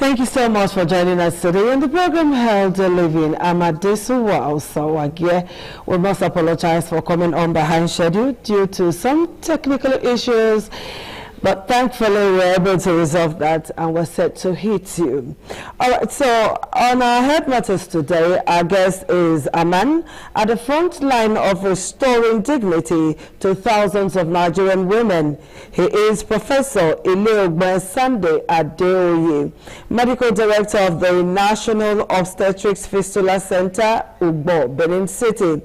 Thank you so much for joining us today. And the program held living Amadesuwa Osawagie. We must apologize for coming on behind schedule due to some technical issues. But thankfully, we're able to resolve that and we're set to hit you. All right, so on our head matters today, our guest is a man at the front line of restoring dignity to thousands of Nigerian women. He is Professor Ileogbe Sunday Adeoye, Medical Director of the National Obstetrics Fistula Center, Ugbo, Benin City.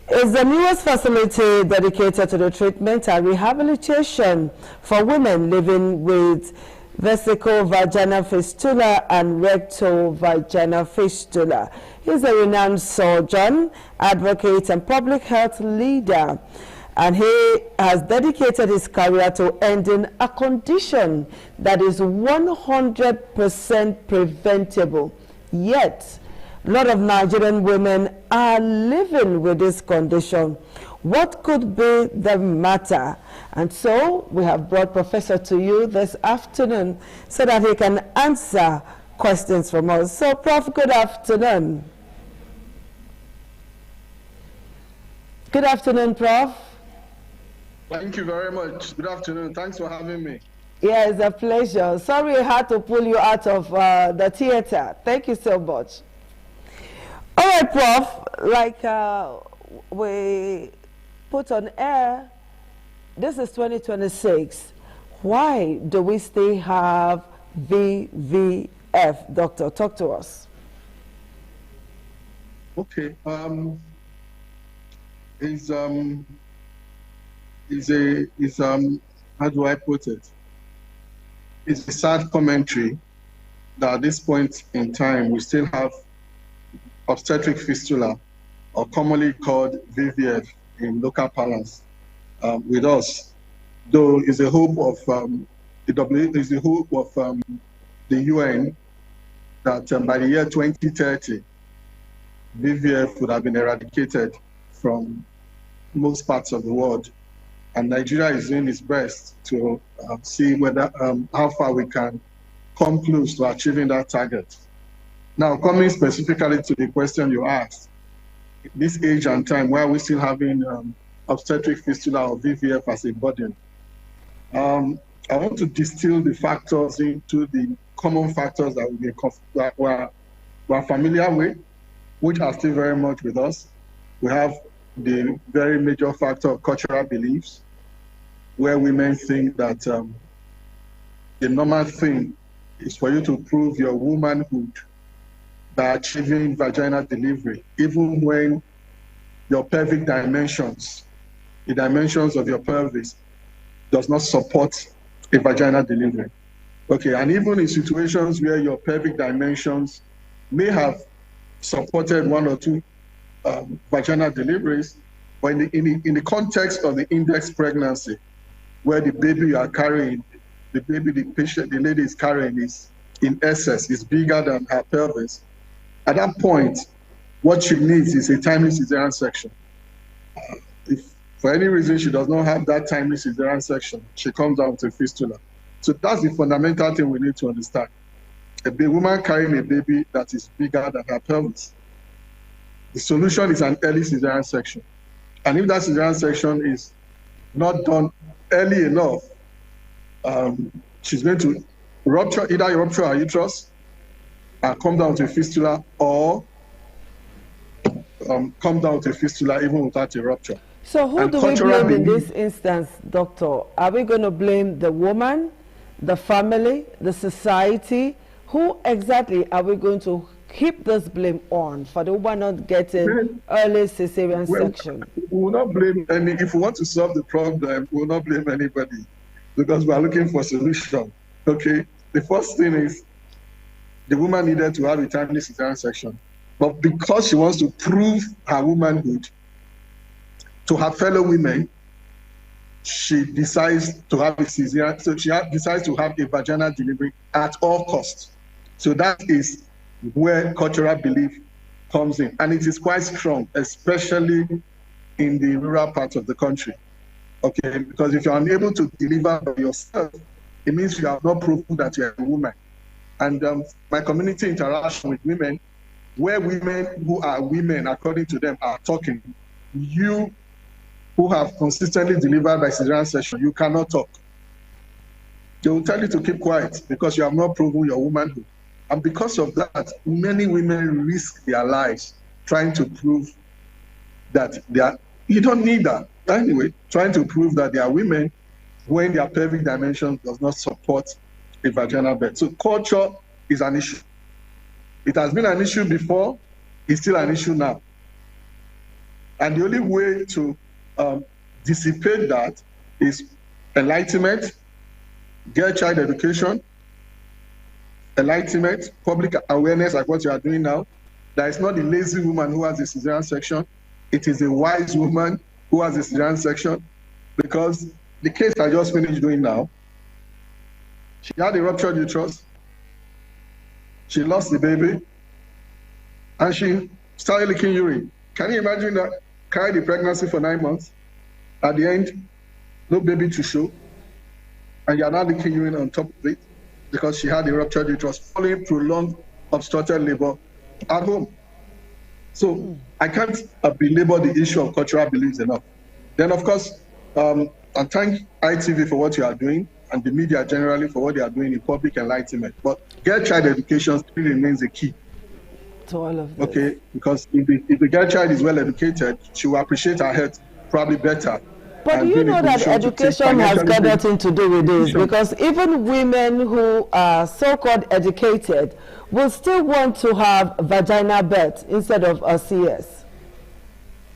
It's the newest facility dedicated to the treatment and rehabilitation for women living with vesico-vaginal fistula and recto-vaginal fistula. He's a renowned surgeon, advocate, and public health leader. And he has dedicated his career to ending a condition that is 100% preventable. Yet, a lot of Nigerian women are living with this condition. What could be the matter? And so we have brought Professor to you this afternoon so that he can answer questions from us. So, Prof, good afternoon. Good afternoon, Prof. Thank you very much. Good afternoon. Thanks for having me. Yeah, it's a pleasure. Sorry I had to pull you out of the theater. Thank you so much. All right, Prof, like we put on air, this is 2026. Why do we still have VVF? Doctor, talk to us. Okay. How do I put it? It's a sad commentary that at this point in time, we still have obstetric fistula, or commonly called VVF in local parlance, with us. Though it's a hope of the UN that by the year 2030, VVF would have been eradicated from most parts of the world, and Nigeria is doing its best to see whether how far we can come close to achieving that target. Now, coming specifically to the question you asked, this age and time, why are we still having obstetric fistula or VVF as a burden? I want to distill the factors into the common factors that we're familiar with, which are still very much with us. We have the very major factor of cultural beliefs, where women think that the normal thing is for you to prove your womanhood by achieving vaginal delivery, even when your pelvic dimensions, the dimensions of your pelvis, does not support a vaginal delivery. Okay, and even in situations where your pelvic dimensions may have supported one or two vaginal deliveries, but in the context of the index pregnancy, where the baby you are carrying, the lady is carrying is in excess, is bigger than her pelvis. At that point, what she needs is a timely cesarean section. If for any reason she does not have that timely cesarean section, she comes down to fistula. So that's the fundamental thing we need to understand. A woman carrying a baby that is bigger than her pelvis, the solution is an early cesarean section. And if that cesarean section is not done early enough, she's going to either rupture her uterus and come down to fistula, or come down to fistula even without a rupture. So who do we blame in this instance, doctor? Are we going to blame the woman, the family, the society? Who exactly are we going to keep this blame on for the woman not getting early cesarean section? We will not blame any. If we want to solve the problem, we will not blame anybody, because we are looking for solution. Okay, the first thing is the woman needed to have a timely cesarean section, but because she wants to prove her womanhood to her fellow women, she decides to have a cesarean. So she decides to have a vaginal delivery at all costs. So that is where cultural belief comes in, and it is quite strong, especially in the rural parts of the country. Okay, because if you're unable to deliver by yourself, it means you have not proven that you're a woman. and my community interaction with women, where women who are women, according to them, are talking, you who have consistently delivered by cesarean section, you cannot talk. They will tell you to keep quiet because you have not proven your womanhood. And because of that, many women risk their lives trying to prove that they are, you don't need that. Anyway, trying to prove that they are women when their pelvic dimension does not support a vaginal birth. So culture is an issue. It has been an issue before, it's still an issue now. And the only way to dissipate that is enlightenment, girl child education, enlightenment, public awareness like what you are doing now. That it's not a lazy woman who has a cesarean section, it is a wise woman who has a cesarean section, because the case I just finished doing now, she had a ruptured uterus, she lost the baby, and she started leaking urine. Can you imagine that? Carried the pregnancy for 9 months, at the end, no baby to show, and you're now leaking urine on top of it because she had a ruptured uterus following prolonged obstructed labor at home. So I can't belabor the issue of cultural beliefs enough. Then, of course, I thank ITV for what you are doing and the media generally for what they are doing in public enlightenment. But girl child education still remains the key. To all of this. Okay, because if the girl child is well educated, she will appreciate her health probably better. But do you know that education has got nothing to do with this? Because even women who are so-called educated will still want to have vaginal birth instead of a CS.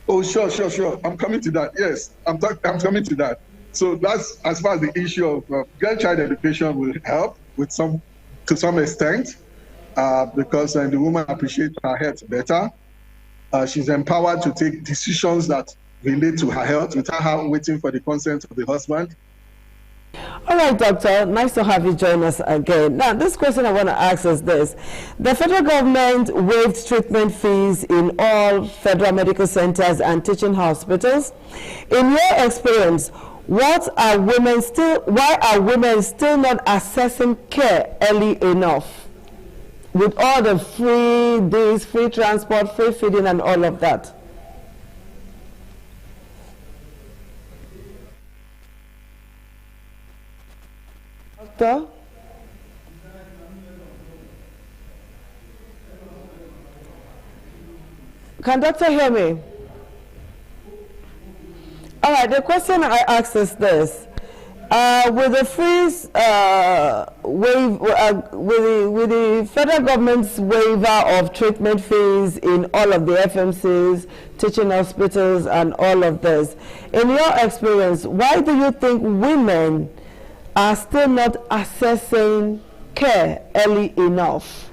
Oh, sure. I'm coming to that. Yes, I'm coming to that. So that's as far as the issue of girl child education will help with to some extent, because the woman appreciates her health better. She's empowered to take decisions that relate to her health without her waiting for the consent of the husband. All right, doctor, nice to have you join us again. Now, this question I want to ask is this. The federal government waived treatment fees in all federal medical centers and teaching hospitals. In your experience, why are women still not accessing care early enough? With all the free transport, free feeding and all of that. Doctor? Can doctor hear me? All right, the question I asked is this. With the freeze with the federal government's waiver of treatment fees in all of the FMCs, teaching hospitals and all of this, in your experience, why do you think women are still not accessing care early enough?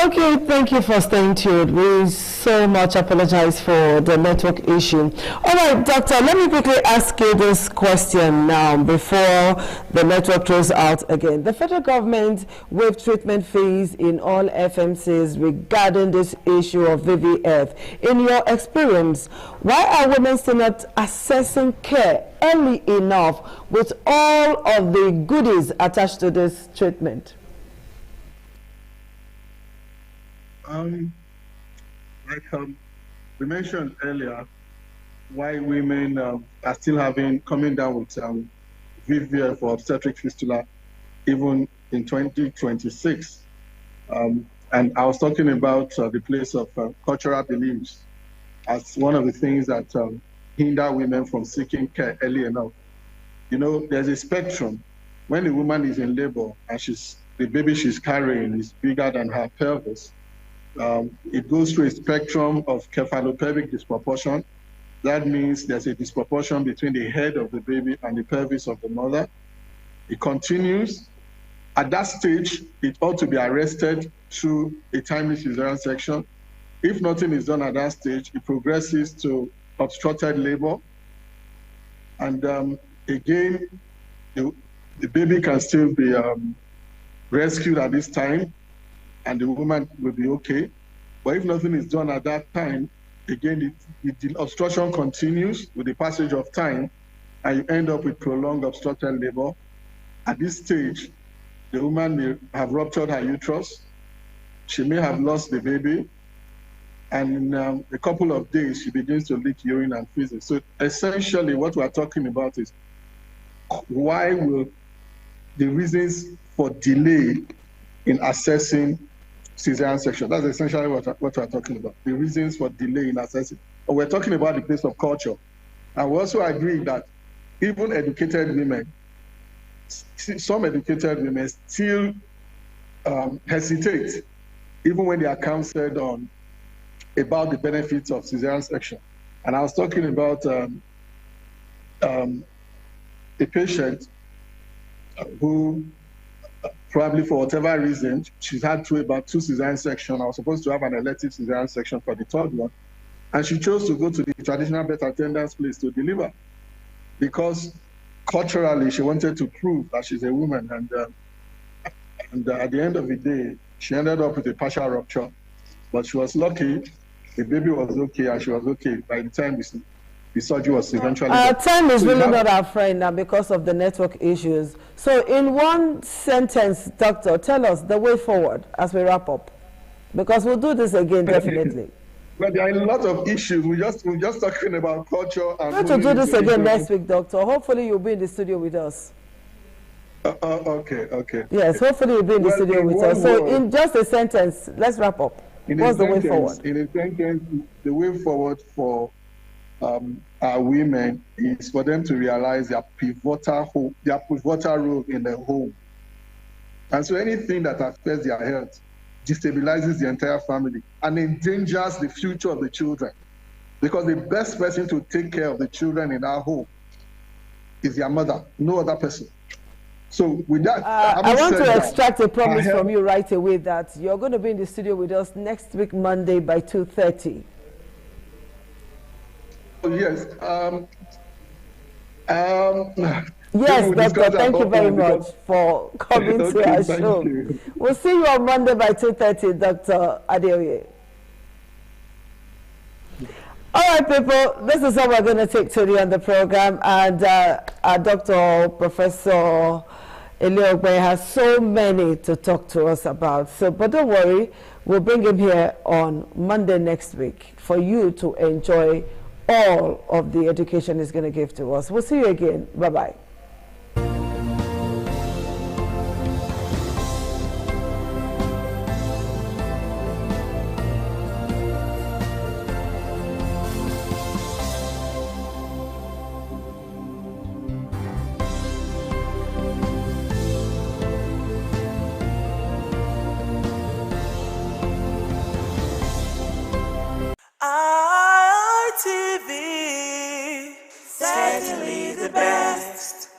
Okay, thank you for staying tuned. We so much apologize for the network issue. All right, doctor, let me quickly ask you this question now before the network throws out again. The federal government waived treatment fees in all FMCs regarding this issue of VVF. In your experience, why are women still not accessing care early enough with all of the goodies attached to this treatment? Like we mentioned earlier, why women are still coming down with VVF or obstetric fistula even in 2026. And I was talking about the place of cultural beliefs as one of the things that hinder women from seeking care early enough. You know, there's a spectrum. When a woman is in labor and the baby she's carrying is bigger than her pelvis, it goes through a spectrum of cephalopelvic disproportion. That means there's a disproportion between the head of the baby and the pelvis of the mother. It continues. At that stage, it ought to be arrested through a timely cesarean section. If nothing is done at that stage, it progresses to obstructed labor. And again, the baby can still be rescued at this time, and the woman will be okay. But if nothing is done at that time, again, the obstruction continues with the passage of time, and you end up with prolonged obstructed labor. At this stage, the woman may have ruptured her uterus. She may have lost the baby. And in a couple of days, she begins to leak urine and feces. So essentially, what we're talking about is why will the reasons for delay in assessing cesarean section. That's essentially what we're talking about, the reasons for delay in assessing. But we're talking about the place of culture. And we also agree that even educated women, some educated women still hesitate, even when they are counseled on about the benefits of cesarean section. And I was talking about a patient who probably for whatever reason, she's had about two cesarean sections. I was supposed to have an elective cesarean section for the third one. And she chose to go to the traditional birth attendance place to deliver because culturally she wanted to prove that she's a woman. And at the end of the day, she ended up with a partial rupture. But she was lucky, the baby was okay, and she was okay by the time the surgery was eventually done. Time is really not our friend now because of the network issues. So in one sentence, doctor, tell us the way forward as we wrap up. Because we'll do this again, definitely. Well, there are a lot of issues. We're just talking about culture. And we're going to do this again next week, doctor. Hopefully you'll be in the studio with us. Okay. Yes, hopefully you'll be in the studio with us. So in just a sentence, let's wrap up. What's the way forward? In a sentence, the way forward for our women is for them to realize their pivotal role in the home. And so anything that affects their health destabilizes the entire family and endangers the future of the children. Because the best person to take care of the children in our home is their mother, no other person. So with that, I want to extract a promise from you right away that you're going to be in the studio with us next week, Monday by 2:30. Yes. Yes, doctor, thank you very much for coming to our show. We'll see you on Monday by 2:30, Dr. Adeoye. All right, people, this is how we're going to take today on the program. And our Dr. Professor Ele-Ogbaye has so many to talk to us about. So, but don't worry, we'll bring him here on Monday next week for you to enjoy all of the education he's going to give to us. We'll see you again. Bye-bye. ITV, certainly the best.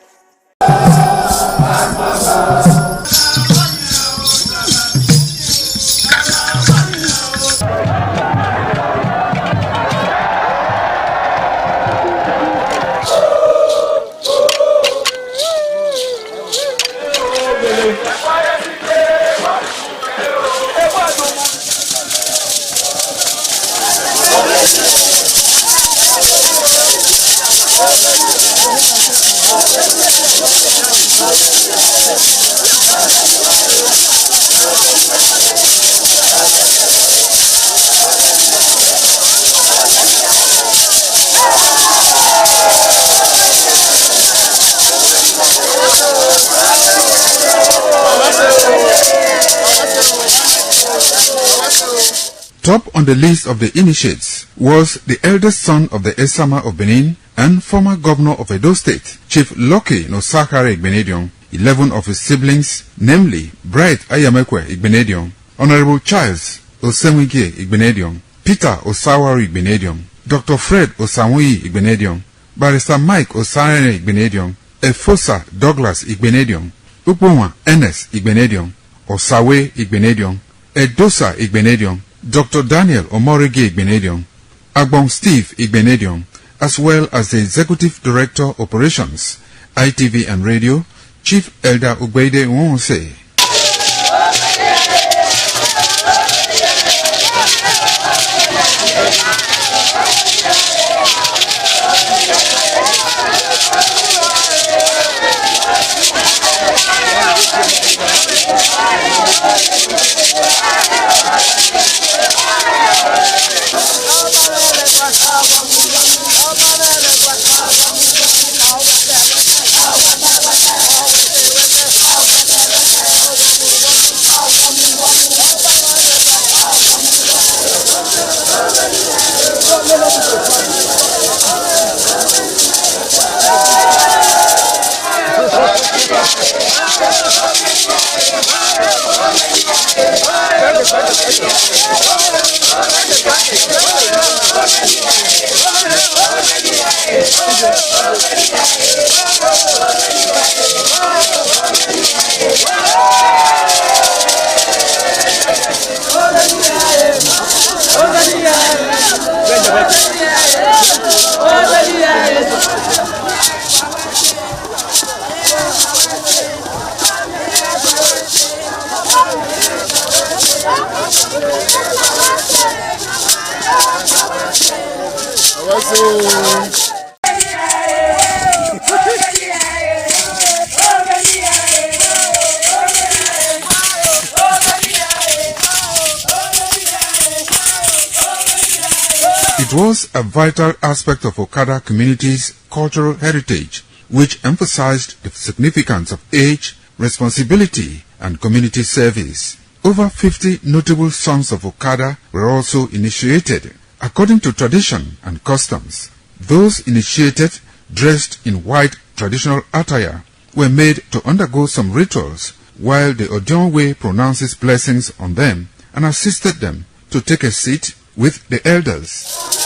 Top on the list of the initiates was the eldest son of the Esama of Benin and former governor of Edo State, Chief Lucky Nosakare Igbenedion. 11 of his siblings, namely Bright Ayamekwe Igbenedion, Honorable Charles Osenwige Igbenedion, Peter Osawari Igbenedion, Dr. Fred Osanwi Igbenedion, Barrister Mike Osarene Igbenedion, Efosa Douglas Igbenedion, Upoma Enes Igbenedion, Osawe Igbenedion, Edosa Igbenedion, Dr. Daniel Omorige Igbenedion, Agbon Steve Igbenedion, as well as the Executive Director Operations, ITV and Radio, Chief Elder Ugbeide Nwonse. It was a vital aspect of Okada community's cultural heritage, which emphasized the significance of age, responsibility, and community service. Over 50 notable sons of Okada were also initiated. According to tradition and customs, those initiated, dressed in white traditional attire, were made to undergo some rituals, while the Odionwe pronounces blessings on them and assisted them to take a seat with the elders.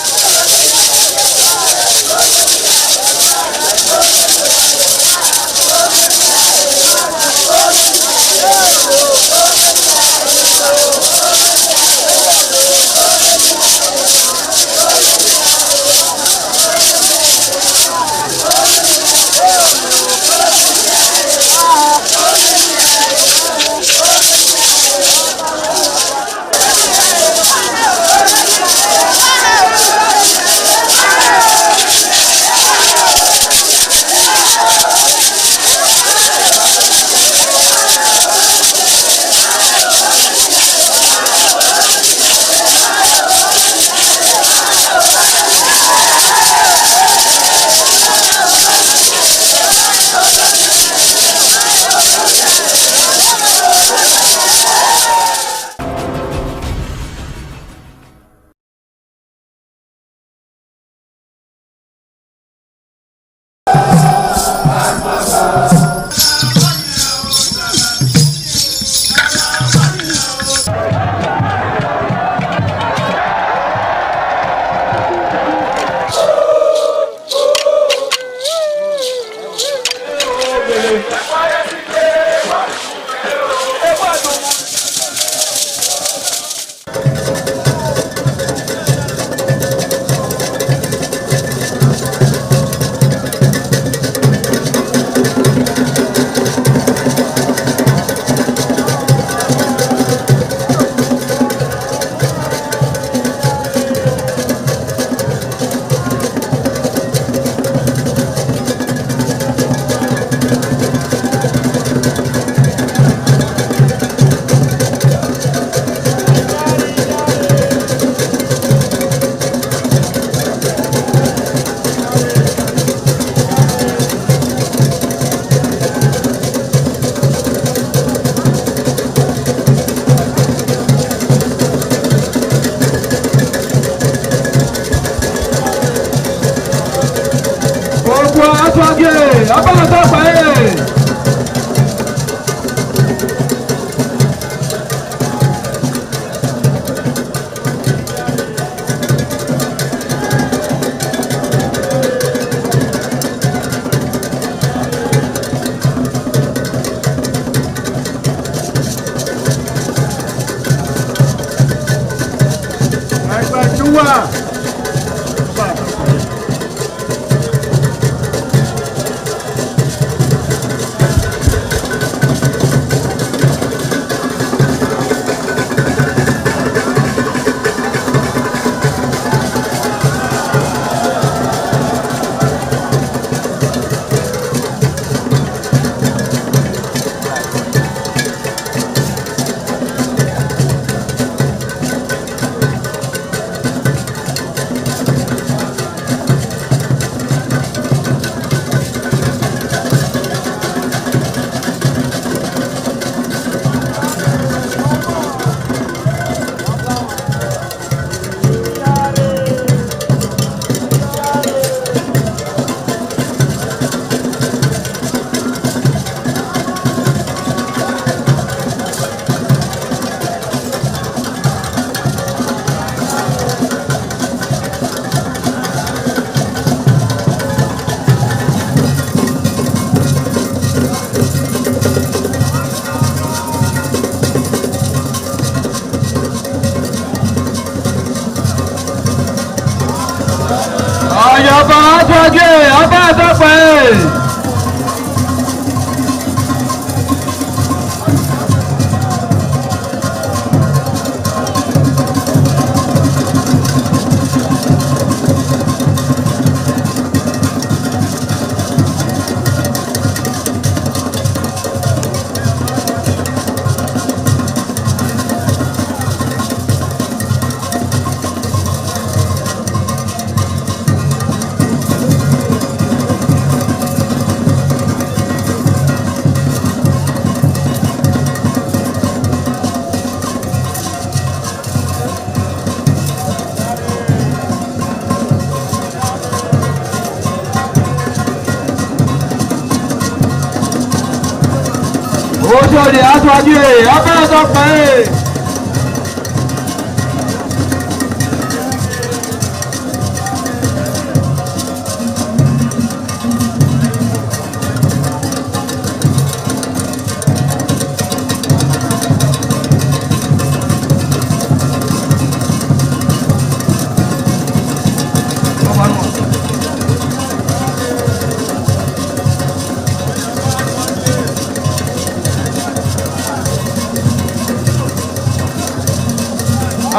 Ojúde aṣáájú abẹ́rẹ́ pé.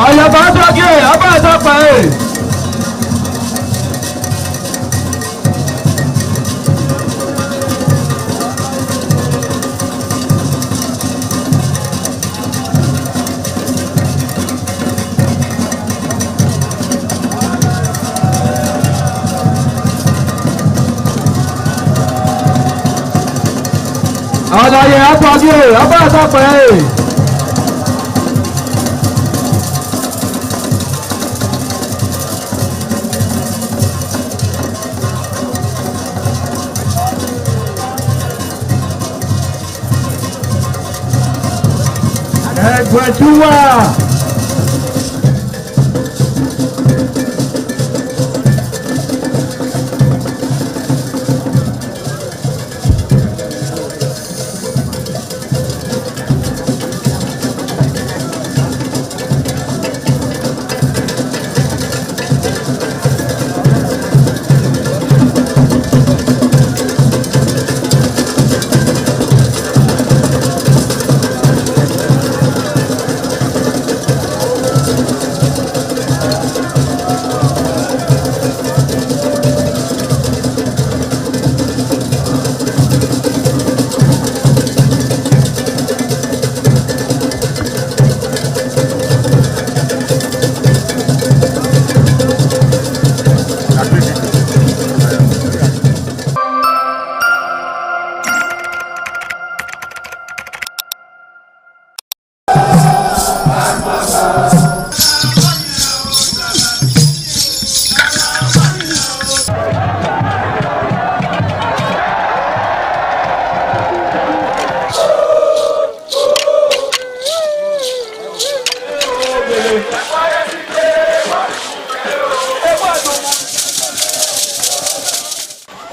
Ayaba aṣáájú abẹ́rẹ́ pé. Àlàyé aṣáájú abẹ́rẹ́ pé. Ẹgbẹ̀dúwà.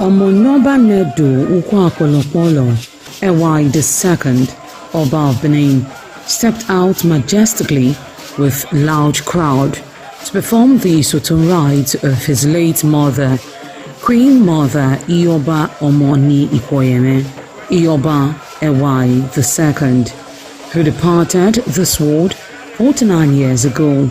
Omonoba Nedu Ukwakolopolo, Ewai II, Oba of Benin, stepped out majestically with loud crowd to perform the Sotun rites of his late mother, Queen Mother Ioba Omoni Ikoyeme, Ioba Ewai II, who departed this world 49 years ago.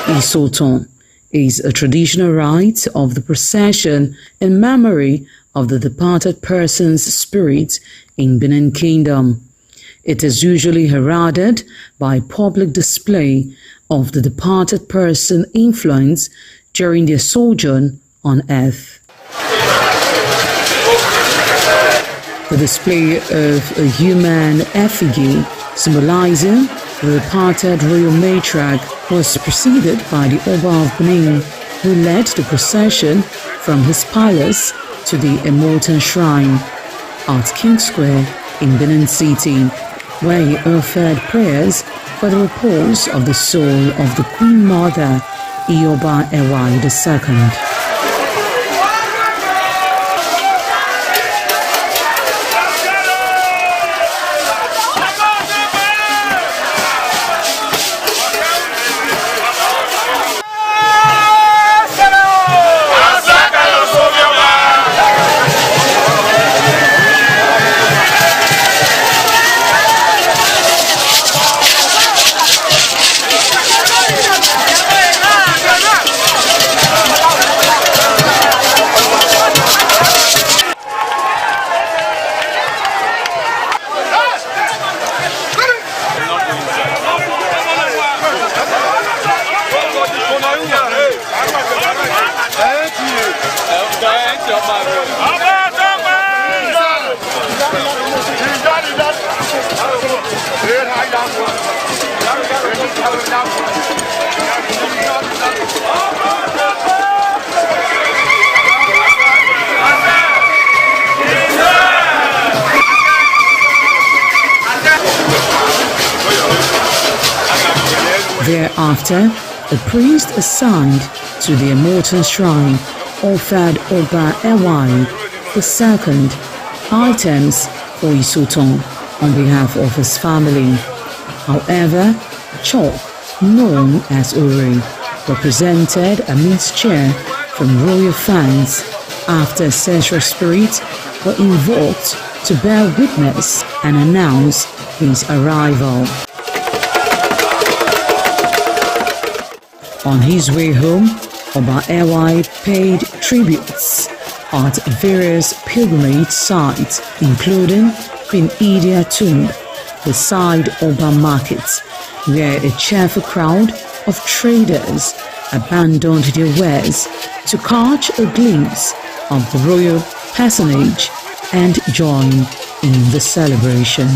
Isoton is a traditional rite of the procession in memory of the departed person's spirit in Benin Kingdom. It is usually heralded by public display of the departed person's influence during their sojourn on earth. The display of a human effigy symbolizing the departed royal matriarch was preceded by the Oba of Benin, who led the procession from his palace to the Immortal Shrine at King Square in Benin City, where he offered prayers for the repose of the soul of the Queen Mother, Ioba Ewai II. Thereafter, a priest assigned to the immortal shrine offered Oba Ewai the second items for Isoton on behalf of his family. However, Chok, known as Uri, represented a mixture from royal fans after ancestral spirits were invoked to bear witness and announce his arrival. On his way home, Oba Ewai paid tributes at various pilgrimage sites, including Queen Idia Tomb, the side Oba Market, where a cheerful crowd of traders abandoned their wares to catch a glimpse of the royal personage and join in the celebration.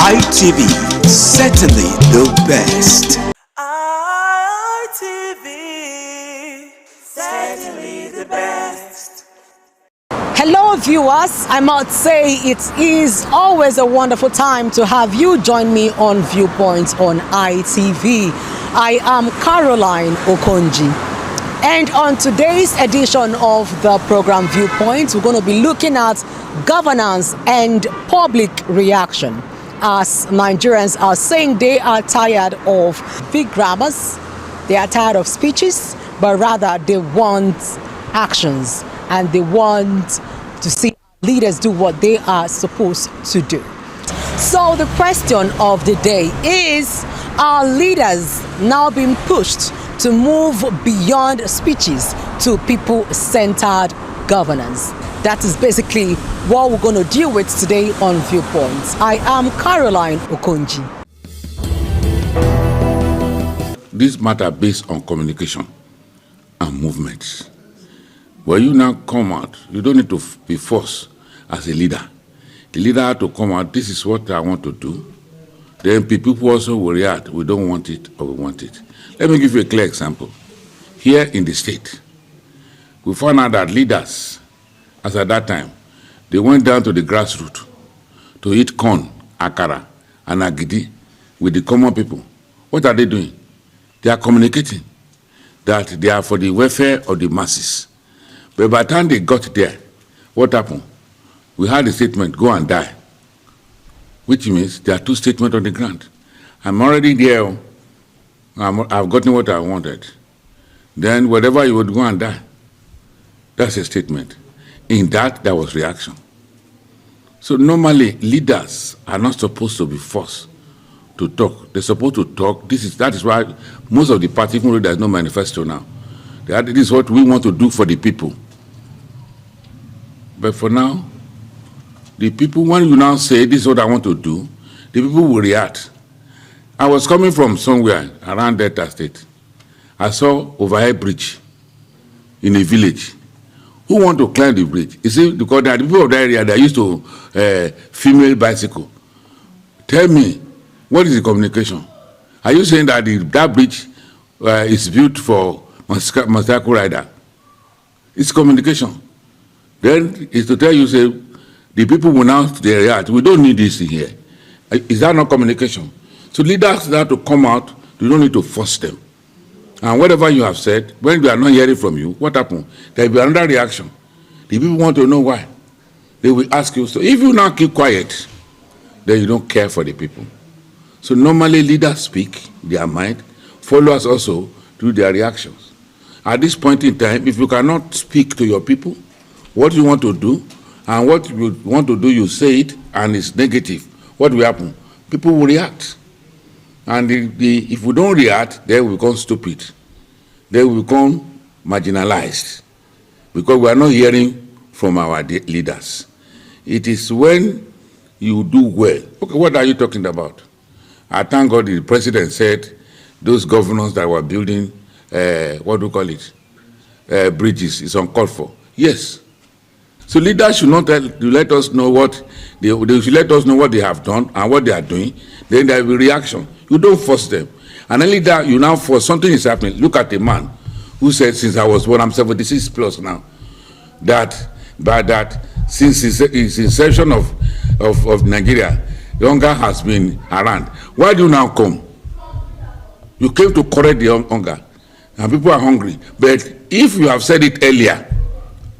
ITV, certainly the best. ITV, certainly the best. Hello viewers, I must say it is always a wonderful time to have you join me on Viewpoints on ITV. I am Caroline Okonji, and on today's edition of the program Viewpoints, we're going to be looking at governance and public reaction, as Nigerians are saying they are tired of big grammars, they are tired of speeches, but rather they want actions and they want to see leaders do what they are supposed to do. So the question of the day is, are leaders now being pushed to move beyond speeches to people-centered governance? That is basically what we're going to deal with today on Viewpoints. I am Caroline Okonji. This matter based on communication and movements. When you now come out, you don't need to be forced as a leader. The leader had to come out, this is what I want to do. Then people also will react, we don't want it or we want it. Let me give you a clear example. Here in the state, we found out that leaders, as at that time, they went down to the grassroots to eat corn, akara, and agidi with the common people. What are they doing? They are communicating that they are for the welfare of the masses. But by the time they got there, what happened? We had a statement, go and die, which means there are two statements on the ground. I'm already there, I've gotten what I wanted. Then whatever you would go and die, that's a statement. In that, there was reaction. So normally, leaders are not supposed to be forced to talk. They're supposed to talk. That is why most of the parties, even though there's no manifesto now, this is what we want to do for the people. But for now, the people, when you now say, this is what I want to do, the people will react. I was coming from somewhere around Delta State. I saw overhead bridge in a village. Who want to climb the bridge? You see, because there are people of that area that are used to female bicycle. Tell me, What is the communication? Are you saying that that bridge is built for motorcycle rider? It's communication. Then it's to tell you, say, the people will now react. We don't need this here. Is that not communication? So leaders have to come out. You don't need to force them. And whatever you have said, when we are not hearing from you, what happened? There will be another reaction. The people want to know why. They will ask you. So if you now keep quiet, then you don't care for the people. So normally leaders speak their mind, followers also do their reactions. At this point in time, if you cannot speak to your people, what you want to do, and what you want to do, you say it, and it's negative. What will happen? People will react. And if we don't react, they will become stupid. They will become marginalized. Because we are not hearing from our leaders. It is when you do well. Okay, what are you talking about? I thank God the president said those governors that were building, what do you call it, bridges, is uncalled for. Yes. So leaders should not let us know what they should let us know what they have done and what they are doing. Then there will be reaction. You don't force them. And only that you now force something is happening. Look at a man who said, since I was born, I'm 76 plus now, that since his inception of Nigeria, hunger has been around. Why do you now come? You came to correct the hunger, and people are hungry. But if you have said it earlier,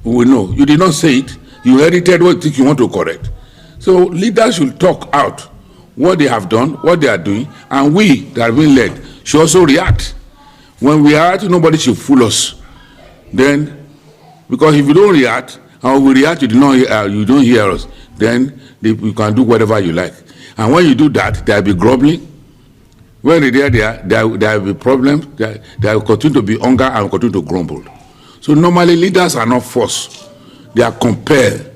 we will know. You did not say it. You inherited what you want to correct. So leaders should talk out what they have done, what they are doing, and we that have been led should also react. When we react, nobody should fool us. Then, because if you don't react, and we react, you don't hear us, then you can do whatever you like. And when you do that, there will be grumbling. When there will be problems, there will continue to be hunger and will continue to grumble. So normally leaders are not forced. They are compelled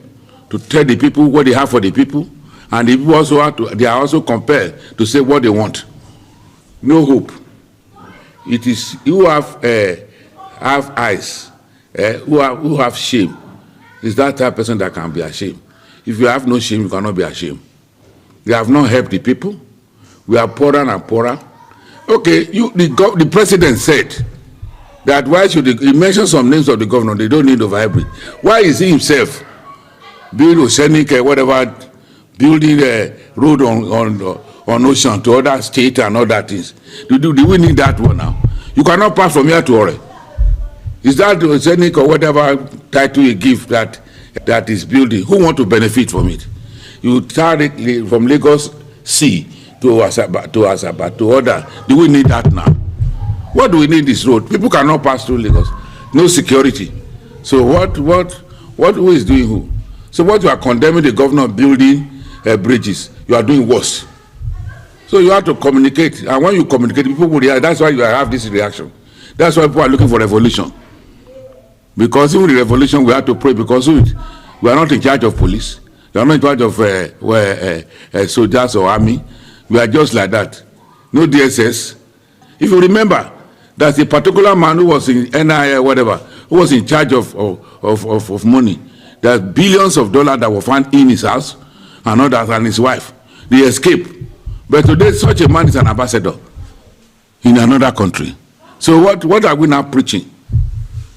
to tell the people what they have for the people, and the people also they are also compelled to say what they want. No hope. It is you have eyes, who have shame. Is that type of person that can be ashamed. If you have no shame, you cannot be ashamed. We have not helped the people. We are poorer and poorer. Okay, the president said that why should he mention some names of the governor? They don't need of hybrid. Why is he himself building Oceanic, whatever, building a road on ocean to other states and other things? Do we need that one now? You cannot pass from here to Ore. Is that Oceanic or whatever title you give that is building? Who want to benefit from it? You start it from Lagos Sea to Asaba to other. Do we need that now? What do we need this road? People cannot pass through Lagos. No security. So who is doing who? So what you are condemning the governor building bridges, you are doing worse. So you have to communicate. And when you communicate, people will react. That's why you have this reaction. That's why people are looking for revolution. Because even the revolution, we have to pray because we are not in charge of police. We are not in charge of soldiers or army. We are just like that. No DSS. If you remember, that's a particular man who was in NIA, whatever, who was in charge of money. There's billions of dollars that were found in his house and others and his wife. They escaped. But today, such a man is an ambassador in another country. So what are we now preaching?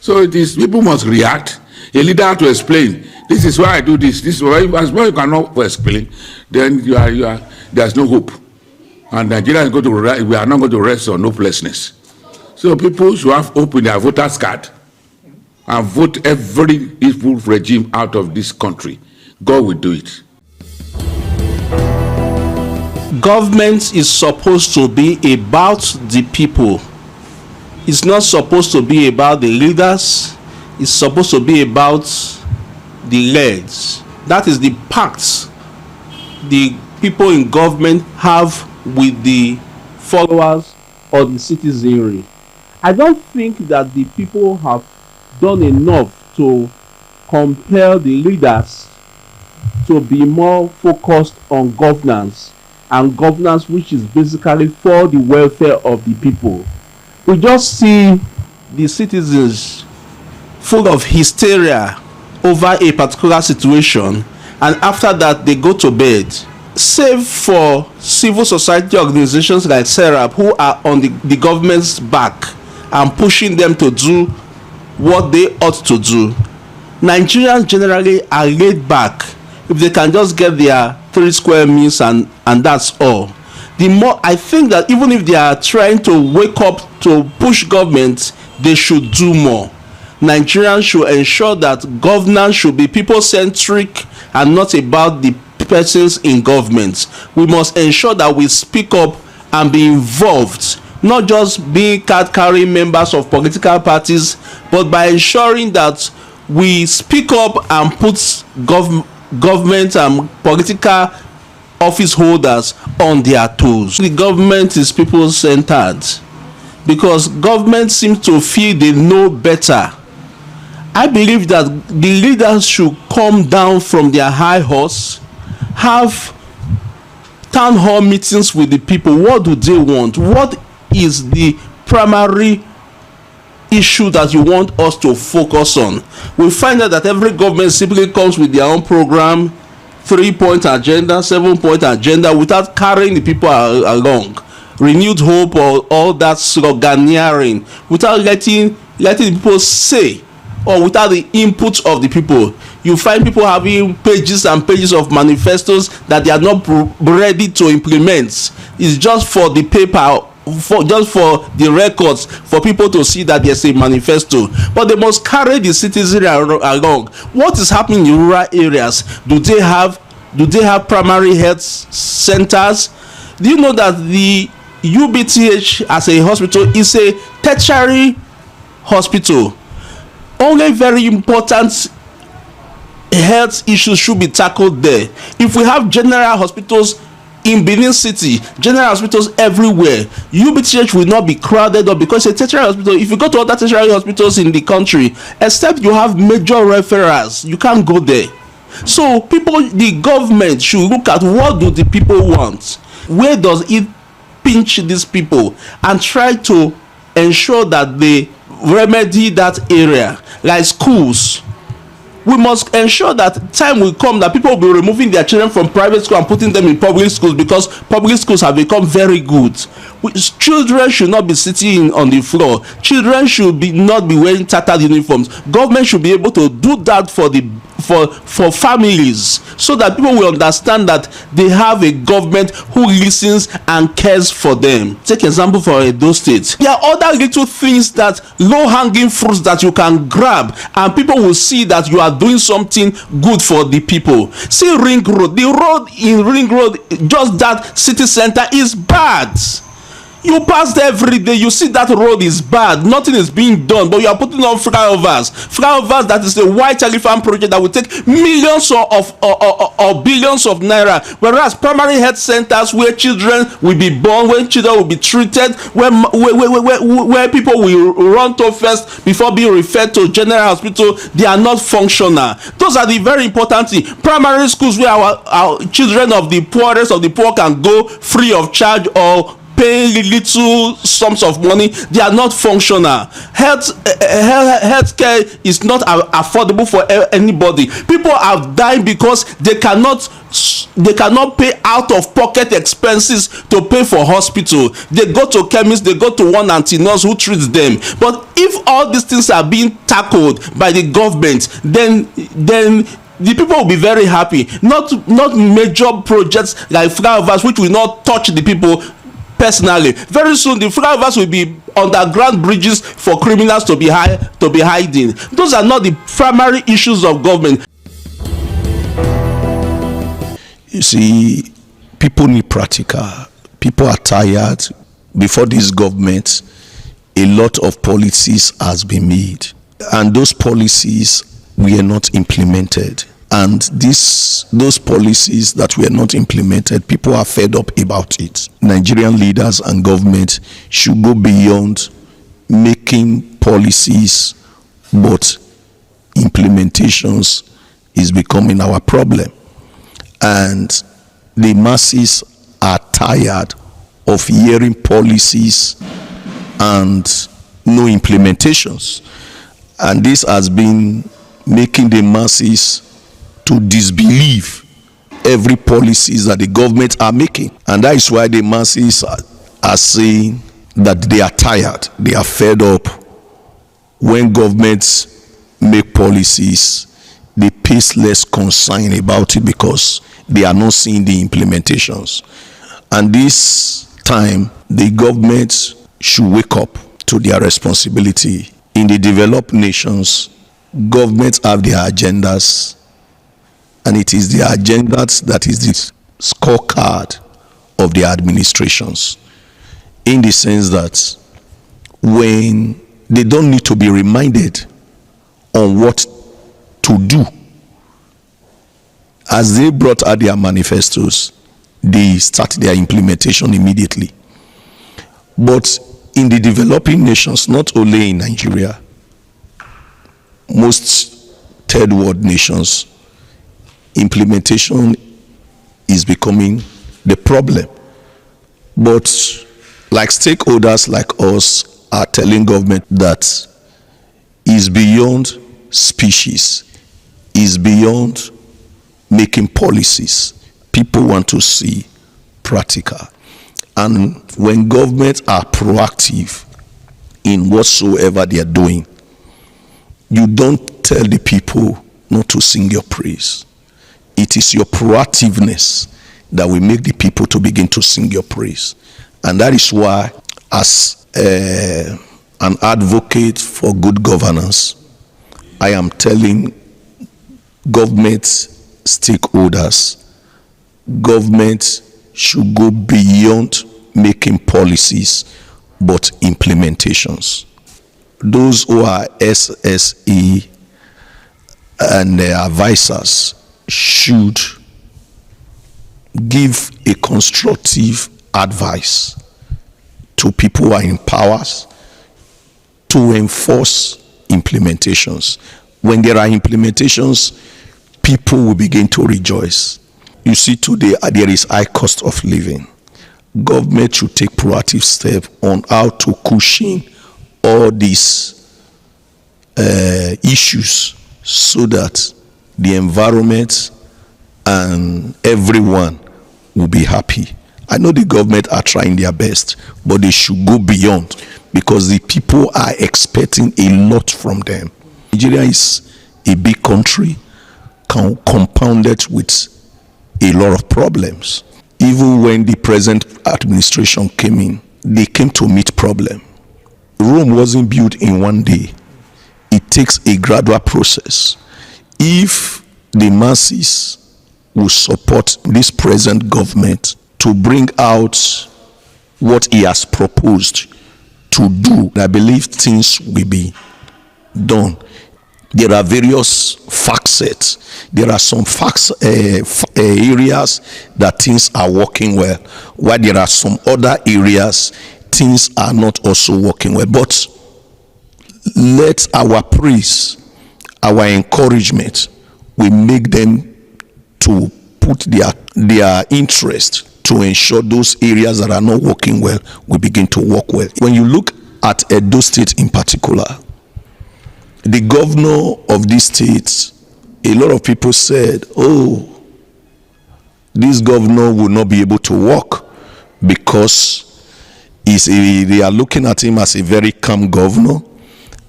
So it is, people must react. A leader has to explain, this is why I do this. This is why, as well you cannot explain, then there's no hope. And Nigeria is going to, we are not going to rest on hopelessness. So people should have hope in their voters' card and vote every evil regime out of this country. God will do it. Government is supposed to be about the people. It's not supposed to be about the leaders. It's supposed to be about the leads. That is the pact the people in government have with the followers or the citizenry. I don't think that the people have done enough to compel the leaders to be more focused on governance, and governance which is basically for the welfare of the people. We just see the citizens full of hysteria over a particular situation, and after that they go to bed save for civil society organizations like SERAP, who are on the government's back and pushing them to do what they ought to do. Nigerians generally are laid back if they can just get their 3 square meals and that's all. The more I think that even if they are trying to wake up to push government, they should do more. Nigerians should ensure that governance should be people-centric and not about the persons in government. We must ensure that we speak up and be involved, not just being card-carrying members of political parties, but by ensuring that we speak up and put government and political office holders on their toes. The government is people-centered because government seems to feel they know better. I believe that the leaders should come down from their high horse, have town hall meetings with the people. What do they want? What is the primary issue that you want us to focus on? We find out that every government simply comes with their own program, 3-point agenda, 7-point agenda, without carrying the people along. Renewed hope or all that sloganeering, without letting the people say, or without the input of the people. You find people having pages and pages of manifestos that they are not ready to implement. It's just for the paper, just for the records, for people to see that there's a manifesto. But they must carry the citizenry along. What is happening in rural areas? Do they have primary health centers? Do you know that the UBTH as a hospital is a tertiary hospital? Only very important health issues should be tackled there. If we have general hospitals in Benin City, general hospitals everywhere, UBTH will not be crowded up because it's a tertiary hospital. If you go to other tertiary hospitals in the country, except you have major referrals, you can't go there. So the government should look at what do the people want, where does it pinch these people, and try to ensure that they remedy that area. Like schools, we must ensure that time will come that people will be removing their children from private school and putting them in public schools because public schools have become very good. Children should not be sitting on the floor. Children should not be wearing tattered uniforms. Government should be able to do that for families, so that people will understand that they have a government who listens and cares for them. Take example for Edo State. There are other little things, that low-hanging fruits that you can grab, and people will see that you are doing something good for the people. See Ring Road. The road in Ring Road, just that city center, is bad. You pass there every day, you see that road is bad, nothing is being done, but you are putting on flyovers. That is a white elephant project that will take millions or billions of naira. Whereas primary health centers where children will be born, where children will be treated, where people will run to first before being referred to general hospital, they are not functional. Those are the very important things. Primary schools where our children of the poorest of the poor can go free of charge or paying little sums of money, they are not functional. Healthcare is not affordable for anybody. People are dying because they cannot pay out of pocket expenses to pay for hospital. They go to chemists, they go to one auntie nurse who treats them. But if all these things are being tackled by the government, then the people will be very happy. Not major projects like flyovers, which will not touch the people personally. Very soon the flyovers will be underground bridges for criminals to be hiding. Those are not the primary issues of government. You see, people need practical. People are tired. Before this government, a lot of policies has been made, and those policies were not implemented. And those policies that were not implemented, people are fed up about it. Nigerian leaders and government should go beyond making policies, but implementations is becoming our problem. And the masses are tired of hearing policies and no implementations. And this has been making the masses to disbelieve every policies that the government are making. And that is why the masses are saying that they are tired, they are fed up. When governments make policies, they pay less concern about it because they are not seeing the implementations. And this time, the government should wake up to their responsibility. In the developed nations, governments have their agendas, and it is their agendas that is the scorecard of their administrations, in the sense that when they don't need to be reminded on what to do, as they brought out their manifestos, they start their implementation immediately. But in the developing nations, not only in Nigeria, most third world nations, implementation is becoming the problem. But like stakeholders like us are telling government that is beyond speeches, is beyond making policies. People want to see practical. And when governments are proactive in whatsoever they are doing, you don't tell the people not to sing your praise. It is your proactiveness that will make the people to begin to sing your praise. And that is why, as an advocate for good governance, I am telling government stakeholders, government should go beyond making policies but implementations. Those who are SSE and their advisors should give a constructive advice to people who are in powers to enforce implementations. When there are implementations, people will begin to rejoice. You see, today there is high cost of living. Government should take proactive steps on how to cushion all these issues so that the environment and everyone will be happy. I know the government are trying their best, but they should go beyond, because the people are expecting a lot from them. Nigeria is a big country, compounded with a lot of problems. Even when the present administration came in, they came to meet problem. Rome wasn't built in one day. It takes a gradual process. If the masses will support this present government to bring out what he has proposed to do, I believe things will be done. There are various facets. There are some areas that things are working well, while there are some other areas things are not also working well. But let our praise, our encouragement, we make them to put their interest to ensure those areas that are not working well will begin to work well. When you look at Edo State in particular, the governor of this state, a lot of people said, oh, this governor will not be able to work because they are looking at him as a very calm governor,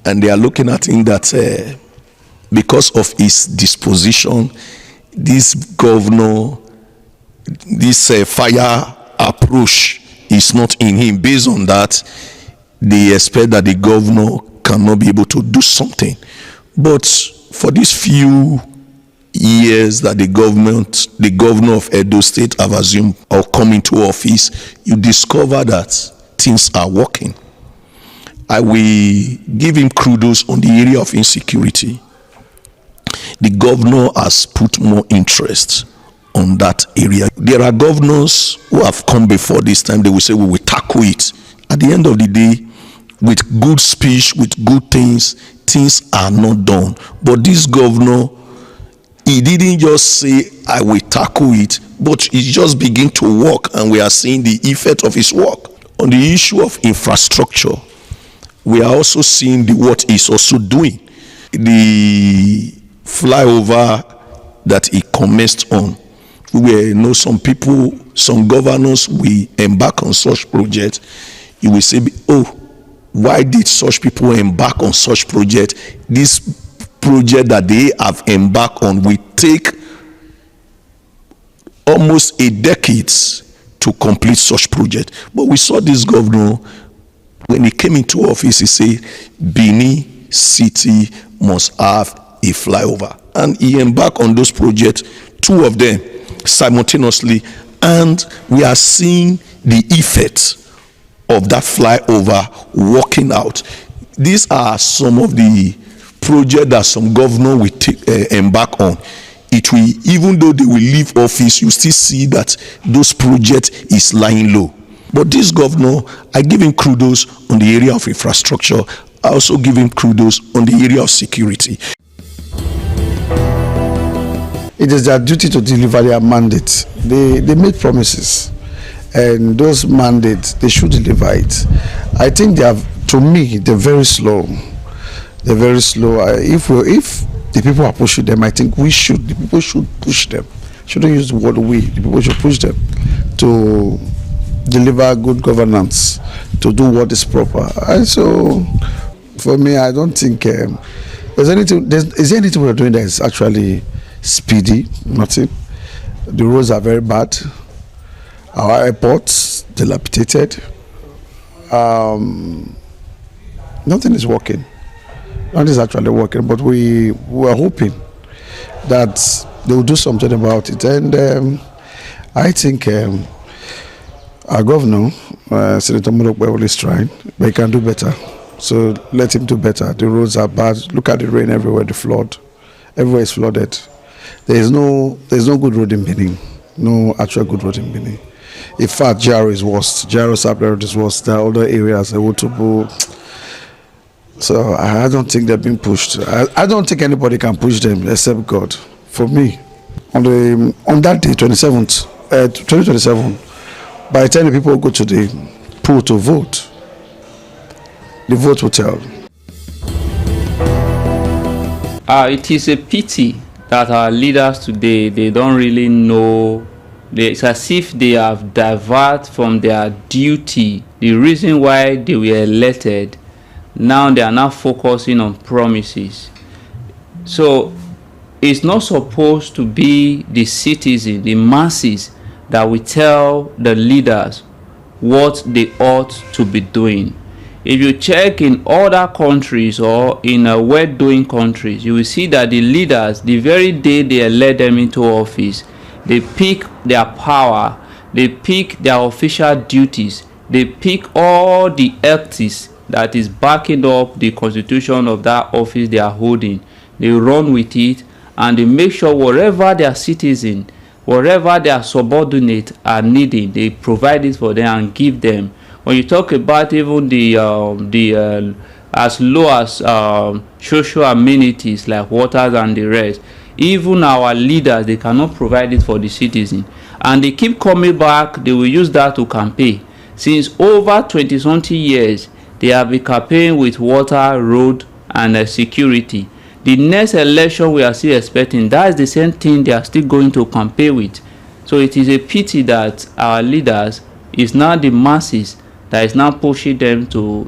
and they are looking at him that because of his disposition, this governor, this fire approach is not in him. Based on that, they expect that the governor cannot be able to do something. But for these few years that the governor of Edo State have assumed or come into office, you discover that things are working. I will give him kudos on the area of insecurity. The governor has put more interest on that area. There are governors who have come before this time, they will say we will tackle it. At the end of the day, with good speech, with good things are not done. But this governor, he didn't just say I will tackle it, but he just begin to work, and we are seeing the effect of his work. On the issue of infrastructure, we are also seeing what he's also doing. The flyover that he commenced on where some people, some governors will embark on such projects, you will say, oh, why did such people embark on such project? This project that they have embarked on will take almost a decade to complete such project. But we saw this governor, when he came into office, he said, Benin City must have a flyover. And he embarked on those projects, 2 of them simultaneously, and we are seeing the effect of that flyover working out. These are some of the projects that some governor will embark on. It will, even though they will leave office, you still see that those projects is lying low. But this governor, I give him kudos on the area of infrastructure. I also give him kudos on the area of security. It is their duty to deliver their mandate. They made promises, and those mandates, they should deliver it. I think they have, to me, they're very slow. They're very slow. If the people are pushing them, I think the people should push them. Shouldn't use the word we. The people should push them to deliver good governance, to do what is proper. And so, for me, I don't think is there anything we're doing that is actually speedy. Nothing. The roads are very bad. Our airports dilapidated. Nothing is working. Nothing is actually working. But we are hoping that they will do something about it. And I think our governor, Senator Morokwe, is trying, but he can do better. So let him do better. The roads are bad. Look at the rain everywhere, the flood. Everywhere is flooded. There is no good road in Benin. No actual good road in Benin. In fact, Jaro is worse. Jaro Sapler is worse. There are other areas, Wotubu. So I don't think they're being pushed. I don't think anybody can push them except God. For me, on that day, 2027, by the time the people go to the poll to vote, the vote will tell. It is a pity that our leaders today, they don't really know. It's as if they have diverted from their duty, the reason why they were elected. Now they are now focusing on promises. So it's not supposed to be the citizen, the masses, that will tell the leaders what they ought to be doing. If you check in other countries or in well-doing countries, you will see that the leaders, the very day they elect them into office, they pick their power, they pick their official duties, they pick all the ethics that is backing up the constitution of that office they are holding. They run with it, and they make sure wherever their citizen, wherever their subordinate are needing, they provide it for them and give them. When you talk about even the as low as social amenities like waters and the rest, even our leaders, they cannot provide it for the citizen, and they keep coming back. They will use that to campaign. Since over 20-something years, they have been campaigning with water, road, and security. The next election we are still expecting, that is the same thing they are still going to campaign with. So it is a pity that our leaders is now the masses that is now pushing them to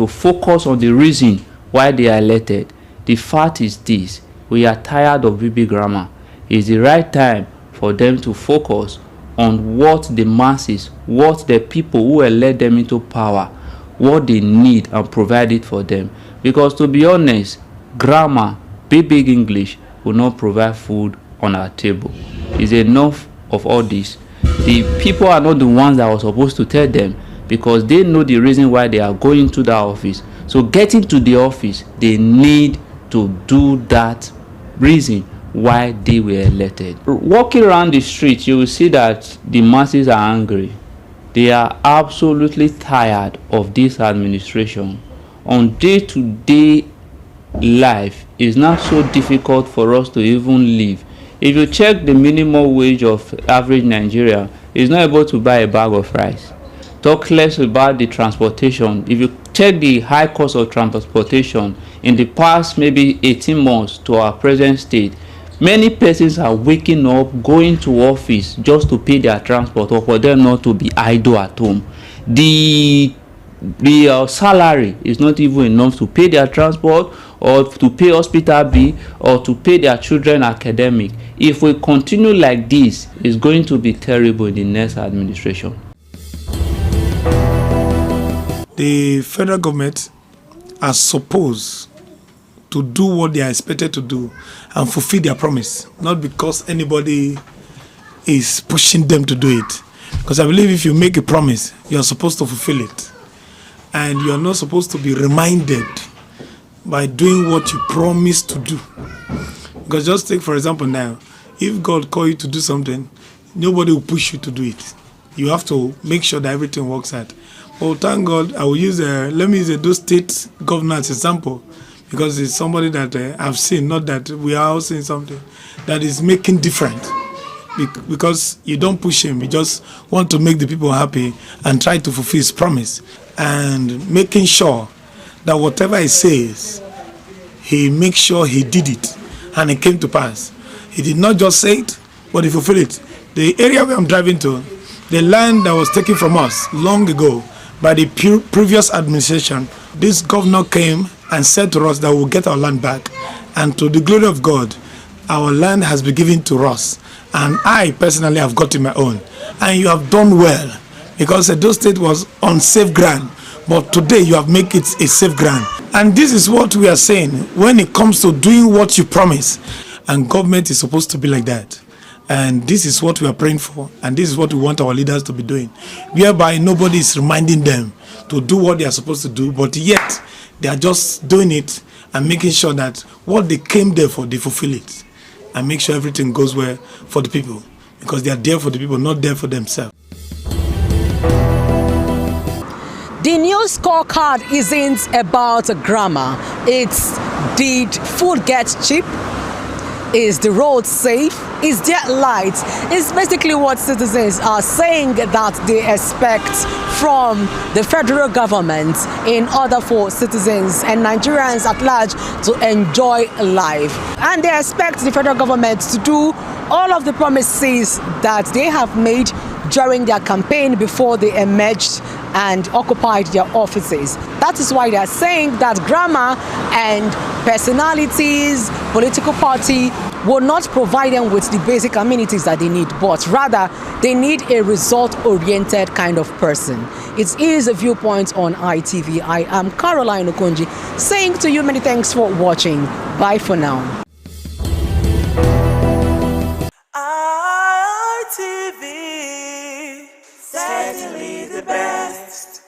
focus on the reason why they are elected. The fact is this: we are tired of BB grammar. It's the right time for them to focus on what the masses, what the people who elect them into power, what they need, and provide it for them. Because to be honest, grammar, big English will not provide food on our table. It's enough of all this. The people are not the ones that were supposed to tell them, because they know the reason why they are going to that office. So getting to the office, they need to do that reason why they were elected. Walking around the street, you will see that the masses are angry. They are absolutely tired of this administration. On day-to-day life, it's not so difficult for us to even live. If you check the minimum wage of average Nigeria, it's not able to buy a bag of rice. Talk less about the transportation. If you check the high cost of transportation in the past maybe 18 months to our present state, Many persons are waking up, going to office just to pay their transport, or for them not to be idle at home. The salary is not even enough to pay their transport, or to pay hospital bill, or to pay their children academic. If we continue like this, it's going to be terrible in the next administration. The federal government are supposed to do what they are expected to do and fulfill their promise, not because anybody is pushing them to do it. Because I believe if you make a promise, you are supposed to fulfill it. And you are not supposed to be reminded by doing what you promise to do. Because just take, for example, now, if God calls you to do something, nobody will push you to do it. You have to make sure that everything works out. Well, thank God, I will use, let me use those state governor as example, because it's somebody that I've seen, not that we are all seeing something, that is making difference. Because you don't push him, you just want to make the people happy and try to fulfill his promise. And making sure that whatever he says, he makes sure he did it and it came to pass. He did not just say it, but he fulfilled it. The area where I'm driving to, the land that was taken from us long ago by the previous administration, this governor came and said to us that we'll get our land back. And to the glory of God, our land has been given to us. And I personally have gotten my own. And you have done well, because Edo State was on safe ground. But today you have made it a safe ground. And this is what we are saying when it comes to doing what you promise. And government is supposed to be like that. And this is what we are praying for. And this is what we want our leaders to be doing. Whereby nobody is reminding them to do what they are supposed to do. But yet they are just doing it and making sure that what they came there for, they fulfill it. And make sure everything goes well for the people. Because they are there for the people, not there for themselves. The new scorecard isn't about grammar. It's, did food get cheap? Is the road safe? Is there lights? It's basically what citizens are saying that they expect from the federal government in order for citizens and Nigerians at large to enjoy life. And they expect the federal government to do all of the promises that they have made during their campaign before they emerged and occupied their offices. That is why they are saying that grammar and personalities, political party will not provide them with the basic amenities that they need, but rather they need a result-oriented kind of person. It is a Viewpoint on ITV. I am Caroline Okonji, saying to you many thanks for watching. Bye for now. ITV, certainly the best.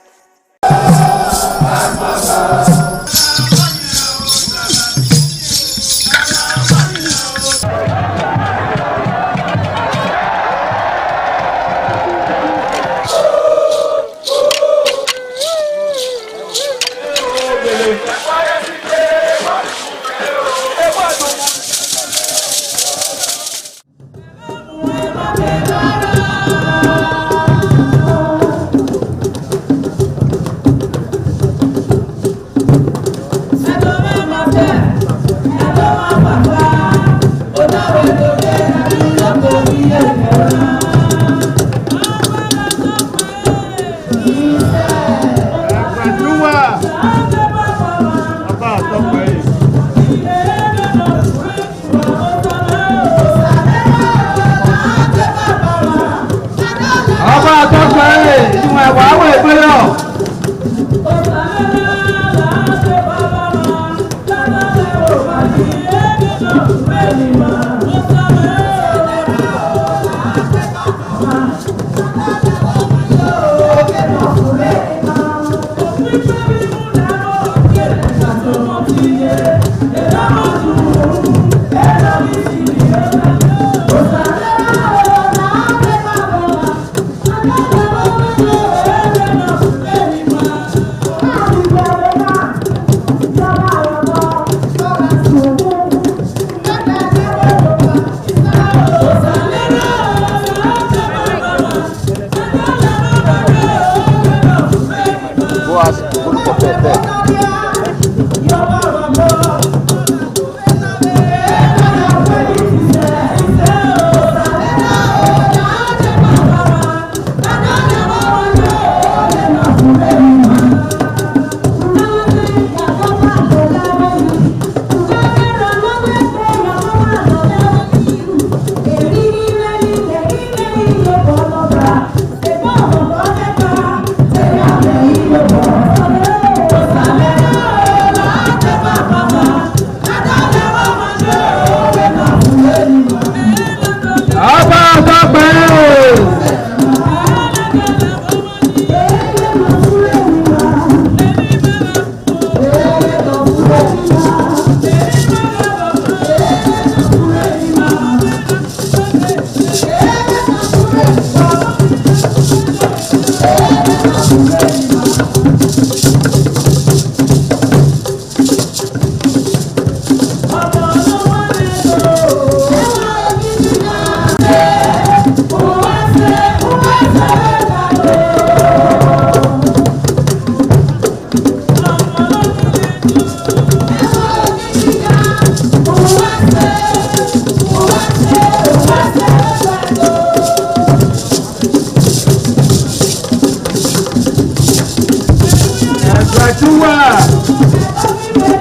àjúwà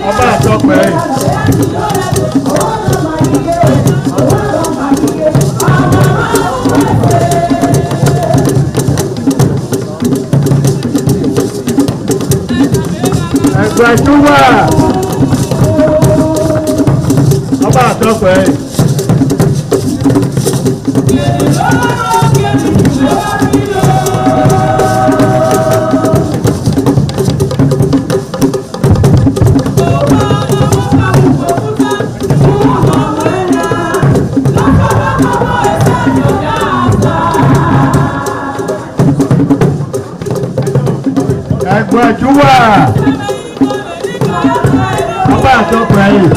ọba àtọpẹ́. ẹgbẹ́ àjúwà ọba àtọpẹ́. ẹgbẹ́ àjúwà ọba àtọpẹ́ yìí.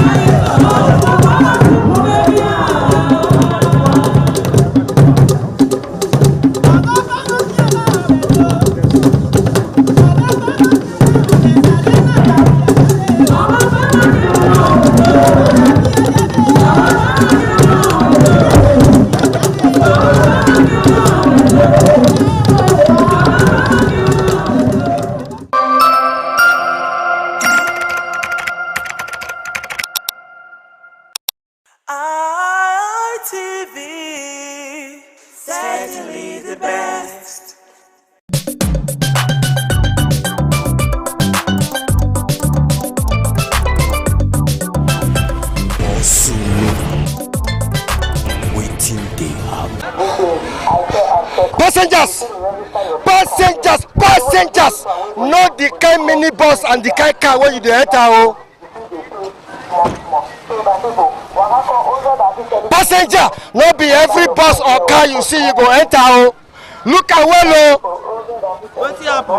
ITV, certainly the best. Passengers, not the kind mini bus and the kind car where you dey enter o. Passenger, no be every bus or car you see you go enter o. Look at well o. Wetin happen?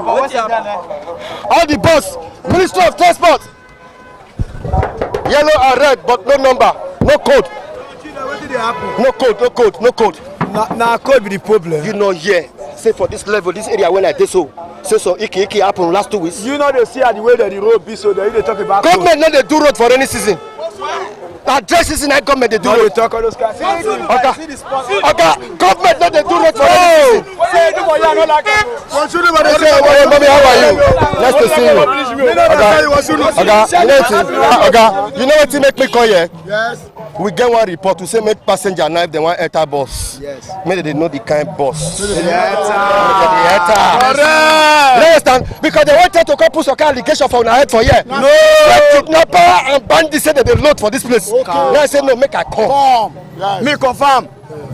All the bus, Ministry of Transport. Yellow and red but no number, no code. No code. Na code be the problem. You know here, say for this level, this area when I dey so iki happen last 2 weeks. You know they see the way that the road be, so they talk about government no dey do road for any season. Na dry season na government dey do road. Talk all those guys. Oga, government no dey do road for any season. Say do for you no like it. Hey, mommy, how are you? Nice to see you. Oga, you know wetin make me come here? Yes. We get one report to say make passenger now if they want enter bus. Yes. Make they know the kind bus. Correct. You understand? Because they wanted to come put some kind of allegation for una head for here. No. The kidnapper and bandits say that they load for this place. Okay. Now I say no, make I come. Yes. Me confirm.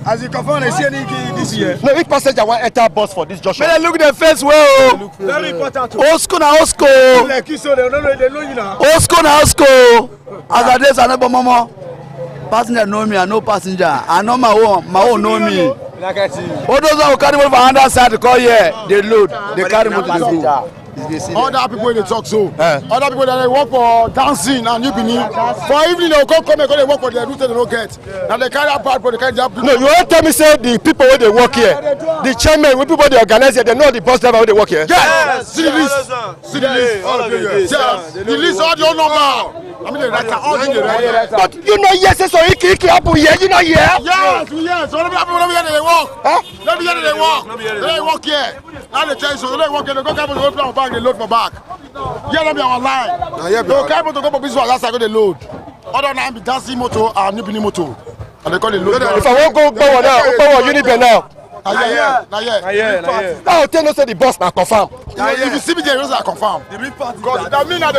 As you confirm, I see any this year. No, if passenger want enter bus for this junction. May they look the face well. Very important. Osko na Osko. Like you so they know you now. Osko na Osko. As I dey sanebo momo. Passenger know me, I know passenger. I know my own know me. All those who carry money from other side to call here, they load, they carry money to go. Other people they talk so. Other people that they work for dancing and you believe. For evening they go come and they work for their route they don't get. Now they carry a part for the kind job. No, you won't tell me say the people where they work here, the chairman, when people they organize here, they know the bus driver where they work here. Yes. See the list. See the list. All of you. Yes. The list all your number. I mean the record. All the record. But you know yes, so iki happen here. You know here. Yes. So let me here they work. Huh? Let me here they work. They work here. Now they tell you so they work here. They go carry to go back. They load for back. Here let me our line. They carry to go for business last time they load. Other than be dancing motor and new bini motor. And they call it load. If I won't go now, Uniben now. Yeah. Now tell us say the bus now confirm. If you see me there, you know confirm. Because that mean that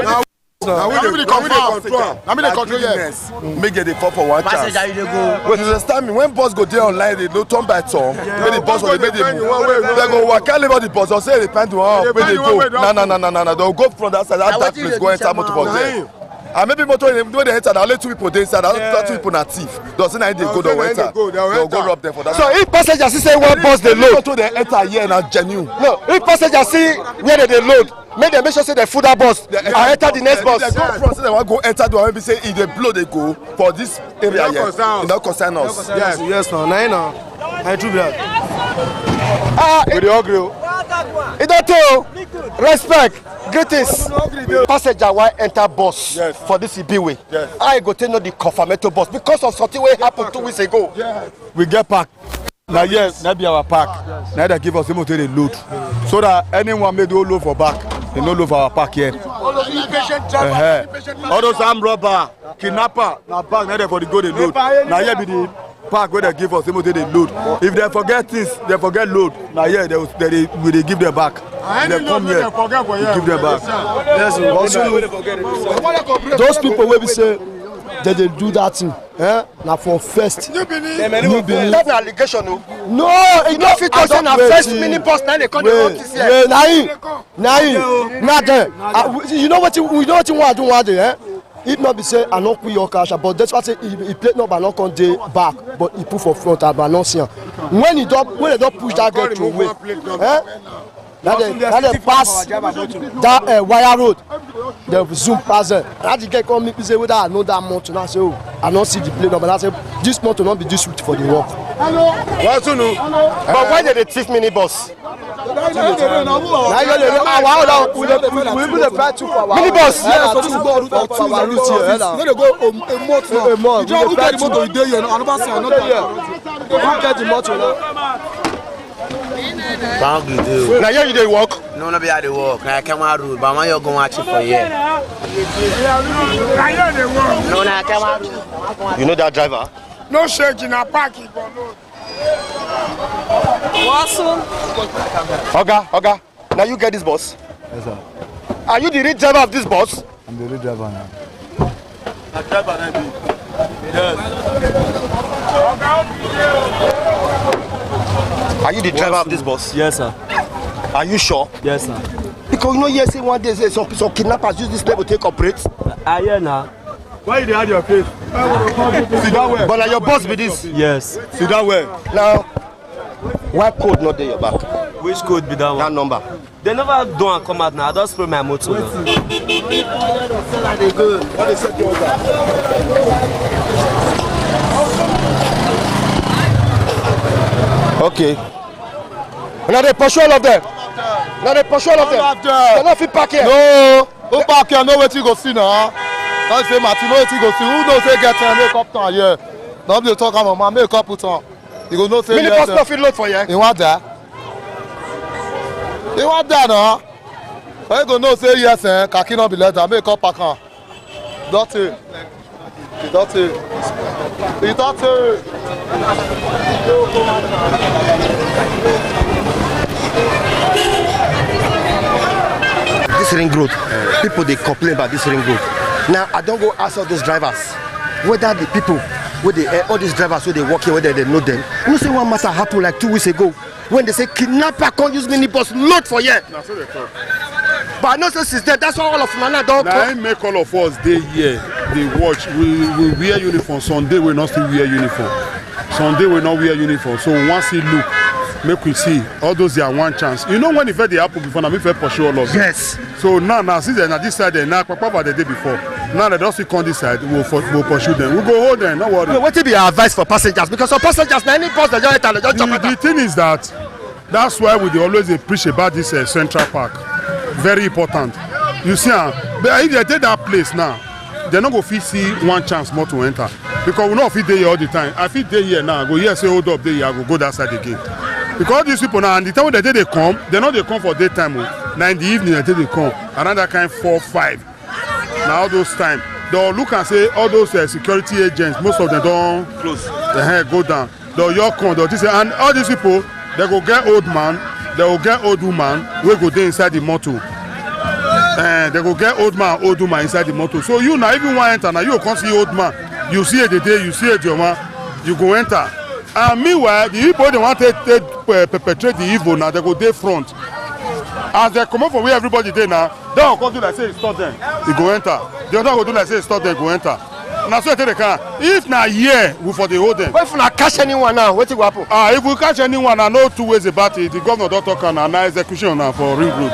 we dey control yes. Make it dey fall for one chance. But you understand me, when bus go there online, they no turn by turn. When the bus go, they go waka leave the bus or say they plan to where they go. No. They'll go from that side, that place, go enter motor for there. And maybe motor when they enter, only 2 people dey inside. Other 2 people na thief. Doesn't mean they go to enter. They'll go rob them for that. So if passengers see say one bus they load, motor they enter here na genuine. No, if passengers see where they load, make them make sure say they food that bus and enter the next bus. They go front, say they want go enter the one maybe say if they blow they go for this area here. It don't concern us. Yes, no. I true that. We dey agree. It don't tell. Respect. Greetings. Passenger why enter bus for this Ibiwe. Yes. I go to know the confirmatory bus because of something wey happened 2 weeks ago. We get pack. Now yes, that be our pack. Now they give us the motor they load. So that anyone may do load for back, they no load for our pack here. All those impatient drivers, all those armed robber, kidnapper, na bag na there for the go dey load. Na here be the park where they give us, they dey load. If they forget things, they forget load. Na here we dey give them back. They come here, we give them back. Yes, those people wey be say they do that thing. Now for first. New Benin. That's an allegation, no. No, it don't fit us na first minibus now they call the office here. Nah, you know what you want to do one day, If not be say I not quit your cash, but that's why say he played number not come day back, but he put for front and not see. When they don't push that girl to away, now they pass that wire road, they zoom past it. Now the girl come me say whether I know that motor. Now say I not see the plate number. I say this motor not be this route for the work. What to know? But why did they thief minibus? Minibus, yes, for this go for our route here. No, they go a month now. A month. You get the motor you dey here, another say another here. You get the motor now. Now here you dey work? No, no be how they work. I come out road, but man you go watch it for here. No, I come out road. You know that driver? No shaking, a parking, but no. Oga, now you get this bus? Yes, sir. Are you the real driver of this bus? I'm the real driver now. The driver now. Yes. Are you the driver of this bus? Yes, sir. Are you sure? Yes, sir. Because you know, yes, one day some kidnappers use this level to take operate. I hear now. Why you hide your face? Sit down well. But now your boss be this? Yes. Sit down well. Now, why code not there your back? Which code be that one? That number. They never do and come out now. I just spray my motor now. Okay. Now they pursue all of them. Now they pursue all of them. They not fit park here. No. Who park here? No wait you go see now. Don't say Martin, no wait you go see. Who knows say get make up town here? Nobody talk about man make up put on. You go know say minibus not fit load for you. You want that? You want that now? You go know say yes, khaki not be leather. Make up pack on. Dirty. Dirty. Dirty. This ring road, people they complain about this ring road. Now I don't go ask all those drivers whether the people, where all these drivers where they work here, whether they know them. You know, say one matter happened like 2 weeks ago when they say kidnapper can't use minibus load for here. That's what they talk. But I know since then, that's why all of Nana don't come. Now I make all of us day here, they watch. We wear uniform. Sunday we not still wear uniform. Sunday we not wear uniform. So once you look, make we see all those there one chance. You know when the first they happen before, now we first pursue all of them. Yes. So now since they're not this side, now Papa the day before. Now they don't see on this side, we'll pursue them. We'll go hold them. No worry. What will be your advice for passengers? Because for passengers, now any bus they just enter, they just the thing is that's why we always preach about this Central Park. Very important. You see, but if they take that place now, they're not going to see one chance more to enter. Because we not fit there all the time. I fit there here now, I go here, say hold up there, I go that side again. Because these people now, and the time when they come, they know they come for daytime. Now in the evening, they come. Around that kind 4, 5. Now all those time, they'll look and say all those security agents, most of them don't close. The hair go down. They'll your come, they'll say, and all these people, they go get old man, they will get old woman, we go there inside the motor. They go get old man, old woman inside the motor. So you now, even one enter, now you can't see old man. You see it the day, you see it your man, you go enter. And meanwhile, the people they want to perpetrate the evil now, they go there front. As they come up from where everybody there now, they will come do like say stop them, you go enter. The other will do like say stop them, go enter. Now so they can. If now here, we for the hold them. But if we catch anyone now, what will happen? If we catch anyone, I know 2 ways about it. The governor don't talk and now execution now for ring road.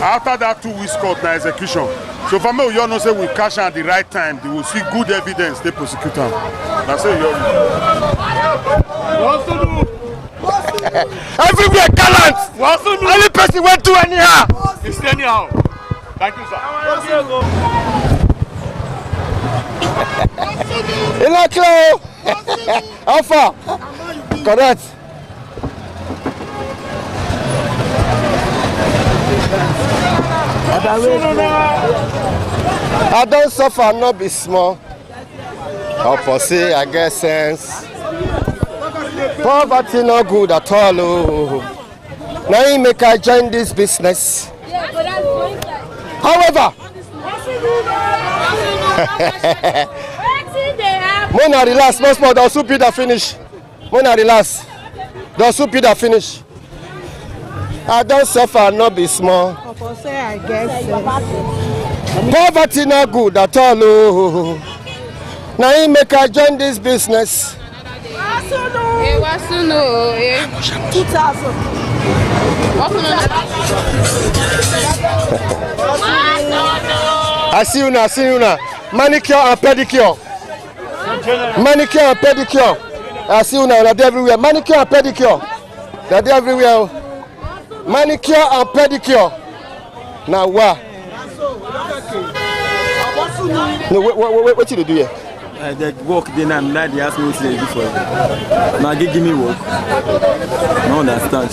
After that 2 weeks court now execution. So for me, you know say we catch at the right time, they will see good evidence, they prosecute them. That's it. Everywhere gallant. Any person went to anyhow. It's anyhow. Thank you, sir. Hello, Alpha. Correct. I don't suffer, not be small. Upon say I get sense. Poverty no good at all. Oh. Now you make I join this business. However, Mona relax, no small. The soup that finish. Mona relax. The soup that finish. I don't suffer, not be small. I guess. Poverty no good at all. Oh. Now you make I join this business. 2,000. I see you now. Manicure and pedicure. Manicure and pedicure. I see you now. They're everywhere. Manicure and pedicure. They're everywhere. Manicure and pedicure. Now what? No, what did you do here? The work then and now they ask me what they do for you. Now give me work. No understand.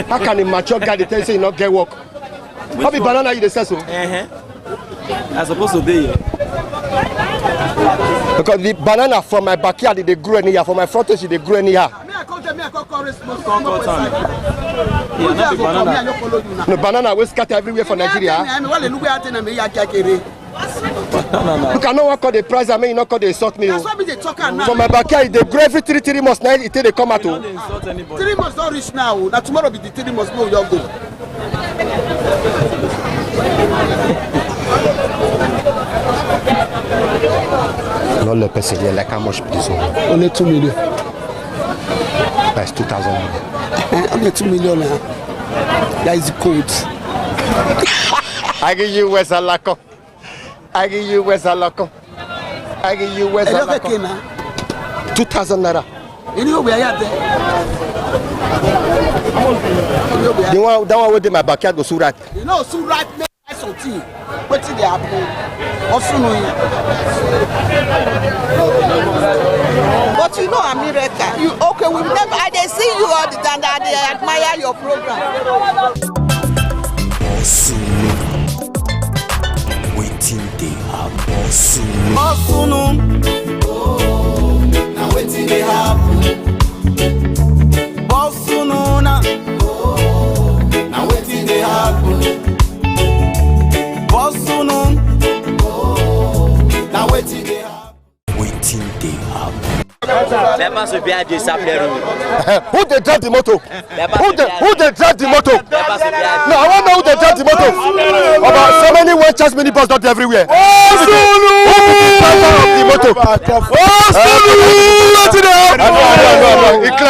How can a mature guy tell you not get work? How be banana you the say so? I supposed to be here. Because the banana from my backyard they grew in here, from my front edge they grew in here. No banana we scatter everywhere for Nigeria. You cannot work on the price. I mean, you not call the insult me. From my backyard, they grow every 3 months. Now it they come out. 3 months don't reach now. Now tomorrow be the 3 months. No, you go. Not le person here. Like how much this one? Only 2 million. That's 2,000. Only 2 million now. That is the code. I give you West Alako. I give you West Alako. 2,000 naira. You know where you are there. That one with my backyard go Surat. You know Surat make something. What's the apple? Also know. But you know America. You okay? We never. I they see you all the time. They admire your program. Waiting they happen. Now waiting they happen. Now waiting they happen. Now waiting they happen. Waiting they happen. Who they drive the motor? Who they drive the motor? No, I want to know who they drive the motor. About so many one chance minibus not everywhere. Who the motor?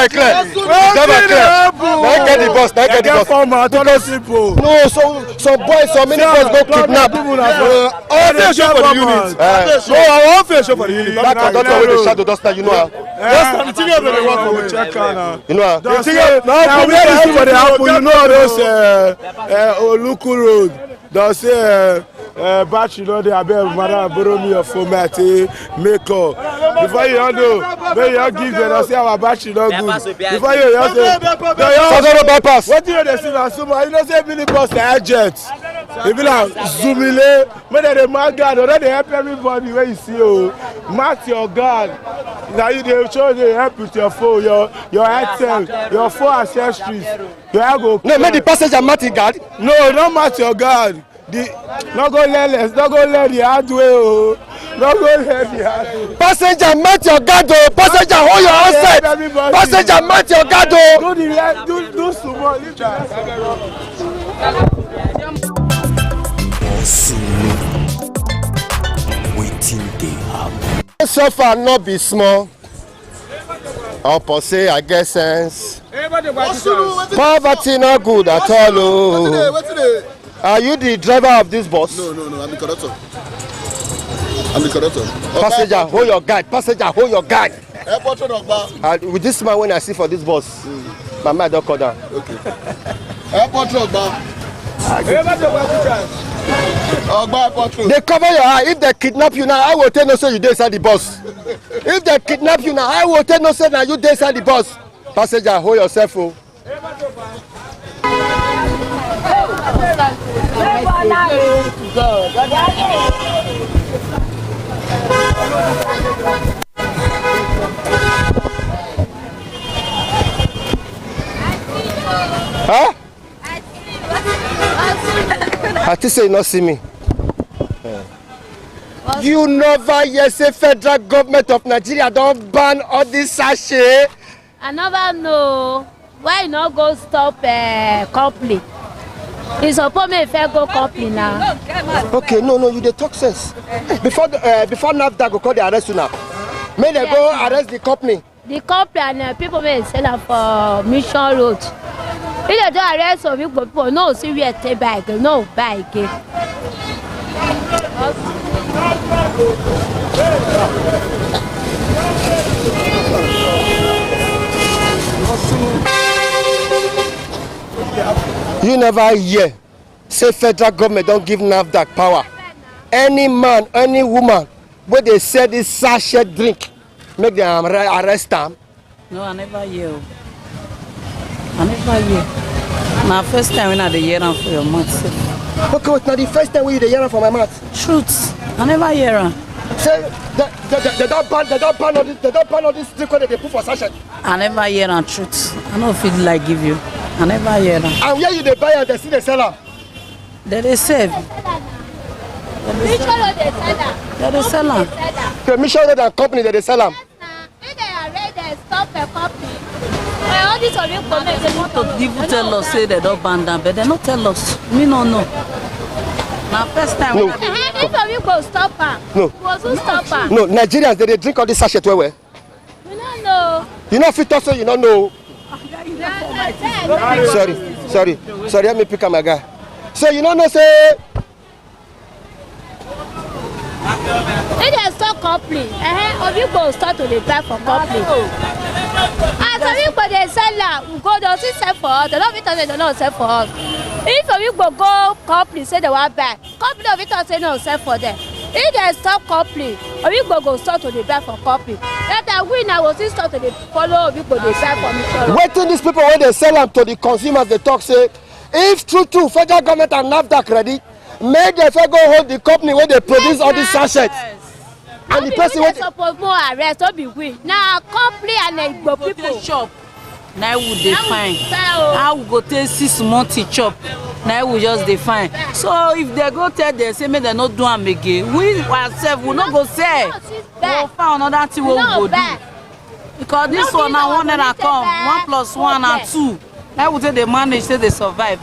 Clear. Get the bus. No, some boys, some minibus go kidnap. Show for the unit. No, I want to show for the unit. That can don't always shadow duster, you know. Yes, the thing is they work for check now. You know. The thing is now we are for the apple. You know those Oluku Road. They say battery no dey abeg madam borrow me your format make up. Before you know, when you give them say our battery no good. Before you say bypass. What do you see now? So you know say minibus na agent. They be like zoomile, when they mark guard, or they help everybody when you see you. Mark your guard. Now you they show they help with your phone, your item, your phone accessories. You have go. No, make the passenger mark the guard. No, don't mark your guard. Not go let the hard way. Not go let the hard way. Passenger mark your guard. Passenger hold your outside. Passenger mark your guard. Do small. Leave that. Waiting they happen. So far not be small. Upon say I get sense. Poverty not good at all. Are you the driver of this bus? No, I'm the conductor. Passenger, hold your guard. Passenger, hold your guard. Airport Ogba. With this man when I see for this bus, my mind don't call down. Okay. Airport Ogba. They cover your eye. If they kidnap you now, I will tell no say you dey inside the bus. If they kidnap you now, I will tell no say now you dey inside the bus. Passenger, hold yourself. Oh. God. Huh? I think say you not see me. You never hear say federal government of Nigeria don't ban all this sachet. I never know why you not go stop company. It's supposed me fair go company now. Okay, no, you dey talk sense. Before NAFDAC go call the arrest you now. May they go arrest the company. The company and people may sell am for Mission Road. If they don't arrest some people, no see where take back, no buy again. You never hear say federal government don't give NAFDAC power. Any man, any woman, where they sell this sachet drink, make them arrest them. No, I never hear. I never hear. My first time when I hear them for your mouth. Okay, it's not the first time when you hear them for my mouth. Truth. I never hear them. Say they don't ban all this drink that they put for sachet. I never hear them. Truth. I don't feel like give you. I never hear them. And where you they buy and they see they sell them? They sell. They sell them. The Mission Road and company they sell them. If they are ready, they stop a company. All this of you comment, they want to people tell us say they don't ban them, but they don't tell us. Me no know. Now first time. No. If of you go stop her, no. Who stop her? No, Nigerians they drink all this sachet where? We don't know. You know fit also you don't know. Sorry. Let me pick up my guy. So you don't know say. If they stop company, of you go start to the buy for company. As of you go they sell her, we go they still sell for us. They don't tell they don't sell for us. If of you go company say they want buy, company of it say no sell for them. If they stop company, of you go start to the buy for company. That we now will still start to the follow of you go they buy for me. Waiting these people when they sell them to the consumers, they talk say, if true federal government and NAFDAC ready, make the federal hold the company where they produce all these sachets. And the person wey suppose more arrest no be we na company and Igbo people shop na we dey fine how we go take 6 months chop na we just dey fine so if they go tell them say make dem no do am again we ourselves we no go sell we go find another thing wey we go do because this one na one naira come 1 plus 1 and 2 how we take dey manage take dey survive.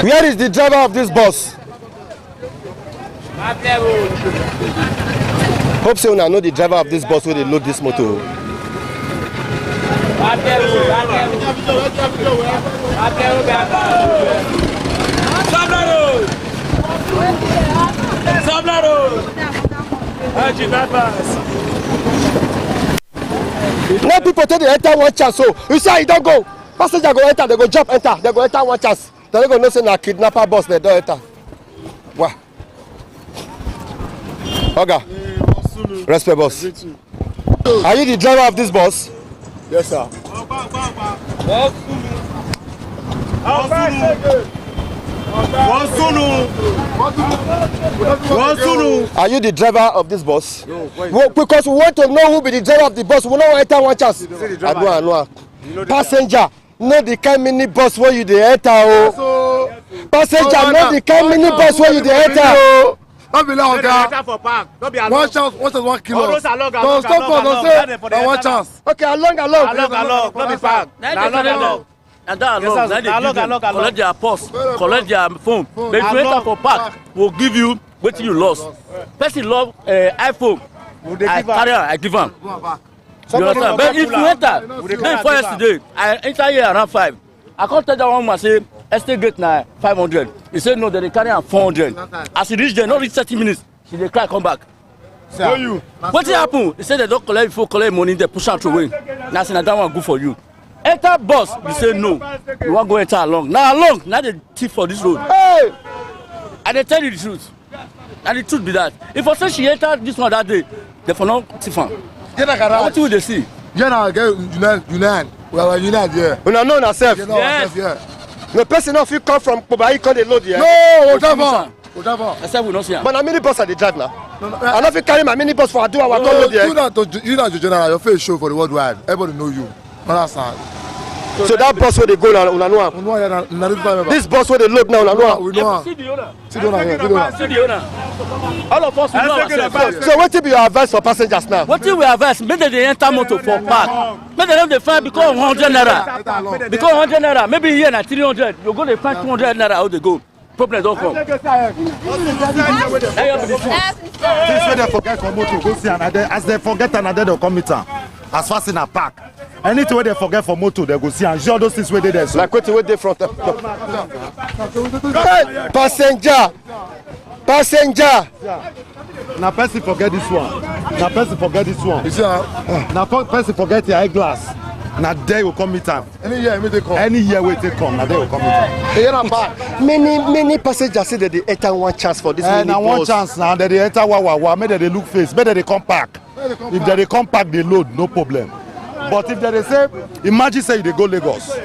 Where is the driver of this bus? Hope so now know the driver of this bus where they load this motor. Now people take the enter one chance, so you say you don't go. Passenger go enter, they go jump enter, they go enter one chance. They don't go no say na kidnapper bus, they don't enter. Wow. Oga, respect boss. Are you the driver of this bus? Yes, sir. Are you the driver of this bus? No, because we want to know who be the driver of the bus. We don't want to enter one chance. I know. Passenger, know the kind mini bus where you dey enter. Oh. Passenger, know the kind mini bus where you dey enter. Don't be like Oga. One chance, what is 1 kilo? Don't stop for don't say one chance. Okay, along. Don't be park. And that alone, collect their purse, collect their phone. The creator for park will give you what you lost. Person love iPhone. I carry I give him. You understand? But if you enter, then for yesterday, I enter here around 5. I can't tell that one man say estate gate now 500. He said no, they carry 400. As he reach there, not reach 30 minutes, he dey cry come back. You. What happen? He said they don't collect before collect money, they push out away. Now say that one good for you. Enter bus, you say no. You want to go enter along. Now they thief for this road. Hey! And they tell you the truth. And the truth be that. If I say she entered this one that day, they for not thief am. What will they see? Yeah, now get United. Well, United, yeah. Una know yourself. Yes. Yeah. The person not fit come from Kobai, come dey load here. No, whatever. Except we not see. But na minibus I dey drive now. I not fit carry my minibus for Adu our come load here. You that to general, your face show for the worldwide. Everybody know you. Understand? So that bus where they go now, una know am. This bus where they load now, una know am. We know am. See the owner. See the owner here. See the owner. All of us we know ourselves. So what be your advice for passengers now? What we advise? Make them dey enter motor for park. Make them dey find because 100 naira. Because 100 naira, maybe here na 300. You go dey find 200 naira how they go. Problem don't come. Things where they forget for motor, go see another. As they forget another, they'll come meet as fast in a park. Anything where they forget for motor, they go see and show those things where they there. Like what they front. Passenger. Now person forget this one. Now person forget this one. Now person forget your eyeglass. Now there will come meet time. Any year we take come. Any year we take come. Now there will come meet time. Many passengers say that they enter one chance for this. Now one chance now that they enter Wawa. Maybe they look face. Maybe they come back. If they come back, they load, no problem. But if they say, imagine say they go Lagos.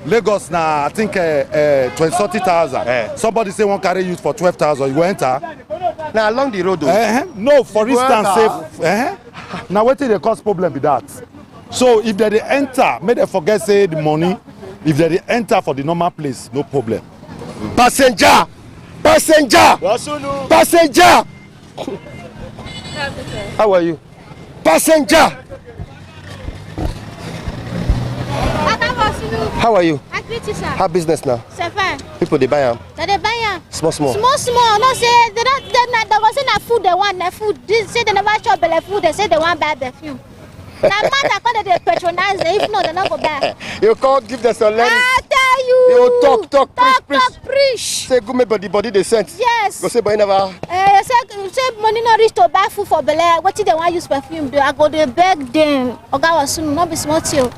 Lagos now I think 20,000. Somebody say one carry you for 12,000. You enter. Now along the road. No, for instance, say now what they cause problem with that. So if they enter, may they forget say the money. If they enter for the normal place, no problem. Passenger. How are you? Passenger. How are you? I greet you, sir. How business now? Sir, fine. People they buy them. They buy them. Small. No say they was in a food they want the food. This say they never shop the food. They say they want buy perfume. Now man that call they patronize. If not, they not go buy. You can't give them some letters. I tell you. You talk, preach. Say go make body they sent. Yes. Go say boy never. Say money not reach to buy food for Bele. What they want use perfume? Do I go they beg them? Oga was soon not be smart too.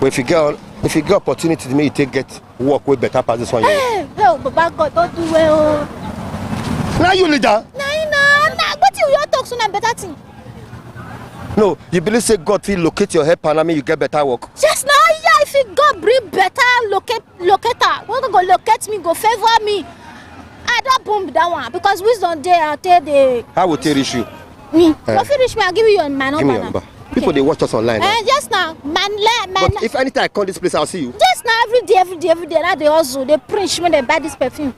But if you get opportunity to make you get work with better pass this one. Hey, Baba God don't do well. Now you leader. Nah. What you talk so na better thing? No, you believe say God will locate your help and I mean you get better work. Just now, yeah. If God bring better locator, what go locate me, go favor me. I don't boom that one because wisdom there. I tell the. How will they reach you? Me. If you reach me, I'll give you my number. Give me your number. People they watch us online. Just now, man. But if anytime I come this place, I'll see you. Just now, every day. Now they also they preach when they buy this perfume.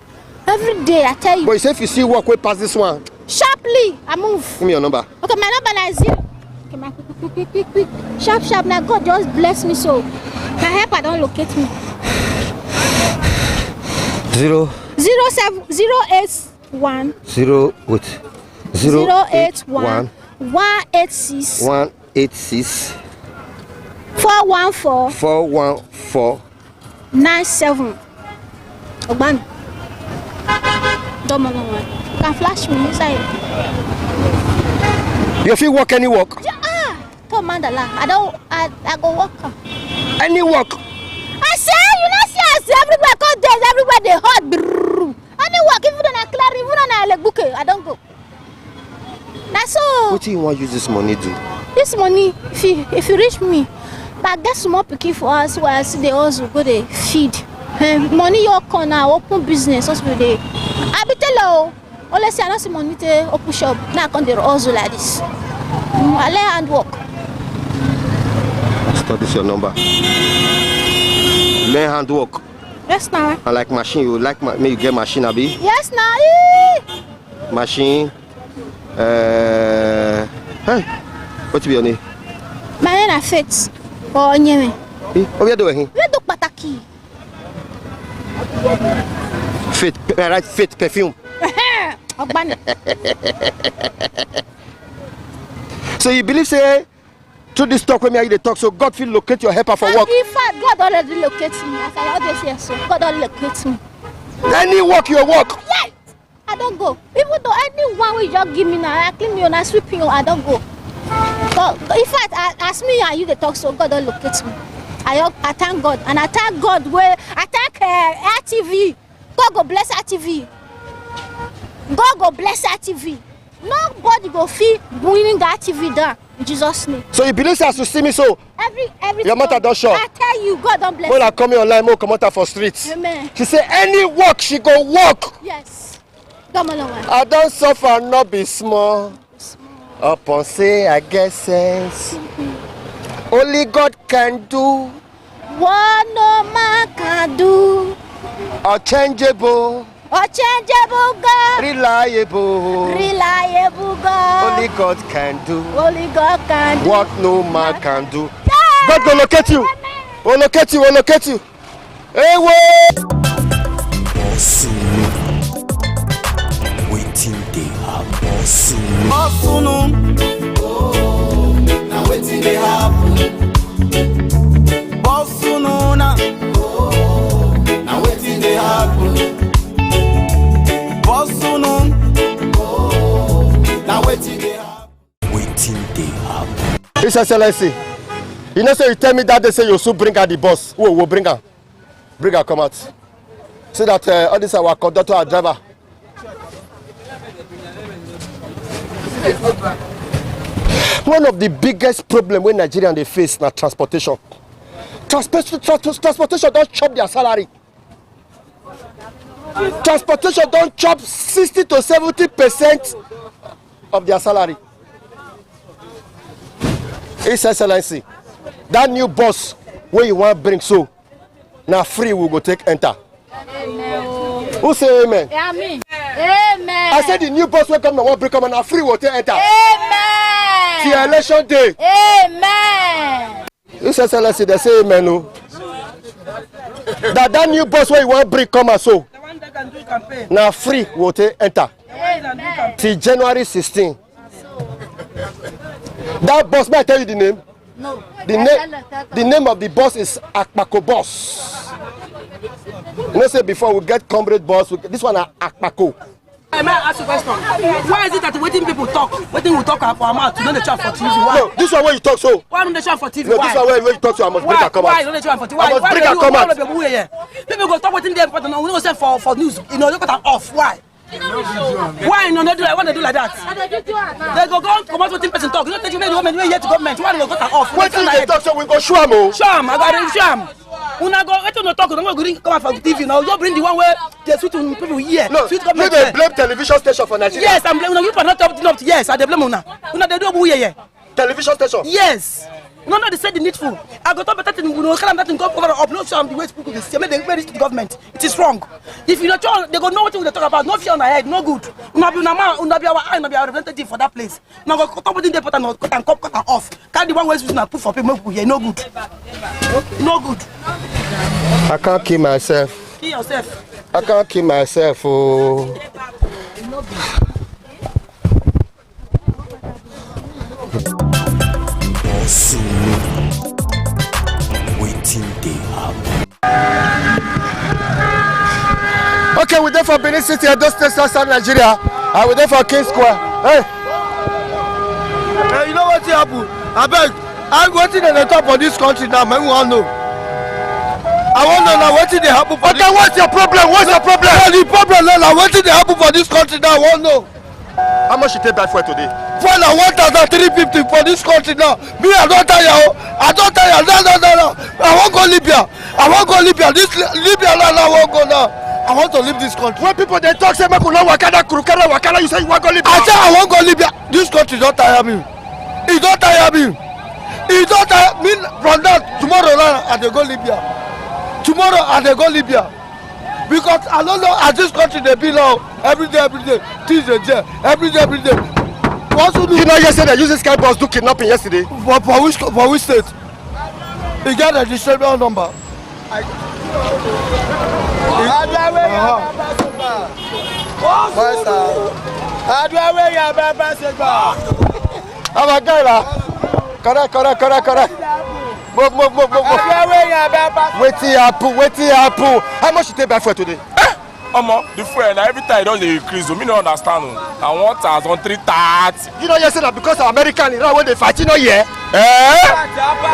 Every day, I tell you. But you say if you see work way past this one. Sharply, I move. Give me your number. Okay, my number is 0. Okay, my quick. Sharp. Now God just bless me so. My helper don't locate me. 081 186 414 97. Ogban. Don't know one. You can flash me inside. You feel work any work? Poor Mandala. I go work. Any work? I say you not see us everywhere. Cause days everywhere they hot. Any work even on a clear, even on a like bouquet, I don't go. That's all. What do you want to use this money do? This money, if you reach me, but get some more picky for us where I see they also go they feed. Money your corner, open business, also they. I be tell you, only say I don't see money to open shop. Now I can do also like this. I lay hand work. Start this your number. Learn hand work. Yes now. I like machine. You like me? You get machine, Abi? Yes now. Machine. Hey, what be your name? My name is Faith. Oh, Nyeme. What you doing? We do pataki. Faith perfume. So you believe say through this talk when me they talk so God will locate your helper for work? In fact, God already locates me. As I always say so, God already locates me. Any work your work? Yes. I don't go. Even though anyone will just give me now, I clean you and I sweep you, I don't go. But in fact, as me and you they talk so God don't locate me. I thank God and I thank God where I thank RTV. God go bless RTV. God go bless RTV. Nobody go feel winning that TV down in Jesus' name. So you believe say as you see me so? Every your mother don sure. I tell you, God don't bless When you. I come here online, mo come out for streets. Amen. She say any work she go work. Yes. Come on. I don suffer, not be small. Upon say I get sense. Only God can do what no man can do. Unchangeable. Unchangeable God. Reliable. Reliable God. Only God can do. Only God can do what no man can do. God will locate you. Will locate you. Will locate you. Hey, Waiting they happen. Oh, now waiting they happen. Bosununa. Oh, now waiting they happen. Bosunun. Oh, now waiting they happen. Waiting they happen. His Excellency, you know, say you tell me that they say you should bring out the boss. Who will bring her? Bring her, come out. So that all this our conductor and driver. One of the biggest problems when Nigerians they face na transportation. Transportation don't chop their salary. Transportation don't chop 60 to 70% of their salary. His Excellency, that new bus where you want to bring so now free we go take enter. Amen. Who say amen? Amen. Amen. I said the new bus will come now one bring come and free will take enter. Amen. Till election day. Amen. His Excellency, they say amen. No. that new bus where you want to bring come and so now free will take enter. Amen. Till January 16. That bus, may I tell you the name? No. The name of the bus is Akpako bus. You know, say before we get comrade bus, this one is Akpako. I may ask you a question. Why is it that waiting people talk? Waiting we talk for our mouth, you don't chat for TV. Why? No, this one where you talk so. Why don't they chat for TV? No, this one where you talk so I must break a come out. Why don't they chat for TV? I must break a come out. People go talk waiting there, but no, we don't say for news. You know, look at that off. Why? Why no they do like, when they do like that? They go come out with person talk. You don't think you made the woman here to government. Why do they go cut off? Wait till they talk so we go show them. Show them, I got it, show them. Una go let you no talk, don't go come out for TV now. You bring the one where they sweet to people here. No, sweet you dey blame television station for Nigeria. Yes, I'm blaming you for not up. Yes, I dey blame una. Una dey do who here. Television station? Yes. No, they said the needful. I got up better than we know that thing go over up. No, show the way people this. They reach to the government. It is wrong. If you don't, they go know what they talk about. No fear on their head. No good. Una be our eye. Una be our representative for that place. Now go talk with the put and cut and cut and off. Can't the one way we put for people here. No good. No good. I can't kill myself. Kill yourself. I can't kill myself. Oh. Waiting they happen. Okay, we're there for Benin City, Edo State, South Nigeria. And we're there for King Square. Hey, you know what's happened? I beg, I'm waiting at the top of this country now, man. We all know. I want to know now what did they happen for this. What's your problem? What's your problem? The problem now, what did they happen for this country now? I want to know. How much you take back for today? For now, 1,350 for this country now. Me, I don't tell you. I don't tell you. No. I won't go Libya. I won't go Libya. This Libya now, I won't go now. I want to leave this country. When people they talk, say, Makuna Wakana, Kurukana Wakana, you say you want to go Libya. I say I won't go Libya. This country don't tire me. It don't tire me. It don't tire me. From that, tomorrow now, I go Libya. Tomorrow, I go Libya. Because I don't know as this country they be now. Every day, things are there. Every day. You know, yesterday, using Sky Bus do kidnapping yesterday. For which state? He got a distribution number. I'm a guy now. Correct. Move. Waiting happen. How much you take back for today? The fuel every time it doesn't increase. Me no understand. I want 1,330. You know, you say that because of American, you know when they fight, you know, yeah.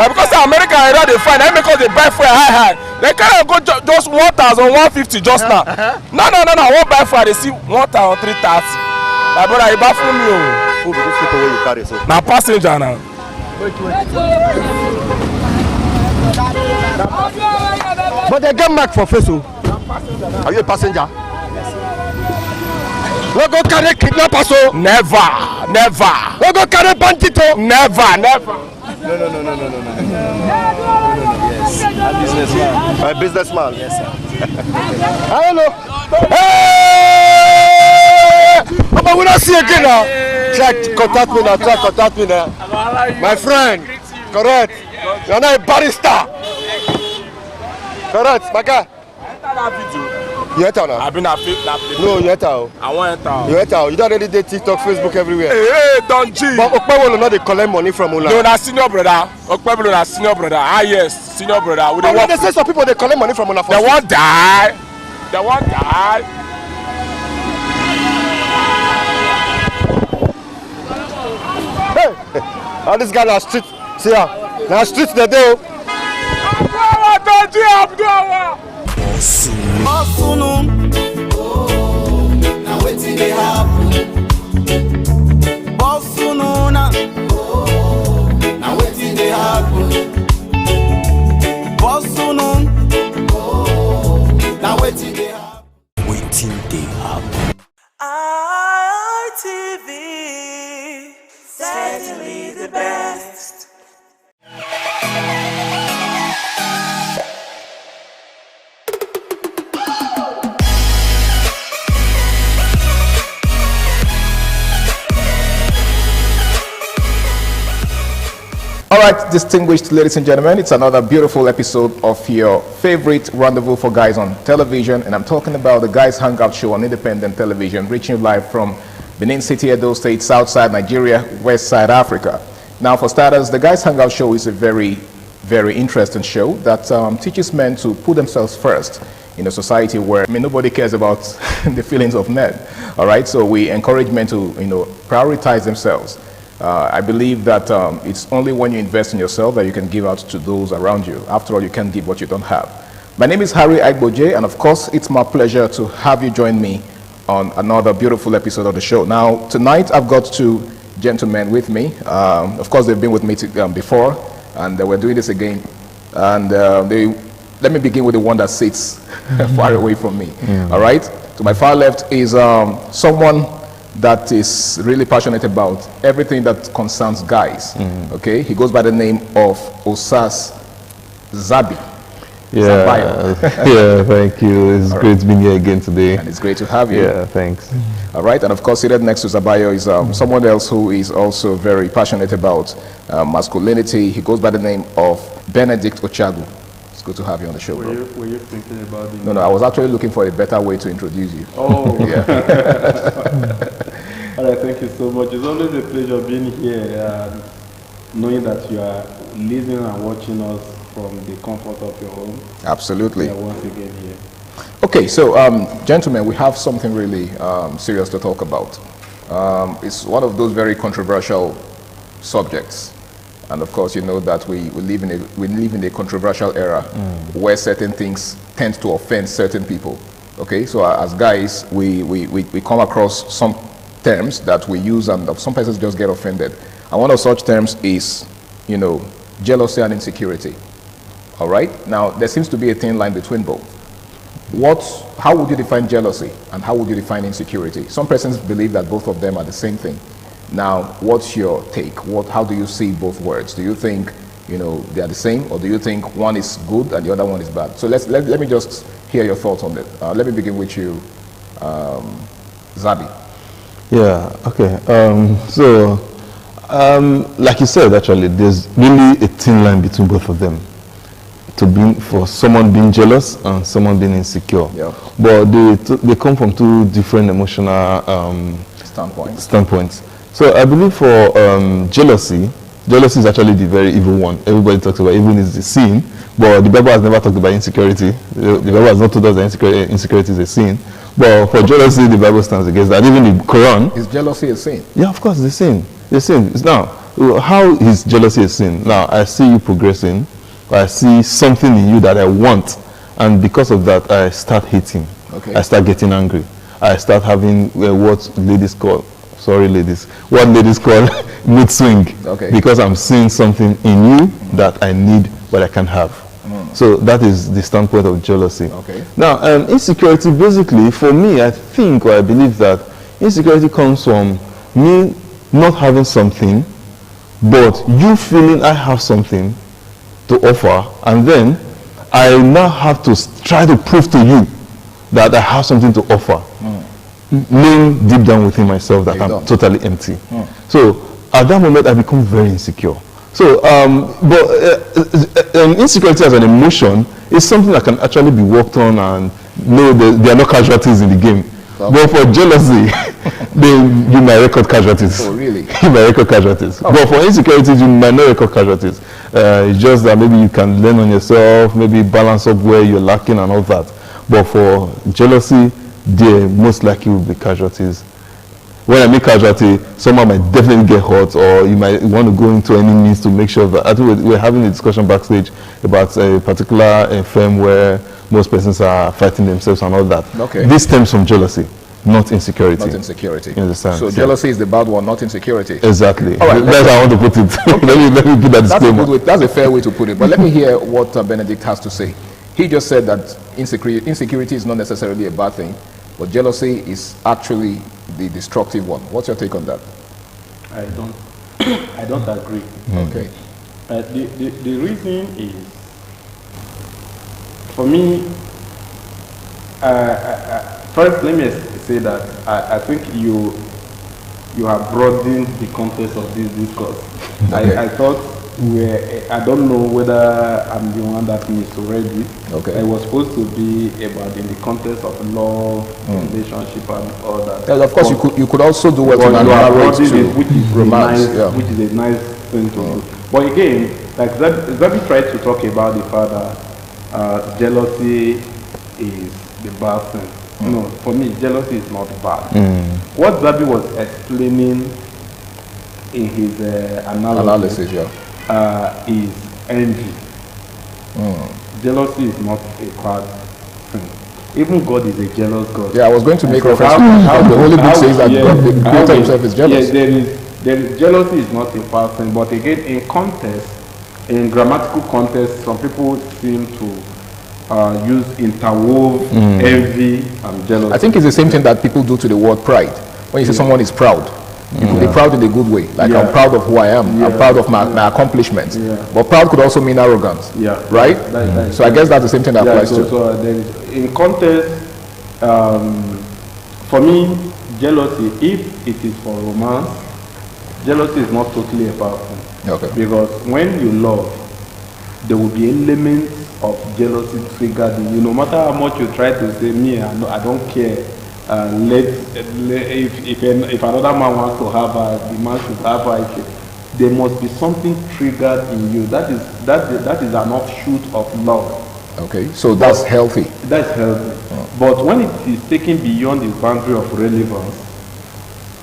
Because of American, you know they fight. That because they buy fuel high. They can't go just 1,150 just now. No. I won't buy fuel. They see 1,330. My brother, you baffle me. Who be these people where you carry so? Now passenger now. But they get mark for face. Are you a passenger? We go carry kidnappers. Never. We go carry bandits. Never. No. Yes. A businessman. Yes, sir. I don't know. Hey! But we don't see again now. Try to contact me now. My friend. Correct. You're not a barrister. Correct, my guy. You enter now? I've been a fit. No, you enter. I want enter. You enter. You don't already did TikTok, Facebook, everywhere. Hey, don't G. But Okpebolo not they collect money from Ula. No, that's senior brother. Okpebolo na senior brother. Ah yes, senior brother. We they say some people they collect money from Ula. They won't die. Hey, all this guy na street. See ya. Na street they do. Don't G, Abdullah. Now waiting they happen. Now waiting they happen. Now waiting they happen. Waiting they happen. ITV, certainly the best. All right, distinguished ladies and gentlemen, it's another beautiful episode of your favorite Rendezvous for Guys on television, and I'm talking about the Guys Hangout Show on independent television, reaching you live from Benin City, Edo State, Southside Nigeria, West Side Africa. Now, for starters, the Guys Hangout Show is a very, very interesting show that teaches men to put themselves first in a society where nobody cares about the feelings of men. All right, so we encourage men to prioritize themselves. I believe that it's only when you invest in yourself that you can give out to those around you. After all, you can't give what you don't have. My name is Harry Aigboje, and of course, it's my pleasure to have you join me on another beautiful episode of the show. Now, tonight, I've got two gentlemen with me. Of course, they've been with me before, and we're doing this again. And let me begin with the one that sits far away from me. All right? To my far left is someone that is really passionate about everything that concerns guys. Okay, he goes by the name of Osas Zabi. Yeah, yeah, thank you. It's great being here again today. And it's great to have you. Yeah, thanks. All right, and of course, seated next to Zabayo is someone else who is also very passionate about masculinity. He goes by the name of Benedict Ochagu. It's good to have you on the show, bro. Were you thinking about it? No, I was actually looking for a better way to introduce you. Oh. Yeah. All right, thank you so much. It's always a pleasure being here, knowing that you are listening and watching us from the comfort of your home. Absolutely. We are once again here. Okay, so gentlemen, we have something really serious to talk about. It's one of those very controversial subjects. And of course, you know that we live in a controversial era where certain things tend to offend certain people. Okay, so as guys, we come across some terms that we use, and some persons just get offended. And one of such terms is, jealousy and insecurity. All right. Now there seems to be a thin line between both. How would you define jealousy, and how would you define insecurity? Some persons believe that both of them are the same thing. Now, what's your take? How do you see both words? Do you think, they are the same, or do you think one is good and the other one is bad? So let me just hear your thoughts on it. Let me begin with you, Zabi. Yeah. Okay. Like you said, actually, there's really a thin line between both of them. For someone being jealous and someone being insecure. Yeah. But they come from two different emotional standpoints. So I believe for jealousy is actually the very evil one. Everybody talks about even is the sin, but the Bible has never talked about insecurity. The Bible has not told us that insecurity is a sin. But for jealousy, the Bible stands against that. Even the Quran. Is jealousy a sin? Yeah, of course, it's a sin. It's a sin. Now, how is jealousy a sin? Now, I see you progressing. I see something in you that I want, and because of that, I start hating. Okay. I start getting angry. I start having what ladies call sorry ladies, what ladies call mood swing. Okay. Because I'm seeing something in you that I need but I can't have. So that is the standpoint of jealousy. Okay. Now, insecurity, basically, for me, I think or I believe that insecurity comes from me not having something, but you feeling I have something to offer, and then I now have to try to prove to you that I have something to offer, knowing deep down within myself that I'm totally empty. So at that moment, I become very insecure. So, insecurity as an emotion is something that can actually be worked on, and no, there are no casualties in the game. But for jealousy, then you might record casualties. Oh, really? You might record casualties. But for insecurities, you might not record casualties. It's just that maybe you can learn on yourself, maybe balance up where you're lacking and all that. But for jealousy, there most likely will be casualties. When I make casualty, someone might definitely get hurt, or you might want to go into any means to make sure that. I think we're having a discussion backstage about a particular firm where most persons are fighting themselves and all that. Okay. This stems from jealousy, not insecurity. Not insecurity. You understand? So jealousy is the bad one, not insecurity. Exactly. All right, that's how I want to put it. Okay. let me put that disclaimer. That's a fair way to put it. But let me hear what Benedict has to say. He just said that insecurity is not necessarily a bad thing, but jealousy is actually the destructive one. What's your take on that? I don't agree. Okay. The reason is, for me, first let me say that I think you have broadened the context of this discourse. Okay. I thought I don't know whether I'm the one that misread it. Okay. It was supposed to be about in the context of love, relationship, and all that. Yeah, of course, you could also do what you narrate to which is romance, which is a nice thing to do. But again, like Zabi tried to talk about the fact that jealousy is the bad thing. No, for me, jealousy is not bad. What Zabi was explaining in his analysis is envy. Jealousy is not a bad thing. Even God is a jealous God. Yeah, I was going to make reference to how the Holy Book says that God, the Creator himself is jealous. Yes, there is jealousy is not a bad thing, but again, in context, in grammatical context, some people seem to use interwove envy and jealousy. I think it's the same thing that people do to the word pride. When you say someone is proud, you could be proud in a good way. Like I'm proud of who I am. I'm proud of my accomplishments. But proud could also mean arrogance. Right? So I guess that's the same thing that applies to. So there is, in context, for me, jealousy, if it is for romance, jealousy is not totally a bad thing. Okay. Because when you love, there will be elements of jealousy triggered in you. No matter how much you try to say, me, I don't care. If another man wants to have her, the man should have her. There must be something triggered in you. That is an offshoot of love. Okay, so that's healthy. That's healthy. But when it is taken beyond the boundary of relevance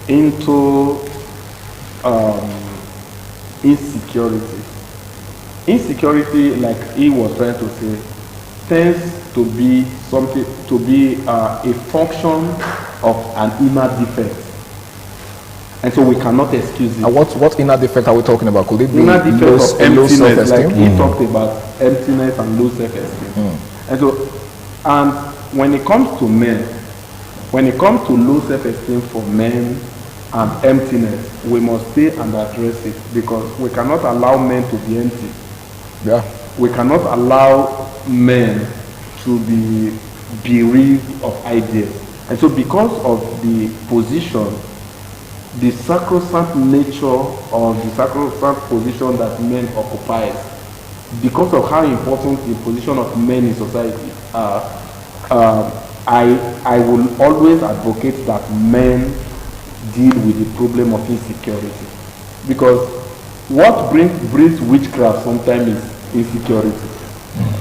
into insecurity, like he was trying to say, tends to be something, to be a function of an inner defect, and so we cannot excuse it. And what inner defect are we talking about? Could it be inner defect of emptiness, like he talked about emptiness and low self-esteem. And when it comes to men, when it comes to low self-esteem for men and emptiness, we must stay and address it, because we cannot allow men to be empty. We cannot allow men to be bereaved of ideas. And so because of the position, the sacrosanct nature or the sacrosanct position that men occupy, because of how important the position of men in society are, I will always advocate that men deal with the problem of insecurity. Because what brings witchcraft sometimes is insecurity.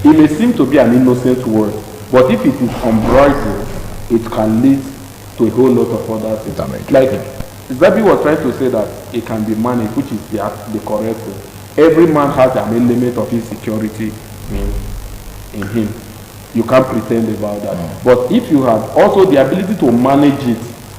It may seem to be an innocent word, but if it is unbridled, it can lead to a whole lot of other things. Like Zabi was trying to say that it can be managed, which is the correct thing. Every man has an element of insecurity in him. You can't pretend about that. But if you have also the ability to manage it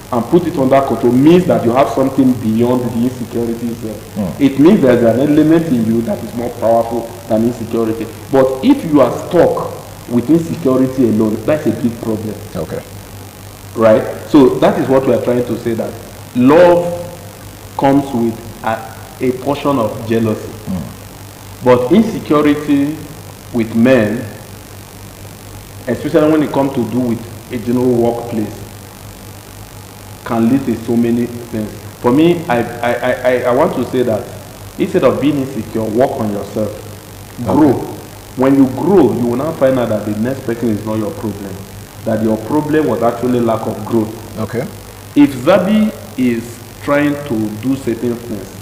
and put it under control means that you have something beyond the insecurity itself. It means there's an element in you that is more powerful than insecurity. But if you are stuck with insecurity alone, that's a big problem. Okay. Right? So that is what we are trying to say, that love comes with a portion of jealousy. But insecurity with men, especially when it comes to do with a general workplace, can lead to so many things. For me, I want to say that instead of being insecure, work on yourself. Grow. When you grow, you will now find out that the next person is not your problem. That your problem was actually lack of growth. Okay. If Zabi is trying to do certain things,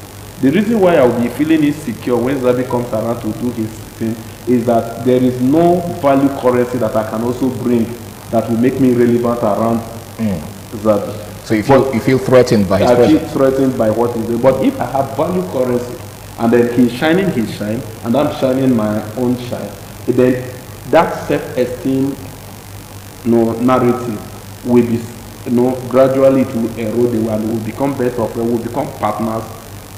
the reason why I will be feeling insecure when Zabi comes around to do his thing is that there is no value currency that I can also bring that will make me relevant around Zabi. So you feel threatened by his presence? I feel threatened by what he's doing. But if I have value currency, and then he's shining his shine, and I'm shining my own shine, then that self-esteem narrative will be, gradually it will erode away, and we will become better off, we will become partners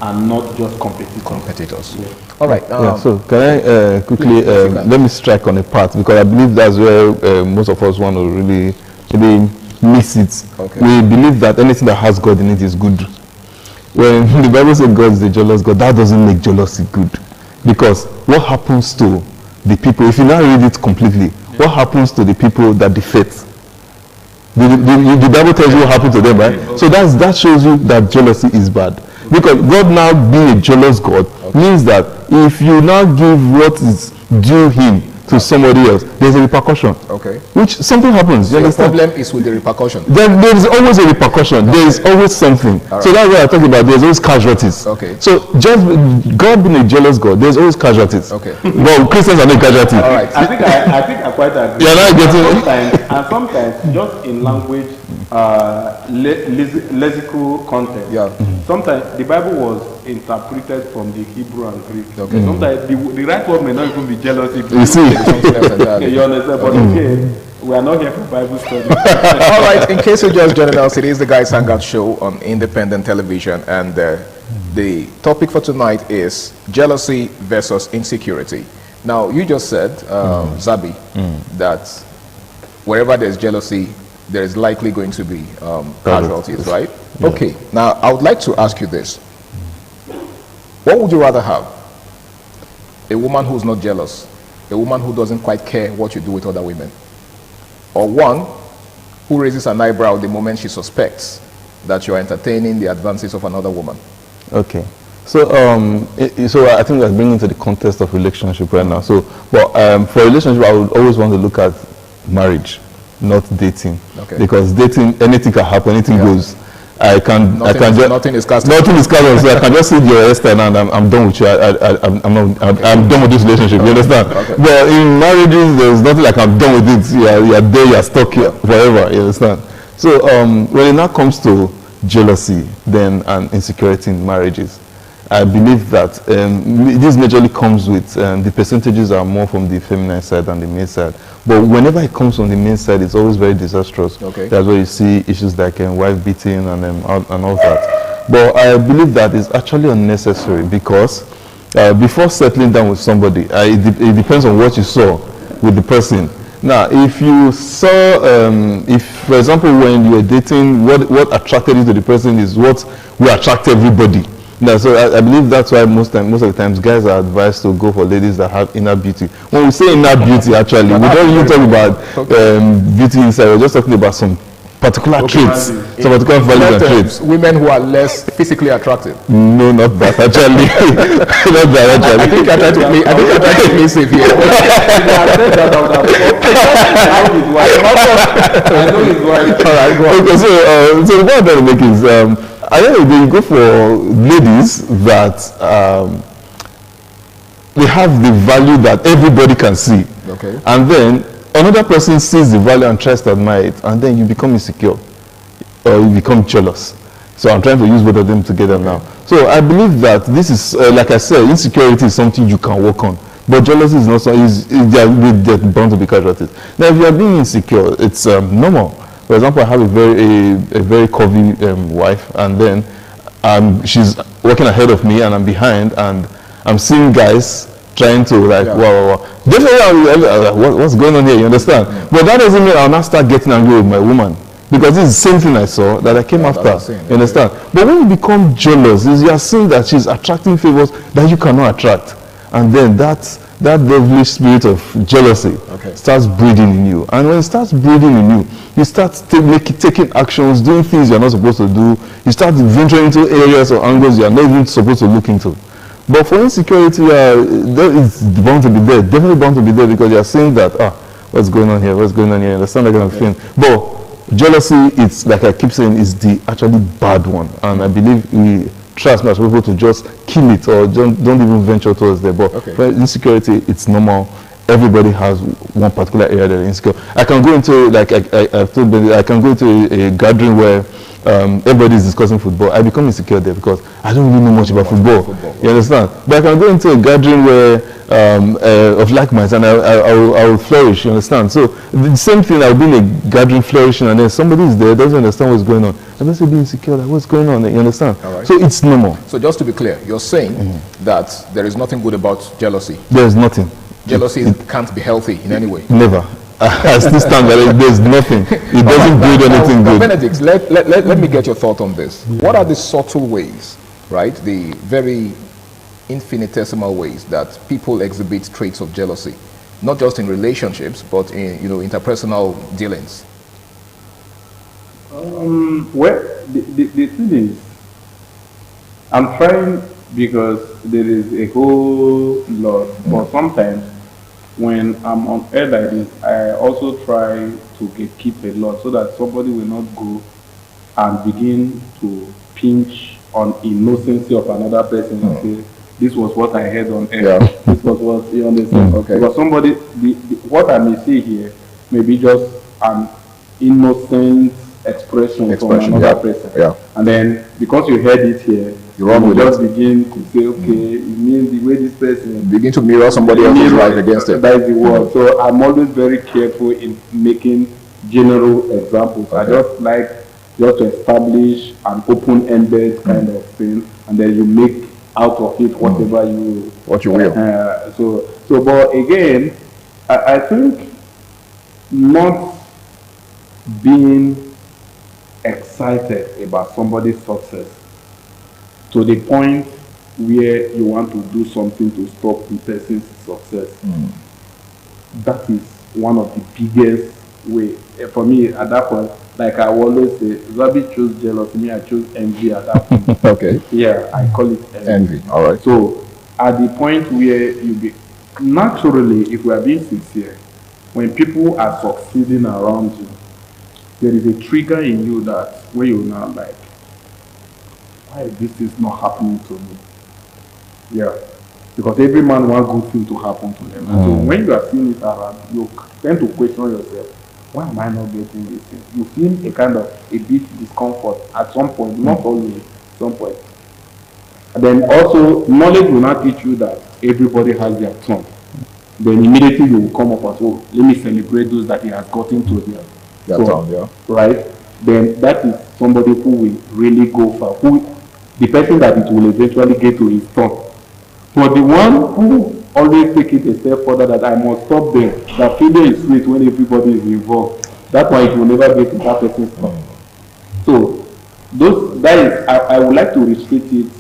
and not just competitors. Yeah. All right. So can I quickly let me strike on a part, because I believe that's where most of us want to really miss it. Okay. We believe that anything that has God in it is good. When the Bible says God is a jealous God, that doesn't make jealousy good. Because what happens to the people, if you now read it completely, what happens to the people that defect? The Bible tells you what happened to them, right? So that shows you that jealousy is bad. Because God now being a jealous God means that if you now give what is due him to somebody else, there's a repercussion. Okay. Which something happens. You understand? The problem is with the repercussion. There is always a repercussion. There is always something. Right. So that's what I'm talking about. There's always casualties. Okay. So just God being a jealous God, there's always casualties. Okay. Well, Christians are not casualties. All right. I think I quite agree. You're not getting and sometimes just in language, lexical content. Yeah. Sometimes the Bible was interpreted from the Hebrew and Greek. Okay. Sometimes the right word may not even be jealousy. You see. Okay, you understand? But okay, we are not here for Bible study. All right, in case you're just joining us, it is the Guys Hangout Show on independent television, and the topic for tonight is jealousy versus insecurity. Now, you just said, Zabi, that wherever there's jealousy, there is likely going to be casualties, right? Yeah. Okay, now I would like to ask you this. What would you rather have? A woman who's not jealous, a woman who doesn't quite care what you do with other women, or one who raises an eyebrow the moment she suspects that you're entertaining the advances of another woman? Okay. So, so I think that's bringing to the context of relationship right now. So, but for relationship, I would always want to look at marriage, not dating. Okay. Because dating, anything can happen, anything goes. Nothing is cast. Nothing is cast. So I can just see your hairstyle and I'm done with you. I'm done with this relationship. You understand? Okay. But in marriages, there's nothing like I'm done with it. You're there. You're stuck here forever. You understand? So when it now comes to jealousy, then and insecurity in marriages, I believe that this majorly comes with the percentages are more from the feminine side than the male side. But whenever it comes from the male side, it's always very disastrous. Okay. That's where you see issues like wife beating and all that. But I believe that it's actually unnecessary because before settling down with somebody, it depends on what you saw with the person. Now, if you saw, if for example, when you were dating, what attracted you to the person is what will attract everybody. No, so I believe that's why most of the times guys are advised to go for ladies that have inner beauty. When we say inner beauty, actually, we don't even talk about beauty inside. We're just talking about some particular traits, some particular values and traits. Women who are less physically attractive. No, not that actually. Not that actually. I think I tried to play safe here. All right, go on. Okay, so the point I'm trying to make is. I think you go for ladies that they have the value that everybody can see. Okay. And then another person sees the value and tries to admire it, and then you become insecure or you become jealous. So I'm trying to use both of them together now. So I believe that this is, like I said, insecurity is something you can work on. But jealousy is not so, they're bound to be casualties. Now, if you are being insecure, it's normal For example, I have a very curvy wife, and then she's working ahead of me, and I'm behind, and I'm seeing guys trying to like, wow. Definitely, what's going on here? You understand? But that doesn't mean I'll not start getting angry with my woman, because this is the same thing I saw that I came after. You understand? But when you become jealous, is you are seeing that she's attracting favors that you cannot attract, and then that devilish spirit of jealousy starts breeding in you. And when it starts breeding in you, you start taking actions, doing things you're not supposed to do. You start venturing into areas or angles you're not even supposed to look into. But for insecurity, it's bound to be there, definitely bound to be there, because you're saying that, what's going on here, you understand that kind of thing. But jealousy, it's like I keep saying, is the actually bad one. And I believe we try as much as people to just kill it, or don't even venture towards there. But for insecurity, it's normal. Everybody has one particular area that they're insecure. I can go into, like I've told you, I can go into a gathering where everybody is discussing football. I become insecure there because I don't really know much about football. You understand? But I can go into a gathering where of like minds, and I will flourish. You understand? So the same thing. I'll be in a gathering flourishing, and then somebody is there, doesn't understand what's going on. I must be insecure. Like, what's going on? You understand? So it's normal. So just to be clear, you're saying that there is nothing good about jealousy. There's nothing. Jealousy can't be healthy in any way. Never. I still stand by it. There's nothing. It doesn't breed anything good. Benedict, let me get your thought on this. What are the subtle ways, right? The very infinitesimal ways that people exhibit traits of jealousy, not just in relationships, but in interpersonal dealings. Well, the thing is, I'm trying, because there is a whole lot, but sometimes when I'm on air like this, I also try to keep a lot, so that somebody will not go and begin to pinch on innocency of another person and say, this was what I heard on air. This was what you understand. Because somebody, what I may say here may be just an innocent expression from another person. And then because you heard it here, you just begin to say, okay, it means the way this person begin to mirror somebody else's life against it. That is the word. So I'm always very careful in making general examples. I just like to establish an open-ended kind of thing, and then you make out of it whatever you will. So but again, I think not being excited about somebody's success to the point where you want to do something to stop the person's success. That is one of the biggest ways. For me, at that point, like I always say, Zabi chose jealousy, me I chose envy at that point. Yeah, I call it envy. All right. So at the point where you be, naturally, if we are being sincere, when people are succeeding around you, there is a trigger in you that where you're now like, why this is not happening to me? Yeah. Because every man wants good thing to happen to them. And so when you are seeing it around, you tend to question yourself, why am I not getting this thing? You feel a kind of a bit discomfort at some point, not always, some point. And then also, knowledge will not teach you that everybody has their turn. Then immediately you will come up as, oh, let me celebrate those that he has gotten to their turn, right? Then that is somebody who will really go far, the person that it will eventually get to his turn. For the one who always take it a step further, that I must stop there, that failure is sweet when everybody is involved. That's why it will never get to that person's turn. So I would like to restrict it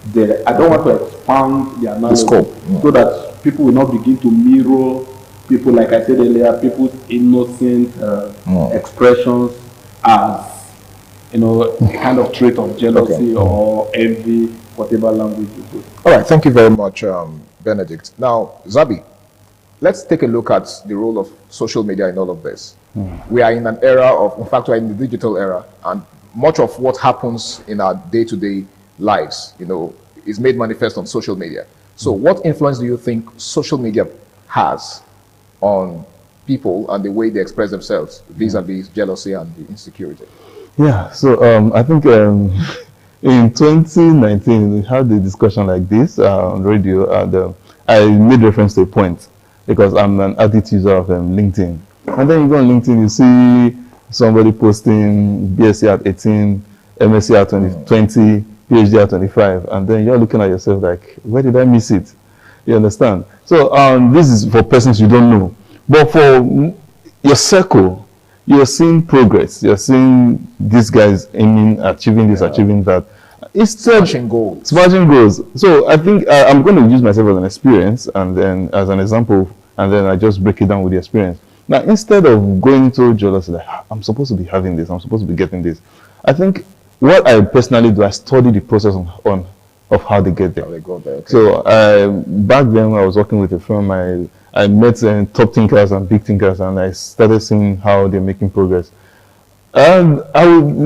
there. I don't want to expand the analysis so that people will not begin to mirror people, like I said earlier, people's innocent expressions as a kind of trait of jealousy or envy, whatever language you put. All right, thank you very much, Benedict. Now, Zabi, let's take a look at the role of social media in all of this. We are in an era in fact, we're in the digital era, and much of what happens in our day-to-day lives, is made manifest on social media. So what influence do you think social media has on people and the way they express themselves vis-a-vis jealousy and the insecurity? Yeah, so I think in 2019 we had a discussion like this on radio, and I made reference to a point because I'm an added user of LinkedIn. And then you go on LinkedIn, you see somebody posting BSc at 18, MSc at 20, PhD at 25, and then you're looking at yourself like, where did I miss it? You understand? So this is for persons you don't know. But for your circle, you're seeing progress. You're seeing these guys aiming, achieving this, achieving that. Instead, smashing goals. So I think I'm going to use myself as an experience and then as an example, and then I just break it down with the experience. Now, instead of going to jealousy, like, I'm supposed to be having this, I'm supposed to be getting this, I think what I personally do, I study the process of how they get there. So back then, when I was working with a firm, I met top thinkers and big thinkers, and I started seeing how they're making progress. And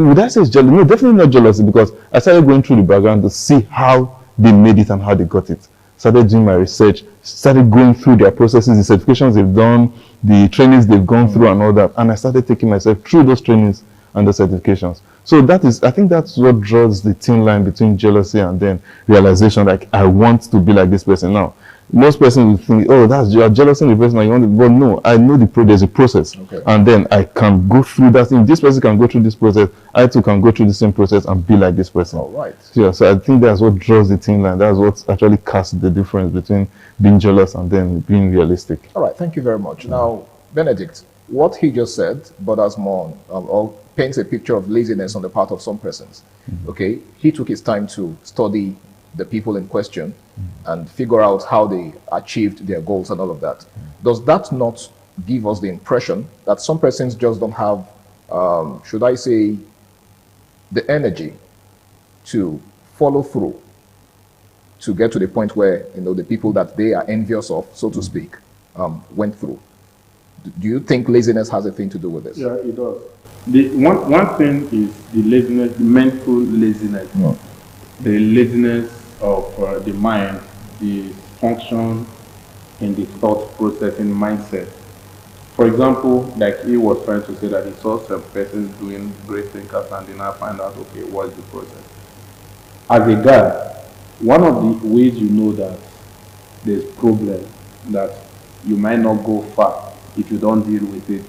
would I say it's jealousy? No, definitely not jealousy, because I started going through the background to see how they made it and how they got it. Started doing my research, started going through their processes, the certifications they've done, the trainings they've gone through and all that. And I started taking myself through those trainings and the certifications. So I think that's what draws the thin line between jealousy and then realization, like, I want to be like this person now. Most persons will think, oh, you're jealous of the person, you want to, but no, I know there's a process. And then I can go through that. If this person can go through this process, I too can go through the same process and be like this person. All right. Yeah, so I think that's what draws the thin line. That's what actually casts the difference between being jealous and then being realistic. All right, thank you very much. Now, Benedict, what he just said borders more or paints a picture of laziness on the part of some persons. Okay, he took his time to study the people in question and figure out how they achieved their goals and all of that. Does that not give us the impression that some persons just don't have, should I say, the energy to follow through to get to the point where, the people that they are envious of, so to speak, went through? Do you think laziness has a thing to do with this? Yeah, it does. One thing is the laziness, the mental laziness, the laziness of the mind, the function in the thought process and mindset. For example, like he was trying to say that he saw some persons doing great thinkers and then I find out, okay, what's the process? As a guy, one of the ways you know that there's problem, that you might not go far if you don't deal with it,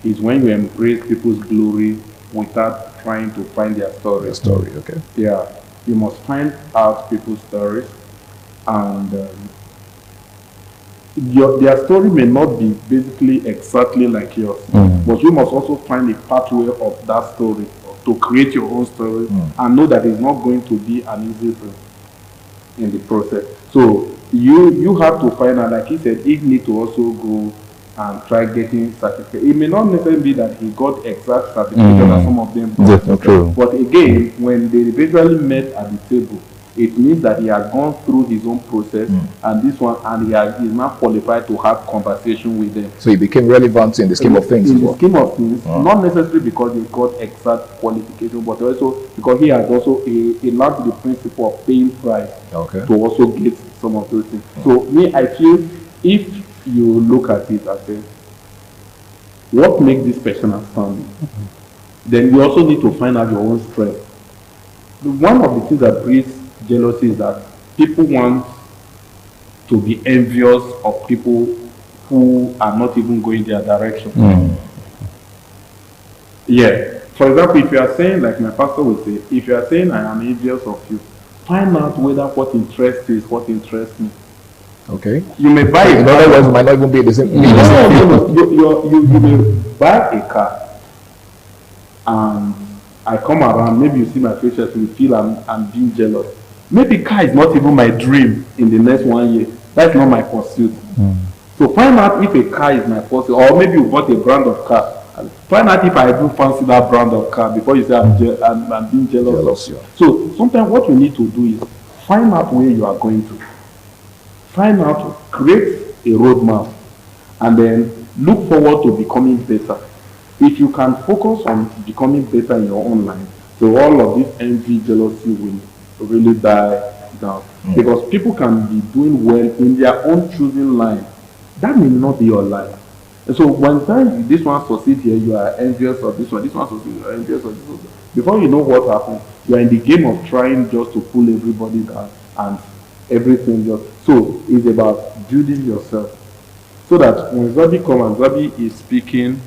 is when you embrace people's glory without trying to find their story. Their story, okay. Yeah, you must find out people's stories, and their story may not be basically exactly like yours, but you must also find a pathway of that story to create your own story and know that it's not going to be an easy thing in the process. So you have to find out, like he said, he need to also go and try getting certificate. It may not necessarily be that he got exact certificate as some of them got. But again, when they eventually met at the table, it means that he has gone through his own process and this one, and he is now qualified to have conversation with them. So he became relevant in the scheme of things. In the scheme of things, not necessarily because he got exact qualification, but also because he has also learned the principle of paying price to also get some of those things. So I feel if you look at it and say, what makes this person outstanding? Then you also need to find out your own strength. One of the things that breeds jealousy is that people want to be envious of people who are not even going their direction. Yeah. For example, if you are saying, like my pastor would say, if you are saying I am envious of you, find out whether what interests you is what interests me. Okay. You may buy in other words, might not even be the same. You may buy a car, and I come around, maybe you see my features, you feel I'm being jealous. Maybe car is not even my dream in the next 1 year. That's not my pursuit. So find out if a car is my pursuit, or maybe you bought a brand of car. Find out if I do fancy that brand of car before you say I'm being jealous of you. So sometimes what you need to do is find out where you are going to. Find out, create a roadmap, and then look forward to becoming better. If you can focus on becoming better in your own life, so all of this envy, jealousy will really die down. Because people can be doing well in their own choosing line. That may not be your life. And so one time this one succeeds here, you are envious of this one succeeds, you are envious of this one. Before you know what happens, you are in the game of trying just to pull everybody down and everything just. So it's about building yourself. So that when Zabi comes, and Zabi is speaking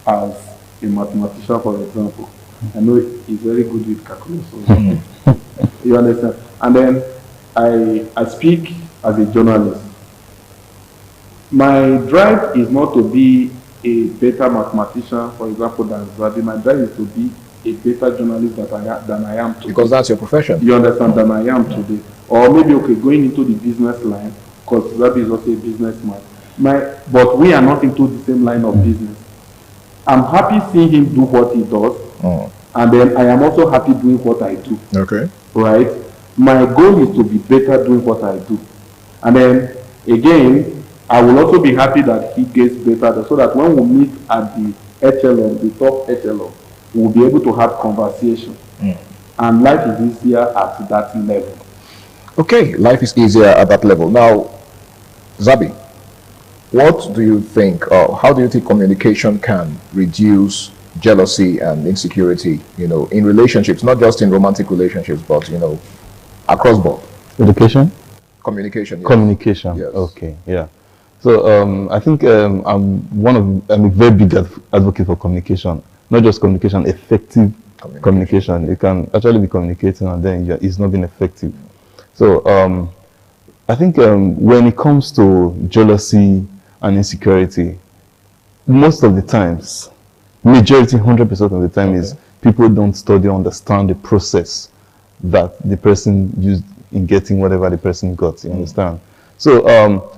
as a mathematician, for example. I know he's very good with calculations. You understand? And then I speak as a journalist. My drive is not to be a better mathematician, for example, than Zabi. My drive is to be a better journalist than I am today. Because that's your profession. You understand? Than I am today. Or maybe, okay, going into the business line, because Zabi is also a businessman. But we are not into the same line of business. I'm happy seeing him do what he does. And then I am also happy doing what I do. Okay. Right? My goal is to be better doing what I do. And then, again, I will also be happy that he gets better so that when we meet at the echelon, the top echelon, we'll be able to have conversation. And life is easier at that level. Okay, life is easier at that level. Now, Zabi, what do you think, or how do you think communication can reduce jealousy and insecurity, in relationships, not just in romantic relationships, but, across board? Education? Communication. Yes. Communication. Yes. Okay, yeah. So I think I'm a very big advocate for communication, not just communication, effective communication. You can actually be communicating and then it's not being effective. So I think when it comes to jealousy and insecurity, most of the times, majority, 100% of the time, is people don't study, understand the process that the person used in getting whatever the person got. You understand? So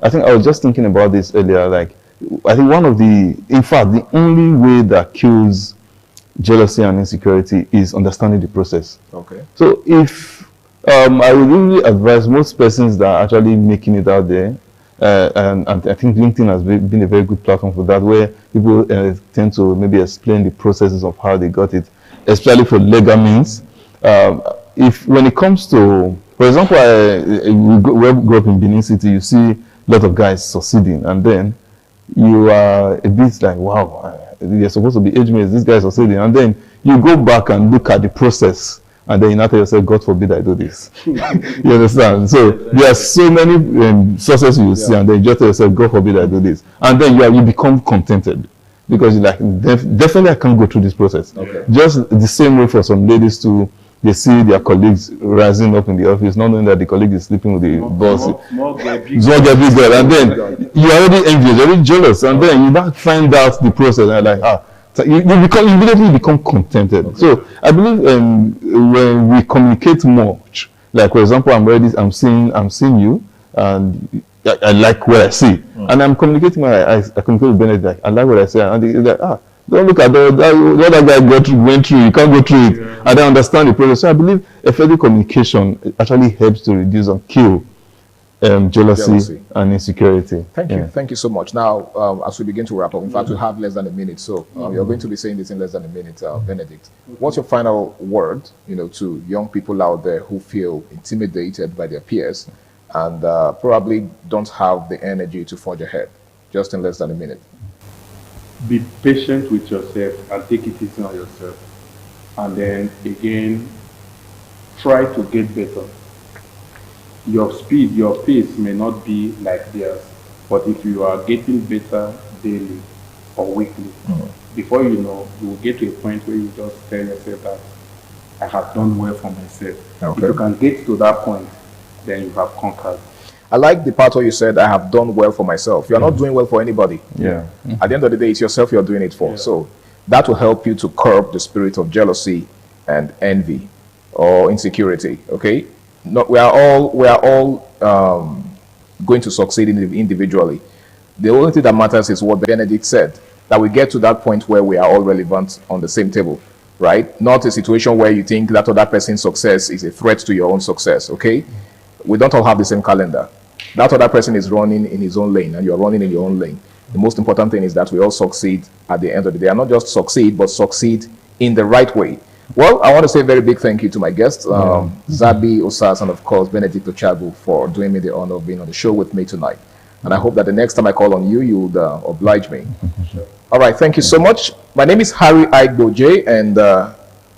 I think I was just thinking about this earlier. Like, I think in fact, the only way that kills jealousy and insecurity is understanding the process. Okay. So if I would really advise most persons that are actually making it out there, and I think LinkedIn has been a very good platform for that, where people tend to maybe explain the processes of how they got it, especially for legal means. When it comes to, for example, we grew up in Benin City, you see a lot of guys succeeding, and then you are a bit like, wow, you're supposed to be age mates, this guy is succeeding, and then you go back and look at the process, and then you now tell yourself, God forbid I do this. You understand? So there are so many successes you see, and then you just tell yourself, God forbid I do this, and then you become contented. Because you're like, definitely I can't go through this process. Okay. Just the same way for some ladies too, they see their colleagues rising up in the office, not knowing that the colleague is sleeping with the boss. And then you're already envious, you're already jealous, and then you now find out the process, and you're like, so you immediately become contented. Okay. So I believe when we communicate much, like for example, I'm seeing you, and I like what I see, and I'm communicating. I communicate with Bennett, like, I like what I say, and he's like, don't look at what that guy went through. You can't go through it. Yeah. I don't understand the process. So I believe effective communication actually helps to reduce and kill jealousy and insecurity. Thank you so much. Now, as we begin to wrap up, in fact, we have less than a minute, so you're going to be saying this in less than a minute, Benedict. What's your final word, to young people out there who feel intimidated by their peers and probably don't have the energy to forge ahead? Just in less than a minute. Be patient with yourself and take it easy on yourself. And then again, try to get better. Your speed, your pace may not be like theirs, but if you are getting better daily or weekly, before you know, you will get to a point where you just tell yourself that I have done well for myself. Okay. If you can get to that point, then you have conquered. I like the part where you said, I have done well for myself. You're not doing well for anybody. Yeah. At the end of the day, it's yourself you're doing it for. Yeah. So that will help you to curb the spirit of jealousy and envy or insecurity. Okay? We are all going to succeed individually. The only thing that matters is what Benedict said, that we get to that point where we are all relevant on the same table, right? Not a situation where you think that other person's success is a threat to your own success. Okay? We don't all have the same calendar. That other person is running in his own lane and you're running in your own lane. The most important thing is that we all succeed at the end of the day. And not just succeed, but succeed in the right way. Well, I want to say a very big thank you to my guests, Zabi Osas and of course Benedict Ochagu, for doing me the honor of being on the show with me tonight. And I hope that the next time I call on you, you would oblige me. All right, thank you so much. My name is Harry Aigboje, and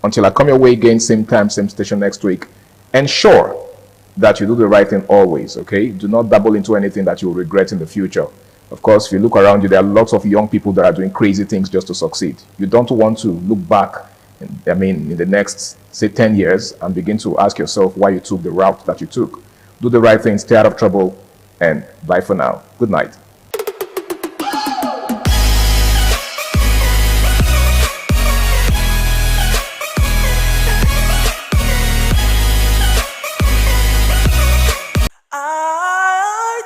until I come your way again, same time, same station next week, ensure that you do the right thing always, okay? Do not dabble into anything that you will regret in the future. Of course, if you look around you, there are lots of young people that are doing crazy things just to succeed. You don't want to look back, in the next, say, 10 years and begin to ask yourself why you took the route that you took. Do the right thing, stay out of trouble, and bye for now. Good night.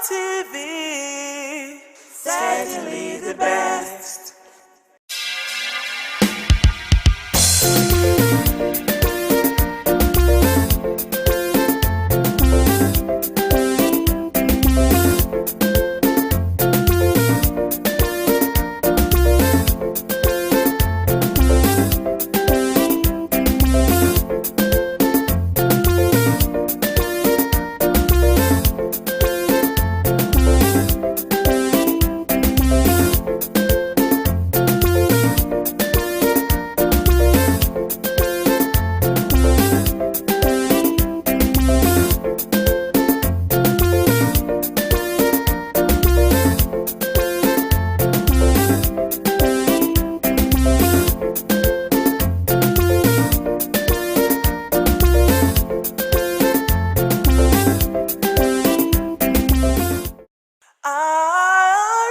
ITV, certainly the best.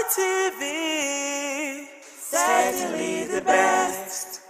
ITV, certainly the best.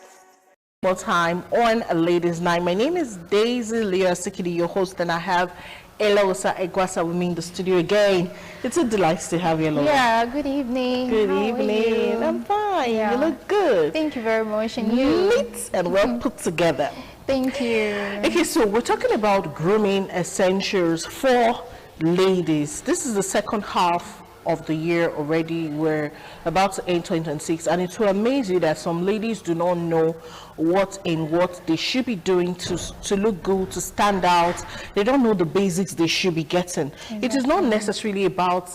More time on Ladies Night. My name is Daisy Leo Sikidi, your host, and I have Elosa Egwasa with me in the studio again. It's a delight to have you, Elosa. Yeah, good evening. Good How evening. are you? I'm fine. Yeah. You look good. Thank you very much. And you? Neat and well put together. Thank you. Okay, so we're talking about grooming essentials for ladies. This is the second half of the year already. We're about to end 2026, and it will amaze you that some ladies do not know what they should be doing to look good, to stand out. They don't know the basics they should be getting. It is not necessarily about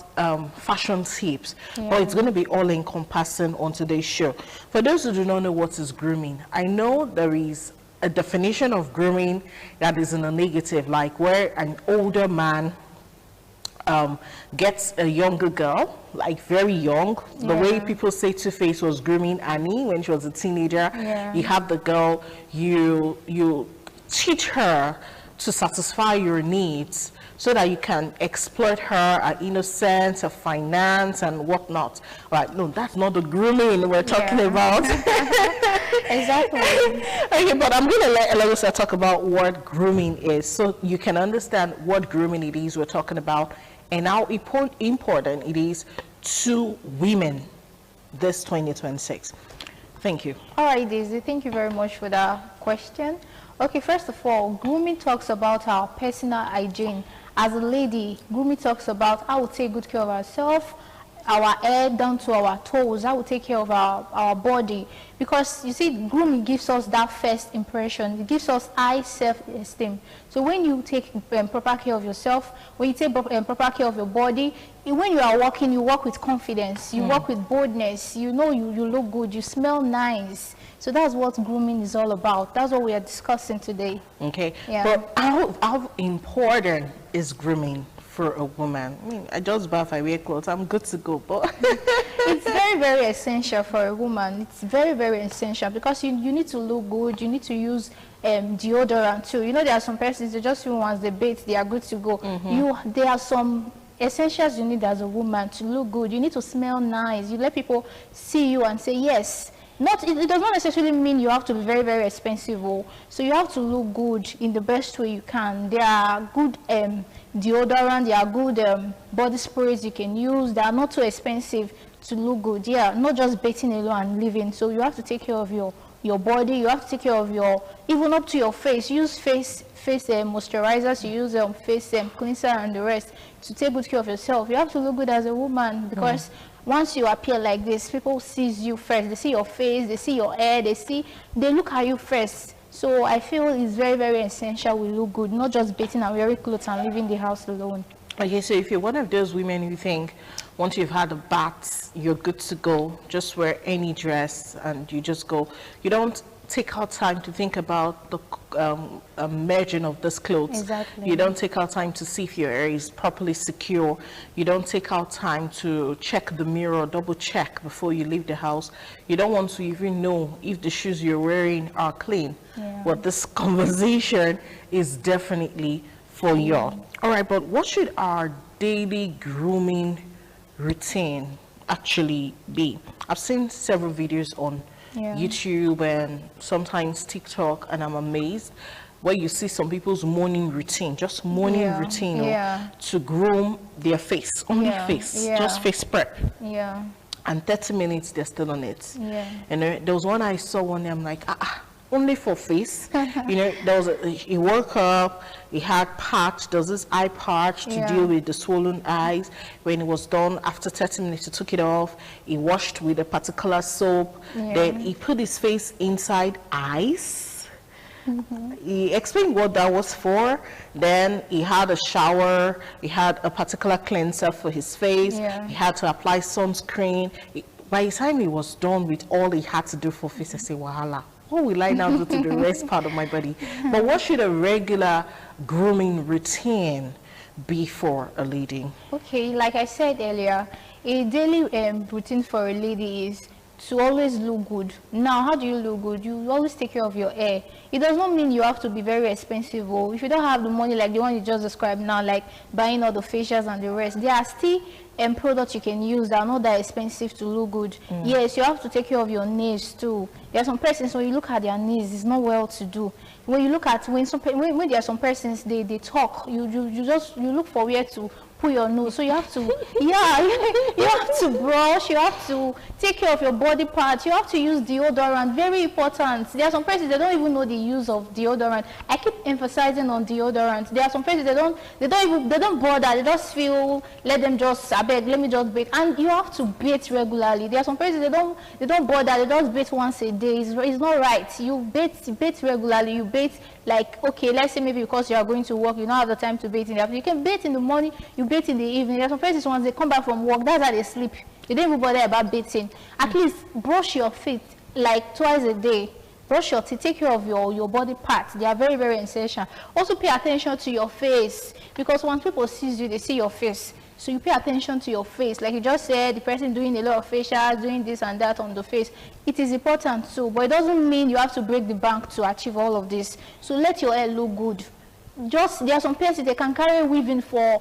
fashion tips, but it's going to be all encompassing on today's show. For those who do not know what is grooming, I know there is a definition of grooming that is in a negative, like where an older man gets a younger girl, like very young. The way people say Two-Face was grooming Annie when she was a teenager. You have the girl, you teach her to satisfy your needs so that you can exploit her innocence, her finance, and whatnot. Right? No, that's not the grooming we're talking about. Exactly. Okay, but I'm going to let Eloisa talk about what grooming is, so you can understand what grooming it is we're talking about and how important it is to women this 2026. Thank you. All right, Daisy, thank you very much for that question. Okay, first of all, grooming talks about our personal hygiene. As a lady, grooming talks about how we take good care of ourselves, our hair down to our toes, how we take care of our body. Because you see, grooming gives us that first impression. It gives us high self-esteem. So when you take proper care of yourself, when you take proper care of your body, when you are walking, you walk with confidence, you walk with boldness, you know you look good, you smell nice. So that's what grooming is all about. That's what we are discussing today. Okay, yeah. But how important is grooming for a woman? I mean, I just bath, I wear clothes, I'm good to go. But it's very, very essential for a woman. It's very, very essential because you need to look good. You need to use deodorant too. You know, there are some persons, they just feel once they bathe, they are good to go. There are some essentials you need as a woman to look good. You need to smell nice. You let people see you and say, yes. It does not necessarily mean you have to be very, very expensive. So you have to look good in the best way you can. There are good deodorant, there are good body sprays you can use. They are not too expensive to look good. Yeah, not just bathing alone and living. So you have to take care of your body. You have to take care of even up to your face. Use face moisturizers, you use face cleanser and the rest to take good care of yourself. You have to look good as a woman because once you appear like this, people sees you first. They see your face, they see your hair, they look at you first. So I feel it's very, very essential we look good, not just bathing and wearing clothes and leaving the house alone. Okay, so if you're one of those women who think once you've had a bath, you're good to go, just wear any dress and you just go. You don't take out time to think about the merging of this clothes. Exactly. You don't take out time to see if your hair is properly secure. You don't take out time to check the mirror, double check before you leave the house. You don't want to even know if the shoes you're wearing are clean. Yeah. But this conversation is definitely for you. All right, but what should our daily grooming routine actually be? I've seen several videos on YouTube and sometimes TikTok, and I'm amazed where you see some people's morning routine, just morning routine to groom their face, only face, just face prep. Yeah. And 30 minutes they're still on it. Yeah. And there was one I saw one day, I'm like, only for face. You know, there was he woke up, he had patch, there was this eye patch to deal with the swollen eyes. When it was done, after 30 minutes, he took it off. He washed with a particular soap. Then he put his face inside ice. He explained what that was for. Then he had a shower. He had a particular cleanser for his face. He had to apply sunscreen. By the time he was done with all he had to do for face, I said, wahala. What will I now do to the rest part of my body? But what should a regular grooming routine be for a lady? Okay, like I said earlier, a daily routine for a lady is to always look good. Now, how do you look good? You always take care of your hair. It does not mean you have to be very expensive. Or if you don't have the money like the one you just described now, like buying all the facials and the rest, there are still products you can use that are not that expensive to look good. Yes, you have to take care of your nails too. There are some persons, when you look at their nails, it's not well to do. When you look at, when there are some persons, they talk, you look for where to put your nose. So you have to, you have to brush, you have to take care of your body parts, you have to use deodorant, very important. There are some persons, they don't even know the use of deodorant. I keep emphasizing on deodorant. There are some persons, they don't bother, they just feel, let them just, I beg, let me just bathe. And you have to bathe regularly. There are some persons, they don't bother, they just bathe once a day. It's not right. You bathe regularly, you bathe like, okay, let's say maybe because you are going to work, you don't have the time to bathe in the afternoon. You can bathe in the morning, you bathe in the evening. There are some persons, once they come back from work, that's how they sleep. They don't even bother about bathing. At least brush your feet like twice a day. Brush your teeth, take care of your body parts. They are very, very essential. Also pay attention to your face, because when people see you, they see your face. So you pay attention to your face. Like you just said, the person doing a lot of facials, doing this and that on the face. It is important too, but it doesn't mean you have to break the bank to achieve all of this. So let your hair look good. Just, there are some persons, they can carry weaving for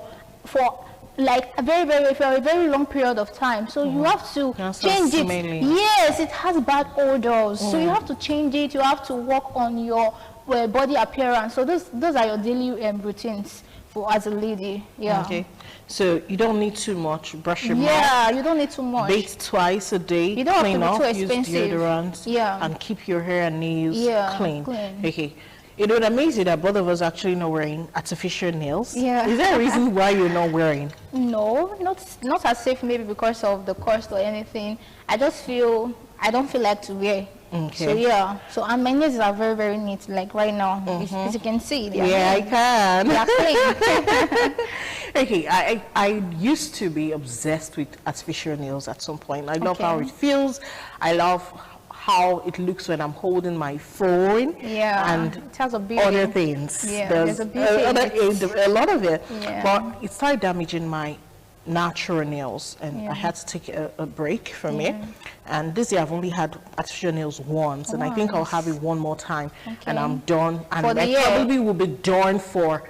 like a very long period of time. So you have to change it. Yes, it has bad odors. So you have to change it. You have to work on your body appearance. So those are your daily routines for as a lady. Yeah. Okay. So you don't need too much. Brush your mouth. Yeah, you don't need too much. Bathe twice a day. You don't clean have to be off, too expensive. use deodorant. Yeah. And keep your hair and nails clean. clean. Okay. It would amaze you that both of us actually not wearing artificial nails. Yeah. Is there a reason why you're not wearing? No, not as safe, maybe because of the cost or anything. I don't feel like to wear. Okay. So yeah. So and my nails are very, very neat. Like right now, as you can see. I can. They are clean. Okay, I used to be obsessed with artificial nails at some point. I love how it feels. I love how it looks when I'm holding my phone. Yeah. And it has a beauty. other things. Yeah. There's a beauty. a lot of it. Yeah. But it started damaging my natural nails, and I had to take a break from it. And this year I've only had artificial nails once, and I think I'll have it one more time, and I'm done. And I probably will be done for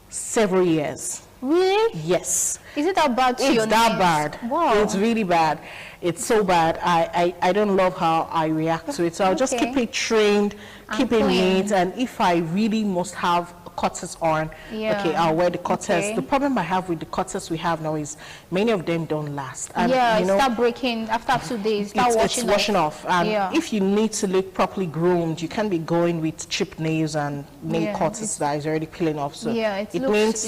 several years. Really? Yes. Is it that bad to your It's that nails? bad. Wow. It's really bad. It's so bad. I don't love how I react to it. So I'll just keep it trained, keep it neat, and if I really must have cutters on, okay, I'll wear the cutters. The problem I have with the cutters we have now is many of them don't last. And, it start breaking after 2 days. It's washing off. And if you need to look properly groomed, you can't be going with cheap nails and nail cutters that is already peeling off. So it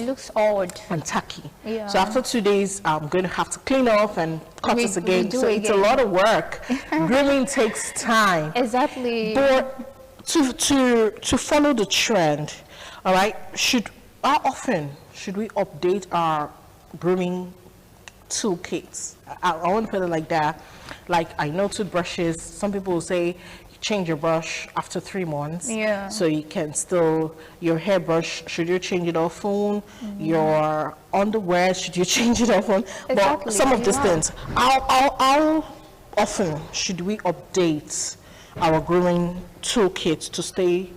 looks odd and tacky. Yeah. So after 2 days, I'm going to have to clean off and cut it again. So it's a lot of work. Grooming takes time. Exactly. But to follow the trend, all right, how often should we update our grooming toolkits? I want to put it like that. Like, I know toothbrushes, some people will say change your brush after 3 months. Yeah. So you can still, your hairbrush, should you change it often? Your underwear, should you change it often? Exactly. But some of these things, how often should we update our grooming toolkit to stay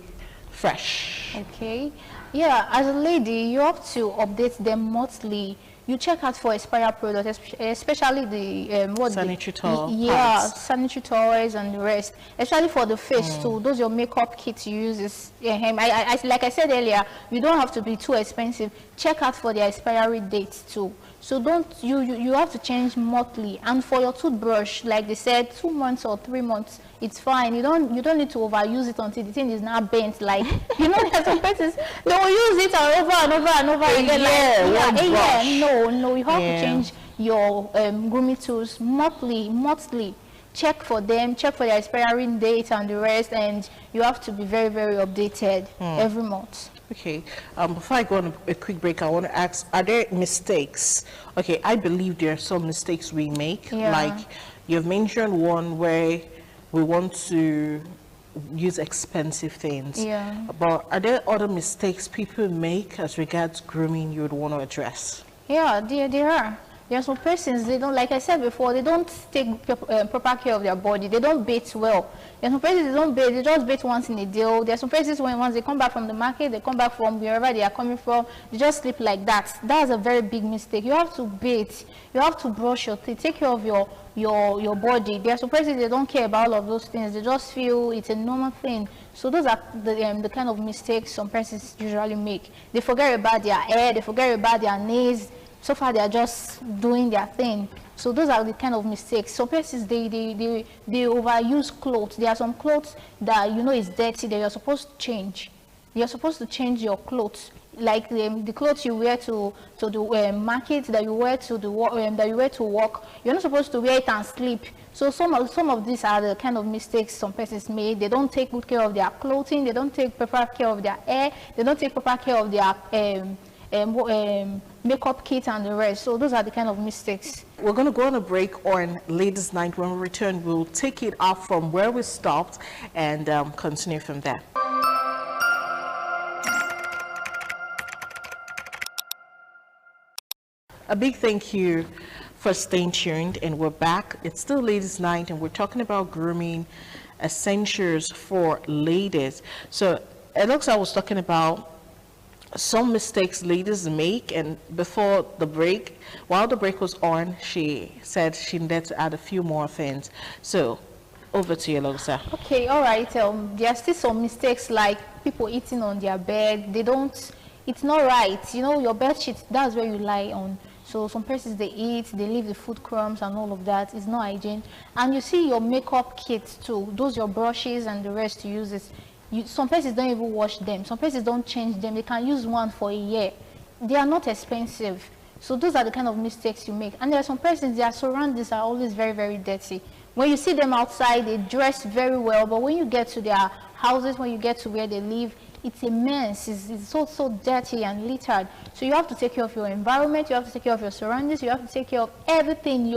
fresh? Okay. Yeah, as a lady, you have to update them monthly. You check out for expired products, especially the sanitary towel. Yeah, sanitary towels and the rest. Especially for the face too. Those your makeup kits you use is like I said earlier, you don't have to be too expensive. Check out for the expiry dates too. So don't you have to change monthly. And for your toothbrush, like they said, 2 months or 3 months, it's fine. You don't need to overuse it until the thing is now bent. Like there's some places they will use it over and over and over again. No, you have to change your grooming tools monthly. Check for them, check for their expiring date and the rest, and you have to be very, very updated every month. Okay, before I go on a quick break, I want to ask, are there mistakes? Okay, I believe there are some mistakes we make. Like you've mentioned one where we want to use expensive things. But are there other mistakes people make as regards grooming you would want to address? Yeah, there are. There are some persons, they don't, like I said before, they don't take proper care of their body. They don't bathe well. There are some persons, they don't bathe, they just bathe once in a day. There are some persons, once they come back from the market, they come back from wherever they are coming from, they just sleep like that. That's a very big mistake. You have to bathe. You have to brush your teeth, take care of your body. There are some persons, they don't care about all of those things. They just feel it's a normal thing. So those are the kind of mistakes some persons usually make. They forget about their hair, they forget about their nails. So far, they are just doing their thing. So those are the kind of mistakes. Some persons, they overuse clothes. There are some clothes that is dirty that you're supposed to change. You're supposed to change your clothes, like the clothes you wear to the market, that you wear to work. You're not supposed to wear it and sleep. So some of these are the kind of mistakes some persons made. They don't take good care of their clothing. They don't take proper care of their hair. They don't take proper care of their makeup kit and the rest. So those are the kind of mistakes. We're going to go on a break on Ladies' Night. When we return, we'll take it up from where we stopped and continue from there. A big thank you for staying tuned, and we're back. It's still Ladies' Night, and we're talking about grooming essentials for ladies. So Alexa was talking about some mistakes ladies make, and before the break, while the break was on, she said she needed to add a few more things. So over to you, Alexa. Okay, all right. There are still some mistakes, like people eating on their bed. It's not right. Your bed sheet, that's where you lie on. So some persons, they eat, they leave the food crumbs and all of that. It's not hygiene. And you see your makeup kits too, those your brushes and the rest you use it. Some places don't even wash them. Some places don't change them. They can use one for a year. They are not expensive. So those are the kind of mistakes you make. And there are some persons, their surroundings are always very, very dirty. When you see them outside, they dress very well. But when you get to their houses, when you get to where they live, it's a mess. It's so dirty and littered. So you have to take care of your environment. You have to take care of your surroundings. You have to take care of everything.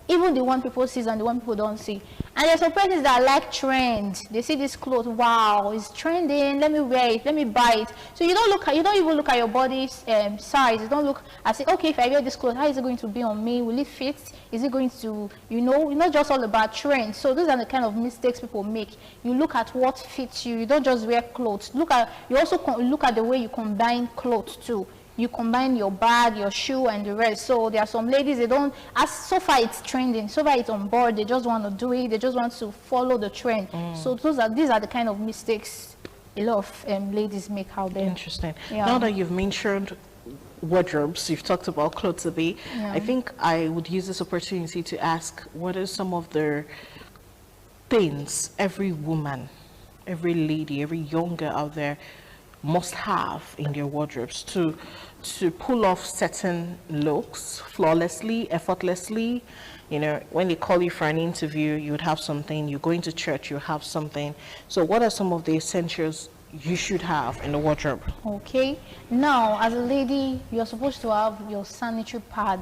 Even the one people see and the one people don't see. And there's some persons that like trends. They see this clothes, wow, it's trending, let me wear it, let me buy it. So you don't even look at your body's size. You don't look and say, okay, if I wear this clothes, how is it going to be on me? Will it fit? Is it going to, not just all about trends. So those are the kind of mistakes people make. You look at what fits you. You don't just wear clothes. You also look at the way you combine clothes too. You combine your bag, your shoe, and the rest. So there are some ladies, they don't, so far it's trending, so far it's on board, they just want to do it, they just want to follow the trend. So these are the kind of mistakes a lot of ladies make out there. Interesting. Now that you've mentioned wardrobes, you've talked about clothes a bit, I think I would use this opportunity to ask, what are some of the things every woman, every lady, every young girl out there must have in their wardrobes to pull off certain looks flawlessly, effortlessly? When they call you for an interview, you would have something. You're going to church, you have something. So what are some of the essentials you should have in the wardrobe? Okay, now as a lady, you're supposed to have your sanitary pad.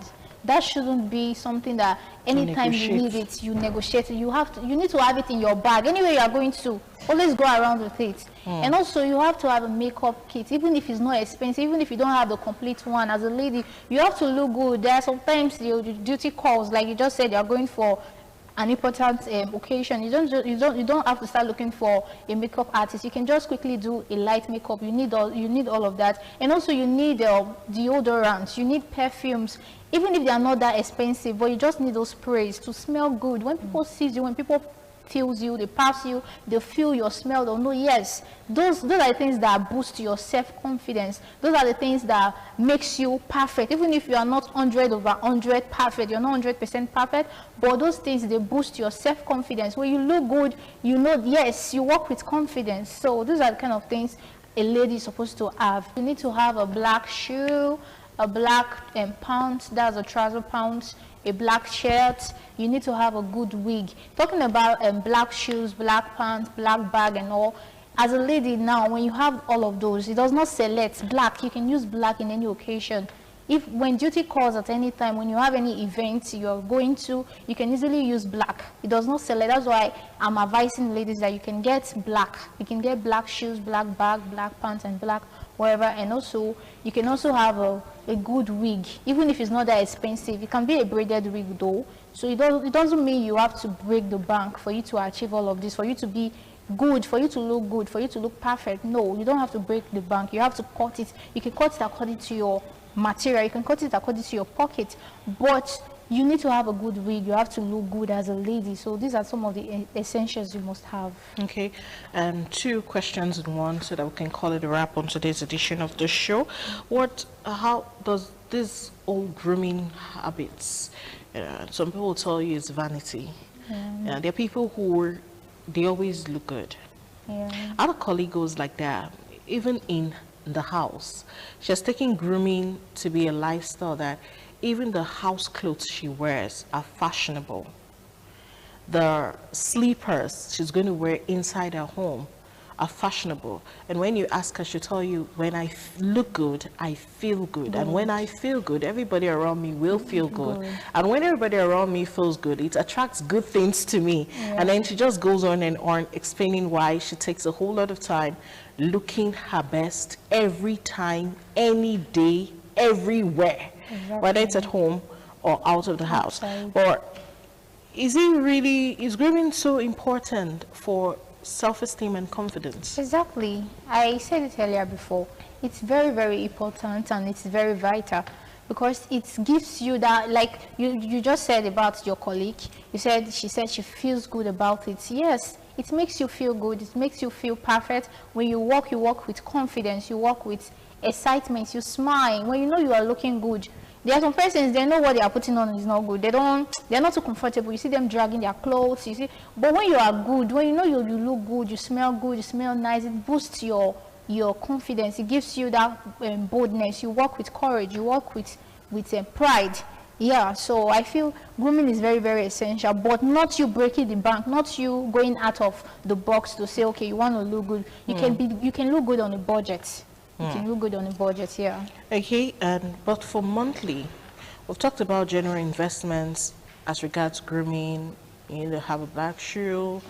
That shouldn't be something that anytime you need it, you negotiate it. You need to have it in your bag. Anywhere you are going to, always go around with it. And also you have to have a makeup kit, even if it's not expensive, even if you don't have the complete one. As a lady, you have to look good. There are sometimes the duty calls, like you just said, you're going for an important occasion. You don't have to start looking for a makeup artist. You can just quickly do a light makeup. You need all of that. And also you need deodorants, you need perfumes, even if they are not that expensive, but you just need those sprays to smell good. When people see you, when people feels you, they pass you, they feel your smell, they'll know, yes, those are the things that boost your self-confidence. Those are the things that makes you perfect. Even if you are not 100/100 perfect, you're not 100% perfect, but those things, they boost your self-confidence. When you look good, you know, yes, you walk with confidence. So those are the kind of things a lady is supposed to have. You need to have a black shoe, a black pants, that's a trouser pants, a black shirt. You need to have a good wig. Talking about black shoes, black pants, black bag and all, as a lady now, when you have all of those, it does not select black. You can use black in any occasion. When duty calls at any time, when you have any events you're going to, you can easily use black. It does not select. That's why I'm advising ladies that you can get black. You can get black shoes, black bag, black pants and black whatever. And also you can also have a good wig, even if it's not that expensive. It can be a braided wig though, so it doesn't mean you have to break the bank for you to achieve all of this, for you to be good, for you to look good, for you to look perfect. No, you don't have to break the bank. You have to cut it. You can cut it according to your material, you can cut it according to your pocket, but you need to have a good wig. You have to look good as a lady. So these are some of the essentials you must have. Okay, two questions in one, so that we can call it a wrap on today's edition of the show. How does this old grooming habits, some people tell you it's vanity. There are people who they always look good. Our colleague goes like that, even in the house. She has taken grooming to be a lifestyle that even the house clothes she wears are fashionable. The sleepers she's going to wear inside her home are fashionable. And when you ask her, she'll tell you, when I look good, I feel good. And when I feel good, everybody around me will feel good. And when everybody around me feels good, it attracts good things to me. And then she just goes on and on explaining why she takes a whole lot of time looking her best every time, any day, everywhere, whether it's at home or out of the house. Or is grooming so important for self-esteem and confidence? Exactly. I said it earlier before. It's very, very important, and it's very vital, because it gives you that, like you just said about your colleague. She said she feels good about it. Yes, it makes you feel good. It makes you feel perfect. When you walk with confidence. You walk with excitement. You smile when you know you are looking good. There are some persons, they know what they are putting on is not good. They're not too comfortable. You see them dragging their clothes, you see. But when you are good, when you know you look good, you smell good, you smell nice, it boosts your confidence. It gives you that boldness. You walk with courage. You walk with pride. Yeah, so I feel grooming is very, very essential, but not you breaking the bank, not you going out of the box to say, okay, you want to look good. You can look good on a budget. You can look good on a budget, yeah. Okay, but for monthly, we've talked about general investments as regards grooming. You need to have a black shoe,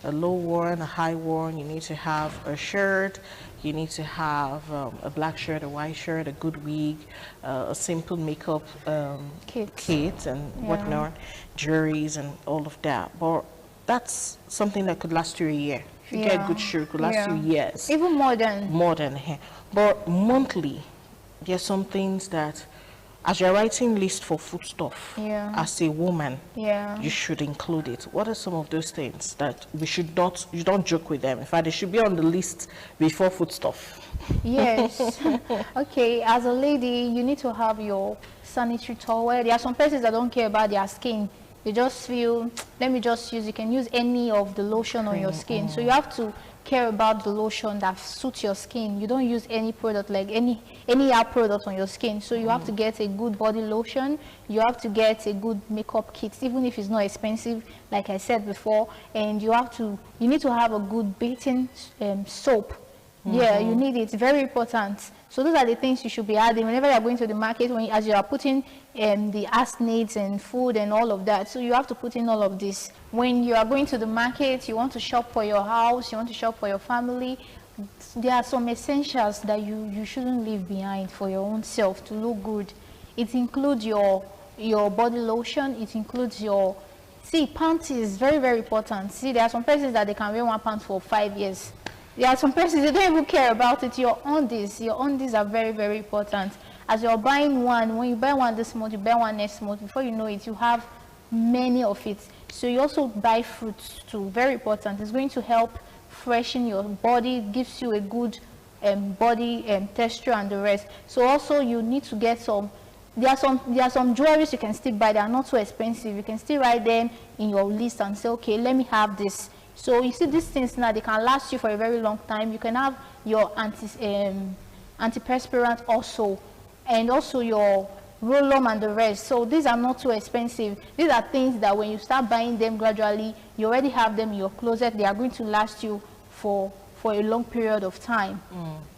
a low one, a high one. You need to have a shirt. You need to have a black shirt, a white shirt, a good wig, a simple makeup kit and whatnot, jewelries and all of that. But that's something that could last you a year. If you get a good shirt, it could last you years. Even more than. But monthly, there are some things that, as you're writing list for foodstuff, as a woman, you should include it. What are some of those things that you don't joke with them? In fact, they should be on the list before foodstuff. Yes. Okay, as a lady, you need to have your sanitary towel. There are some persons that don't care about their skin. They just feel, let me just use, you can use any of the lotion on your skin. So you have to care about the lotion that suits your skin. You don't use any product, like any hair product on your skin. So you have to get a good body lotion. You have to get a good makeup kit, even if it's not expensive, like I said before. And you need to have a good bathing soap. Yeah, you need it. Very important. So those are the things you should be adding whenever you are going to the market, as you are putting the ask needs and food and all of that. So you have to put in all of this. When you are going to the market, you want to shop for your house, you want to shop for your family, there are some essentials that you shouldn't leave behind for your own self to look good. It includes your body lotion, it includes your... See, panties is very, very important. See, there are some persons that they can wear one pant for 5 years. There are some persons they don't even care about it. Your undies are very, very important. As you're buying one, when you buy one this month, you buy one next month, before you know it, you have many of it. So you also buy fruits too, very important. It's going to help freshen your body, gives you a good body texture and the rest. So also you need to get some... There are some jewelries you can still buy that are not so expensive. You can still write them in your list and say, okay, let me have this. So you see these things now, they can last you for a very long time. You can have your antiperspirant also, and also your roll-on and the rest. So these are not too expensive. These are things that when you start buying them gradually, you already have them in your closet. They are going to last you for a long period of time.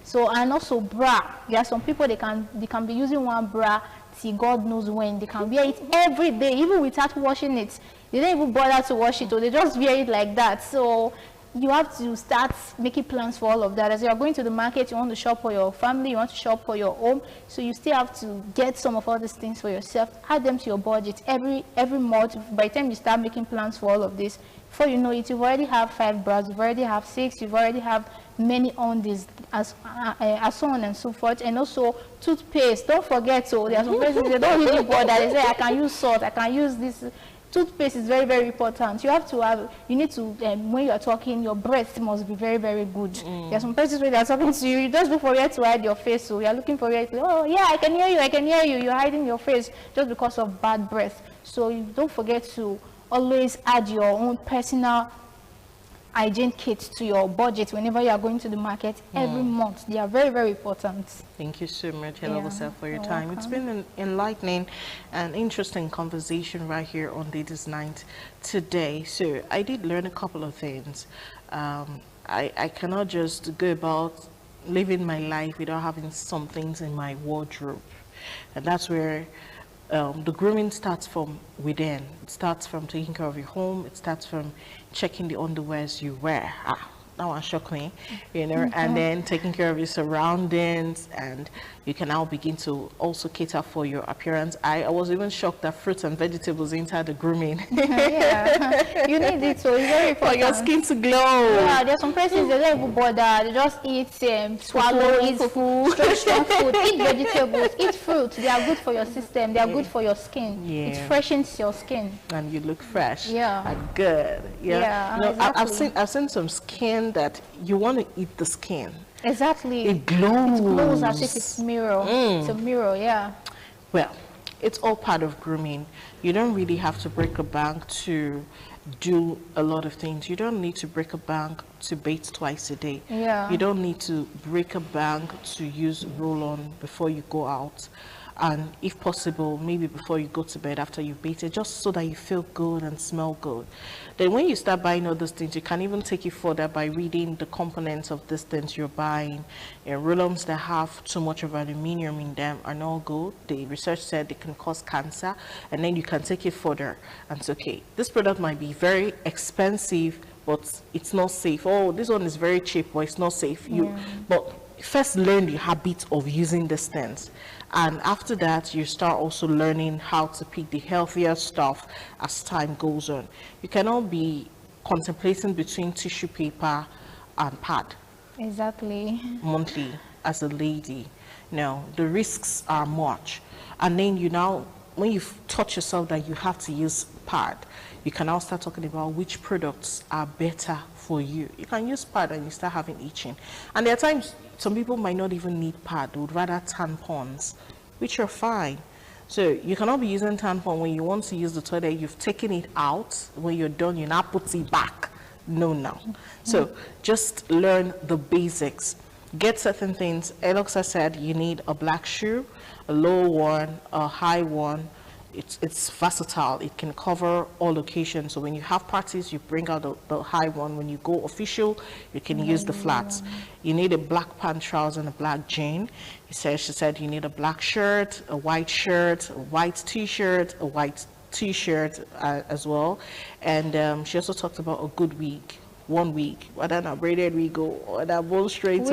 So, and also bra. There are some people, they can be using one bra till God knows when. They can wear it every day, even without washing it. They don't even bother to wash it, or they just wear it like that. So you have to start making plans for all of that. As you are going to the market, you want to shop for your family, you want to shop for your home, so you still have to get some of all these things for yourself, add them to your budget every month. By the time you start making plans for all of this, before you know it, you've already have 5 bras, you've already have 6, you've already have many undies, as so on and so forth. And also toothpaste, don't forget. So there are some persons, they don't really bother. They say, I can use salt, I can use this. Toothpaste is very, very important. You need to, when you are talking, your breath must be very, very good. There are some persons where they are talking to you, you just look for where to hide your face. So you are looking for where to, oh yeah, I can hear you, I can hear you. You're hiding your face just because of bad breath. So you don't forget to always add your own personal hygiene kit to your budget whenever you are going to the market every month. They are very, very important. Thank you so much, Hello Self, for your time. Welcome. It's been an enlightening and interesting conversation right here on Ladies Night today. So I did learn a couple of things. I cannot just go about living my life without having some things in my wardrobe, and that's where the grooming starts from within. It starts from taking care of your home. It starts from checking the underwears you wear. That one shocked me, you know, and then taking care of your surroundings, and you can now begin to also cater for your appearance. I was even shocked that fruits and vegetables inside the grooming. Yeah, you need it, so it's very important. For your skin to glow. Yeah, there's some persons, they don't even bother. They just eat, swallow, eat food, strong food, eat vegetables, eat fruit. They are good for your system. They are good for your skin. Yeah. It freshens your skin. And you look fresh. Yeah. And good. Yeah. No, exactly. I've seen some skin that you want to eat the skin. Exactly. It glows. It glows as if it's mirror. It's a mirror, yeah. Well, it's all part of grooming. You don't really have to break a bank to do a lot of things. You don't need to break a bank to bathe twice a day. Yeah. You don't need to break a bank to use roll-on before you go out. And if possible, maybe before you go to bed after you've bathed, just so that you feel good and smell good. Then when you start buying all those things, you can even take it further by reading the components of these things you're buying. Roll-ons that have too much of aluminium in them are not good. The research said they can cause cancer, and then you can take it further and say, okay, this product might be very expensive, but it's not safe. Oh, this one is very cheap, but it's not safe. But first learn the habit of using these things. And after that, you start also learning how to pick the healthier stuff as time goes on. You cannot be contemplating between tissue paper and pad. Exactly. Monthly as a lady. No, the risks are much. And then you now, when you've taught yourself that you have to use pad, you can now start talking about which products are better for you. You can use pad and you start having itching. And there are times some people might not even need pad, they would rather tampons, which are fine. So you cannot be using tampon when you want to use the toilet, you've taken it out, when you're done, you now put it back. No. So just learn the basics. Get certain things. Eloxa said you need a black shoe, a low one, a high one, it's versatile. It can cover all occasions. So when you have parties, you bring out the high one. When you go official, you can use the flats. You need a black pant trouser and a black jean. She said you need a black shirt, a white t-shirt, a white t-shirt as well. And she also talked about a good wig. 1 week, whether not braided wig or that bone straight, but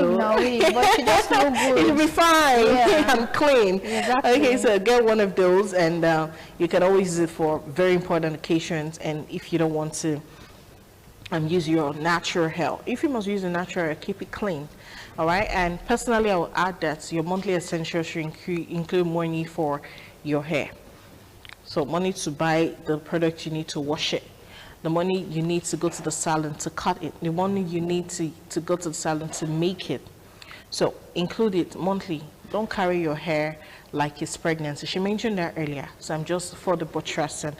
she just look good. It'll be fine and clean. Exactly. Okay, so get one of those, and you can always use it for very important occasions. And if you don't want to use your natural hair, if you must use the natural hair, keep it clean. All right. And personally, I will add that your monthly essentials should include money for your hair. So money to buy the product you need to wash it. The money you need to go to the salon to cut it, the money you need to go to the salon to make it. So include it monthly. Don't carry your hair like it's pregnancy. She mentioned that earlier, so I'm just for the buttressing.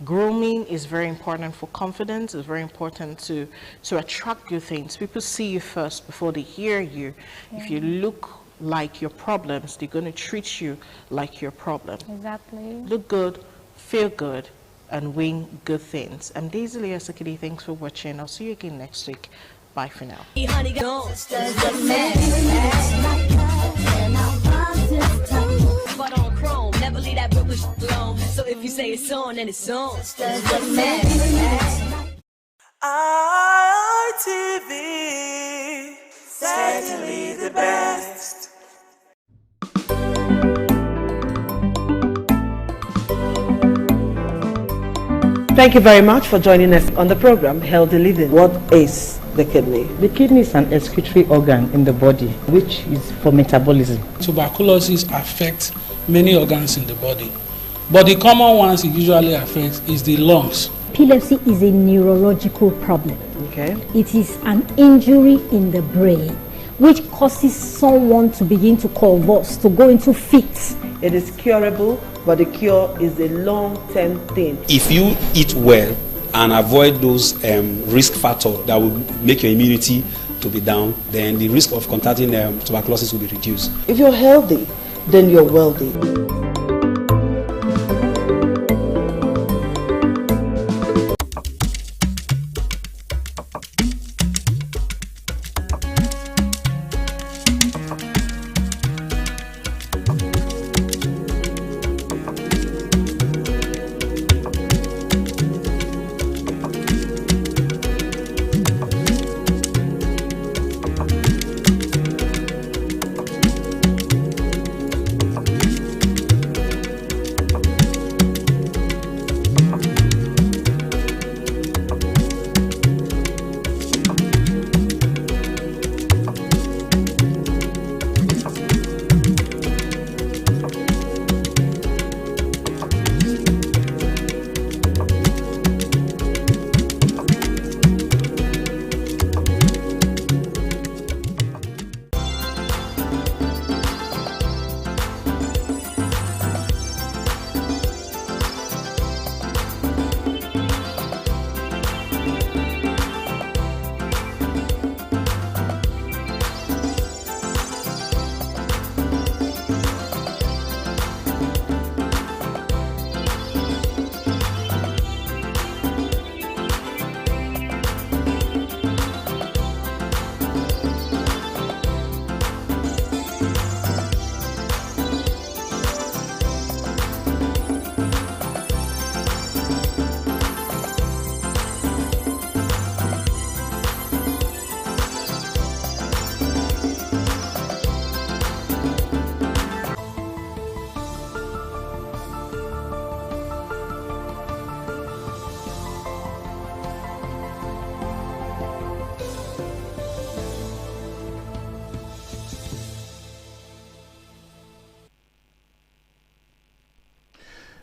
Grooming is very important for confidence. It's very important to attract good things. People see you first before they hear you. If you look like your problems, they're going to treat you like your problem. Exactly. Look good, feel good, and win good things. I'm Daisy Leah Sakidi. Thanks for watching. I'll see you again next week. Bye for now. But on chrome, never leave that Brooklyn alone. So if you say it's on, then it's on. ITV, certainly the best. Thank you very much for joining us on the program Healthy Living. What is the kidney? The kidney is an excretory organ in the body which is for metabolism. Tuberculosis affects many organs in the body, but the common ones it usually affects is the lungs. Epilepsy is a neurological problem. Okay. It is an injury in the brain which causes someone to begin to convulse, to go into fits. It is curable, but the cure is a long-term thing. If you eat well and avoid those risk factors that will make your immunity to be down, then the risk of contracting tuberculosis will be reduced. If you're healthy, then you're wealthy.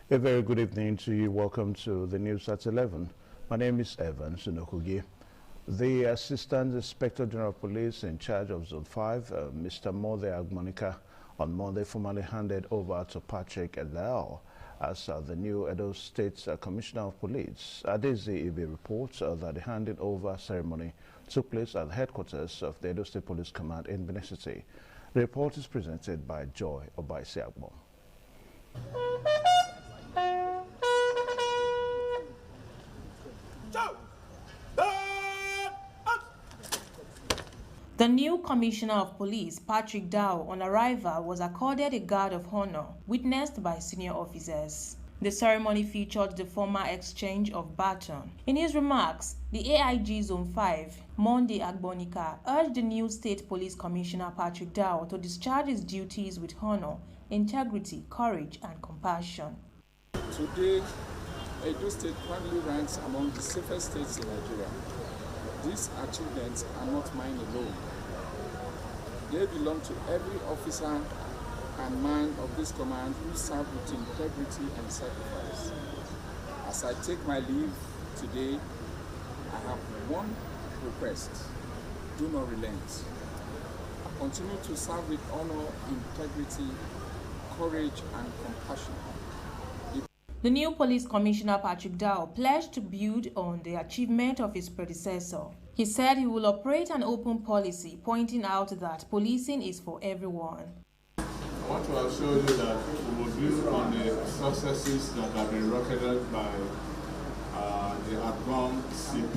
A very good evening to you. Welcome to the news at 11. My name is Evan Sunokugi. The Assistant Inspector General of Police in charge of Zone 5, Mr. Mode Agmonika, on Monday formally handed over to Patrick Edel as the new Edo State Commissioner of Police. Adezi Ibe reports that the handing over ceremony took place at the headquarters of the Edo State Police Command in Benin City. The report is presented by Joy Obaisiagbo. The new Commissioner of Police, Patrick Dow, on arrival was accorded a guard of honor, witnessed by senior officers. The ceremony featured the formal exchange of baton. In his remarks, the AIG Zone 5, Monday Agbonika, urged the new State Police Commissioner Patrick Dow to discharge his duties with honor, integrity, courage, and compassion. Today, Edo State proudly ranks among the safest states in Nigeria. These achievements are not mine alone. They belong to every officer and man of this command who serve with integrity and sacrifice. As I take my leave today, I have one request: do not relent. Continue to serve with honor, integrity, courage, and compassion. The new Police Commissioner Patrick Dow pledged to build on the achievement of his predecessor. He said he will operate an open policy, pointing out that policing is for everyone. I want to assure you that we will build on the successes that have been recorded by the Agbon CP.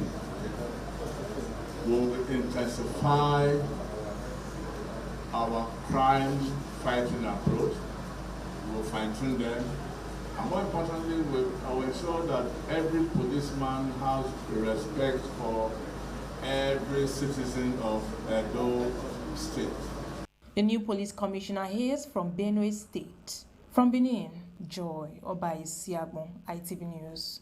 We will intensify our crime fighting approach. We will fine-tune them. And more importantly, I will ensure that every policeman has respect for every citizen of Edo State. The new police commissioner hails from Benue State. From Benin, Joy Obaisiagbon, ITV News.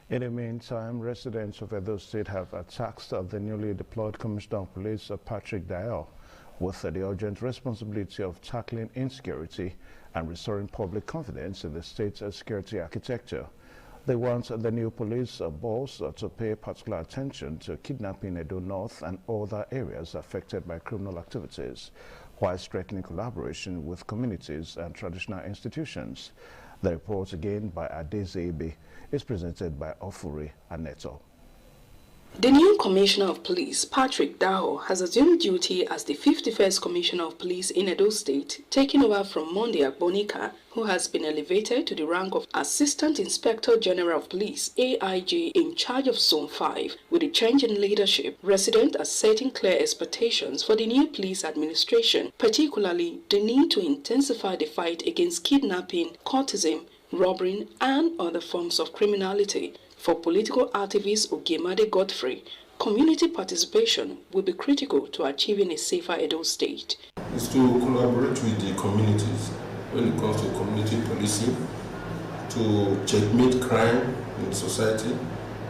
In the meantime, residents of Edo State have tasked the newly deployed Commissioner of Police, Patrick Dow, with the urgent responsibility of tackling insecurity and restoring public confidence in the state's security architecture. They want the new police boss to pay particular attention to kidnapping in Edo North and other areas affected by criminal activities, while strengthening collaboration with communities and traditional institutions. The report, again by Adezebe, is presented by Ofuri Aneto. The new Commissioner of Police, Patrick Dow, has assumed duty as the 51st Commissioner of Police in Edo State, taking over from Monday Agbonika, who has been elevated to the rank of Assistant Inspector General of Police, AIG, in charge of Zone 5. With the change in leadership, residents are setting clear expectations for the new police administration, particularly the need to intensify the fight against kidnapping, courtesan, robbery, and other forms of criminality. For political activist Ogemade Godfrey, community participation will be critical to achieving a safer Edo State. It's to collaborate with the communities when it comes to community policing, to checkmate crime in society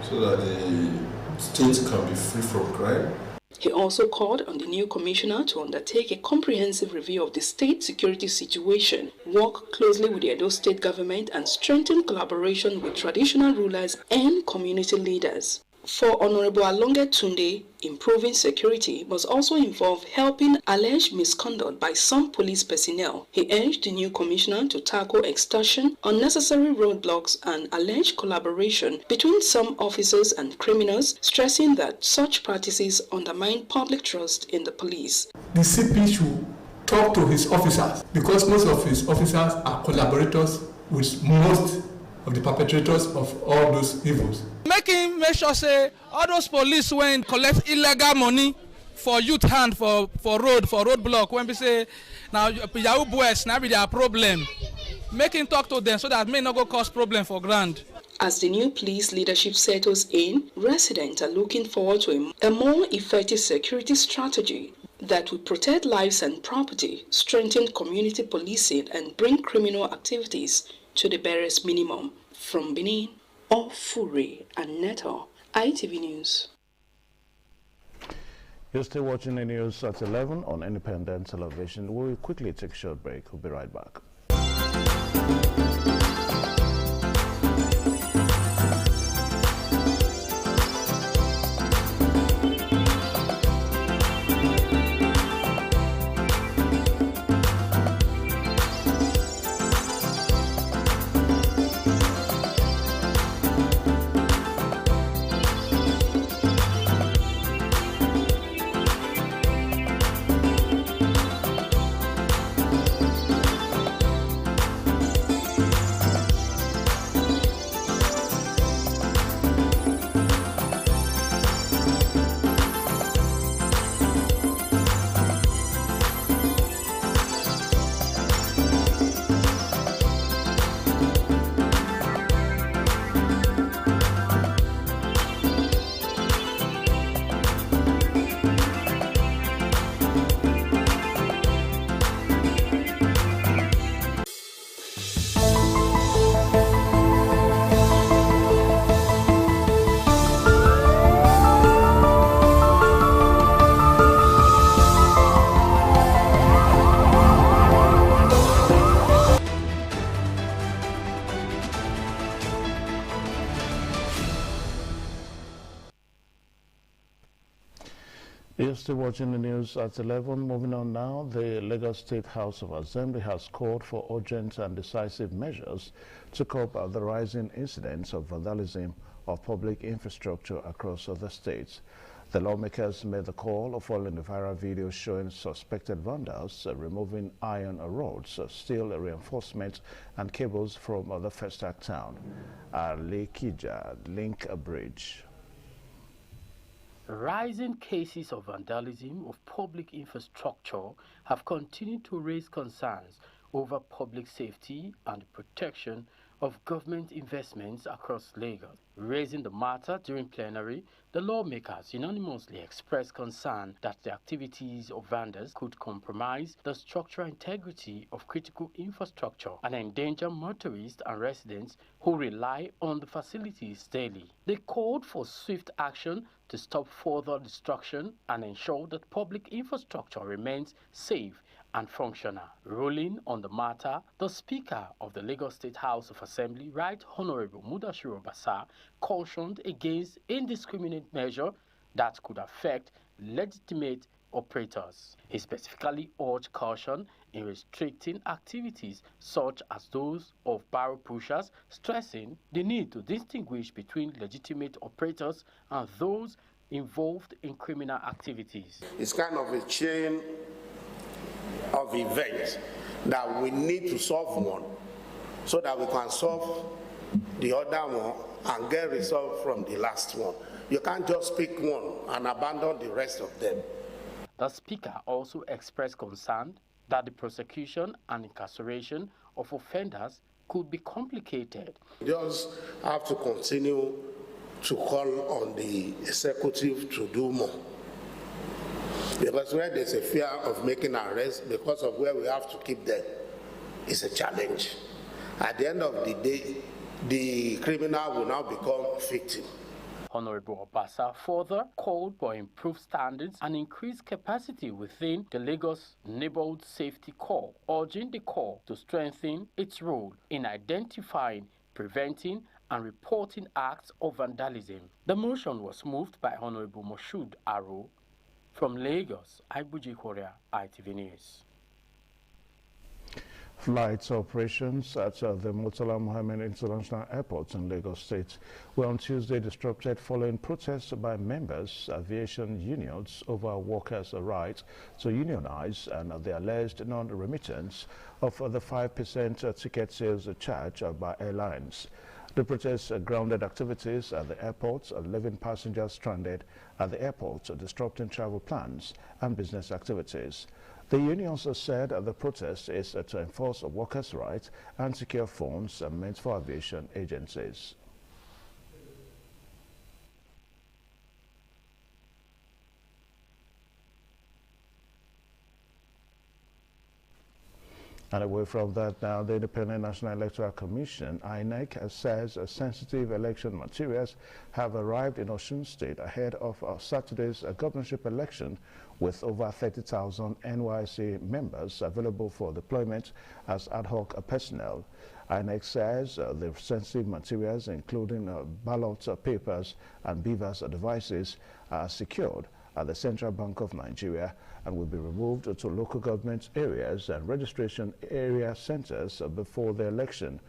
so that the state can be free from crime. He also called on the new commissioner to undertake a comprehensive review of the state security situation, work closely with the Edo State government, and strengthen collaboration with traditional rulers and community leaders. For Honorable Alonge Tunde, improving security must also involve helping alleged misconduct by some police personnel. He urged the new commissioner to tackle extortion, unnecessary roadblocks, and alleged collaboration between some officers and criminals, stressing that such practices undermine public trust in the police. The CP should talk to his officers, because most of his officers are collaborators with most of the perpetrators of all those evils. Make sure say all those police when collect illegal money for youth hand for roadblock, when we say now Yahoo boys now be their problem. Make him talk to them so that may not go cause problem for ground. As the new police leadership settles in, residents are looking forward to a more effective security strategy that will protect lives and property, strengthen community policing, and bring criminal activities to the barest minimum. From Benin, Ofuri Aneto, ITV News. You're still watching the news at 11 on Independent Television. We'll quickly take a short break. We'll be right back. You're still watching the news at 11. Moving on now, the Lagos State House of Assembly has called for urgent and decisive measures to cope with the rising incidents of vandalism of public infrastructure across other states. The lawmakers made the call following the viral video showing suspected vandals removing iron rods, steel reinforcements, and cables from the Festac town, Lekija Link Bridge. Rising cases of vandalism of public infrastructure have continued to raise concerns over public safety and the protection of government investments across Lagos. Raising the matter during plenary, the lawmakers unanimously expressed concern that the activities of vandals could compromise the structural integrity of critical infrastructure and endanger motorists and residents who rely on the facilities daily. They called for swift action to stop further destruction and ensure that public infrastructure remains safe and functional. Ruling on the matter, the Speaker of the Lagos State House of Assembly, Right Honorable Mudashiru Obasa, cautioned against indiscriminate measure that could affect legitimate operators. He specifically urged caution in restricting activities such as those of barrel pushers, stressing the need to distinguish between legitimate operators and those involved in criminal activities. It's kind of a chain of events that we need to solve one so that we can solve the other one and get results from the last one. You can't just pick one and abandon the rest of them. The Speaker also expressed concern that the prosecution and incarceration of offenders could be complicated. We just have to continue to call on the executive to do more. Because where there's a fear of making arrests because of where we have to keep them, it's a challenge. At the end of the day, the criminal will now become victim. Honorable Obasa further called for improved standards and increased capacity within the Lagos Neighborhood Safety Corps, urging the Corps to strengthen its role in identifying, preventing, and reporting acts of vandalism. The motion was moved by Honorable Moshood Aro. From Lagos, Ibuji Korea, ITV News. Flight operations at the Murtala Mohammed International Airport in Lagos State were on Tuesday disrupted following protests by members, aviation unions over workers' right to unionize and the alleged non-remittance of the 5% ticket sales charge by airlines. The protests grounded activities at the airport, leaving passengers stranded at the airport, disrupting travel plans and business activities. The unions said the protest is to enforce workers' rights and secure funds meant for aviation agencies. And away from that now, the Independent National Electoral Commission, INEC, says sensitive election materials have arrived in Osun State ahead of Saturday's governorship election, with over 30,000 NYSC members available for deployment as ad hoc personnel. INEC says the sensitive materials, including ballot papers and BVAS devices, are secured at the Central Bank of Nigeria and will be removed to local government areas and registration area centers before the election.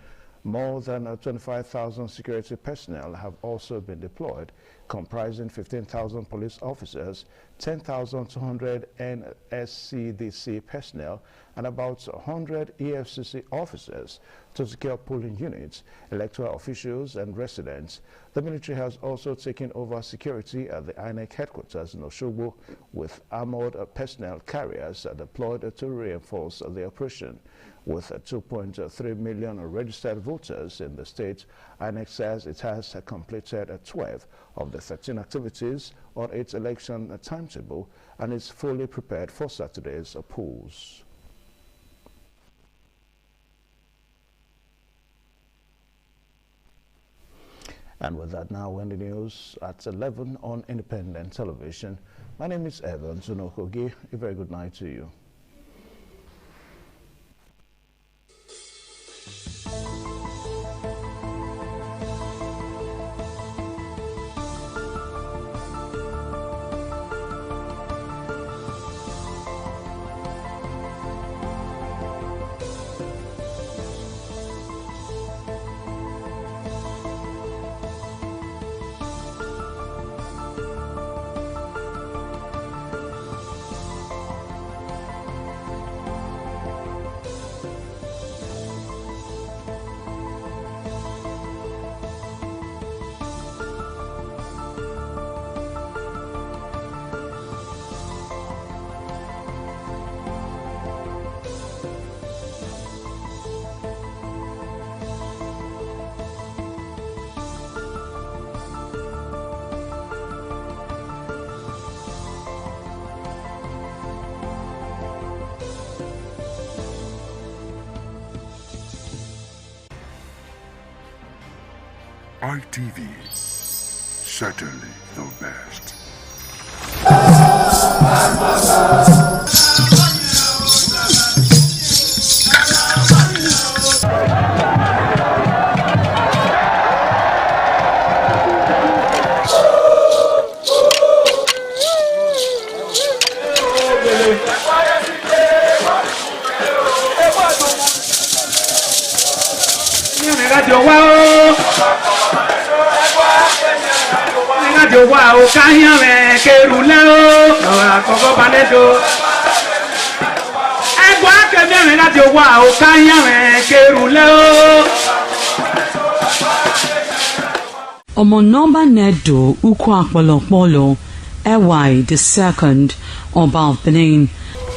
More than 25,000 security personnel have also been deployed, comprising 15,000 police officers, 10,200 NSCDC personnel, and about 100 EFCC officers to secure polling units, electoral officials, and residents. The military has also taken over security at the INEC headquarters in Osogbo, with armored personnel carriers deployed to reinforce the operation. With 2.3 million registered voters in the state, INEC says it has completed 12 of the 13 activities on its election timetable and is fully prepared for Saturday's polls. And with that, now in the news at 11 on Independent Television. My name is Evan Zunokogi. A very good night to you. ITV, certainly the best. Omonomba Nedo Ukwakwalopolo Ewai II, Oba of Benin,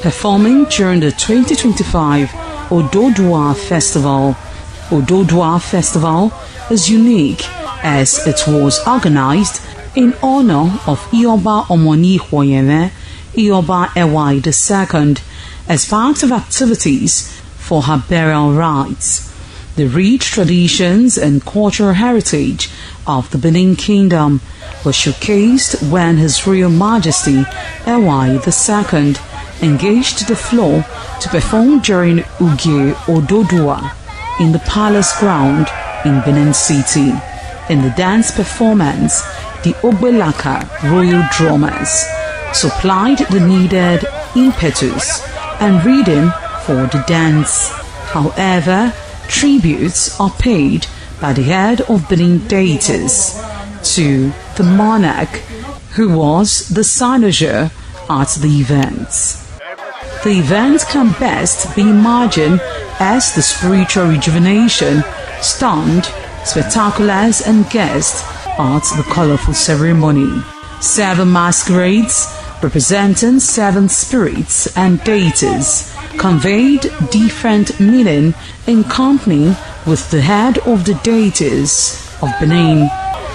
performing during the 2025 Ododua Festival. Ododua Festival is unique as it was organized in honor of Ioba Omoni Hwoyeme, Ioba Ewai II, as part of activities for her burial rites. The rich traditions and cultural heritage of the Benin Kingdom was showcased when His Royal Majesty Ewai II engaged the floor to perform during Uge Ododua in the palace ground in Benin City. In the dance performance, the Ogbelaka royal drummers supplied the needed impetus and rhythm for the dance. However, tributes are paid by the head of Benin deities to the monarch, who was the cynosure at the events. The event can best be imagined as the spiritual rejuvenation, stunned, spectaculars and guests at the colorful ceremony. 7 masquerades representing 7 spirits and deities conveyed different meaning in company with the head of the deities of Benin,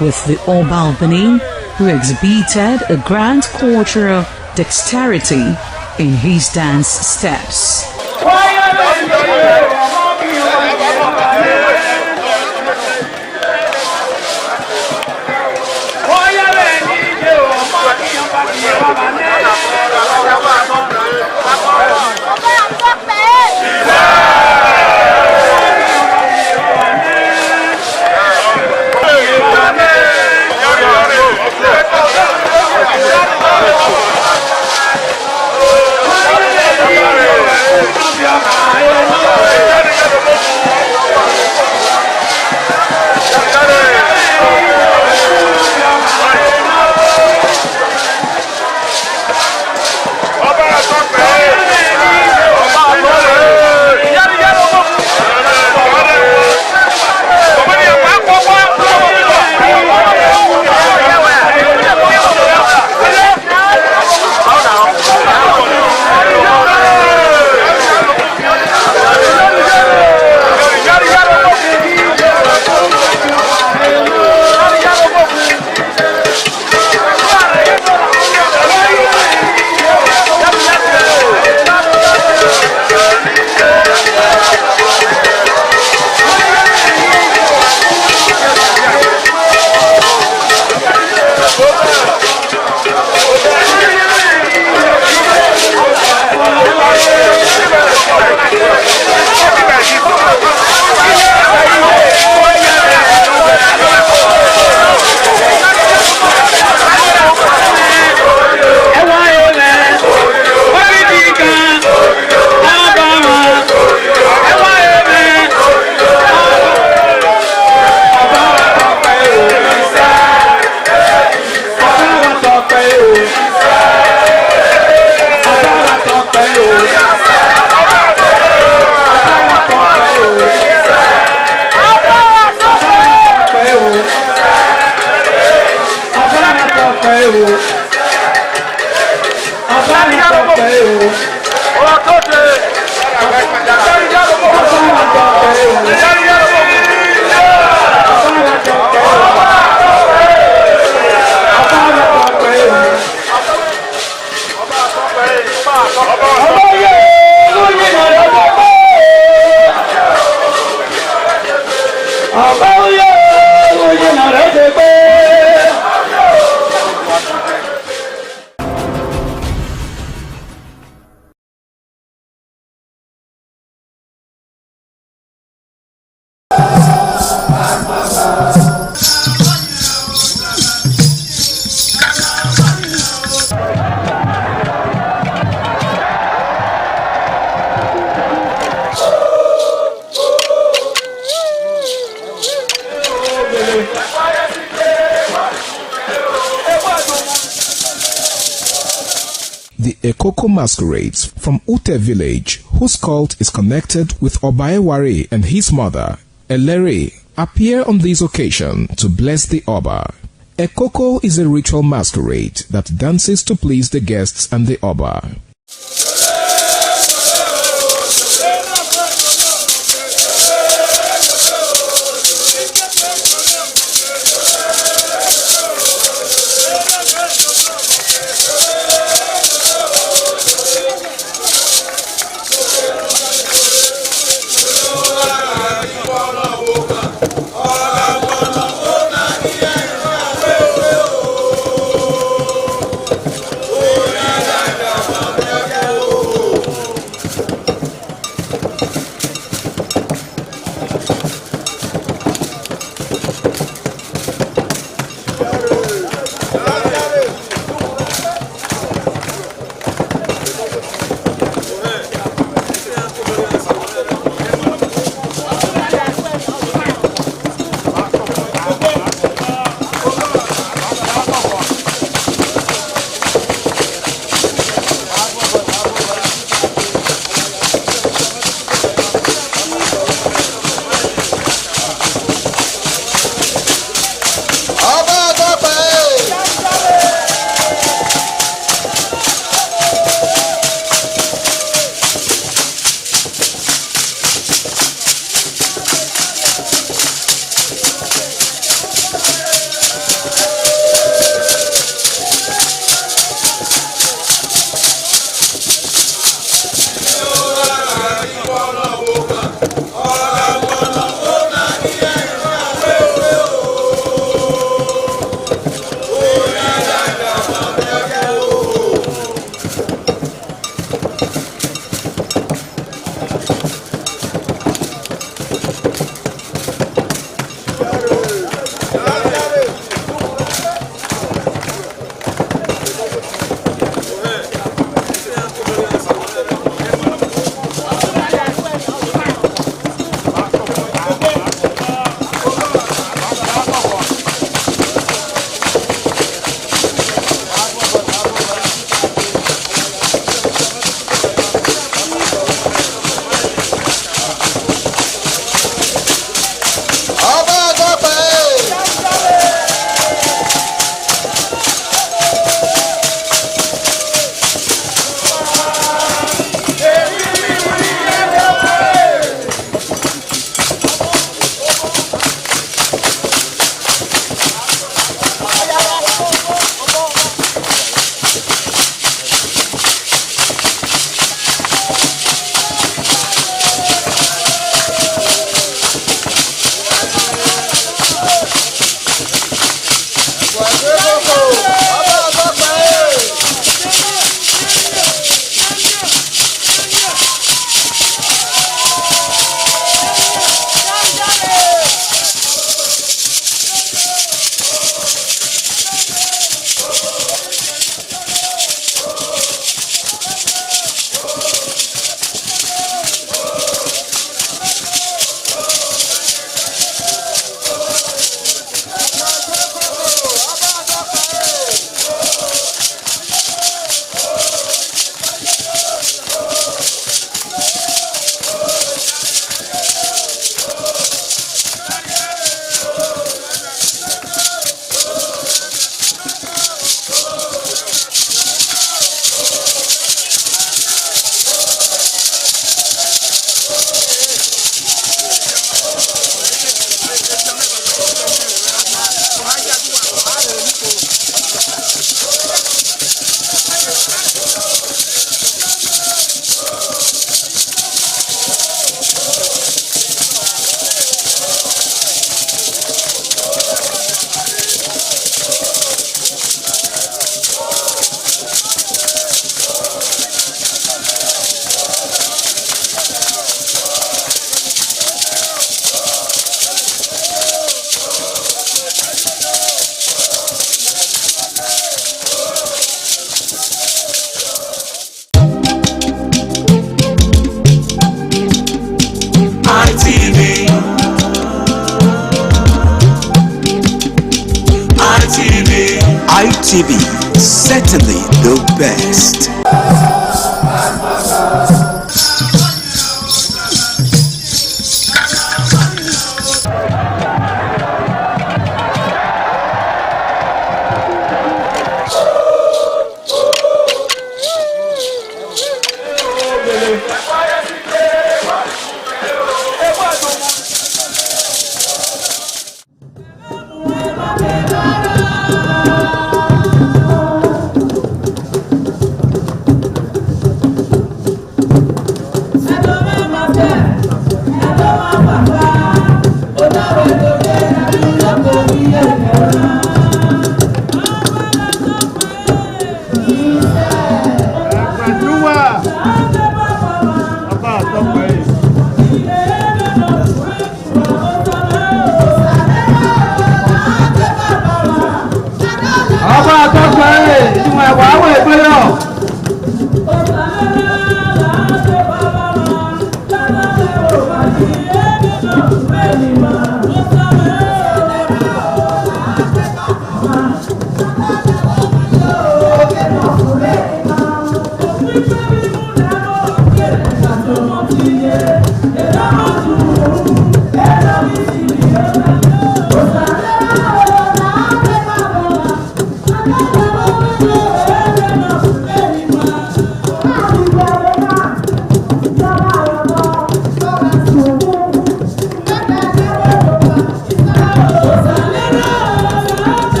with the Oba of Benin, who exhibited a grand cultural dexterity in his dance steps. the Ekoko masquerades from Ute village, whose cult is connected with Obaeware and his mother, Elere, appear on this occasion to bless the Oba. Ekoko is a ritual masquerade that dances to please the guests and the Oba. ITV certainly the best.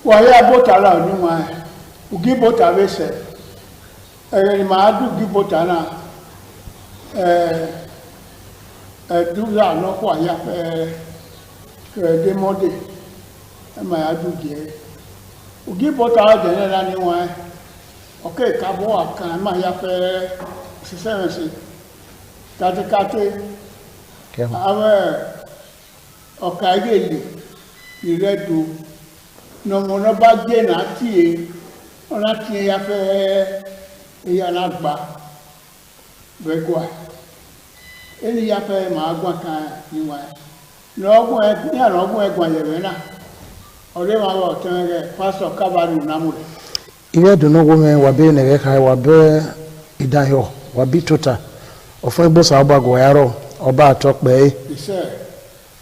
Waya bota la ni wa ugi bota vese ni ma du gi bota na du la no kwa ya de mode ma ya du gi ugi bota de na ni wa okay ka bo akan ma ya fe sisense kate ave okaigeli iredu no mono ba gbe na tie ona tie ya fe ya na gba begwa eni ya fe ma gwa kan ni wa no ogun ni ara ogun egwa yebe na ore ma wo tan re pastor kabaru namure iredu no wo me wa be ne re kai wa be idayo wa bi tota ofun igbo sa ogbago yaro oba atokpe ise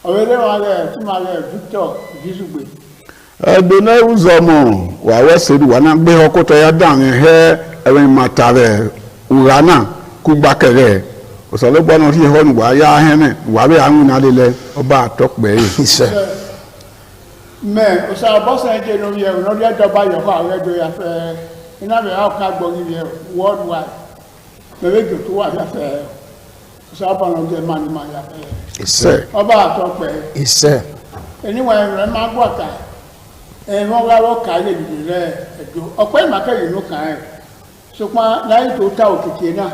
owele wa re ti ma re Victor Gisugbe Edona uzomo wa weseri wana gbe hokoto ya dan he ewen matare urana kugbakere osole gbonu fi honu wa ya hene wa be anu na lele oba atokpe ise me o sa boss je no ye no le do ba yo fa re do ya fe ina be ha ka gbo ni ye worldwide be go to wa ya fe o sa ba no je mani ma ya fe ise oba atokpe ise anyway re ma gbo ka wọ́n wá wọ́n kà á lè dìde rẹ̀ ẹ̀dọ́ ọ̀pẹ́ ìmàkẹ́yìn ló kà á ẹ̀ ṣùgbọ́n láyé tó ta òkìkí náà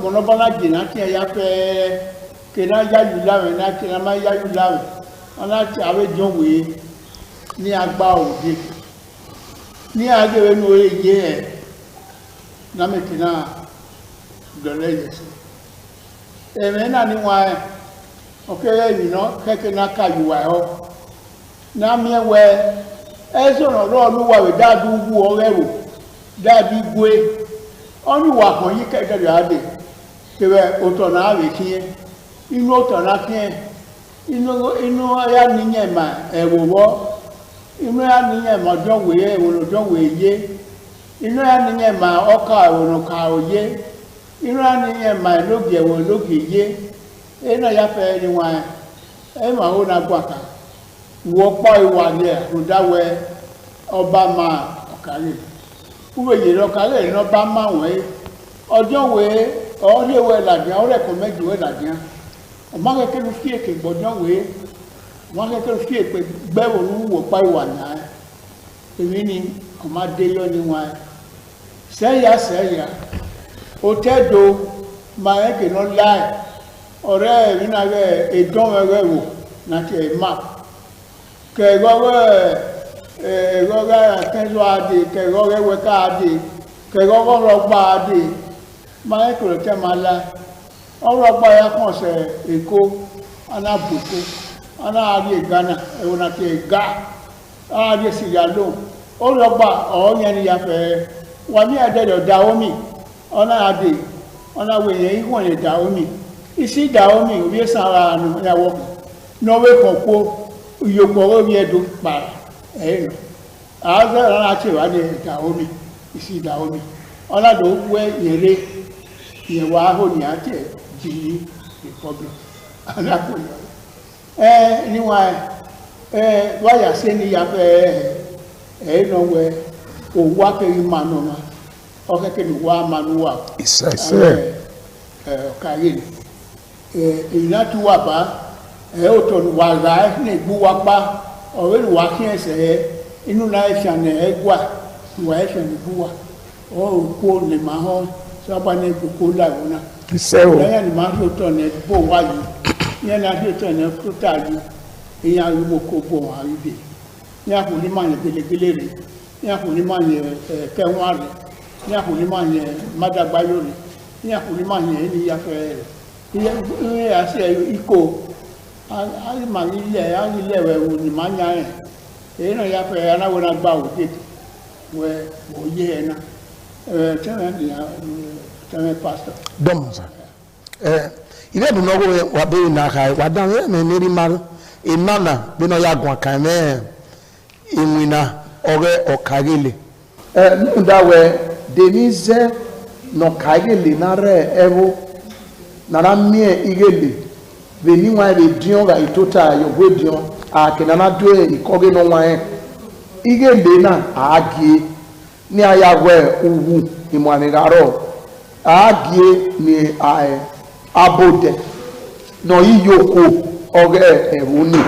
mọ̀nàbọ́lá jìnnà kí ẹ yá fẹ́ kéná yáyù láwẹ̀ náà kéná má yáyù láwẹ̀ wọn láti àwẹ̀jọ́ wèé ní agbá òde ní agbèrè ní orí yé ẹ̀ lámẹ̀kì náà dọ̀lẹ́ yẹ̀ sí ẹ̀mẹ́ náà ní wọn ẹ̀ ọ̀kẹ́rẹ́ yìí náà kẹ́kẹ́ náà ká yù wà ọ́ na miewe ezo no ro luwa we dadu wu orewo dadi gwe onu wa kan yi keke ade tewe oto na we kin inu oto na kin inu ya niyen ma ewowo inu ya niyen ma don we ewo don we ye inu ya niyen ma oka ewo ka oye inu ya niyen ma loge ewo loge ye ena ya fe ni wa e ma ho na gwaka wọ́pọ̀ ìwà ní ẹ̀rùdáwẹ́ ọba máa ọ̀kàlẹ̀ wúwẹ̀ yìí lọ́kàlẹ̀ iná bá máa wọ́n ọjọ́ wẹ́ ọ́lẹ́wẹ́ làdíá ọ́lẹ́kọ̀ mẹ́jọwẹ́ làdíá ọmọ akẹ́kẹ́ ló fi èkè gbọ́dọ̀ wẹ́ ọmọ akẹ́kẹ́ ló fi èkè gbẹ́wò ní wọ́pọ̀ ìwà náà èmi ni ọmọ adé yọ ní wọn sẹ́yà ó tẹ́dọ̀ máa ẹ̀kẹ́ náà láì ọ̀rẹ́ ẹ̀rí náà rẹ̀ èdánwẹ́rẹ́ wò láti ẹ̀ máa kẹgọrẹ akẹjọ adé kẹgọrẹ wẹka adé kẹgọrẹ rọgba adé máa ń kúrò tẹ máa la ọrọgba ya kàn sẹ Èkó anábòkó anáàdé Ghana ẹwọn àti ẹgá anáàdé Sierra Leone ọrọgba ọyẹn ni yàfẹ wà ní ẹdẹdọ Dahomey ọnáàdé ọnáwẹyẹ ìwọn yẹn Dahomey ìsí Dahomey òbí sàrà àná ìyàwó nọwé kan kó ìyókòrò bí ẹdùn pààrà ẹ̀yìn àwọn ọ̀rọ̀ láti ìwádìí Dahomey ìsí Dahomey ọlọ́dọ̀ ó pẹ́ ìrẹ́ ìyẹ̀wò ahóní àti jìnnì republic alákòóyọ̀ níwọ̀n wáyà sí ní yàfẹ́ ẹ̀yìn náà wẹ òwú akẹ́rì mmanú ma ọkẹ́kẹ́ ní wà mmanú wà ọ̀kàrí èyí láti wà bá oto wa ra ni gbu wa pa ore wa kin ese inu na ifian egwa wa ifian gbu wa o ko le ma ho so ba ni ko la wona ise o ya ni ma so to ne bo wa yi yen na so to ne ko ta yi eyan ri mo ko bo wa ri be ni a ko ni ma ne gele re ni a ko ni ma ne kẹwọn re ni a ko ni ma ne madagbayo re ni a ko ni ma ne ni ya fe re ya se iko ali ma ilẹ̀ ẹ̀wù ni máa ń yá ẹ̀ èyí náà yàfẹ́ aláwọ̀ náà gbà wò dé wẹ́ òye ẹ̀ náà tẹ́lẹ̀ pásítọ̀. dọ́mọ̀ sá ilé ìdùnnú ọwọ́ wà bẹ́ẹ̀ náà ká wà dáhùn ẹ̀ ní rí máa inana bino ya gwa kame imwina ore okagele ndawe denize no kagele nare evo nana mie igele veni wa be dion ga itota yo gwe dion a kenana due ikoge no wa igele na agie ni ayawe uwu imwanigaro agie ni abode no yiyoko oge ehuni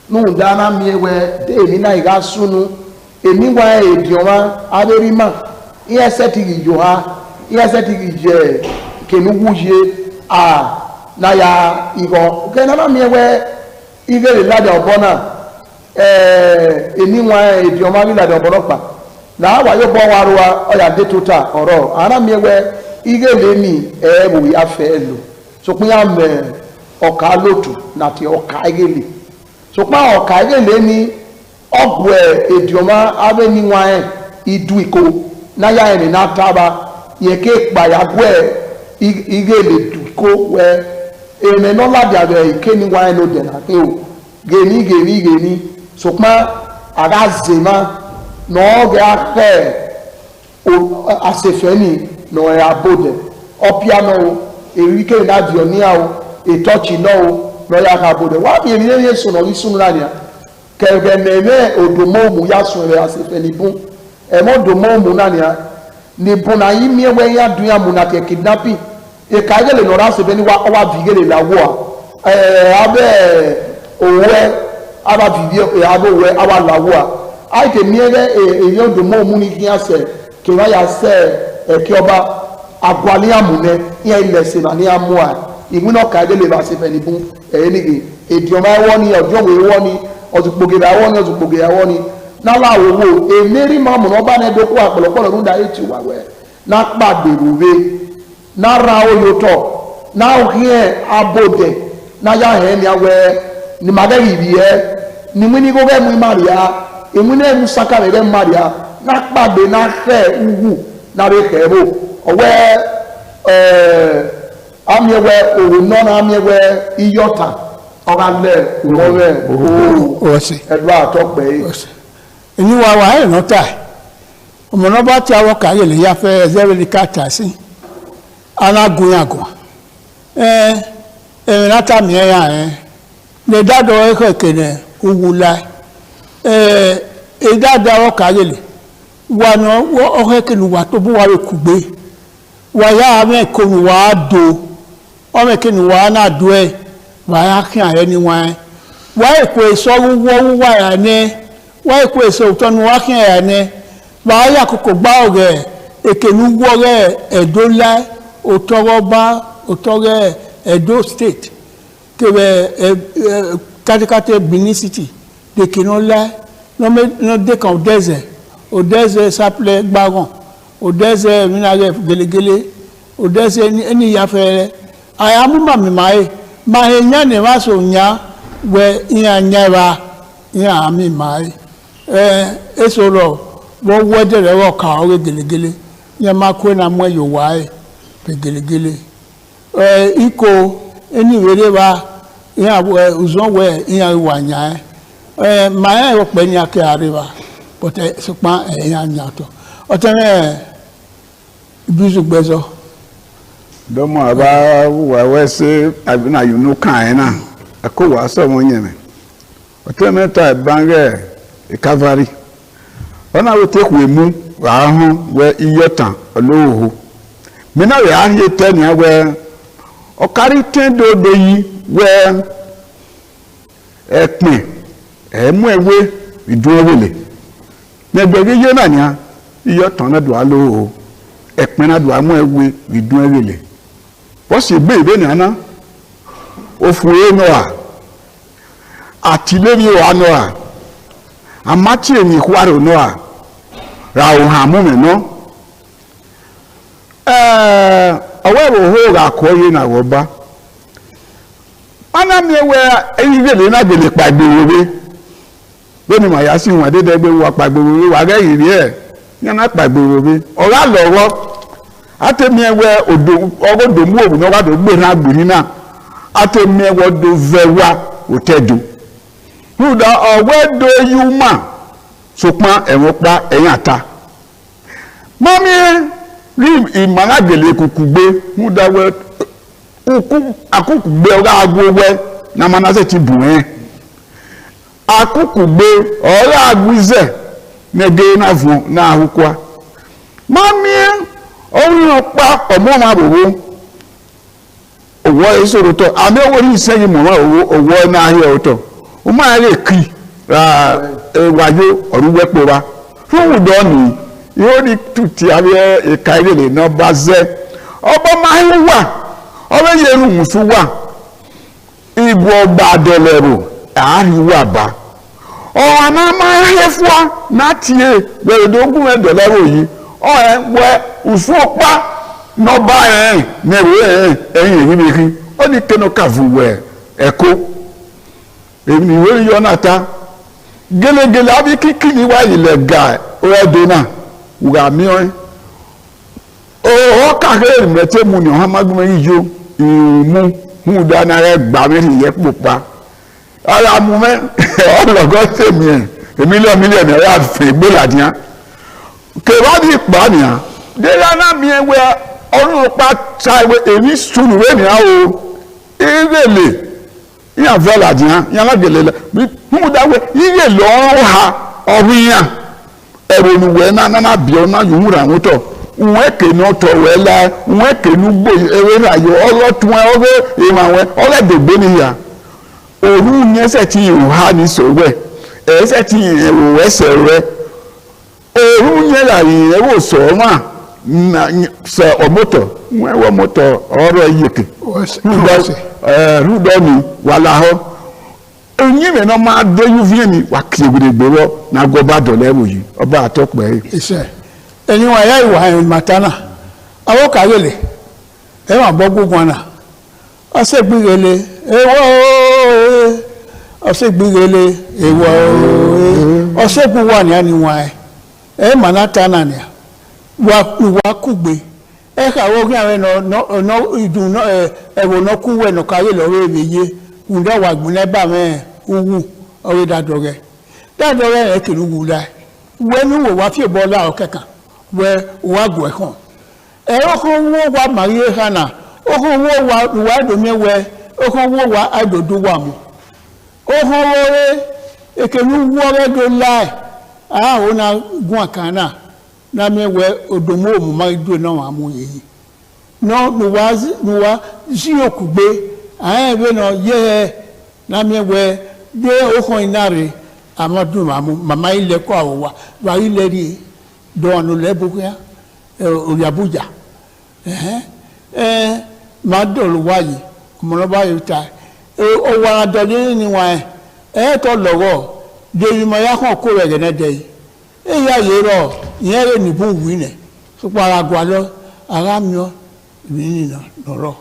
nu dana miewe de mi na iga sunu emi wa edioma aberima iyeseti gijoha iyeseti gije kenuguje a na ya igo kenana miewe igele lade obona emi wa edioma bi lade oboropa na wa yo bo waruwa oya de tota oro ara miewe igele mi ebu ya felo so pin ya me ọ̀ka lótù nàti ọ̀ka igele so pa ọ̀ka igele ni ọgbọ edioma abe ni wan idu iko na ya eni na taba yeke pa ya gwe igele du ko we eme no la dia be ike ni wan no de na ke o geni so pa aga zema no ga ke o asefeni no ya bode opiano erike na dionia o etochi no ya ka bode wa mi emi yesu no isun la nia kebe meme odomomu ya sun re asefe ni bun e mo domomu na nia ni bun na yi mi ewe ya dun ya mu na te kidnapping e ka gele no ra se be ni wa vigele la wo abe owe aba video e abo we aba la wo ai te mi ere e yo domomu ni ki ase ke wa ya se e ki oba agwali amune ya ile se na ni amua ìmúná kàdélé bá ṣe fẹ́ ní fún ẹ̀yẹ́ nìgbè èdìọ̀mọ́ ẹwọ́ ni ọjọ́wò ẹwọ́ ni ọ̀tùpògèrè ẹwọ́ ni ọ̀tùpògèrè ẹwọ́ ni náà owó èlérí máa mọ̀nà ọba náà dókó àpọ̀lọpọ̀lọ̀ ló ń da ètò wàwẹ́ náà pàgbèrò rẹ náà ra oyotọ̀ náà hìẹ́ abòdẹ̀ náà yá hẹ́ ni awẹ́ ni màgẹ́rì rí ẹ́ ni mú ní kó fẹ́ mú ìmàríà èmú náà mú sákàrẹ̀ rẹ̀ ìmàríà náà pàgbè náà hẹ́ uwu náà rẹ̀ hẹ́ bò ọwẹ́ amiewe òwúnọ́ na amiewe iyọ́ta ọ̀rálẹ̀ òwúrẹ́ ọ̀sẹ̀ ẹ̀dùn àtọ́pẹ́ ọ̀sẹ̀ èyí wa wà ẹ̀ nọ́ta ọmọnà bá tí awọ kàyè lè yá fẹ́ ẹ̀zẹ́rẹ́ ní káàtà sí alágúnyàgùn ẹ̀rìn látàmì ẹ̀yà ẹ̀ lè dádọ̀ ẹ̀kọ́ ìkẹ̀lẹ̀ òwúlá ẹ̀dádọ̀ awọ kàyè lè wà ní ọ̀hẹ́ kìlù wà tó bú wà rẹ̀ kùgbé wà yá amẹ́kọ̀ọ́ wà á do ọmọ ìkíni wà á náà dúẹ́ wà á kí ààrẹ ní wọn wà èkó èso wúwọ́ wúwà yà ní wà èkó èso òtọ́ ni wà á kí ààrẹ ní wà á yà kókò gbá ọ̀rẹ́ èkèlú wọ́rẹ́ ẹ̀dọ́ lá òtọ́rẹ́ ẹ̀dọ́ state kẹrẹ kátíkátẹ́ Benin City dèkìnà lá lọ́dẹ́kàn òdẹ́zẹ̀ sápẹ́lẹ́ gbáràn òdẹ́zẹ̀ mìíràn gẹ́lẹ́gẹ́lẹ́ òdẹ́zẹ̀ ẹni ìyàfẹ́ ayamumami mae mahe nyane maso nya we nya nyaba nya ami mae esoro wo wedere wo ka o gelegele nya makwe na mwe yo wae pe gelegele iko eni were ba nya uzon we nya wanya mae wo pe nya ke ariba but supa nya nyato otene bizu gbezo dɔmɔ a b'a wawɛ se a bɛna yunu kan na a ko wa sɔn ɲɛnɛ o tɛ ne ta bangɛ kavari ɔna o tɛ kue mu wa hɔn wɛ iyɔ tan olowo mina wɛ a ye tɛ nia wɛ ɔkari tɛ do yi wɛ ɛkpɛ ɛmu ɛwɛ idun wele ne gbɛbi yɛ na nia iyɔ tan na do alowo ɛkpɛ na do amu ɛwɛ idun wele. Wọ́n sì gbé ìbéèrè àná òfurufú náà àtìlẹ́yìn wa náà àmàtí èyí kwárò náà ra òhun àmúmi náà ọwọ́ èrò òhó rà kọ́ yé nà wọ́n bá anami ewé ẹyin gbèlè náà gbèlè pàgbèrè wé lónìí màá sí wọn dédégbé wà pàgbèrè wé wà rẹ́ ìrí ẹ̀ yẹn náà pàgbèrè wé ọ̀rá lọ́wọ́. Atemiwe ogodo mu obu no wado gbe na gbiri na atemiwe do vewa otedo huda ọwẹ do yuma sopọn ẹwọn pa ẹyin ata mami rí ìmọ̀lágẹ̀lẹ̀ kùkùgbé huda wẹ akókùgbé ọ̀rọ̀ agbówẹ́ namanase ti bù ẹ́ akókùgbé ọ̀rọ̀ agbízẹ̀ nẹ́gẹ́ náà fún náà ahùkwá mami ọ̀rọ̀ ọ̀pá ọmọ ọmọ àbòwò òwò ìṣòro tọ àmì owó ní ìsẹ́yìn mọ̀mọ́ òwò náà ayé ọ̀tọ̀ ó máa lè kí wáyé ọ̀rọ̀ wẹ́pọ̀ wa fún ìdọ́ ni yóò ní tùtì abẹ́ ìka ìrèlè náà bá zẹ́ ọba máa ń wà ọba yẹnu mùsùn wà ìbò ọba àdọ̀lẹ̀rò àárín wà bá ọ̀rọ̀ àmà máa ń yẹ fún wa láti yẹ gbẹ̀rẹ̀dógún ẹ̀dọ̀lẹ́rò yìí ọ̀rẹ́ wẹ òfin ọ̀pá nọba mẹwẹ ẹyin èyí mi rí ó ní kẹnu kàfù wẹ ẹkọ èmi ìwé yọ náà ta gẹlẹgẹlẹ àbí kíkì ní wá ilẹ̀ ga ọdún náà wùrà mìíràn ọ kàkẹ́ ìrìnmẹ́tẹ́ mu ni ọ̀hán mágbọ́n yìí yó ìrìnmú mú dáná rẹ gbà mí ìyẹ́ pòpá ara mu mẹ́ ọlọ́gọ́ tèmi ẹ̀ mílíọ̀nù ẹ̀rọ àfẹ́ gbọ́làdìyàn kẹwàá ìpànìyàn dẹ́rẹ́ náà mi ẹ̀ wẹ́ ọdún pa ta ìwé èmi sùn ìwé ni àwọn ìrèlè yíyan fẹ́ làdìyàn yíyan lágẹ̀lẹ̀ lẹ̀ mú dáwẹ́ yíyẹ lọ́ọ́ ha ọ̀hún yàn ẹ̀rọ ìwé náà bíọ́ náà yòówù rà wọ́n tọ̀ wọ́n èké ní ọ̀tọ̀ wẹ́ la wọ́n èké ní gbò ewé ràyò ọlọ́tún ẹ ọ̀rẹ́ ìmọ̀ àwọn ọ̀rẹ́dẹ̀gbẹ́ nìyà òru yẹn sẹ̀ ti ìhà ní sọ̀wẹ́ ẹ̀ sẹ̀ ti ìhẹ̀wò ẹsẹ̀ rẹ òru yẹn là ìhẹ̀wò sọ̀rọ̀ na sɛ ɔmotɔ wɔ motɔ ɔrɔ yeke rudɔ mi wala hɔ enyi mi na ma do yuvie mi wa kiegudegbe wɔ na gɔba dɔlɛ wo yi ɔba atɔkpɛ yi. iṣẹ ẹyin wa ya ìwà ẹyin matana awo kayele ẹ ma bọ gbogbo na ọsẹ gbigele ewọ ọsẹ gbigele ewọ ọsẹ gbogbo wa ni a ni wa ẹ ma na ta na ni a wa kugbe e ka wo gyan no idun no e wo no ku we no ka ye lo we ye unda wa gun le ba me uwu o we da doge e kinu wu la we nu wo wa fi bo la o kekan we wa gu e kan e o ko wo wa marie hana o ko wo wa do mi we o ko wo wa adodo wa mu o ko wo re e kinu wo re do la a o na gun akana na mewe odomo omuma idu na wa mu yi no nuwa okugbe be no ye na mewe de okon inare amadu mama ile ko awowa wa ile ri do anu lebuku ya Oyabuja ma do lo wa yi mo lo ba yi ta o wa do ni wa to lowo de mo ya kan ko re ne de eya yero ìyẹn rẹ̀ nìbọn wí nẹ̀ sọpọ̀ ara gba lọ ara mìíràn ìbíní lọ́rọ̀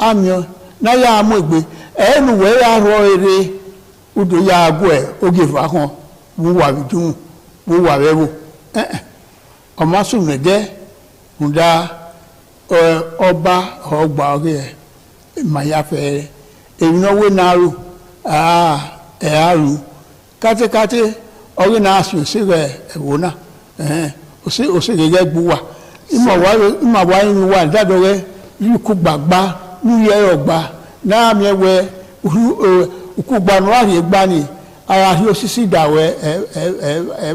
àmìíràn náà yà á mú ìgbé ẹ̀ẹ́nù wẹ́ yà rọ eré odò yà á gbọ́ ẹ̀ oge fà kan wọ́n wà dùn wọ́n wà rẹ̀ wò ọmọ sùnmù dẹ́ ǹda ọba ọgbà ọ̀rẹ́ ẹ̀ màyàfẹ́ rẹ̀ èyí náà wé náà rò ẹ̀ á rò kátékáté ọ̀rẹ́ náà sùn sí rẹ̀ ẹ̀wò náà ose gẹ́gẹ́ gbuwa ima wa yin wa dado re yiku gbagba ni ye ogba na mi we ku gba no ari gba ni ara ri osisi dawe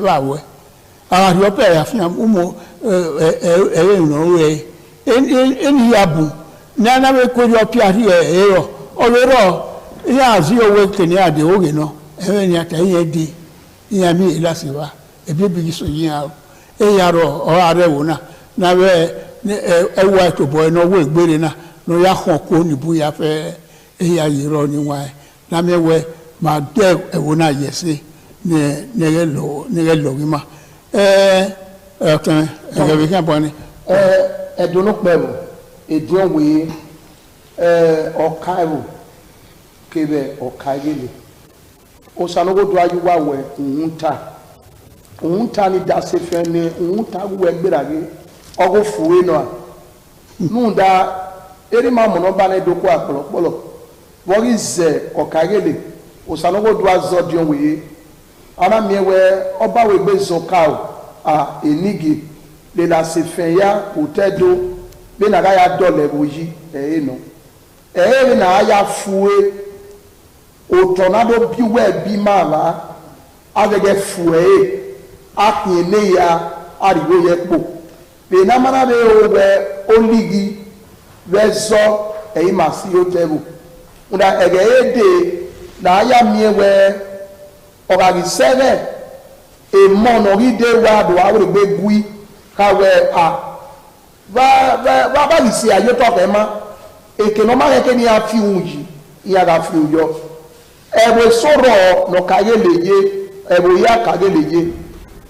ba we ara ri ope ya fi umo no re eni yabu na we ko ri opi ari ero oloro ya zi owe keni ade oge no ni ataye di ya mi ilasiwa ebibi so yin aro yaro o arewo na we ewa to boy no we gbere na no ya hon ko ni bu ya fe ya yiro ni wa na me we ma de ewo na yese ne lo ma tan bi kan bo ni edunu pẹ̀lú edion we okaiwo kebe okaigele o sanogo do ayuwa we unta ni da se fe ni unta we gbérage ogo fuwe no nunda eri ma mo no ba na doko apolopolo wori ze okagele osanogo do azodion we ana miewe oba we gbe zokao a enigi le la se fenya otedo be na ga ya dole boyi no na ya fue o tornado bi we bi mala agege fue akine ya ariwo ye po be na mana be o we oligi wezo ma si otebu una ege na ya miewe ogagi seve e mono ride wa do awre gbe gui kawe a ba isi ayo to ke ma e ke no ma ke ni afi unji ya ga fi uyo ebe soro no kaye leje ebe ya kaye leje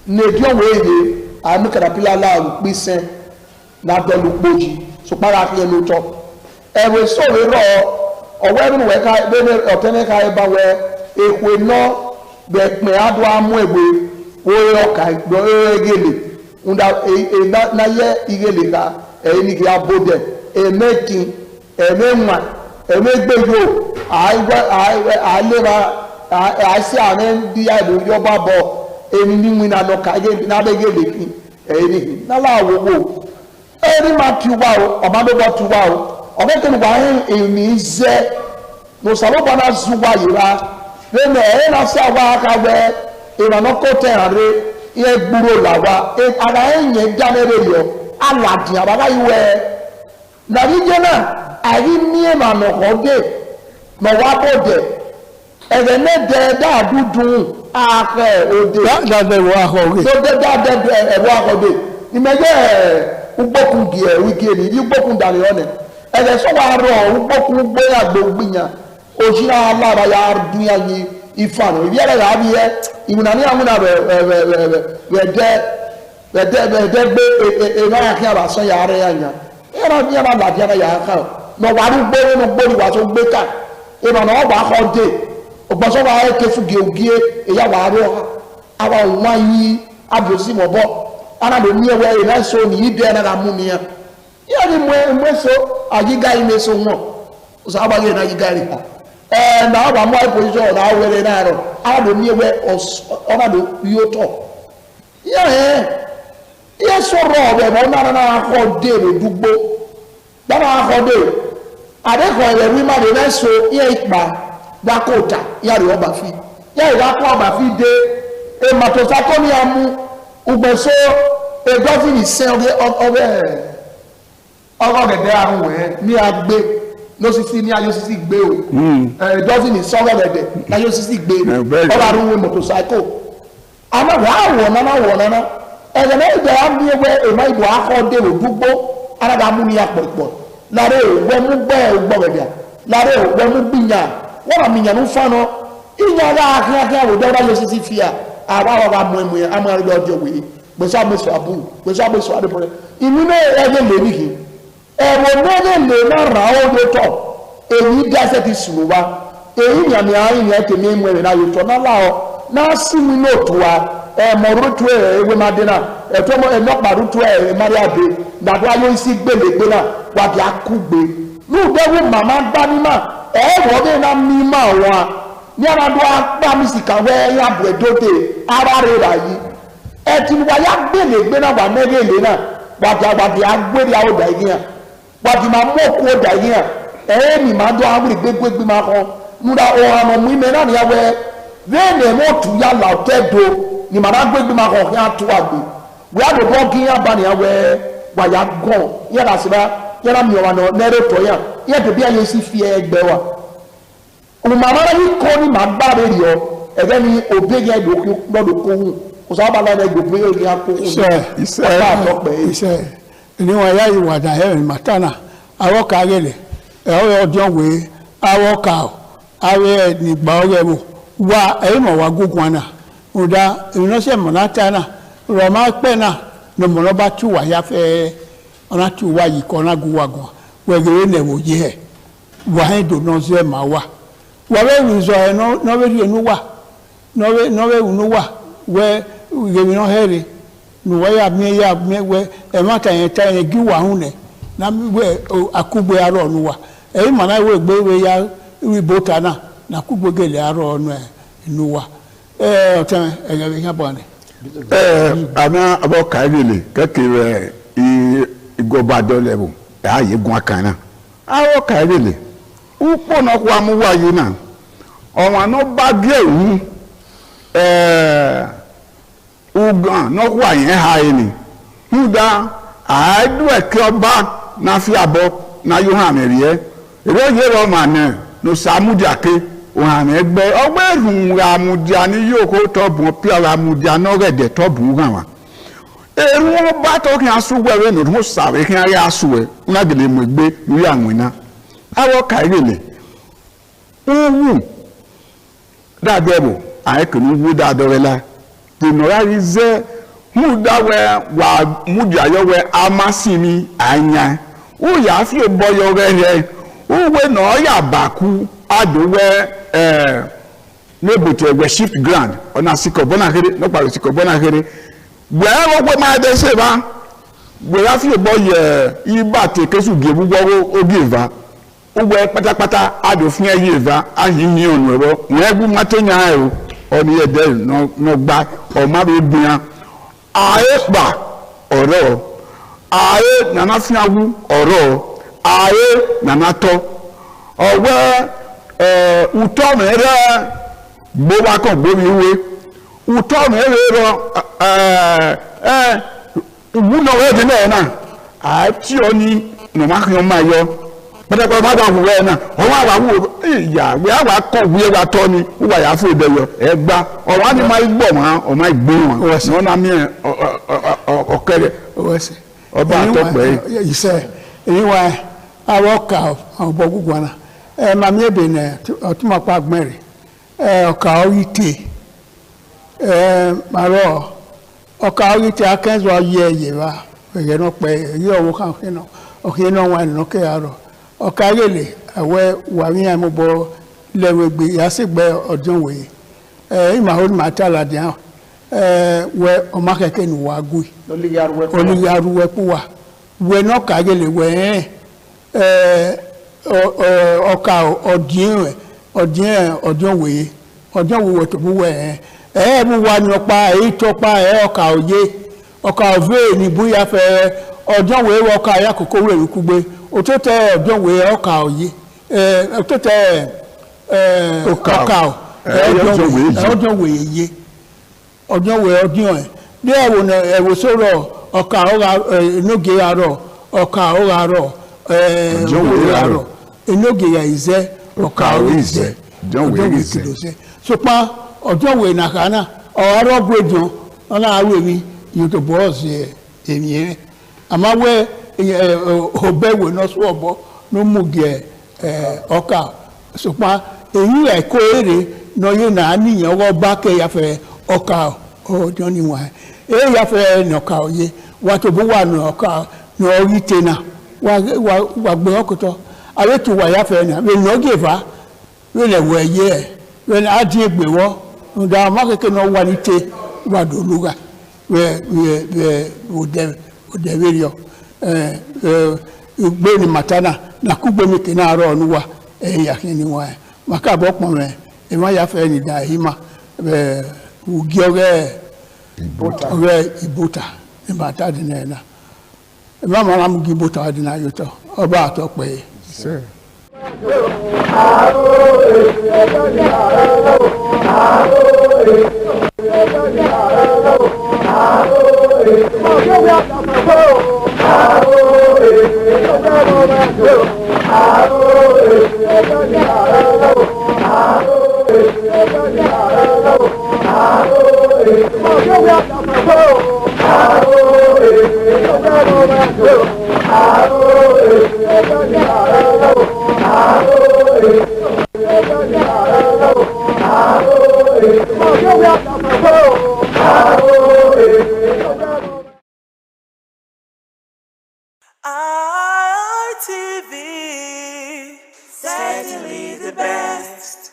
ne dio weye anu kadapila la pisen na dolu poji so para fi enu to ebe soro ro owe nu we ka be otene ka e ba we ekwe no be pe adu amu egbe wo ka do egele unda na ye igele ka ni ki abode mekin menwa emegbejo aleba asi amen di adu yo babo eni ni wina no ka ge na begele ki eni na la wo eni ma ti wa o ma do bo ti wa o o be ke wa emi ze no salo bana zuwa yira le me na sa wa ka we ina no ko te are ye gburo la wa ara enye janere yo aladi ababa iwe na rijena ari mi ma no hode no wa bode ebe ne de da dudun ake ode da de wa hode so de da de e wa hode ni meje ugbokun gi e wiki ni ugbokun dare one ebe so wa ro ugbokun gbe agbo gbiyan ojira alara ya dunya ni ifano ibi ara ya bi e imuna ni amuna be de gbe na ya ba so ya re yanya era bi ma la dia ya ka no wa ru gbo no gbo wa so gbe ka e ma no ba ko de ogbo so wa e ke fuge ogie e ya wa ro awa won yi abosi mo bo ana do mi ewe na so ni ide na ga mu ni ya ni mo so agiga ime so won o sa ba ge na agiga ri na ba mo position na were na ro ana do mi ewe ona do yoto ye so ro be mo na ko de re dugbo baba ko de ade ko le wi ma de na so ye ipa da kota ya ri oba fi ya ira ko oba fi de e mato sa ko ni amu ugbo so e governor se oge de arun we ni agbe no sisi ni ayo sisi gbe o governor so oge de na ayo sisi gbe o la run we motorcycle ama wa na ege na ide am ni we e mai do akode odugbo ara ga mu ni apopo lare we mu gbe ugbo bia lare we mu gbinya won mi nya nu fa no inya ga aka wo do ba yo sisi fia awa wa mu amari do ojo we gbe sa mo so abu gbe sa mo so ade pore inu ne ege le ni ki e wo ne le na ra o do to eyi da se ti suru wa eyi nya mi ayin ya te mi mu na yo to na la o na si mi no to wa morutu ewe madina eto mo eno parutu maria be na do ayo isi gbelegbe na wa bi akugbe nu de wo mama gba mi ma wo de na mi ma wa ni ara do agba mi sika we ya bu edote ara re ra yi ti wa ya gbelegbe na wa megele na wa bi agbe ya o da yin wa di ma mo ko da yin mi ma do agbe gbegbe ma ko nu da o amo mi me na ni ya we ne mo tu ya la tedo ni mara gbegbe ma ko ya tu agbe we a do bo kin ya ba ni awe wa ya gon ya da siba ya na mi o wa no nere to ya de bi aye si fi egbe wa o mama ra ni ko ni ma gba re yo ege ni obege do ko hu o sa ba la na gbogbo yo ni ako hu ise ni wa ya yi wa da he matana awo ka gele o ojo we awo ka awe ni gba o mo wa e mo wa gugun ana uda inose monata na roma pe na no mo ba tu wa ya fe ona tu wa yi ko na guwa go we gere ne wo je wa he do no se ma wa we wi so e no we ri enu wa no we unu wa we ge mi no here no wa ya me we e ma ta yen gi wa hu ne na we akugbe aro nu wa e ma na we gbe we ya wi bota na na kugbogele aro no nuwa otan ega be bone ana abo kaibele kekere igobado level aye gun akana awo kaibele upo no kwa mu waye na ọ̀wọ́n no bagye wu ugan no kwa yen ha ni huda adu eke ọba na fi abo na yohan eriye ero ye ro mane no samudi ake ohan egbe ogbe run amudia ni yoko to bun pi ara amudia no rede to bun gan wa eru ọba to kin asuwe we no mo sabe kin ari asuwe una gele mo egbe lórí awina awo kairele uwu dadebo ayekunu wu dadorela tinorize mudawe wa mudayowe amasimi anya uya fi boyo rere uwe no ya baku adowe nebuto we shift ground ona sikobona kere no paro sikobona kere we wo ma de se ba we ya fi boye iba te kesu gebu wo ogiva uwe pátápátá adòfin ẹyẹ ìva ahinyin ọ̀nà ẹ̀rọ wọ́n ẹgbẹ́ mátẹ́yà ẹ̀rọ ọ̀nà ẹ̀dẹ́ náà gba ọ̀ma bíi bìyàn ààyè pa ọ̀rọ̀ ààyè nana fínáwó ọ̀rọ̀ ààyè nana tọ́ ọ̀wẹ́ utọ́ mẹ́rẹ́ gbówákọ̀ gbómiwé utọ́ mẹ́rẹ́ rọ ìwúlọ̀ ẹ̀dẹ́ náà náà àti ọ ní nàmákìyàn máa yọ. Pẹ́tẹ́pẹ́ bá wù ẹ́ náà ọwọ́ àwàwù ìyá wíwá kọ̀ wíwé wa tọ́ ni wíwá yà fún ìdẹ́yọ ẹgbà ọ̀wá ni máa gbọ̀ wọn ọ̀ma ìgbé wọn wọn náà mi ọ̀kẹ́rẹ́ ọba àtọ́pẹ́ yìí. Ìṣe èyí wá àwọn ọkà ọ̀bọ̀ gbogbo àná màmí ẹ̀bẹ̀ nà ọtúmọ̀pá gbẹ̀rẹ̀ ọkà orí tè màrọ̀ ọkà orí tè akẹ́zọ̀ ayé ẹ̀yẹ̀ wa ẹ̀yẹ̀ náà pẹ́ ẹ̀yẹ̀ ọwọ́ kan ọ̀kẹ́ náà wà nínú kẹ́yàrọ̀. Ọ̀kàyèlè àwẹ̀ wàmí àmúbọ̀ lẹ́wẹ̀gbé yàsígbẹ́ ọdún wòye ìmàhóni màtàládìá wẹ ọmọkẹ́kẹ́ ní wàgùn olùyàrúwẹ́ kú wa wẹ náà kàyèlè wẹ̀ ọkà ọdún wòye tó bú wẹ̀ mú wa ní ọpa èyí tọpa ọkà òye ọkà òvé ní búyà fẹ́ ọdún wòye ọkà ayákòókò wẹ̀ wíkú gbé òtútù ọdún wẹ̀ ọkà òye òtútù ọkà ọdún wẹ̀ yé ọdún wẹ̀ ọdún ẹ̀ ní ẹ̀wò sọ̀rọ̀ ọkà inóge arọ̀ ọkà ọ̀rọ̀ ọdún wẹ̀ arọ̀ inóge yà ìzẹ́ ọkà ìzẹ́ ọdún wẹ̀ kìlọ̀sẹ̀ sọpá ọdún wẹ̀ nàkànà ọ̀rọ̀ gbẹ̀dùn ọ̀nà àwẹ̀ mi yóò tó bọ́ ọ̀sẹ̀ èmi yẹn àmọ́ wẹ̀ ọbẹ̀wò náà sọ ọ̀bọ ló mú gẹ̀ ọkà sọpá èyí ẹ̀kọ́ èrè náà yóò náà níyàn ọwọ́ bá kẹ́yàfẹ́ ọkà ọjọ́ níwọ̀n ẹ̀ yàfẹ́ nọ̀ka òye wà tó bó wà nù ọkà nù orí tẹ̀nà wà gbé ọkùtọ̀ àwẹ̀ tó wà yàfẹ́ nà wẹ̀ nà ọgẹ̀ fà wẹ̀ lẹ̀ wọ̀ ẹ̀yẹ ẹ̀ wẹ̀ nà adìẹ gbé wọ́ ǹda ọmọ kẹ̀kẹ́ náà wà ní tẹ̀ wà dòlúgà wẹ̀ òdẹ̀ wẹ̀rẹ̀ gbẹ̀rẹ̀ màtánà nàkúgbẹ̀mí kì náà rọ̀ ọ̀nùwà ẹ̀yà kì ní wọ́n ẹ̀ màkà bọ́ pọ̀ rẹ̀ ẹ̀wọ̀n yàfẹ́ nìdá yìí mà ugi ọ̀rẹ́ ìbòtà ìbàtà dínà ẹ̀nà ẹ̀bá màá mú gi ìbòtà dínà yòtọ̀ ọba àtọ́pẹ́ yìí. ITV, certainly the best.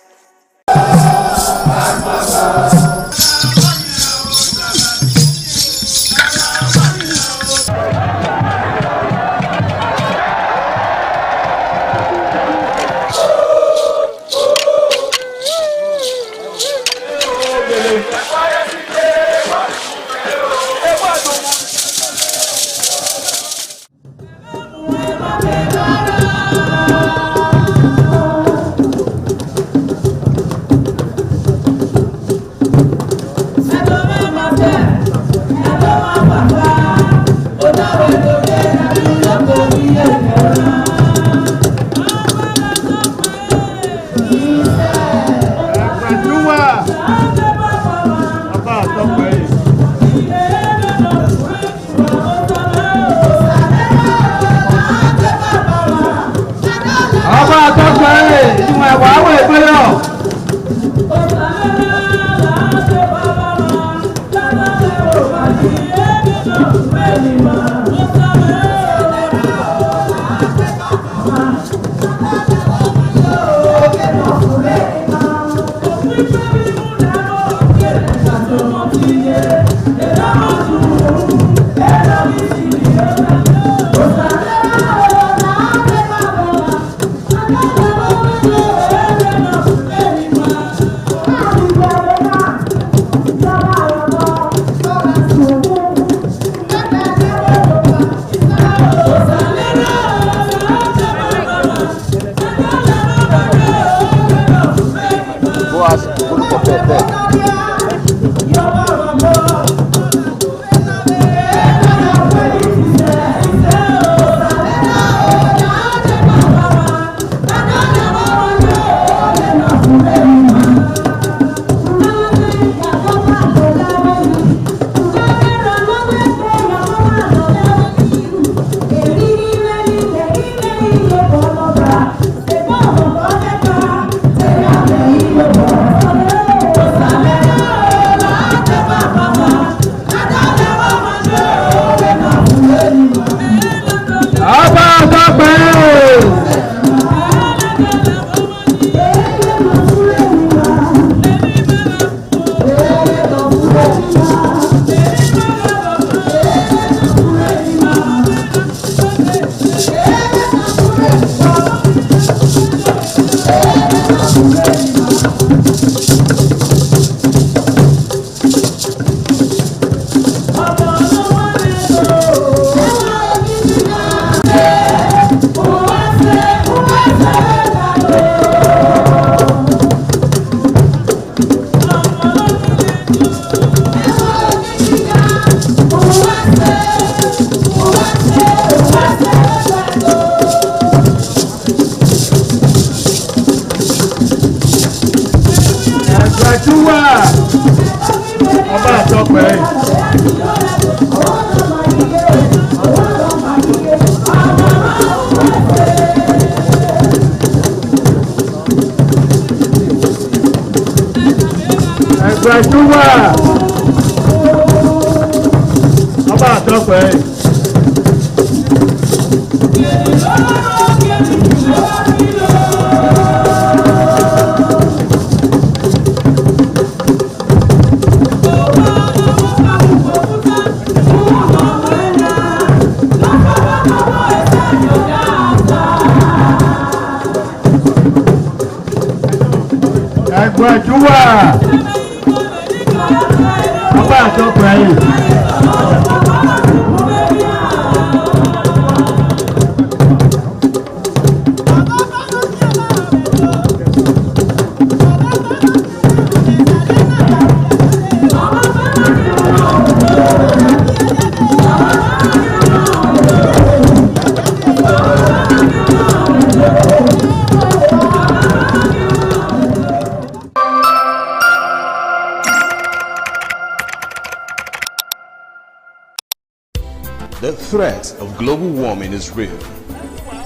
The threat of global warming is real.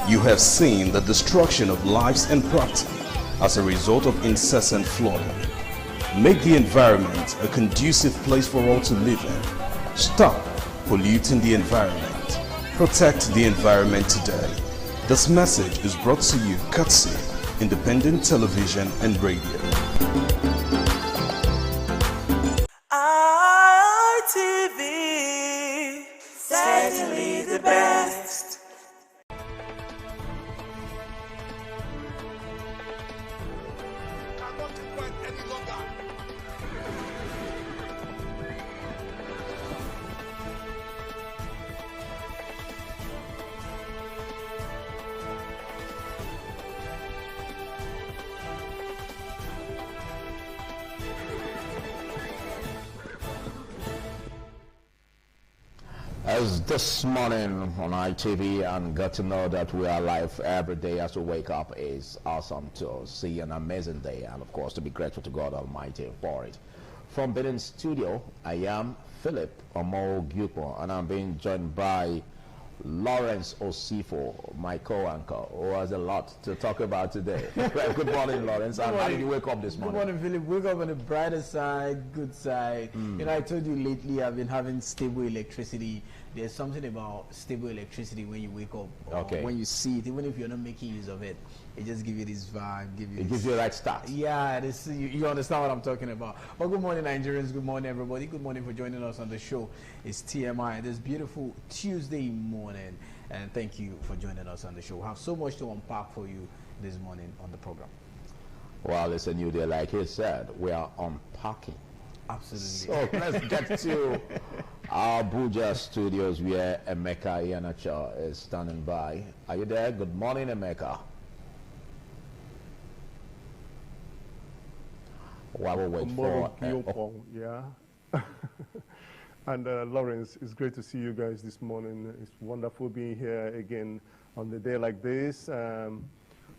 You have seen the destruction of lives and property as a result of incessant flooding. Make the environment a conducive place for all to live in. Stop polluting the environment. Protect the environment today. This message is brought to you courtesy Independent Television and Radio. ITV, certainly the best. As this morning on ITV, and got to know that we are live every day as we wake up is awesome to see an amazing day, and of course to be grateful to God Almighty for it. From Benin Studio, I am Philip Omo-Gyupo, and I'm being joined by Lawrence Osifo, my co-anchor, who has a lot to talk about today. Well, good morning, Lawrence. And how did you wake up this morning? Good morning, Philip. Wake up on the brighter side, good side. You know, I told you lately I've been having stable electricity. There's something about stable electricity when you wake up, or when you see it, even if you're not making use of it. It just gives you this vibe. It gives you the right start. Yeah, you understand what I'm talking about. Well, good morning, Nigerians. Good morning, everybody. Good morning for joining us on the show. It's TMI this beautiful Tuesday morning. And thank you for joining us on the show. We have so much to unpack for you this morning on the program. Well, it's a new day. Like he said, we are unpacking. Absolutely. So let's get to our Abuja studios where Emeka Iheanacho is standing by. Are you there? Good morning, Emeka. While we wait for yeah. And Lawrence, it's great to see you guys this morning. It's wonderful being here again on the day like this.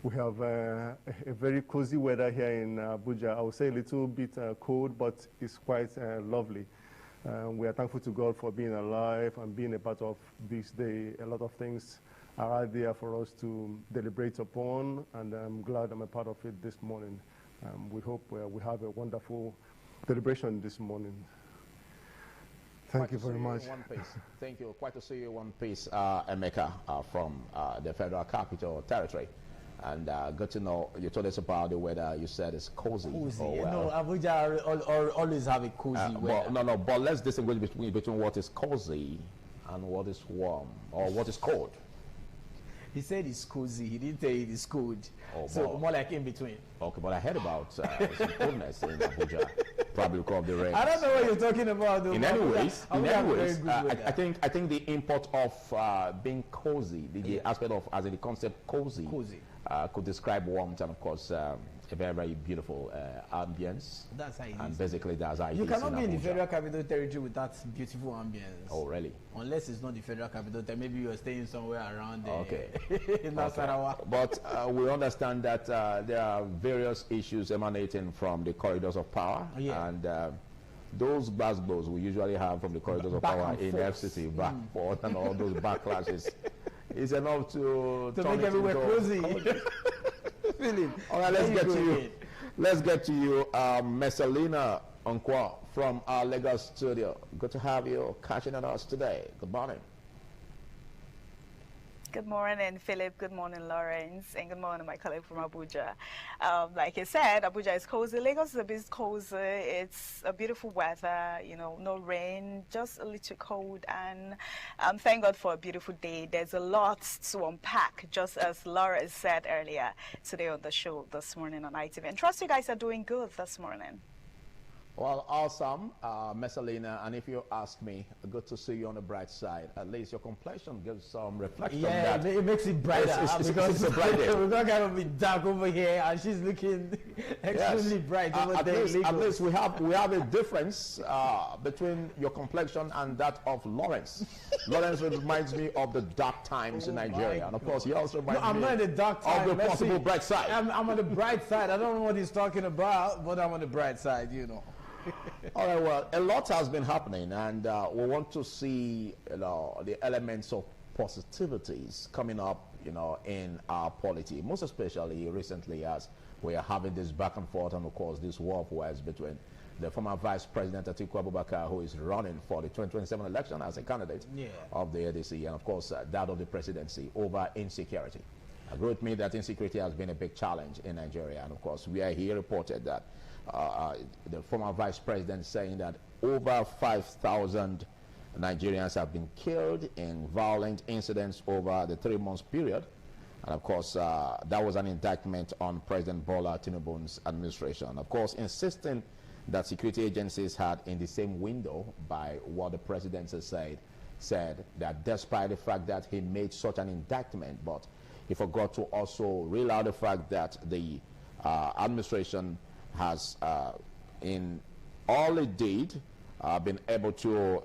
We have a very cozy weather here in Abuja. I would say a little bit cold, but it's quite lovely. We are thankful to God for being alive and being a part of this day. A lot of things are out there for us to deliberate upon, and I'm glad I'm a part of it this morning. We hope we have a wonderful deliberation this morning. Thank you very much. Thank you. Quite to see you in one piece, Emeka, from the Federal Capital Territory. And good to know, you told us about the weather. You said it's cozy. Cozy. No, Abuja always have a cozy weather. But let's distinguish between what is cozy and what is warm, or what is cold. He said it's cozy. He didn't tell you it's cold. Oh, so more like in between. Okay, but I heard about some coldness in Abuja, probably because of the rain. I don't know what you're talking about. Though, in any ways, I think the import of being cozy, the aspect of as in the concept cozy. Could describe warmth and of course a very, very beautiful ambience. That's how it is. And basically that's how it is. You cannot be in the Federal Capital Territory with that beautiful ambience. Oh, really? Unless it's not the Federal Capital Territory. Maybe you're staying somewhere around there. Okay. In Nasarawa. But we understand that there are various issues emanating from the corridors of power. Yeah. And those basketballs we usually have from the corridors of power in FCT, back forth, and all those backlashes, is enough to make everywhere cozy. Philip, all right, let's get to you. Let's get to you, Messalina Onkwa from our Lagos studio. Good to have you catching on us today. Good morning. Good morning, Philip. Good morning, Lawrence. And good morning, my colleague from Abuja. Like I said, Abuja is cozy. Lagos is a bit cozy. It's a beautiful weather, you know, no rain, just a little cold. And thank God for a beautiful day. There's a lot to unpack, just as Laura said earlier today on the show this morning on ITV. And trust you guys are doing good this morning. Well, awesome, Messalina, and if you ask me, good to see you on the bright side. At least your complexion gives some reflection. Yeah, that it makes it brighter because it's a bright day. We're not going to be dark over here, and she's looking extremely bright over there. At least we have a difference between your complexion and that of Lawrence. Lawrence reminds me of the dark times in Nigeria, and of course, he also reminds me I'm not in the dark time. of the possible bright side. I'm on the bright side. I don't know what he's talking about, but I'm on the bright side, you know. All right, well, a lot has been happening, and we want to see, the elements of positivities coming up, in our polity, most especially recently as we are having this back and forth, and of course this war of words between the former Vice President Atiku Abubakar, who is running for the 2027 election as a candidate of the ADC, and of course that of the presidency over insecurity. Agree with me that insecurity has been a big challenge in Nigeria, and of course we are here reported that the former vice president saying that over 5,000 Nigerians have been killed in violent incidents over the 3 months period. And of course, that was an indictment on President Bola Tinubu's administration. Of course, insisting that security agencies had in the same window by what the president has said that despite the fact that he made such an indictment, but he forgot to also reel out the fact that the administration has, in all it did, been able to,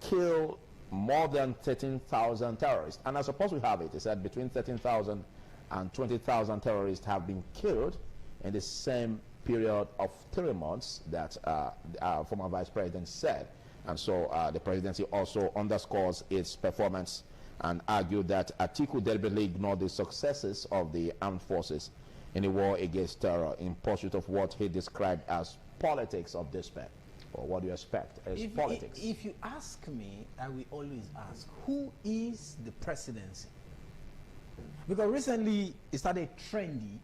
kill more than 13,000 terrorists. And I suppose we have it. It said between 13,000 and 20,000 terrorists have been killed in the same period of 3 months that former Vice President said. And so the presidency also underscores its performance and argued that Atiku deliberately ignored the successes of the armed forces in the war against terror in pursuit of what he described as politics of despair. Or what do you expect as politics? If you ask me, I will always ask, who is the presidency? Because recently it started trendy.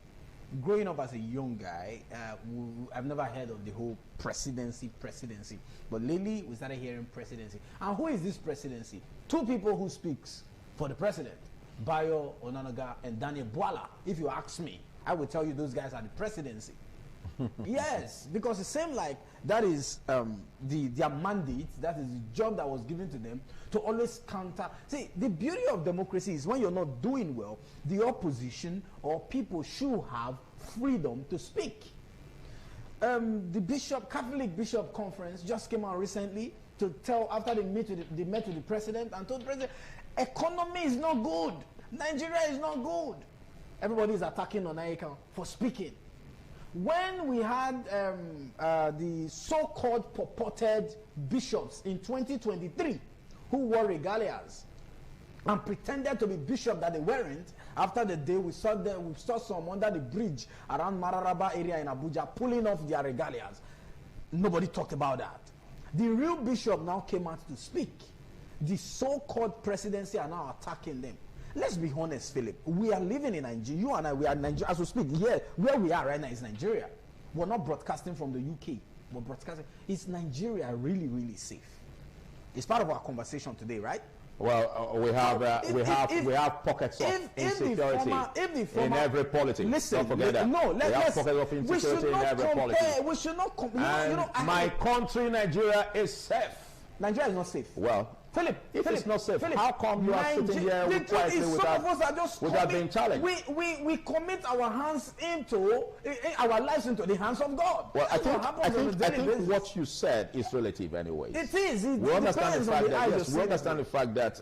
Growing up as a young guy, I've never heard of the whole presidency. But lately we started hearing presidency. And who is this presidency? Two people who speaks for the president, Bayo Onanuga and Daniel Bwala. If you ask me, I will tell you those guys are the presidency. Yes, because it seems like that is their mandate, that is the job that was given to them to always counter. See, the beauty of democracy is when you're not doing well, the opposition or people should have freedom to speak. The Catholic Bishop Conference just came out recently to tell, after they met with the president and told the president, economy is not good, Nigeria is not good. Everybody is attacking Onaika for speaking. When we had the so-called purported bishops in 2023 who wore regalias and pretended to be bishop that they weren't, after the day we saw some under the bridge around Mararaba area in Abuja pulling off their regalias. Nobody talked about that. The real bishop now came out to speak. The so-called presidency are now attacking them. Let's be honest, Philip. We are living in Nigeria. You and I, we are in Nigeria. As we speak, here, where we are right now is Nigeria. We're not broadcasting from the UK. We're broadcasting. Is Nigeria really, really safe? It's part of our conversation today, right? Well, we have pockets of insecurity in every politics. Listen, don't forget that. No, we have pockets of insecurity in every politics. We should not compare. And my country, Nigeria, is safe. Nigeria is not safe. Well, Philip, if it's not safe, Philip, how come you are sitting here quietly without being challenged? We commit our hands into our lives into the hands of God. Well, I think what you said is relative, anyways. It is. We understand the fact that we understand the fact that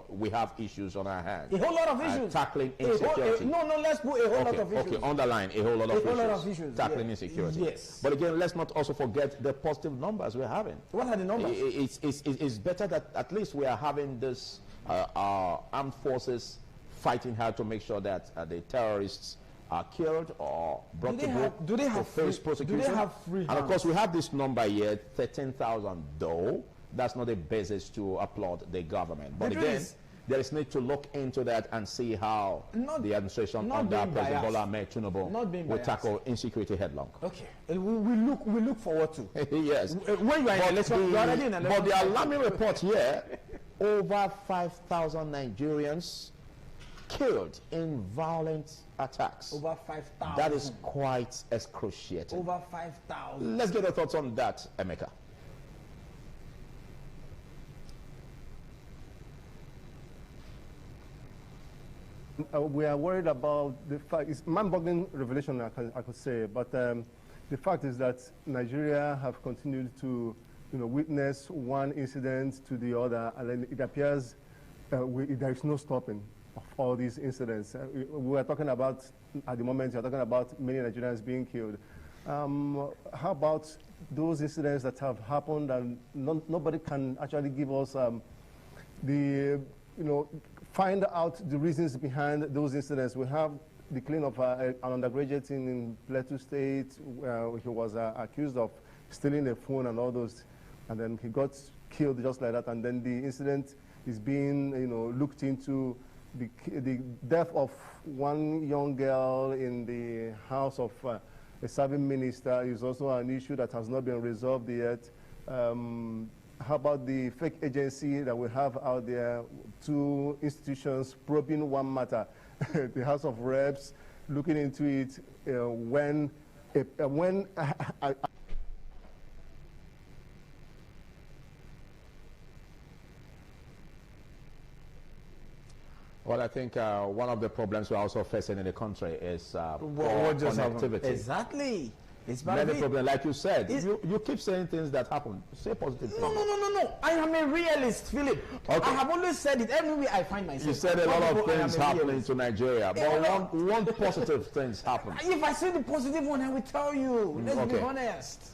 we have issues on our hands. A whole lot of issues. Tackling insecurity. Let's put a whole lot of issues. Okay, underline a whole lot of issues. Tackling insecurity. Yes. But again, let's not also forget the positive numbers we're having. What are the numbers? It's better that at least we are having this our armed forces fighting hard to make sure that the terrorists are killed or brought to face prosecution. Do they have free hands? And of course, we have this number here, 13,000. Though that's not a basis to applaud the government. But again, there is need to look into that and see how the administration under President Bola Ahmed Tinubu will tackle insecurity headlong. Okay, we look forward to. Yes. When you are in election, you are already in election. But the alarming report here: over 5,000 Nigerians killed in violent attacks. Over 5,000. That is quite excruciating. Over 5,000. Let's get your thoughts on that, Emeka. We are worried about the fact, it's mind-boggling revelation, I could say, but the fact is that Nigeria have continued to witness one incident to the other, and then it appears there is no stopping of all these incidents. We are talking about, at the moment, we are talking about many Nigerians being killed. How about those incidents that have happened and nobody can actually give us find out the reasons behind those incidents? We have the killing of an undergraduate in Plateau State. He was accused of stealing a phone and all those, and then he got killed just like that. And then the incident is being looked into. The death of one young girl in the house of a serving minister is also an issue that has not been resolved yet. How about the fake agency that we have out there? Two institutions probing one matter. The House of Reps looking into it when Well, I think one of the problems we're also facing in the country is connectivity. Exactly. It's many problems, like you said. You keep saying things that happen. Say positive things. No. I am a realist, Philip. Okay. I have always said it everywhere I find myself. You said a lot of things happening to Nigeria, but one positive things happen. If I say the positive one, I will tell you. Let's be honest.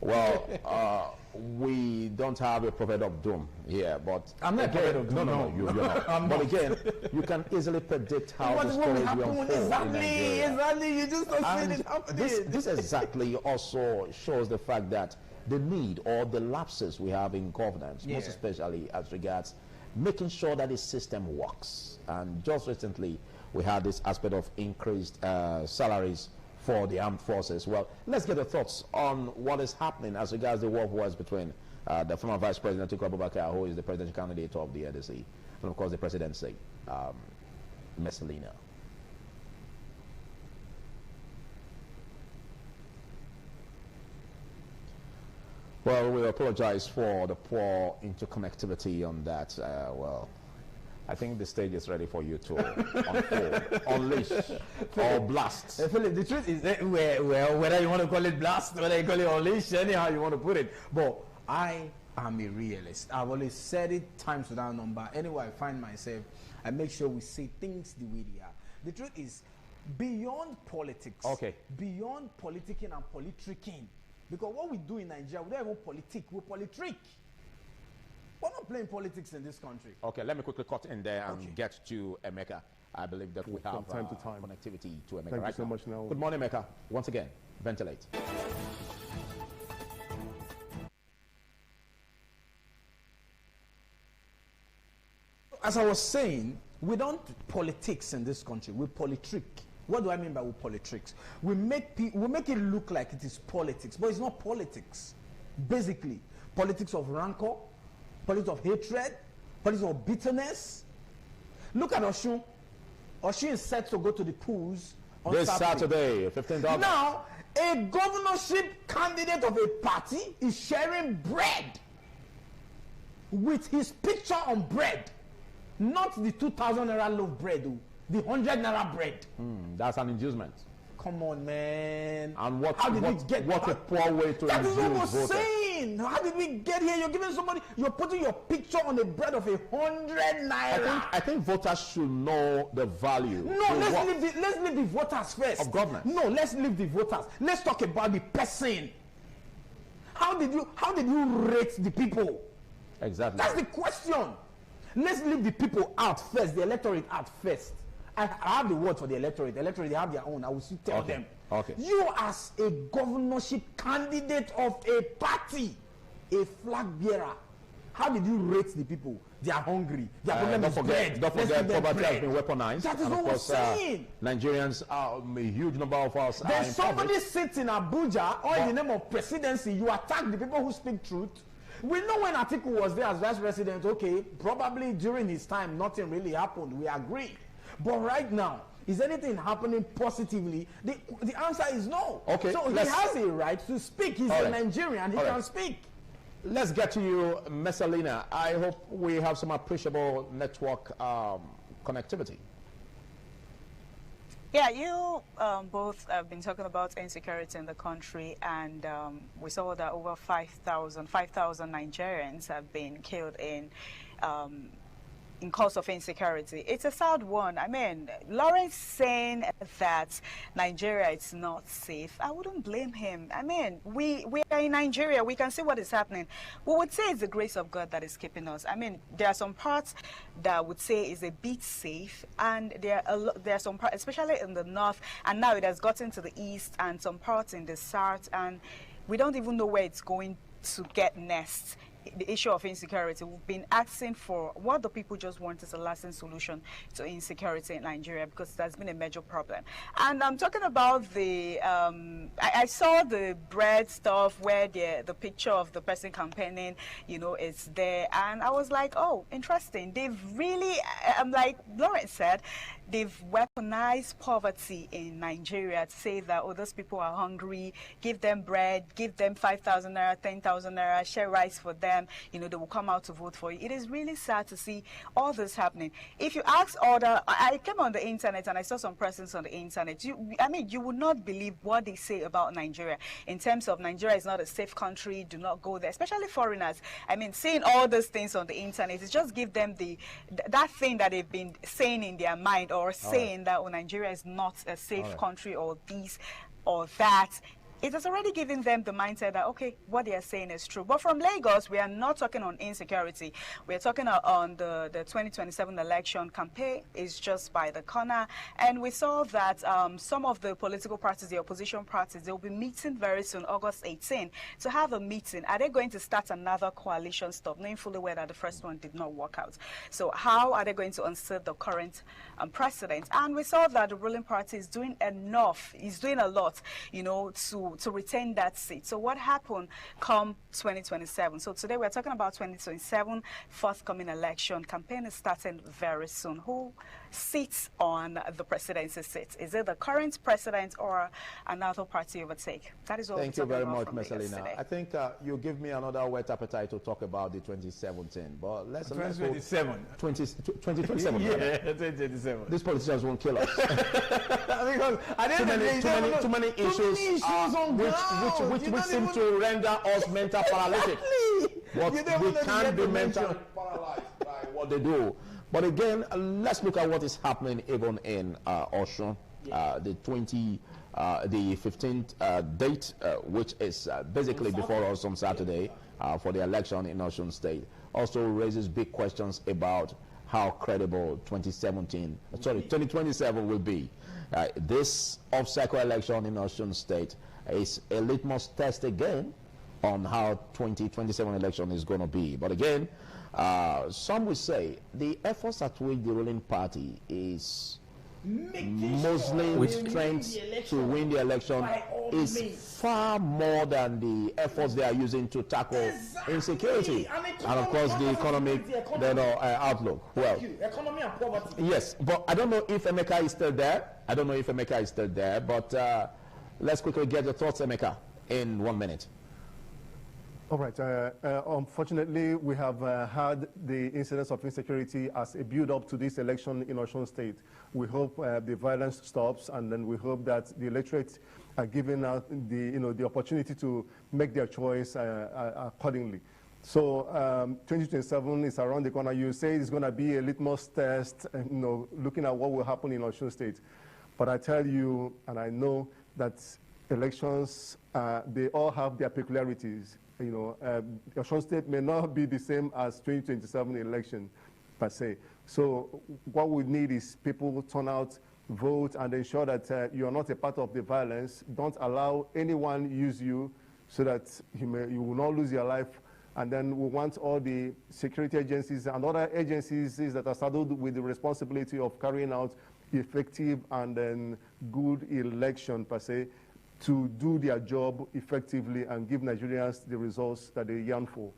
Well, we don't have a prophet of doom here, but I'm not a prophet of doom. No, you're not. But again, you can easily predict how the story will unfold in Nigeria. Exactly. You just don't see it happening. This exactly also shows the fact that the need or the lapses we have in governance, most especially as regards making sure that the system works. And just recently, we had this aspect of increased salaries for the armed forces. Well, let's get your thoughts on what is happening as regards the war wars between the former Vice President Atiku Abubakar, who is the presidential candidate of the NDC, and of course the presidency, Messalina. Well, we apologize for the poor interconnectivity on that. Well, I think the stage is ready for you to unfold, unleash, or blast. Philip, the truth is that whether you want to call it blast, whether you call it unleash, anyhow you want to put it. But I am a realist. I've always said it times without number. Anywhere I find myself, I make sure we say things the way they are. The truth is, beyond politics, beyond politicking and politricking, because what we do in Nigeria, we don't even politic, we politrick. We're not playing politics in this country. Okay, let me quickly cut in there and get to Emeka. I believe that we have from time to time connectivity to Emeka. Thank you so much now. Good morning, Emeka. Once again, ventilate. As I was saying, we don't politics in this country. We politrick. What do I mean by we politrics? We make it look like it is politics, but it's not politics. Basically, politics of rancor, politics of hatred, politics of bitterness. Look at Oshun. Oshun is set to go to the polls on this Saturday, 15th August. Now, a governorship candidate of a party is sharing bread with his picture on bread, not the 2,000 naira loaf bread, the 100 naira bread. That's an inducement. Come on, man. And what a poor way to that induce is what we're voters. saying. How did we get here? You're giving somebody, you're putting your picture on the bread of 100 naira. I think voters should know the value. No, let's leave the voters first. Of government. No, let's leave the voters. Let's talk about the person. How did you rate the people? Exactly. That's the question. Let's leave the people out first, the electorate out first. I have the word for the electorate. The electorate, they have their own. I will still tell them. Okay. You, as a governorship candidate of a party, a flag bearer, how did you rate the people? They are hungry. Their problem is bread. Don't forget, poverty has been weaponized. That is and what of we're course, saying. Nigerians, a huge number of us are There's in somebody poverty. sits in Abuja, or in the name of presidency, you attack the people who speak truth. We know when Atiku was there as vice president, okay, probably during his time, nothing really happened. We agree. But right now, is anything happening positively? The answer is no. Okay, so he has a right to speak. He's a Nigerian. He can speak. Let's get to you, Messalina. I hope we have some appreciable network connectivity. Yeah, you both have been talking about insecurity in the country, and we saw that over 5,000 Nigerians have been killed in cause of insecurity. It's a sad one. I mean, Lawrence saying that Nigeria is not safe, I wouldn't blame him. I mean, we are in Nigeria. We can see what is happening. We would say it's the grace of God that is keeping us. I mean, there are some parts that would say is a bit safe, and there are some parts, especially in the north, and now it has gotten to the east and some parts in the south, and we don't even know where it's going to get next. The issue of insecurity, we've been asking for what the people just want is a lasting solution to insecurity in Nigeria, because that's been a major problem. And I'm talking about the I saw the bread stuff where the picture of the person campaigning, you know, is there, and I was like, oh, interesting. They've really, like Lawrence said, they've weaponized poverty in Nigeria to say that, oh, those people are hungry, give them bread, give them 5,000 naira, 10,000 naira, share rice for them, you know, they will come out to vote for you. It is really sad to see all this happening. If you ask I came on the internet and I saw some persons on the internet, you would not believe what they say about Nigeria in terms of Nigeria is not a safe country, do not go there, especially foreigners. I mean, seeing all those things on the internet, it just give them that thing that they've been saying in their mind, or saying that Nigeria is not a safe country, or this or that. It has already given them the mindset that, okay, what they are saying is true. But from Lagos, we are not talking on insecurity. We are talking on the 2027 election campaign is just by the corner. And we saw that some of the political parties, the opposition parties, they will be meeting very soon, August 18, to have a meeting. Are they going to start another coalition stuff, knowing fully well that the first one did not work out? So how are they going to unseat the current president? And we saw that the ruling party is doing enough, is doing a lot, you know, to retain that seat. So what happened come 2027? So today we're talking about 2027 forthcoming election. Campaign is starting very soon. Who sits on the presidency seat? Is it the current president or another party overtake? That is what Thank you very much, Messalina. I think you give me another wet appetite to talk about the 2017. But let's 2027. 2027. Yeah, 2027. These politicians won't kill us. Because too many issues which seem to render us mental paralytic. But we can't be mental paralyzed by what they do. But again, let's look at what is happening even in Osun, the 15th date, which is basically before us on Saturday for the election in Osun State. Also raises big questions about how credible 2027 will be. This off-cycle election in Osun State is a litmus test again on how 2027 election is going to be. But again, some will say the efforts at which the ruling party is mostly with strength to win the election is far more than the efforts they are using to tackle insecurity and of course the economic outlook. Well, economy and poverty. Yes, but I don't know if Emeka is still there. But let's quickly get your thoughts, Emeka, in 1 minute. All right. Unfortunately, we have had the incidents of insecurity as a build-up to this election in Osun State. We hope the violence stops, and then we hope that the electorate are given the opportunity to make their choice accordingly. So 2027 is around the corner. You say it's going to be a litmus test, looking at what will happen in Osun State. But I tell you, and I know that elections, they all have their peculiarities. Osun State may not be the same as 2027 election per se. So what we need is people turn out, vote, and ensure that you are not a part of the violence. Don't allow anyone use you so that you will not lose your life. And then we want all the security agencies and other agencies that are saddled with the responsibility of carrying out effective and then good election per se, to do their job effectively and give Nigerians the results that they yearn for.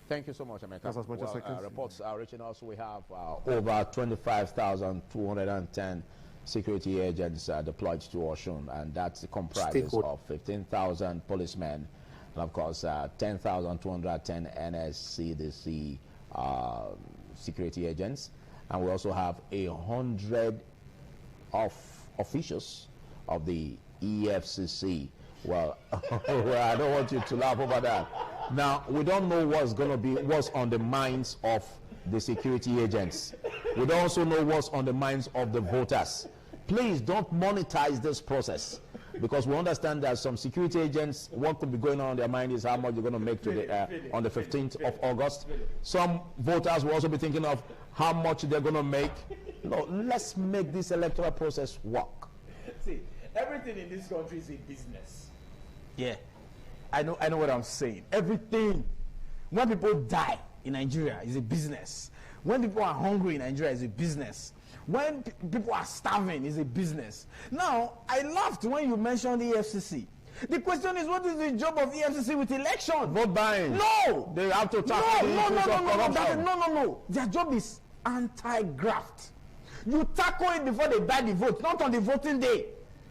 Thank you so much, America. That's as much as I can say. Reports are reaching us. We have over 25,210 security agents deployed to Osun, and that comprises of 15,000 policemen, and of course 10,210 NSCDC security agents, and we also have 100 of officials of the EFCC. Well, I don't want you to laugh over that. Now, we don't know what's on the minds of the security agents. We don't also know what's on the minds of the voters. Please don't monetize this process, because we understand that some security agents, what could be going on in their mind is how much they're going to make on the 15th of August. Some voters will also be thinking of how much they're going to make. No, let's make this electoral process work. See, everything in this country is a business. Yeah, I know what I'm saying. Everything. When people die in Nigeria, is a business. When people are hungry in Nigeria, is a business. When people are starving, is a business. Now, I laughed when you mentioned the EFCC. The question is, what is the job of EFCC with election? Vote buying. No! They have to tackle the issues of corruption. No. Their job is anti-graft. You tackle it before they buy the vote, not on the voting day.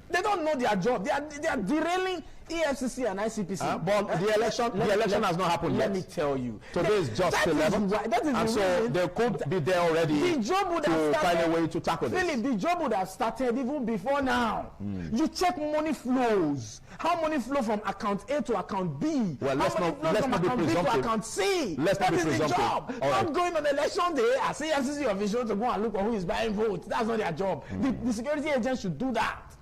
They don't know their job. They are derailing EFCC and ICPC. But the election has not happened yet. Let me tell you. Today is just 11th. And so they could be there already to find a way to tackle this. Philip, the job would have started even before now. You check money flows. How money flow from account A to account B? Well, let's not be presumptive. To account C. Let's not be presumptive. The job. Not going on election day as EFCC officials to go and look at who is buying votes. That's not their job. The security agents should do that.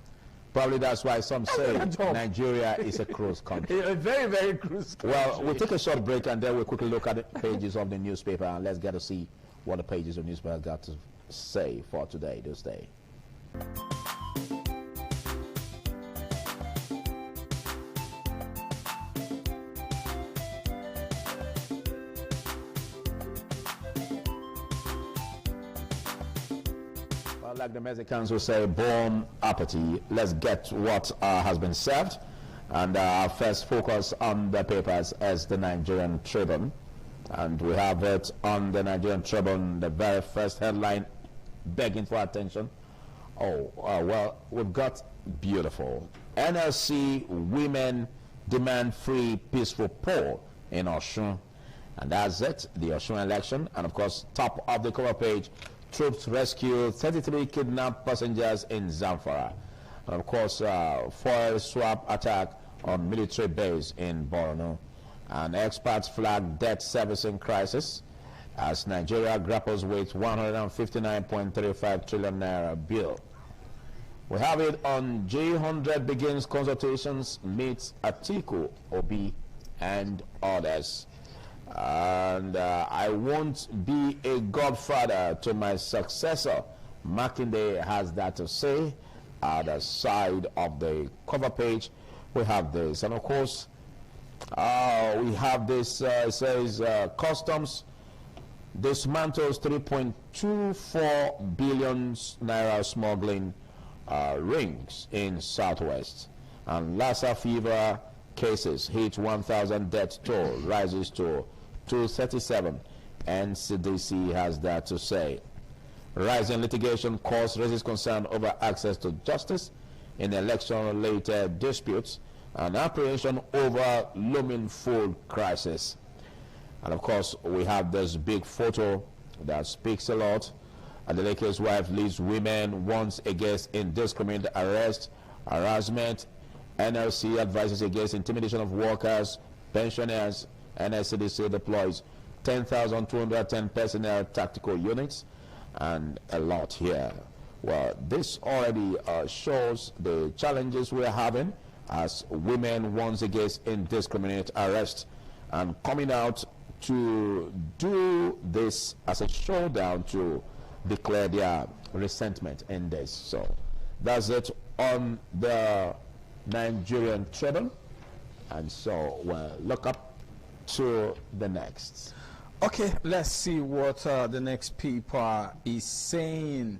Probably that's why some say Nigeria is a cruise country. A very, very cruise country. Well, we'll take a short break and then we'll quickly look at the pages of the newspaper, and let's get to see what the pages of the newspaper got to say for today, this day. Like the Mexicans will say, bon appetit. Let's get what has been served. And our first focus on the papers is the Nigerian Tribune. And we have it on the Nigerian Tribune, the very first headline, begging for attention. Well, we've got beautiful. NLC women demand free, peaceful poll in Osun. And that's it, the Osun election. And of course, top of the cover page, troops rescue 33 kidnapped passengers in Zamfara. And of course, foil swap attack on military base in Borno. And experts flag debt servicing crisis as Nigeria grapples with 159.35 trillion naira bill. We have it on J100 begins consultations, meets Atiku, Obi, and others. And I won't be a godfather to my successor. Makinde has that to say. At the side of the cover page, we have this. And of course, we have this, it says, Customs dismantles 3.24 billion naira smuggling rings in Southwest. And Lassa fever cases hit 1,000 death toll, rises to 237. NCDC has that to say. Rising litigation costs raises concern over access to justice in election-related disputes. and apprehension over looming food crisis. And of course, we have this big photo that speaks a lot. Adeleke's wife leads women warns against indiscriminate arrest, harassment. NLC advises against intimidation of workers, pensioners. NSCDC deploys 10,210 personnel tactical units, and a lot here. Well, this already shows the challenges we're having as women warns against indiscriminate arrest, and coming out to do this as a showdown to declare their resentment in this. So that's it on the Nigerian Tribune, and so we'll look up to the next. Okay, let's see what the next paper is saying.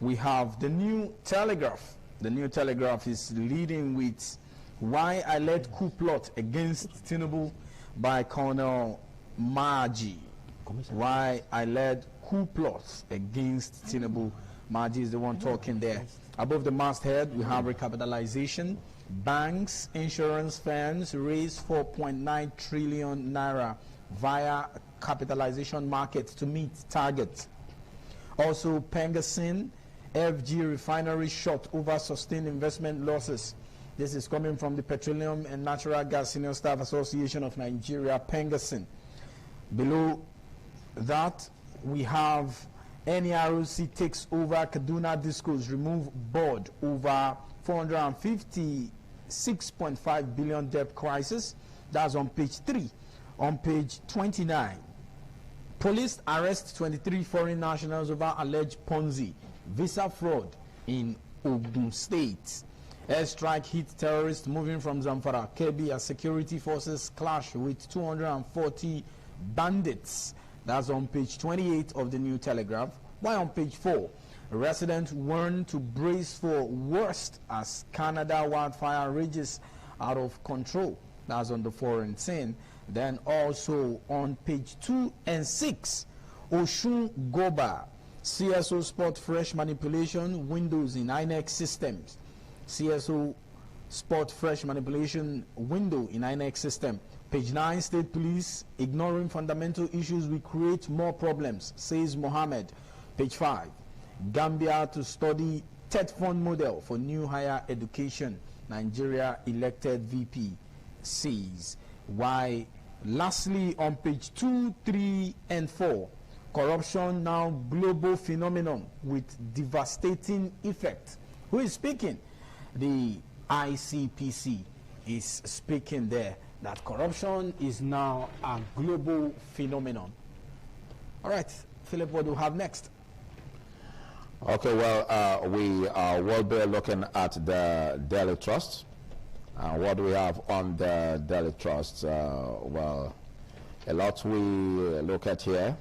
We have the New Telegraph. The New Telegraph is leading with "Why I Led Coup Plot Against Tinubu" by Colonel Maji. Why I led coup plots against Tinubu. Maji is the one talking there. Above the masthead, we have recapitalization. Banks, insurance firms raise 4.9 trillion naira via capitalization markets to meet targets. Also, Pengasin, FG refinery shot over sustained investment losses. This is coming from the Petroleum and Natural Gas Senior Staff Association of Nigeria, Pengasin. Below that, we have NEROC takes over Kaduna Discos, remove board over 456.5 billion debt crisis. That's on page 3. On page 29, police arrest 23 foreign nationals over alleged Ponzi visa fraud in Ogun State. Airstrike hit terrorists moving from Zamfara, Kebbi, as security forces clash with 240 bandits. That's on page 28 of the New Telegraph. While on page 4, residents warned to brace for worst as Canada wildfire rages out of control. That's on the foreign scene. Then also on page 2 and 6, Oshun Goba, CSO spot fresh manipulation windows in INEC systems. CSO spot fresh manipulation window in INEC system. Page 9, State Police ignoring fundamental issues will create more problems, says Mohammed. Page 5, Gambia to study TET fund model for new higher education. Nigeria elected VP says. Why? Lastly, on page 2, 3, and 4, corruption now global phenomenon with devastating effect. Who is speaking? The ICPC is speaking there, that corruption is now a global phenomenon. All right, Philip, what do we have next? Okay, well, we will be looking at the Daily Trust. What do we have on the Daily Trust? Well, a lot we look at here,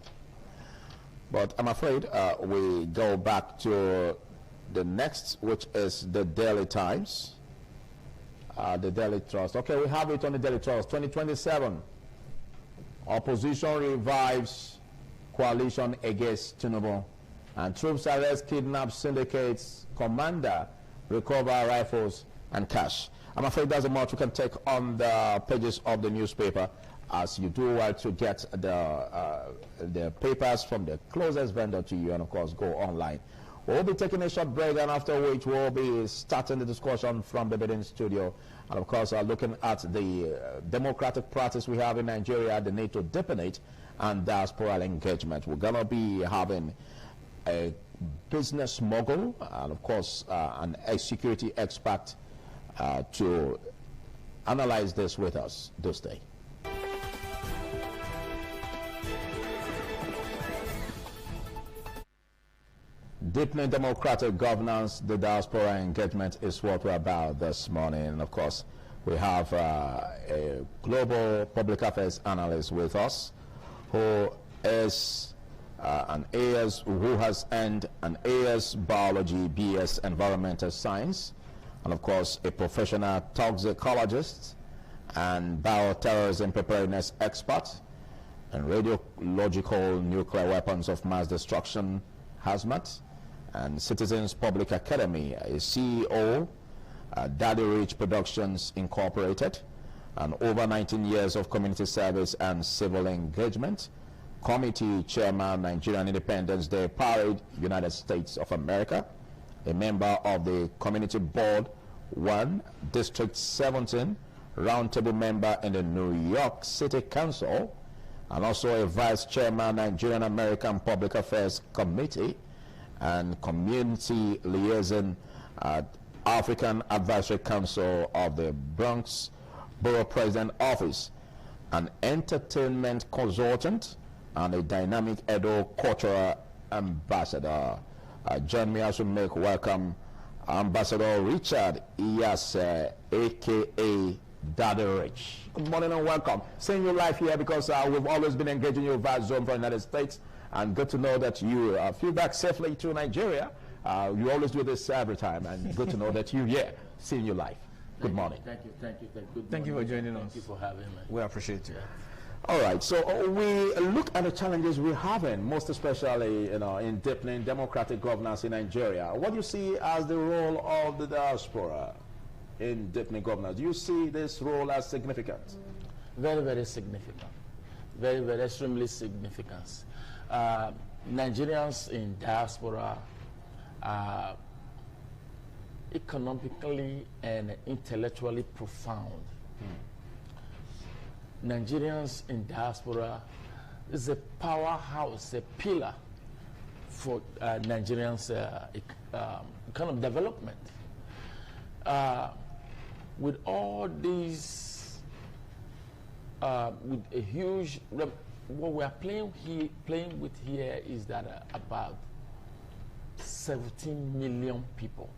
but I'm afraid we go back to the next, which is the Daily Times. The Daily Trust. Okay, we have it on the Daily Trust. 2027. Opposition revives coalition against Tinubu. And troops arrest kidnap syndicates. Commander recover rifles and cash. I'm afraid that's much we can take on the pages of the newspaper, as you do well to get the papers from the closest vendor to you, and of course go online. We'll be taking a short break, and after which we'll be starting the discussion from the Benin studio, and of course looking at the democratic practice we have in Nigeria, the need to deepen it, and diasporal engagement. We're gonna be having a business mogul and of course a security expert to analyze this with us this day. Deepening democratic governance, the diaspora engagement is what we're about this morning. And of course, we have a global public affairs analyst with us who is who has earned an AS Biology, BS Environmental Science, and of course a professional toxicologist and bioterrorism preparedness expert and radiological nuclear weapons of mass destruction hazmat, and Citizens Public Academy, a CEO Daddy Rich Productions Incorporated, and over 19 years of community service and civil engagement. Committee Chairman, Nigerian Independence Day Parade, United States of America. A member of the Community Board 1, District 17, Roundtable member in the New York City Council, and also a Vice Chairman, Nigerian American Public Affairs Committee, and Community Liaison at African Advisory Council of the Bronx Borough President Office, an entertainment consultant, and a dynamic Edo cultural ambassador. Join me as we make welcome Ambassador Richard Iyase, aka Daddy Rich. Good morning and welcome. Seeing you live here because we've always been engaging your vast zone for the United States, and good to know that you flew back safely to Nigeria. You always do this every time, and good to know that you're here, seeing you live. Good morning. Thank you. Thank you for joining us. Thank you for having me. We appreciate you. All right, so we look at the challenges we're having, most especially in deepening democratic governance in Nigeria. What do you see as the role of the diaspora in deepening governance? Do you see this role as significant? Very, very significant. Very, very extremely significant. Nigerians in diaspora are economically and intellectually profound. Nigerians in diaspora is a powerhouse, a pillar for Nigerians' economic development. With all these, with a huge, what we are playing with here is that about 17 million people,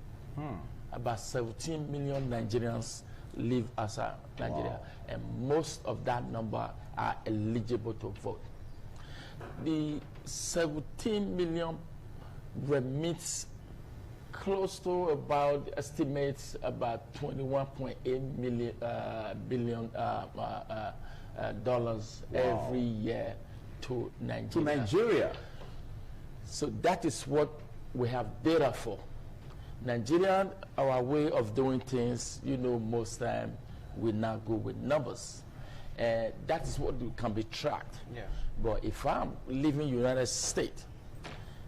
about 17 million Nigerians live outside Nigeria, and most of that number are eligible to vote. The 17 million remits close to about, estimates about 21.8 billion dollars every year to Nigeria. To Nigeria? So that is what we have data for. Nigerian, our way of doing things, most time we now go with numbers. And that is what can be tracked. Yeah. But if I'm living in the United States,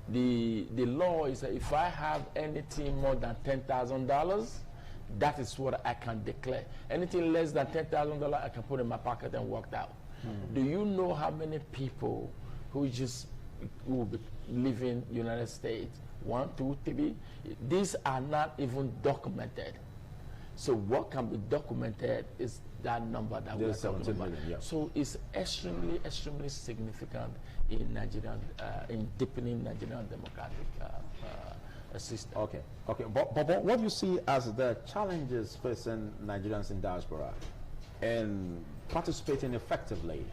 the law is that if I have anything more than $10,000, that is what I can declare. Anything less than $10,000, I can put in my pocket and walk out. Do you know how many people who will be living in the United States? 1, 2, 3. These are not even documented. So what can be documented is that number that we're talking about. Million, yeah. So it's extremely, extremely significant in Nigerian, in deepening Nigerian democratic system. Okay. But what do you see as the challenges facing Nigerians in diaspora in participating effectively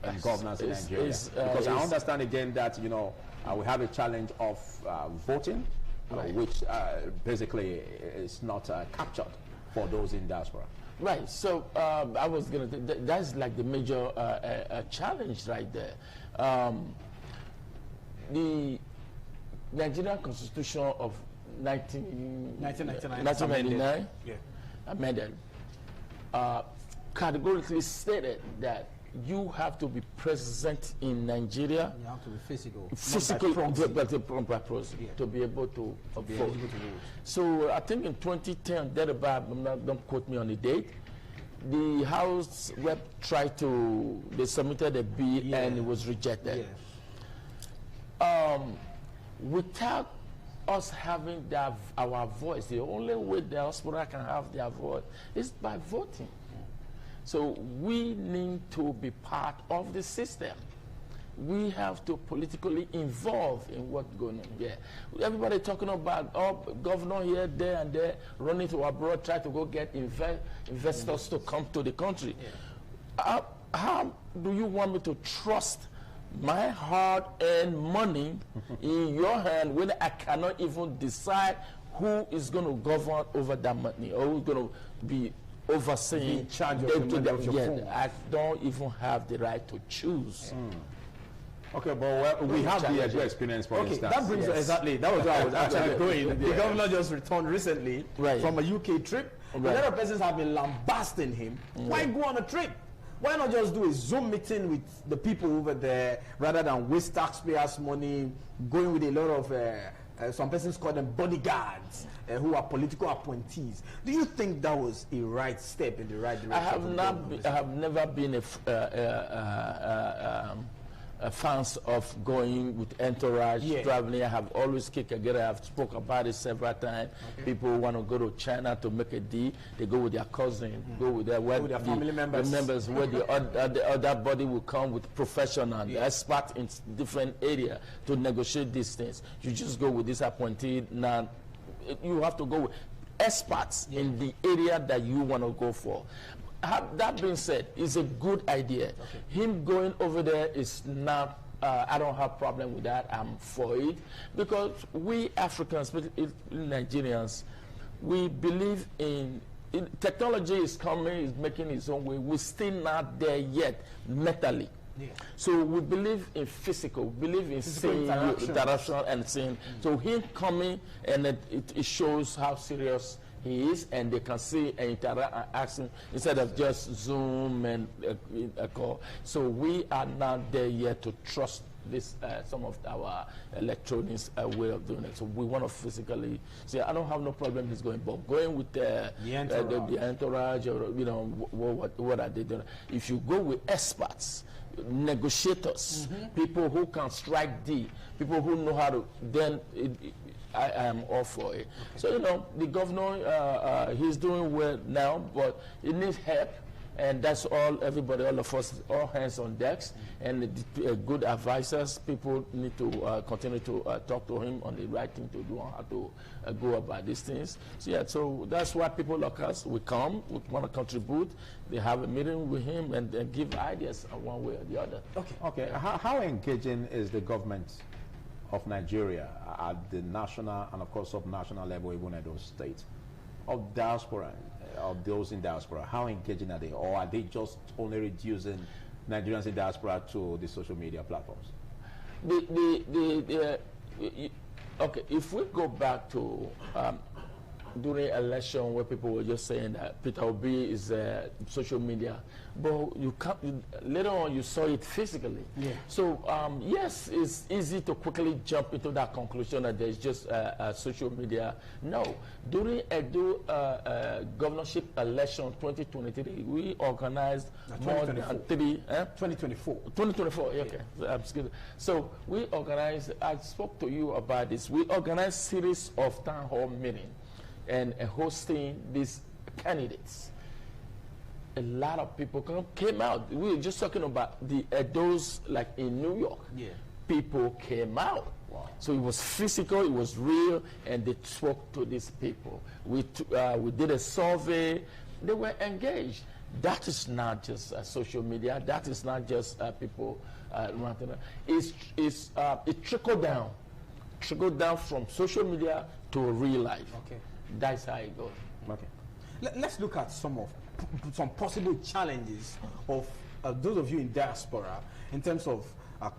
in governance in Nigeria? Because I understand again that we have a challenge of voting, which basically is not captured for those in diaspora. Right. So I was going to. That's like the major challenge right there. The Nigerian Constitution of 1999 amended categorically stated that you have to be present in Nigeria. You have to be physical. By proxy, to be able to vote. So I think in 2010, don't quote me on the date, the House Rep tried to, they submitted a bill and it was rejected. Without us having our voice, the only way the diaspora can have their voice is by voting. So we need to be part of the system. We have to politically involve in what's going on here. Everybody talking about governor here, there, and there, running to abroad, try to go get investors to come to the country. How do you want me to trust my hard-earned money in your hand when I cannot even decide who is going to govern over that money or who's going to be overseeing in charge of the money of your phone? I don't even have the right to choose. Okay, but we have the Edo experience, for instance. That brings us, exactly, that was where I was actually going. The governor just returned recently from a UK trip. A lot of persons have been lambasting him. Why go on a trip? Why not just do a Zoom meeting with the people over there rather than waste taxpayers' money going with a lot of, some persons call them bodyguards, who are political appointees. Do you think that was a right step in the right direction? I have never been fans of going with entourage, traveling. I have always kicked again. I have spoken about it several times. People want to go to China to make a deal. They go with their cousin, go with their family members. Where the other body will come with professional, expert in different area to negotiate these things. You just go with this appointee. Now, you have to go with experts in the area that you want to go for. That being said, it's a good idea. Him going over there is not, I don't have problem with that. I'm for it. Because we Africans, Nigerians, we believe in technology is coming, is making its own way. We're still not there yet mentally. So we believe in physical, believe in seeing interaction and seeing. So him coming, and it shows how serious he is, and they can see and interact and ask him instead of just Zoom and a call. So we are not there yet to trust this some of our electronics way of doing it. So we want to physically say, I don't have no problem with going, but going with the entourage, or what are they doing? If you go with experts, negotiators, people who can strike deal, people who know how to, then I am all for it. So, the governor, he's doing well now, but he needs help. And that's all, everybody, all of us, all hands on decks. And good advisors, people need to continue to talk to him on the right thing to do, on how to go about these things. So, so that's why people like us, we come, we want to contribute. They have a meeting with him and give ideas one way or the other. Okay. How engaging is the government of Nigeria at the national and, of course, sub-national level, even at those states, of diaspora, of those in diaspora? How engaging are they? Or are they just only reducing Nigerians in diaspora to the social media platforms? Okay, if we go back to during election where people were just saying that Peter Obi is social media, but you can't, later on you saw it physically. So yes, it's easy to quickly jump into that conclusion that there's just social media. No, during Edo governorship election 2023, we organized more than 2024, okay. So we organized, I spoke to you about this, we organized series of town hall meetings and hosting these candidates. A lot of people came out. We were just talking about those like in New York. People came out. So it was physical, it was real, and they spoke to these people. We did a survey. They were engaged. That is not just social media. That is not just people ranting. It trickled down from social media to real life. That's how it goes. Let's look at some possible challenges of those of you in diaspora in terms of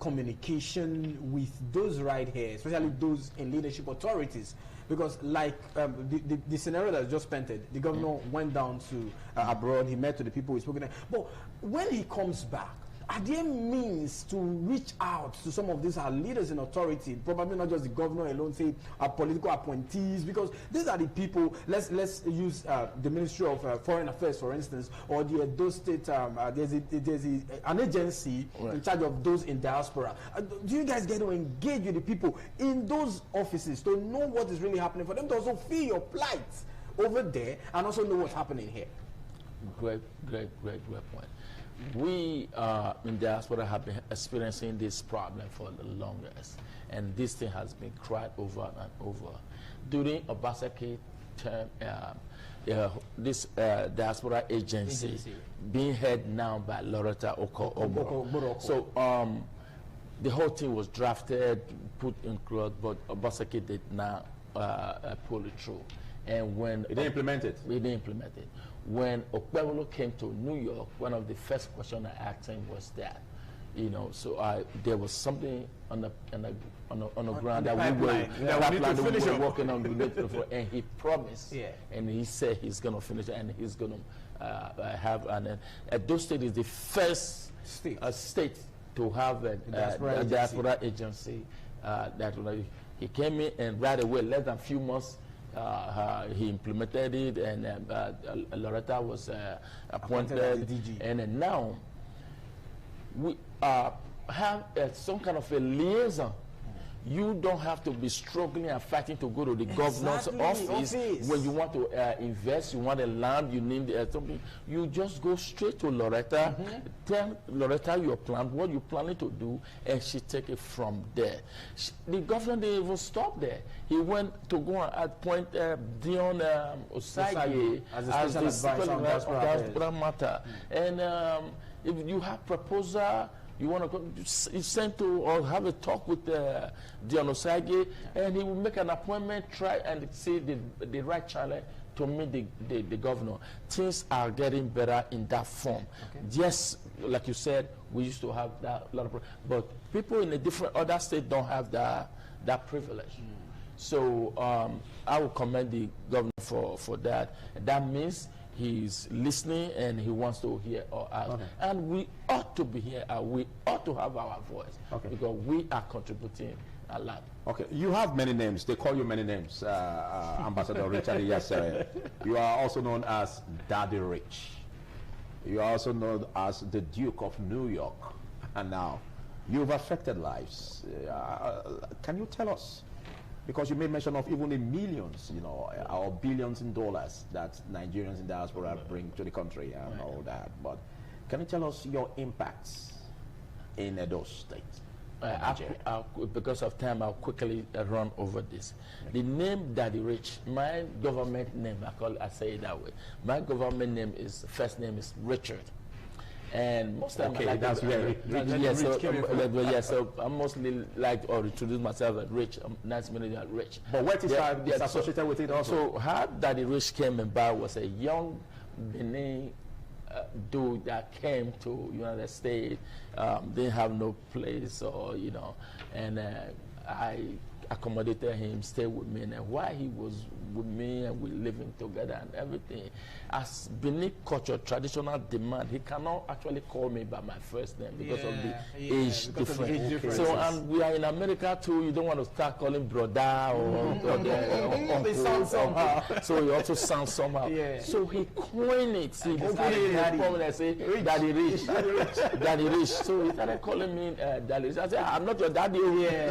communication with those right here, especially those in leadership authorities. Because like the scenario that I just painted, the governor went down to abroad, he met with the people he spoke to. But when he comes back, are there means to reach out to some of these leaders in authority, probably not just the governor alone, say political appointees, because these are the people, let's use the Ministry of Foreign Affairs, for instance, or the Edo State, there's an agency in charge of those in diaspora. Do you guys get to engage with the people in those offices to know what is really happening, for them to also feel your plight over there and also know what's happening here? Great point. We in diaspora have been experiencing this problem for the longest, and this thing has been cried over and over. During Obaseki term, this diaspora agency being head now by Loretta Oko. So the whole thing was drafted, put in cloth, but Obaseki did not pull it through. And when it didn't implement it. We didn't implement it. When Okpebholo came to New York, one of the first questions I asked him was that, You know, so there was something on the ground that we were working on, and he promised, and he said he's going to finish it, and he's going to have an. Edo State is the first state to have a diaspora agency. He came in, and right away, less than a few months, he implemented it, and Loretta was appointed, and now we have some kind of a liaison. You don't have to be struggling and fighting to go to the governor's office when you want to invest, you want a land, you need something. You just go straight to Loretta, tell Loretta your plan, what you're planning to do, and she take it from there. The governor didn't even stop there. He went to go and appoint Dion Osage as the special advisor on diaspora matter. And if you have proposal, you want to go, you send to or have a talk with Dion Osage, and he will make an appointment, try and see the right channel to meet the governor. Things are getting better in that form. Yes, like you said, we used to have that lot of, but people in a different other state don't have that privilege. So I will commend the governor for that. That means he's listening and he wants to hear us. And we ought to be here, we ought to have our voice, because we are contributing a lot. Okay, you have many names. They call you many names, Ambassador Richard Iyasere. You are also known as Daddy Rich. You are also known as the Duke of New York. And now, you've affected lives. Can you tell us? Because you made mention of even in millions, you know, or billions in dollars that Nigerians in diaspora bring to the country and all that. But can you tell us your impacts in Edo State? Because of time, I'll quickly run over this. The name Daddy Rich, my government name, I say it that way. My government name first name is Richard. And most of the time, so I mostly like or introduce myself as Rich. Nice meeting you, Rich. But what is associated with it also? So how Daddy Rich came about was a young Benin dude that came to United States, didn't have no place, or you know, and I accommodated him, stayed with me, and while he was with me and we living together and everything, as Benin culture, traditional demand, he cannot actually call me by my first name because of the age difference. So and we are in America too. You don't want to start calling brother or they sound somehow. So he also sounds somehow. So he coined it. See, I say Daddy Rich, Daddy Rich. So he started calling me Daddy Rich. I said, I'm not your daddy.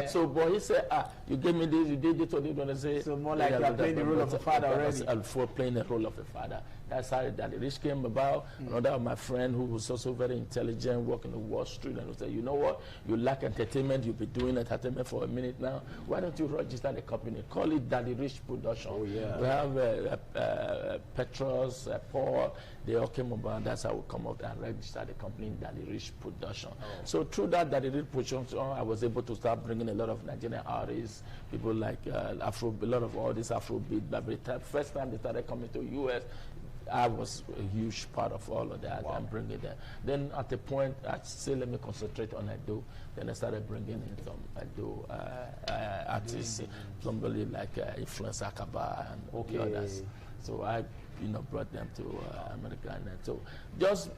So, but he said, you gave me this, you did this, and I say, so more like you're playing the role of a father already. For playing the role of a father. That's how Daddy Rich came about. Another of my friend who was also very intelligent, working on Wall Street, and said, you know what, you lack entertainment, you've been doing entertainment for a minute now. Why don't you register the company? Call it Daddy Rich Production. We have Petros, Paul, they all came about. That's how we come up and register the company Daddy Rich Production. So through that Daddy Rich Production, I was able to start bringing a lot of Nigerian artists, people like a lot of all this Afrobeat. But the first time they started coming to US, I was a huge part of all of that and bringing that. Then at the point, I said, let me concentrate on Edo. Then I started bringing in some Edo artists, somebody like Influence Akaba and the others. So I, brought them to America. And so just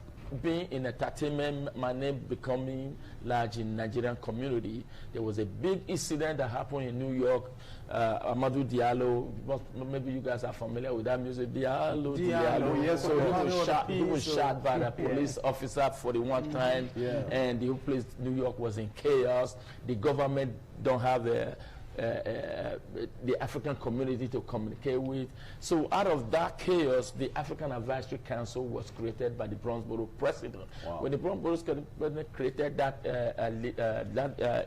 being in entertainment, my name becoming large in Nigerian community. There was a big incident that happened in New York. Amadou Diallo, maybe you guys are familiar with that music. Diallo. Yes, so he was shot by the police officer for the one time, and the whole place, New York, was in chaos. The government don't have the African community to communicate with. So out of that chaos, the African Advisory Council was created by the Bronxboro president. When the Bronxboro president created that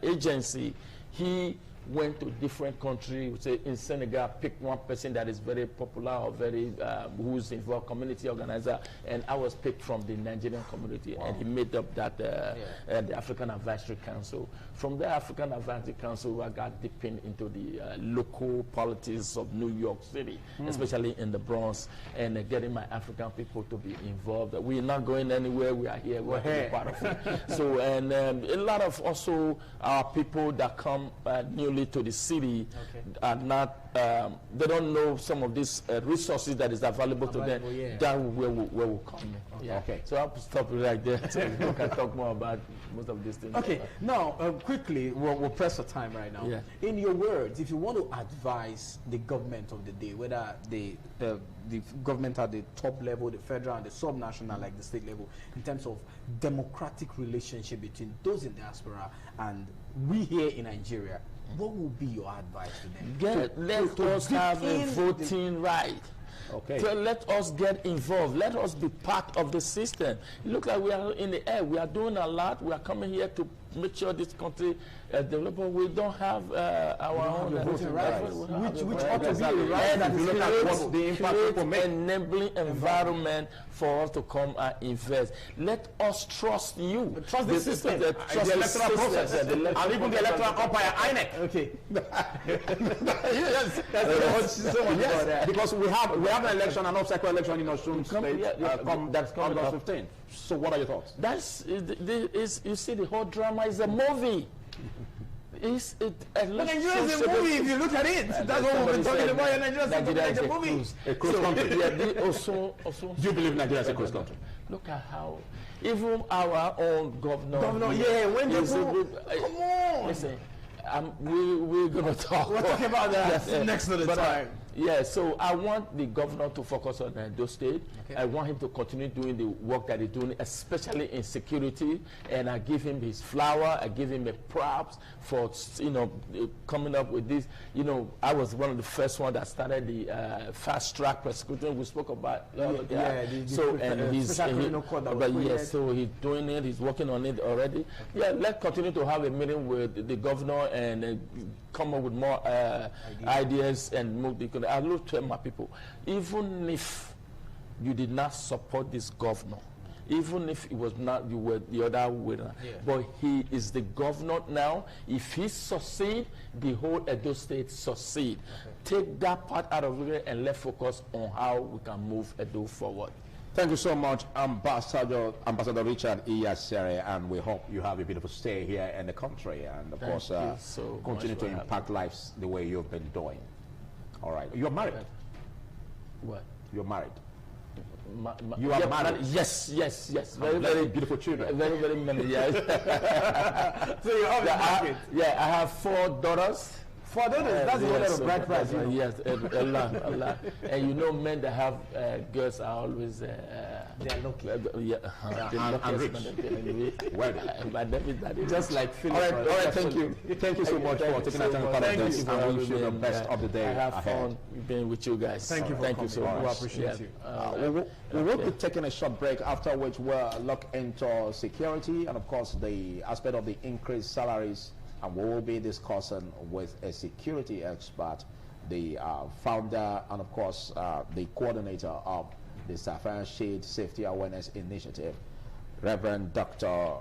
agency, he went to different countries, say in Senegal, pick one person that is very popular or very who's involved, community organizer, and I was picked from the Nigerian community, and he made up that the African Advisory Council. From the African Advisory Council, I got deep into the local politics of New York City, especially in the Bronx, and getting my African people to be involved. We're not going anywhere. We are here. We're part of it. So, and a lot of also our people that come newly to the city are not, they don't know some of these resources that is available to them. That where we come in. Okay. So I'll stop it right there so we can talk more about most of these things. Okay. Now, quickly, we'll press for time right now. In your words, if you want to advise the government of the day, whether the government at the top level, the federal and the subnational, like the state level, in terms of democratic relationship between those in diaspora and we here in Nigeria, what would be your advice to them? Let us have a voting right. Okay. So let us get involved. Let us be part of the system. It looks like we are in the air. We are doing a lot. We are coming here to make sure this country develops. We don't have our own voting rights. Which ought to be a right that is create the impact enabling environment for us to come and invest. Let us trust you. Trust the system. Trust the electoral process. And even the electoral umpire, INEC. Okay. Yes, because we have an election, an obstacle election in Osun State that's coming on 15. So what are your thoughts? You see, the whole drama is a movie. It's Nigeria is a movie if you look at it. That's what we've been talking about. Nigeria is a movie. A cruise country. Do you believe Nigeria is a cruise country? Look at how even our own governor. When you come on. Listen, we're going to talk. We're talking about that next to the time. Yeah, so I want the governor to focus on Edo State. I want him to continue doing the work that he's doing, especially in security. And I give him his flower. I give him a props for, coming up with this. I was one of the first ones that started the fast track prosecution. We spoke about so he's doing it. He's working on it already. Yeah, let's continue to have a meeting with the governor and come up with more ideas and move the. I will tell my people, even if you did not support this governor, even if it was not, you were the other winner, but he is the governor now. If he succeed, the whole Edo State succeed. Take that part out of it and let's focus on how we can move Edo forward. Thank you so much, Ambassador Richard Iyasere, and we hope you have a beautiful stay here in the country, and of course continue to impact lives the way you've been doing. All right. You're married. What? You're married. You are married. Yes. Very beautiful children. Very many. Yes. So you have married. I have 4 daughters. 4 daughters. That's the order of bride price. Yes, a lot. And men that have girls are always they are lucky. And rich. Well done. Just like Philip. All right. Thank you so much for taking the time part of this. And wish you the best of the day. I have fun being with you guys. Thank you so much. We appreciate you. We will be taking a short break, after which we'll look into security and of course the aspect of the increased salaries. And we will be discussing with a security expert, the founder and of course the coordinator of the Sapphire Shade Safety Awareness Initiative, Reverend Dr.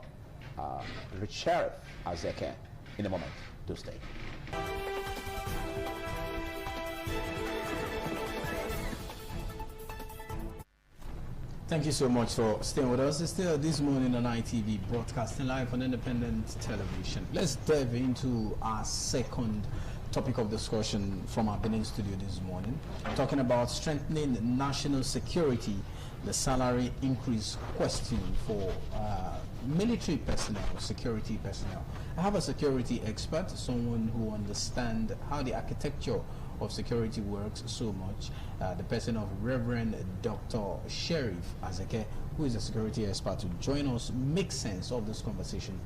Richard Azeke, in a moment. To stay. Thank you so much for staying with us. It's still this morning on ITV, broadcasting live on independent television. Let's dive into our second topic of discussion from our Benin studio this morning, talking about strengthening national security, the salary increase question for military personnel, security personnel. I have a security expert, someone who understands how the architecture of security works so much, the person of Reverend Dr. Sheriff Azeke, who is a security expert, to join us, make sense of this conversation.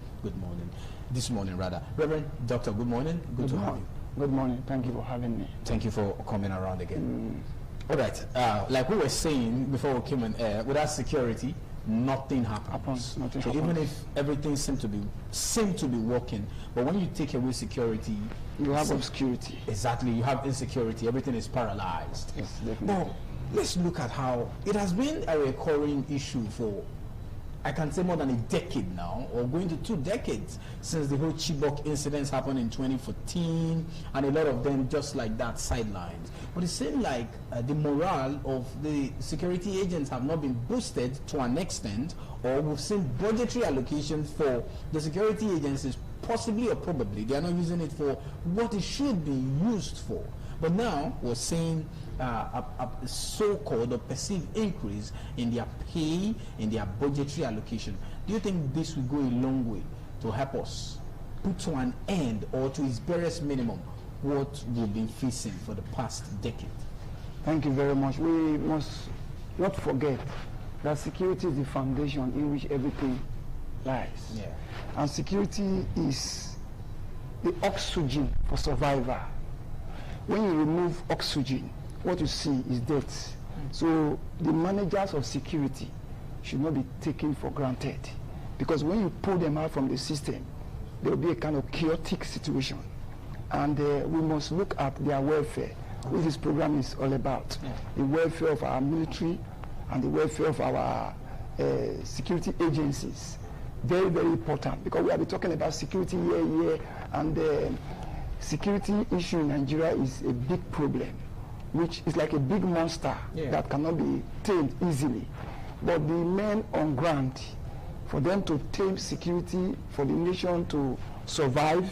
This morning. Reverend Doctor, good morning. Good to have you. Good morning. Thank you for having me. Thank you for coming around again. All right. Like we were saying before we came on air, without security, nothing happens. Nothing so happens. even if everything seemed to be working, but when you take away security, you have obscurity. Exactly, you have insecurity. Everything is paralyzed. Yes, definitely. Now, let's look at how it has been a recurring issue for, I can say, more than a decade now, or going to 2 decades, since the whole Chibok incidents happened in 2014, and a lot of them just like that sidelined. But it seems like the morale of the security agents have not been boosted to an extent, or we've seen budgetary allocations for the security agencies, possibly or probably, they are not using it for what it should be used for. But now we're seeing a so-called or perceived increase in their pay, in their budgetary allocation. Do you think this will go a long way to help us put to an end, or to its barest minimum, what we've been facing for the past decade? Thank you very much. We must not forget that security is the foundation in which everything lies. Yeah. And security is the oxygen for survival. When you remove oxygen, what you see is death. So the managers of security should not be taken for granted, because when you pull them out from the system, there will be a kind of chaotic situation. And we must look at their welfare, which this program is all about. Yeah. The welfare of our military and the welfare of our security agencies. Very, very important, because we have been talking about security here, and security issue in Nigeria is a big problem, which is like a big monster that cannot be tamed easily. But the men on ground, for them to tame security, for the nation to survive,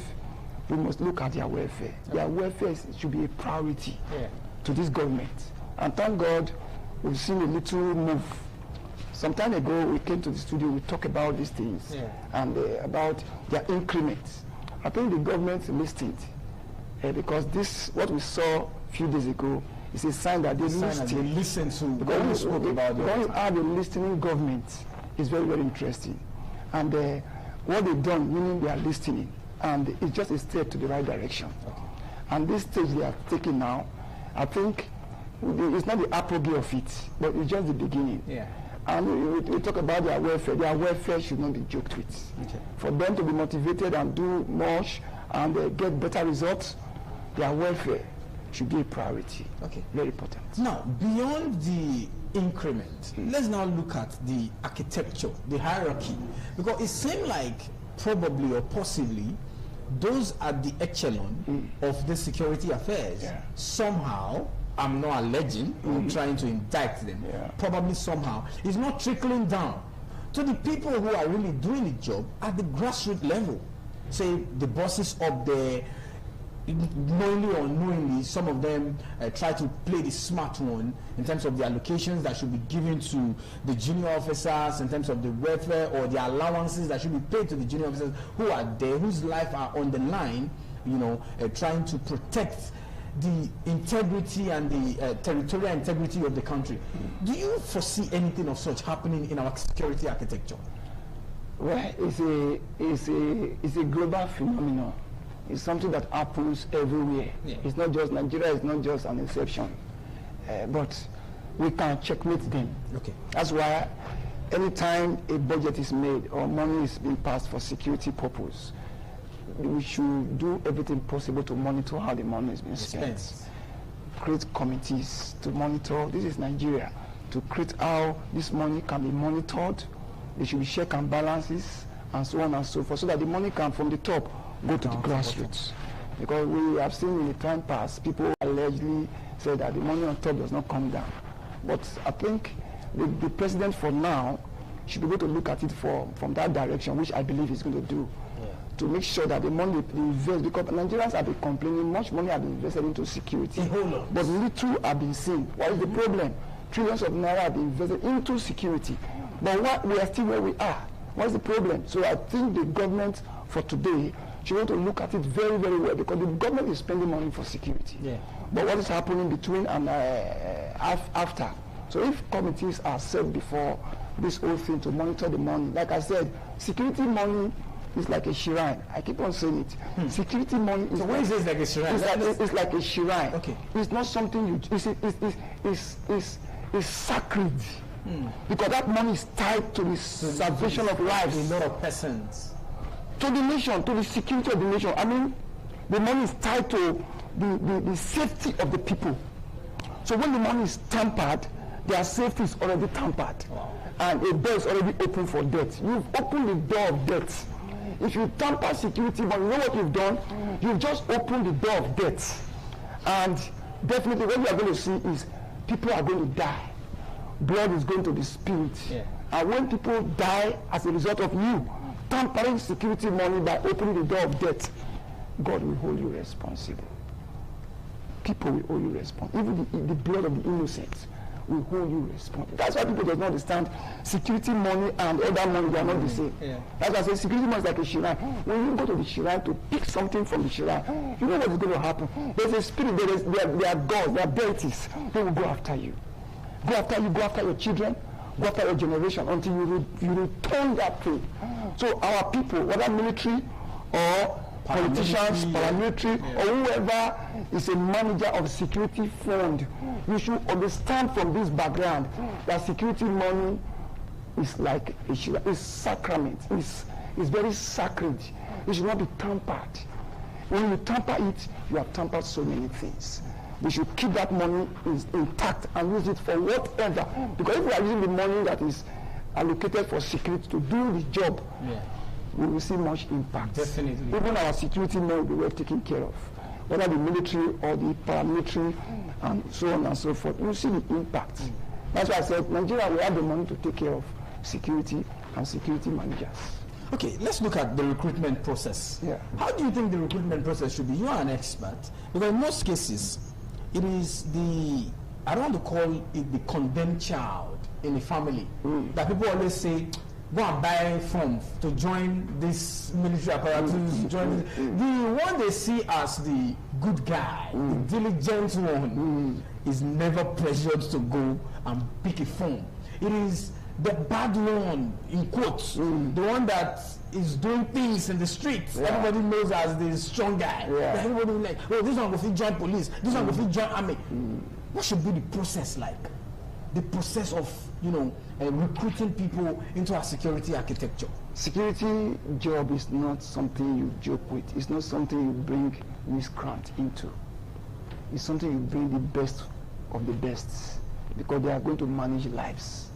we must look at their welfare. Their welfare should be a priority to this government. And thank God, we've seen a little move. Some time ago, we came to the studio, we talked about these things and about their increments. I think the government listened, because this, what we saw a few days ago, is a sign that they listen to. Because when you have a listening government, it's very, very interesting. And what they've done, meaning they are listening, and it's just a step to the right direction. Okay. And this stage they are taking now, I think it's not the apogee of it, but it's just the beginning. Yeah. And we talk about their welfare should not be joked with. Okay. For them to be motivated and do much and get better results, their welfare should be a priority. Okay. Very important. Now, beyond the increment, let's now look at the architecture, the hierarchy, because it seems like probably or possibly those at the echelon of the security affairs somehow, I'm not alleging, I'm trying to indict them, probably somehow it's not trickling down to the people who are really doing the job at the grassroots level. Say the bosses up there, knowingly or unknowingly, some of them try to play the smart one in terms of the allocations that should be given to the junior officers, in terms of the welfare or the allowances that should be paid to the junior officers who are there, whose life are on the line, you know, trying to protect the integrity and the territorial integrity of the country. Do you foresee anything of such happening in our security architecture? Well, it's a global phenomenon. It's something that happens everywhere. Yeah. It's not just Nigeria, it's not just an exception. But we can checkmate them. Okay. That's why anytime a budget is made or money is being passed for security purpose, we should do everything possible to monitor how the money is being spent. Create committees to monitor. This is Nigeria. To create how this money can be monitored. There should be check and balances and so on and so forth, so that the money can from the top go to the grassroots. Because we have seen in the time past, people allegedly say that the money on top does not come down. But I think the president for now should be able to look at it from that direction, which I believe he's going to do, to make sure that the money they invest, because Nigerians have been complaining, much money have been invested into security, but little have been seen. What is the problem? Trillions of naira have been invested into security, but we are still where we are. What is the problem? So I think the government for today should want to look at it very, very well, because the government is spending money for security. Yeah. But what is happening between and after? So if committees are set before this whole thing to monitor the money, like I said, security money is like a shrine. I keep on saying it. Security money is like a shrine. It's like a shrine. Okay. It's not something it's sacred. Because that money is tied to the salvation of lives. A lot of persons. To the nation, to the security of the nation. I mean, the money is tied to the safety of the people. So when the money is tampered, their safety is already tampered. Wow. And a door is already open for death. You've opened the door of death. If you tamper security money, you know what you've done? You've just opened the door of death. And definitely what you are going to see is people are going to die. Blood is going to the spirit. Yeah. And when people die as a result of you tampering security money by opening the door of death, God will hold you responsible. People will hold you responsible. Even the blood of the innocent will hold you responsible. That's why people do not understand security money and other money, they are not the same. Yeah. That's why I say security money is like a shrine. When you go to the shrine to pick something from the shrine, you know what is going to happen. There's a spirit, there are gods, there are deities. They will go after you. Go after your children, go after your generation until you return that thing. So our people, whether military or politicians, paramilitary, or whoever is a manager of security fund, you should understand from this background that security money is like a sacrament. It's very sacred. It should not be tampered. When you tamper it, you have tampered so many things. We should keep that money intact and use it for whatever. Because if we are using the money that is allocated for security to do the job, we will see much impact. Definitely. Even our security men will be well taken care of. Whether the military or the paramilitary and so on and so forth, we will see the impact. That's why I said Nigeria will have the money to take care of security and security managers. Okay, let's look at the recruitment process. Yeah. How do you think the recruitment process should be? You are an expert. Because in most cases, it is I don't want to call it the condemned child in the family. That people always say, go and buy form to join this military apparatus, join the one they see as the good guy, the diligent one, is never pressured to go and pick a form. It is the bad one, in quotes, the one that is doing things in the streets. Everybody knows as the strong guy. Everybody will like, oh, this one will fit join police, this one will fit join army. What should be the process like? The process of, recruiting people into our security architecture. Security job is not something you joke with. It's not something you bring miscreant into. It's something you bring the best of the best, because they are going to manage lives.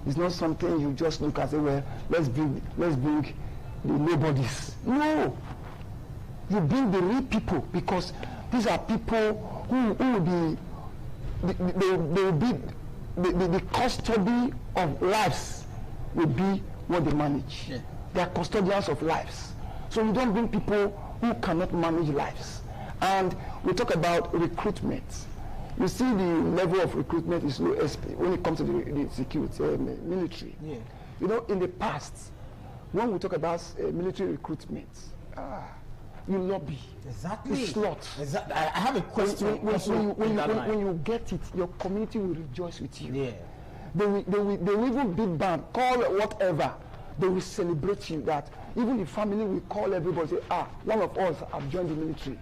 It's not something you just look and say, well, let's bring the nobodies. No, you bring the real people, because these are people who will be the custody of lives will be what they manage. They are custodians of lives. So you don't bring people who cannot manage lives. And we talk about recruitment. You see the level of recruitment is low when it comes to the security, military. In the past, when we talk about military recruitment, you lobby. Exactly. You slot. Exactly. I have a question. When you get it, your community will rejoice with you. Yeah. They will even big band, call whatever. They will celebrate you. That even the family will call everybody, say, one of us have joined the military.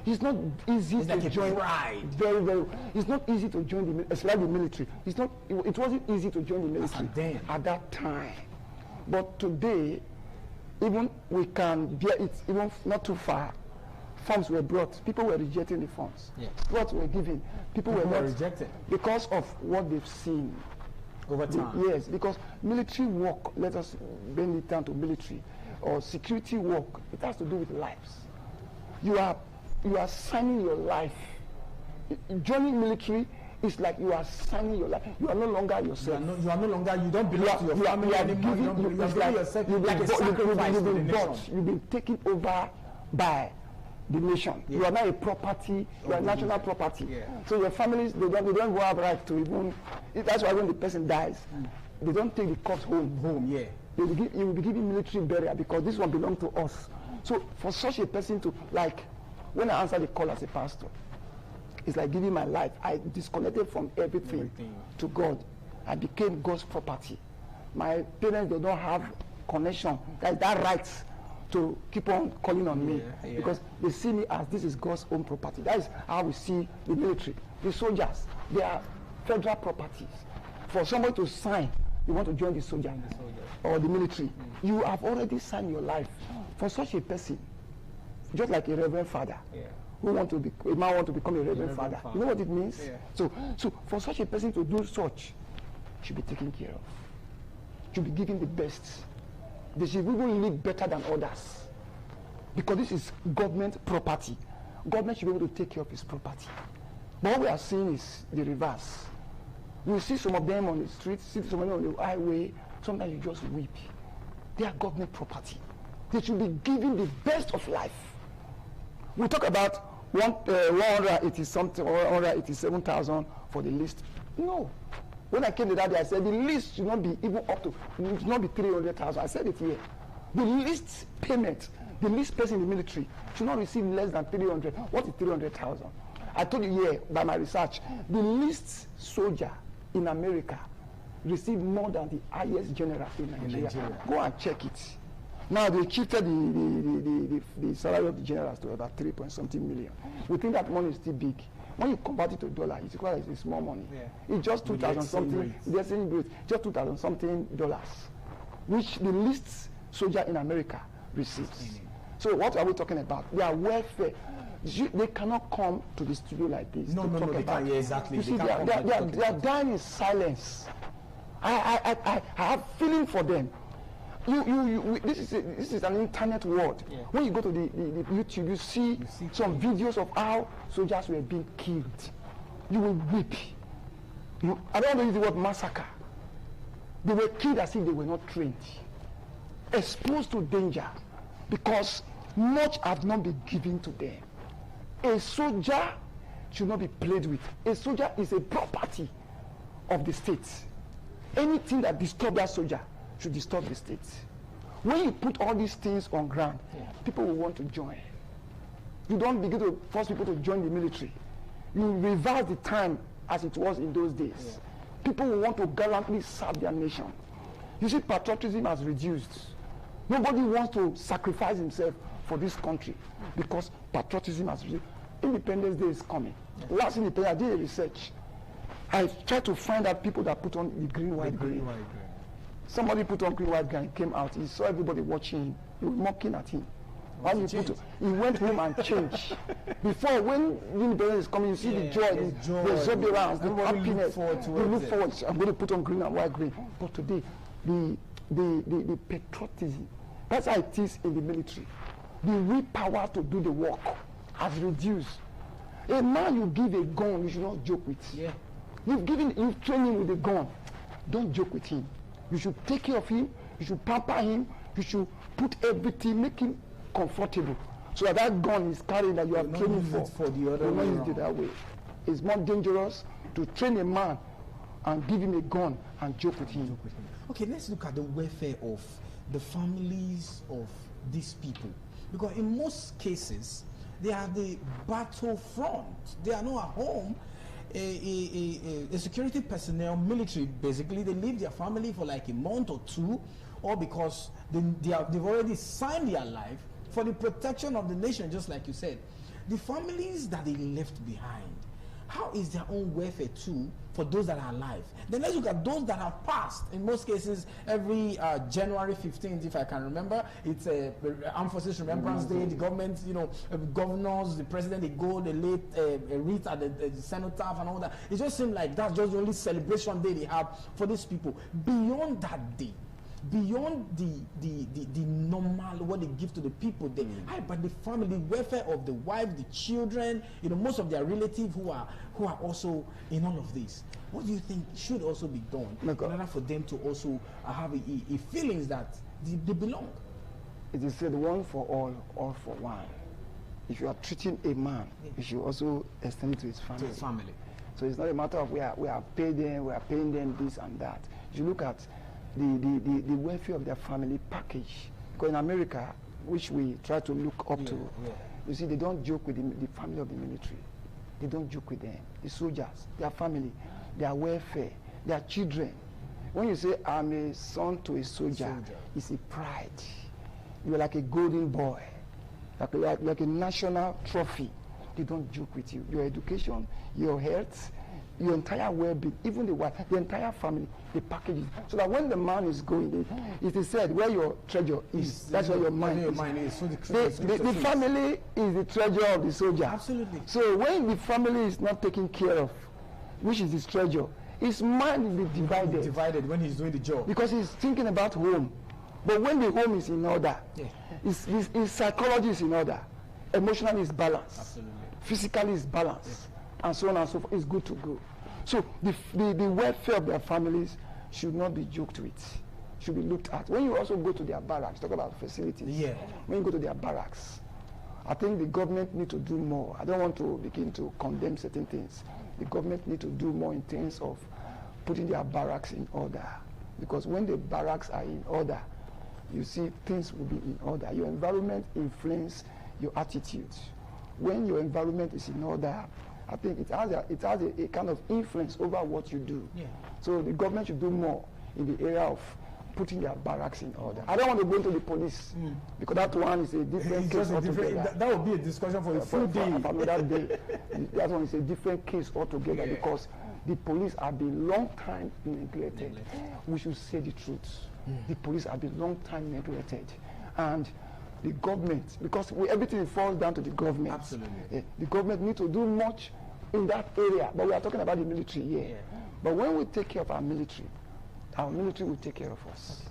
It's not easy to join. Very, very. It's not easy to join the military. It wasn't easy to join the military at that time. But today, even we can bear it, even not too far. Funds were brought. People were rejecting the funds. What were given. People were not rejected because of what they've seen over time. Yes, because military work, let us bring it down to military or security work. It has to do with lives. You are signing your life. Joining military is like you are signing your life. You are no longer yourself. You are no longer. You don't belong to your family anymore. You've been taken over by the nation. You are now a property. You are national property. So your families, they don't have right to even. That's why when the person dies, they don't take the corpse home. You will be given military burial because this one belongs to us. So for such a person to when I answer the call as a pastor, it's like giving my life. I disconnected from everything to God. I became God's property. My parents, they don't have connection. That right to keep on calling on me because they see me as this is God's own property. That is how we see the military. The soldiers, they are federal properties. for somebody to sign, you want to join the soldier or the military. You have already signed your life for such a person, just like a reverend father. Who want to be, a man want to become a reverend father. You know what it means? So for such a person to do such, should be taken care of. Should be given the best. They should even live better than others. Because this is government property. Government should be able to take care of its property. But what we are seeing is the reverse. You see some of them on the streets, see some of them on the highway, sometimes you just weep. They are government property. They should be given the best of life. We talk about 180 something or 187,000 for the list. No. When I came to that day, I said the list should not be even up to, it should not be 300,000. I said it here. The least payment, the least person in the military should not receive less than 300. What is 300,000? I told you here by my research, the least soldier in America received more than the highest general in Nigeria. Go and check it. Now they shifted the salary of the generals to about 3-point-something million. We think that money is still big. When you convert it to dollar, it's quite a small money. It's just 2,000 something. Just 2,000 something dollars, which the least soldier in America receives. So what are we talking about? Their welfare. They cannot come to the studio like this. No, they can't. Yeah, exactly. You see, they are dying in silence. I have feeling for them. This is an internet world. When you go to the YouTube, you see some videos of how soldiers were being killed. You will weep. I don't want to use the word massacre. They were killed as if they were not trained, exposed to danger, because much had not been given to them. A soldier should not be played with. A soldier is a property of the state. Anything that disturbs that soldier should disturb the state. When you put all these things on ground, people will want to join. You don't begin to force people to join the military. You reverse the time as it was in those days. People will want to gallantly serve their nation. You see, patriotism has reduced. Nobody wants to sacrifice himself for this country because patriotism has reduced. Independence Day is coming. Last Independence, I did a research. I tried to find out people that put on the green, white, green. Somebody put on green, white, green, came out. He saw everybody watching him. He was mocking at him. He went home and changed. Before, when Independence is coming, you see the joy, the exuberance, the happiness. You look forward. I'm going to put on green and white, green. But today, the patriotism, that's how it is in the military. The willpower to do the work has reduced. A man you give a gun, you should not joke with. You've trained him with a gun. Don't joke with him. You should take care of him. You should pamper him. You should put everything, make him comfortable, so that gun is carrying that you are training for the other way. Use it that way. It's more dangerous to train a man and give him a gun and joke with him. Okay, let's look at the welfare of the families of these people, because in most cases they are the battlefront. They are not at home. A security personnel, military, basically they leave their family for like a month or two, or because they've already signed their life for the protection of the nation, just like you said. The families that they left behind, how is their own welfare too for those that are alive? Then let's look at those that have passed. In most cases, every January 15th, if I can remember, it's Armed Forces Remembrance Day. The government, governors, the president, they go, they lay a wreath at the cenotaph and all that. It just seems like that's just the only celebration day they have for these people. Beyond that day, beyond the normal what they give to the people, but the family, the welfare of the wife, the children, most of their relatives who are also in all of this. What do you think should also be done in order for them to also have a feelings that they belong? It is said, one for all for one. If you are treating a man, you should also extend it to his family. So it's not a matter of we are paying them this and that. You look at the welfare of their family package. Because in America, which we try to look up to, you see, they don't joke with the family of the military. They don't joke with them. The soldiers, their family, their welfare, their children. When you say, I'm a son to a soldier, it's a pride. You're like a golden boy, like a national trophy. They don't joke with you. Your education, your health, your entire well-being, even the wife, the entire family, the packages, so that when the man is going, it is said where your treasure is, that's where your mind is. So the family is the treasure of the soldier. Absolutely. So when the family is not taken care of, which is his treasure, his mind will be divided. Divided when he's doing the job. Because he's thinking about home. But when the home is in order, his psychology is in order, emotionally is balanced, absolutely. Physically is balanced, and so on and so forth, it's good to go. So the welfare of their families should not be joked with, should be looked at. When you also go to their barracks, talk about facilities, when you go to their barracks, I think the government need to do more. I don't want to begin to condemn certain things. The government need to do more in terms of putting their barracks in order. Because when the barracks are in order, you see things will be in order. Your environment influences your attitude. When your environment is in order, I think it has a kind of influence over what you do. So the government should do more in the area of putting their barracks in order. I don't want to go into the police because that one is a different case altogether. That would be a discussion for a full day. Another day. That one is a different case altogether because the police have been long time neglected. We should say the truth. The police have been long time neglected, and the government, because everything falls down to the government. Absolutely. The government need to do much in that area, but we are talking about the military here. But when we take care of our military will take care of us.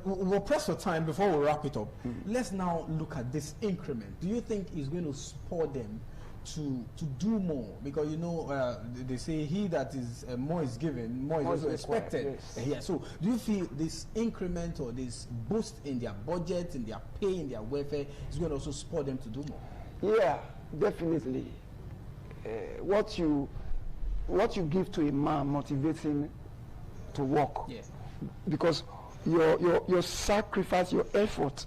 We'll press for time before we wrap it up. Let's now look at this increment. Do you think it's going to spur them to do more? Because you know they say he that is more is given, more is also expected. Yes. So do you feel this increment or this boost in their budget, in their pay, in their welfare is going to also spur them to do more? Yeah, definitely. What you give to a man motivates him to work. Because your sacrifice, your effort,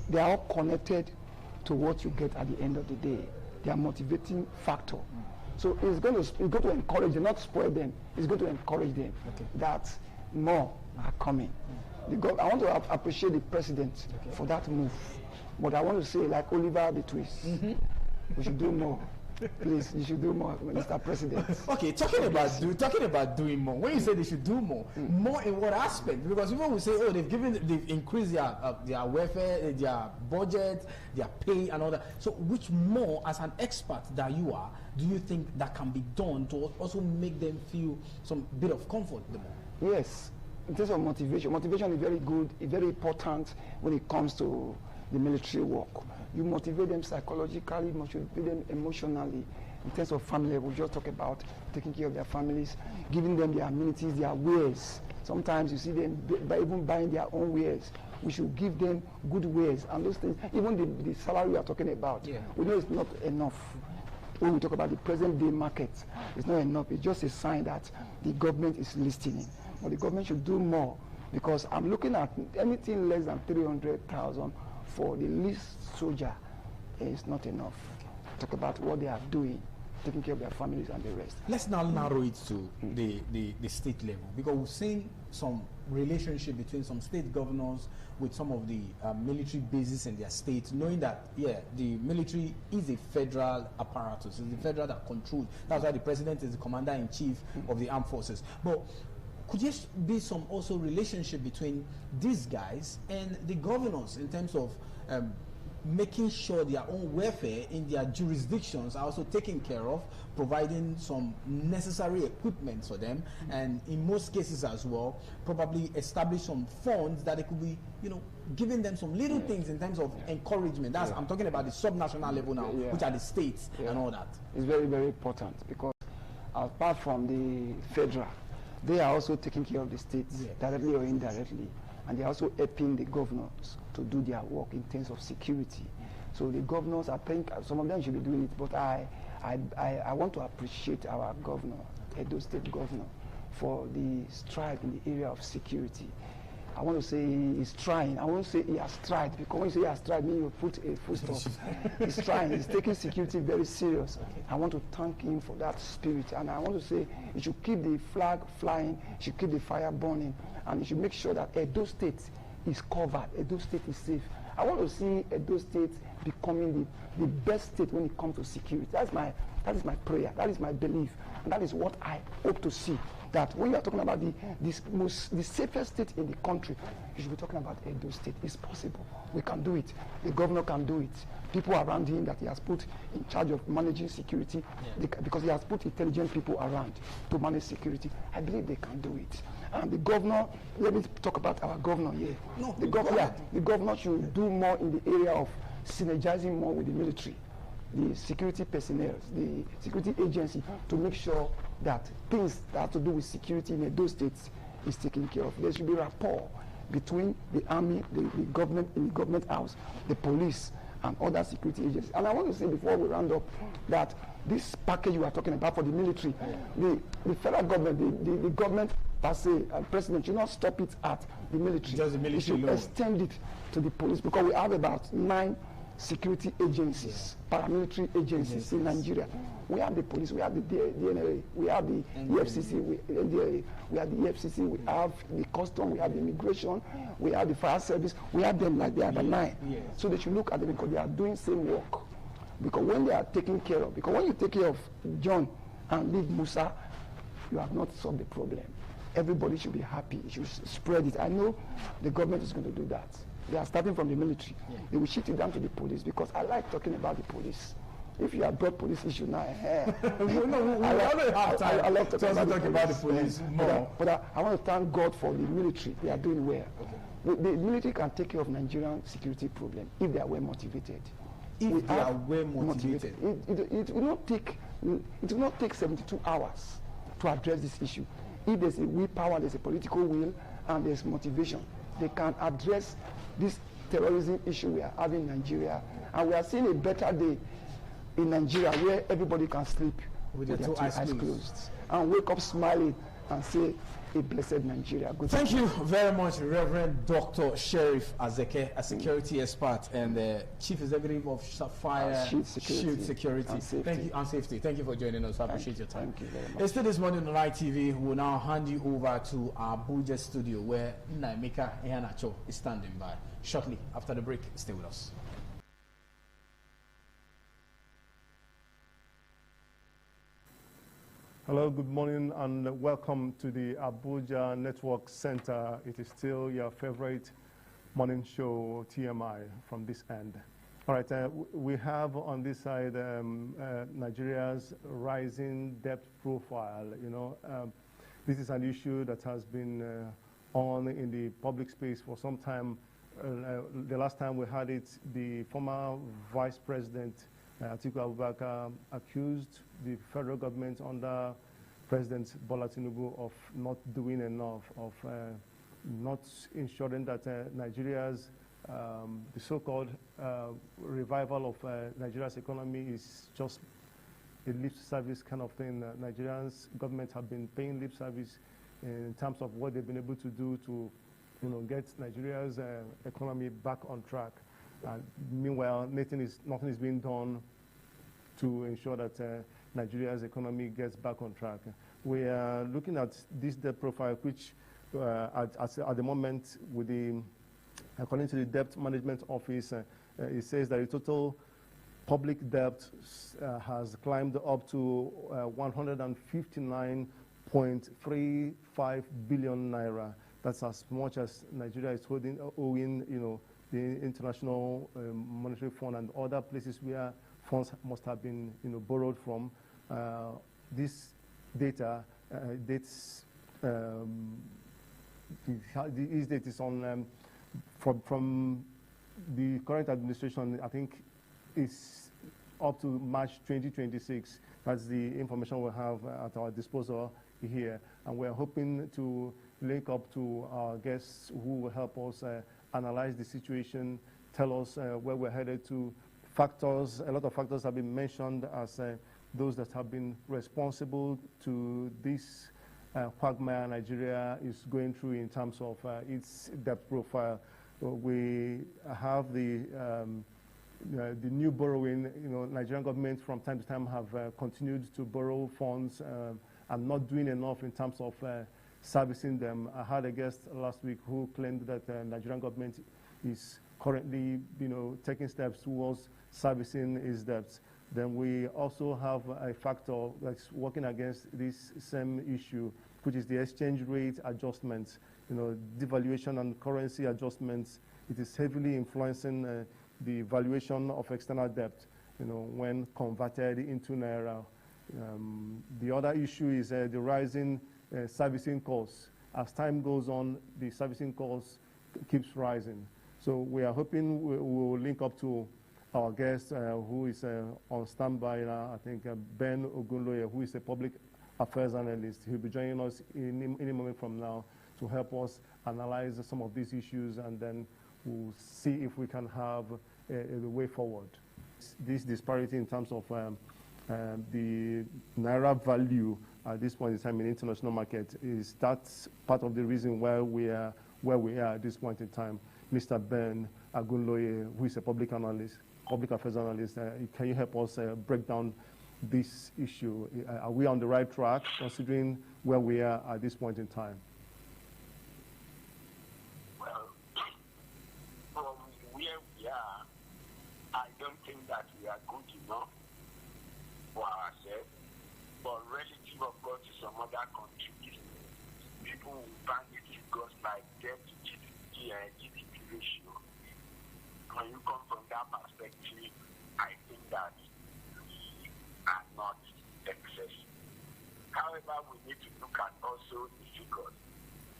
they are all connected to what you get at the end of the day. They are motivating factor. So it's going to encourage them, not spoil them. It's going to encourage them that more are coming. I want to appreciate the president for that move. But I want to say, like Oliver the Twist, we should do more. Please, you should do more, Mr. President. Okay, talking about doing more. When you say they should do more, more in what aspect? Because people will say, oh, they've increased their welfare, their budget, their pay, and all that. So, which more, as an expert that you are, do you think that can be done to also make them feel some bit of comfort? Yes, in terms of motivation is very good, it's very important when it comes to the military work. You motivate them psychologically, you motivate them emotionally. In terms of family, we just talk about taking care of their families, giving them their amenities, their wares. Sometimes you see them even buying their own wares. We should give them good wares and those things. Even the salary we are talking about, we know it's not enough. When we talk about the present day market, it's not enough. It's just a sign that the government is listening. But the government should do more, because I'm looking at anything less than 300,000 for the least soldier is not enough. Talk about what they are doing, taking care of their families and the rest. Let's now narrow it to the state level, because we've seen some relationship between some state governors with some of the military bases in their states, knowing that, the military is a federal apparatus. It's the federal that controls. That's why the president is the commander-in-chief of the armed forces. But could there be some also relationship between these guys and the governors in terms of making sure their own welfare in their jurisdictions are also taken care of, providing some necessary equipment for them, and in most cases as well, probably establish some funds that they could be, giving them some little things in terms of encouragement. That's I'm talking about the subnational level now, which are the states and all that. It's very, very important, because apart from the federal, they are also taking care of the states directly or indirectly, and they are also helping the governors to do their work in terms of security. So the governors, I think some of them should be doing it, but I want to appreciate our governor, Edo State governor, for the stride in the area of security. I want to say he's trying. I won't say he has tried, because when you say he has tried, mean you put a full stop. He's trying. He's taking security very serious. I want to thank him for that spirit, and I want to say he should keep the flag flying, he should keep the fire burning, and he should make sure that Edo State is covered, Edo State is safe. I want to see Edo State becoming the best state when it comes to security. That is my prayer. That is my belief. And that is what I hope to see. That when you are talking about the safest state in the country, you should be talking about Edo State. It's possible. We can do it. The governor can do it. People around him that he has put in charge of managing security, because he has put intelligent people around to manage security, I believe they can do it. And the governor, let me talk about our governor here. No, the governor should do more in the area of synergizing more with the military, the security personnel, the security agency, to make sure that things that have to do with security in those states is taken care of. There should be rapport between the army, the government, in the government house, the police, and other security agencies. And I want to say before we round up that this package you are talking about for the military, the federal government, the government per se, president should not stop it at the military. Just the military should extend it to the police, because we have about 9 security agencies, paramilitary agencies in Nigeria. We have the police, we have the DNRA, we have the EFCC, we have the EFCC, we have the custom, we have the immigration, we have the fire service, we have them like they are the 9. So they should look at them, because they are doing same work. Because when they are taken care of, because when you take care of John and leave Musa, you have not solved the problem. Everybody should be happy, you should spread it. I know the government is going to do that. They are starting from the military. They will shift it down to the police, because I like talking about the police. If you have brought police issue now, I love talking about the police more. But I want to thank God for the military. They are doing well. The military can take care of Nigerian security problem if they are well motivated. If they are well motivated. It will not take 72 hours to address this issue. If there's a willpower, there's a political will, and there's motivation, they can address this terrorism issue we are having in Nigeria. And we are seeing a better day in Nigeria where everybody can sleep with their two eyes closed and wake up smiling and say, a blessed Nigeria. Good. Thank you very much, Reverend Dr. Sheriff Azeke, a security expert and Chief Executive of Sapphire Shield Security. Thank you, and Safety. Thank you for joining us. I appreciate your time. Thank you very much. It's still this morning on Light TV. We will now hand you over to our Abuja studio where Naimika Ehanacho is standing by. Shortly after the break, stay with us. Hello, good morning, and welcome to the Abuja Network Center. It is still your favorite morning show, TMI, from this end. All right, we have on this side Nigeria's rising debt profile. You know, this is an issue that has been on in the public space for some time. The last time we had it, the former Vice President Atiku Abubakar accused the federal government under President Bola Tinubu of not doing enough, of not ensuring that Nigeria's, the so-called revival of Nigeria's economy is just a lip service kind of thing. Nigerians government have been paying lip service in terms of what they've been able to do to, get Nigeria's economy back on track. Meanwhile, nothing is being done to ensure that Nigeria's economy gets back on track. We are looking at this debt profile, which at the moment, according to the Debt Management Office, it says that the total public debt has climbed up to 159.35 billion naira. That's as much as Nigeria is owing, the International Monetary Fund and other places where funds must have been, borrowed from. This data dates. This date is on from the current administration. I think is up to March 2026. That's the information we have at our disposal here, and we're hoping to link up to our guests who will help us analyze the situation, tell us where we're headed to. Factors, a lot of factors have been mentioned as those that have been responsible to this quagmire Nigeria is going through in terms of its debt profile. We have the new borrowing. Nigerian government from time to time have continued to borrow funds and not doing enough in terms of servicing them. I had a guest last week who claimed that Nigerian government is currently, taking steps towards servicing his debts. Then we also have a factor that's working against this same issue, which is the exchange rate adjustments, devaluation and currency adjustments. It is heavily influencing the valuation of external debt, when converted into Naira. The other issue is the rising servicing costs. As time goes on, the servicing costs keeps rising. So we are hoping we will link up to our guest who is on standby now, I think Ben Ogunloye, who is a public affairs analyst. He'll be joining us in a moment from now to help us analyze some of these issues, and then we'll see if we can have a way forward. This disparity in terms of the Naira value at this point in time in the international market is that's part of the reason why we are where we are at this point in time. Mr. Ben Ogunloye, who is a public affairs analyst, can you help us break down this issue? Are we on the right track considering where we are at this point in time? Well, from where we are, I don't think that we are good enough for ourselves, but relative, of course, to some other countries, people will find it figures like debt to GDP and GDP ratio. When you come from that perspective, I think that we are not excessive. However, we need to look at also the figures.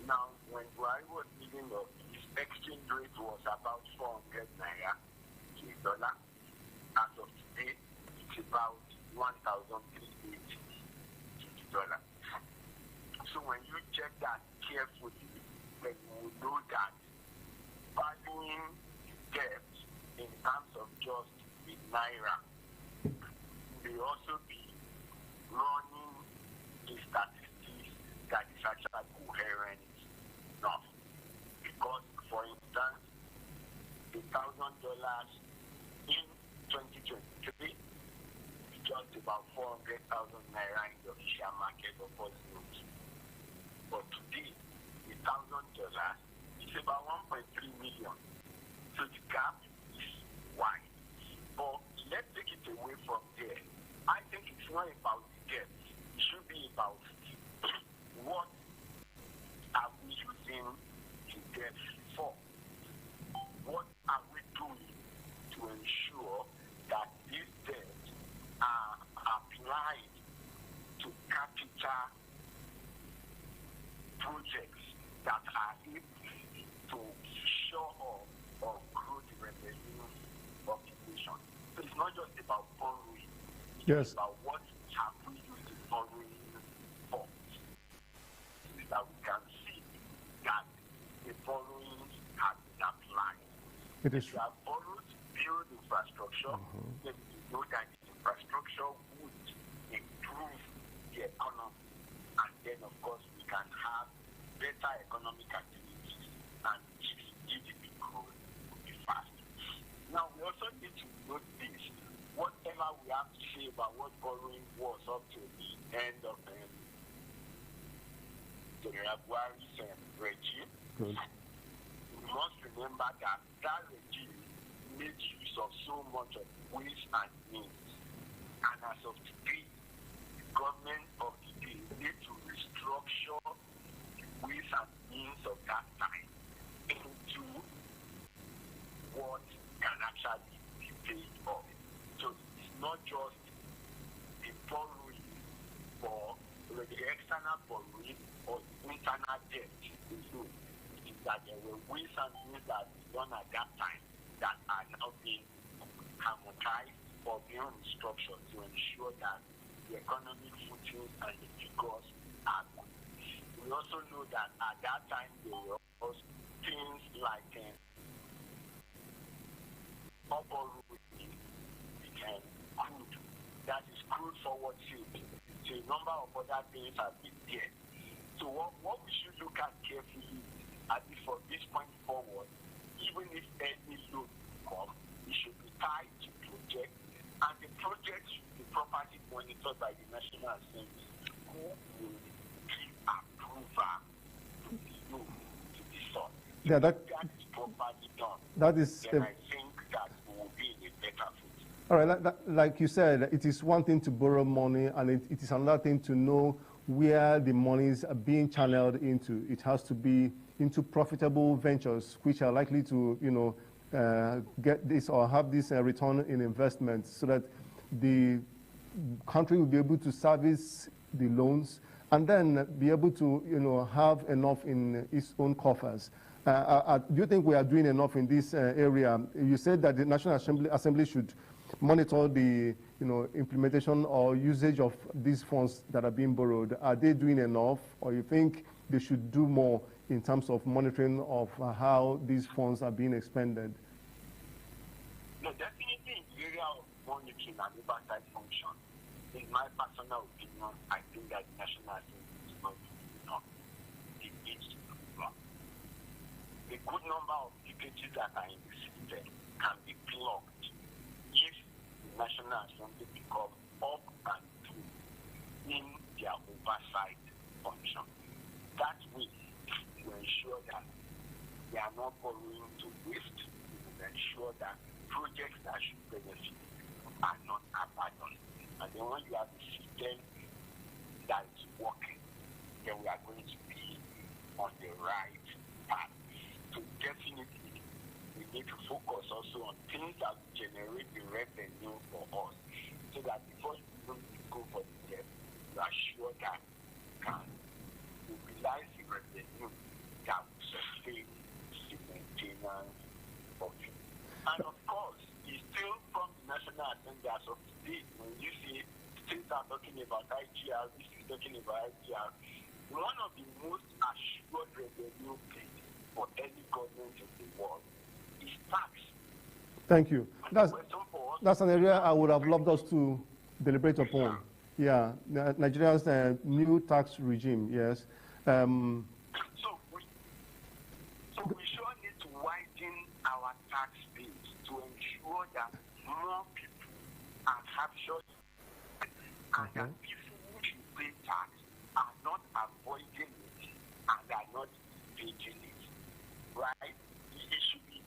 Now, when Buhari was leading up, his exchange rate was about 400 Naira to a dollar. As of today, it's about 1,380 to the dollar. So when you check that carefully, then you will know that valuing debt in terms of just the Naira may also be running the statistics that is actually coherent enough. Because, for instance, $1,000 in 2023 is just about 400,000 Naira in the official market of all notes. But today, $1,000 is about 1.3 million. So the gap is wide. But let's take it away from there. I think it's not about the debt. It should be about what are we using the debt for? What are we doing to ensure that these debts are applied to capital projects that are able to shore up or grow the revenue of the nation? So it's not just about borrowing. It's about what have we used the borrowing for. So that we can see that the borrowing has been applied. It is. If you have borrowed to build infrastructure, then you know that the infrastructure would improve the economy. And then, of course, we can have better economic activities and GDP growth will be fast. Now, we also need to note this. Whatever we have to say about what borrowing was up to the end of General Buhari's regime, we must remember that that regime made use of so much of ways and means. And as of today, the government of the day need to restructure the ways and means of that time into what can actually be paid off. So it's not just the borrowing for the external borrowing or the internal debt. So it is that there were ways and means that were done at that time that are now being harmonized or being restructured to ensure that the economic footing and the figures are good. We also know that at that time there were also things like borrowing became crude. That is crude forward shipping. So a number of other things have been there. So what we should look at carefully at least from this point forward, even if any loan comes, it should be tied to projects, and the project should be properly monitored by the National Assembly, who will give approval to the loan to be sought. Yeah, that is properly done, That is. Then I think that we will be in a better fit. All right, like you said, it is one thing to borrow money, and it is another thing to know where the monies are being channeled into. It has to be into profitable ventures, which are likely to, get this or have this return in investment, so that the country will be able to service the loans and then be able to, have enough in its own coffers. Do you think we are doing enough in this area? You said that the National Assembly should monitor the implementation or usage of these funds that are being borrowed. Are they doing enough, or you think they should do more in terms of monitoring of how these funds are being expended? No, definitely in the area of monitoring and oversight function, in my personal opinion, I think that the National Assembly is not doing enough. It needs to do more. A good number of leakages that are in the system can be plugged if the National Assembly becomes up and through in their oversight function. That way, we ensure that they are not borrowing to waste. We ensure that projects that should benefit are not abandoned. And then when you have a system that is working, then we are going to be on the right path. So definitely, we need to focus also on things that generate the revenue for us, so that before you go for the debt, you are sure that you can mobilize the revenue that will sustain the maintenance of it. And of course, it's still from the National Assembly as of today. When you see states are talking about IGR, this is talking about IGR, one of the most assured revenue paid for any government in the world is tax. Thank you. That's an area I would have loved us to deliberate upon. Yeah, Nigeria's new tax regime, yes. So we sure need to widen our tax base to ensure that more people are captured and that people who should pay tax are not avoiding it and are not evading it. Right? It should be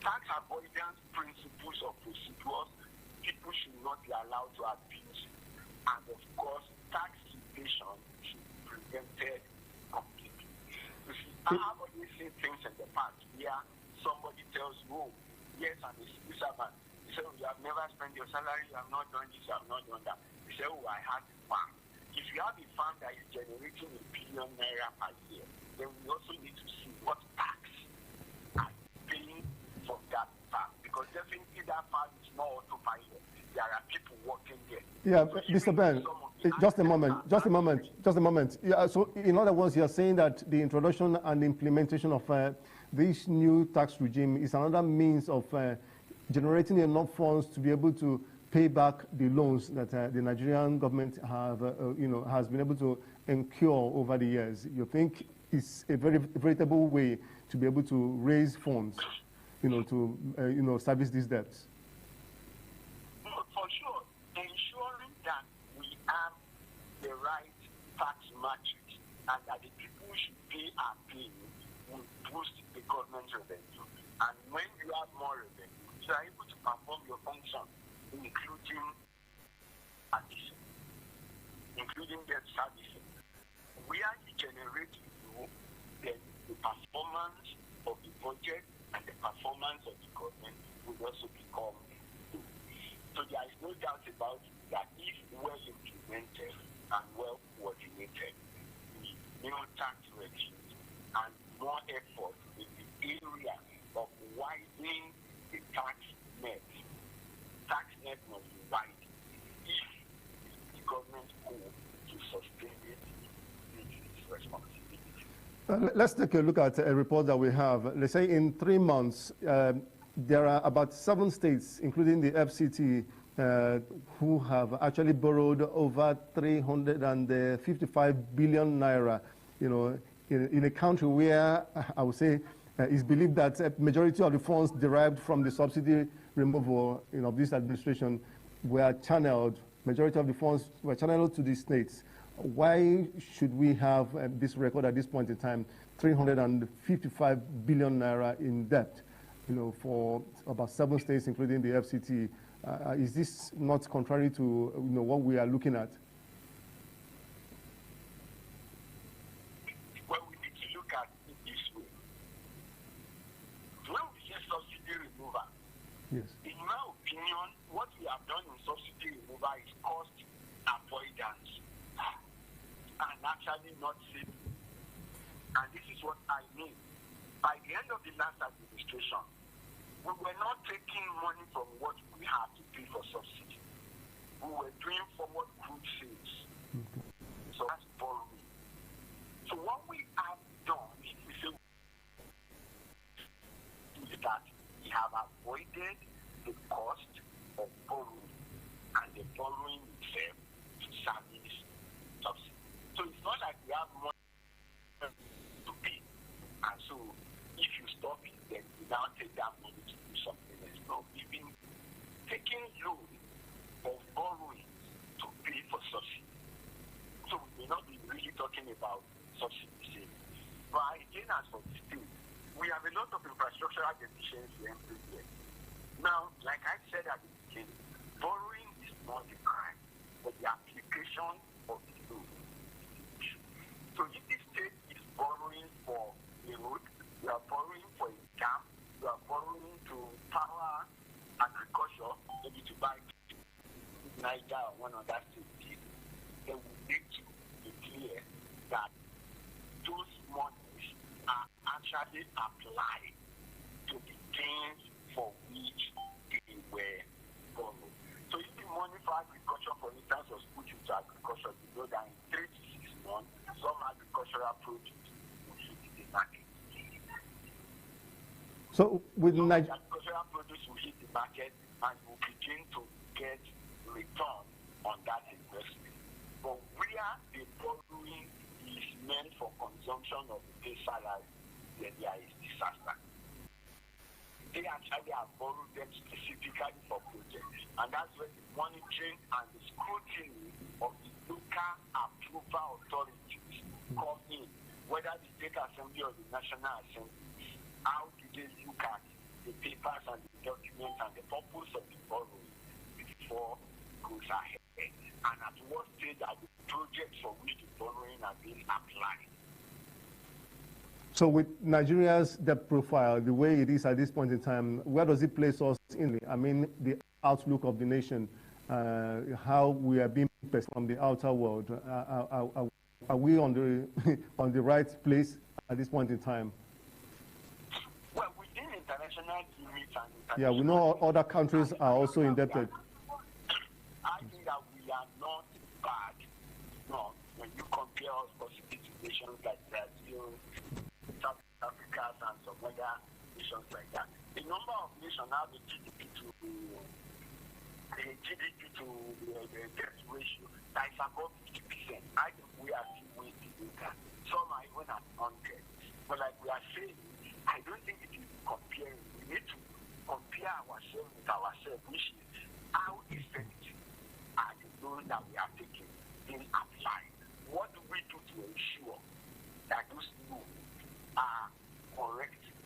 tax avoidance principles or procedures. People should not be allowed to abuse it. And of course, tax evasion should be prevented completely. You see, I have always seen things in the past where somebody tells you, oh, yes, I'm a civil servant. You say, oh, you have never spent your salary, you have not done this, you have not done that. You say, oh, I have a farm. If you have a farm that is generating ₦1 billion per year, then we also need to see what tax are you paying from that farm. Because definitely that farm is not autopilot. There are people working there. Yeah, so Mr. Ben, just a moment. Yeah, so in other words, you're saying that the introduction and implementation of this new tax regime is another means of generating enough funds to be able to pay back the loans that the Nigerian government has been able to incur over the years. You think it's a veritable way to be able to raise funds, to service these debts? For sure, ensuring that we have the right tax matrix and that the people who should pay are paying will boost the government revenue. And when you have more revenue, you are able to perform your function, including addition, including debt servicing. Where you generate revenue, then the performance of the budget and the performance of the government will also become good. So there is no doubt about it that if well implemented and well coordinated, with new tax regimes and more effort in the area of widening the tax net must be wide if the government goal to sustain it is its responsibility. Let's take a look at a report that we have. Let's say in 3 months, there are about 7 states, including the FCT, who have actually borrowed over 355 billion naira, in a country where I would say it's believed that a majority of the funds derived from the subsidy removal of this administration were channeled, majority of the funds were channeled to the states. Why should we have this record at this point in time, 355 billion naira in debt? for about 7 states, including the FCT. Is this not contrary to what we are looking at? Well, we need to look at it this way. When we say subsidy removal, yes, in my opinion, what we have done in subsidy removal is cost avoidance and actually not saving. And this is what I mean. By the end of the last administration, we were not taking money from what we had to pay for subsidy. We were doing forward crude sales. So that's borrowing. So what we have done is that we have avoided the cost of borrowing and the borrowing itself to service subsidy. So it's not like we have money to pay. And so if you stop it, then you now take that money to do something else. No, we've been taking loan of borrowing to pay for subsidy. So we may not be really talking about subsidy saving. But again, as for the state, we have a lot of infrastructural deficiency everywhere. Now, like I said at the beginning, borrowing is not the crime, but the application of the loan is the issue. So if the state is borrowing for a road, you are borrowing for a dam, you are borrowing to power agriculture, maybe to buy Niger or one other state, then we need to be clear that those monies are actually applied to the things for which they were borrowed. So if the money for agriculture, for instance, was put into agriculture, you know that in 3 to 6 months, some agricultural produce will hit the market. So with agricultural produce will hit the market and will begin to get return on that investment. But where the borrowing is meant for consumption of the pay salary, then there is disaster. They actually have borrowed them specifically for projects. And that's where the monitoring and the scrutiny of the local approval authorities come in, whether the State Assembly or the National Assembly. How do they look at the papers and the documents and the purpose of the borrowing before it goes ahead? And at what stage are the projects for which the borrowing are being applied? So with Nigeria's debt profile, the way it is at this point in time, where does it place us in? I mean, the outlook of the nation, how we are being perceived from the outer world. Are we on the on the right place at this point in time? Well, within international limits and Yeah, we know other countries are also indebted. I think that we are not bad. No, when you compare us possibly to nations like Brazil, South Africa, and some other nations like that. The number of nations have a GDP to the debt ratio that is above 50%. I think we are still way to do that. Some are even at 100. But like we are saying, I don't think it is comparing. We need to compare ourselves with ourselves, which is how effective are the loans that we are taking being applied. What do we do to ensure that those loans are correctly,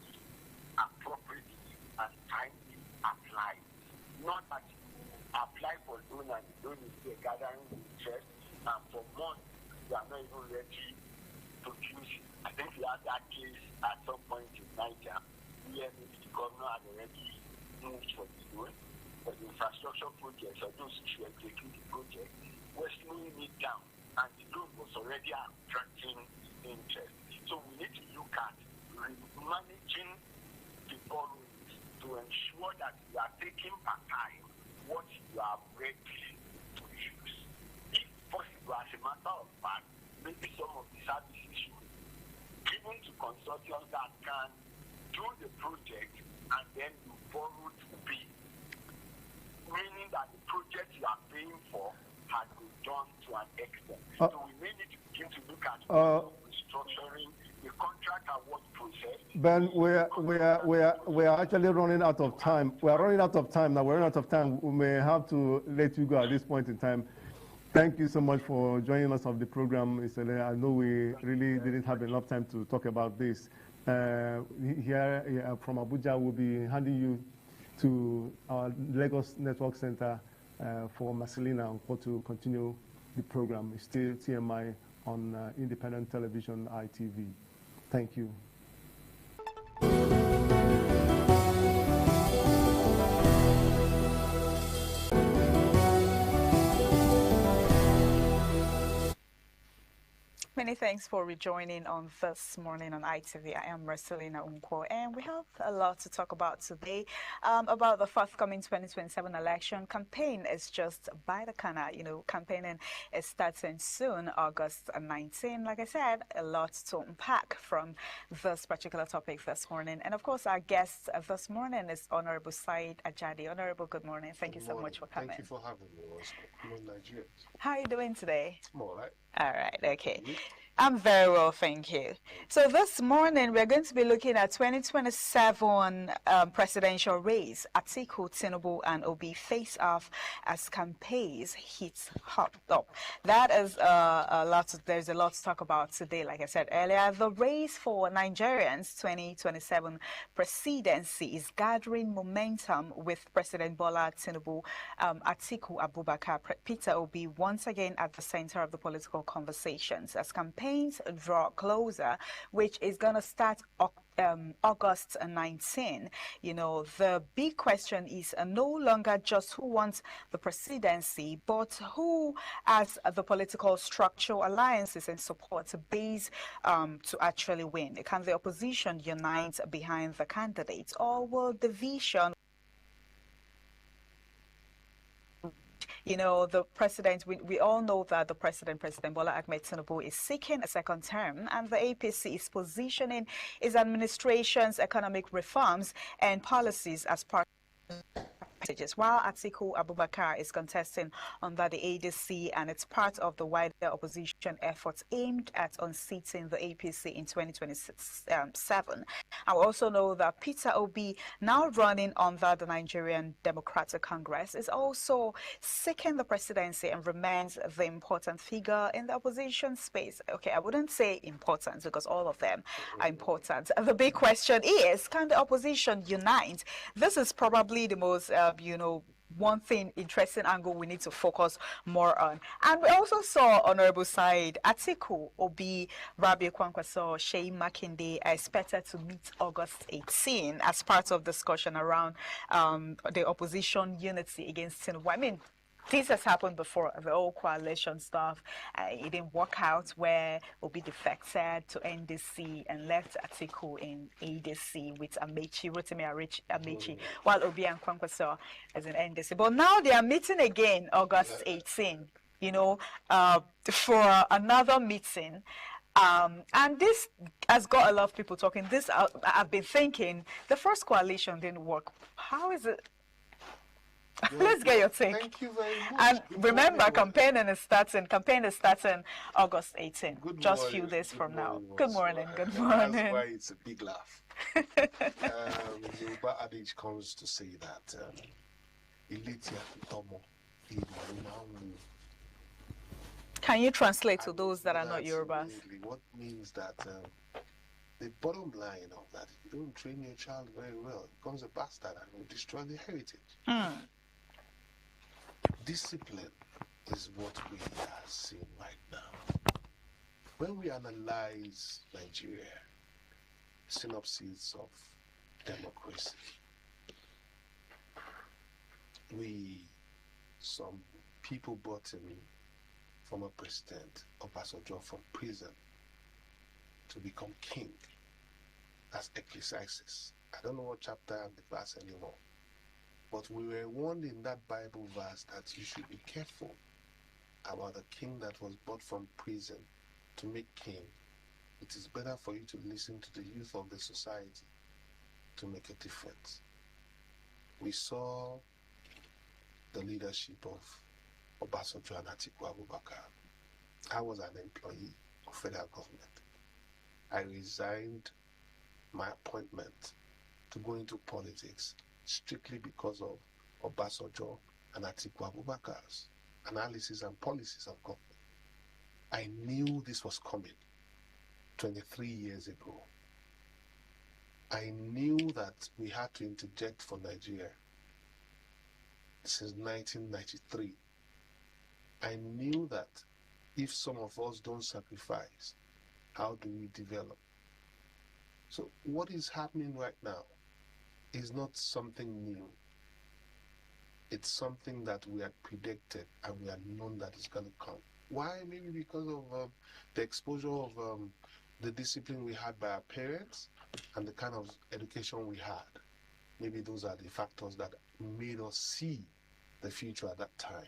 appropriately, and timely applied? Not that you apply for loan and the loan is there gathering interest, and for months you are not even ready to use it. I think we had that case at some point in Niger, where maybe the governor had already moved for the loan, but the infrastructure projects or those who were taking the project were slowing it down, and the loan was already attracting interest. So we need to look at managing the borrowings to ensure that we are taking per time what you are ready to use. If possible, as a matter of fact, maybe some of the services should be given to consortiums that can do the project and then you borrow to pay. Meaning that the project you are paying for has been done to an extent. So we may need to begin to look at restructuring the contract award process. Ben, we are actually running out of time. We are running out of time now. We're running out of time. We may have to let you go at this point in time. Thank you so much for joining us on the program, Mr. Le. I know we really didn't have enough time to talk about this. Here from Abuja, we'll be handing you to our Lagos Network Center for Marcelina to continue the program. It's still TMI on independent television, ITV. Thank you. Many thanks for rejoining on this morning on ITV. I am Marcelina Unko, and we have a lot to talk about today about the forthcoming 2027 election. Campaign is just by the corner. You know, campaigning is starting soon, August 19. Like I said, a lot to unpack from this particular topic this morning. And of course, our guest this morning is Honorable Said Ajadi. Honorable, good morning. Thank you so much for coming. Thank you for having me. Hello, Nigerians. How are you doing today? I'm all right. All right, okay. I'm very well, thank you. So this morning, we're going to be looking at 2027 presidential race. Atiku, Tinubu, and Obi face off as campaigns heat up. That is there's a lot to talk about today, like I said earlier. The race for Nigerians 2027 presidency is gathering momentum with President Bola Tinubu, Atiku Abubakar, Peter Obi once again at the center of the political conversations as campaigns draw closer, which is going to start August 19. You know, the big question is no longer just who wants the presidency, but who has the political structural alliances and support base to actually win. Can the opposition unite behind the candidates, or will division? You know, the president, we all know that the President Bola Ahmed Tinubu, is seeking a second term, and the APC is positioning its administration's economic reforms and policies as part of messages, while Atiku Abubakar is contesting under the ADC, and it's part of the wider opposition efforts aimed at unseating the APC in 2027. I also know that Peter Obi, now running under the Nigerian Democratic Congress, is also seeking the presidency and remains the important figure in the opposition space. Okay, I wouldn't say important because all of them are important. The big question is, can the opposition unite? This is probably the most one thing, interesting angle we need to focus more on. And we also saw Honorable Said Atiku, Obi, Rabi Kwankwaso, Sheyi Makinde are expected to meet August 18 as part of discussion around the opposition unity against Tinubu. I mean, this has happened before, the whole coalition stuff. It didn't work out, where Obi defected to NDC and left Atiku in ADC with Amechi, Rotimi Amechi, while Obi and Kwankwaso as an NDC. But now they are meeting again August 18, you know, for another meeting. And this has got a lot of people talking. I've been thinking, the first coalition didn't work. How is it? Let's get your take. Thank you very much. And remember, campaign is starting August 18. Just few days from now. Good morning. Good morning. That's why it's a big laugh. The Yoruba adage comes to say that can you translate to those that are not Yorubas? What means that the bottom line of that, if you don't train your child very well, it becomes a bastard and will destroy the heritage. Discipline is what we are seeing right now. When we analyze Nigeria, synopsis of democracy, some people brought in former President Obasanjo from prison to become king. That's Ecclesiastes. I don't know what chapter and the verse anymore. But we were warned in that Bible verse that you should be careful about the king that was brought from prison to make king. It is better for you to listen to the youth of the society to make a difference. We saw the leadership of Obasanjo and Atiku Abubakar. I was an employee of federal government. I resigned my appointment to go into politics strictly because of Obasanjo and Atiku Abubakar's analysis and policies of government. I knew this was coming 23 years ago. I knew that we had to interject for Nigeria since 1993. I knew that if some of us don't sacrifice, how do we develop? So what is happening right now is not something new. It's something that we had predicted and we had known that it's going to come. Why? Maybe because of the exposure of the discipline we had by our parents and the kind of education we had. Maybe those are the factors that made us see the future at that time.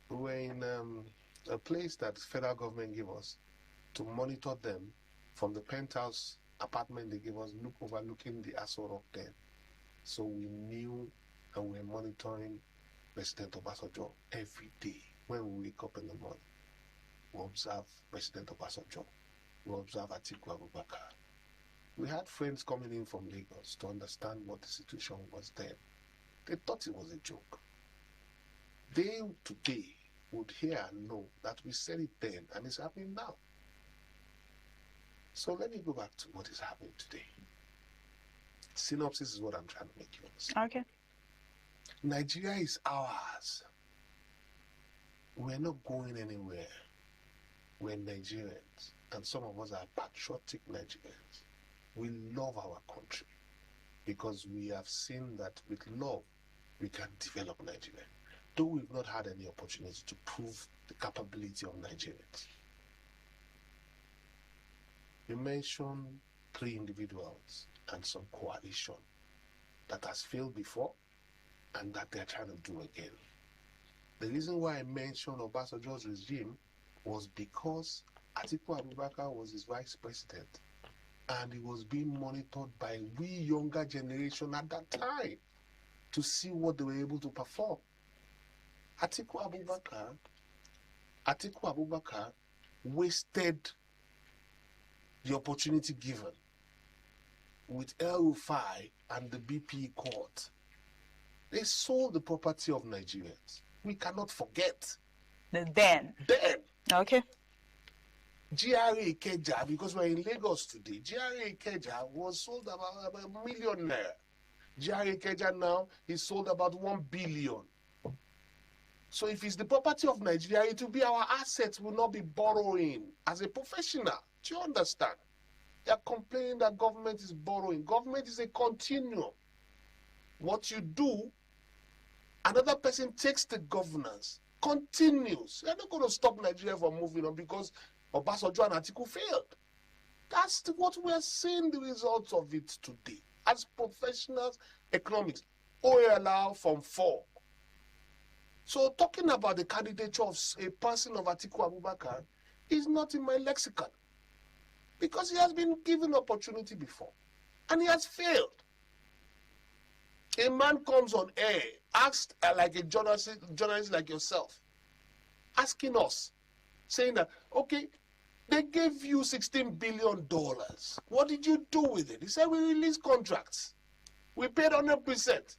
We were in a place that the federal government gave us to monitor them from the penthouse apartment they gave us, overlooking the Aso Rock then. So we knew and we were monitoring President Obasanjo every day. When we wake up in the morning, we observe President Obasanjo. We observe Atiku Abubakar. We had friends coming in from Lagos to understand what the situation was then. They thought it was a joke. They today would hear and know that we said it then and it's happening now. So let me go back to what is happening today. Synopsis is what I'm trying to make you understand. Okay. Nigeria is ours. We're not going anywhere. We're Nigerians, and some of us are patriotic Nigerians. We love our country because we have seen that with love, we can develop Nigeria. Though we've not had any opportunity to prove the capability of Nigerians. You mentioned 3 individuals and some coalition that has failed before and that they're trying to do again. The reason why I mentioned Obasanjo's regime was because Atiku Abubakar was his vice president and he was being monitored by we younger generation at that time to see what they were able to perform. Atiku Abubakar wasted the opportunity given with El-Rufai and the BP court. They sold the property of Nigerians. We cannot forget. Then. Okay. GRA Ikeja, because we're in Lagos today, GRA Ikeja was sold about $1 million. GRA Ikeja now is sold about 1 billion. So if it's the property of Nigeria, it will be our assets, will not be borrowing as a professional. Do you understand? They are complaining that government is borrowing. Government is a continuum. What you do, another person takes the governance, continues. They're not going to stop Nigeria from moving on because Obasanjo and Atiku failed. That's what we are seeing the results of it today. As professionals, economics, OALR from 4. So talking about the candidature of a person of Atiku Abubakar is not in my lexicon. Because he has been given opportunity before. And he has failed. A man comes on air, asked like a journalist like yourself, asking us, saying that, okay, they gave you $16 billion. What did you do with it? He said, we released contracts. We paid 100%.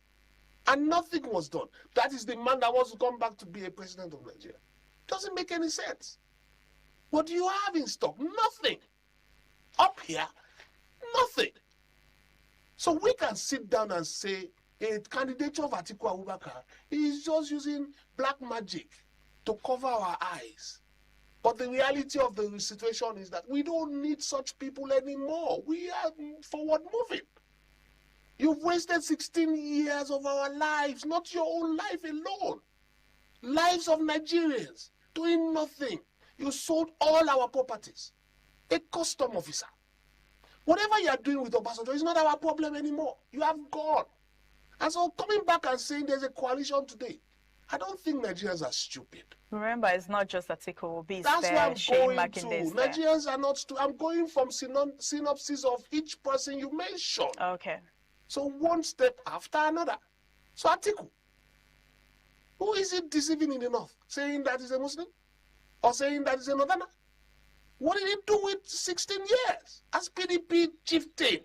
And nothing was done. That is the man that wants to come back to be a president of Nigeria. Doesn't make any sense. What do you have in stock? Nothing. Up here, nothing. So we can sit down and say a candidature of Atiku Abubakar is just using black magic to cover our eyes. But the reality of the situation is that we don't need such people anymore. We are forward moving. You've wasted 16 years of our lives, not your own life alone. Lives of Nigerians doing nothing. You sold all our properties. A custom officer. Whatever you are doing with Obasanjo is not our problem anymore. You have gone. And so coming back and saying there's a coalition today, I don't think Nigerians are stupid. Remember, it's not just Atiku Obi. That's there, where I'm Shane going Makinde's to. there. Nigerians are not stupid. I'm going from synopsis of each person you mentioned. Okay. So one step after another. So Atiku, who is it deceiving in the north? Saying that he's a Muslim? Or saying that he's a Northerner? What did he do with 16 years? As PDP chieftain,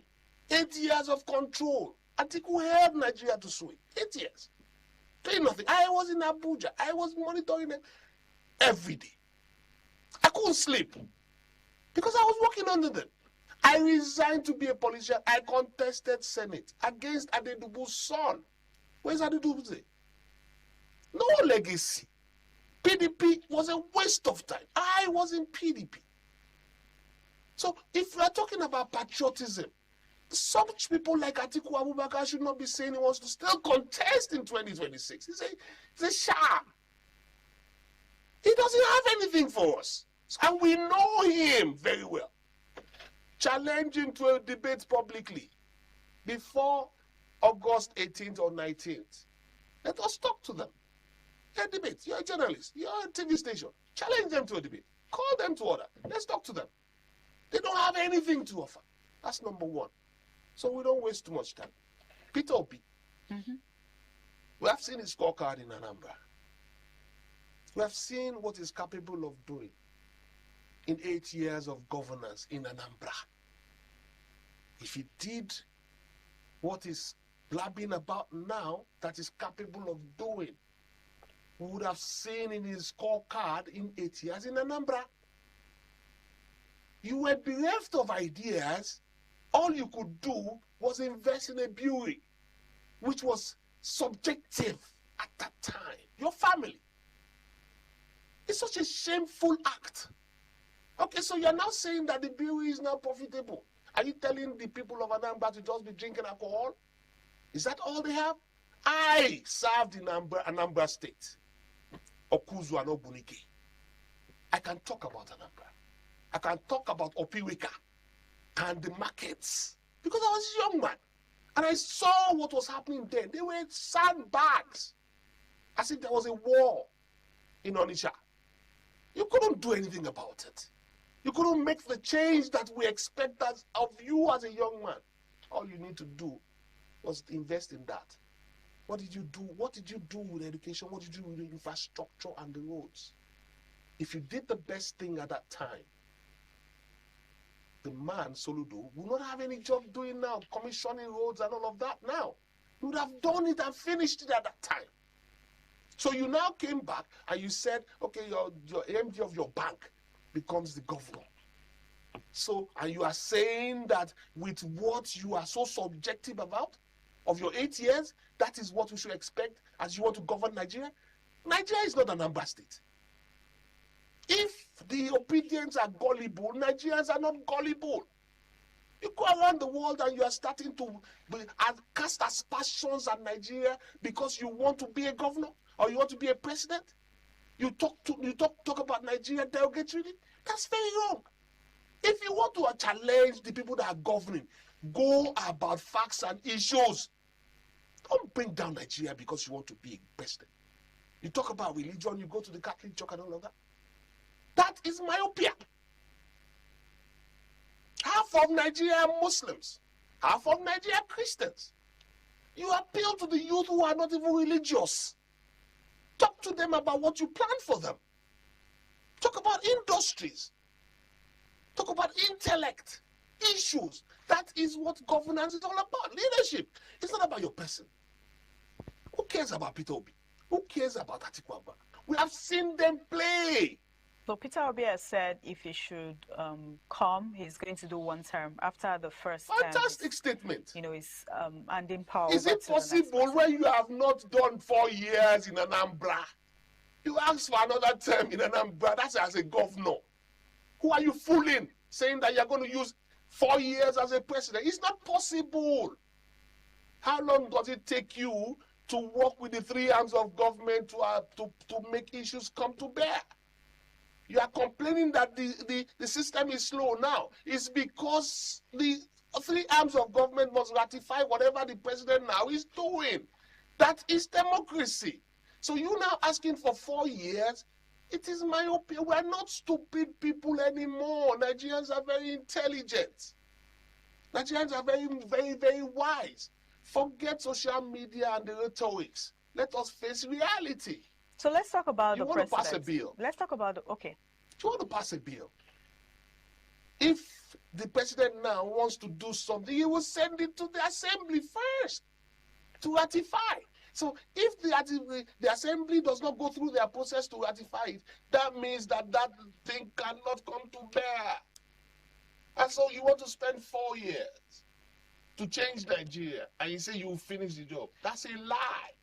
8 years of control. Atiku helped Nigeria to swing. 8 years. Doing nothing. I was in Abuja. I was monitoring them every day. I couldn't sleep because I was working under them. I resigned to be a politician. I contested Senate against Adedubu's son. Where's Adedubu? No legacy. PDP was a waste of time. I was in PDP. So if we are talking about patriotism, such people like Atiku Abubakar should not be saying he wants to still contest in 2026. It's a sham. He doesn't have anything for us. And we know him very well. Challenge him to a debate publicly before August 18th or 19th. Let us talk to them. A debate. You're a journalist. You're a TV station. Challenge them to a debate. Call them to order. Let's talk to them. They don't have anything to offer. That's number one. So we don't waste too much time. Peter Obi. We have seen his scorecard in Anambra. We have seen what he's capable of doing in 8 years of governance in Anambra. If he did what he's blabbing about now that he's capable of doing, we would have seen in his scorecard in 8 years in Anambra. You were bereft of ideas. All you could do was invest in a brewery, which was subjective at that time. Your family. It's such a shameful act. Okay, so you're now saying that the brewery is now profitable. Are you telling the people of Anambra to just be drinking alcohol? Is that all they have? I served in Anambra State. Okuzu and Obunike. I can talk about Anambra. I can talk about Opiwika and the markets. Because I was a young man. And I saw what was happening then. They were sandbags. As if there was a war in Onitsha. You couldn't do anything about it. You couldn't make the change that we expect of you as a young man. All you need to do was invest in that. What did you do? What did you do with education? What did you do with the infrastructure and the roads? If you did the best thing at that time, the man, Soludo, will not have any job doing now, commissioning roads and all of that now. He would have done it and finished it at that time. So you now came back and you said, okay, your MD of your bank becomes the governor. So, and you are saying that with what you are so subjective about, of your 8 years, that is what we should expect as you want to govern Nigeria? Nigeria is not an Anambra State. If the Obedients are gullible, Nigerians are not gullible. You go around the world and you are starting to cast aspersions at Nigeria because you want to be a governor or you want to be a president. You talk about Nigeria derogatorily. That's very wrong. If you want to challenge the people that are governing, go about facts and issues. Don't bring down Nigeria because you want to be a president. You talk about religion, you go to the Catholic Church and all of that. That is myopia. Half of Nigeria are Muslims. Half of Nigeria are Christians. You appeal to the youth who are not even religious. Talk to them about what you plan for them. Talk about industries. Talk about intellect, issues. That is what governance is all about. Leadership. It's not about your person. Who cares about Peter Obi? Who cares about Atiku Abubakar? We have seen them play. So Peter Obi has said if he should come, he's going to do one term after the first term. Fantastic statement. You know, he's handing power. Is it possible when you have not done 4 years in Anambra, you ask for another term in Anambra? That's as a governor. Who are you fooling? Saying that you're going to use 4 years as a president? It's not possible. How long does it take you to work with the three arms of government to make issues come to bear? You are complaining that the system is slow now. It's because the three arms of government must ratify whatever the president now is doing. That is democracy. So you now asking for 4 years, it is myopia. We are not stupid people anymore. Nigerians are very intelligent. Nigerians are very, very, very wise. Forget social media and the rhetorics. Let us face reality. So let's talk about the president. You want to pass a bill? Let's talk about okay. You want to pass a bill? If the president now wants to do something, he will send it to the assembly first to ratify. So if the assembly does not go through their process to ratify it, that means that thing cannot come to bear. And so you want to spend 4 years to change Nigeria, and you say you will finish the job. That's a lie.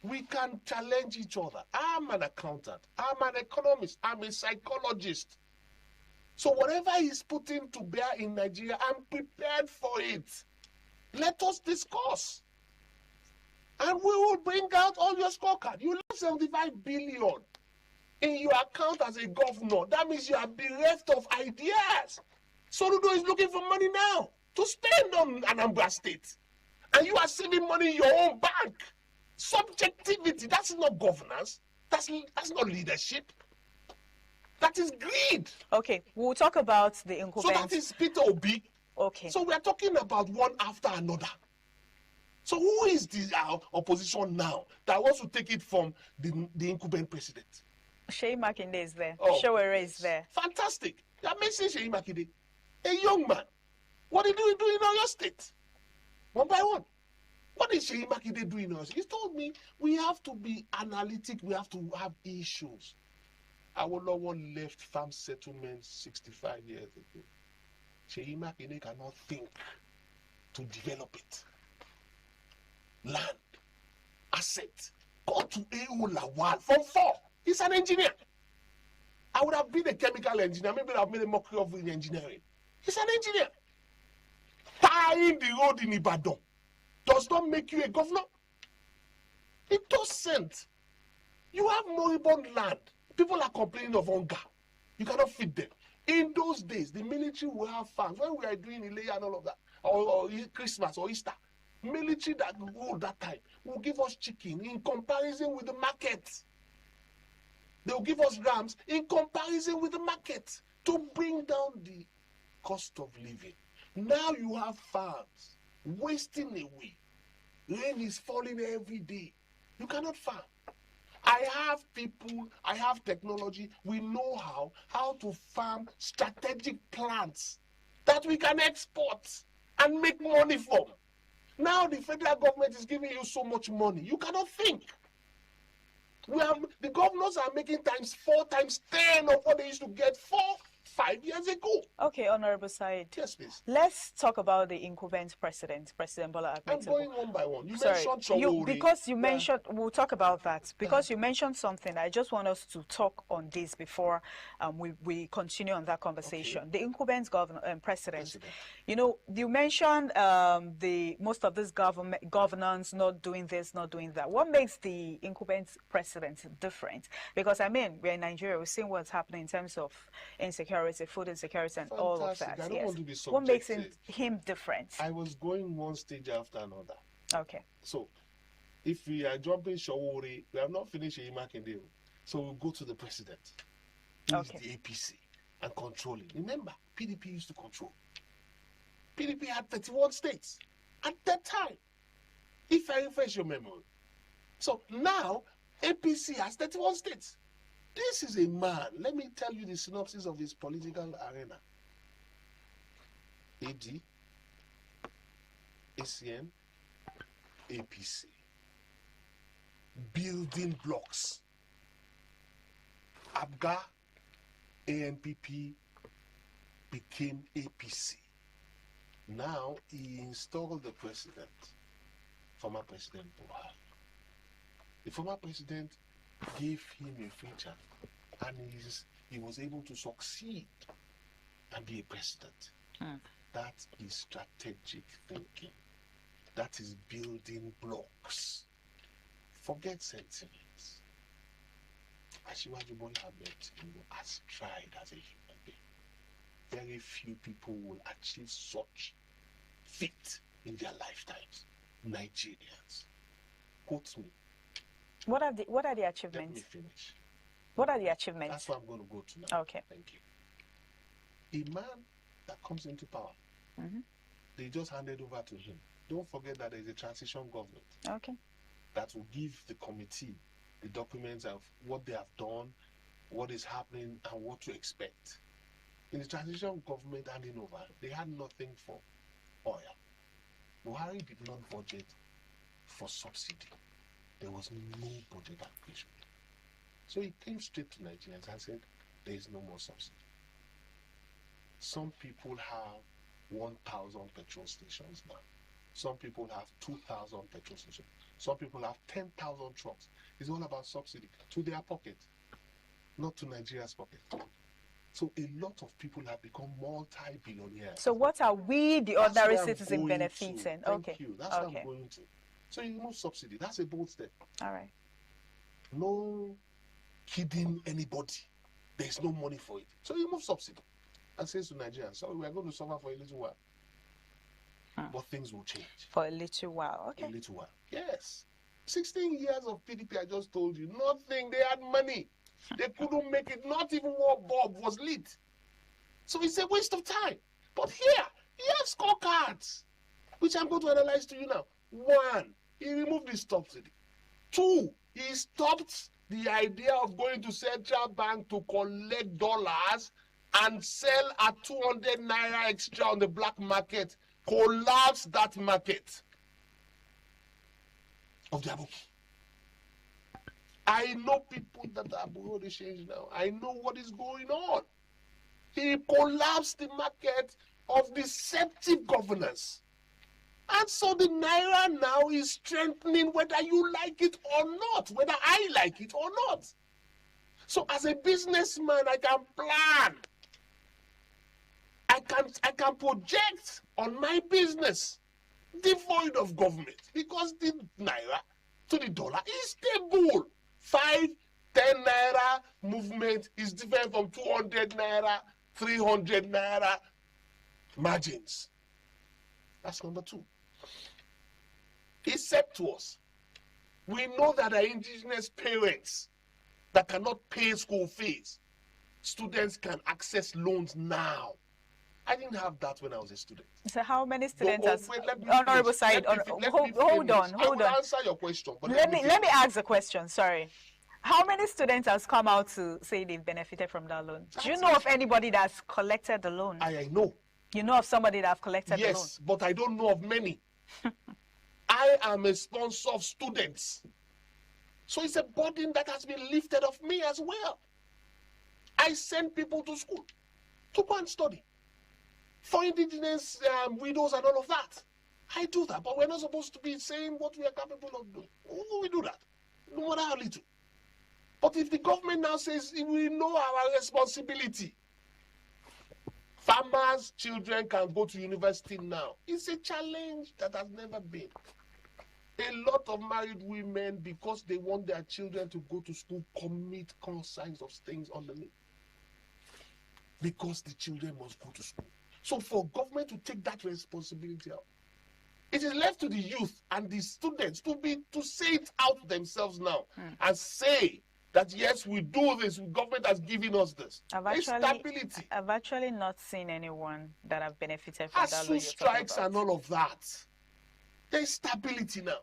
We can challenge each other. I'm an accountant. I'm an economist. I'm a psychologist. So whatever he's putting to bear in Nigeria, I'm prepared for it. Let us discuss. And we will bring out all your scorecard. You left 75 billion in your account as a governor. That means you are bereft of ideas. Soludo is looking for money now to spend on Anambra State. And you are saving money in your own bank. Subjectivity, that's not governance. That's not leadership. That is greed. Okay, we'll talk about the incumbent. So that is Peter Obi. Okay. So we are talking about one after another. So who is the opposition now that wants to take it from the incumbent president? Sheyi Makinde is there. Oh, Showere is there. Fantastic. You are mentioning Sheyi Makinde, a young man. What did you do in your state? One by one. What is Sheyi Makinde doing in us? He told me we have to be analytic. We have to have issues. Awolowo left farm settlements 65 years ago. Sheyi Makinde cannot think to develop it. Land, asset, go to A.O. Lawal from 4. He's an engineer. I would have been a chemical engineer. Maybe I've made a mockery of engineering. He's an engineer. Tying the road in Ibadan does not make you a governor. It doesn't. You have moribund land. People are complaining of hunger. You cannot feed them. In those days, the military will have farms. When we are doing Ileya and all of that, or Christmas or Easter, military that ruled that time will give us chicken in comparison with the market. They will give us rams in comparison with the market to bring down the cost of living. Now you have farms wasting away. Rain is falling every day. You cannot farm. I have people, I have technology. We know how to farm strategic plants that we can export and make money from. Now the federal government is giving you so much money. You cannot think. The governors are making times 4, times 10 of what they used to get 5 years ago. Okay, Honorable Said. Yes, please. Let's talk about the incumbent president, President Bola Ahmed I'm Tinubu. going one by one. You Sorry, mentioned Shawori. because you mentioned, we'll talk about that. Because you mentioned something, I just want us to talk on this before we continue on that conversation. Okay. The incumbent president. You know, you mentioned most of this governance not doing this, not doing that. What makes the incumbent president different? Because, I mean, we're in Nigeria, we're seeing what's happening in terms of insecurity, food insecurity, and all of that. I don't want to be subjective. What makes him different? I was going one stage after another. Okay. So, if we are jumping Shawori, we have not finished Makinde. So we'll go to the president, who is the APC, and controlling. Remember, PDP used to control. PDP had 31 states at that time, if I refresh your memory. So now, APC has 31 states. This is a man, let me tell you the synopsis of his political arena. AD, ACN, APC. Building blocks. ABGA, ANPP became APC. Now he installed the president, former President Buhari. The former president gave him a free chance, and he was able to succeed and be a president. That is strategic thinking. That is building blocks. Forget sentiments. Asiwaju Bola Ahmed Tinubu has tried as a human being. Very few people will achieve such feat in their lifetimes. Nigerians. Quote me. What are the achievements? Let me finish. What are the achievements? That's what I'm going to go to now. Okay. Thank you. A man that comes into power, they just handed over to him. Don't forget that there is a transition government. Okay. That will give the committee the documents of what they have done, what is happening, and what to expect. In the transition government handing over, they had nothing for oil. Buhari did not budget for subsidy. There was no budget allocation. So he came straight to Nigerians and said, there is no more subsidy. Some people have 1,000 petrol stations now. Some people have 2,000 petrol stations. Some people have 10,000 trucks. It's all about subsidy to their pocket, not to Nigeria's pocket. So a lot of people have become multi-billionaires. So what are we, the ordinary citizens, benefiting? Thank you. That's what I'm going to. So you remove subsidy. That's a bold step. All right. No kidding anybody. There's no money for it. So you remove subsidy and says to Nigerians, sorry, we are going to suffer for a little while. But things will change. For a little while, okay. A little while. Yes. 16 years of PDP, I just told you. Nothing. They had money. They couldn't make it. Not even one bulb was lit. So it's a waste of time. But here scorecards, which I'm going to analyze to you now. 1, he removed the subsidy. 2, he stopped the idea of going to central bank to collect dollars and sell at 200 naira extra on the black market. Collapse that market of the Aboki. I know people that are below the change now. I know what is going on. He collapsed the market of deceptive governance. And so the Naira now is strengthening whether you like it or not, whether I like it or not. So as a businessman, I can plan. I can project on my business devoid of government because the Naira to the dollar is stable. 5, 10 naira movement is different from 200 naira, 300 naira margins. That's number 2. He said to us, we know that our indigenous parents that cannot pay school fees, students can access loans now. I didn't have that when I was a student. So how many students Honorable Said, hold on. I will answer your question. But let me ask a question, sorry. How many students has come out to say they've benefited from that loan? Do you know of anybody that's collected the loan? I know. You know of somebody that have collected the loan? Yes, but I don't know of many. I am a sponsor of students. So it's a burden that has been lifted off me as well. I send people to school to go and study. For indigenous widows and all of that. I do that, but we're not supposed to be saying what we are capable of doing. We do that, no matter how little. But if the government now says we know our responsibility, farmers' children can go to university now. It's a challenge that has never been. A lot of married women, because they want their children to go to school, commit all kinds of things underneath. Because the children must go to school. So for government to take that responsibility out, it is left to the youth and the students to say it out themselves now and say that yes, we do this. Government has given us this. Stability. I've actually not seen anyone that have benefited from that loan. Strikes and all of that. There's stability now.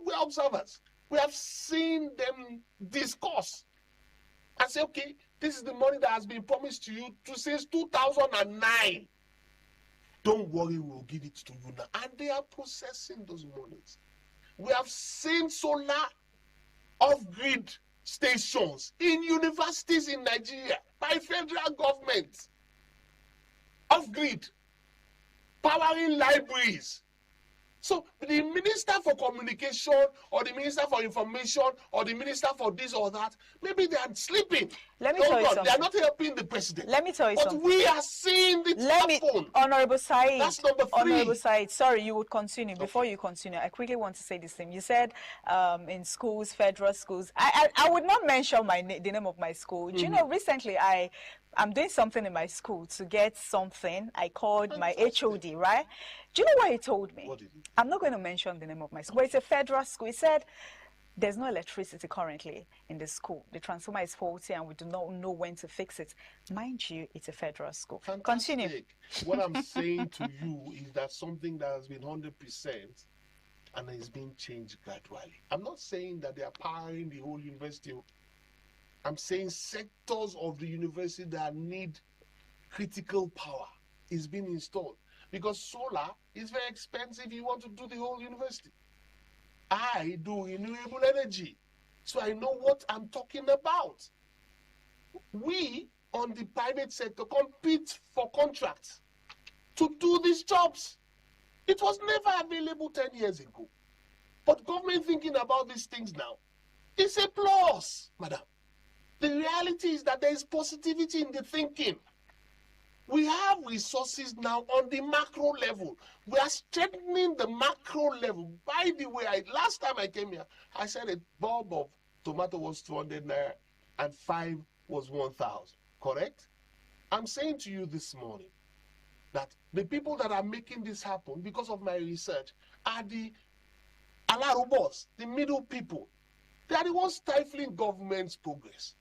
We're observers. We have seen them discuss and say, okay, this is the money that has been promised to you since 2009. Don't worry, we'll give it to you now. And they are processing those monies. We have seen solar off-grid stations in universities in Nigeria by federal government. Off-grid. Powering libraries. So the Minister for Communication or the Minister for Information or the Minister for this or that, maybe they are sleeping. Let me tell you something. They are not helping the president. Let me tell you something. But we are seeing it happen. Honorable Said. That's number 3. Honorable Said, sorry, you would continue. Before you continue, I quickly want to say this thing. You said in schools, federal schools. I would not mention the name of my school. Do you know, recently I'm doing something in my school to get something. I called my HOD, right? Do you know what he told me? What did he? I'm not going to mention the name of my school, but it's a federal school. He said, there's no electricity currently in the school. The transformer is faulty and we do not know when to fix it. Mind you, it's a federal school. Fantastic. Continue. What I'm saying to you is that something that has been 100% and is being changed gradually. I'm not saying that they are powering the whole university. I'm saying sectors of the university that need critical power is being installed. Because solar is very expensive if you want to do the whole university. I do renewable energy, so I know what I'm talking about. We on the private sector compete for contracts to do these jobs. It was never available 10 years ago. But government thinking about these things now, it's a plus, madam. The reality is that there is positivity in the thinking. We have resources now on the macro level. We are strengthening the macro level. By the way, last time I came here, I said a bulb of tomato was 200 naira and 5 was 1,000. Correct? I'm saying to you this morning that the people that are making this happen because of my research are the alarubos, the middle people. They are the ones stifling government's progress.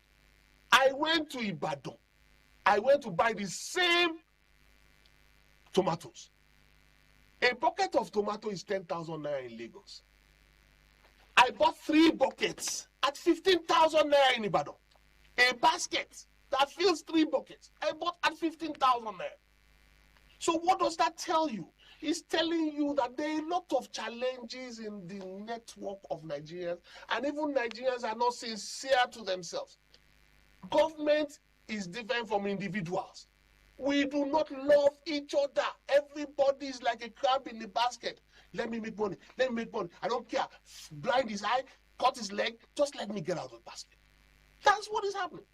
I went to Ibadan. I went to buy the same tomatoes. A bucket of tomato is 10,000 naira in Lagos. I bought 3 buckets at 15,000 naira in Ibadan. A basket that fills 3 buckets, I bought at 15,000 naira. So what does that tell you? It's telling you that there are a lot of challenges in the network of Nigerians, and even Nigerians are not sincere to themselves. Government is different from individuals. We do not love each other. Everybody is like a crab in the basket. Let me make money. Let me make money. I don't care. Blind his eye, cut his leg. Just let me get out of the basket. That's what is happening.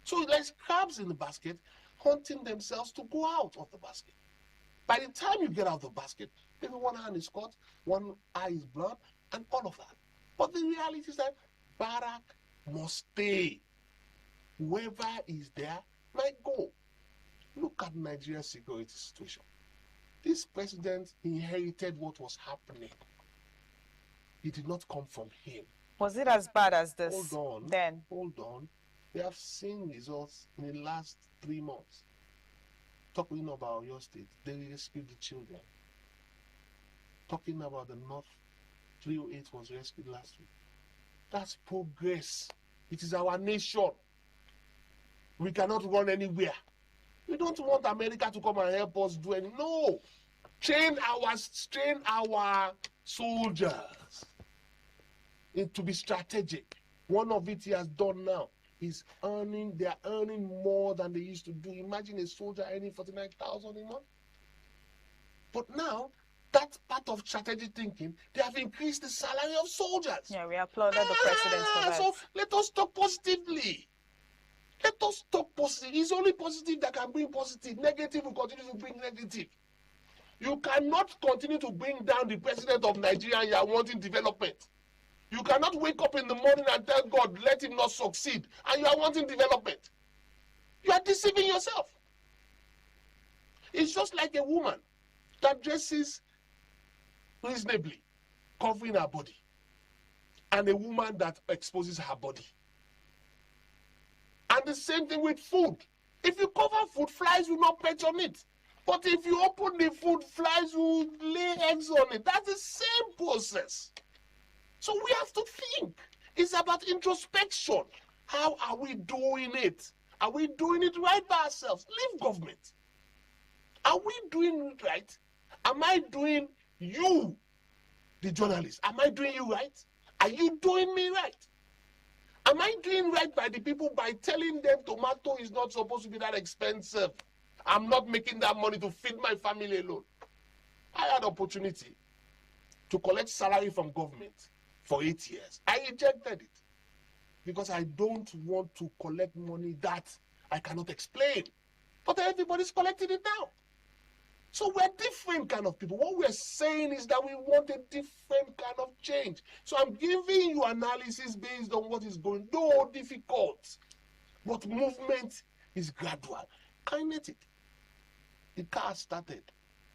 So there's crabs in the basket hunting themselves to go out of the basket. By the time you get out of the basket, maybe one hand is cut, one eye is blood, and all of that. But the reality is that Barak must stay. Whoever is there might go. Look at Nigeria's security situation. This president inherited what was happening. It did not come from him. Was it as bad as this? Hold on. Then? Hold on. We have seen results in the last 3 months. Talking about your state, they rescued the children. Talking about the North, 308 was rescued last week. That's progress. It is our nation. We cannot run anywhere. We don't want America to come and help us do anything. No. Train our soldiers to be strategic. One of it he has done now is they are earning more than they used to do. Imagine a soldier earning 49,000 a month. But now, that's part of strategic thinking. They have increased the salary of soldiers. Yeah, we applauded the president for that. So let us talk positively. Let us talk positive. It's only positive that can bring positive. Negative will continue to bring negative. You cannot continue to bring down the president of Nigeria and you are wanting development. You cannot wake up in the morning and tell God, let him not succeed, and you are wanting development. You are deceiving yourself. It's just like a woman that dresses reasonably, covering her body, and a woman that exposes her body. And the same thing with food. If you cover food, flies will not perch on it. But if you open the food, flies will lay eggs on it. That's the same process. So we have to think. It's about introspection. How are we doing it? Are we doing it right by ourselves? Leave government. Are we doing it right? Am I doing you, the journalist? Am I doing you right? Are you doing me right? Am I doing right by the people by telling them tomato is not supposed to be that expensive? I'm not making that money to feed my family alone. I had opportunity to collect salary from government for 8 years. I rejected it because I don't want to collect money that I cannot explain. But everybody's collecting it now. So we're different kind of people. What we're saying is that we want a different kind of change. So I'm giving you analysis based on what is going, though difficult. But movement is gradual. Kinetic. The car started.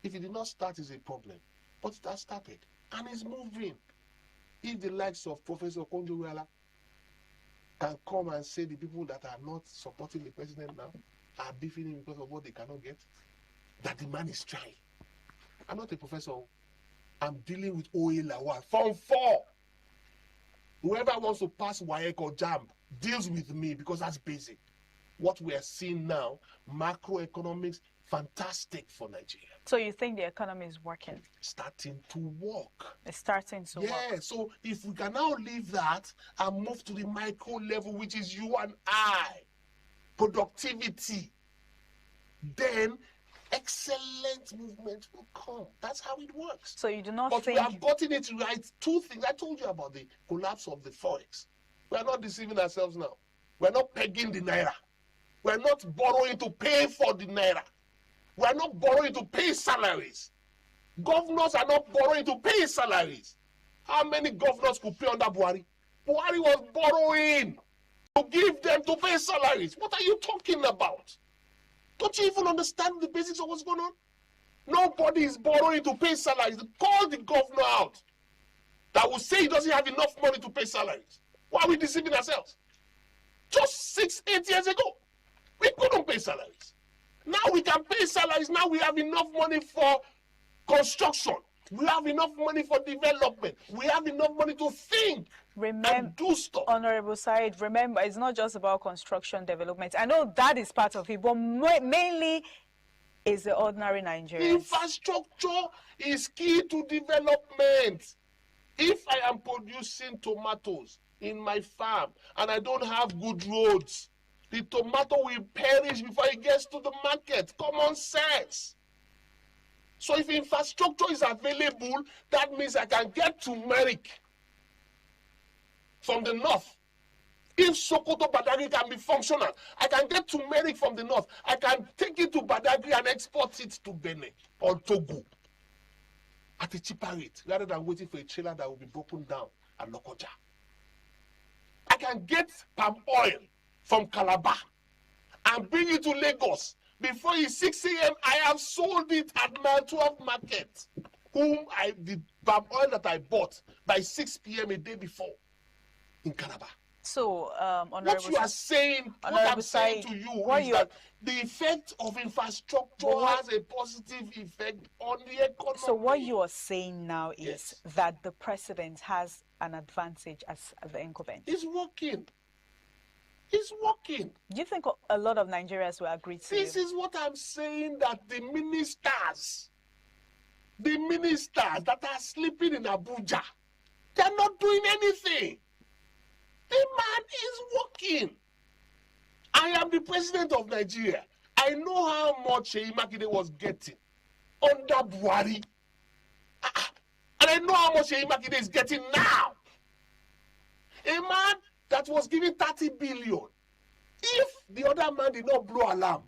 If it did not start, it's a problem. But it has started. And it's moving. If the likes of Professor Konjo-Iweala can come and say the people that are not supporting the president now are beefing him because of what they cannot get, that the man is trying. I'm not a professor. I'm dealing with OA Lawal. Form 4. Whoever wants to pass WAEC or JAMB deals with me because that's basic. What we are seeing now, macroeconomics, fantastic for Nigeria. So you think the economy is working? Starting to work. It's starting to work. Yeah, so if we can now leave that and move to the micro level, which is you and I, productivity, then excellent movement will come. That's how it works. So you do not but think... we have gotten it right. Two things. I told you about the collapse of the Forex. We are not deceiving ourselves now. We are not pegging the Naira. We are not borrowing to pay for the Naira. We are not borrowing to pay salaries. Governors are not borrowing to pay salaries. How many governors could pay under Buhari? Buhari was borrowing to give them to pay salaries. What are you talking about? Don't you even understand the basics of what's going on? Nobody is borrowing to pay salaries. Call the governor out that will say he doesn't have enough money to pay salaries. Why are we deceiving ourselves? Just 6-8 years ago, we couldn't pay salaries. Now we can pay salaries. Now we have enough money for construction. We have enough money for development. We have enough money to think and do stuff. Honorable Said, remember, it's not just about construction development. I know that is part of it, but mainly is the ordinary Nigerians. Infrastructure is key to development. If I am producing tomatoes in my farm and I don't have good roads, the tomato will perish before it gets to the market. Common sense. So if infrastructure is available, that means I can get turmeric from the north. If Sokoto Badagry can be functional, I can get turmeric from the north. I can take it to Badagry and export it to Benin or Togo at a cheaper rate, rather than waiting for a trailer that will be broken down at Lokoja. I can get palm oil from Calabar and bring it to Lagos. Before it's 6 a.m., I have sold it at my 12 market, the palm oil that I bought by 6 p.m. a day before in Calabar. So, what you are saying, what I'm saying to you is that the effect of infrastructure has a positive effect on the economy. So what you are saying now is that the president has an advantage as the incumbent. It's working. It's working. Do you think a lot of Nigerians will agree to this? Is what I'm saying, that the ministers that are sleeping in Abuja, they're not doing anything. The man is working. I am the president of Nigeria. I know how much Seyi Makinde was getting under Buhari. And I know how much Seyi Makinde is getting now. A man that was given 30 billion. If the other man did not blow alarm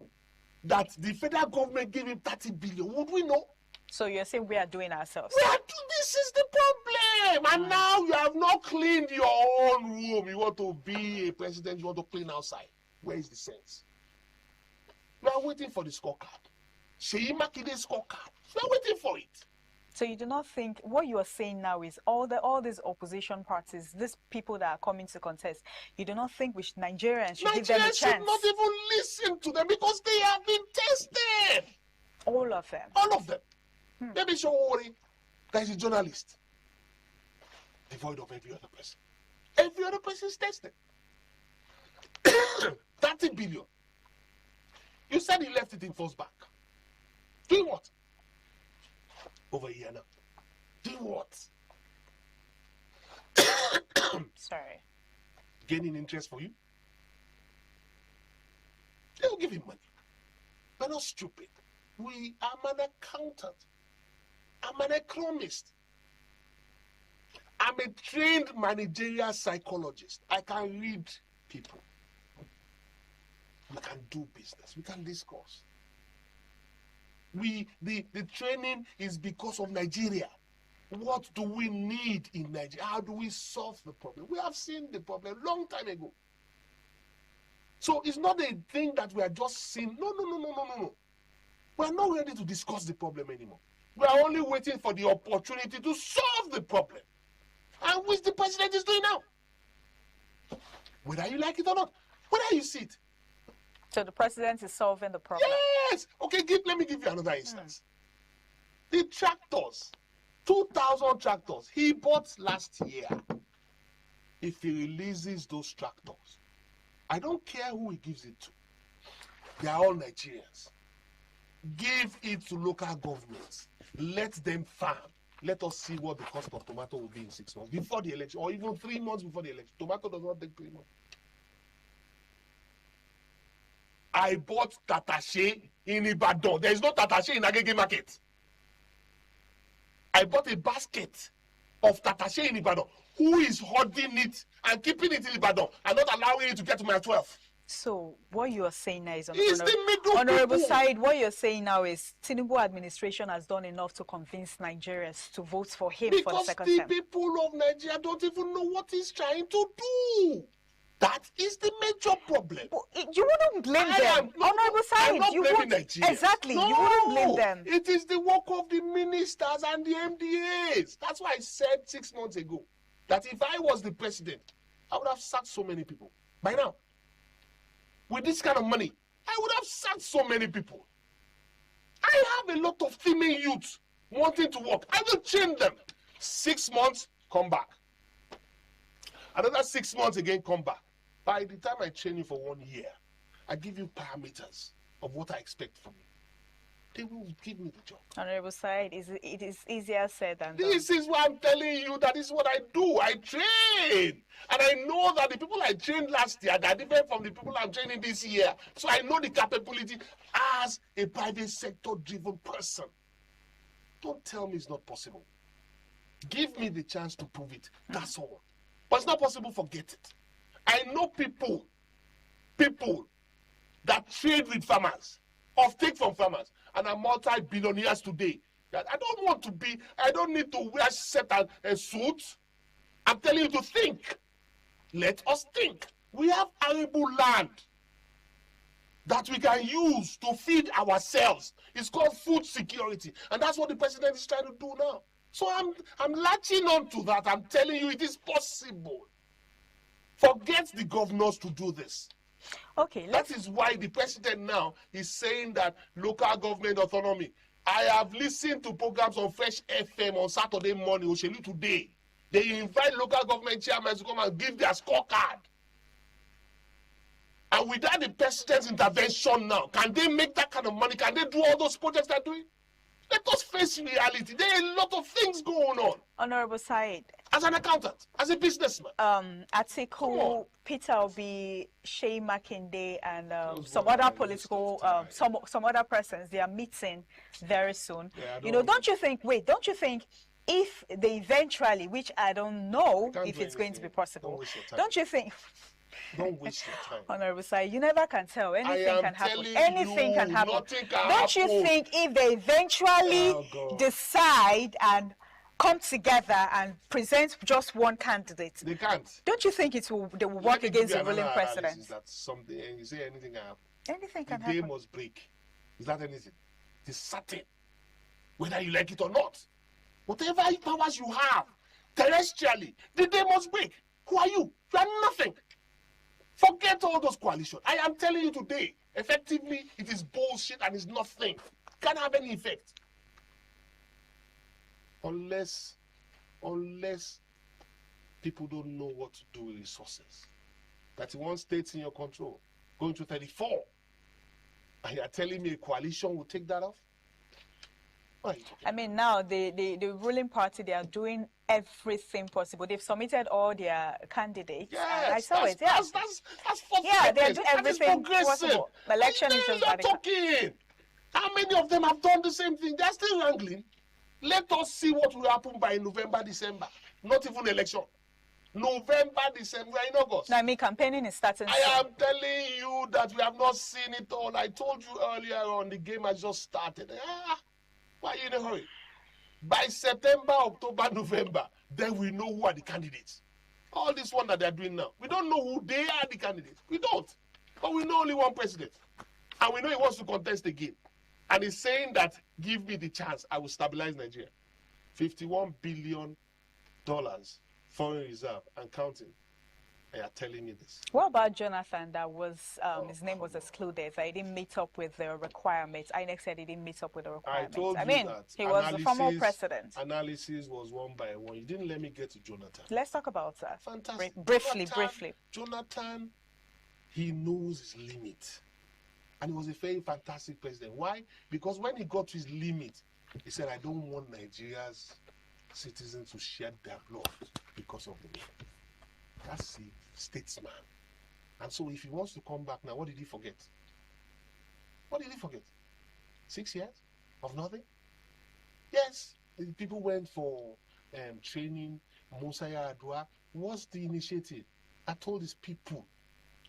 that the federal government gave him 30 billion, would we know? So you're saying we are doing ourselves? This is the problem. And now you have not cleaned your own room. You want to be a president, you want to clean outside. Where is the sense? We are waiting for the scorecard. Seyi Makinde's scorecard. We are waiting for it. So you do not think what you are saying now is all these opposition parties, these people that are coming to contest, you do not think Nigerians should give them a chance? Nigerians should not even listen to them because they have been tested. All of them? All of them. Maybe Showori, that is a journalist, devoid of every other person. Every other person is tested. 30 billion. You said he left it in First Bank. Doing what? Over a year now. Doing what? Sorry. Gaining interest for you? They will give him money. We're not stupid. I'm an accountant. I'm an economist. I'm a trained managerial psychologist. I can read people. We can do business. We can discuss. The training is because of Nigeria. What do we need in Nigeria? How do we solve the problem? We have seen the problem a long time ago. So it's not a thing that we are just seeing. No. We are not ready to discuss the problem anymore. We are only waiting for the opportunity to solve the problem. And which the president is doing now. Whether you like it or not. Whether you see it. So the president is solving the problem. Yes. Okay, let me give you another instance. The tractors, 2,000 tractors he bought last year. If he releases those tractors, I don't care who he gives it to. They are all Nigerians. Give it to local governments. Let them farm. Let us see what the cost of tomato will be in 6 months before the election, or even 3 months before the election. Tomato does not take 3 months. I bought Tatache in Ibadan. There is no Tatache in Agege Market. I bought a basket of Tatache in Ibadan. Who is hoarding it and keeping it in Ibadan and not allowing it to get to my 12? So what you are saying now is Honorable Side. What you're saying now is Tinubu administration has done enough to convince Nigerians to vote for him for the second term. Because the people of Nigeria don't even know what he's trying to do. That is the major problem. You wouldn't blame them. Honorable Side, I'm not blaming Nigeria. Exactly. No, you wouldn't blame them. It is the work of the ministers and the MDAs. That's why I said 6 months ago that if I was the president, I would have sacked so many people. By now, with this kind of money, I would have sacked so many people. I have a lot of female youths wanting to work. I will train them. 6 months, come back. Another 6 months again, come back. By the time I train you for 1 year, I give you parameters of what I expect from you. They will give me the job. Honorable Side, it is easier said than done. This is what I'm telling you. That is what I do. I train. And I know that the people I trained last year are different from the people I'm training this year. So I know the capability as a private sector driven person. Don't tell me it's not possible. Give me the chance to prove it. That's all. But it's not possible, forget it. I know people that trade with farmers, take from farmers, and are multi-billionaires today. That I don't need to wear set and suits. I'm telling you to think. Let us think. We have arable land that we can use to feed ourselves. It's called food security. And that's what the president is trying to do now. So I'm latching on to that. I'm telling you it is possible. Forget the governors to do this. Okay. That is why the president now is saying that local government autonomy. I have listened to programs on Fresh FM on Saturday morning, Oshelu today. They invite local government chairmen to come and give their scorecard. And without the president's intervention now, can they make that kind of money? Can they do all those projects they're doing? Let us face reality. There are a lot of things going on. Honorable Said. As an accountant, as a businessman. Atiku, Peter Obi, Shea Makinde, and some other political, some other persons, they are meeting very soon. Yeah, don't you think if they eventually, which I don't know if it's going to be possible, don't you think... Don't waste your time. Honorable Side, you never can tell. Anything can happen. Anything can happen. Don't you think if they eventually decide and come together and present just one candidate, they can't? Don't you think they will work against the ruling president? That's something, and you say anything can happen. Anything can happen. The day must break. Is that anything? It's certain, whether you like it or not. Whatever powers you have, terrestrially, the day must break. Who are you? You are nothing. Forget all those coalitions. I am telling you today, effectively, it is bullshit and it's nothing. Can't have any effect. Unless people don't know what to do with resources. 31 states in your control, going to 34. And you're telling me a coalition will take that off? I mean, now the ruling party, they are doing everything possible. They've submitted all their candidates. Yes, I saw it. Yeah, they're doing everything possible. Election is just talking. How many of them have done the same thing? They're still wrangling. Let us see what will happen by November, December. Not even election. November, December, we're in August. No, I mean, campaigning is starting soon. I am telling you that we have not seen it all. I told you earlier on, the game has just started. Why are you in a hurry? By September, October, November, then we know who are the candidates. All this one that they're doing now, we don't know who they are the candidates. We don't. But we know only one president. And we know he wants to contest again. And he's saying that, give me the chance, I will stabilize Nigeria. $51 billion foreign reserve and counting. And you're telling me this. What about Jonathan that was, his name was excluded? He didn't meet up with the requirements. INEC said he didn't meet up with the requirements. I told you that. He was the former president. Analysis was one by one. You didn't let me get to Jonathan. Let's talk about that. Fantastic. Briefly. Jonathan, he knows his limit. And he was a very fantastic president. Why? Because when he got to his limit, he said, I don't want Nigeria's citizens to shed their blood because of the war. That's a statesman. And so if he wants to come back now, what did he forget? What did he forget? 6 years of nothing? Yes, the people went for training. Musa Yar'Adua was the initiative. I told these people,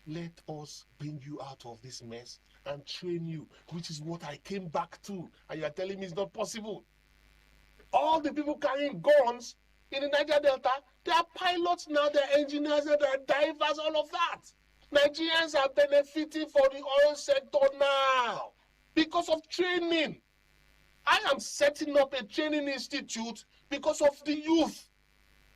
let us bring you out of this mess and train you, which is what I came back to. And you are telling me it's not possible. All the people carrying guns in the Niger Delta, they are pilots now, they're engineers, they're divers, all of that. Nigerians are benefiting for the oil sector now because of training. I am setting up a training institute because of the youth,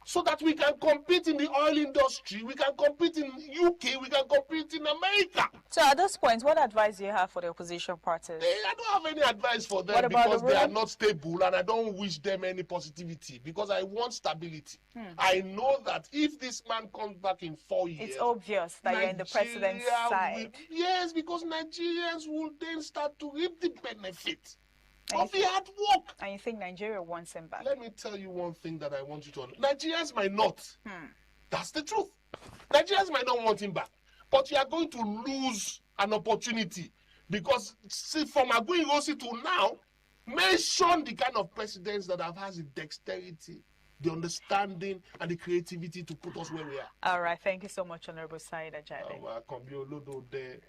so that we can compete in the oil industry, we can compete in UK, we can compete in America. So at this point, what advice do you have for the opposition parties? I don't have any advice for them because they are not stable, and I don't wish them any positivity because I want stability. I know that if this man comes back in 4 years... It's obvious that you're in the president's side. Yes, because Nigerians will then start to reap the benefit of the hard work. And you think Nigeria wants him back? Let me tell you one thing that I want you to understand. Nigerians might not. That's the truth. Nigerians might not want him back. But you are going to lose an opportunity. Because see, from Aguiyi-Ironsi to now, mention the kind of presidents that have had the dexterity, the understanding, and the creativity to put us where we are. All right. Thank you so much, Honorable Said Ajadi.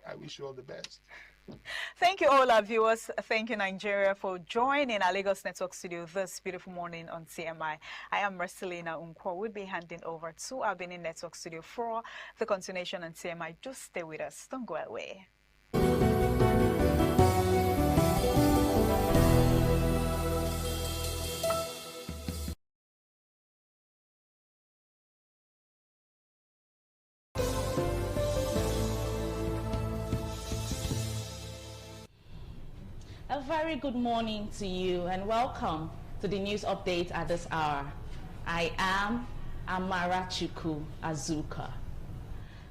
I wish you all the best. Thank you, all our viewers. Thank you, Nigeria, for joining our Lagos Network studio this beautiful morning on CMI. I am Marcelina Unkwo. We'll be handing over to our Benin Network studio for the continuation on CMI. Just stay with us. Don't go away. A very good morning to you and welcome to the news update at this hour. I am Amara Chukwu Azuka.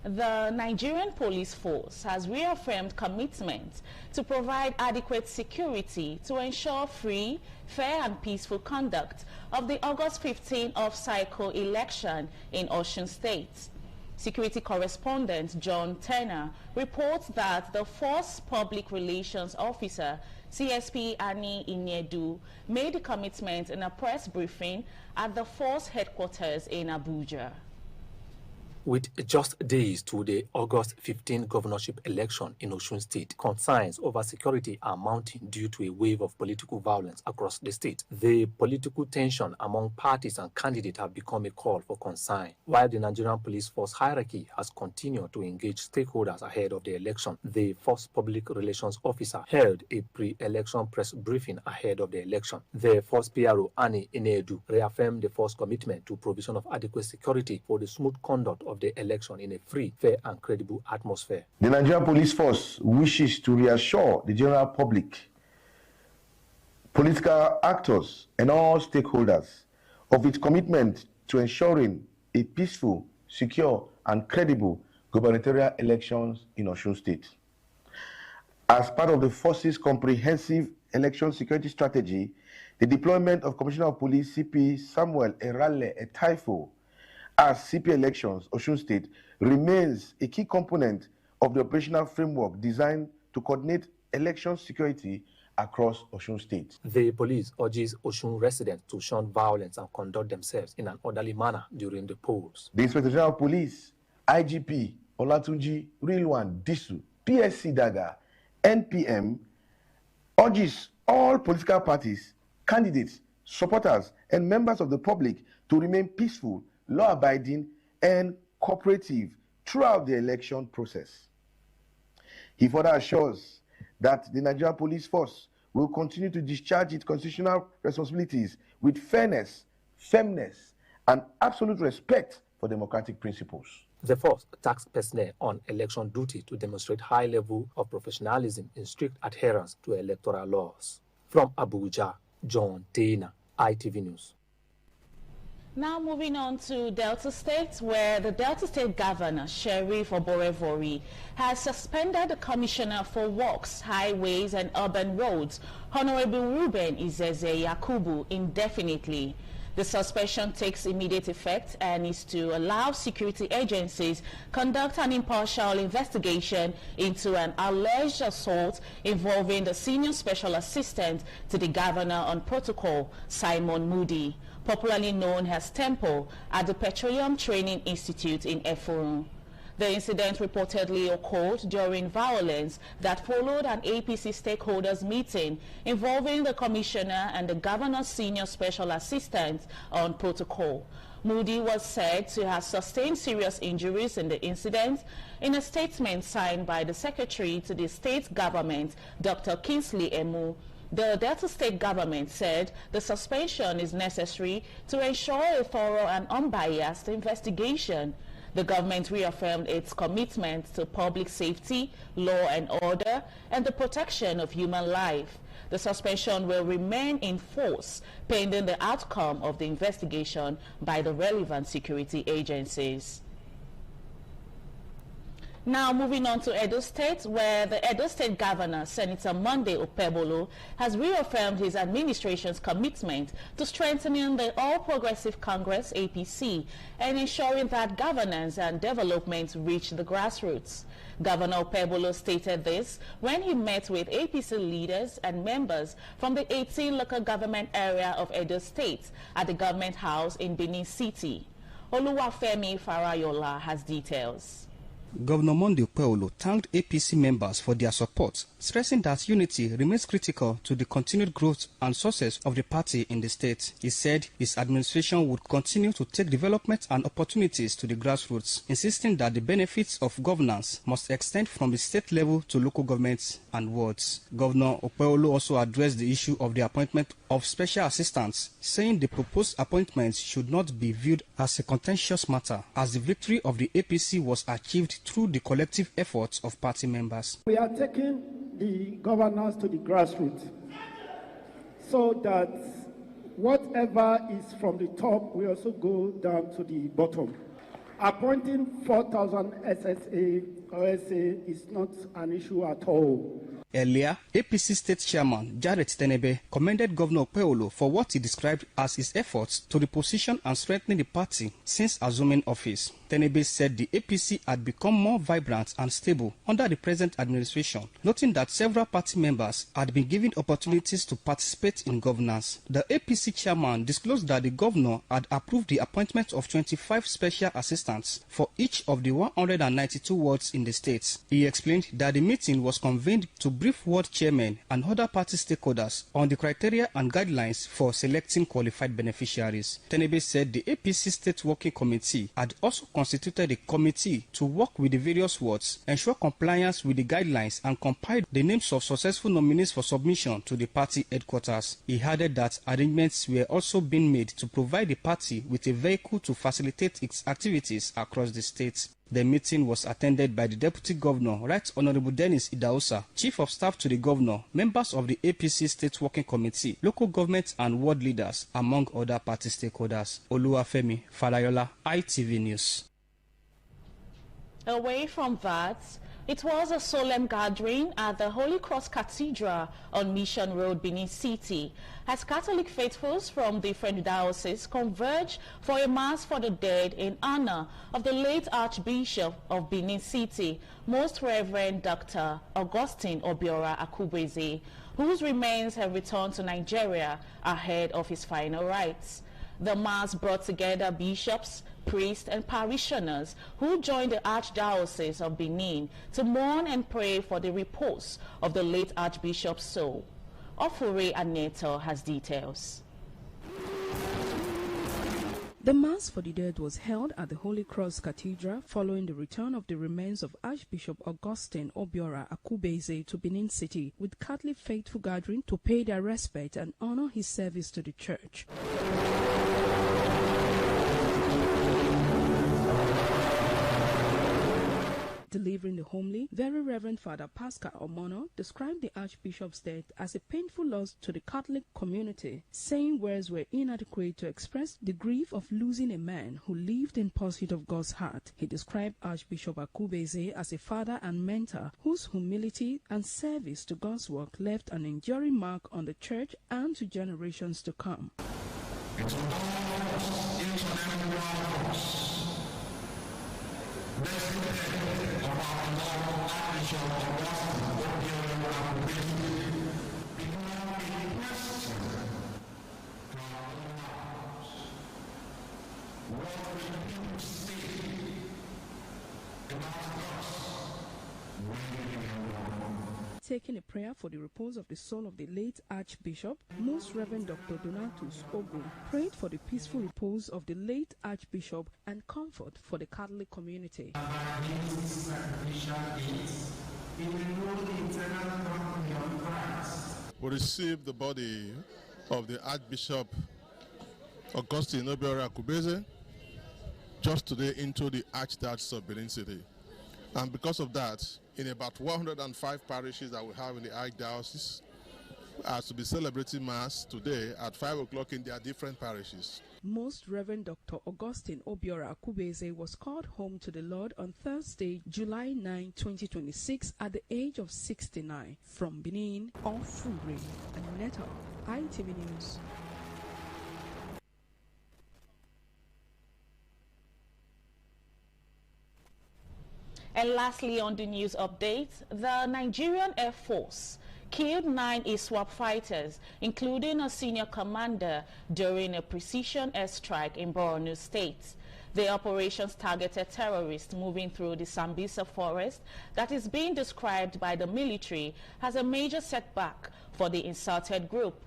The Nigerian Police Force has reaffirmed commitment to provide adequate security to ensure free, fair and peaceful conduct of the August 15 off-cycle election in Osun State. Security correspondent John Turner reports that the Force Public Relations Officer, CSP Annie Iniedu, made the commitment in a press briefing at the Force headquarters in Abuja. With just days to the August 15 governorship election in Osun State, concerns over security are mounting due to a wave of political violence across the state. The political tension among parties and candidates have become a call for concern. While the Nigerian police force hierarchy has continued to engage stakeholders ahead of the election, the Force Public Relations Officer held a pre-election press briefing ahead of the election. The Force PRO, Annie Iniedu, reaffirmed the force commitment to provision of adequate security for the smooth conduct of the election in a free, fair and credible atmosphere. The Nigerian Police Force wishes to reassure the general public, political actors and all stakeholders of its commitment to ensuring a peaceful, secure and credible gubernatorial elections in Osun State. As part of the force's comprehensive election security strategy, the deployment of Commissioner of Police CP Samuel Erale Etaifo as CP Elections, Osun State, remains a key component of the operational framework designed to coordinate election security across Osun State. The police urges Osun residents to shun violence and conduct themselves in an orderly manner during the polls. The Inspector General of Police, IGP Olatunji Rilwan Disu, PSC Daga, NPM, urges all political parties, candidates, supporters, and members of the public to remain peaceful, law-abiding and cooperative throughout the election process. He further assures that the Nigerian Police Force will continue to discharge its constitutional responsibilities with fairness, firmness, and absolute respect for democratic principles. The force tasked personnel on election duty to demonstrate high level of professionalism in strict adherence to electoral laws. From Abuja, John Taylor, ITV News. Now moving on to Delta State, where the Delta State Governor, Sheriff Oborevori, has suspended the Commissioner for Works, Highways and Urban Roads, Honorable Ruben Izeze Yakubu, indefinitely. The suspension takes immediate effect and is to allow security agencies conduct an impartial investigation into an alleged assault involving the senior special assistant to the governor on protocol, Simon Moody, popularly known as Temple, at the Petroleum Training Institute in Efurun. The incident reportedly occurred during violence that followed an APC stakeholders meeting involving the commissioner and the governor's senior special assistant on protocol. Moody was said to have sustained serious injuries in the incident. In a statement signed by the secretary to the state government, Dr. Kingsley Emu, the Delta State government said the suspension is necessary to ensure a thorough and unbiased investigation. The government reaffirmed its commitment to public safety, law and order, and the protection of human life. The suspension will remain in force pending the outcome of the investigation by the relevant security agencies. Now moving on to Edo State, where the Edo State Governor, Senator Monday Okpebholo, has reaffirmed his administration's commitment to strengthening the All Progressive Congress, APC, and ensuring that governance and development reach the grassroots. Governor Okpebholo stated this when he met with APC leaders and members from the 18 local government area of Edo State at the Government House in Benin City. Oluwafemi Farayola has details. Governor Monday Okpebholo thanked APC members for their support, stressing that unity remains critical to the continued growth and success of the party in the state. He said his administration would continue to take development and opportunities to the grassroots, insisting that the benefits of governance must extend from the state level to local governments and wards. Governor Okpebholo also addressed the issue of the appointment of special assistants, saying the proposed appointments should not be viewed as a contentious matter, as the victory of the APC was achieved through the collective efforts of party members. We are taking the governance to the grassroots so that whatever is from the top will also go down to the bottom. Appointing 4,000 SSA or SA is not an issue at all. Earlier, APC State Chairman Jared Tenebe commended Governor Okpebholo for what he described as his efforts to reposition and strengthen the party since assuming office. Tenebe said the APC had become more vibrant and stable under the present administration, noting that several party members had been given opportunities to participate in governance. The APC chairman disclosed that the governor had approved the appointment of 25 special assistants for each of the 192 wards in the state. He explained that the meeting was convened to brief ward chairmen and other party stakeholders on the criteria and guidelines for selecting qualified beneficiaries. Tenebe said the APC State Working Committee had also constituted a committee to work with the various wards, ensure compliance with the guidelines, and compile the names of successful nominees for submission to the party headquarters. He added that arrangements were also being made to provide the party with a vehicle to facilitate its activities across the state. The meeting was attended by the Deputy Governor, Right Honorable Dennis Idahosa, Chief of Staff to the Governor, members of the APC State Working Committee, local government and ward leaders, among other party stakeholders. Oluwafemi Falayola, ITV News. Away from that, it was a solemn gathering at the Holy Cross Cathedral on Mission Road, Benin City, as Catholic faithfuls from different dioceses converged for a Mass for the dead in honor of the late Archbishop of Benin City, Most Reverend Dr. Augustine Obiora Akubeze, whose remains have returned to Nigeria ahead of his final rites. The Mass brought together bishops, priests and parishioners who joined the Archdiocese of Benin to mourn and pray for the repose of the late Archbishop's soul. Ofure Aneto has details. The Mass for the Dead was held at the Holy Cross Cathedral following the return of the remains of Archbishop Augustine Obiora Akubeze to Benin City, with Catholic faithful gathering to pay their respect and honor his service to the Church. Delivering the homily, Very Reverend Father Pascal Omono described the Archbishop's death as a painful loss to the Catholic community, saying words were inadequate to express the grief of losing a man who lived in pursuit of God's heart. He described Archbishop Akubeze as a father and mentor whose humility and service to God's work left an enduring mark on the Church and to generations to come. and to all of us, each and every one of us. Blessed day of our Lord Archbishop Augustine Obiora Akubeze, become a question to our own hearts. What will people say about us when we are wrong? Taking a prayer for the repose of the soul of the late Archbishop, Most Reverend Dr. Donatus Ogu prayed for the peaceful repose of the late Archbishop and comfort for the Catholic community. We received the body of the Archbishop Augustine Obiora Akubeze just today into the Archdiocese of Benin City. And because of that, in about 105 parishes that we have in the Archdiocese, are to be celebrating Mass today at 5 o'clock in their different parishes. Most Reverend Dr. Augustine Obiora Akubeze was called home to the Lord on Thursday, July 9, 2026, at the age of 69. From Benin, Ofuri and Neto, ITV News. And lastly, on the news update, the Nigerian Air Force killed 9 ISWAP fighters, including a senior commander, during a precision airstrike in Borno State. The operations targeted terrorists moving through the Sambisa forest that is being described by the military as a major setback for the insulted group.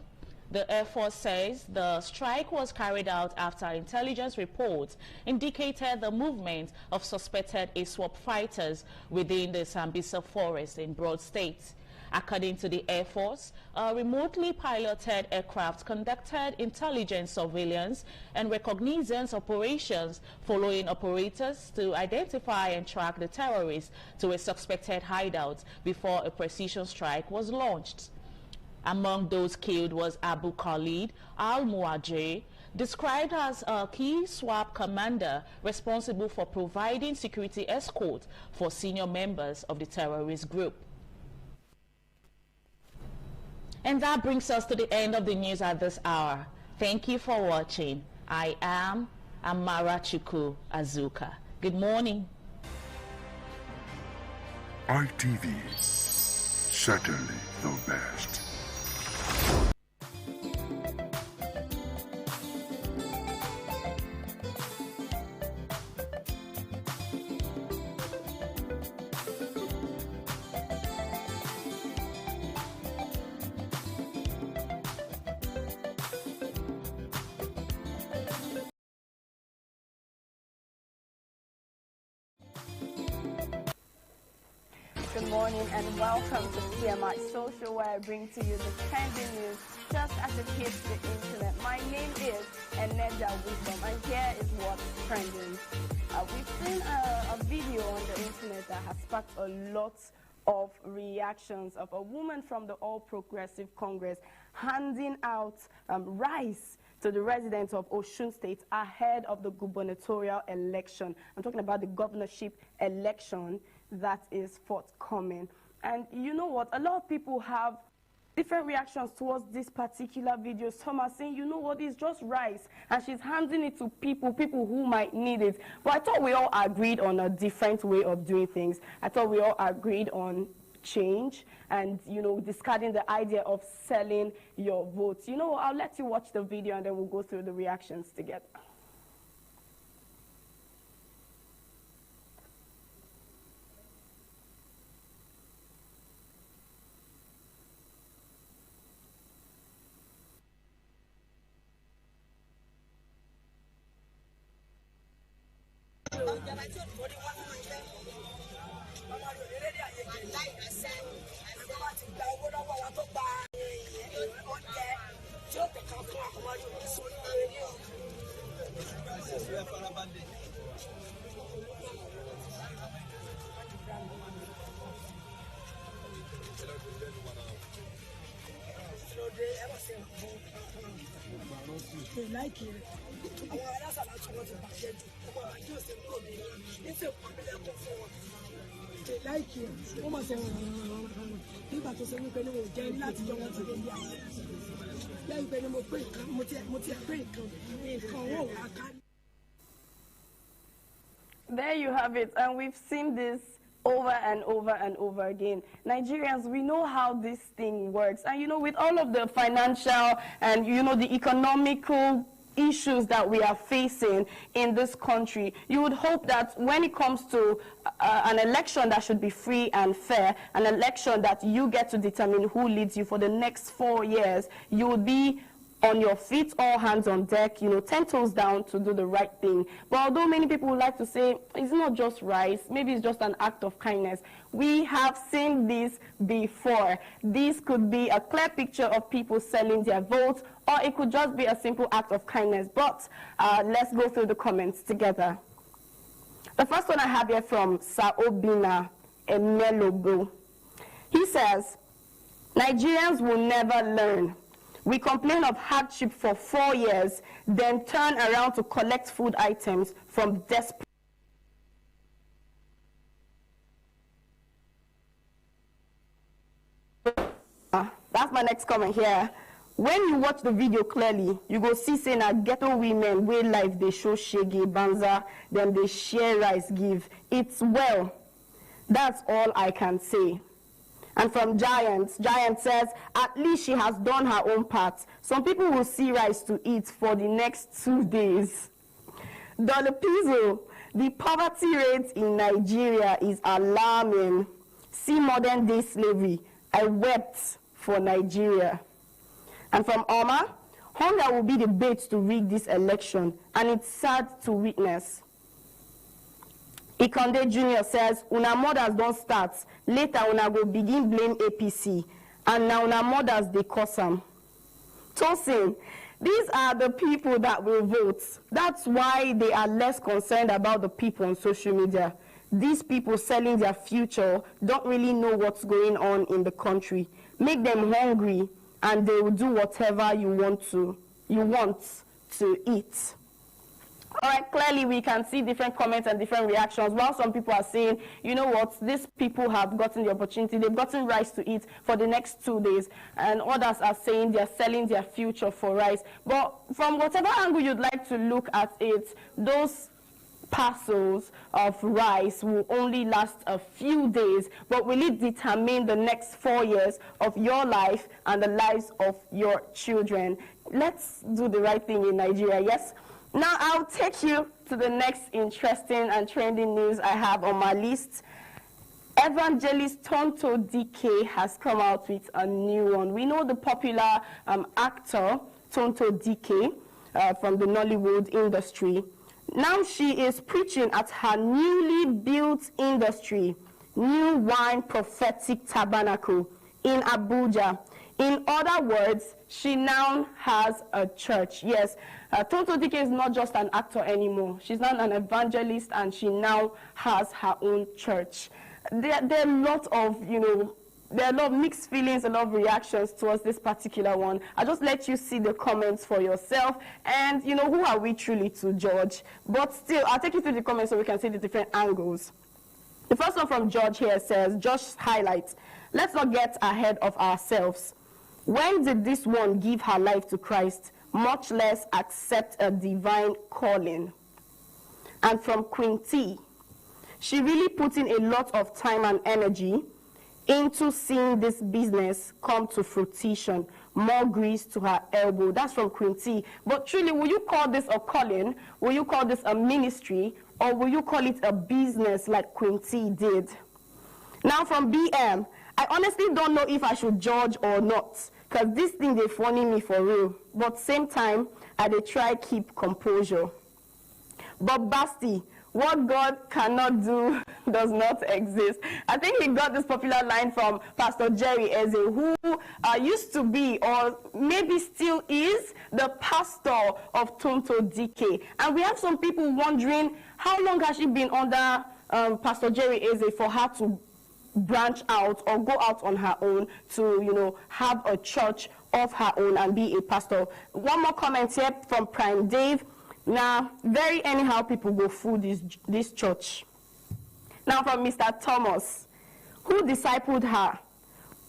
The Air Force says the strike was carried out after intelligence reports indicated the movement of suspected ISWAP fighters within the Sambisa forest in Broad State. According to the Air Force, a remotely piloted aircraft conducted intelligence surveillance and reconnaissance operations following operators to identify and track the terrorists to a suspected hideout before a precision strike was launched. Among those killed was Abu Khalid al-Muajir, described as a key SWAP commander responsible for providing security escort for senior members of the terrorist group. And that brings us to the end of the news at this hour. Thank you for watching. I am Amara Chukwu Azuka. Good morning. ITV, certainly the best. Good morning and welcome to CMI Social, where I bring to you the trending news just as it hits the internet. My name is Eneda Wisdom, and here is what's trending. We've seen a video on the internet that has sparked a lot of reactions of a woman from the All Progressive Congress handing out rice to the residents of Osun State ahead of the gubernatorial election. I'm talking about the governorship election that is forthcoming. And you know what? A lot of people have different reactions towards this particular video. Some are saying, you know what, it's just rice, and she's handing it to people who might need it. But I thought we all agreed on a different way of doing things. I thought we all agreed on change and, you know, discarding the idea of selling your votes. You know, I'll let you watch the video and then we'll go through the reactions together. láìkí ẹ̀ wọ́n mọ̀ sọ nígbà tó ṣe wípé ní wọ́n jẹ́ láti jọ wọ́n ti lè bí àwọn lẹ́yìn pé ní mo pé nǹkan mo ti pé nǹkan wọ́n wà ká. There you have it, and we've seen this over and over and over again. Nigerians, we know how this thing works. And, you know, with all of the financial and, you know, the economical issues that we are facing in this country, you would hope that when it comes to an election that should be free and fair, an election that you get to determine who leads you for the next 4 years, you would be on your feet, all hands on deck, you know, 10 toes down to do the right thing. But although many people would like to say, it's not just rice, maybe it's just an act of kindness, we have seen this before. This could be a clear picture of people selling their votes, or it could just be a simple act of kindness. But let's go through the comments together. The first one I have here from Saobina Emelobo. He says, Nigerians will never learn. We complain of hardship for 4 years, then turn around to collect food items from desperate. That's my next comment here. When you watch the video clearly, you go see saying that ghetto women wey life they show shege banza, then they share rice give. It's well. That's all I can say. And from Giant says, at least she has done her own part. Some people will see rice to eat for the next 2 days. Dollar Pizzo, the poverty rate in Nigeria is alarming. See modern day slavery. I wept for Nigeria. And from Omar, hunger will be the bait to rig this election, and it's sad to witness. Ikonde Jr. says, una mothers don't start. Later, una go begin blame APC. And now una mothers, they cause them. Tosin, these are the people that will vote. That's why they are less concerned about the people on social media. These people selling their future don't really know what's going on in the country. Make them hungry, and they will do whatever you want to eat. All right, clearly we can see different comments and different reactions. While some people are saying, you know what, these people have gotten the opportunity, they've gotten rice to eat for the next 2 days, and others are saying they're selling their future for rice. But from whatever angle you'd like to look at it, those parcels of rice will only last a few days, but will it determine the next 4 years of your life and the lives of your children? Let's do the right thing in Nigeria, yes? Now I'll take you to the next interesting and trending news I have on my list. Evangelist Tonto Dike has come out with a new one. We know the popular actor Tonto Dike from the Nollywood industry. Now she is preaching at her newly built industry, New Wine Prophetic Tabernacle in Abuja. In other words, she now has a church. Yes, Tonto Dike is not just an actor anymore. She's not an evangelist, and she now has her own church. There are a lot of, there are a lot of mixed feelings, a lot of reactions towards this particular one. I'll just let you see the comments for yourself, and who are we truly to judge? But still, I'll take you through the comments so we can see the different angles. The first one from George here says, Josh highlights, let's not get ahead of ourselves. When did this one give her life to Christ, much less accept a divine calling? And from Queen T, she really put in a lot of time and energy into seeing this business come to fruition. More grease to her elbow. That's from Queen T. But truly, will you call this a calling? Will you call this a ministry? Or will you call it a business like Queen T did? Now from BM, I honestly don't know if I should judge or not, because this thing, they funny me for real. But same time, I dey try keep composure. But Basti, what God cannot do does not exist. I think he got this popular line from Pastor Jerry Eze, who used to be, or maybe still is, the pastor of Tonto Dike. And we have some people wondering, how long has she been under Pastor Jerry Eze for her to branch out or go out on her own to, have a church of her own and be a pastor? One more comment here from Prime Dave. Now, very anyhow people go through this church. Now from Mr. Thomas, who discipled her?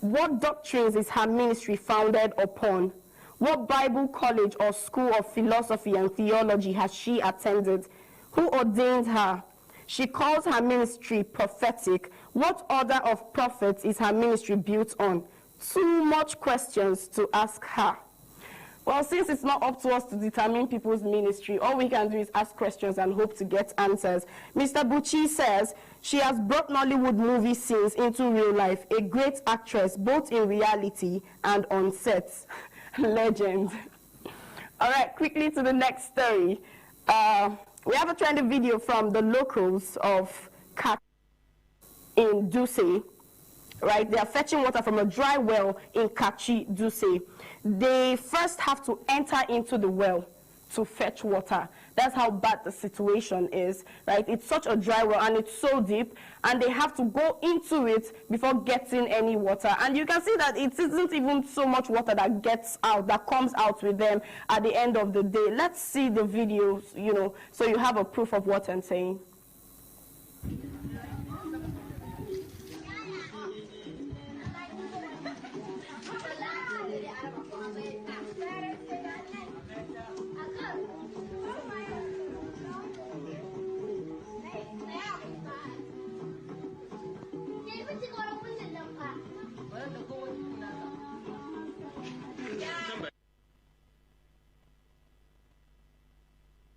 What doctrines is her ministry founded upon? What Bible college or school of philosophy and theology has she attended? Who ordained her? She calls her ministry prophetic. What order of prophets is her ministry built on? Too much questions to ask her. Well, since it's not up to us to determine people's ministry, all we can do is ask questions and hope to get answers. Mr. Bucci says she has brought Nollywood movie scenes into real life, a great actress, both in reality and on set. Legend. All right, quickly to the next story. We have a trendy video from the locals of Cat in Duse. Right, they are fetching water from a dry well in Kachi Duse. They first have to enter into the well to fetch water. That's how bad the situation is, right? It's such a dry well and it's so deep, and they have to go into it before getting any water. And you can see that it isn't even so much water that gets out, that comes out with them at the end of the day. Let's see the videos, so you have a proof of what I'm saying.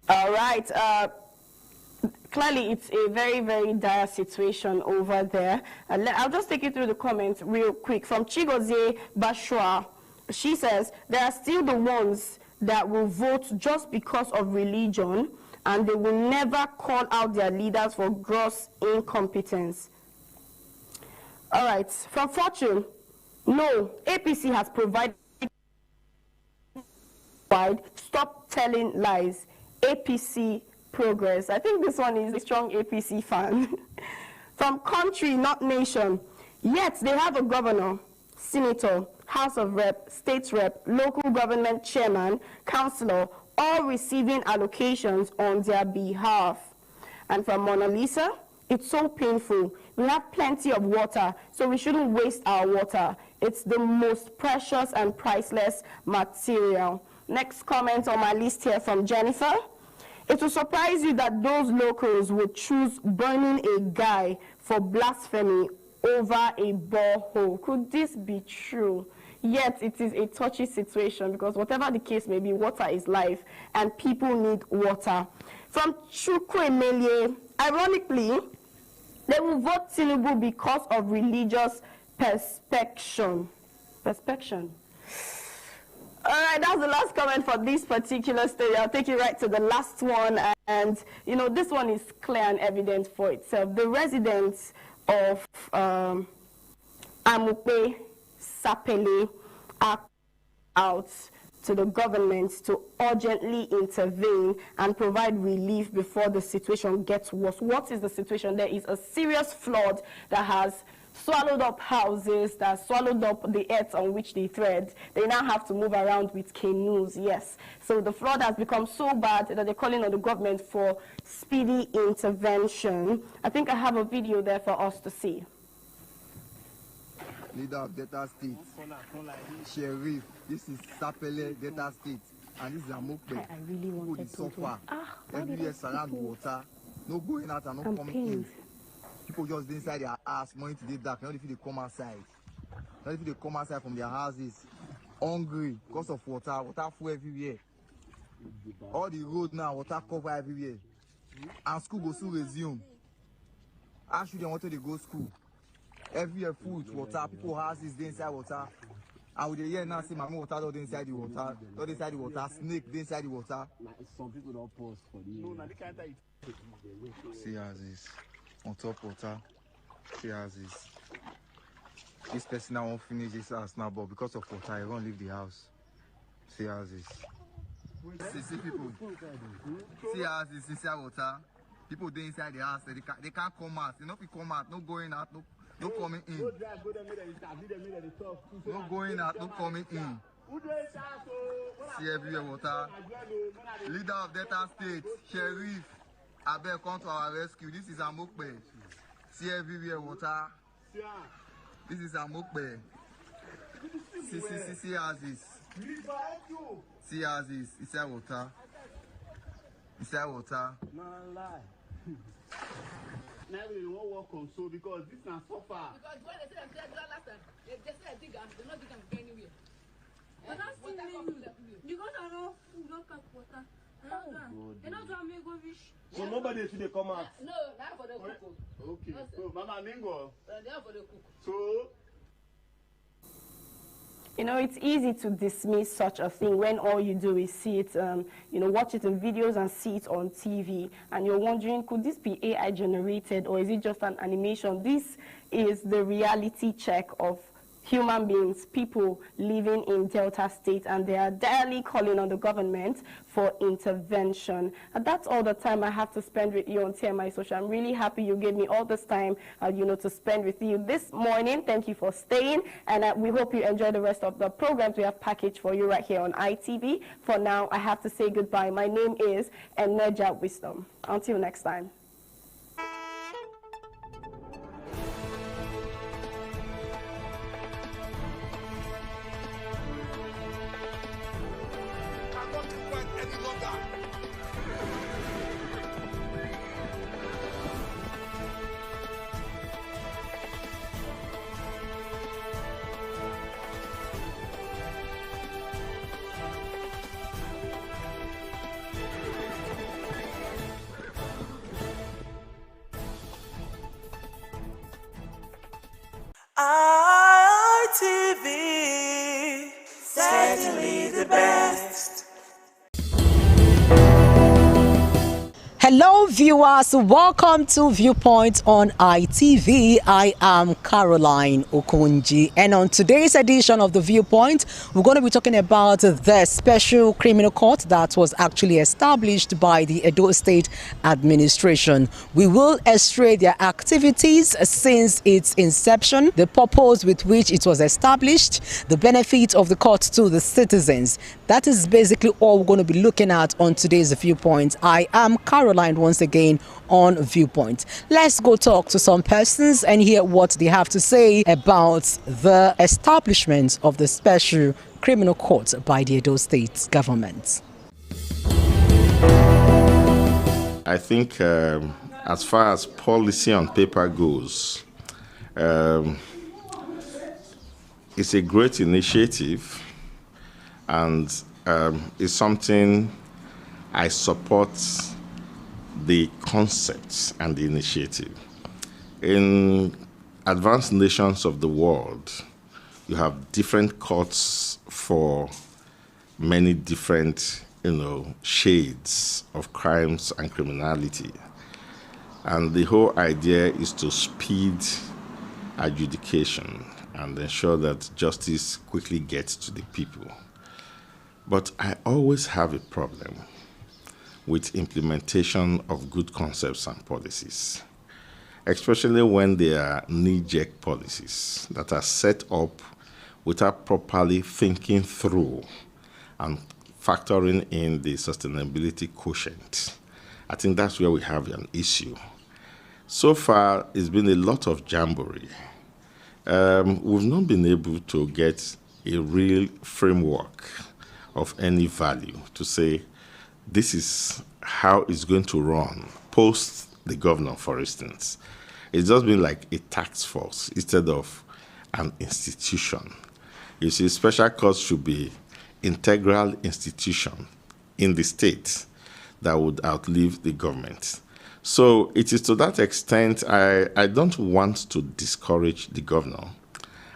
All right. Clearly, it's a very, very dire situation over there. I'll just take you through the comments real quick. From Chigozie Bashwa, she says, there are still the ones that will vote just because of religion, and they will never call out their leaders for gross incompetence. All right. From Fortune, no, APC has provided. Stop telling lies. APC progress. I think this one is a strong APC fan. From Country, Not Nation. Yet they have a governor, senator, House of Rep, state rep, local government chairman, councillor, all receiving allocations on their behalf. And from Mona Lisa, it's so painful. We have plenty of water, so we shouldn't waste our water. It's the most precious and priceless material. Next comment on my list here from Jennifer. It will surprise you that those locals would choose burning a guy for blasphemy over a borehole. Could this be true? Yet it is a touchy situation, because whatever the case may be, water is life and people need water. From Chukwu, ironically, they will vote Tinubu because of religious perspection. All right, that's the last comment for this particular story. I'll take you right to the last one. And, this one is clear and evident for itself. The residents of Amupe, Sapele are out to the government to urgently intervene and provide relief before the situation gets worse. What is the situation? There is a serious flood that has swallowed up houses, that swallowed up the earth on which they tread. They now have to move around with canoes, yes. So the flood has become so bad that they're calling on the government for speedy intervention. I think I have a video there for us to see. Leader of Delta State, Sheriff, this is Sapele, Delta State, and this is Amope. I really wanted to suffer. Every year surround water, no going out and no coming in. People just inside their house, money to the dark, not if they come outside. Not if they come outside from their houses, hungry because of water full everywhere. All the road now, water cover everywhere. And school goes to resume. How should they want to go school? Everywhere full with water, people houses they inside water. And with the year now, see my water not inside the water, not inside the water, snake they inside the water. Some people don't pause for the See how this. On top water, see how this person now won't finish this house now, but because of water, he won't leave the house. See how this. See people. See how this inside water. People they inside the house, they can't come out. You know, if you come out, no going out, no coming in. No going out, no coming in. See everywhere water. Leader of Delta State, Sheriff, Abel, come to our rescue. This is Amope. See everywhere water. This is Amokbe. See houses. See houses. Inside water. Inside water. No lie. Now we won't work on so because this is so far. Because when they said that last time, they said dig them, they're not digging anywhere. But that's still because I know food, not cup water. They don't want me go fish. So nobody should come out. No, not for the cook. Okay. So Mama Ningo. They are for the cook. So. You know, it's easy to dismiss such a thing when all you do is see it, watch it in videos and see it on TV. And you're wondering, could this be AI generated or is it just an animation? This is the reality check of human beings, people living in Delta State, and they are daily calling on the government for intervention. And that's all the time I have to spend with you on TMI Social. I'm really happy you gave me all this time, to spend with you this morning. Thank you for staying, and we hope you enjoy the rest of the programs we have packaged for you right here on ITV. For now, I have to say goodbye. My name is Eneja Wisdom. Until next time. ITV, certainly the best. Hello viewers, welcome to Viewpoint on ITV. I am Caroline Okunji, and on today's edition of the Viewpoint, we're going to be talking about the special criminal court that was actually established by the Edo State administration. We will illustrate their activities since its inception, the purpose with which it was established, the benefit of the court to the citizens. That is basically all we're going to be looking at on today's Viewpoint. I am Caroline once again on Viewpoint. Let's go talk to some persons and hear what they have to say about the establishment of the special criminal court by the Edo State government. I think as far as policy on paper goes, it's a great initiative, and it's something I support the concepts and the initiative. In advanced nations of the world, you have different courts for many different, shades of crimes and criminality. And the whole idea is to speed adjudication and ensure that justice quickly gets to the people. But I always have a problem with implementation of good concepts and policies, especially when they are knee-jerk policies that are set up without properly thinking through and factoring in the sustainability quotient. I think that's where we have an issue. So far, it's been a lot of jamboree. We've not been able to get a real framework of any value to say, this is how it's going to run post the governor, for instance. It's just been like a task force instead of an institution. You see, special courts should be integral institution in the state that would outlive the government. So it is to that extent, I don't want to discourage the governor.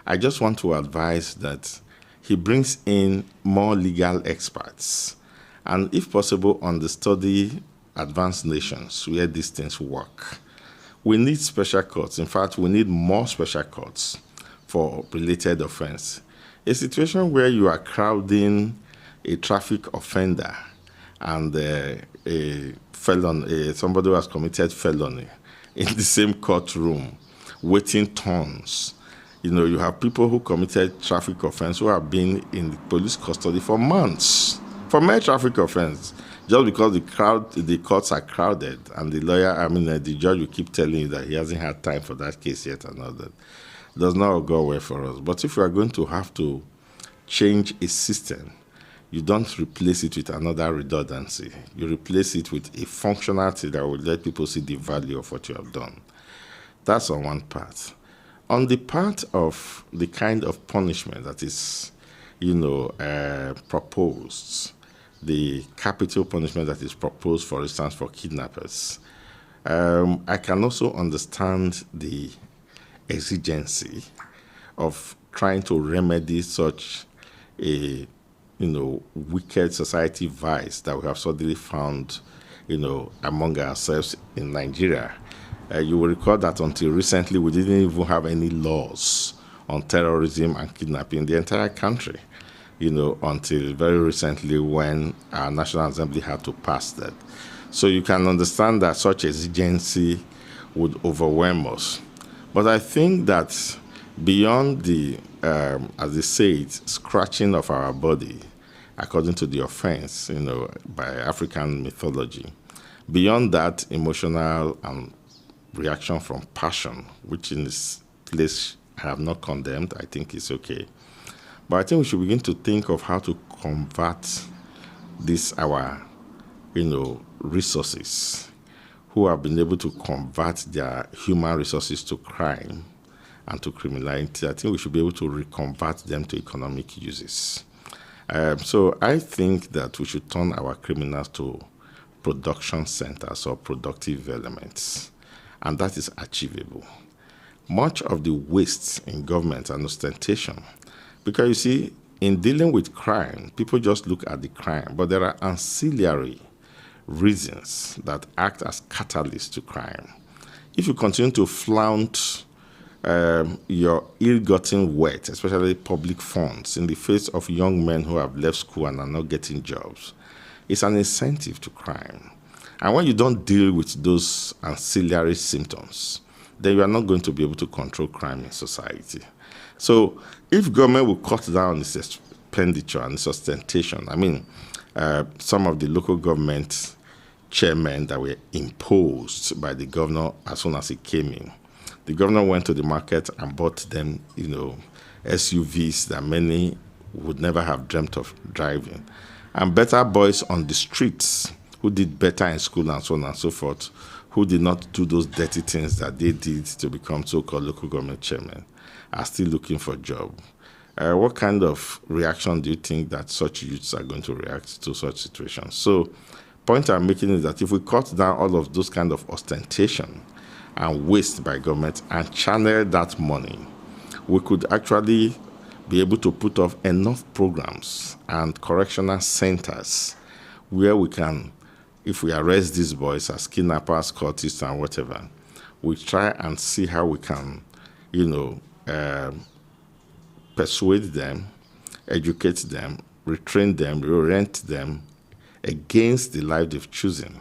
I just want to advise that he brings in more legal experts, and if possible, understudy advanced nations where these things work. We need special courts. In fact, we need more special courts for related offense. A situation where you are crowding a traffic offender and a felon, somebody who has committed felony in the same courtroom, waiting turns. You have people who committed traffic offense who have been in police custody for months. For mere traffic offense, just because the courts are crowded, and the judge will keep telling you that he hasn't had time for that case yet and all that, does not go well for us. But if you are going to have to change a system, you don't replace it with another redundancy. You replace it with a functionality that will let people see the value of what you have done. That's on one part. On the part of the kind of punishment that is, proposed, the capital punishment that is proposed, for instance, for kidnappers, I can also understand the exigency of trying to remedy such a wicked society vice that we have suddenly found, among ourselves in Nigeria. You will recall that until recently, we didn't even have any laws on terrorism and kidnapping in the entire country, until very recently when our National Assembly had to pass that. So you can understand that such exigency would overwhelm us. But I think that beyond the, as they say it, scratching of our body, according to the offense, by African mythology, beyond that emotional reaction from passion, which in this place I have not condemned, I think it's okay. But I think we should begin to think of how to convert this, our, resources, who have been able to convert their human resources to crime and to criminality. I think we should be able to reconvert them to economic uses. So I think that we should turn our criminals to production centers or productive elements, and that is achievable. Much of the waste in government and ostentation, because you see, in dealing with crime, people just look at the crime, but there are ancillary reasons that act as catalysts to crime. If you continue to flaunt your ill-gotten wealth, especially public funds, in the face of young men who have left school and are not getting jobs, it's an incentive to crime. And when you don't deal with those ancillary symptoms, then you are not going to be able to control crime in society. So if government will cut down its expenditure and its ostentation, some of the local government chairmen that were imposed by the governor as soon as he came in, the governor went to the market and bought them, SUVs that many would never have dreamt of driving. And better boys on the streets who did better in school and so on and so forth, who did not do those dirty things that they did to become so-called local government chairmen, are still looking for a job. What kind of reaction do you think that such youths are going to react to such situations? So, point I'm making is that if we cut down all of those kind of ostentation and waste by government and channel that money, we could actually be able to put off enough programs and correctional centers where we can, if we arrest these boys as kidnappers, cultists, and whatever, we try and see how we can, persuade them, educate them, retrain them, reorient them against the life they've chosen,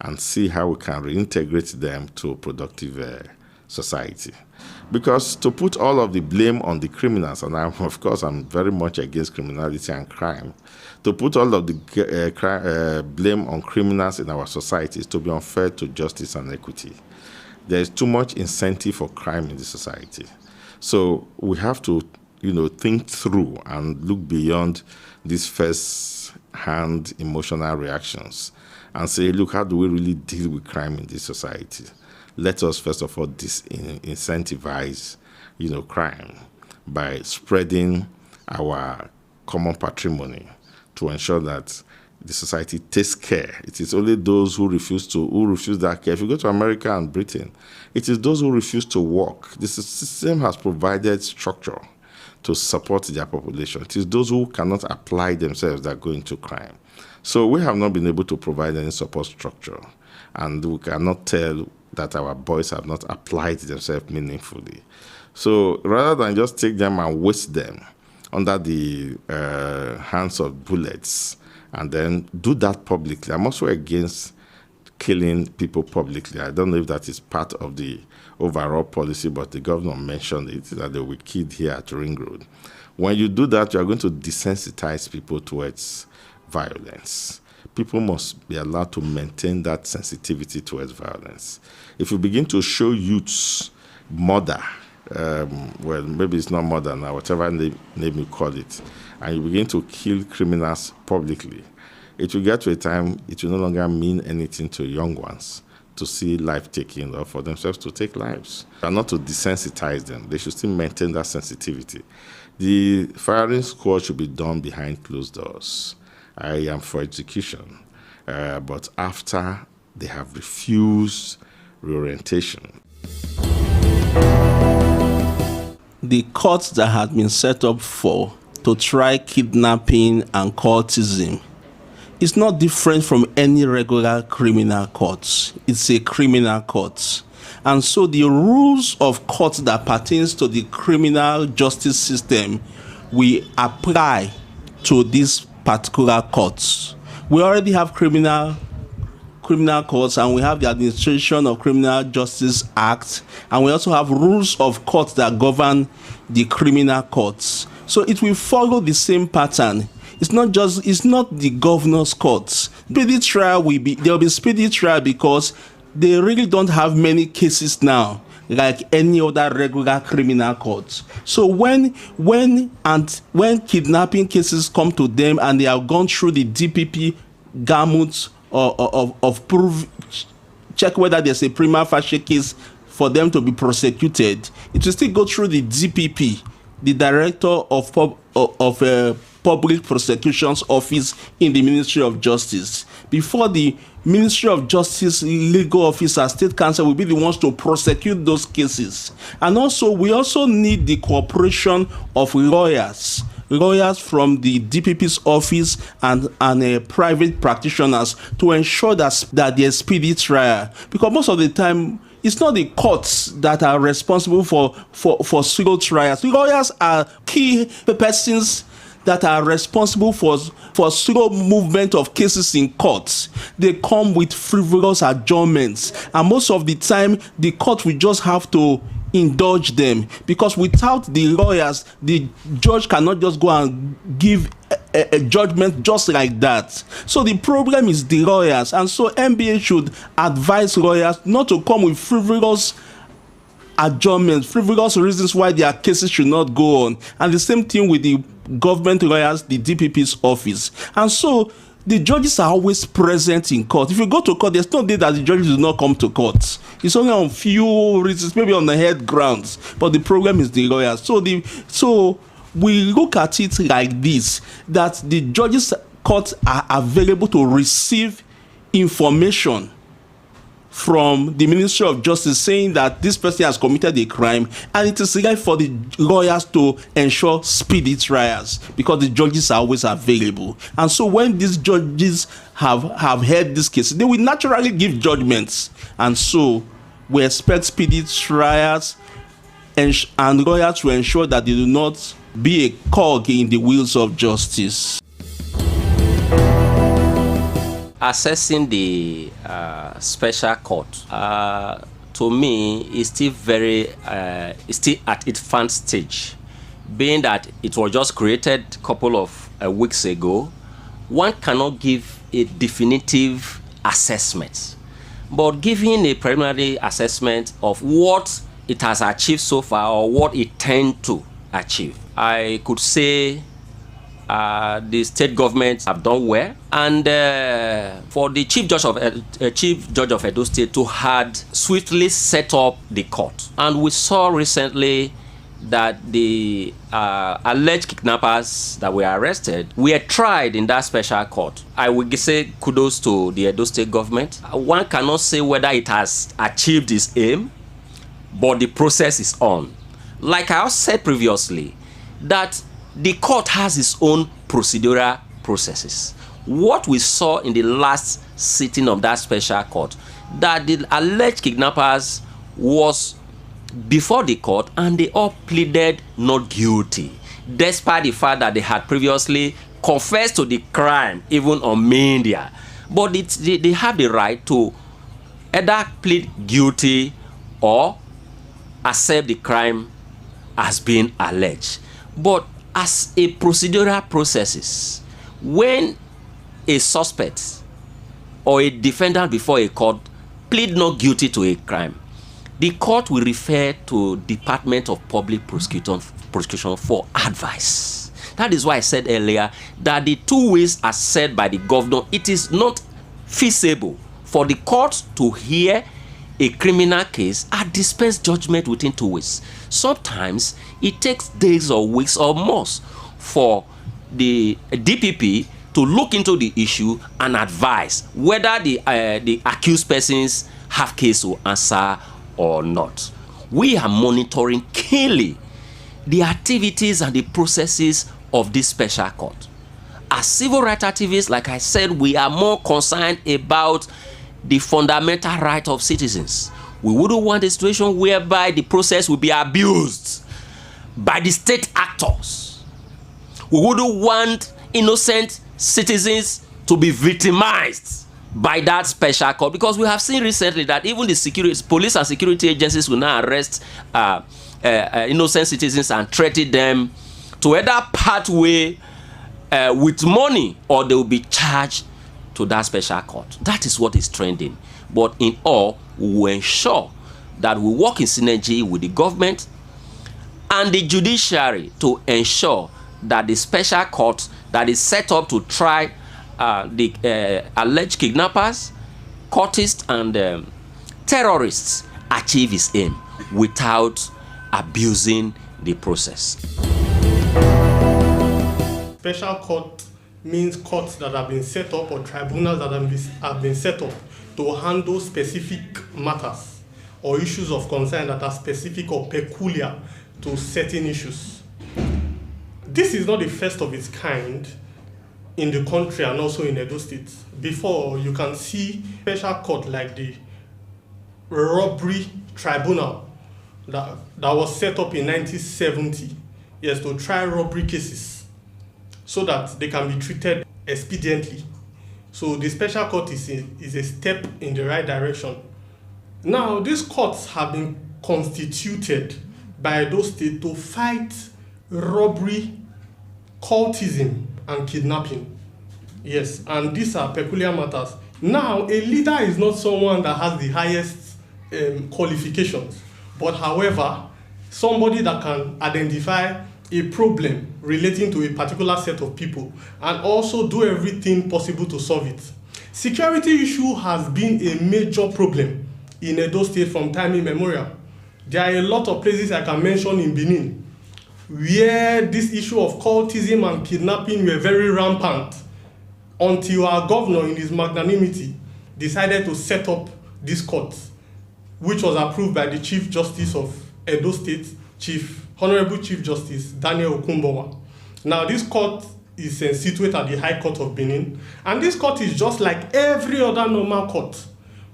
and see how we can reintegrate them to a productive society. Because to put all of the blame on the criminals, and I'm very much against criminality and crime, to put all of the blame on criminals in our society is to be unfair to justice and equity. There is too much incentive for crime in the society. So we have to, think through and look beyond these first-hand emotional reactions and say, look, how do we really deal with crime in this society? Let us, first of all, disincentivize, crime by spreading our common patrimony to ensure that the society takes care. It is only those who refuse that care. If you go to America and Britain, it is those who refuse to work. The system has provided structure to support their population. It is those who cannot apply themselves that go into crime. So we have not been able to provide any support structure, and we cannot tell that our boys have not applied themselves meaningfully. So rather than just take them and waste them under the hands of bullets and then do that publicly, I'm also against killing people publicly. I don't know if that is part of the overall policy, but the governor mentioned it, that they will be killed here at Ring Road. When you do that, you are going to desensitize people towards violence. people must be allowed to maintain that sensitivity towards violence. If you begin to show youths murder, well, maybe it's not murder now, whatever name you call it, and you begin to kill criminals publicly, it will get to a time it will no longer mean anything to young ones to see life taken or for themselves to take lives. And not to desensitize them. They should still maintain that sensitivity. The firing squad should be done behind closed doors. I am for execution, but after they have refused reorientation. The courts that had been set up to try kidnapping and cultism is not different from any regular criminal courts. It's a criminal court. And so the rules of court that pertains to the criminal justice system we apply to these particular courts. We already have criminal courts, and we have the Administration of Criminal Justice Act, and we also have rules of court that govern the criminal courts. So it will follow the same pattern. It's not the governor's courts. Speedy trial there will be speedy trial because they really don't have many cases now like any other regular criminal court. So when kidnapping cases come to them and they have gone through the DPP gamut of proof, check whether there's a prima facie case for them to be prosecuted, it will still go through the DPP, the Director of Public Prosecution's Office in the Ministry of Justice, before the Ministry of Justice legal officer, State Council will be the ones to prosecute those cases. And also, we also need the cooperation of lawyers from the DPP's office and private practitioners to ensure that there's speedy trial. Because most of the time, it's not the courts that are responsible for slow trials. Lawyers are key persons that are responsible for slow movement of cases in courts. They come with frivolous adjournments, and most of the time the court will just have to indulge them, because without the lawyers, the judge cannot just go and give a judgment just like that. So the problem is the lawyers, and so NBA should advise lawyers not to come with frivolous adjournments, frivolous reasons why their cases should not go on. And the same thing with the government lawyers, the DPP's office. And so the judges are always present in court. If you go to court, there's no day that the judges do not come to court. It's only on few reasons, maybe on the head grounds. But the problem is the lawyers. So we look at it like this, that the judges' courts are available to receive information from the Ministry of Justice saying that this person has committed a crime, and it is right for the lawyers to ensure speedy trials because the judges are always available. And so when these judges have heard this case, they will naturally give judgments. And so we expect speedy trials and lawyers to ensure that they do not be a cog in the wheels of justice. Assessing the special court, to me, is still still at its infant stage, being that it was just created a couple of weeks ago. One cannot give a definitive assessment, but giving a preliminary assessment of what it has achieved so far or what it tends to achieve, I could say the state governments have done well, and for the chief judge of Edo State to had swiftly set up the court. And we saw recently that the alleged kidnappers that were arrested were tried in that special court. I would say kudos to the Edo State government. One cannot say whether it has achieved its aim, but the process is on. Like I said previously, that the court has its own procedural processes. What we saw in the last sitting of that special court, that the alleged kidnappers was before the court and they all pleaded not guilty, despite the fact that they had previously confessed to the crime, even on media. But they have the right to either plead guilty or accept the crime as being alleged. But as a procedural processes, when a suspect or a defendant before a court plead not guilty to a crime, the court will refer to Department of Public Prosecution for advice. That is why I said earlier that the 2 ways as said by the governor, it is not feasible for the court to hear a criminal case and dispense judgment within 2 weeks. Sometimes it takes days or weeks or months for the DPP to look into the issue and advise whether the accused persons have case to answer or not. We are monitoring keenly the activities and the processes of this special court. As civil rights activists, like I said, we are more concerned about the fundamental right of citizens. We wouldn't want a situation whereby the process will be abused by the state actors. We wouldn't want innocent citizens to be victimized by that special court, because we have seen recently that even the police and security agencies will now arrest innocent citizens and threaten them to either part way with money or they will be charged to that special court. That is what is trending. But in all, we will ensure that we work in synergy with the government and the judiciary to ensure that the special court that is set up to try the alleged kidnappers, cultists, and terrorists achieve its aim without abusing the process. Special court means courts that have been set up or tribunals that have been set up to handle specific matters or issues of concern that are specific or peculiar to certain issues. This is not the first of its kind in the country and also in Edo State. Before, you can see special court like the robbery tribunal that was set up in 1970, yes, to try robbery cases so that they can be treated expediently. So the special court is a step in the right direction. Now, these courts have been constituted by Edo State to fight robbery, cultism, and kidnapping. Yes, and these are peculiar matters. Now, a leader is not someone that has the highest qualifications, but however, somebody that can identify a problem relating to a particular set of people and also do everything possible to solve it. Security issue has been a major problem in Edo State from time immemorial. There are a lot of places I can mention in Benin where this issue of cultism and kidnapping were very rampant until our governor, in his magnanimity, decided to set up this court, which was approved by the Chief Justice of Edo State, Honorable Chief Justice Daniel Okumbowa. Now, this court is situated at the High Court of Benin, and this court is just like every other normal court.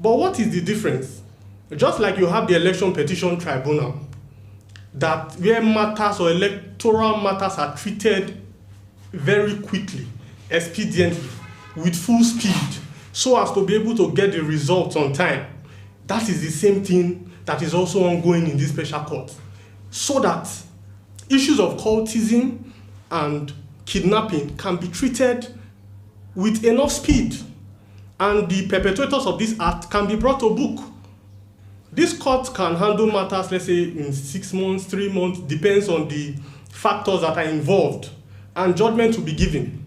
But what is the difference? Just like you have the Election Petition Tribunal, that where matters or electoral matters are treated very quickly, expediently, with full speed, so as to be able to get the results on time. That is the same thing that is also ongoing in this special court, so that issues of cultism and kidnapping can be treated with enough speed, and the perpetrators of this act can be brought to book. This court can handle matters, let's say, in 6 months, 3 months, depends on the factors that are involved, and judgment will be given.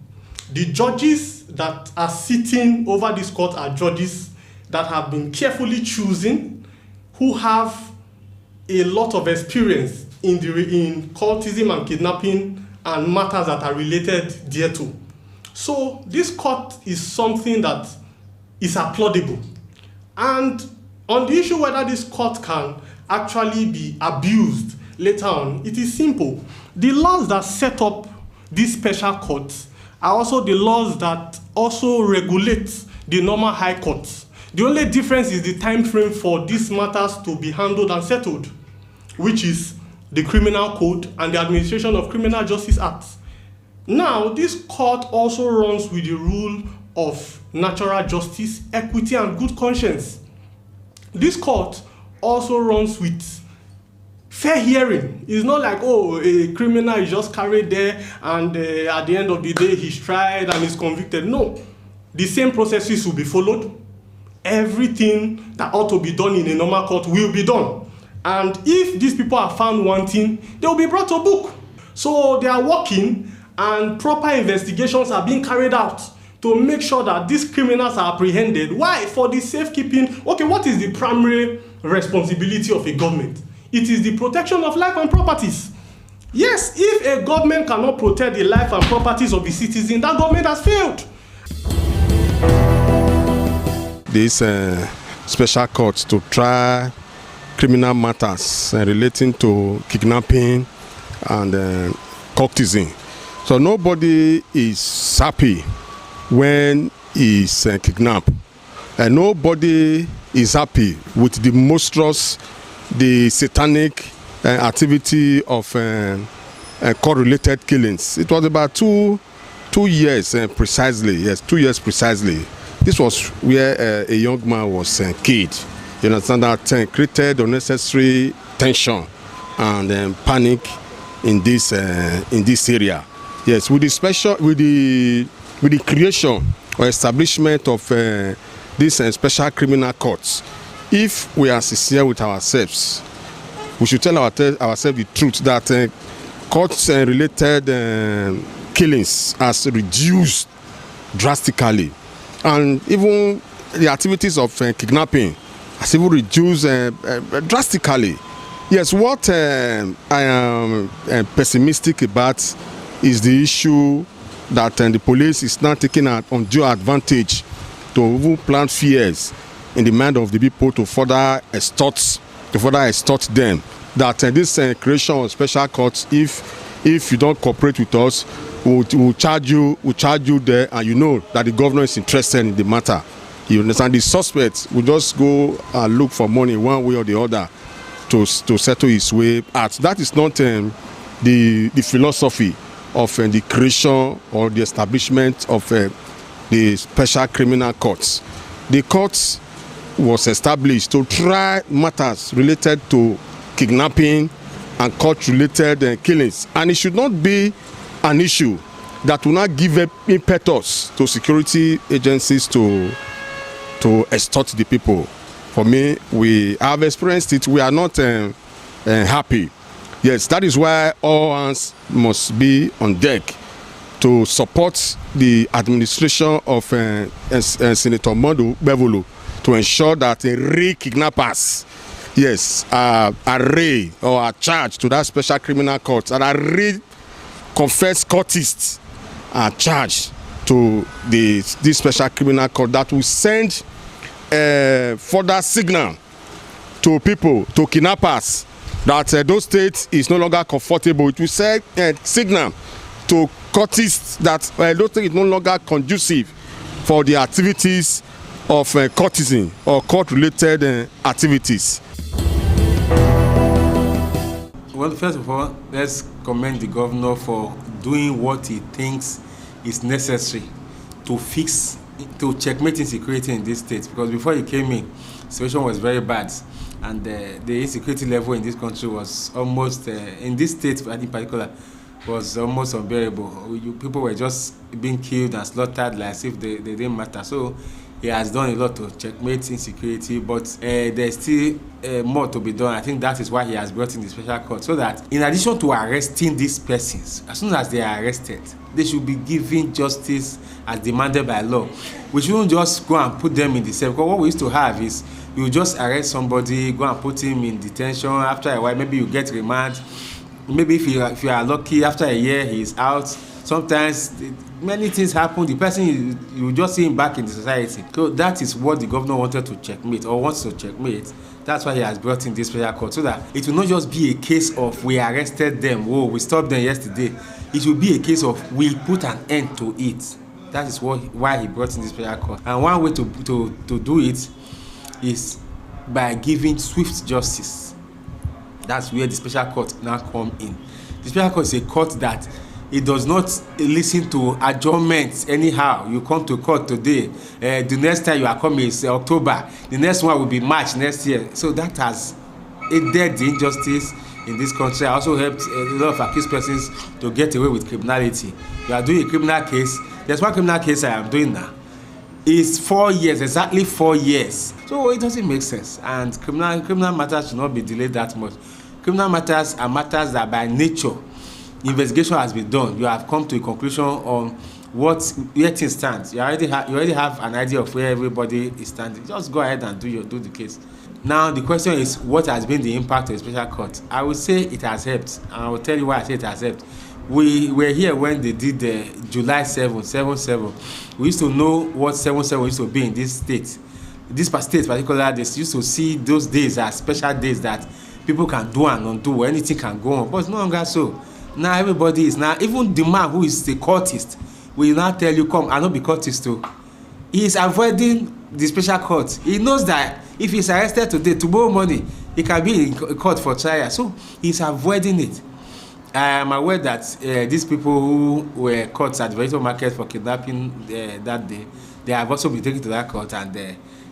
The judges that are sitting over this court are judges that have been carefully chosen, who have a lot of experience in cultism and kidnapping and matters that are related thereto. So this court is something that is applaudable. And on the issue whether this court can actually be abused later on, it is simple. The laws that set up these special courts are also the laws that also regulate the normal high courts. The only difference is the time frame for these matters to be handled and settled, which is the Criminal Code and the Administration of Criminal Justice Act. Now, this court also runs with the rule of natural justice, equity, and good conscience. This court also runs with fair hearing. It's not like, oh, a criminal is just carried there and at the end of the day he's tried and is convicted. No. the same processes will be followed. Everything that ought to be done in a normal court will be done. And if these people are found wanting, they will be brought to book. So they are working and proper investigations are being carried out to make sure that these criminals are apprehended. Why? For the safekeeping. Okay, what is the primary responsibility of a government? It is the protection of life and properties. Yes, if a government cannot protect the life and properties of the citizen, that government has failed. This special court to try criminal matters relating to kidnapping and courtesan. So nobody is happy when he's kidnapped. And nobody is happy with the monstrous, the satanic activity of court-related killings. It was about two years precisely. Yes, 2 years precisely. This was where a young man was killed. You understand that created unnecessary tension and panic in this area. Yes, with the creation or establishment of this special criminal courts, if we are sincere with ourselves, we should tell ourselves the truth that courts-related killings has reduced drastically, and even the activities of kidnapping has even reduced drastically. Yes, what I am pessimistic about is the issue that the police is now taking undue advantage to even plant fears in the mind of the people to further extort them. That this creation of special courts, if you don't cooperate with us, we'll charge you there, and you know that the governor is interested in the matter. You understand? The suspect will just go and look for money one way or the other to settle his way out. That is not the philosophy of the creation or the establishment of the special criminal courts. The courts was established to try matters related to kidnapping and court-related killings, and it should not be an issue that will not give impetus to security agencies to extort the people. For me, we have experienced it. We are not happy. Yes, that is why all hands must be on deck to support the administration of Senator Modu Bevolo to ensure that real kidnappers, yes, are arraigned or are charged to that special criminal court, and are real confessed courtists are charged to this special criminal court that will send further signal to people, to kidnappers, that those states is no longer comfortable. It will send signal to courtists that those states is no longer conducive for the activities of courtesan or court-related activities. Well, first of all, let's commend the governor for doing what he thinks is necessary to checkmate insecurity in this state. Because before he came in, the situation was very bad, and the insecurity level in this country was almost, in this state in particular, was almost unbearable. People were just being killed and slaughtered like as if they didn't matter. So he has done a lot to checkmate insecurity, but there's still more to be done. I think that is why he has brought in the special court, so that in addition to arresting these persons, as soon as they are arrested, they should be given justice as demanded by law. We shouldn't just go and put them in the cell, because what we used to have is you just arrest somebody, go and put him in detention. After a while, maybe you get remand. Maybe if you are lucky, after a year he is out. Sometimes many things happen. The person, you just see him back in the society. So that is what the governor wanted to checkmate, or wants to checkmate. That's why he has brought in this special court, so that it will not just be a case of we arrested them, oh, we stopped them yesterday. It will be a case of we put an end to it. That is why he brought in this special court. And one way to do it is by giving swift justice. That's where the special court now come in. The special court is a court that it does not listen to adjournments anyhow. You come to court today, the next time you are coming is October, the next one will be March next year. So that has aided the injustice in this country. I also helped a lot of accused persons to get away with criminality. You are doing a criminal case. There's one criminal case I am doing now. is 4 years, exactly 4 years. So it doesn't make sense. And criminal matters should not be delayed that much. Criminal matters are matters that by nature, investigation has been done. You have come to a conclusion on where things stand. You already have an idea of where everybody is standing. Just go ahead and do the case. Now the question is, what has been the impact of the special court? I would say it has helped, and I will tell you why I say it has helped. We were here when they did the July 7/7. We used to know what 7/7 used to be in this state. This state particularly, they used to see those days as special days that people can do and undo, anything can go on. But it's no longer so. Now everybody is now, even the man who is the courtist will now tell you, come, I not be courtist too. He is avoiding the special court. He knows that if he's arrested today, tomorrow morning, he can be in court for trial. So he's avoiding it. I am aware that these people who were caught at the vegetable market for kidnapping that day, they have also been taken to that court, and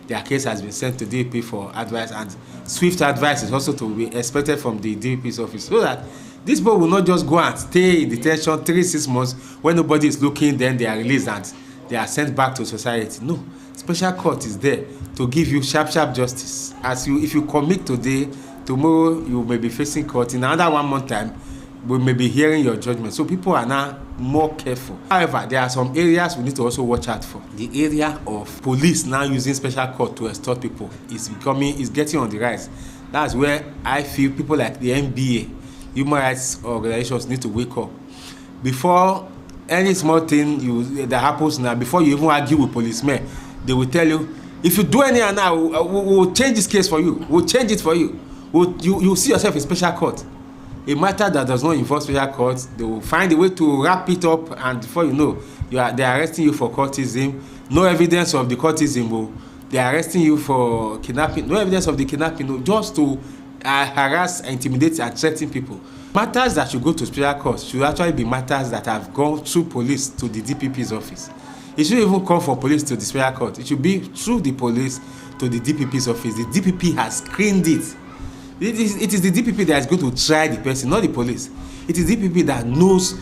their case has been sent to DPP for advice, and swift advice is also to be expected from the DPP's office, so that these people will not just go and stay in detention 3-6 months when nobody is looking, then they are released and they are sent back to society. No, special court is there to give you sharp justice. If you commit today, tomorrow you may be facing court. In another 1 month time, we may be hearing your judgment. So people are now more careful. However, there are some areas we need to also watch out for. The area of police now using special court to extort people is getting on the rise. That's where I feel people like the NBA, human rights organizations need to wake up. Before any small thing that happens now, before you even argue with policemen, they will tell you, if you do anything now, we'll change this case for you. We'll change it for you. You'll see yourself in special court. A matter that does not involve special court, they will find a way to wrap it up, and before you know, they are arresting you for courtism. No evidence of the courtism. They are arresting you for kidnapping. No evidence of the kidnapping. Just to harass, intimidate, and threaten people. Matters that should go to special court should actually be matters that have gone through police to the DPP's office. It shouldn't even come from police to the special court. It should be through the police to the DPP's office. The DPP has screened it. It is the DPP that is going to try the person, not the police. It is the DPP that knows,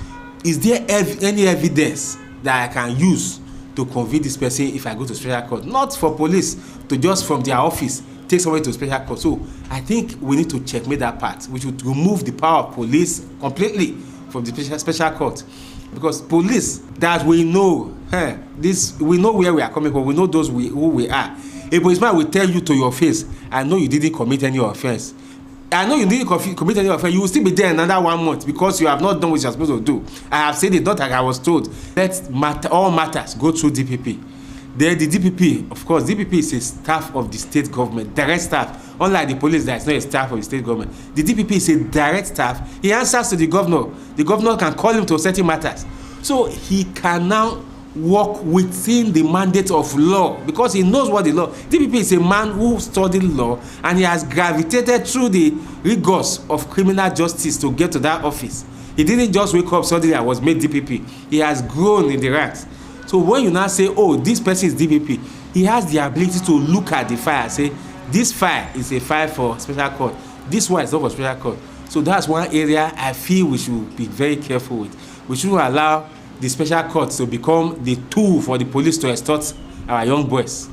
is there any evidence that I can use to convict this person if I go to special court? Not for police to just from their office take somebody to special court. So I think we need to checkmate that part. We should remove the power of police completely from the special court. Because police, that we know, we know where we are coming from, we know who we are. A policeman will tell you to your face, I know you didn't commit any offense. I know you didn't commit any offense. You will still be there another 1 month because you have not done what you are supposed to do. I have said it, not like I was told. All matters go through DPP. The DPP, of course, DPP is a staff of the state government, direct staff. Unlike the police, that is not a staff of the state government. The DPP is a direct staff. He answers to the governor. The governor can call him to certain matters. So he can now work within the mandate of law because he knows what the law. DPP is a man who studied law, and he has gravitated through the rigors of criminal justice to get to that office. He didn't just wake up suddenly and was made DPP. He has grown in the ranks. So when you now say, oh, this person is DPP, he has the ability to look at the file and say, this file is a file for special court. This one is not for special court. So that's one area I feel we should be very careful with. We shouldn't allow the special courts to become the tool for the police to extort our young boys.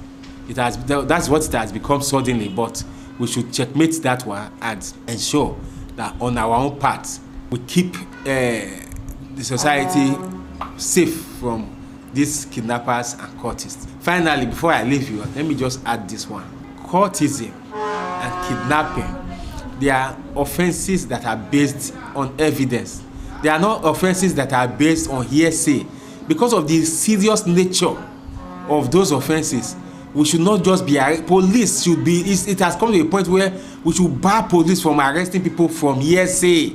That's what it has become suddenly, but we should checkmate that one and ensure that on our own part, we keep the society safe from these kidnappers and courtists. Finally, before I leave you, let me just add this one. Courtism and kidnapping, they are offenses that are based on evidence. They are not offenses that are based on hearsay. Because of the serious nature of those offenses, we should not just be police should be. It has come to a point where we should bar police from arresting people from hearsay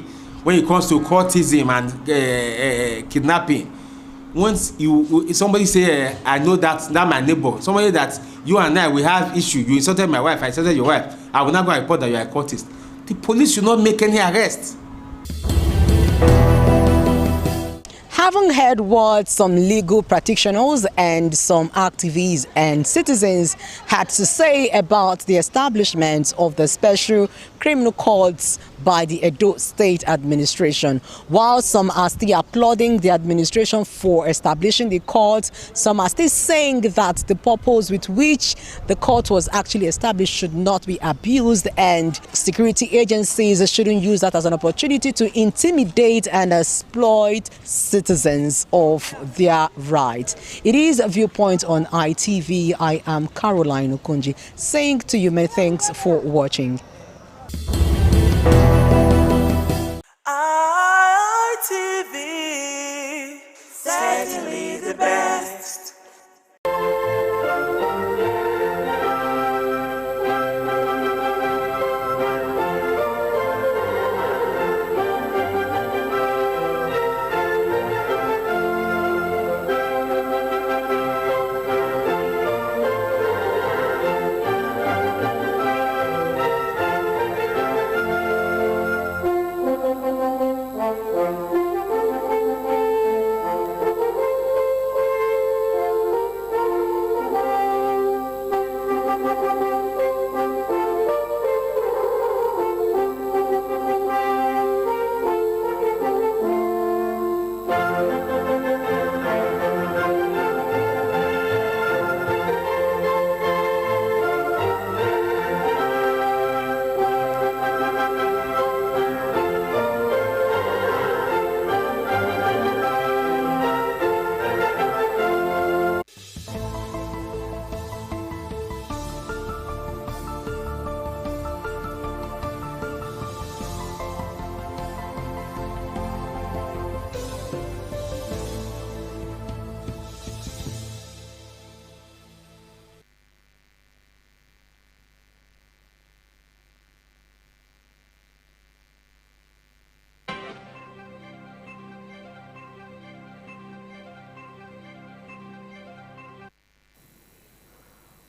when it comes to courtism and kidnapping. Once somebody say, I know that my neighbor, somebody that you and I we have issue. You insulted my wife, I insulted your wife. I will not go and report that you are a courtist. The police should not make any arrests. Having heard what some legal practitioners and some activists and citizens had to say about the establishment of the Special criminal courts by the Edo State administration. While some are still applauding the administration for establishing the court, some are still saying that the purpose with which the court was actually established should not be abused, and security agencies shouldn't use that as an opportunity to intimidate and exploit citizens of their rights. It is a Viewpoint on ITV. I am Caroline Okunji, saying to you many thanks for watching. ITV, certainly the best.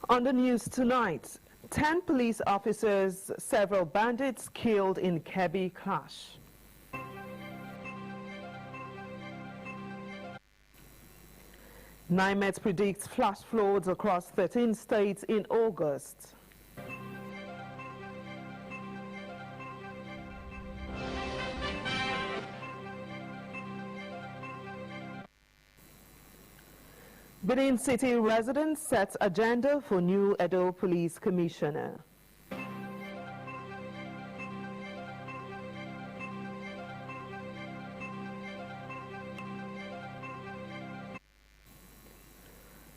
On the news tonight, 10 police officers, several bandits killed in Kebbi clash. NIMET predicts flash floods across 13 states in August. Benin City residents set agenda for new Edo Police Commissioner.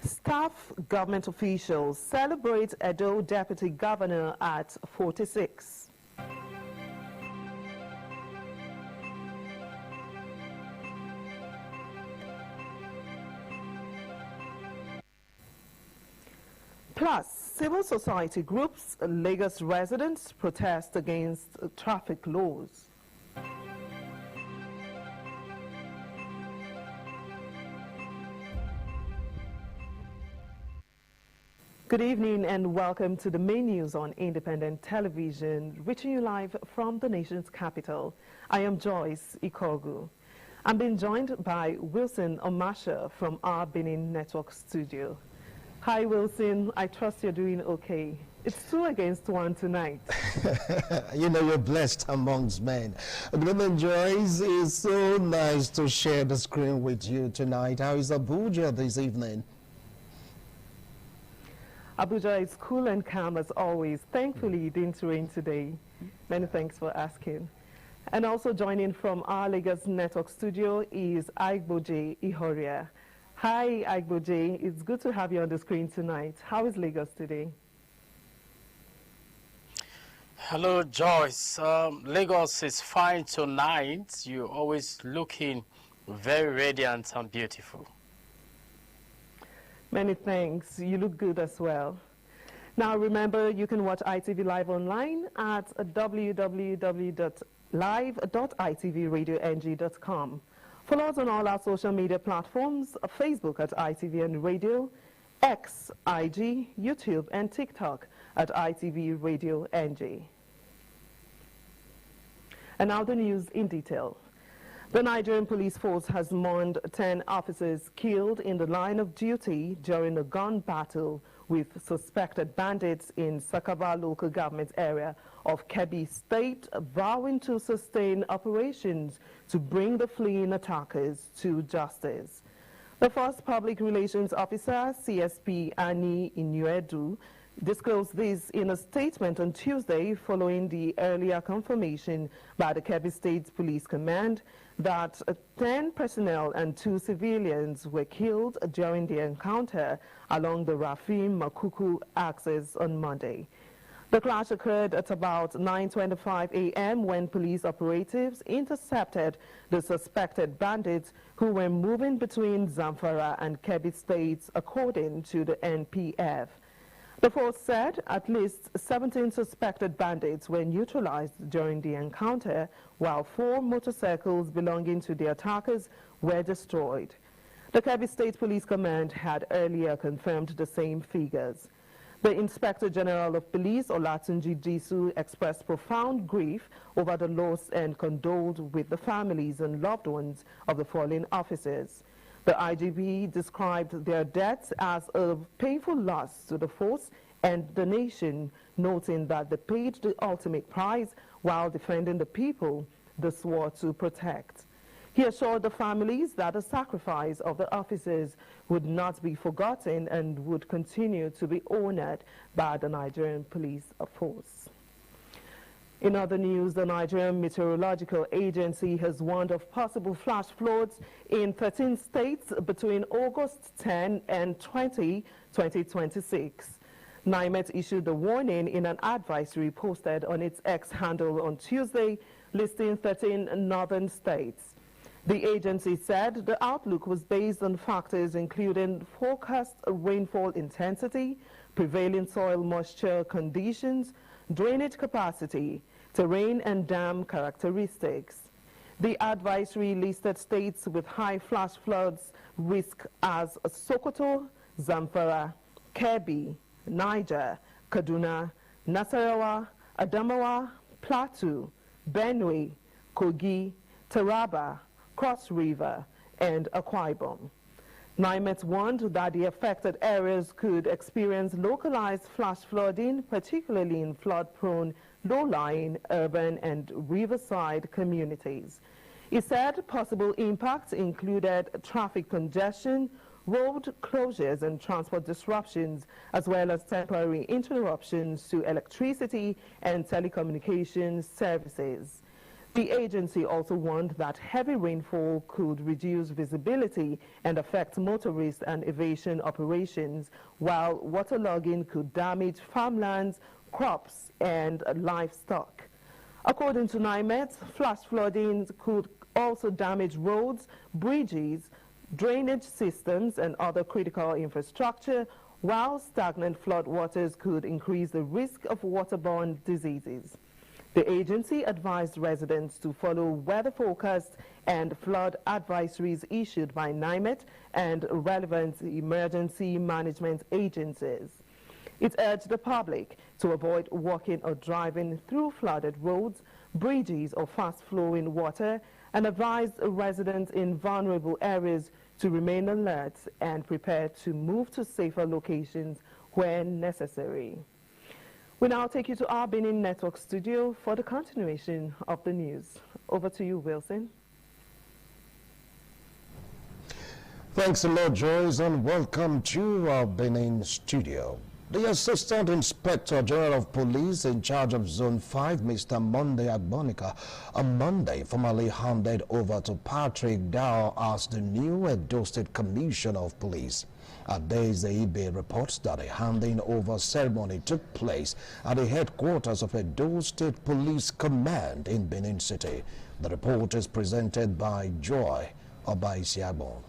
Staff government officials celebrate Edo Deputy Governor at 46. Plus, civil society groups, Lagos residents protest against traffic laws. Good evening and welcome to the main news on Independent Television, reaching you live from the nation's capital. I am Joyce Ikogu. I'm being joined by Wilson Omasha from our Benin Network studio. Hi Wilson, I trust you're doing okay. It's 2 against 1 tonight. You know, you're blessed amongst men. Good Joyce, it's so nice to share the screen with you tonight. How is Abuja this evening? Abuja is cool and calm as always. Thankfully, it didn't rain today. Many thanks for asking. And also joining from our Lagos Network studio is Aigboje Ihoria. Hi, Aigboje. It's good to have you on the screen tonight. How is Lagos today? Hello, Joyce. Lagos is fine tonight. You're always looking very radiant and beautiful. Many thanks. You look good as well. Now, remember, you can watch ITV Live online at www.live.itvradioNG.com. Follow us on all our social media platforms, Facebook at ITVN Radio, X, IG, YouTube, and TikTok at ITV Radio NG. And now the news in detail. The Nigerian police force has mourned 10 officers killed in the line of duty during a gun battle with suspected bandits in Sakaba local government area of Kebbi State, vowing to sustain operations to bring the fleeing attackers to justice. The first public relations officer, CSP Annie Inuedu, disclosed this in a statement on Tuesday following the earlier confirmation by the Kebbi State Police Command that 10 personnel and 2 civilians were killed during the encounter along the Rafim Makuku axis on Monday. The clash occurred at about 9:25 a.m. when police operatives intercepted the suspected bandits who were moving between Zamfara and Kebbi states, according to the NPF. The force said at least 17 suspected bandits were neutralized during the encounter, while 4 motorcycles belonging to the attackers were destroyed. The Kebbi State Police Command had earlier confirmed the same figures. The Inspector General of Police, Olatunji Disu, expressed profound grief over the loss and condoled with the families and loved ones of the fallen officers. The IGP described their deaths as a painful loss to the force and the nation, noting that they paid the ultimate price while defending the people they swore to protect. He assured the families that the sacrifice of the officers would not be forgotten and would continue to be honored by the Nigerian police force. In other news, the Nigerian Meteorological Agency has warned of possible flash floods in 13 states between August 10 and 20, 2026. NIMET issued the warning in an advisory posted on its X handle on Tuesday, listing 13 northern states. The agency said the outlook was based on factors including forecast rainfall intensity, prevailing soil moisture conditions, drainage capacity, terrain and dam characteristics. The advisory listed states with high flash floods risk as Sokoto, Zamfara, Kebbi, Niger, Kaduna, Nasarawa, Adamawa, Plateau, Benue, Kogi, Taraba, Cross River, and Akwa Ibom. NIMET warned that the affected areas could experience localized flash flooding, particularly in flood-prone, low-lying, urban, and riverside communities. It said possible impacts included traffic congestion, road closures and transport disruptions, as well as temporary interruptions to electricity and telecommunications services. The agency also warned that heavy rainfall could reduce visibility and affect motorist and aviation operations, while waterlogging could damage farmlands, crops, and livestock. According to NIMET, flash flooding could also damage roads, bridges, drainage systems, and other critical infrastructure, while stagnant floodwaters could increase the risk of waterborne diseases. The agency advised residents to follow weather forecasts and flood advisories issued by NIMET and relevant emergency management agencies. It urged the public to avoid walking or driving through flooded roads, bridges, or fast-flowing water, and advised residents in vulnerable areas to remain alert and prepared to move to safer locations when necessary. We now take you to our Benin Network studio for the continuation of the news. Over to you, Wilson. Thanks a lot, Joyce, and welcome to our Benin studio. The Assistant Inspector General of Police in charge of Zone 5, Mr. Monday Agbonika, on Monday formally handed over to Patrick Dow as the new Edo State Commissioner of Police. Adeze Ibe reports that a handing over ceremony took place at the headquarters of Edo State Police Command in Benin City. The report is presented by Joy Obaisiagbon.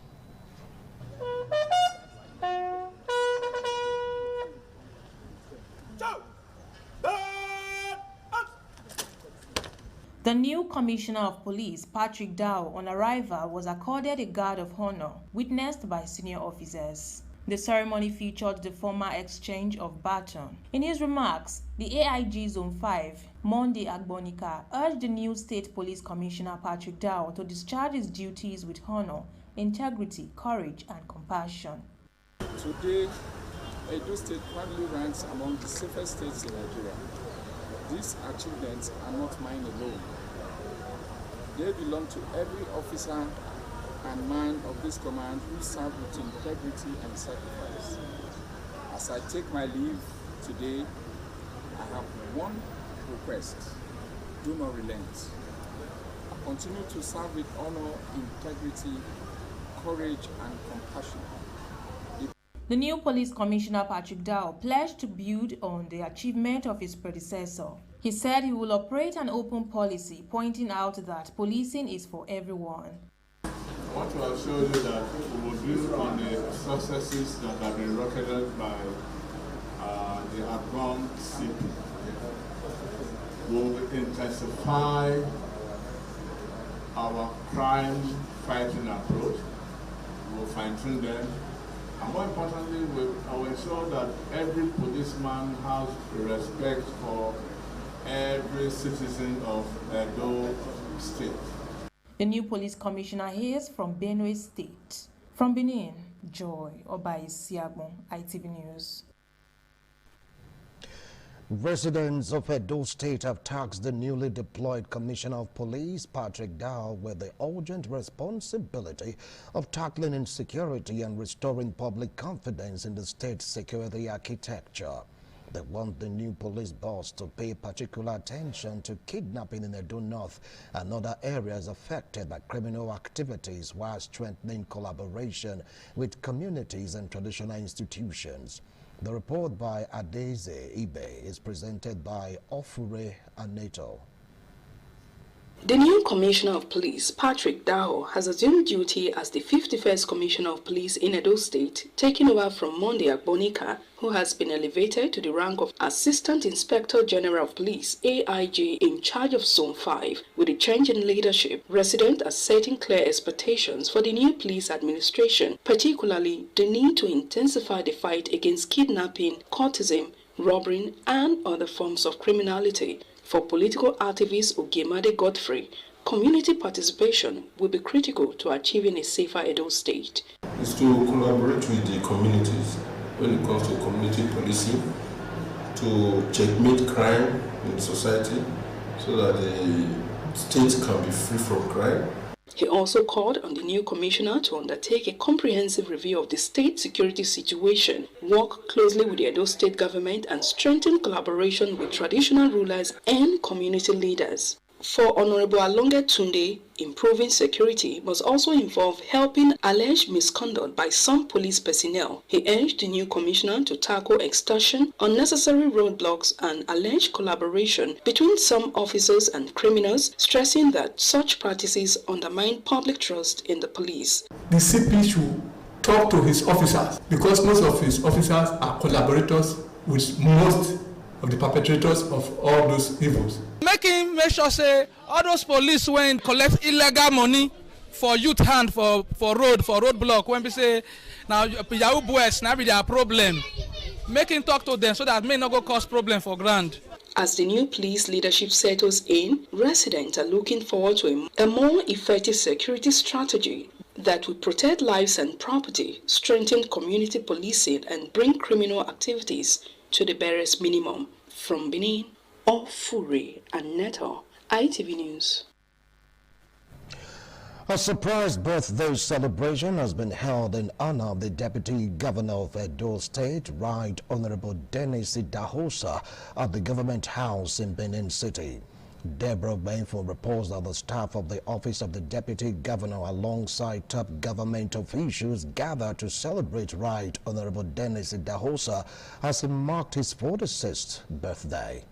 The new Commissioner of Police, Patrick Dow, on arrival was accorded a guard of honor, witnessed by senior officers. The ceremony featured the formal exchange of baton. In his remarks, the AIG Zone 5, Monday Agbonika, urged the new State Police Commissioner Patrick Dow to discharge his duties with honor, integrity, courage, and compassion. Today Edo State proudly ranks among the safest states in Nigeria. These achievements are not mine alone. They belong to every officer and man of this command who serve with integrity and sacrifice. As I take my leave today, I have one request: do not relent. Continue to serve with honor, integrity, courage, and compassion. The new police commissioner, Patrick Dow, pledged to build on the achievement of his predecessor. He said he will operate an open policy, pointing out that policing is for everyone. I want to assure you that we will build on the successes that have been recognized by the Agbon CP. We will intensify our crime fighting approach. We will fine-tune them. And more importantly, we will ensure that every policeman has respect for every citizen of Edo State. The new police commissioner hails from Benue State. From Benin, Joy Obaisiagbon, ITV News. Residents of Edo State have tasked the newly deployed Commissioner of Police, Patrick Dow, with the urgent responsibility of tackling insecurity and restoring public confidence in the state's security architecture. They want the new police boss to pay particular attention to kidnapping in Edo North and other areas affected by criminal activities while strengthening collaboration with communities and traditional institutions. The report by Adeze Ibe is presented by Ofure Aneto. The new Commissioner of Police, Patrick Dow, has assumed duty as the 51st Commissioner of Police in Edo State, taking over from Monday Agbonika, who has been elevated to the rank of Assistant Inspector General of Police, AIG, in charge of Zone 5. With the change in leadership, residents are setting clear expectations for the new police administration, particularly the need to intensify the fight against kidnapping, courtesan, robbery, and other forms of criminality. For political activist Ogemade Godfrey, community participation will be critical to achieving a safer Edo State. It's to collaborate with the communities when it comes to community policing, to checkmate crime in society so that the state can be free from crime. He also called on the new commissioner to undertake a comprehensive review of the state security situation, work closely with the Edo State government, and strengthen collaboration with traditional rulers and community leaders. For Honorable Alonge Tunde, improving security must also involve helping alleged misconduct by some police personnel. He urged the new commissioner to tackle extortion, unnecessary roadblocks, and alleged collaboration between some officers and criminals, stressing that such practices undermine public trust in the police. The CP should talk to his officers because most of his officers are collaborators with most of the perpetrators of all those evils. Make sure say all those police when collect illegal money for youth hand for roadblock, when we say now Yahoo boys now be their problem. Make him talk to them so that may not go cause problem for grand. As the new police leadership settles in, residents are looking forward to a more effective security strategy that will protect lives and property, strengthen community policing, and bring criminal activities to the barest minimum. From Benin, Ofure Aneto, ITV News. A surprise birthday celebration has been held in honor of the Deputy Governor of Edo State, Right Honorable Dennis Idahosa, at the Government House in Benin City. Deborah Benfo reports that the staff of the Office of the Deputy Governor alongside top government officials gathered to celebrate Right Honorable Dennis Idahosa as he marked his 46th birthday.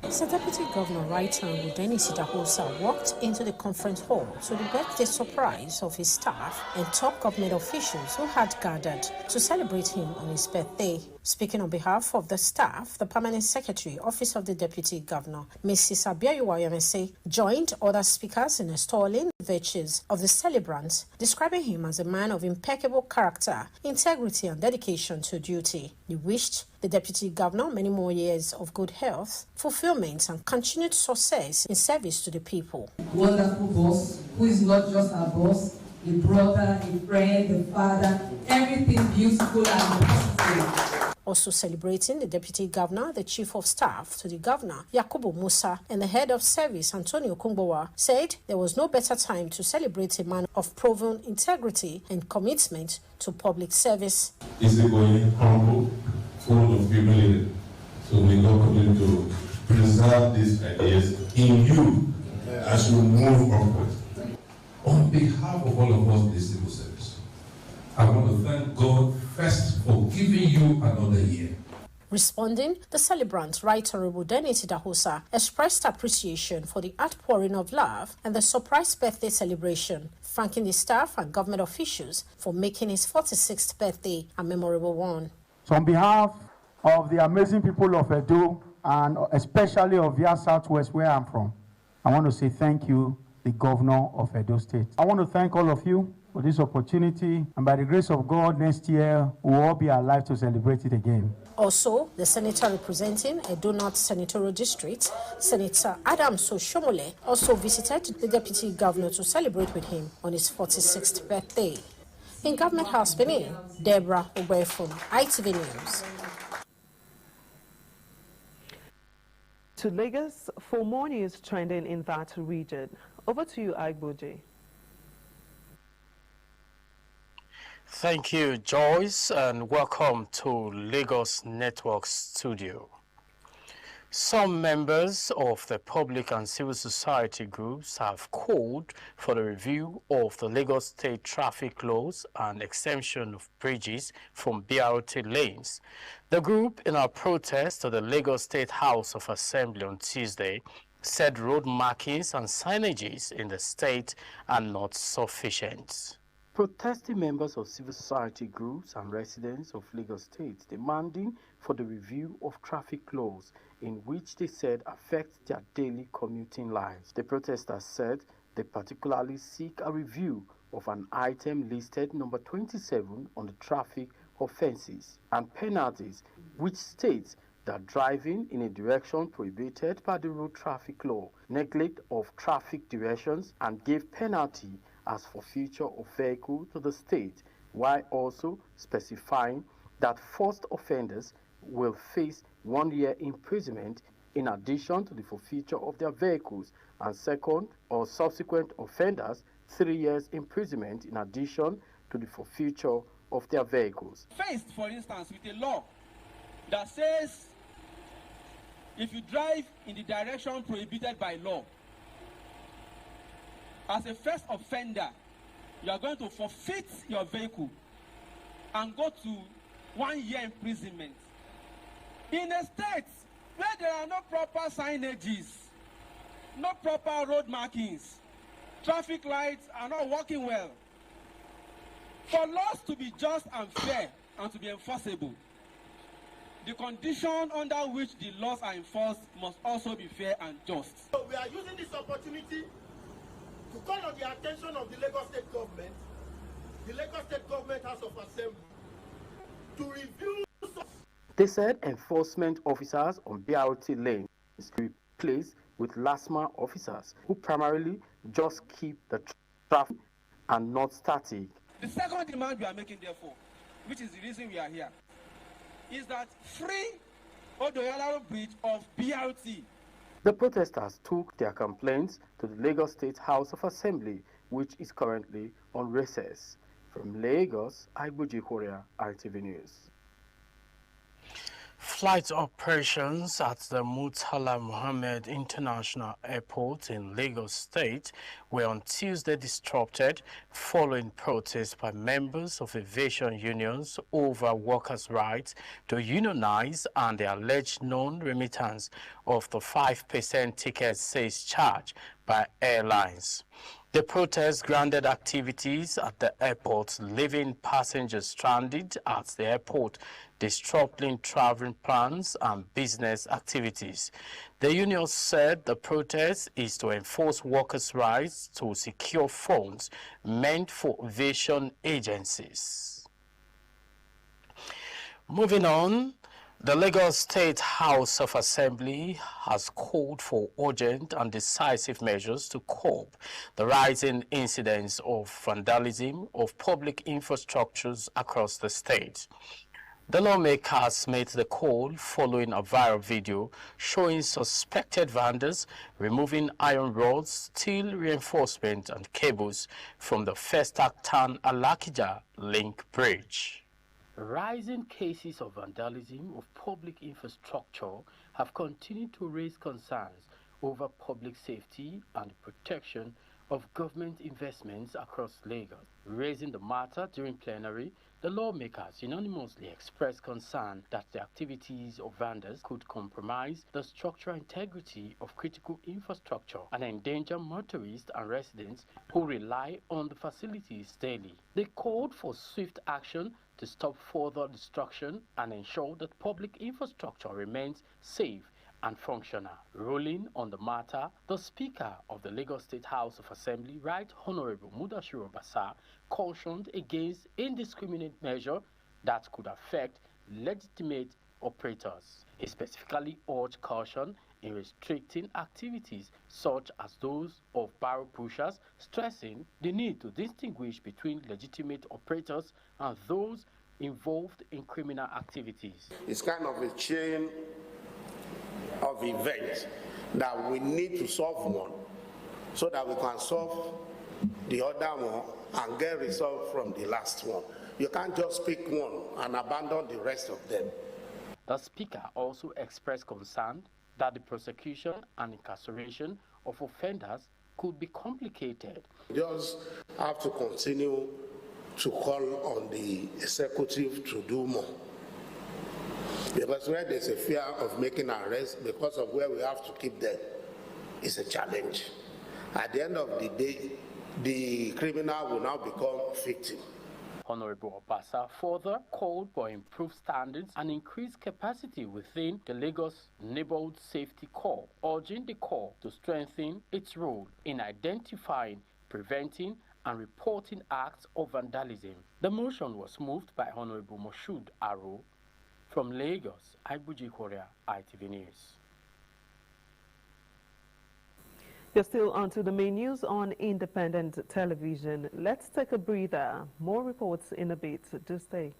The Deputy Governor, Right Honorable Dennis Idahosa, walked into the conference hall to the birthday surprise of his staff and top government officials who had gathered to celebrate him on his birthday. Speaking on behalf of the staff, the Permanent Secretary, Office of the Deputy Governor, Mrs. Abiyayu Ayomese, joined other speakers in extolling the virtues of the celebrant, describing him as a man of impeccable character, integrity, and dedication to duty. He wished the Deputy Governor many more years of good health, fulfillment, and continued success in service to the people. Wonderful boss, who is not just our boss, a brother, a friend, a father, everything beautiful and positive. Also celebrating the Deputy Governor, the Chief of Staff to the Governor, Yakubu Musa, and the Head of Service, Antonio Kungbowa, said there was no better time to celebrate a man of proven integrity and commitment to public service. Easygoing, humble, full of humility. So we God continue to preserve these ideas in you as you move upward. On behalf of all of us in the civil service, I want to thank God first for giving you another year. Responding, the celebrant, Right Honorable Dennis Idahosa, expressed appreciation for the outpouring of love and the surprise birthday celebration, thanking the staff and government officials for making his 46th birthday a memorable one. So on behalf of the amazing people of Edo, and especially of Via Southwest, where I'm from, I want to say thank you, the Governor of Edo State. I want to thank all of you for this opportunity, and by the grace of God, next year we'll all be alive to celebrate it again. Also, the senator representing Edo North Senatorial District, Senator Adam Soshomole, also visited the Deputy Governor to celebrate with him on his 46th birthday. In Government House, Benin, Deborah Obefum, ITV News. To Lagos for more news trending in that region. Over to you, Agboje. Thank you, Joyce, and welcome to Lagos Network Studio. Some members of the public and civil society groups have called for the review of the Lagos State traffic laws and exemption of bridges from BRT lanes. The group, in a protest to the Lagos State House of Assembly on Tuesday, said road markings and signages in the state are not sufficient. Protesting members of civil society groups and residents of Lagos State demanding for the review of traffic laws in which they said affect their daily commuting lives. The protesters said they particularly seek a review of an item listed number 27 on the traffic offenses and penalties, which states that driving in a direction prohibited by the road traffic law, neglect of traffic directions, and gave penalty as forfeiture of vehicle to the state, while also specifying that first offenders will face 1 year imprisonment in addition to the forfeiture of their vehicles, and second or subsequent offenders 3 years imprisonment in addition to the forfeiture of their vehicles. Faced, for instance, with a law that says if you drive in the direction prohibited by law, as a first offender, you are going to forfeit your vehicle and go to 1 year imprisonment. In a state where there are no proper signages, no proper road markings, traffic lights are not working well. For laws to be just and fair and to be enforceable, the condition under which the laws are enforced must also be fair and just. So we are using this opportunity to call on the attention of the Lagos State government, the Lagos State Government House of Assembly, to review. They said enforcement officers on BRT lanes be replaced with LASMA officers who primarily just keep the traffic and not static. The second demand we are making, therefore, which is the reason we are here, is that free Odoyalaro Bridge of BRT. The protesters took their complaints to the Lagos State House of Assembly, which is currently on recess. From Lagos, Agboje Horia, RTV News. Flight operations at the Murtala Mohammed International Airport in Lagos State were on Tuesday disrupted following protests by members of aviation unions over workers' rights to unionize and the alleged non-remittance of the 5% ticket sales charge by airlines. The protests grounded activities at the airport, leaving passengers stranded at the airport, disrupting traveling plans and business activities. The union said the protest is to enforce workers' rights to secure funds meant for aviation agencies. Moving on, The Lagos State House of Assembly has called for urgent and decisive measures to curb the rising incidents of vandalism of public infrastructures across the state. The lawmakers made the call following a viral video showing suspected vandals removing iron rods, steel reinforcement and cables from the Festac Town Alakija Link Bridge. Rising cases of vandalism of public infrastructure have continued to raise concerns over public safety and protection of government investments across Lagos. Raising the matter during plenary, the lawmakers unanimously expressed concern that the activities of vandals could compromise the structural integrity of critical infrastructure and endanger motorists and residents who rely on the facilities daily. They called for swift action to stop further destruction and ensure that public infrastructure remains safe and functional. Ruling on the matter, the Speaker of the Lagos State House of Assembly, Right Honorable Mudashiru Obasa, cautioned against indiscriminate measures that could affect legitimate operators. He specifically urged caution in restricting activities such as those of barrel pushers, stressing the need to distinguish between legitimate operators and those involved in criminal activities. It's kind of a chain of events that we need to solve one so that we can solve the other one and get results from the last one. You can't just pick one and abandon the rest of them. The Speaker also expressed concern that the prosecution and incarceration of offenders could be complicated. We just have to continue to call on the executive to do more. Because where there's a fear of making arrests because of where we have to keep them, it's a challenge. At the end of the day, the criminal will now become victim. Honorable Obasa further called for improved standards and increased capacity within the Lagos Neighborhood Safety Corps, urging the Corps to strengthen its role in identifying, preventing, and reporting acts of vandalism. The motion was moved by Honorable Moshood Aro. From Lagos, Ibuji Korea, ITV News. You're still on to the main news on Independent Television. Let's take a breather. More reports in a bit. Do stay.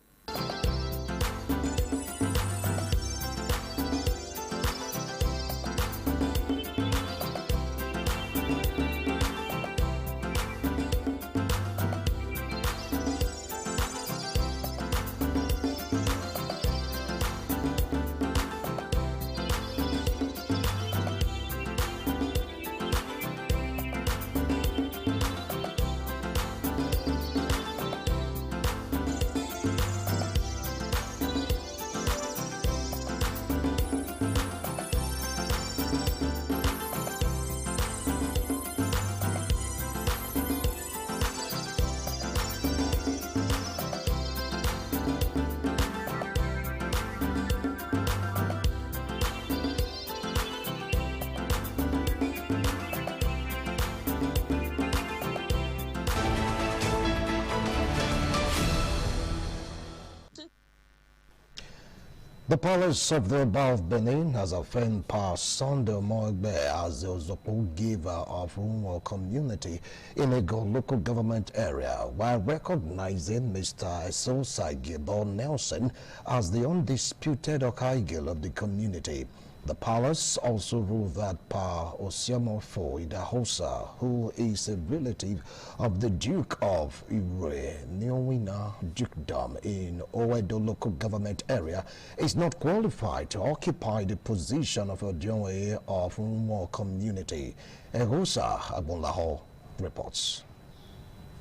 The Palace of the Oba of Benin has affirmed Pa Sunday Omoegbe as the Ozopo giver of rural community in a local government area, while recognizing Mr. Esosa Gibor Nelson as the undisputed Okaigil of the community. The palace also ruled that Pa Osiamofo Idahosa, who is a relative of the Duke of Ire, Niowina Dukedom in Owedo local government area, is not qualified to occupy the position of a Ojonwe of Rumo community. Egosa Agbonlaho reports.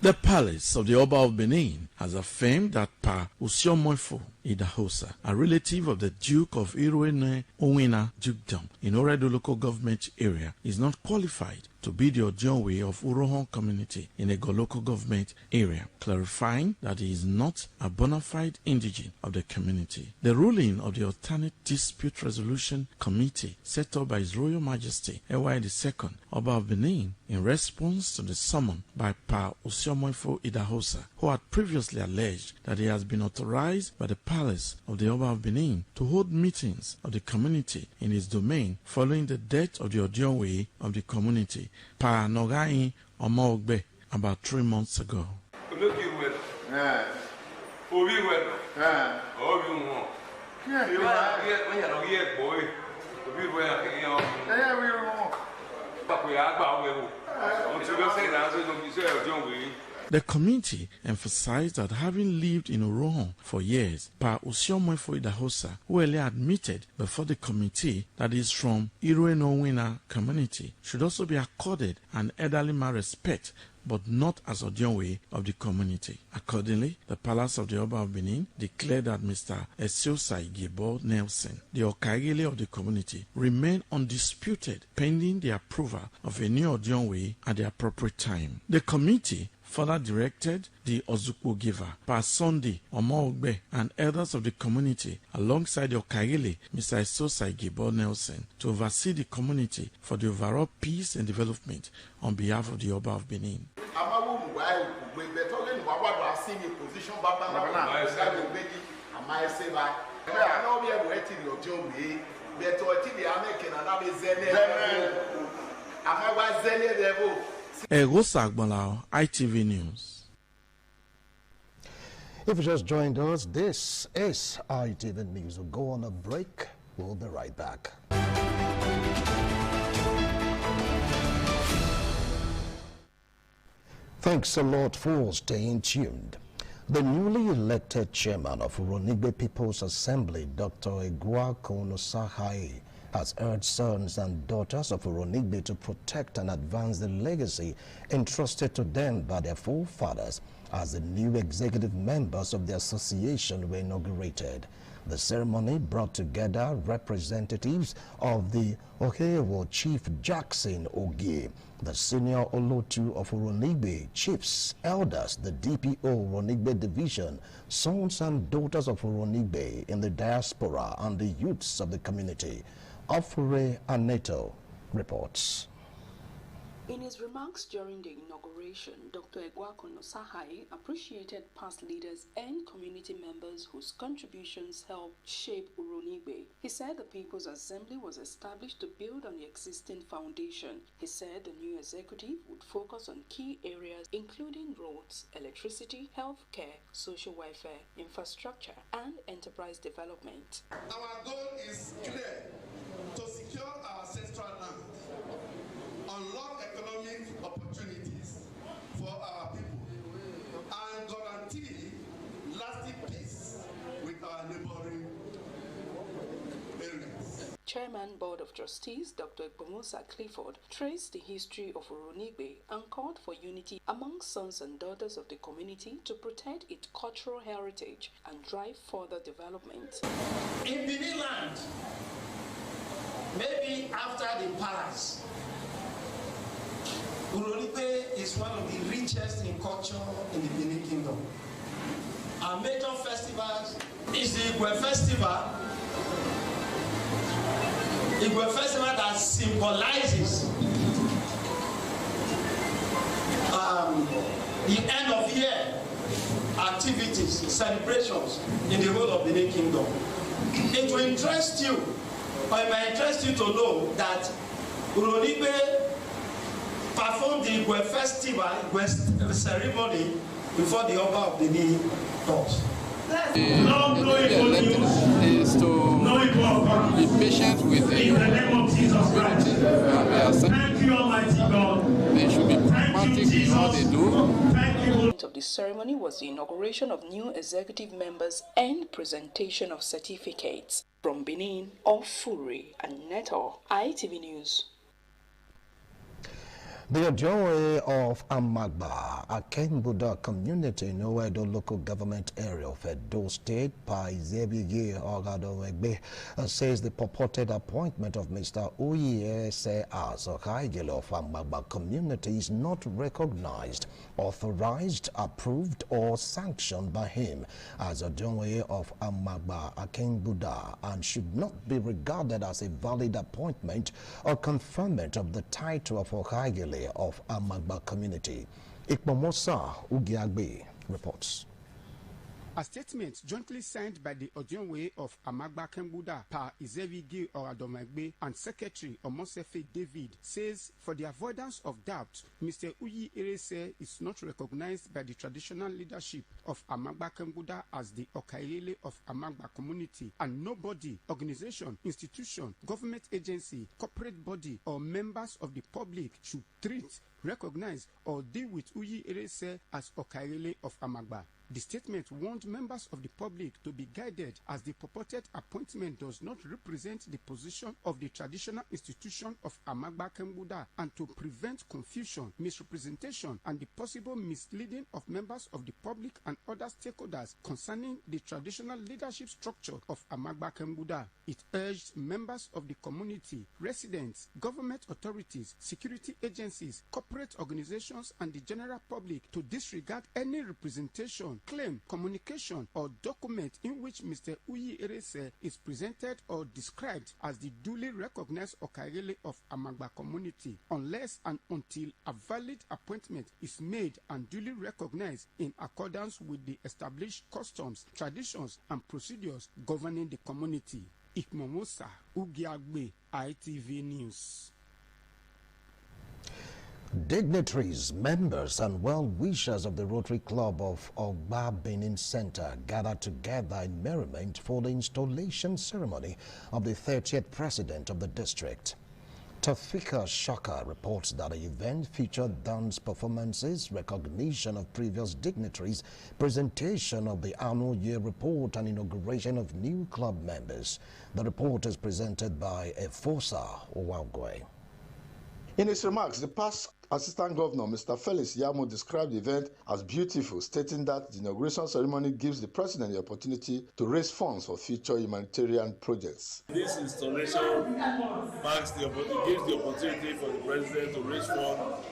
The Palace of the Oba of Benin has affirmed that Pa Osiomofo Idahosa, a relative of the Duke of Iruene Owina Dukedom in Oredo local government area, is not qualified to be the Ojionwe of Urohon community in a local government area, clarifying that he is not a bona fide indigene of the community. The ruling of the Alternate Dispute Resolution Committee set up by His Royal Majesty Ewa II, Oba of Benin, in response to the summon by Pa Osio-Moifo Idahosa, who had previously alleged that he has been authorized by the Palace of the Oba of Benin to hold meetings of the community in his domain following the death of the Ojionwe of the community, Pa Nogai Omoogbe, about 3 months ago. The committee emphasized that having lived in Urohon for years, Pa Osio-Moifo Idahosa, who earlier admitted before the committee that he is from Iruenowina community, should also be accorded an elderly man respect, but not as Ojionwe of the community. Accordingly, the Palace of the Oba of Benin declared that Mr. Esiosai Gebo Nelson, the Okagele of the community, remained undisputed pending the approval of a new Ojionwe at the appropriate time. The committee further directed the Ozukbo giver, Pa Sunday Omoogbe, and elders of the community, alongside the Okagele, Mr. Esiosai Gebo Nelson, to oversee the community for the overall peace and development on behalf of the Oba of Benin. Egosa Agbolao, ITV News. If you just joined us, this is ITV News. We'll go on a break. We'll be right back. Thanks a lot for staying tuned. The newly elected chairman of Uronigbe People's Assembly, Dr. Egwakono Sahai, has urged sons and daughters of Uronigbe to protect and advance the legacy entrusted to them by their forefathers as the new executive members of the association were inaugurated. The ceremony brought together representatives of the Ohewo Chief Jackson Ogie, the senior Olotu of Uronigbe, chiefs, elders, the DPO Uronigbe division, sons and daughters of Uronigbe in the diaspora, and the youths of the community. Afure Aneto reports. In his remarks during the inauguration, Dr. Egwakono Sahai appreciated past leaders and community members whose contributions helped shape Uronigbe. He said the People's Assembly was established to build on the existing foundation. He said the new executive would focus on key areas including roads, electricity, healthcare, social welfare, infrastructure, and enterprise development. Our goal is clear: to secure our ancestral land, unlock economic opportunities for our people, and guarantee lasting peace with our neighboring areas. Chairman Board of Trustees Dr. Ekpomusa Clifford traced the history of Uronigbe and called for unity among sons and daughters of the community to protect its cultural heritage and drive further development. In Benin land, maybe after the palace, Uronigbe is one of the richest in culture in the Benin Kingdom. Our major festivals is the Igwe Festival. Igwe Festival that symbolizes the end of year activities, celebrations in the whole of the Benin Kingdom. It will interest you, or it might interest you to know that Uronigbe performed the Igwe Festival, Igwe ceremony before the Oba of Benin does. The elected is to be patient with the community. Thank you, Almighty God. They should be pragmatic in what they do. Of the ceremony was the inauguration of new executive members and presentation of certificates. From Benin, Ofuri and Neto, ITV News. The Ojoe of Amagba, a Kembuda community in Owedo local government area of Edo State, Paizebige Ogadowegbe, says the purported appointment of Mr. Uyese as Okaigele of Amagba community is not recognized, authorized, approved, or sanctioned by him as Ojoe of Amagba, a Kembuda, and should not be regarded as a valid appointment or conferment of the title of Okaigele of Amagba community. Ikpomosa Ugiagbe reports. A statement jointly signed by the Ojonwe of Amagba Kembuda, Pa Izevigi Oradomagbe, and Secretary Omosefe David says for the avoidance of doubt, Mr. Uyi Erese is not recognized by the traditional leadership of Amagba Kembuda as the Okailele of Amagba community, and nobody, organization, institution, government agency, corporate body, or members of the public should treat, recognize, or deal with Uyi Erese as Okailele of Amagba. The statement warned members of the public to be guided as the purported appointment does not represent the position of the traditional institution of Amagba Kembuda, and to prevent confusion, misrepresentation, and the possible misleading of members of the public and other stakeholders concerning the traditional leadership structure of Amagba Kembuda. It urged members of the community, residents, government authorities, security agencies, corporate organizations, and the general public to disregard any representation, claim, communication, or document in which Mr. Uyi Erese is presented or described as the duly recognized Okaigele of Amagba community, unless and until a valid appointment is made and duly recognized in accordance with the established customs, traditions, and procedures governing the community. Ikmomosa Ugiagbe, ITV News. Dignitaries, members, and well-wishers of the Rotary Club of Ogba Benin Center gathered together in merriment for the installation ceremony of the 30th president of the district. Tafika Shaka reports that the event featured dance performances, recognition of previous dignitaries, presentation of the annual year report, and inauguration of new club members. The report is presented by Efosa Owagwe. In his remarks, the past Assistant Governor, Mr. Felix Yamo, described the event as beautiful, stating that the inauguration ceremony gives the President the opportunity to raise funds for future humanitarian projects. This installation gives the opportunity for the President to raise funds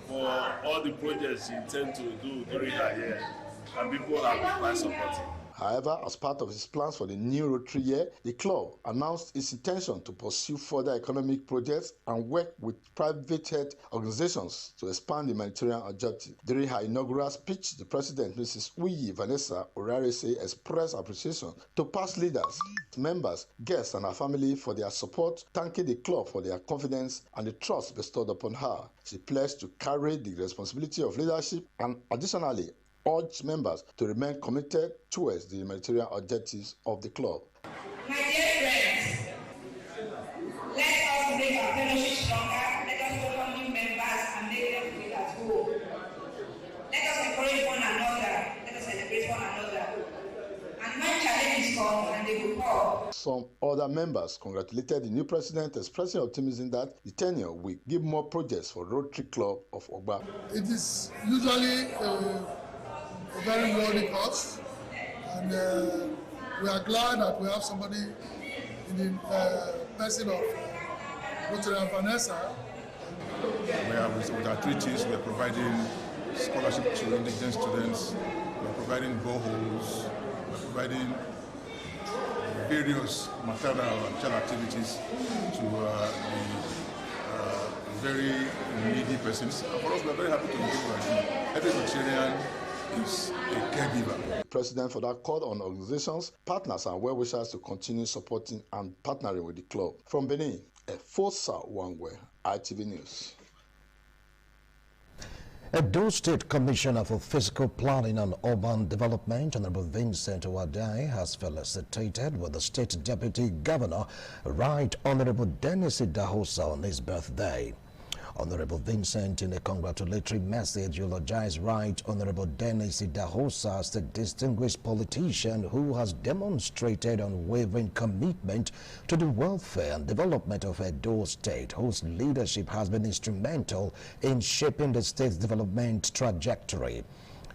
for all the projects he intends to do during that year, and people are quite supportive. However, as part of his plans for the new Rotary year, the club announced its intention to pursue further economic projects and work with private organizations to expand the humanitarian objective. During her inaugural speech, the President, Mrs. Uyi Vanessa Orarese, expressed appreciation to past leaders, members, guests, and her family for their support, thanking the club for their confidence and the trust bestowed upon her. She pledged to carry the responsibility of leadership and additionally urged members to remain committed towards the humanitarian objectives of the club. My dear friends, let us make our fellowship stronger. Let us welcome new members and make them feel at home. Let us encourage one another. Let us celebrate one another. And when challenges come, and they will come. Some other members congratulated the new president, expressing optimism that the tenure will give more projects for Rotary Club of Ogba. It is usually a very worthy cause, and we are glad that we have somebody in the person of Rotary Vanessa. We are with our treaties, we are providing scholarship to indigent students, we are providing boreholes, we are providing various maternal and child activities to the very needy persons. And for us, we are very happy to engage with them. Every Rotarian is a caregiver. The president for that called on organizations, partners, and well-wishers to continue supporting and partnering with the club. From Benin, Efosa Wangwe, ITV News. Edo State Commissioner for Physical Planning and Urban Development, Honorable Vincent Wadai, has felicitated with the State Deputy Governor, Right Honorable Dennis Idahosa, on his birthday. Honorable Vincent, in a congratulatory message, eulogized Right Honorable Dennis Idahosa as the distinguished politician who has demonstrated unwavering commitment to the welfare and development of Edo State, whose leadership has been instrumental in shaping the state's development trajectory.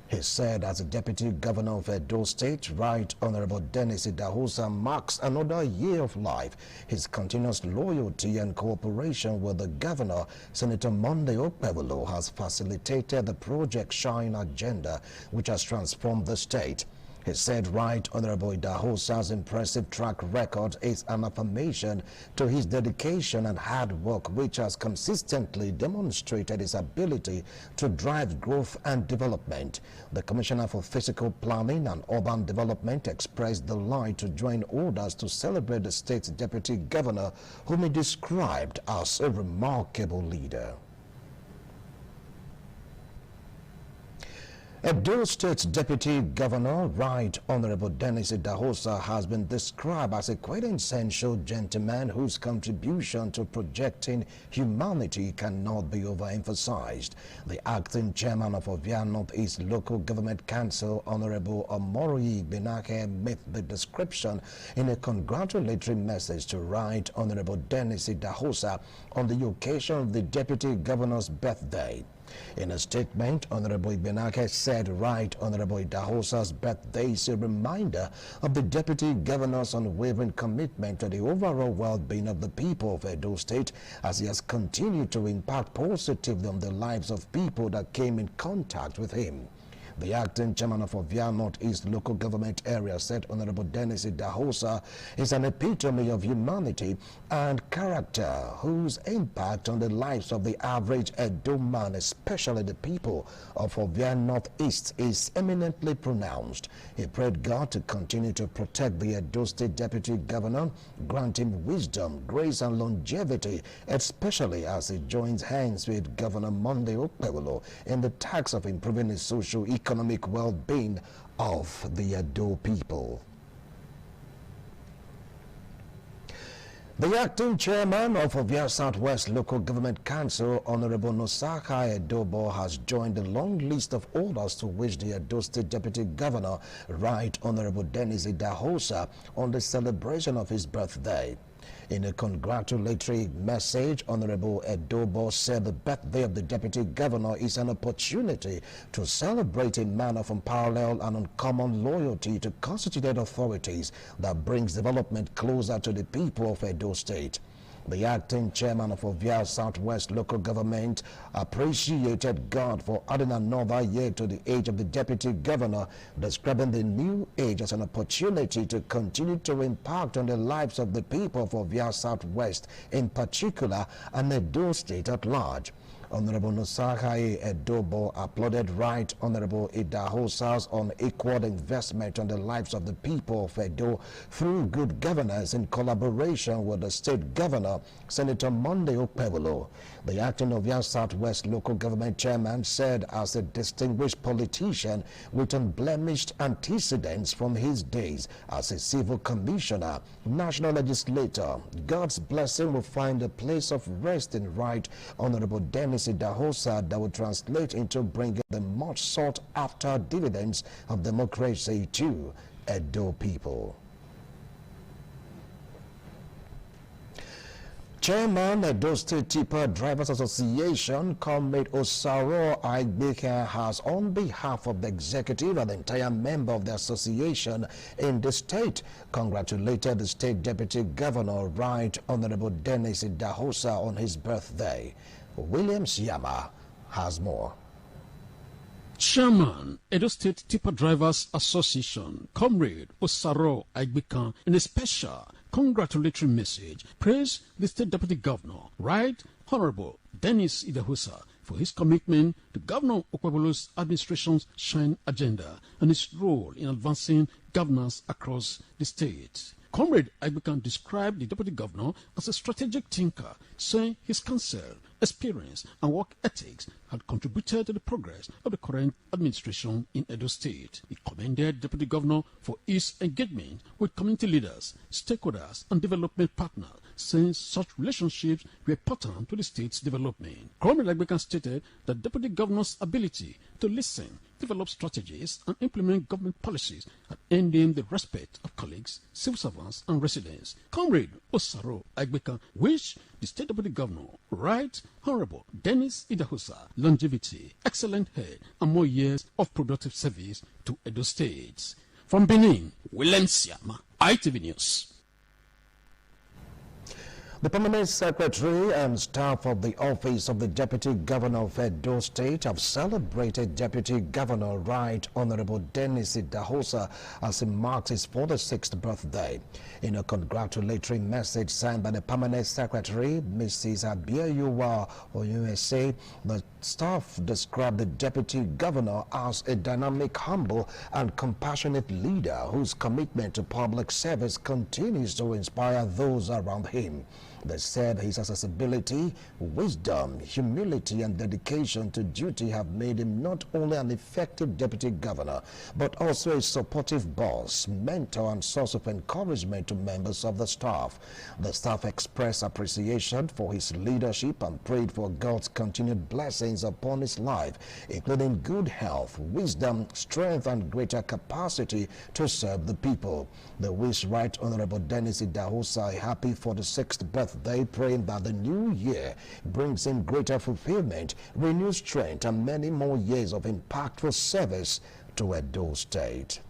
He said, as a Deputy Governor of Edo State, Right Honorable Dennis Idahosa marks another year of life. His continuous loyalty and cooperation with the Governor, Senator Monday Okpebolo, has facilitated the Project Shine agenda, which has transformed the state. He said Right Honorable Idahosa's impressive track record is an affirmation to his dedication and hard work, which has consistently demonstrated his ability to drive growth and development. The Commissioner for Physical Planning and Urban Development expressed delight to join others to celebrate the state's Deputy Governor, whom he described as a remarkable leader. Edo State's Deputy Governor, Right Honorable Dennis Idahosa, has been described as a quintessential gentleman whose contribution to projecting humanity cannot be overemphasized. The acting chairman of Ovia Northeast Local Government Council, Honorable Omori Benake, made the description in a congratulatory message to Right Honorable Dennis Idahosa on the occasion of the Deputy Governor's birthday. In a statement, Honorable Benake said Right Honorable Idahosa's birthday is a reminder of the Deputy Governor's unwavering commitment to the overall well-being of the people of Edo State, as he has continued to impact positively on the lives of people that came in contact with him. The acting chairman of Ovia Northeast Local Government Area said Honorable Dennis Idahosa is an epitome of humanity and character, whose impact on the lives of the average Edo man, especially the people of Ovia Northeast, is eminently pronounced. He prayed God to continue to protect the Edo State Deputy Governor, grant him wisdom, grace and longevity, especially as he joins hands with Governor Monday Okpebolo in the task of improving the socio-economic well-being of the Edo people. The acting chairman of Ovia Southwest Local Government Council, Honorable Nosaka Edobo, has joined the long list of orders to wish the Edo State Deputy Governor, Right Honorable Dennis Idahosa, on the celebration of his birthday. In a congratulatory message, Honorable Edobo said the birthday of the Deputy Governor is an opportunity to celebrate a man of unparalleled and uncommon loyalty to constituted authorities that brings development closer to the people of Edo State. The acting chairman of Ovia Southwest Local Government appreciated God for adding another year to the age of the Deputy Governor, describing the new age as an opportunity to continue to impact on the lives of the people of Ovia Southwest in particular and Edo State at large. Honorable Nosaka Edobo applauded Right Honorable Idahosa's unequaled investment on the lives of the people of Edo through good governance in collaboration with the State Governor, Senator Monday Okpebolo. The acting Ovia Southwest Local Government Chairman said, as a distinguished politician with unblemished antecedents from his days as a civil commissioner, national legislator, God's blessing will find a place of rest in Right Honorable Dennis Idahosa that will translate into bringing the much sought after dividends of democracy to Edo people. Chairman Edo State Tipper Drivers Association, Comrade Osaro Aigbeke, has, on behalf of the executive and the entire member of the association in the state, congratulated the state deputy governor, Right Honorable Dennis Idahosa, on his birthday. William Siama has more. Chairman, Edo State Tipper Drivers Association, Comrade Osaro Aigbeke, in a special congratulatory message, praised the State Deputy Governor, Right Honorable Dennis Idahosa, for his commitment to Governor Okpebolo's administration's Shine agenda and his role in advancing governance across the state. Comrade Aigbeke described the Deputy Governor as a strategic thinker, saying his counsel, experience and work ethics had contributed to the progress of the current administration in Edo State. He commended the Deputy Governor for his engagement with community leaders, stakeholders and development partners, since such relationships were important to the state's development. Comrade Agbekan stated that Deputy Governor's ability to listen, develop strategies, and implement government policies had earned him the respect of colleagues, civil servants, and residents. Comrade Osaro Agbekan wished the State Deputy Governor, Right Honorable Dennis Idahosa, longevity, excellent health, and more years of productive service to Edo State. From Benin, William Siama, ITV News. The Permanent Secretary and staff of the Office of the Deputy Governor of Edo State have celebrated Deputy Governor Right Honorable Dennis Idahosa as he marks his 46th birthday. In a congratulatory message signed by the Permanent Secretary, Mrs. Abiyuwa Oyuese, the staff described the Deputy Governor as a dynamic, humble, and compassionate leader whose commitment to public service continues to inspire those around him. They said his accessibility, wisdom, humility, and dedication to duty have made him not only an effective deputy governor, but also a supportive boss, mentor, and source of encouragement to members of the staff. The staff expressed appreciation for his leadership and prayed for God's continued blessings upon his life, including good health, wisdom, strength, and greater capacity to serve the people. They wish Right Honorable Dennis Idahosa a happy 46th birthday, praying that the new year brings him greater fulfillment, renewed strength, and many more years of impactful service to Edo State.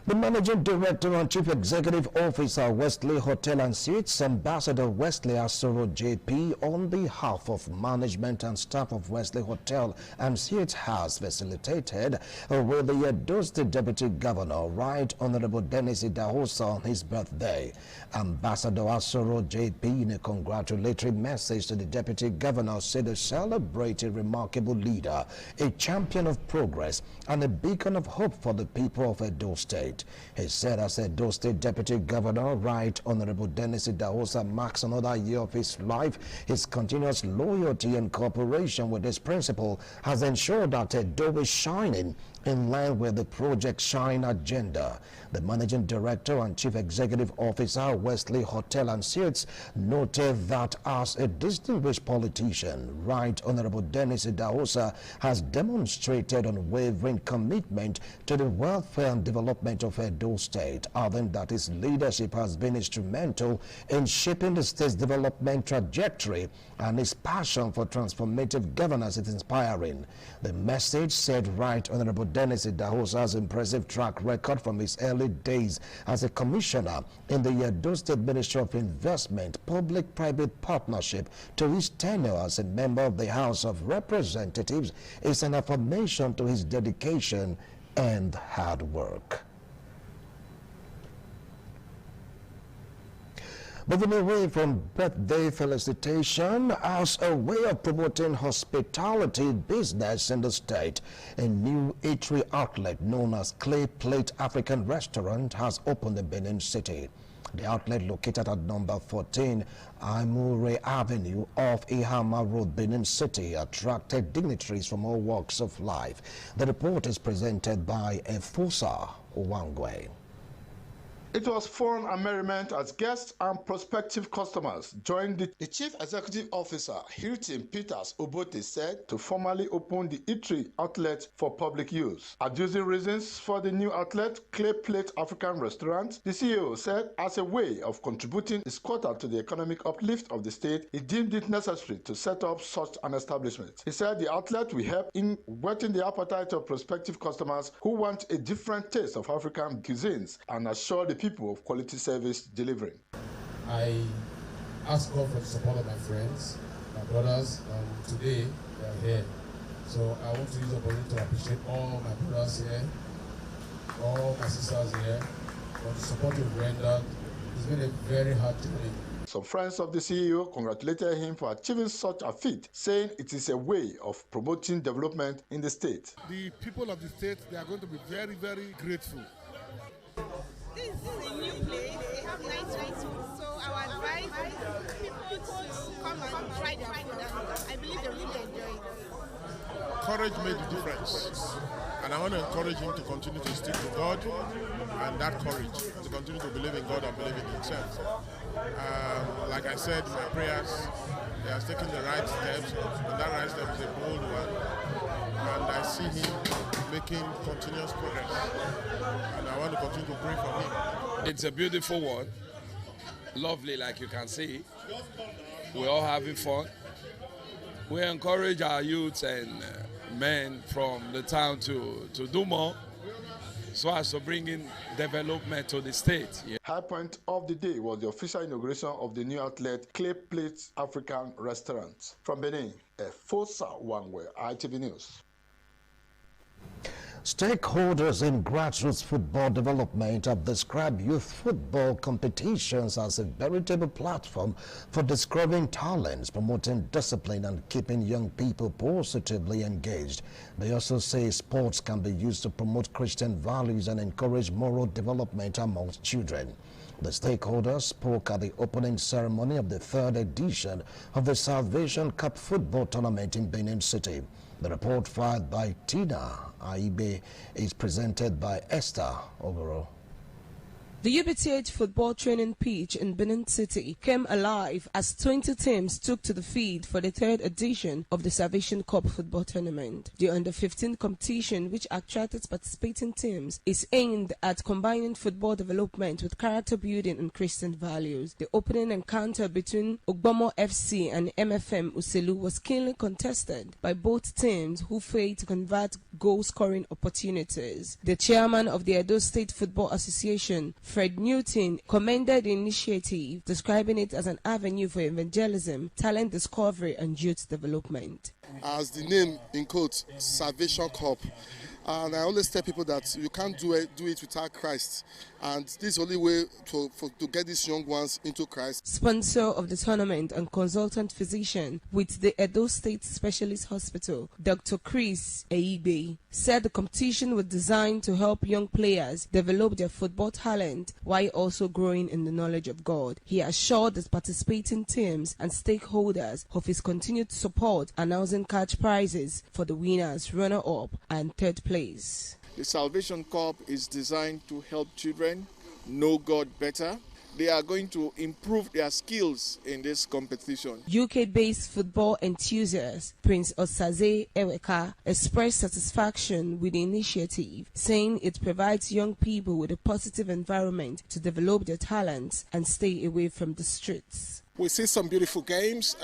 The Managing Director and Chief Executive Officer, Wesley Hotel and Suites, Ambassador Wesley Asoro JP, on behalf of management and staff of Wesley Hotel and Suites, has facilitated with the Edo State Deputy Governor, Right Honorable Dennis Idahosa, on his birthday. Ambassador Asoro JP, in a congratulatory message to the Deputy Governor, said he celebrated a remarkable leader, a champion of progress, and a beacon of hope for the people of Edo State. He said as Edo State Deputy Governor, Right Honorable Dennis Idahosa marks another year of his life. His continuous loyalty and cooperation with his principal has ensured that Edo is shining in line with the Project Shine agenda. The Managing Director and Chief Executive Officer, Wesley Hotel and Suites, noted that as a distinguished politician, Right Honorable Dennis Idahosa has demonstrated unwavering commitment to the welfare and development of Edo State, adding that his leadership has been instrumental in shaping the state's development trajectory, and his passion for transformative governance is inspiring. The message said Right Honorable Dennis Idahosa's impressive track record from his early days as a commissioner in the Edo State Ministry of Investment, Public-Private Partnership, to his tenure as a member of the House of Representatives is an affirmation to his dedication and hard work. Moving away from birthday felicitation, as a way of promoting hospitality business in the state, a new eatery outlet known as Clay Plate African Restaurant has opened in Benin City. The outlet, located at number 14 Aimure Avenue off Ihama Road, Benin City, attracted dignitaries from all walks of life. The report is presented by Efusa Owangwe. It was fun and merriment as guests and prospective customers joined the Chief Executive Officer, Hilton Peters Obote, said to formally open the eatery outlet for public use. Adducing reasons for the new outlet, Clay Plate African Restaurant, the CEO said as a way of contributing his quota to the economic uplift of the state, he deemed it necessary to set up such an establishment. He said the outlet will help in whetting the appetite of prospective customers who want a different taste of African cuisines and assure the people of quality service delivery. I ask God for the support of my friends, my brothers, and today they are here. So I want to use the opportunity to appreciate all my brothers here, all my sisters here, for the support you've rendered. It's been a very hard journey. Some friends of the CEO congratulated him for achieving such a feat, saying it is a way of promoting development in the state. The people of the state, they are going to be very, very grateful. This is a new place. They have nice food. So I would advise people to come and try their food. I believe they really enjoy it. courage made the difference. And I want to encourage him to continue to stick to God and that courage, to continue to believe in God and believe in himself. Like I said in my prayers, he has taken the right steps, and that right step is a bold one. And I see him making continuous progress. And I want to continue to pray for him. It's a beautiful one. Lovely, like you can see. We're all having fun. We encourage our youths and men from the town to do more so as to bring in development to the state. Yeah. High point of the day was the official inauguration of the new outlet Clay Plate African Restaurant. From Benin, Fosa Wangwe, ITV News. Stakeholders in grassroots football development have described youth football competitions as a veritable platform for discovering talents, promoting discipline, and keeping young people positively engaged. They also say sports can be used to promote Christian values and encourage moral development amongst children. The stakeholders spoke at the opening ceremony of the third edition of the Salvation Cup football tournament in Benin City. The report filed by Tina Aibe is presented by Esther Ogoro. The UBTH football training pitch in Benin City came alive as 20 teams took to the field for the third edition of the Salvation Cup football tournament. The Under-15 competition, which attracted participating teams, is aimed at combining football development with character building and Christian values. The opening encounter between Ogbomo FC and MFM Uselu was keenly contested by both teams, who failed to convert goal-scoring opportunities. The chairman of the Edo State Football Association, Fred Newton, commended the initiative, describing it as an avenue for evangelism, talent discovery, and youth development. As the name in quotes, Salvation Cup. And I always tell people that you can't do it without Christ. And this is the only way to get these young ones into Christ. Sponsor of the tournament and consultant physician with the Edo State Specialist Hospital, Dr. Chris Eibe, said the competition was designed to help young players develop their football talent while also growing in the knowledge of God. He assured the participating teams and stakeholders of his continued support, announcing cash prizes for the winners, runner-up, and third place. The Salvation Cup is designed to help children know God better. They are going to improve their skills in this competition. UK-based football enthusiast Prince Osaze Eweka expressed satisfaction with the initiative, saying it provides young people with a positive environment to develop their talents and stay away from the streets. We see some beautiful games,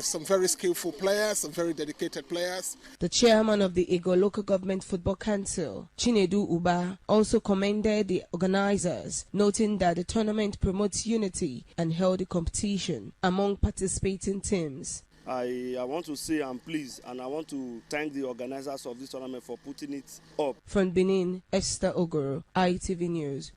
some very skillful players, some very dedicated players. The chairman of the Ego Local Government Football Council, Chinedu Uba, also commended the organizers, noting that the tournament promotes unity and healthy competition among participating teams. I want to say I'm pleased, and I want to thank the organizers of this tournament for putting it up. From Benin, Esther Ogoro, ITV News.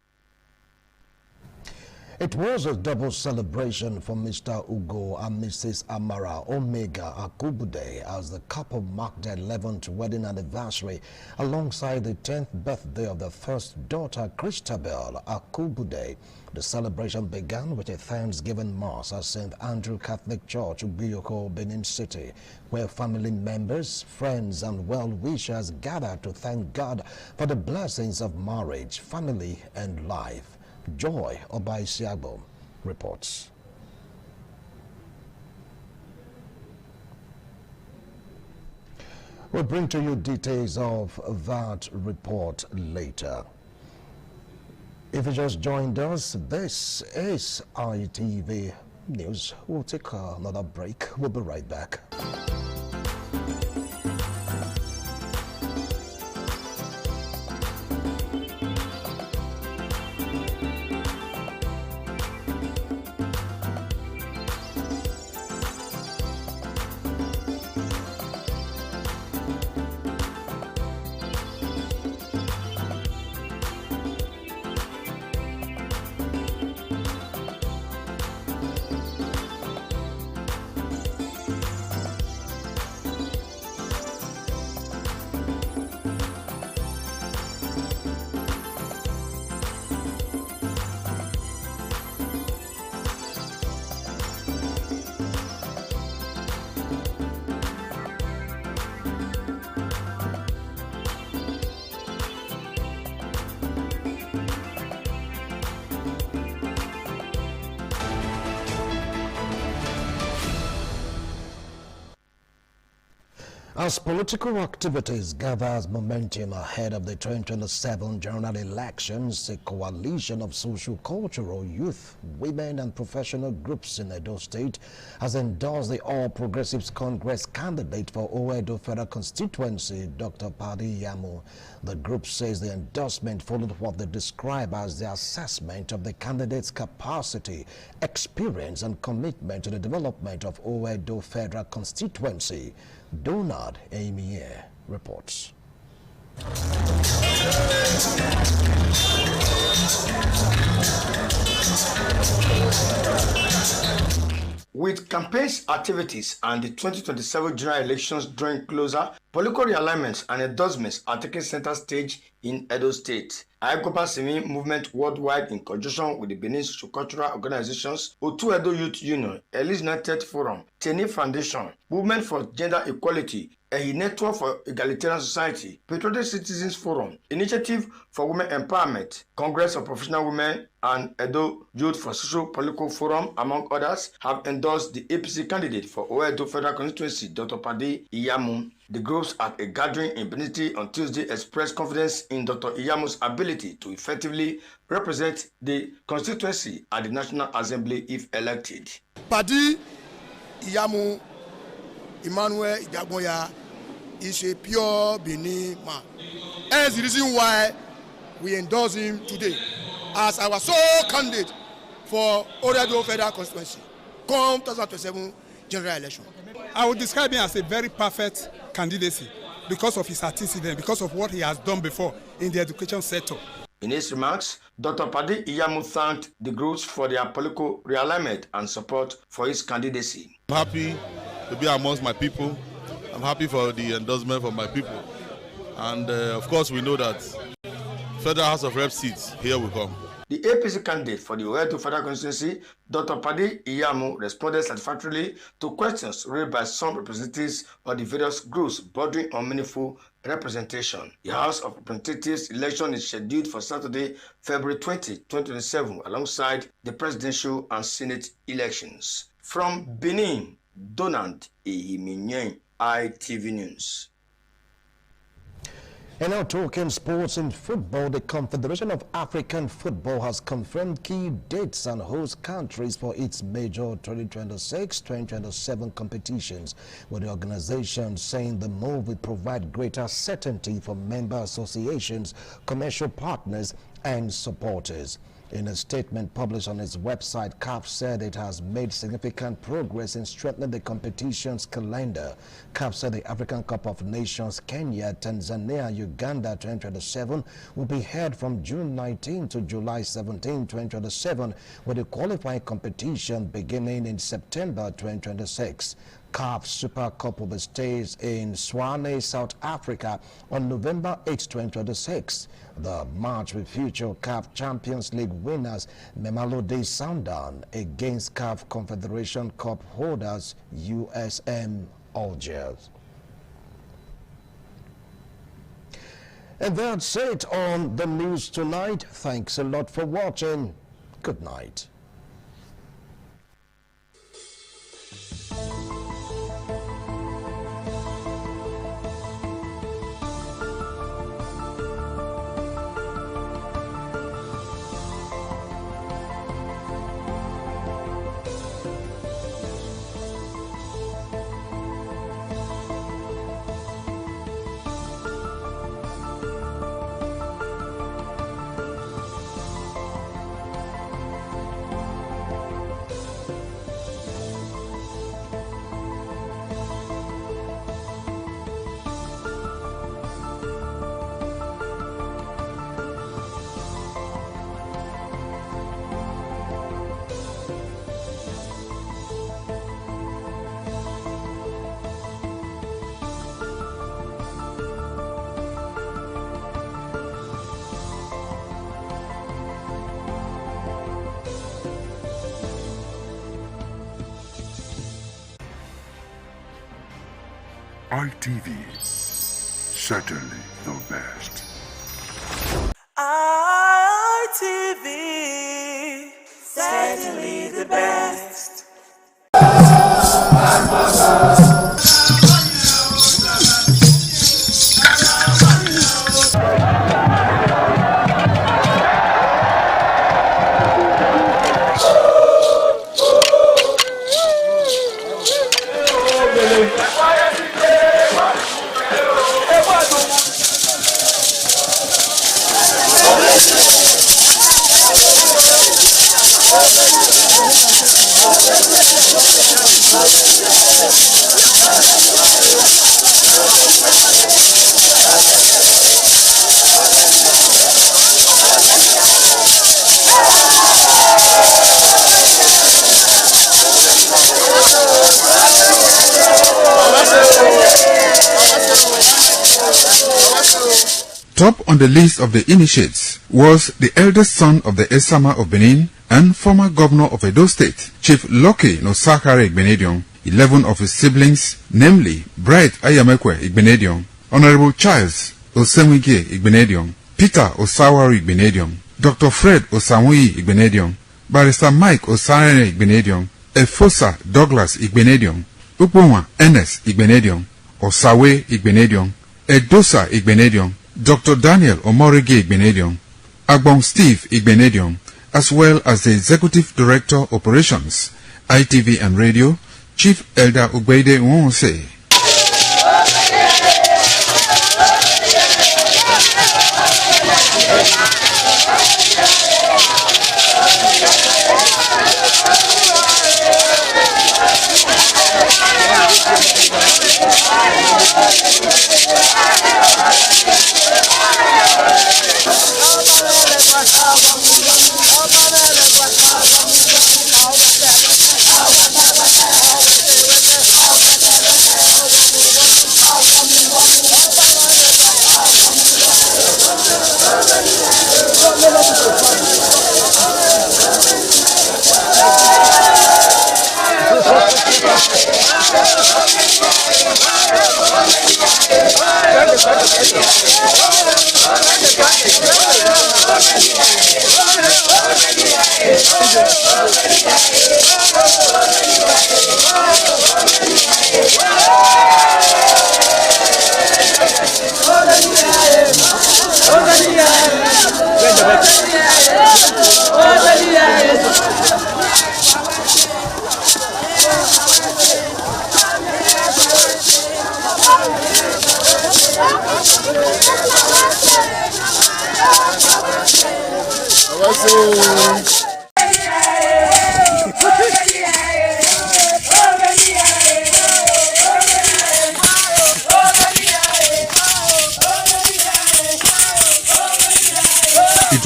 It was a double celebration for Mr. Ugo and Mrs. Amara Omega Akubude as the couple marked their 11th wedding anniversary alongside the 10th birthday of their first daughter, Christabel Akubude. The celebration began with a Thanksgiving Mass at St. Andrew Catholic Church, Ubiyoko, Benin City, where family members, friends, and well-wishers gathered to thank God for the blessings of marriage, family, and life. Joy Obaisiagbo reports. We'll bring to you details of that report later. If you just joined us, this is ITV News. We'll take another break. We'll be right back. As political activities gathers momentum ahead of the 2027 general elections, a coalition of socio-cultural, youth, women and professional groups in Edo State has endorsed the All Progressives Congress candidate for Owedo Federal Constituency, Dr. Padi Iyamu. The group says the endorsement followed what they describe as the assessment of the candidate's capacity, experience and commitment to the development of Owedo Federal Constituency. Donald Amie reports. With campaigns activities and the 2027 general elections drawing closer, political realignments and endorsements are taking center stage in Edo State. Ayekopa Simi Movement Worldwide, in conjunction with the Benin Socio-Cultural Organizations, Otu Edo Youth Union, Elis United Forum, Teni Foundation, Movement for Gender Equality, a Network for Egalitarian Society, Patriotic Citizens Forum, Initiative for Women Empowerment, Congress of Professional Women, and Edo Youth for Social Political Forum, among others, have endorsed the APC candidate for Owedo Federal Constituency, Dr. Padi Iyamu. The groups at a gathering in Benin City on Tuesday expressed confidence in Dr. Iyamu's ability to effectively represent the constituency at the National Assembly if elected. Padi Iyamu Emmanuel Igagboya is a pure Benin man. And the reason why we endorse him today as our sole candidate for Owedo Federal Constituency come 2027 general election. I would describe him as a very perfect candidacy because of his antecedent, because of what he has done before in the education sector. In his remarks, Dr. Padi Iyamu thanked the groups for their political realignment and support for his candidacy. I'm happy to be amongst my people. I'm happy for the endorsement from my people. And of course, we know that Federal House of Rep seats, here we come. The APC candidate for the Owedo Federal Constituency, Dr. Padi Iyamu, responded satisfactorily to questions raised by some representatives of the various groups bordering on meaningful representation. The House of Representatives election is scheduled for Saturday, February 20, 2027, alongside the presidential and Senate elections. From Benin, Donald Ehiminen, ITV News. And now talking sports and football, the Confederation of African Football has confirmed key dates and host countries for its major 2026-2027 competitions, with the organization saying the move will provide greater certainty for member associations, commercial partners and supporters. In a statement published on its website, CAF said it has made significant progress in strengthening the competition's calendar. CAF said the African Cup of Nations Kenya, Tanzania, Uganda 2027 will be held from June 19 to July 17, 2027, with the qualifying competition beginning in September 2026. CAF Super Cup will be staged in Swane, South Africa on November 8, 2026. The match will feature CAF Champions League winners Mamelodi Sundowns against CAF Confederation Cup holders USM Algiers. And that's it on the news tonight. Thanks a lot for watching. Good night. ITV, certainly the best. ITV, certainly the best. Top on the list of the initiates was the eldest son of the Esama of Benin and former governor of Edo State, Chief Lucky Nosakare Igbenedion. 11 of his siblings, namely Bright Ayamekwe Igbenedion, Honorable Charles Osemwige Igbenedion, Peter Osawari Igbenedion, Dr. Fred Osanwi Igbenedion, Barrister Mike Osarene Igbenedion, Efosa Douglas Igbenedion, Ukponwa Enes Igbenedion, Osawe Igbenedion, Edosa Igbenedion, Dr. Daniel Omorige Igbenedion, Agbon Steve Igbenedion, as well as the Executive Director Operations, ITV and Radio, Chief Elder Ugbeide Nwonse.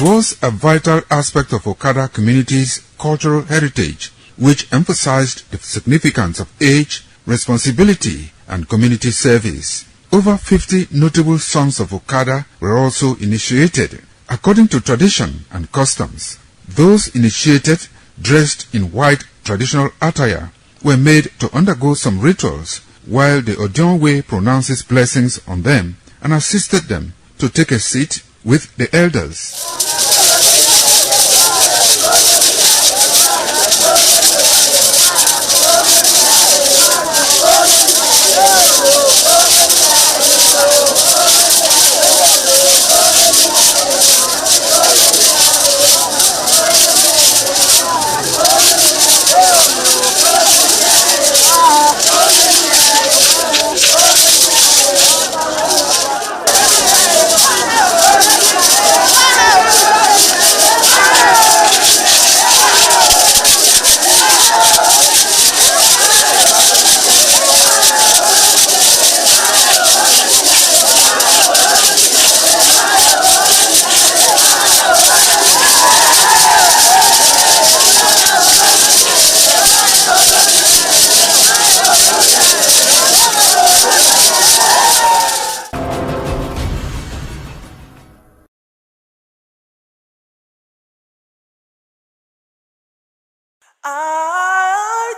It was a vital aspect of Okada community's cultural heritage, which emphasized the significance of age, responsibility, and community service. Over 50 notable sons of Okada were also initiated. According to tradition and customs, those initiated, dressed in white traditional attire, were made to undergo some rituals, while the Odionwe pronounces blessings on them and assisted them to take a seat with the elders.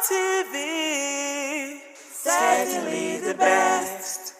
ITV, certainly the best.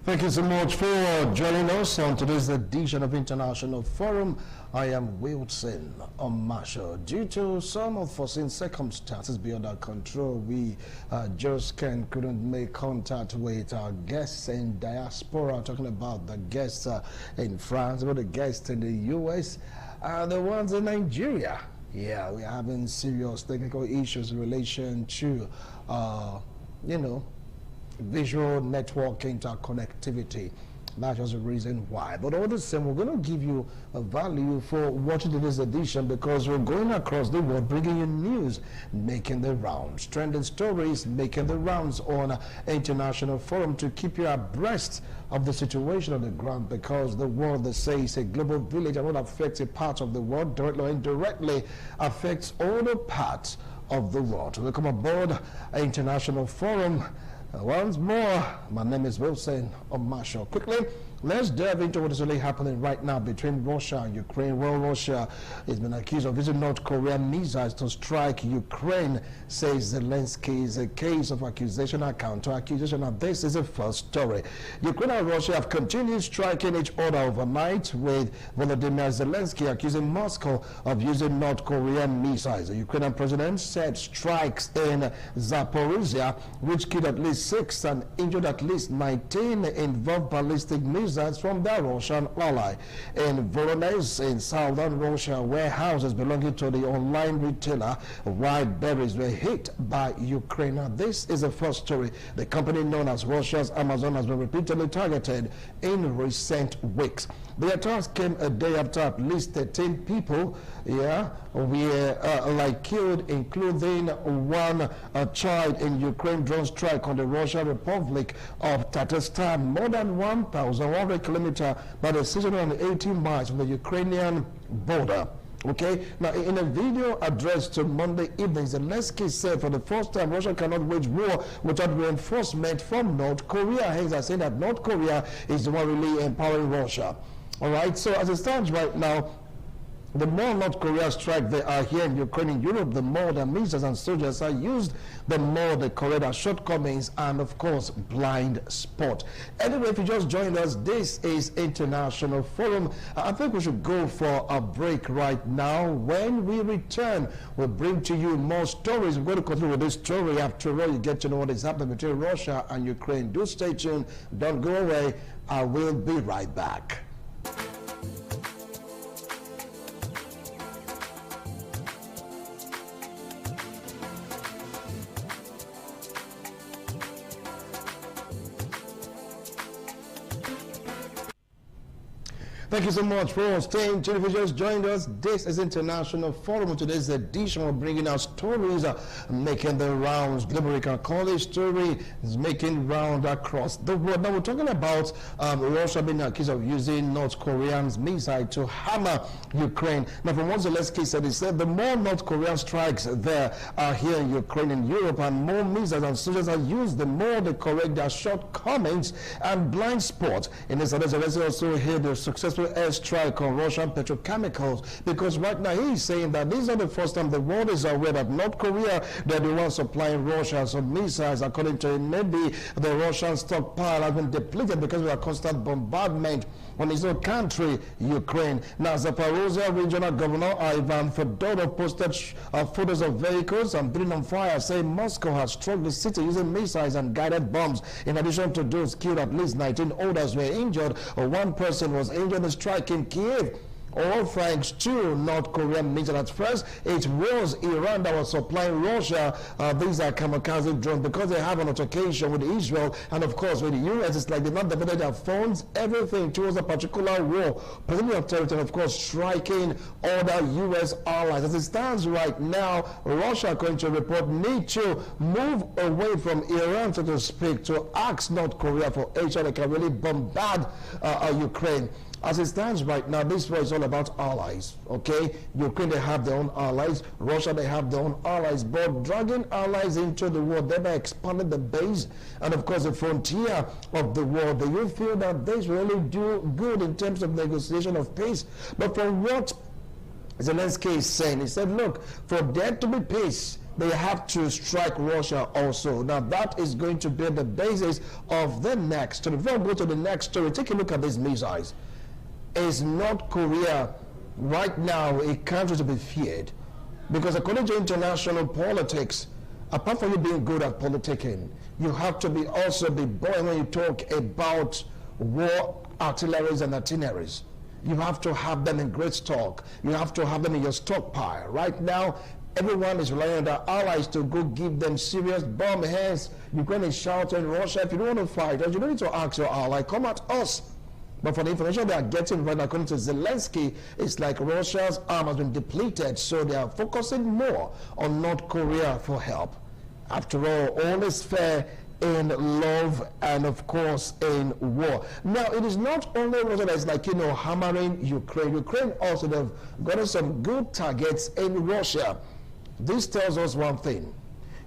Thank you so much for joining us on today's edition of International Forum. I am Wilson Omasho. Due to some unforeseen circumstances beyond our control, we just couldn't make contact with our guests in diaspora, talking about the guests in France, about the guests in the US, and the ones in Nigeria. Yeah, we're having serious technical issues in relation to, visual network interconnectivity. That's just the reason why. But all the same, we're going to give you a value for watching today's edition, because we're going across the world bringing you news making the rounds, trending stories making the rounds on International Forum to keep you abreast of the situation on the ground, because the world, they say, is a global village and what affects a part of the world directly or indirectly affects all the parts of the world. Welcome aboard International Forum. Once more, my name is Wilson Omasho. Quickly, let's delve into what is really happening right now between Russia and Ukraine. Well, Russia has been accused of using North Korean missiles to strike Ukraine, says Zelensky. Is a case of accusation and counter-accusation, and this is a first story. Ukraine and Russia have continued striking each other overnight, with Volodymyr Zelensky accusing Moscow of using North Korean missiles. The Ukrainian president said strikes in Zaporizhia, which killed at least 6 and injured at least 19, involved ballistic missiles from their Russian ally. In Voronezh, in southern Russia, warehouses belonging to the online retailer Wildberries were hit by Ukraine. Now, this is the first story. The company known as Russia's Amazon has been repeatedly targeted in recent weeks. The attacks came a day after at least 13 people were killed, including one child in Ukraine drone strike on the Russian Republic of Tatarstan, more than 1,100 kilometers, by the 680 miles from the Ukrainian border. Okay, now in a video addressed to Monday evening, Zelensky said for the first time Russia cannot wage war without reinforcement from North Korea. Hence, I say that North Korea is the one really empowering Russia. All right, so as it stands right now, the more North Korea strike they are here in Ukraine and Europe, the more the missiles and soldiers are used, the more they correct our shortcomings and, of course, blind spot. Anyway, if you just joined us, this is International Forum. I think we should go for a break right now. When we return, we'll bring to you more stories. We're going to continue with this story. After all, you get to know what is happening between Russia and Ukraine. Do stay tuned. Don't go away. I will be right back. Thank you so much for staying tuned. If you just joined us, this is International Forum. Today's edition, we're bringing out stories making the rounds. Global, we can call this story is making round across the world. Now we're talking about Russia being accused of using North Korean's missile to hammer Ukraine. Now, from what Zelensky said, he said the more North Korean strikes there are here in Ukraine and Europe, and more missiles and soldiers are used, the more they correct their shortcomings and blind spots. In this Zelensky also heard the successful airstrike on Russian petrochemicals, because right now he's saying that this is not the first time the world is aware that North Korea, they're the ones supplying Russia some missiles. According to him, maybe the Russian stockpile has been depleted because of a constant bombardment on his own country, Ukraine. Now, Zaporizhia Regional Governor Ivan Fedorov posted photos of vehicles and building on fire, saying Moscow has struck the city using missiles and guided bombs. In addition to those killed, at least 19 others were injured. One person was injured in the strike in Kiev. All thanks to North Korean missiles. At first, it was Iran that was supplying Russia these are kamikaze drones, because they have an altercation with Israel and, of course, with the US. It's like they've not diverted their funds, everything towards a particular war, particularly of territory, of course, striking other US allies. As it stands right now, Russia, according to report, need to move away from Iran, so to speak, to ask North Korea for aid so they can really bombard Ukraine. As it stands right now, this war is all about allies, okay? Ukraine, they have their own allies. Russia, they have their own allies. But dragging allies into the war, thereby expanding the base and, of course, the frontier of the war. Do you feel that this really do good in terms of negotiation of peace? But from what Zelensky is saying, he said, look, for there to be peace, they have to strike Russia also. Now that is going to be the basis of the next story. Before we go to the next story, take a look at these missiles. Is North Korea right now a country to be feared? Because according to international politics, apart from you being good at politicking, you have to also be bold when you talk about war artilleries and artilleries. You have to have them in great stock. You have to have them in your stockpile. Right now, everyone is relying on their allies to go give them serious bomb. Hence, Ukraine is shouting, Russia, if you don't want to fight us, you don't need to ask your ally, come at us. But for the information they are getting right now, according to Zelensky, it's like Russia's arm has been depleted, so they are focusing more on North Korea for help. After all is fair in love and, of course, in war. Now, it is not only Russia that is like, hammering Ukraine. Ukraine also have gotten some good targets in Russia. This tells us one thing.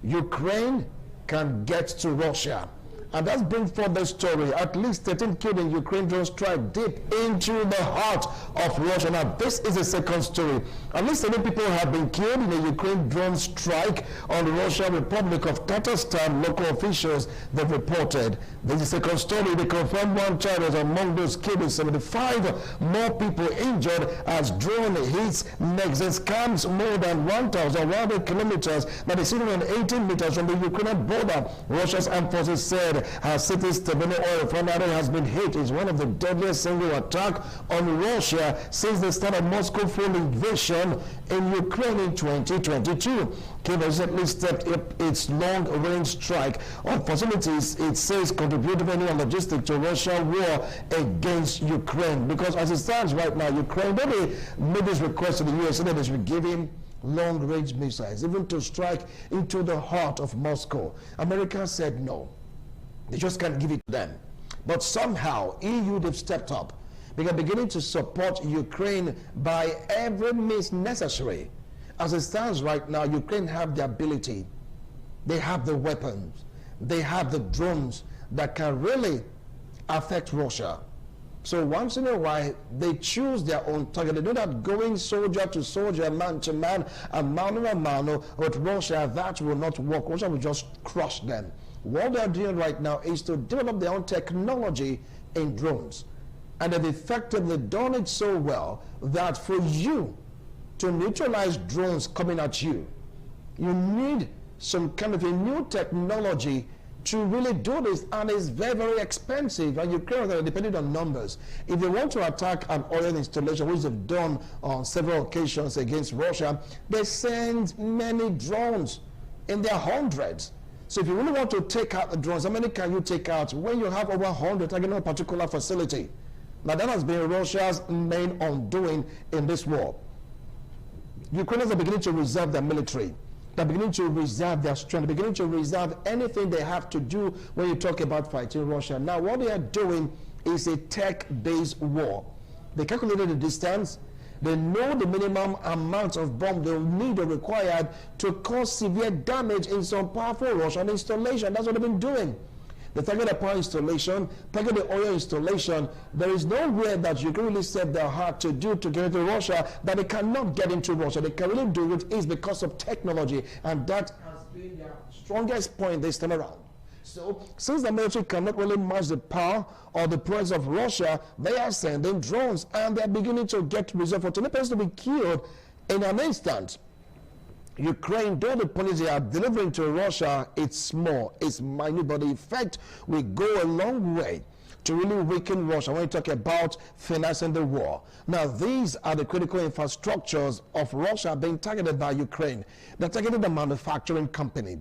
Ukraine can get to Russia. And that brings forth the story. At least 13 killed in Ukraine drone strike deep into the heart of Russia. Now, this is the second story. At least 7 people have been killed in a Ukraine drone strike on the Russian Republic of Tatarstan. Local officials, they've reported. This is the second story. They confirmed 1 child was among those killed and 75 more people injured as drone hits Nexus camps more than 1,100 kilometers, that is 618 meters from the Ukrainian border. Russia's armed forces said her city's Stebino oil refinery has been hit. It's one of the deadliest single attack on Russia since the start of Moscow full invasion in Ukraine in 2022. Kiev recently stepped up its long-range strike on facilities it says contribute revenue and logistics to Russia's war against Ukraine. Because as it stands right now, Ukraine already made this request to the US that they should give him long-range missiles, even to strike into the heart of Moscow. America said no. They just can't give it to them. But somehow, EU, they've stepped up. They are beginning to support Ukraine by every means necessary. As it stands right now, Ukraine have the ability. They have the weapons. They have the drones that can really affect Russia. So once in a while, they choose their own target. They know that going soldier to soldier, man to man, and mano a mano with Russia, that will not work. Russia will just crush them. What they are doing right now is to develop their own technology in drones. And they've effectively done it so well that for you to neutralize drones coming at you, you need some kind of a new technology to really do this, and it's very, very expensive, and Ukraine are depending on numbers. If they want to attack an oil installation, which they've done on several occasions against Russia, they send many drones in their hundreds. So if you really want to take out the drones, how many can you take out when you have over 100 targeting a particular facility? Now that has been Russia's main undoing in this war. Ukrainians are beginning to reserve their military. They're beginning to reserve their strength, beginning to reserve anything they have to do when you talk about fighting Russia. Now, what they are doing is a tech-based war. They calculated the distance. They know the minimum amount of bomb they'll need or required to cause severe damage in some powerful Russian installation. That's what they've been doing. They target the power installation, target the oil installation. There is nowhere that you can really set their heart to do to get into Russia that they cannot get into Russia. They can really do it is because of technology, and that has been their strongest point this time around. So, since the military cannot really match the power or the presence of Russia, they are sending drones, and they're beginning to get reserved for 20 persons to be killed in an instant. Ukraine, though the policy they are delivering to Russia, it's small, it's minute, but the effect will go a long way to really weaken Russia when you talk about financing the war. Now, these are the critical infrastructures of Russia being targeted by Ukraine. They're targeting the manufacturing company.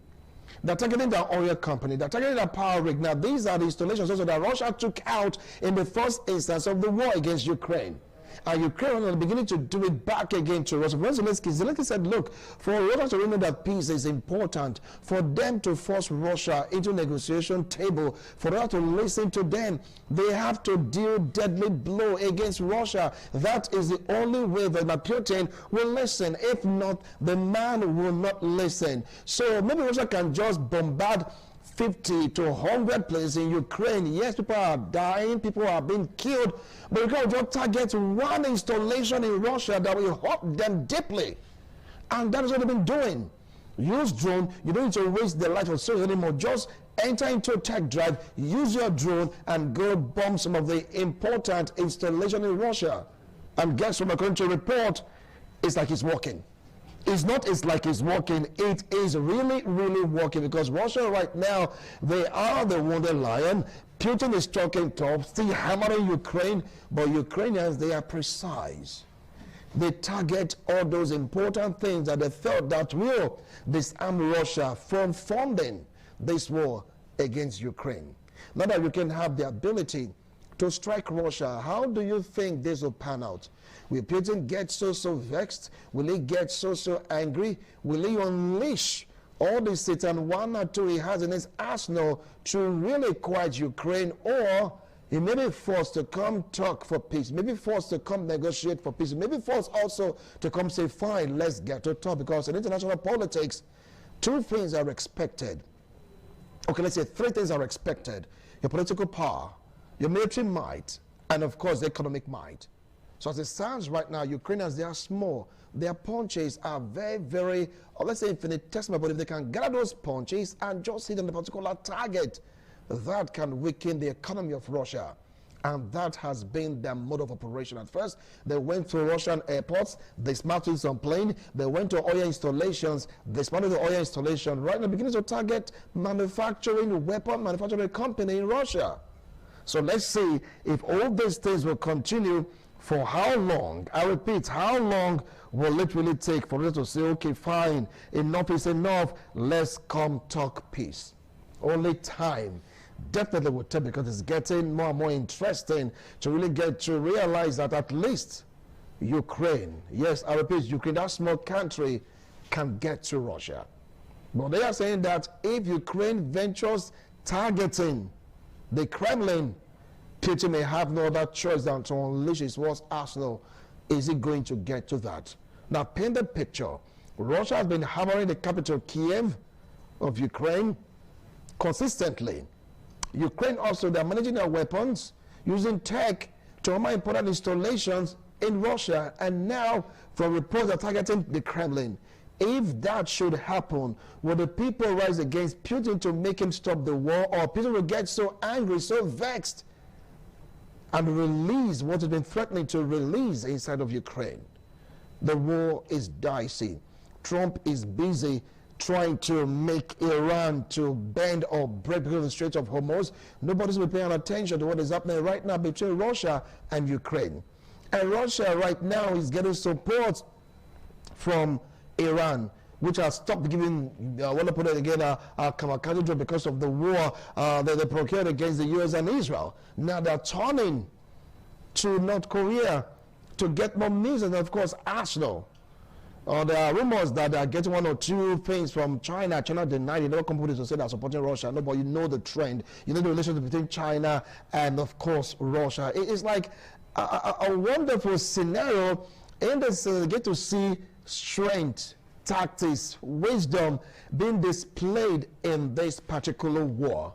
They're targeting the oil company. They're targeting the power rig. Now, these are the installations also that Russia took out in the first instance of the war against Ukraine. And Ukraine are beginning to do it back again to Russia. Zelensky said, look, for Russia to remember that peace is important, for them to force Russia into negotiation table, for us to listen to them, they have to deal deadly blow against Russia. That is the only way that Putin will listen. If not, the man will not listen. So maybe Russia can just bombard 50 to 100 places in Ukraine. Yes, people are dying, people are being killed, but you can just target one installation in Russia that will hurt them deeply. And that is what they've been doing. Use drone. You don't need to waste the life of soldiers anymore. Just enter into a tech drive, use your drone, and go bomb some of the important installation in Russia. And guess what? According to a report, it's like it's working. It's not it's like it's working. It is really, really working, because Russia right now, they are the wounded lion. Putin is talking tough, still hammering Ukraine, but Ukrainians, they are precise. They target all those important things that they felt that will disarm Russia from funding this war against Ukraine. Now that Ukraine have the ability to strike Russia, how do you think this will pan out? Will Putin get so vexed? Will he get so angry? Will he unleash all the Satan 1 or 2 he has in his arsenal to really quiet Ukraine? Or he may be forced to come talk for peace, maybe forced to come negotiate for peace, maybe forced also to come say, fine, let's get to talk. Because in international politics, 2 things are expected. Okay, let's say 3 things are expected. Your political power, your military might, and of course the economic might. So as it stands right now, Ukrainians, they are small. Their punches are very, or let's say infinitesimal, but if they can gather those punches and just hit on the particular target, that can weaken the economy of Russia. And that has been their mode of operation. At first, they went to Russian airports, they dismantled some plane, they went to oil installations, they dismantled the oil installation. Right now, beginning to target weapon manufacturing company in Russia. So let's see if all these things will continue. For how long? I repeat, how long will it really take for us to say, okay, fine, enough is enough, let's come talk peace? Only time definitely will take, because it's getting more and more interesting to really get to realize that at least Ukraine, yes, I repeat, Ukraine, that small country, can get to Russia. But they are saying that if Ukraine ventures targeting the Kremlin, Putin may have no other choice than to unleash his war's arsenal. Is he going to get to that? Now, paint the picture. Russia has been hammering the capital, Kiev, of Ukraine consistently. Ukraine also, they're managing their weapons using tech to hammer important installations in Russia. And now, from reports, they're targeting the Kremlin. If that should happen, will the people rise against Putin to make him stop the war, or Putin will get so angry, so vexed, and release what has been threatening to release inside of Ukraine? The war is dicey. Trump is busy trying to make Iran to bend or break the Strait of Hormuz. Nobody's been paying attention to what is happening right now between Russia and Ukraine. And Russia right now is getting support from Iran, which has stopped giving, I want to put it again, kamikaze drone because of the war that they procured against the US and Israel. Now they're turning to North Korea to get more missiles, and of course arsenal. There are rumors that they are getting 1 or 2 things from China. China denied it. Never come to say they're supporting Russia. No, but you know the trend. You know the relationship between China and, of course, Russia. It's like a wonderful scenario in this. Get to see strength, tactics, wisdom being displayed in this particular war.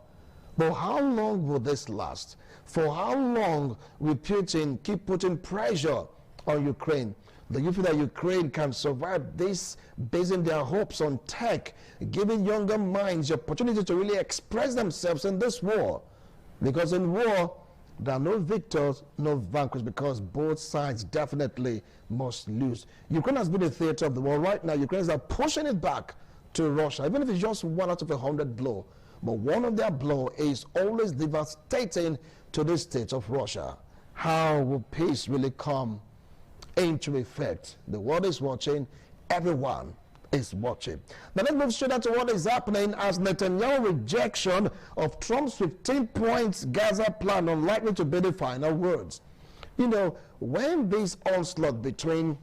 But how long will this last? For how long will Putin keep putting pressure on Ukraine? Do you feel that Ukraine can survive this, basing their hopes on tech, giving younger minds the opportunity to really express themselves in this war? Because in war, there are no victors, no vanquished, because both sides definitely must lose. Ukraine has been the theater of the war. Right now, Ukrainians are pushing it back to Russia, even if it's just 1 out of 100 blow. But one of their blow is always devastating to the state of Russia. How will peace really come into effect? The world is watching. Everyone is watching. Now let's move straight to what is happening as Netanyahu's rejection of Trump's 15 points Gaza plan unlikely to be the final words. You know, when this onslaught between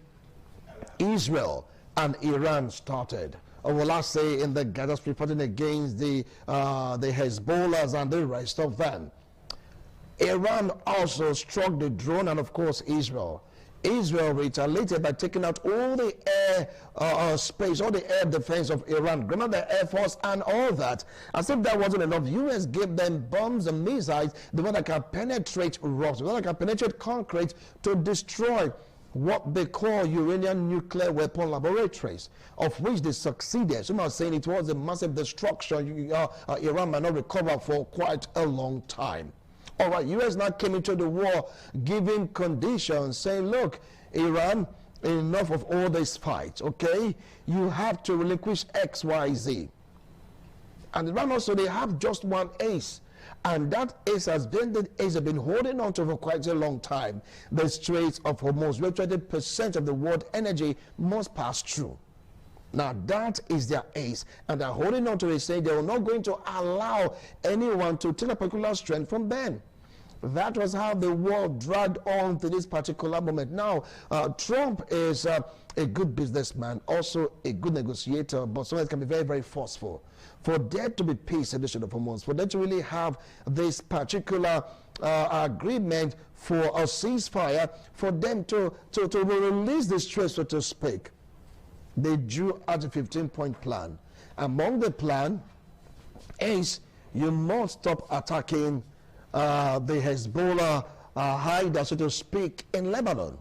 Israel and Iran started, or will I say in the Gaza Strip, fighting against the Hezbollahs and the rest of them, Iran also struck the drone, and of course Israel. Israel retaliated by taking out all the air space, all the air defense of Iran, grounded their air force and all that. As if that wasn't enough, US gave them bombs and missiles, the one that can penetrate rocks, the one that can penetrate concrete to destroy what they call Uranian nuclear weapon laboratories, of which they succeeded. Some are saying it was a massive destruction. Iran might not recover for quite a long time. All right, U.S. now came into the war giving conditions, saying, look, Iran, enough of all this fight, okay? You have to relinquish X, Y, Z. And Iran also, they have just one ace. And that ace has been the ace they've been holding on to for quite a long time. The Straits of Hormuz, where 20% of the world energy must pass through. Now that is their ace, and they're holding on to it, saying they are not going to allow anyone to take a particular strength from them. That was how the war dragged on to this particular moment. Now, Trump is a good businessman, also a good negotiator, but sometimes can be very, very forceful. For there to be peace in the Strait of Hormuz, for them to really have this particular agreement for a ceasefire, for them to release the Strait, so to speak, they drew out a 15-point plan. Among the plan is you must stop attacking the Hezbollah hideout, so to speak, in Lebanon.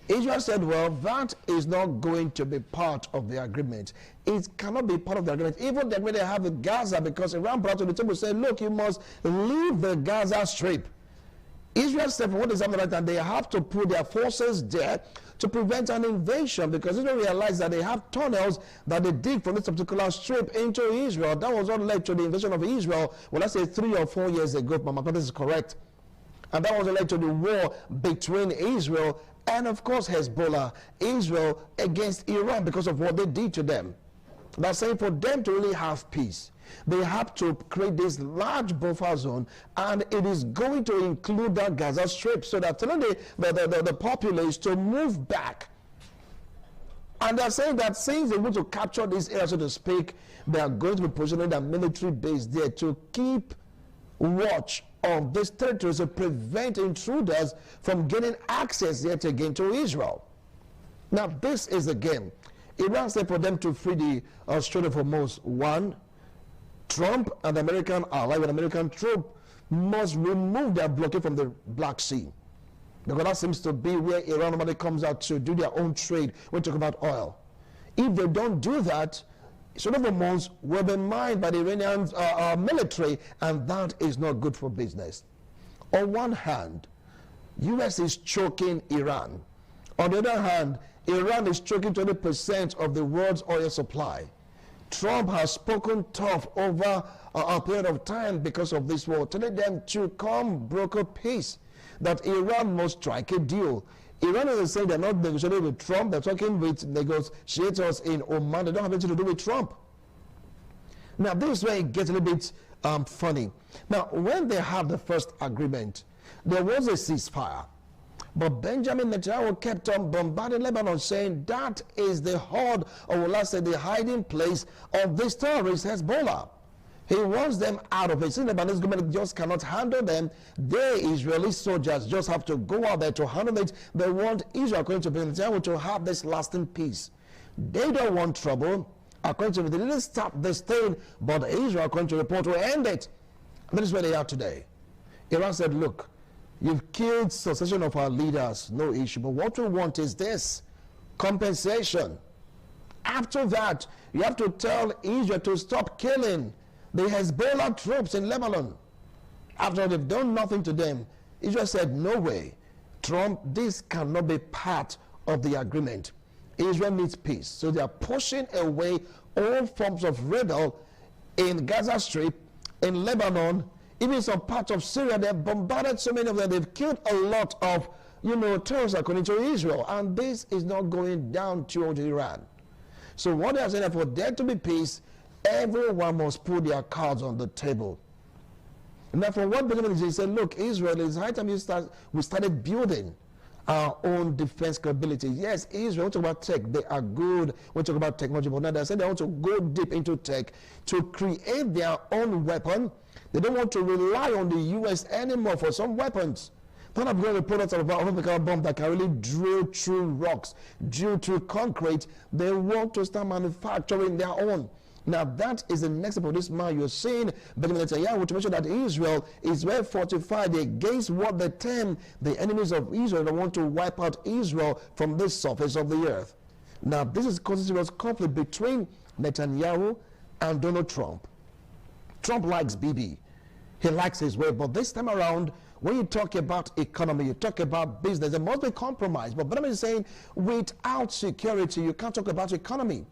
Israel said, well, that is not going to be part of the agreement. It cannot be part of the agreement. Even the agreement they have with Gaza, because Iran brought to the table said, look, you must leave the Gaza Strip. Israel said, for what is happening right now, they have to put their forces there to prevent an invasion, because Israel realized that they have tunnels that they dig from this particular strip into Israel. That was what led to the invasion of Israel, well, let's say 3 or 4 years ago, if my math is correct. And that was what led to the war between Israel and, of course, Hezbollah, Israel against Iran, because of what they did to them. That's saying for them to really have peace, they have to create this large buffer zone, and it is going to include that Gaza Strip, so that telling the populace to move back. And they're saying that since they want to capture this area, so to speak, they are going to be positioning their military base there to keep watch of this territory to prevent intruders from getting access yet again to Israel. Now, this is the game. Iran said for them to free the Strait of Hormuz, one, Trump and the American ally with American troop must remove their blockade from the Black Sea. Because that seems to be where Iran normally comes out to do their own trade when we talk about oil. If they don't do that, Strait of Hormuz will be mined by the Iranian military, and that is not good for business. On one hand, U.S. is choking Iran. On the other hand, Iran is choking 20% of the world's oil supply. Trump has spoken tough over a period of time because of this war, telling them to come broker peace, that Iran must strike a deal. Iran is saying they're not negotiating with Trump, they're talking with negotiators in Oman. They don't have anything to do with Trump. Now, this is where it gets a little bit funny. Now, when they have the first agreement, there was a ceasefire. But Benjamin Netanyahu kept on bombarding Lebanon, saying that is the horde, or will I say the hiding place of this terrorist Hezbollah. He wants them out of it. The Lebanese government just cannot handle them. The Israeli soldiers just have to go out there to handle it. They want Israel, according to Benjamin Netanyahu, to have this lasting peace. They don't want trouble. According to them, they didn't stop this thing, but Israel, according to the report, will end it. And that is where they are today. Iran said, look, you've killed succession of our leaders, no issue. But what we want is this, compensation. After that, you have to tell Israel to stop killing the Hezbollah troops in Lebanon. After they've done nothing to them, Israel said, no way. Trump, this cannot be part of the agreement. Israel needs peace. So they are pushing away all forms of rebel in Gaza Strip, in Lebanon, even some parts of Syria. They've bombarded so many of them. They've killed a lot of, terrorists according to Israel. And this is not going down towards Iran. So what they are saying is for there to be peace, everyone must put their cards on the table. And therefore, what Benjamin is saying, look, Israel, it's high time we started building our own defense capability. Yes, Israel, we talk about tech, they are good. We talk about technology, but now they said they want to go deep into tech to create their own weapon. They don't want to rely on the U.S. anymore for some weapons. They're not going to products of a chemical bomb that can really drill through rocks, drill through concrete. They want to start manufacturing their own. Now that is the next step of this man. You're saying Benjamin Netanyahu to make sure that Israel is well fortified against what they term the enemies of Israel that want to wipe out Israel from the surface of the earth. Now this is causing serious conflict between Netanyahu and Donald Trump. Trump likes Bibi. He likes his way, but this time around, when you talk about economy, you talk about business, there must be compromise. But Benjamin is saying, without security, you can't talk about economy.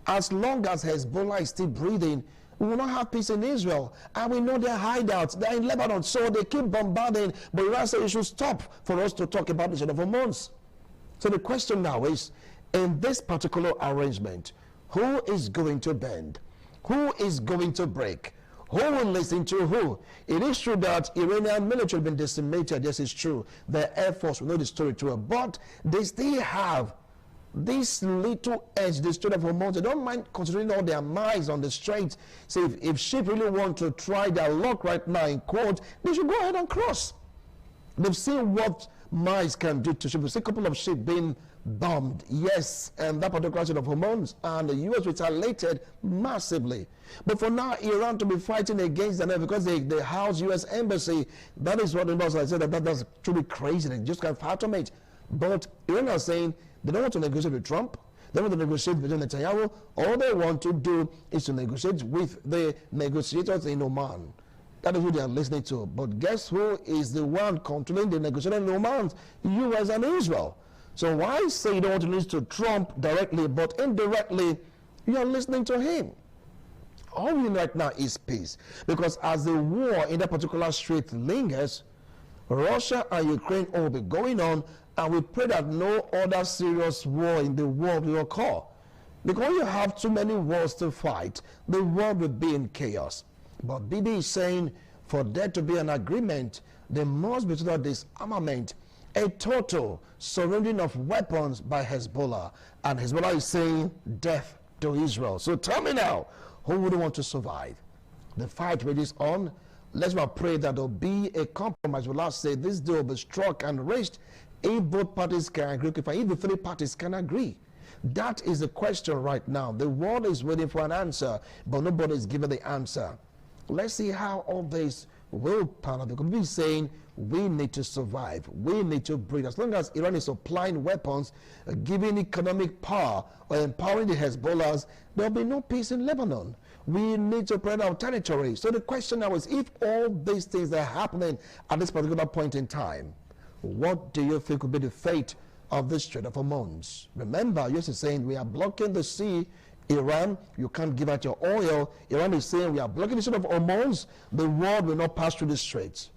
As long as Hezbollah is still breathing, we will not have peace in Israel. And we know their hideouts. They're in Lebanon, so they keep bombarding. But Iran said it should stop for us to talk about this in for months. So the question now is, in this particular arrangement, who is going to bend? Who is going to break? Who will listen to who? It is true that Iranian military have been decimated. Yes, it's true. The Air Force, we know the story too. But they still have this little edge, the Strait of Hormuz. They don't mind considering all their minds on the strait. So if ships really want to try their luck right now in quote, they should go ahead and cross. They've seen what mines can do to ships. We've seen a couple of ships being bombed, yes, and that particular Strait of Hormuz, and the U.S. retaliated massively. But for now, Iran to be fighting against them because they house U.S. embassy, that is what the boss said, that's truly crazy. They just can't fathom it. But Iran are saying they don't want to negotiate with Trump. They want to negotiate with Netanyahu. All they want to do is to negotiate with the negotiators in Oman. That is who they are listening to. But guess who is the one controlling the negotiation in Oman? U.S. and Israel. So why say you don't want to listen to Trump directly, but indirectly, you are listening to him? All we need right now is peace. Because as the war in that particular strait lingers, Russia and Ukraine will be going on, and we pray that no other serious war in the world will occur. Because when you have too many wars to fight, the world will be in chaos. But Bibi is saying for there to be an agreement, there must be total disarmament, a total surrendering of weapons by Hezbollah. And Hezbollah is saying death to Israel. So tell me now, who would want to survive? The fight rages on. Let's not pray that there will be a compromise. We'll last say this deal will be struck and reached if both parties can agree, if the three parties can agree. That is the question right now. The world is waiting for an answer, but nobody is giving the answer. Let's see how all this will pan out. Because we're saying we need to survive. We need to breathe. As long as Iran is supplying weapons, giving economic power, or empowering the Hezbollahs, there will be no peace in Lebanon. We need to protect our territory. So the question now is, if all these things are happening at this particular point in time, what do you think will be the fate of the Strait of Hormuz? Remember, US is saying we are blocking the sea. Iran, you can't give out your oil. Iran is saying we are blocking the Strait of Hormuz. The world will not pass through the straits.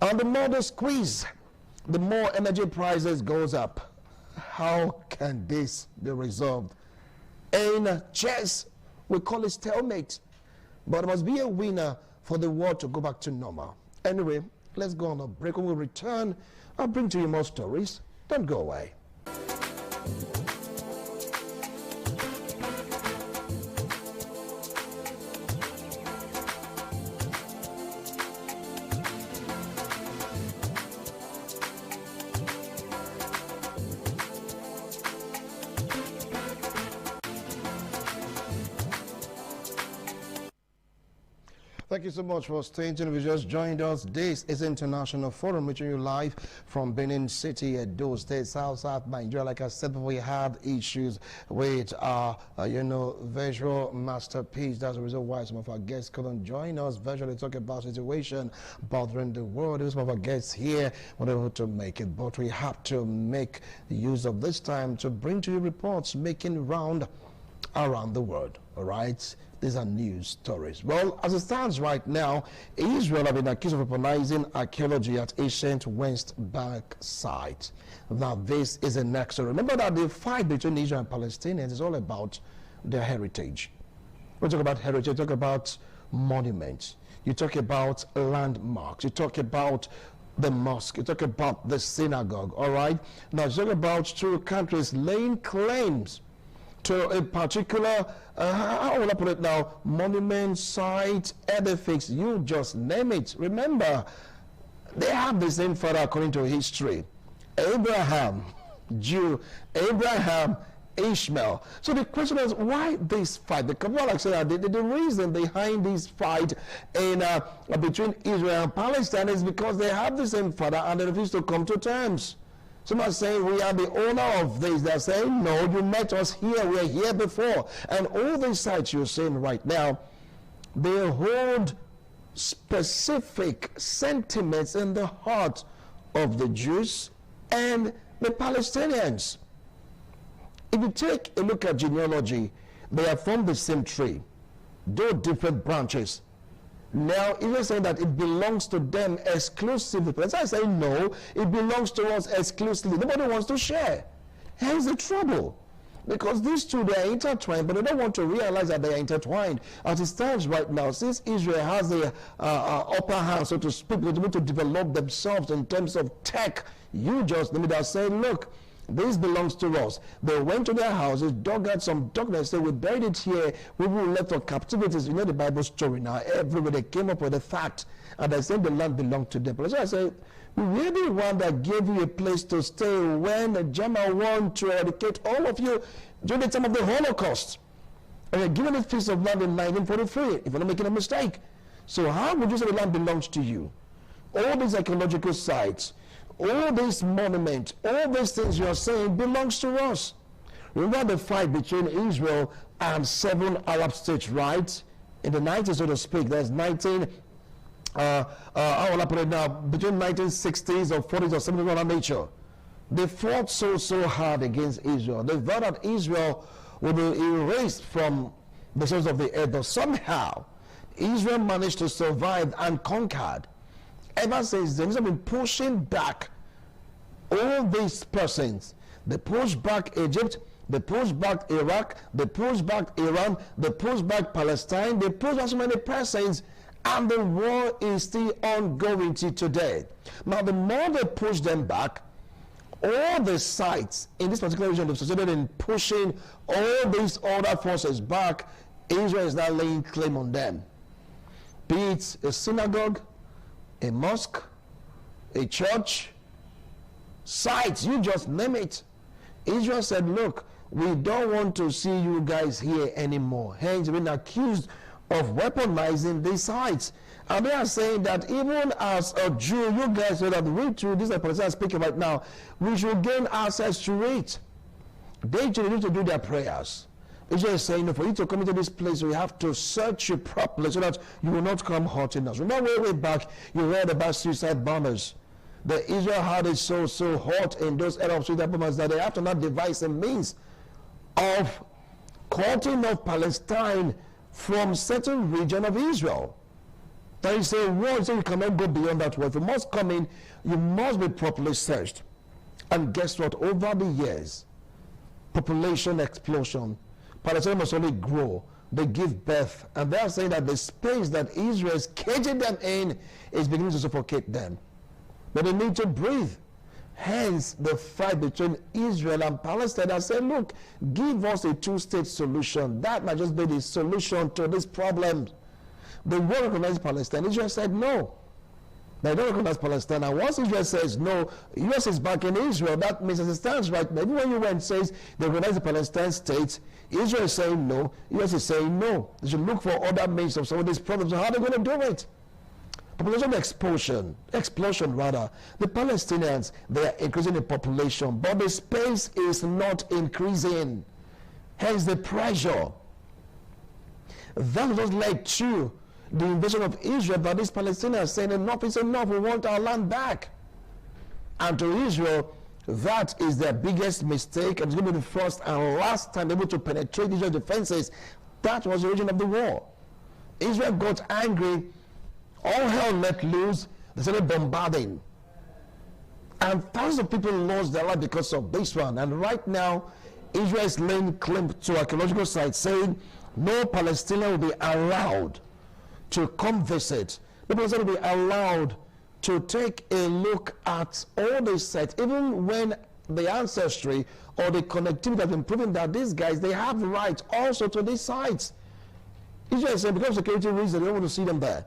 And the more they squeeze, the more energy prices goes up. How can this be resolved? In chess, we call it stalemate. But there must be a winner for the world to go back to normal. Anyway, let's go on a break. When we return, I'll bring to you more stories. Don't go away. Thank you so much for staying tuned. If you just joined us, this is International Forum, reaching you live from Benin City, Edo State, South Nigeria. Like I said before, we had issues with our, visual masterpiece. That's the reason why some of our guests couldn't join us. Visually talk about situation bothering the world. Some of our guests here were able to make it, but we have to make use of this time to bring to you reports making round around the world. All right. These are news stories. Well, as it stands right now, Israel have been accused of weaponizing archaeology at ancient West Bank site. Now, this is a next story. Remember that the fight between Israel and Palestinians is all about their heritage. We talk about heritage, you talk about monuments, you talk about landmarks, you talk about the mosque, you talk about the synagogue, all right? Now, you talk about two countries laying claims to a particular, how will I put it now, monument, site, edifice, you just name it. Remember, they have the same father according to history. Abraham, Jew, Abraham Ishmael. So the question is, why this fight? The Kabbalah said that the reason behind this fight in between Israel and Palestine is because they have the same father and they refuse to come to terms. Some are saying we are the owner of this. They're saying, no, you met us here. We are here before. And all these sites you're saying right now, they hold specific sentiments in the heart of the Jews and the Palestinians. If you take a look at genealogy, they are from the same tree, though different branches. Now, even saying that it belongs to them exclusively. But I say no, it belongs to us exclusively. Nobody wants to share. Here's the trouble. Because these two, they are intertwined, but they don't want to realize that they are intertwined. As it stands right now, since Israel has the upper hand, so to speak, they're able to develop themselves in terms of tech. You just limit us saying, look, this belongs to us. They went to their houses, dug out some documents, said, we buried it here. We will left for captivities. You know the Bible story now. Everywhere they came up with the fact, and they said the land belonged to them. But so I said, we're the one that gave you a place to stay when the German wanted to eradicate all of you during the time of the Holocaust. And we're given a piece of land in 1943, if I'm not making a mistake. So how would you say the land belongs to you? All these archaeological sites, all these monuments, all these things you are saying belongs to us. Remember the fight between Israel and 7 Arab states, right? In the 90s, so to speak, there's 19, how will I put it now, between 1960s or 40s or something of that nature. They fought so hard against Israel. They vowed that Israel would be erased from the surface of the earth, but somehow Israel managed to survive and conquered. Ever since then, Israel has been pushing back all these persons. They pushed back Egypt, they pushed back Iraq, they pushed back Iran, they pushed back Palestine, they pushed back so many persons, and the war is still ongoing till today. Now, the more they push them back, all the sites in this particular region have succeeded in pushing all these other forces back. Israel is now laying claim on them. Be it a synagogue, a mosque, a church, sites, you just name it. Israel said, look, we don't want to see you guys here anymore. Hence, we've been accused of weaponizing these sites. And they are saying that even as a Jew, you guys know that we too, this is a person speaking right now, we should gain access to it. They need to do their prayers. Israel is saying, for you to come into this place, we have to search you properly so that you will not come hurting us. Remember way back, you read about suicide bombers. That Israel had it so hot in those era of suicide bombers that they have to now devise a means of cutting off Palestine from certain region of Israel. That is a word, so you cannot go beyond that word. If you must come in, you must be properly searched. And guess what? Over the years, population explosion, Palestine must only grow. They give birth. And they are saying that the space that Israel is caging them in is beginning to suffocate them. But they need to breathe. Hence, the fight between Israel and Palestine. I said, look, give us a two-state solution. That might just be the solution to this problem. They won't recognize Palestine. Israel said no. They don't recognize Palestine. And once Israel says no, U.S. is back in Israel. That means as it stands right now, even when UN says they recognize the Palestine state, Israel is saying no, U.S. is saying no. They should look for other means of some of these problems. How are they going to do it? Population explosion. The Palestinians, they are increasing in population, but the space is not increasing. Hence the pressure. That was led to the invasion of Israel by these Palestinians saying enough is enough, we want our land back. And to Israel, that is their biggest mistake, and it's going to be the first and last time able to penetrate Israel's defenses. That was the origin of the war. Israel got angry, all hell let loose, they started bombarding. And thousands of people lost their life because of this one. And right now, Israel is laying claim to archaeological sites saying no Palestinian will be allowed to come visit. The Palestinians will be allowed to take a look at all these sites, even when the ancestry or the connectivity has been proven that these guys, they have rights also to these sites. Israel is saying because of security reasons, they don't want to see them there.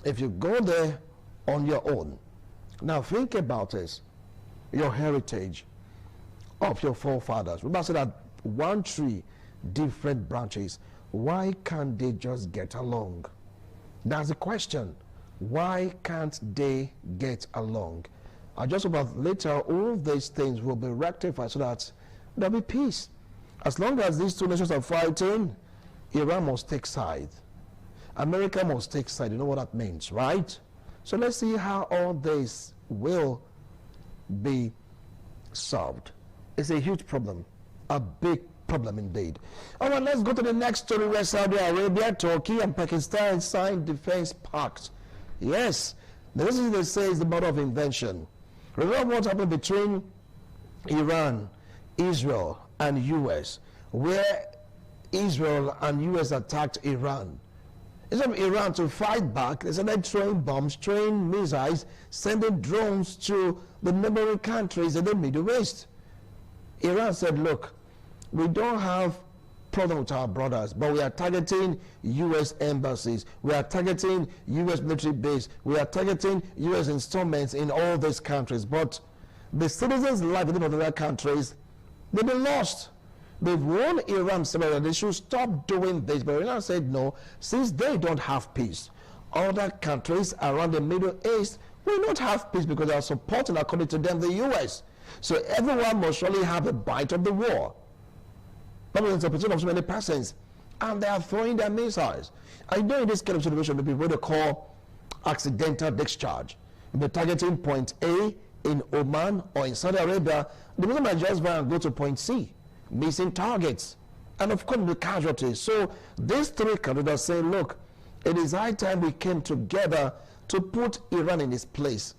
If you go there on your own, now think about this, your heritage of your forefathers. Remember I said that one tree, different branches. Why can't they just get along? That's the question. Why can't they get along? I just hope that later all these things will be rectified so that there'll be peace. As long as these two nations are fighting, Iran must take side. America must take side. You know what that means, right? So let's see how all this will be solved. It's a huge problem, a big problem indeed. All right, let's go to the next story where Saudi Arabia, Turkey, and Pakistan signed defense pact. Yes, this is, they say, is the mother of invention. Remember what happened between Iran, Israel, and U.S., where Israel and U.S. attacked Iran. Instead of Iran to fight back, they started throwing bombs, throwing missiles, sending drones to the neighboring countries in the Middle East. Iran said, look, we don't have problem with our brothers, but we are targeting U.S. embassies, we are targeting U.S. military base, we are targeting U.S. installments in all these countries, but the citizens' life in other countries, they've been lost. They've warned Iran several, they should stop doing this, but Iran said no, since they don't have peace. Other countries around the Middle East will not have peace because they are supporting, according to them, the U.S. So everyone must surely have a bite of the war. That was the interpretation of so many persons, and they are throwing their missiles. I know in this kind of situation, maybe what they call accidental discharge. If they're targeting point A in Oman or in Saudi Arabia, the missile might just go to point C, missing targets, and of course the casualties. So these three countries are saying, look, it is high time we came together to put Iran in its place.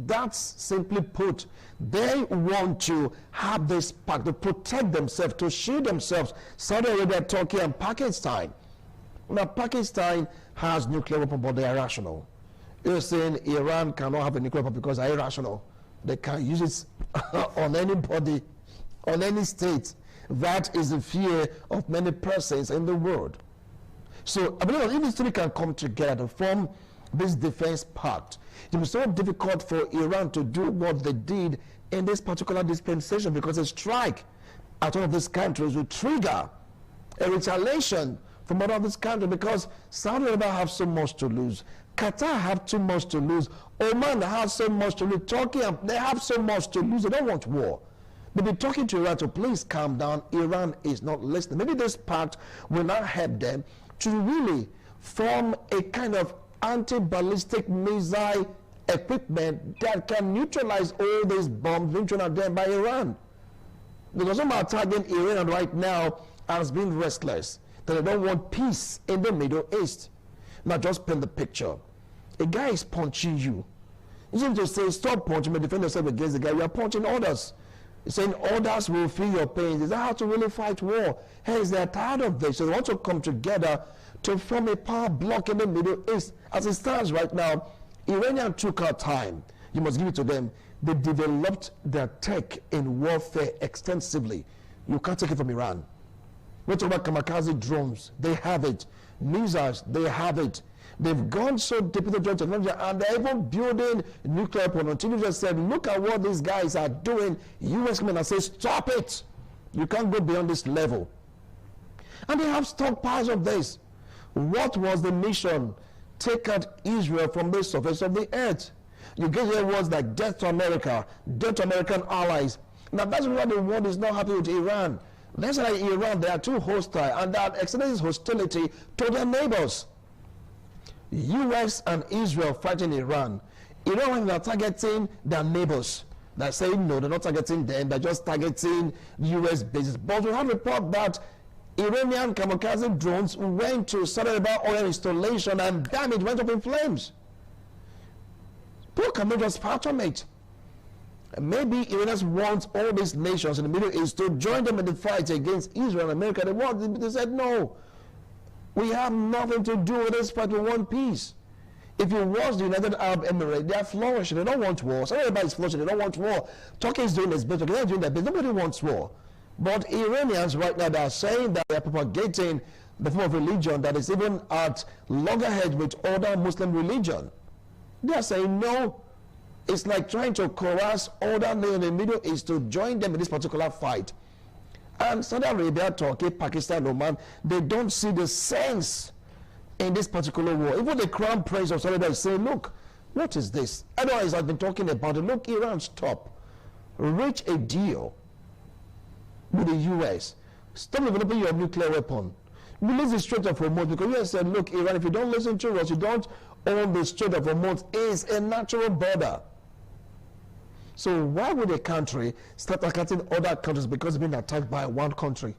That's simply put, they want to have this pact to protect themselves, to shield themselves. Saudi Arabia, Turkey, and Pakistan. Now, Pakistan has nuclear weapons, but they are irrational. You're saying Iran cannot have a nuclear weapon because they are irrational. They can use it on anybody, on any state. That is the fear of many persons in the world. So I believe that if these three can come together to form this defense pact, it was so difficult for Iran to do what they did in this particular dispensation, because a strike at one of these countries would trigger a retaliation from one of these countries, because Saudi Arabia have so much to lose, Qatar have too much to lose, Oman has so much to lose, Turkey, they have so much to lose. They don't want war. They've been talking to Iran to please calm down. Iran is not listening. Maybe this pact will not help them to really form a kind of anti-ballistic missile equipment that can neutralize all these bombs being thrown at them by Iran. Because some are targeting Iran right now as being restless, that they don't want peace in the Middle East. Now just paint the picture. A guy is punching you. You seem to say, stop punching me, defend yourself against the guy. You are punching others. You're saying others will feel your pain. Is that how to really fight war? Hence, they are tired of this. So they want to come together to form a power bloc in the Middle East. As it stands right now, Iranian took our time. You must give it to them. They developed their tech in warfare extensively. You can't take it from Iran. We talk about kamikaze drones. They have it. Missiles, they have it. They've gone so deep into drone technology, and they're even building nuclear weapons. Until you just said, look at what these guys are doing. U.S. men are saying, stop it. You can't go beyond this level. And they have stockpiles of this. What was the mission? Take out Israel from the surface of the earth. You get here words like death to America, death to American allies. Now that's why the world is not happy with Iran. That's why Iran, they are too hostile, and they are extending this hostility to their neighbors. U.S. and Israel fighting Iran. Iran, they are targeting their neighbors. They're saying no, they're not targeting them, they're just targeting U.S. bases. But we have a report that Iranian kamikaze drones went to Saudi Arabia oil installation, and damn, it went up in flames. People can just fathom it. Maybe Iranians want all these nations in the Middle East to join them in the fight against Israel and America. They said no. We have nothing to do with this fight. We want peace. If you watch the United Arab Emirates, they are flourishing. They don't want war. Saudi Arabia is flourishing. They don't want war. Turkey is doing its best. They're doing their best. Nobody wants war. But Iranians right now, they are saying that they are propagating the form of religion that is even at loggerheads with other Muslim religion. They are saying no. It's like trying to coerce other nations in the Middle East to join them in this particular fight. And Saudi Arabia, Turkey, Pakistan, Oman, they don't see the sense in this particular war. Even the crown prince of Saudi Arabia is saying, look, what is this? Otherwise, I've been talking about it. Look, Iran, stop. Reach a deal with the U.S. Stop developing your nuclear weapon. Release the Strait of Hormuz, because U.S. said, look, Iran, if you don't listen to us, you don't own the Strait of Hormuz, is a natural border. So why would a country start attacking other countries because it's being attacked by one country?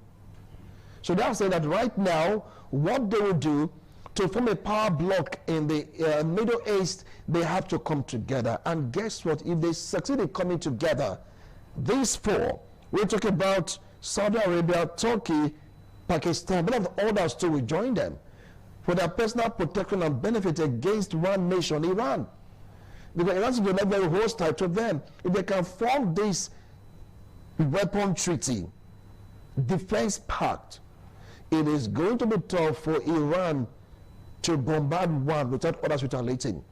So they are saying that right now, what they will do to form a power bloc in the Middle East, they have to come together. And guess what? If they succeed in coming together, these four, we're talking about Saudi Arabia, Turkey, Pakistan, but of others too will join them for their personal protection and benefit against one nation, Iran. Because Iran is not very hostile to them. If they can form this weapon treaty, defense pact, it is going to be tough for Iran to bombard one without others retaliating.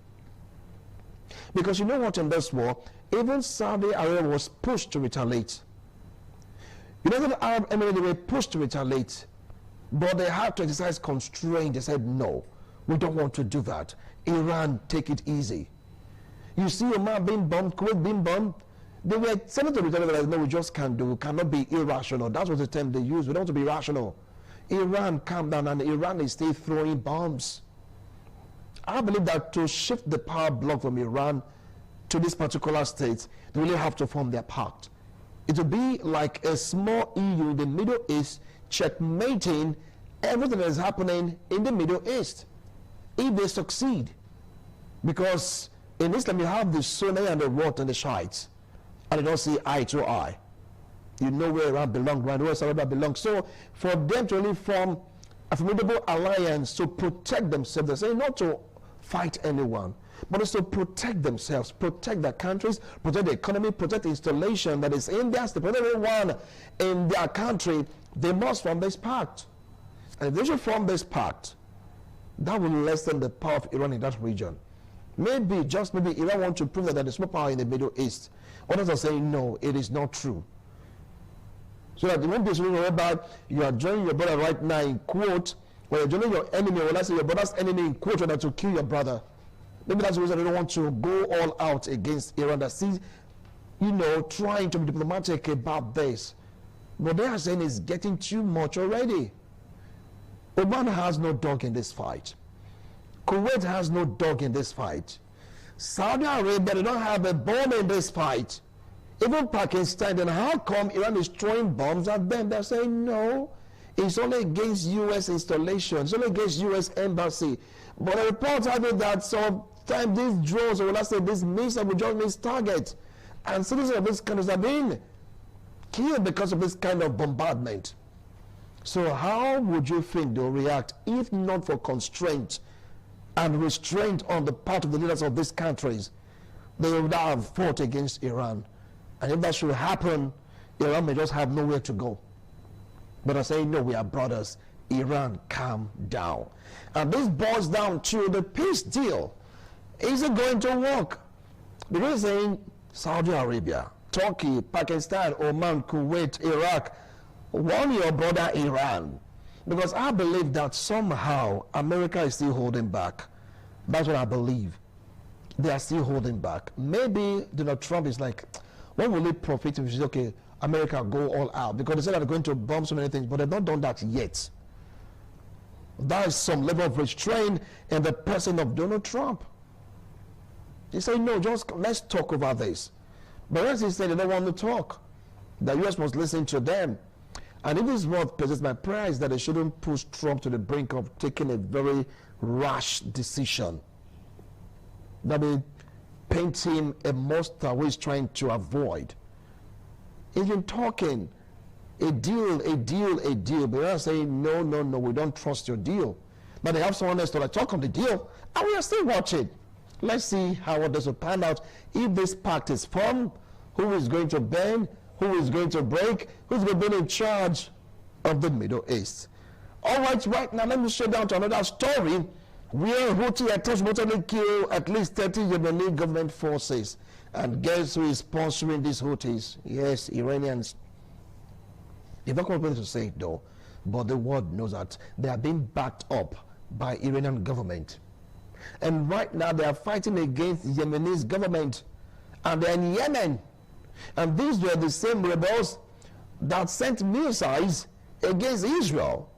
Because you know what, in this war, even Saudi Arabia was pushed to retaliate. United Arab Emirates were pushed to retaliate, but they had to exercise constraint. They said, no, we don't want to do that. Iran, take it easy. You see Oman being bombed, Kuwait being bombed. They were sent to retaliate, no, we just can't do, we cannot be irrational. That was the term they used. We don't want to be rational. Iran, calm down, and Iran is still throwing bombs. I believe that to shift the power block from Iran to this particular state, they really have to form their pact. It will be like a small EU in the Middle East checkmating everything that is happening in the Middle East, if they succeed. Because in Islam, you have the Sunni and the Wat and the Shiites, and they don't see eye to eye. You know where Iran belongs, right? Where Saudi Arabia belongs. So for them to really form a formidable alliance to protect themselves, they're saying not to fight anyone, but also protect themselves, protect their countries, protect the economy, protect the installation that is in their state, protect everyone in their country. They must form this pact. And if they should form this pact, that will lessen the power of Iran in that region. Maybe, just maybe, Iran wants to prove that there is no power in the Middle East. Others are saying, no, it is not true. So that it won't be something about you are joining your brother right now in quote, or you're joining your enemy, or let's say your brother's enemy in quote, or to kill your brother. Maybe that's the reason they don't want to go all out against Iran. That sees, you know, trying to be diplomatic about this. But they are saying it's getting too much already. Oman has no dog in this fight. Kuwait has no dog in this fight. Saudi Arabia, they don't have a bone in this fight. Even Pakistan, then how come Iran is throwing bombs at them? They're saying no, it's only against U.S. installations, it's only against U.S. embassy. But the reports have it that sometimes these drones, or let's say these missiles, will just miss targets. And citizens of these countries have been killed because of this kind of bombardment. So how would you think they'll react if not for constraint and restraint on the part of the leaders of these countries? They would have fought against Iran. And if that should happen, Iran may just have nowhere to go. But I say, no, we are brothers. Iran, calm down. And this boils down to the peace deal. Is it going to work? Because saying Saudi Arabia, Turkey, Pakistan, Oman, Kuwait, Iraq, warn your brother Iran. Because I believe that somehow America is still holding back. That's what I believe. They are still holding back. Maybe Donald Trump is like, when will it profit if you say, okay, America go all out? Because they said they're going to bomb so many things, but they've not done that yet. There is some level of restraint in the person of Donald Trump. He said, no, just let's talk about this. But as he said, they don't want to talk. The U.S. must listen to them. And if this is what possesses my prayer is that they shouldn't push Trump to the brink of taking a very rash decision. That will paint him a monster who is trying to avoid. He's been talking a deal, but they're saying, no, we don't trust your deal. But they have someone else to talk on the deal, and we are still watching. Let's see how this will pan out. If this pact is formed, who is going to bend, who is going to break, who's going to be in charge of the Middle East. All right now let me straight down to another story where Houthi attempts brutally kill at least 30 Yemeni government forces. And guess who is sponsoring these Houthis? Yes, Iranians. They're not going to say it though, but the world knows that they are being backed up by Iranian government. And right now they are fighting against the Yemenis government, and they're in Yemen. And these were the same rebels that sent missiles against Israel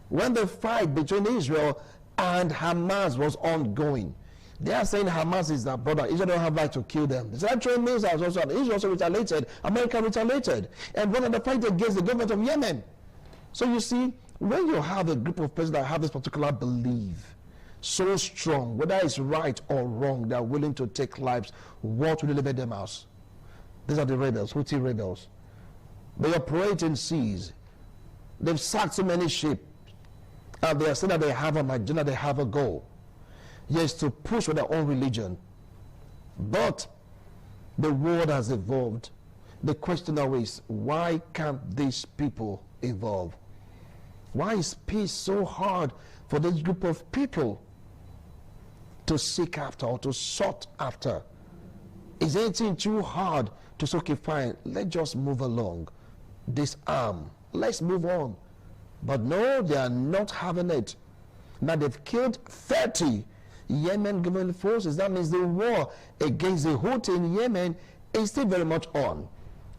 when the fight between Israel and Hamas was ongoing. They are saying Hamas is their brother. Israel don't have right to kill them. They said throwing missiles also, and Israel also retaliated. America retaliated. And went on the fight against the government of Yemen. So you see, when you have a group of presidents that have this particular belief so strong, whether it's right or wrong, they are willing to take lives, what will elevate them as? These are the rebels, Houthi rebels. They operate in seas. They've sacked so many ships. And they are saying that they have an agenda, they have a goal. Yes, to push for their own religion. But the world has evolved. The question now is, why can't these people evolve? Why is peace so hard for this group of people to seek after or to sought after? Is anything too hard to say, okay, fine, let's just move along, disarm, let's move on? But no, they are not having it. Now they've killed 30 Yemen government forces. That means the war against the Houthi in Yemen is still very much on.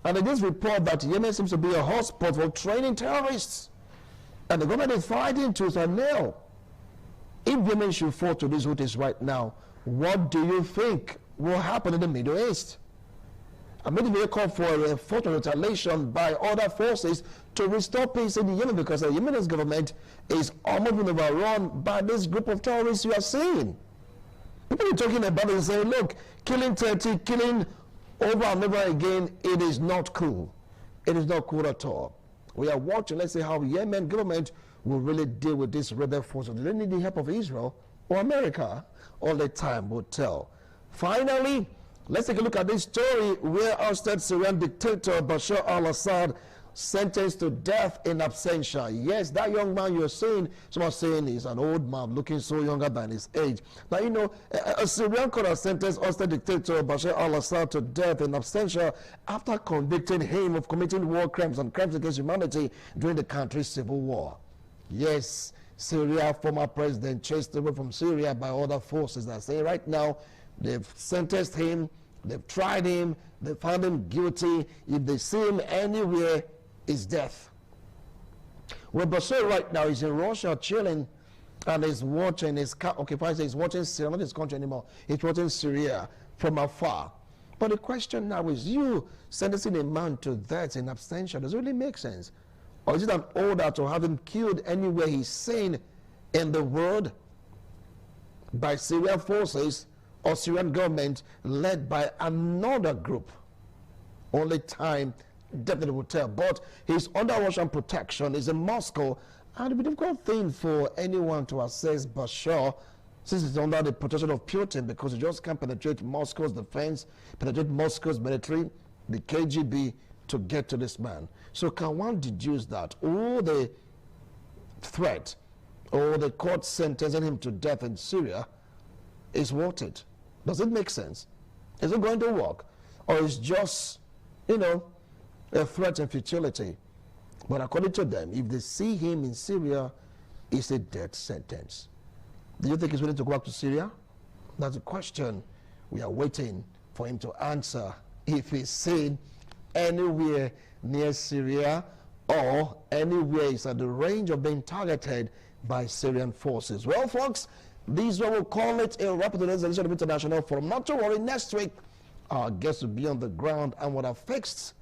And it is reported that Yemen seems to be a hotspot for training terrorists. And the government is fighting tooth and nail. If Yemen should fall to these Houthis right now, what do you think will happen in the Middle East? I made a video call for a forced retaliation by other forces to restore peace in Yemen, because the Yemeni government is almost been overrun by this group of terrorists you are seeing. People are talking about it and saying, look, killing 30, killing over and over again, it is not cool. It is not cool at all. We are watching, let's see how the Yemen government will really deal with this rebel force. Do they need the help of Israel or America? Only time will tell. Finally, let's take a look at this story where ousted Syrian dictator Bashar al-Assad sentenced to death in absentia. Yes, that young man you're seeing, someone saying he's an old man looking so younger than his age. Now, you know, a Syrian court has sentenced ousted dictator Bashar al-Assad to death in absentia after convicting him of committing war crimes and crimes against humanity during the country's civil war. Yes, Syria, former president chased away from Syria by other forces. They're saying right now they've sentenced him, they've tried him, they found him guilty. If they see him anywhere, it's death. Well, Bashar right now is in Russia chilling and is watching his car occupied. He's watching Syria, not his country anymore. He's watching Syria from afar. But the question now is, you sentencing a man to death in absentia, does it really make sense? Or is it an order to have him killed anywhere he's seen in the world by Syrian forces or Syrian government led by another group? Only time definitely will tell. But he's under Russian protection. He's in Moscow. And it would be a difficult thing for anyone to assess Bashar, since he's under the protection of Putin, because he just can't penetrate Moscow's defense, penetrate Moscow's military, the KGB, to get to this man. So can one deduce that all the threat or the court sentencing him to death in Syria is worth it? Does it make sense? Is it going to work? Or is just, you know, a threat and futility? But according to them, if they see him in Syria, it's a death sentence. Do you think he's willing to go back to Syria? That's a question we are waiting for him to answer. If he's seen anywhere near Syria or anywhere is at the range of being targeted by Syrian forces. Well, folks, this one will call it a wrap of today's edition of International Forum. Not to worry, next week our guests will be on the ground and would have fixed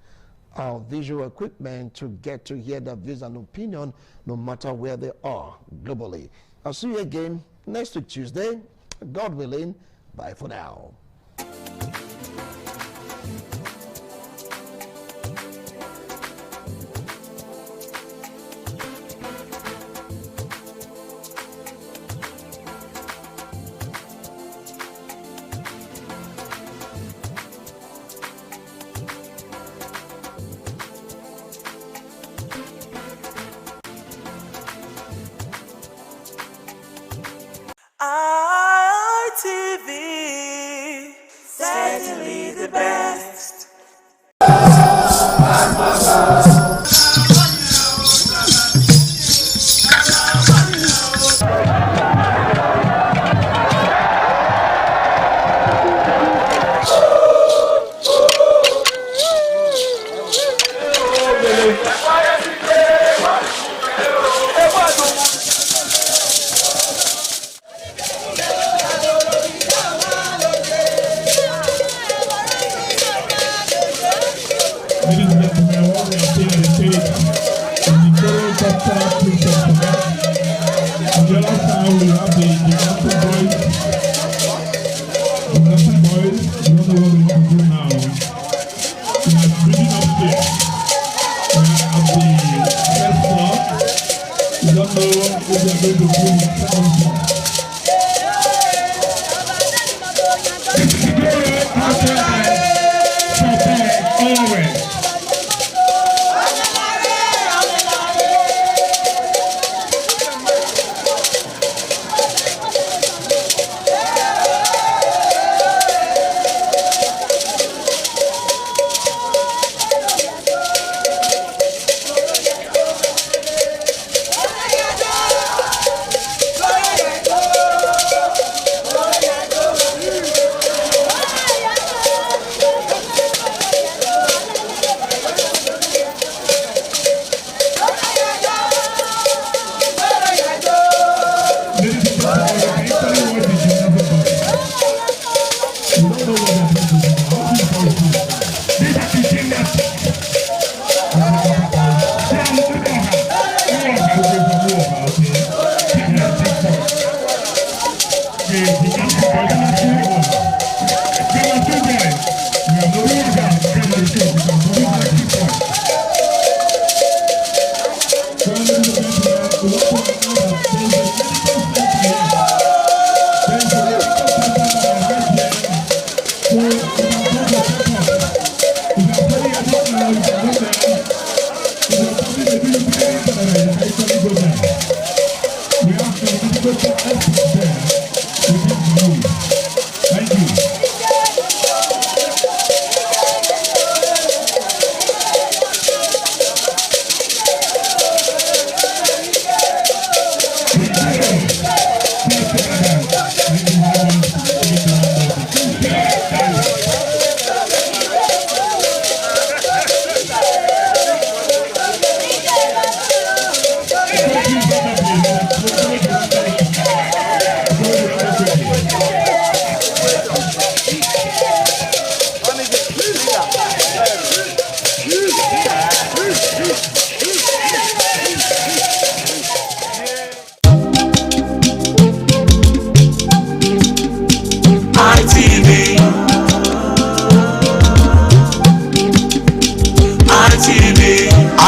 our visual equipment to get to hear their views and opinion no matter where they are globally. I'll see you again next week Tuesday, God willing. Bye for now. ITV, certainly the best. the other side, we have the gymnastic boys. Gymnastic boys, we don't know what we want to do now. We are bringing upstairs. We are at the first floor. We don't know what we are going to do in the second floor. Always.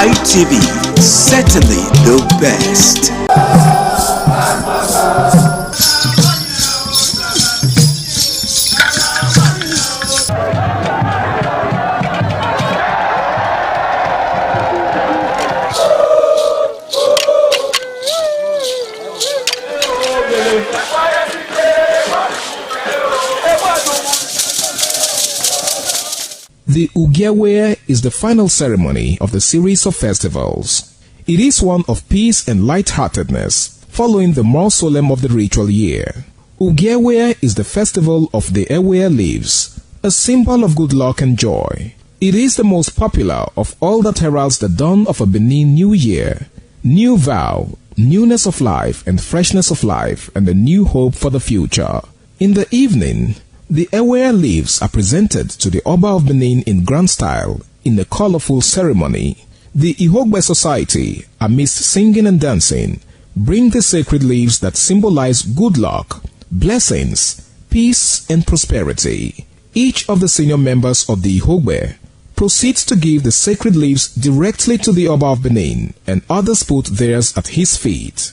ITV, certainly the best. The Ugewe is the final ceremony of the series of festivals. It is one of peace and lightheartedness, following the more solemn of the ritual year. Ugewe is the festival of the Ewe leaves, a symbol of good luck and joy. It is the most popular of all that heralds the dawn of a Benin New Year, new vow, newness of life and freshness of life, and a new hope for the future. In the evening, the Ewe leaves are presented to the Oba of Benin in grand style in a colorful ceremony. The Ihogbe society, amidst singing and dancing, bring the sacred leaves that symbolize good luck, blessings, peace, and prosperity. Each of the senior members of the Ihogbe proceeds to give the sacred leaves directly to the Oba of Benin, and others put theirs at his feet.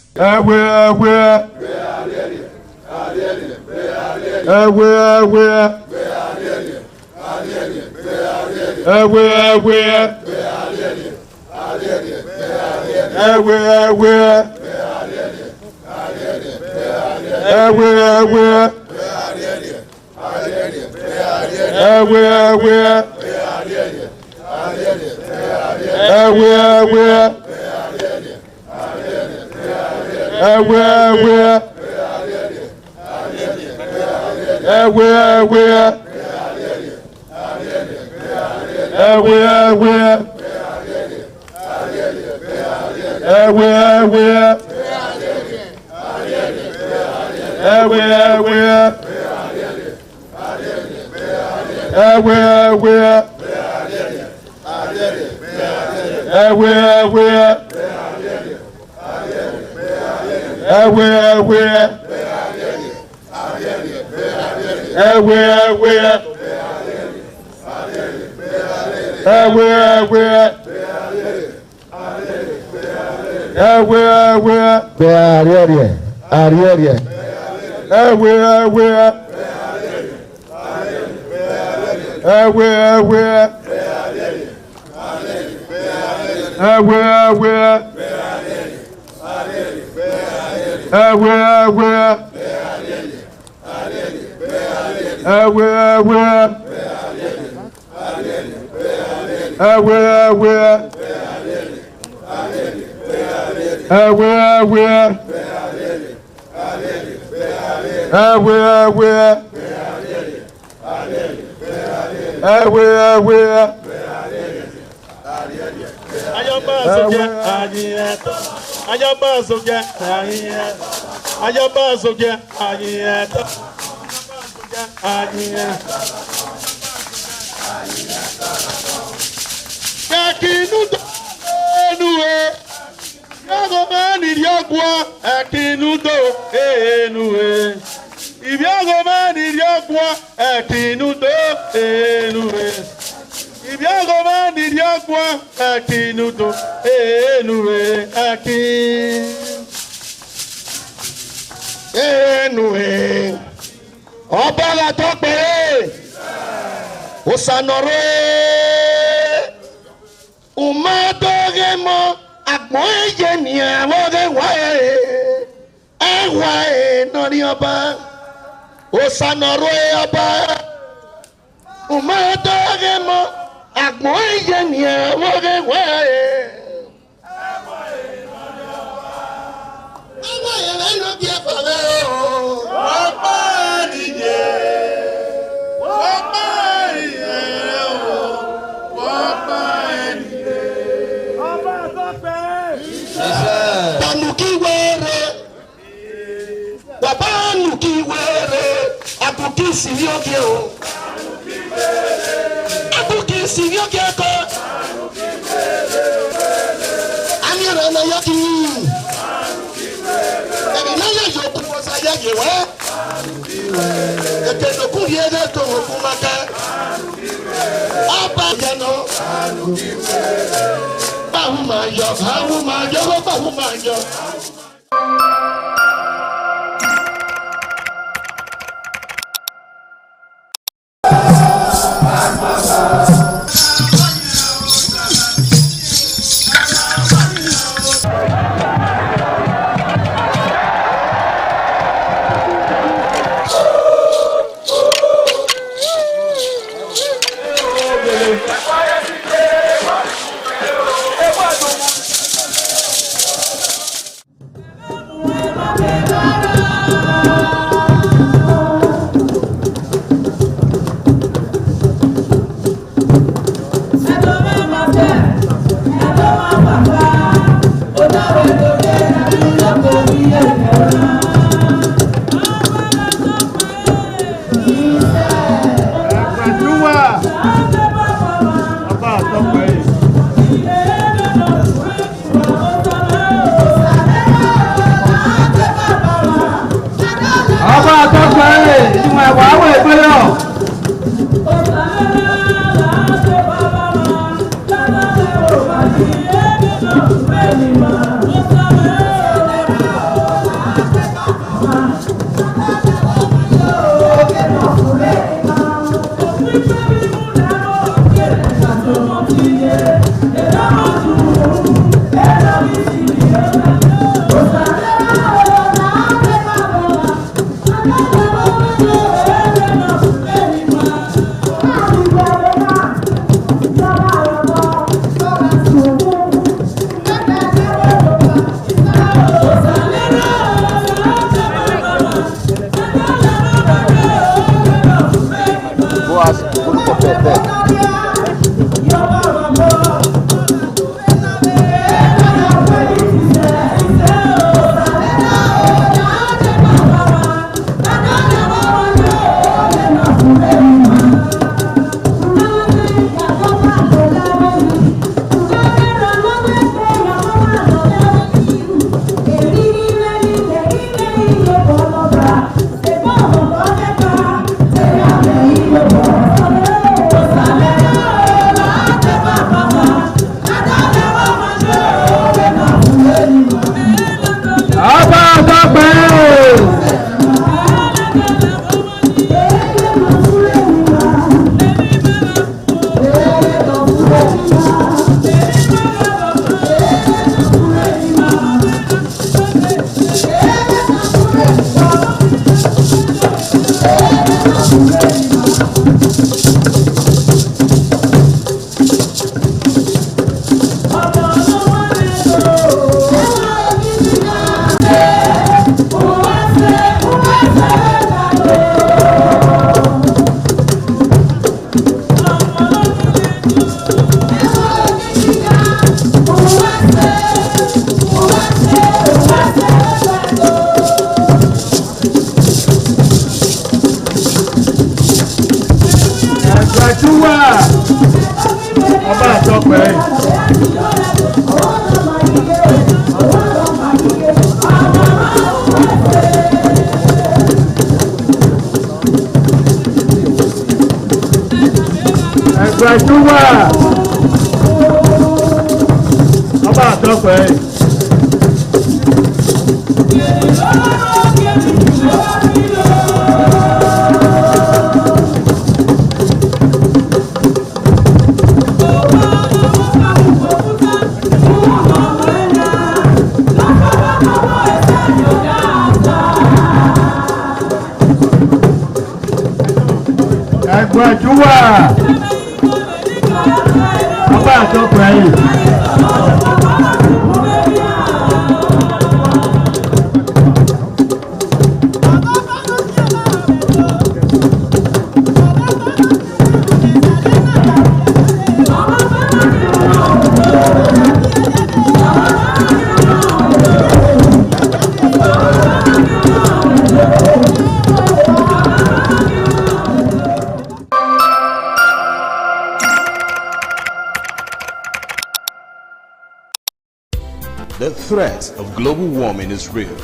The threat of global warming is real.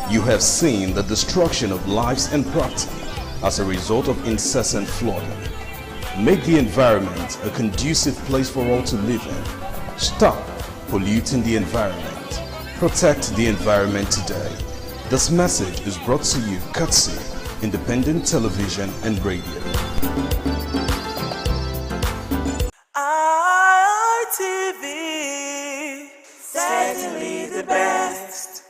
You have seen the destruction of lives and property as a result of incessant flooding. Make the environment a conducive place for all to live in. Stop polluting the environment. Protect the environment today. This message is brought to you courtesy Independent Television and Radio. ITV, certainly the best.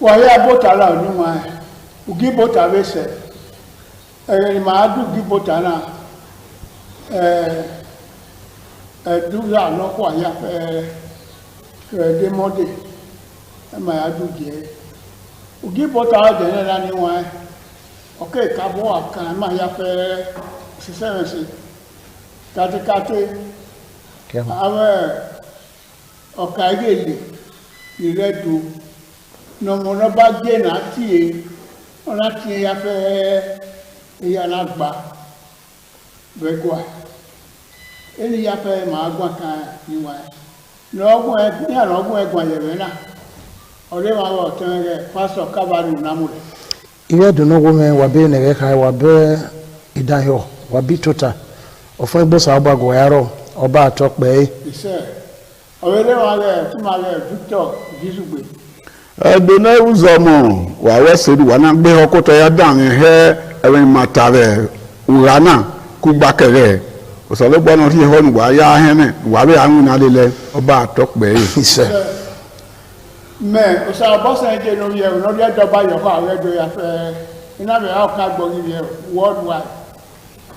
Waya bota la ni wa ugi bota vese ma du gi bota na du la no kwa ya de mode ma ya du je ugi bota de na ni wa okay ka bo akan ma ya fe se kate ave okaigele iredu no mo ba gbe na tie ona tie ya fe ya na gba begwa eni ya fe ma gwa kan ni wa no ogun ni ara ogun egwa yebe na ore ma wo tan re pastor kabaru na mu ile dunu wo me wa be ne re kai wa be idayo wa bi tota ofo egbo sa agbago yaro oba atokpe ise awele wa le ti ma le Victor Gisugbe Edona uzomo wa weseri wana gbe okoto ya dan he ewen matare urana kugbakere osolo gbonu ri honu wa ya hene wa be anwu na lele oba atokpe ise me o sa boss en je no ye no le do ba yo fa we do ya fe ina be o ka gbo ni ye worldwide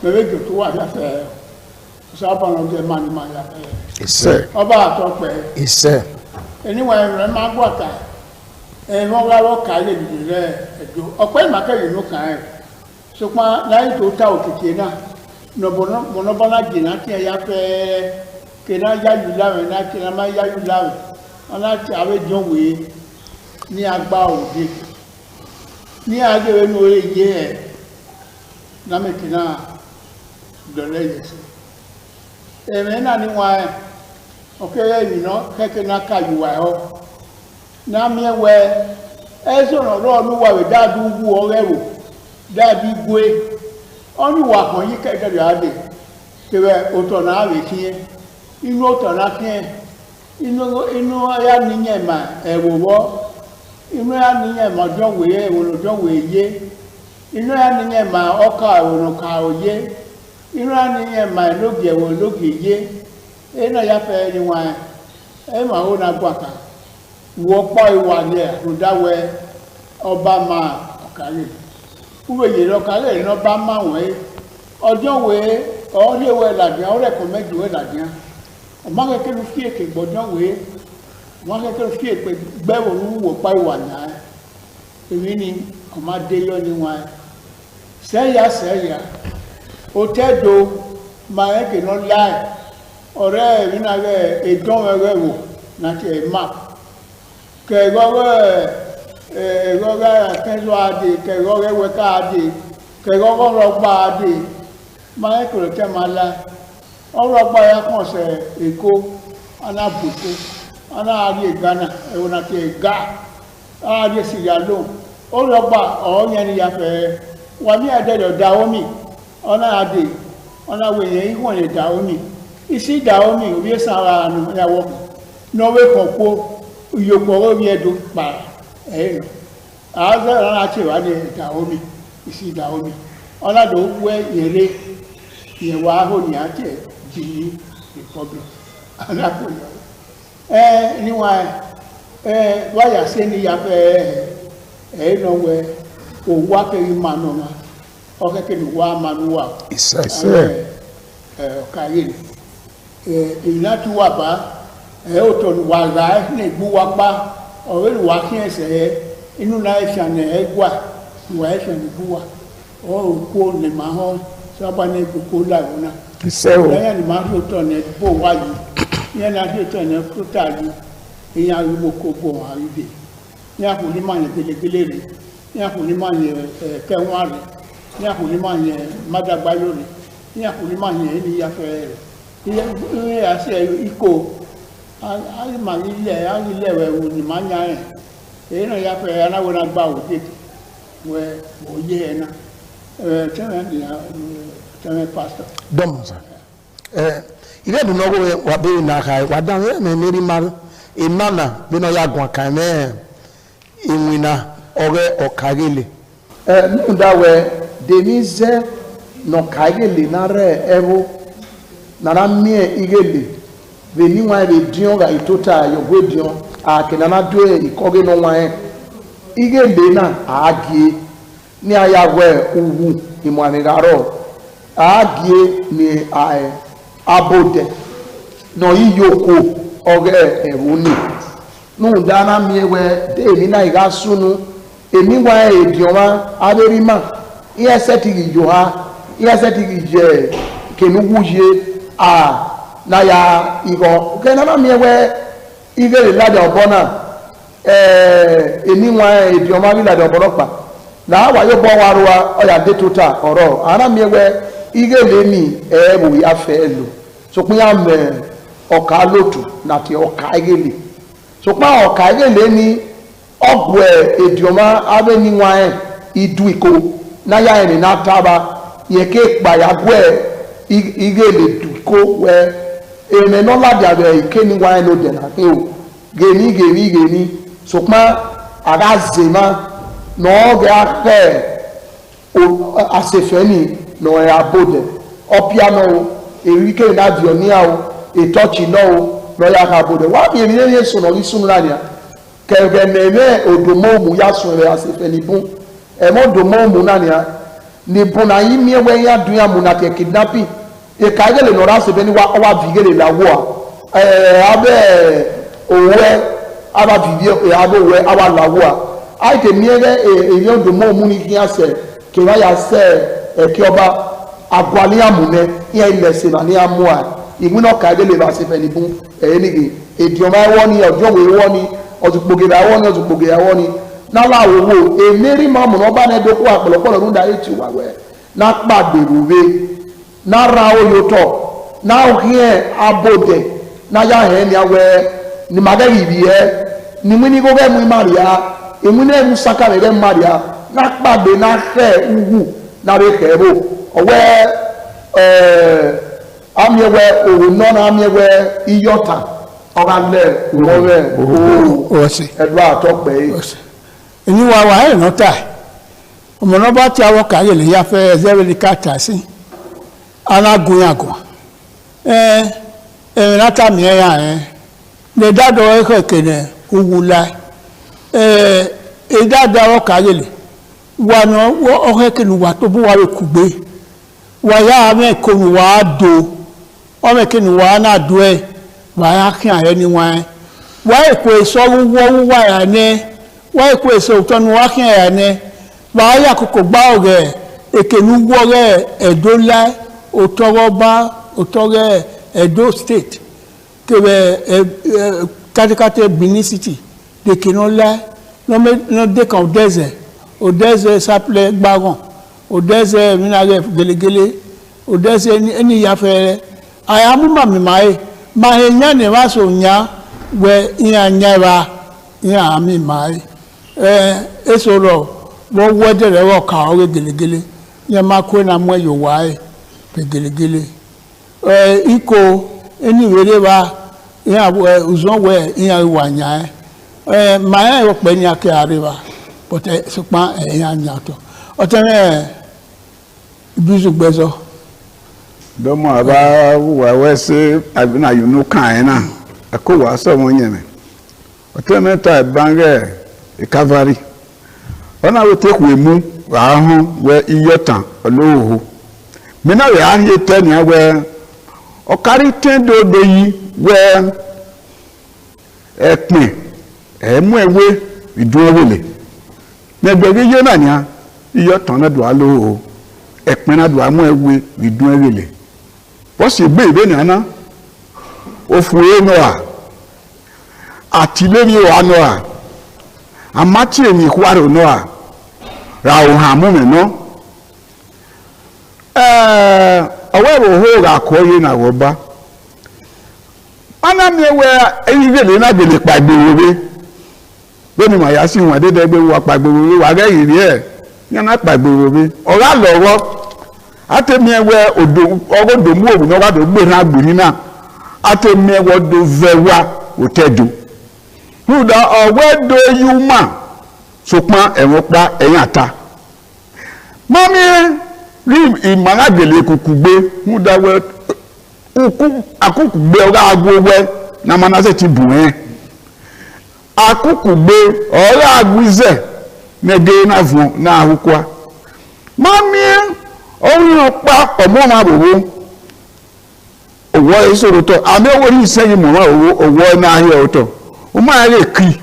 me we go to wa ya fe o sa ba no je mani ma ya fe ise oba atokpe ise anyway re ma gbo ka wọ́n wá wọ́n kà á lè dìde rẹ̀ ẹ̀dọ́ ọ̀pẹ́ ìmàkẹ́yìn ló kàn án ṣùgbọ́n láyé tó ta òkìkí náà mọ̀nàbọ́nà jìnnà tí ẹ̀yà fẹ́ kéná yáyù láwẹ̀ náà kéná má yáyù láwẹ̀ wọn láti àwẹ̀jọ́ wèé ní agbá òde ní agbègbè ní orí iye ẹ̀ lámẹ̀kì náà dọ̀lẹ́ yẹ̀ sí ẹ̀mẹ́ náà ní wọn ọ̀kẹ́rẹ́ yìí náà kẹ́kẹ́ náà ká yùwà ẹ̀ ọ́ na miewe eso no ro luwa we dadu wu orewo dabi gwe oni wa kan yi ke de ade tewe oto na we kin inu oto na kin inu ya niyan ma ewowo inu ya niyan ma jo we ewo jo we ye inu ya niyan ma oka ewo ka oye inu ya niyan ma loge ewo loge ye ena ya fe ni wa e ma ho na gwaka wọ́pọ̀ ìwà ní ẹ̀rùdáwẹ́ ọba máa ọ̀kàlẹ̀. Uwe yìí lọ́kàlẹ̀ iná bá máa wọ́n ọjọ́ wé ọ̀ọ́lẹ̀ wẹ̀ làdìyàn ọ̀rẹ́ kan mẹ́jọ wẹ̀ làdìyàn ọmọ akẹ́kẹ́ ló fi èké gbọ́dọ̀ wé ọmọ akẹ́kẹ́ ló fi èké gbẹ́wò wò pa ìwà náà èmi ni ọmọ adé yọ ni wọn sẹ́yà ó tẹ́dọ̀ máa ń kè náà láì ọ̀rẹ́ mi náà rẹ̀ èdán rẹ̀ wò láti ẹ̀ máa kẹ̀rọ̀rẹ́ akẹ́sọ̀ adé kẹ̀rọ̀rẹ́ wẹ́ká adé kẹ̀rọ̀rẹ́ rọgbà adé máa ń kèrè tẹ́ máa láì ọlọ́gbà ya kàn sẹ̀ èkó anábùkú anáàrí Ghana ẹ̀wọ̀n àti ẹ̀gá anáàrí Sierra Leone ọlọ́gbà ọ̀ọ́yẹn ni yàfẹ́ wà ní ẹ̀dẹ̀dọ̀ Dahomey ọ̀nàdè ọ̀nàwẹ̀yẹ ìwọ̀n ní Dahomey ìsí Dahomey òbí sára àánú ẹ̀wọ̀ nọ́wé kan kó ìyókò orí ẹ̀dùn pa ẹ̀yìn àázẹ́ ọ̀nà àti ìwádìí Dahomey ìsí Dahomey ọ̀nàdò wẹ́ ìrẹ́ ìyẹ̀wò ahóni àti Guinea Republic alákòóyọ níwọ̀n wáyà sí ní yàfẹ́ ẹ̀ẹ́nàwó òwú akẹ́rì mmanụ ma ọkẹ́kẹ́ ní wá mmanụ wà ọ̀kàrí ìlà tí wà bá òtò wà rà ní ìgbú wa pa ọ̀rẹ́ ìwà kí ẹsẹ̀ inú náà ẹ̀fẹ̀ ní ẹgbà ìwà ẹ̀fẹ̀ ní ìgbú wa ọ̀rọ̀ kó lè máa hàn sábà ní ìgbòkó láìwọ́n náà lẹ́yìn ni máa tó tọ̀ ní bó wáyé yẹn náà tó tọ̀ ní tó tààrí ìyẹn arúgbó kó bó wọn àríbè ní àkùnrin máa yẹn gẹlẹgẹlẹ rẹ ní àkùnrin máa yẹn kẹwọn rẹ ní àkùnrin máa yẹn mádàgbáyò rẹ ní àkùnrin máa yẹn ní yàfẹ rẹ ìyẹn àṣẹ ikó àrílẹ̀ rẹ wò ní máa yá yẹn èyí náà yàfẹ anáwó náà gbà wò dé wẹ wò yé ẹ náà tẹ́lẹ̀ pastor. Dọ́mọ̀ sá. Ilé ìdùnnọ́wọ́ wà bẹ́ẹ̀ náà ká wà dáhùn ẹ̀ mẹ́rin máa ìnáná bí náà yà gùn àkàmẹ́ ìwìnà ọ̀rẹ́ ọ̀kàgẹ́lẹ̀. Nùdáwẹ̀ dèmí zẹ́ nọ̀kàgẹ́lẹ̀ nàrẹ̀ ẹ̀rọ nàrà mìíràn ìgẹ́lẹ̀ bẹ́ẹ̀ níwọ̀n ẹ̀ dìọ́n rà ìtótà yọ̀gbẹ́ dìọ́n àkìnnà dúró ìkọ́gẹ́ náà wọ̀n ẹ̀ ìgẹ́lẹ̀ náà àágẹ́ ní ayáwẹ̀ òwú ìmọ̀-ànìyàrọ̀ àágẹ́ ní abodẹ náà yíyókò ọ̀rẹ́ ẹ̀rọ ní nùdáná miẹ̀wẹ̀ dé èmi náà ìhà súnú èmi wá èdè ọ̀ma abẹ́rìmà ìyẹ́sẹ̀ ti yìí ha ìyẹ́sẹ̀ ti yìí jẹ́ kẹnuwúyẹ náyà ìhọ̀ kẹ́nàmá miẹ̀wẹ̀ ìgẹ̀rẹ̀ ládà ọ̀bọ náà èmi wá èdè ọ̀ma bí ládà ọ̀bọ náà pa náà wà yóò bọ́ wa ro wa ọ̀yà dé tó ta ọ̀rọ̀ àrà miẹ̀wẹ̀ ìgẹ̀rẹ̀ mi ẹ̀ẹ́wò yà fẹ́ lò sọpin yà mẹ́ ọ̀ka lótù nàti ọ̀ka ìgẹ̀rẹ̀ sọpin ọ̀ka ìgẹ̀rẹ̀ ni ọ̀gbọ̀ èdìọ̀má abẹ́niwa ẹ̀ ìdú ìkó náyà ẹ̀ nínú àtàbà yẹ ké kpàyàgbọ́ ẹ̀ ìgẹ̀rẹ̀ dù ìkó wẹ̀ èmẹ̀ nọ́ládìàbẹ̀ ìkéniwa ẹ̀ ló dẹ̀nà pé o gèní sọpin àgàzèmá n'ọ̀gẹ̀ akẹ́ àṣefẹ́ni n'ọ̀ẹ̀ abodẹ̀ ọ̀píànà o èríkè náà di ọ̀níyà o ètọ́ọ̀chì náà o n'ọ̀ẹ̀ abodẹ̀ wà á mi èmi lẹ́yìn sùn náà ní sùn lánàá kẹ̀kẹ́ mẹ́mẹ́ òdòmọ́ọ̀mù yà sùn rẹ̀ àṣefẹ́ níbùn ẹ̀mọ́ òdòmọ́ọ̀mù náà níbùn náà yín miẹ́wẹ́ yá dùn yà mú nà tẹ̀ kidnapping ìka ẹ̀gẹ́lẹ̀ nọ̀rọ̀ àṣefẹ́ ní wà vìgẹ́lẹ̀ làwọ̀ abẹ́ òwẹ́ abàvìgẹ́ abẹ́ òwẹ́ abà làwọ̀ àìtẹ̀ miẹ́wẹ́ èyí òdòmọ́ọ̀mù ní kí yà sẹ̀ kẹwà yà sẹ̀ ẹ̀kẹ́ ọba àgbàlíyàmùnẹ́ ìyẹn ilẹ̀ sèmà ní àmúà ìmúná kàgẹ́lẹ̀ bá àṣefẹ́ níbùn ẹ̀yẹ́ nìyí èdìọ̀mọ́ ẹ̀wọ́ ni ọ̀dọ́wọ̀ ẹ̀wọ́ ni ọ̀tùpògèrè àwọn ni ọ̀tùpògèrè àwọn ni n'ala owó èlérí máa mọ̀ n'ọba náà dókòwò àpọ̀lọpọ̀lọ̀ ní ìdáyé tí wà wẹ̀ n'apá gbèrúwe n'ara oyotọ̀ n'ahìẹ́ abodẹ̀ n'ayá hẹ́ ni awẹ́ ni màgẹ́rì ibi yẹ ni mú ní gbogbo ẹ̀mú ìmàrìá èmú ní ẹ̀mú sákàrẹ̀ rẹ̀ ìmàrìá n'apá gbé n'ahẹ́ ugwu n'arẹ̀ kẹ́rọ ọ̀wẹ́ amíẹ̀wẹ̀ òwò náà amíẹ̀wẹ̀ iyọ̀ta ọ̀rálẹ̀ ìwọ́rẹ̀ ẹ̀dùn àtọ́pẹ́ yìí. èyí wà wà ẹ̀ nọ́tà ọmọdé bá tí awọ kàyè lè yá fẹ́ ẹ̀zẹ́rẹ́ ní káàtà sí alágúnyàgùn ẹ̀rìn látàmì ẹ̀yà ẹ̀ lè dádọ̀ ẹ̀kọ́ ìkẹ̀lẹ̀ òwúlá ẹ̀dádọ̀ awọ kàyè lè wà ní ọ̀hẹ́ kìnnì wà tó bó wà lè kùgbé waya ame konu wa do o me kenu wa na do e waya kan ani wan wa eko so wo wa ya ne wa eko so tonu wa kan ya ne waya koko gba ore ekenu wo re edola otoroba otore Edo State que Katikate Benin City de Kenola no de kan au désert s'appelait Baron au désert minare gelegele au désert ni ya fe ayamu mami mai ma enya ne wa so nya we nya nyara nya mi mai esoro wo wedere wo ka o gelegele nya ma ko na mo yo wa gelegele iko eni were ba ya uzon we ya wanya ma ya pe ni ake areba but supa ya nyato otene bizu gbezo domo aba wa wese abina yunu kan na ako wa so won yen otene ta bange e cavalry ona we take we mu wa ho we iyotan olohu mina we ahe tani we okari tendo do yi we epin emu ewe idun ewele negbe ye na nia iyotan na do alo epin na do amu ewe idun ewele bo se gbe ibe ni ana ofuwe no a atileri o ano a amati eni kwaro no a ra o ha mu me no awero ho ga ko yi na wo ba ana mi we eyigele na gele pagbe wowe boni ma ya si won dede gbe wa pagbe wowe wa ga yiri e yana pagbe wowe ora lowo atemi we odo ogodo mu obu no ga do gbe na gburi na atemi we do vewa otedo huda owedo yuma sopon ewon pa eyin ata mami ri imanagele kukugbe huda we akukugbe ora agwowe na manase ti buwen akukugbe ora agwize nede na fun na ahukwa mami orin pa omo ma bowo owo isoro to ame owo ni seyin mo owo na ahe oto o ma re ki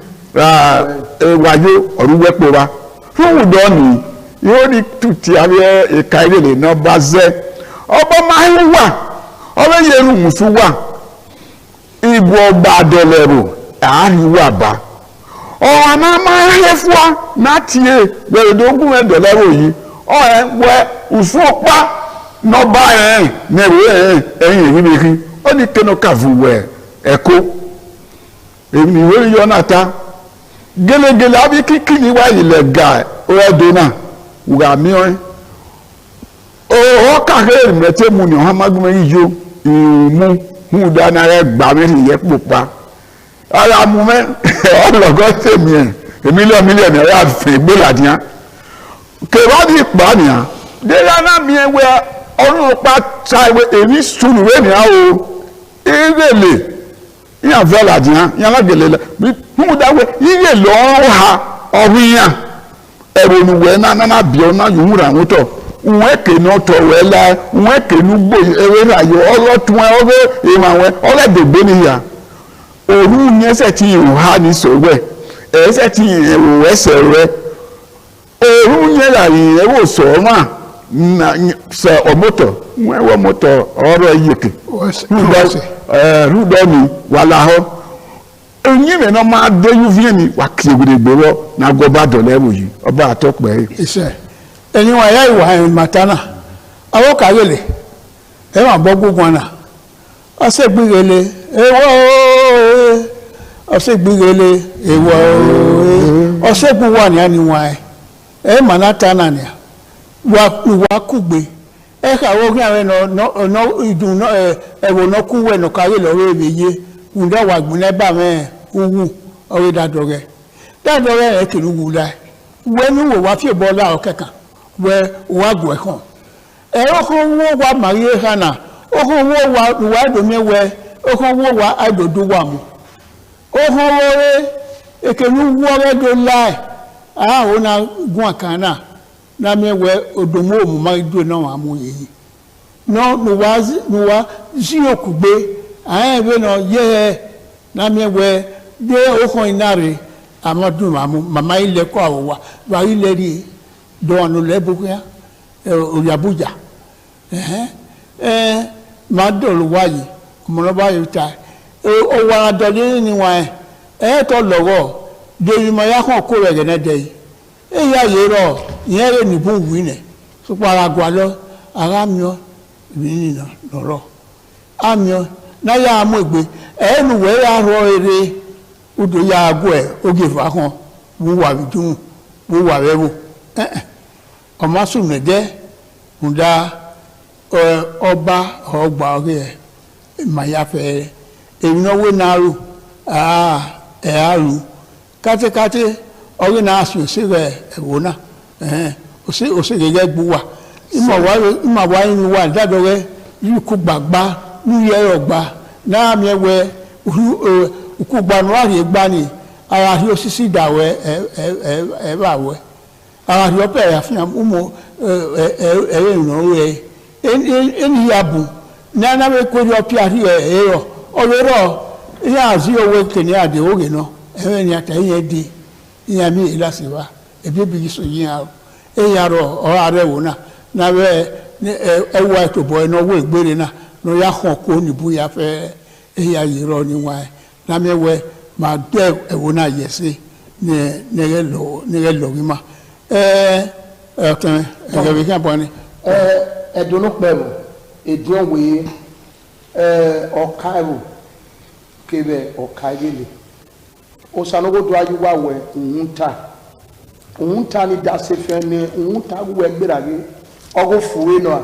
wayo oruwe po wa fun udo ni yo ni tuti abe e kairele no baze obo ma wa obe yeru musu wa ibu ogba delero ari wa ba o ana ma hefua na tie we dogun e delero yi o we usu pa no ba ne we eyin mi ki o ni keno kavu we eko emi we yo nata gelegele abi kikini wa ile ga o do na uga mi o ka he mete mu ni ha magume yijo mu hu da na re gba mi ye pupa ara mu me ologo temi million era fe gbe ladian ke ba di pa ni a de la na mi we orun pa ta we emi sunu we ni a o irele ya ve ladian ya la gele hu da we iye lo ha owiyan eronu we na bi ona yumura won to won ke no to we la won ke nu gbo ewe ra yo oro tun oro e ma we ore de gbe ni ya oru yen se ti ha ni so we e se ti we se re oru yen la yin e wo so ma na se o moto won wo moto oro yeke rudo ni wala ho enyi me no ma de yu vie ni wa kiegure gbero na goba do lewo yi oba atokpe ise eni wa ya iwa matana awo kayele e ma gbogbo na o se gbirele ewo o se gbirele ewo o se gun wa ni ani wa e manata na ni wa kugbe e ka wo gbe no idun no e wo no kuwe no kayele o rebeye unda wa gbun ba me uwu owe dadore e kinu wu la wenu wo wa fi bola o kekan we wa gwe kan e o ko wo wa marie hana o ko wo wa do mi we o ko wo wa adodo wa mu o ko wo re e kinu wo re do la a o na gun akana na mi we odomo mu ma do na wa mu yi no nuwa zio kugbe we no ye na me we de okon inare amadu mama ile ko awa wa ile ri do anu lebuku ya Oyabuja ma dolu wayi mo ba yuta o wa dole ni wa to lowo de mo ya kan ko re ne de ya ye ro yen re ni bu wi ne so para gwa lo ara mi o ni na loro amio na ya mo egbe nu we ya ro ere udo ya ago oge fa kan wo wa bidun wo wa rewo ọmọ sùnmù jẹ́ ǹda ọba ọgbà ọ̀rẹ́ ìmàyàfẹ́ ìnáwó náírù ẹ̀hárù kátíkátí ọ̀rẹ́ náà sùn sí rẹ̀ ẹ̀wò náà òsèré rẹ̀ gbúwà ìmọ̀wá inú wa ìdádọ́rẹ́ yìí kú gbàgbá lórí ẹ̀rọ gbà náà mẹ́wẹ́ òkú gbanuwárì gbani ara yóò sísí ìdàwẹ́ ẹ̀bàwẹ́ ara yọ pẹ àfihàn umo ìnáwó ẹ ẹni yàbù ní anáwó kórè ọpẹ àti ẹyọ ọlọrọ ìyá àti owó kìnìún àdé ògè náà ẹwẹ ni àtẹyìn ẹdí ìyá mi ìlàsìwá ẹbí bí sọ yín àrò ẹyìn àrò ọ̀rọ̀ àrẹ wò náà náwó ẹwọ ẹtòbọ ẹná owó ìgbére náà ní ọyà hàn kó nìbú yà fẹ ẹyà yìírọ níwá ẹ námẹwẹ máa gbẹ ẹwọ náà yẹ sí ní ẹrẹ lọ wíma. Ẹ̀dùnú pẹ̀lú ìdíwọ̀wé ọ̀ka ẹ̀rù kébẹ̀ ọ̀ka ìrẹ̀lẹ̀ òsànàwọ́dọ̀ ayúwàwẹ̀ òun ta ní dasẹ̀fẹ̀ ní òun ta wúwẹ̀ gbéraga ọgọ́ fúwé náà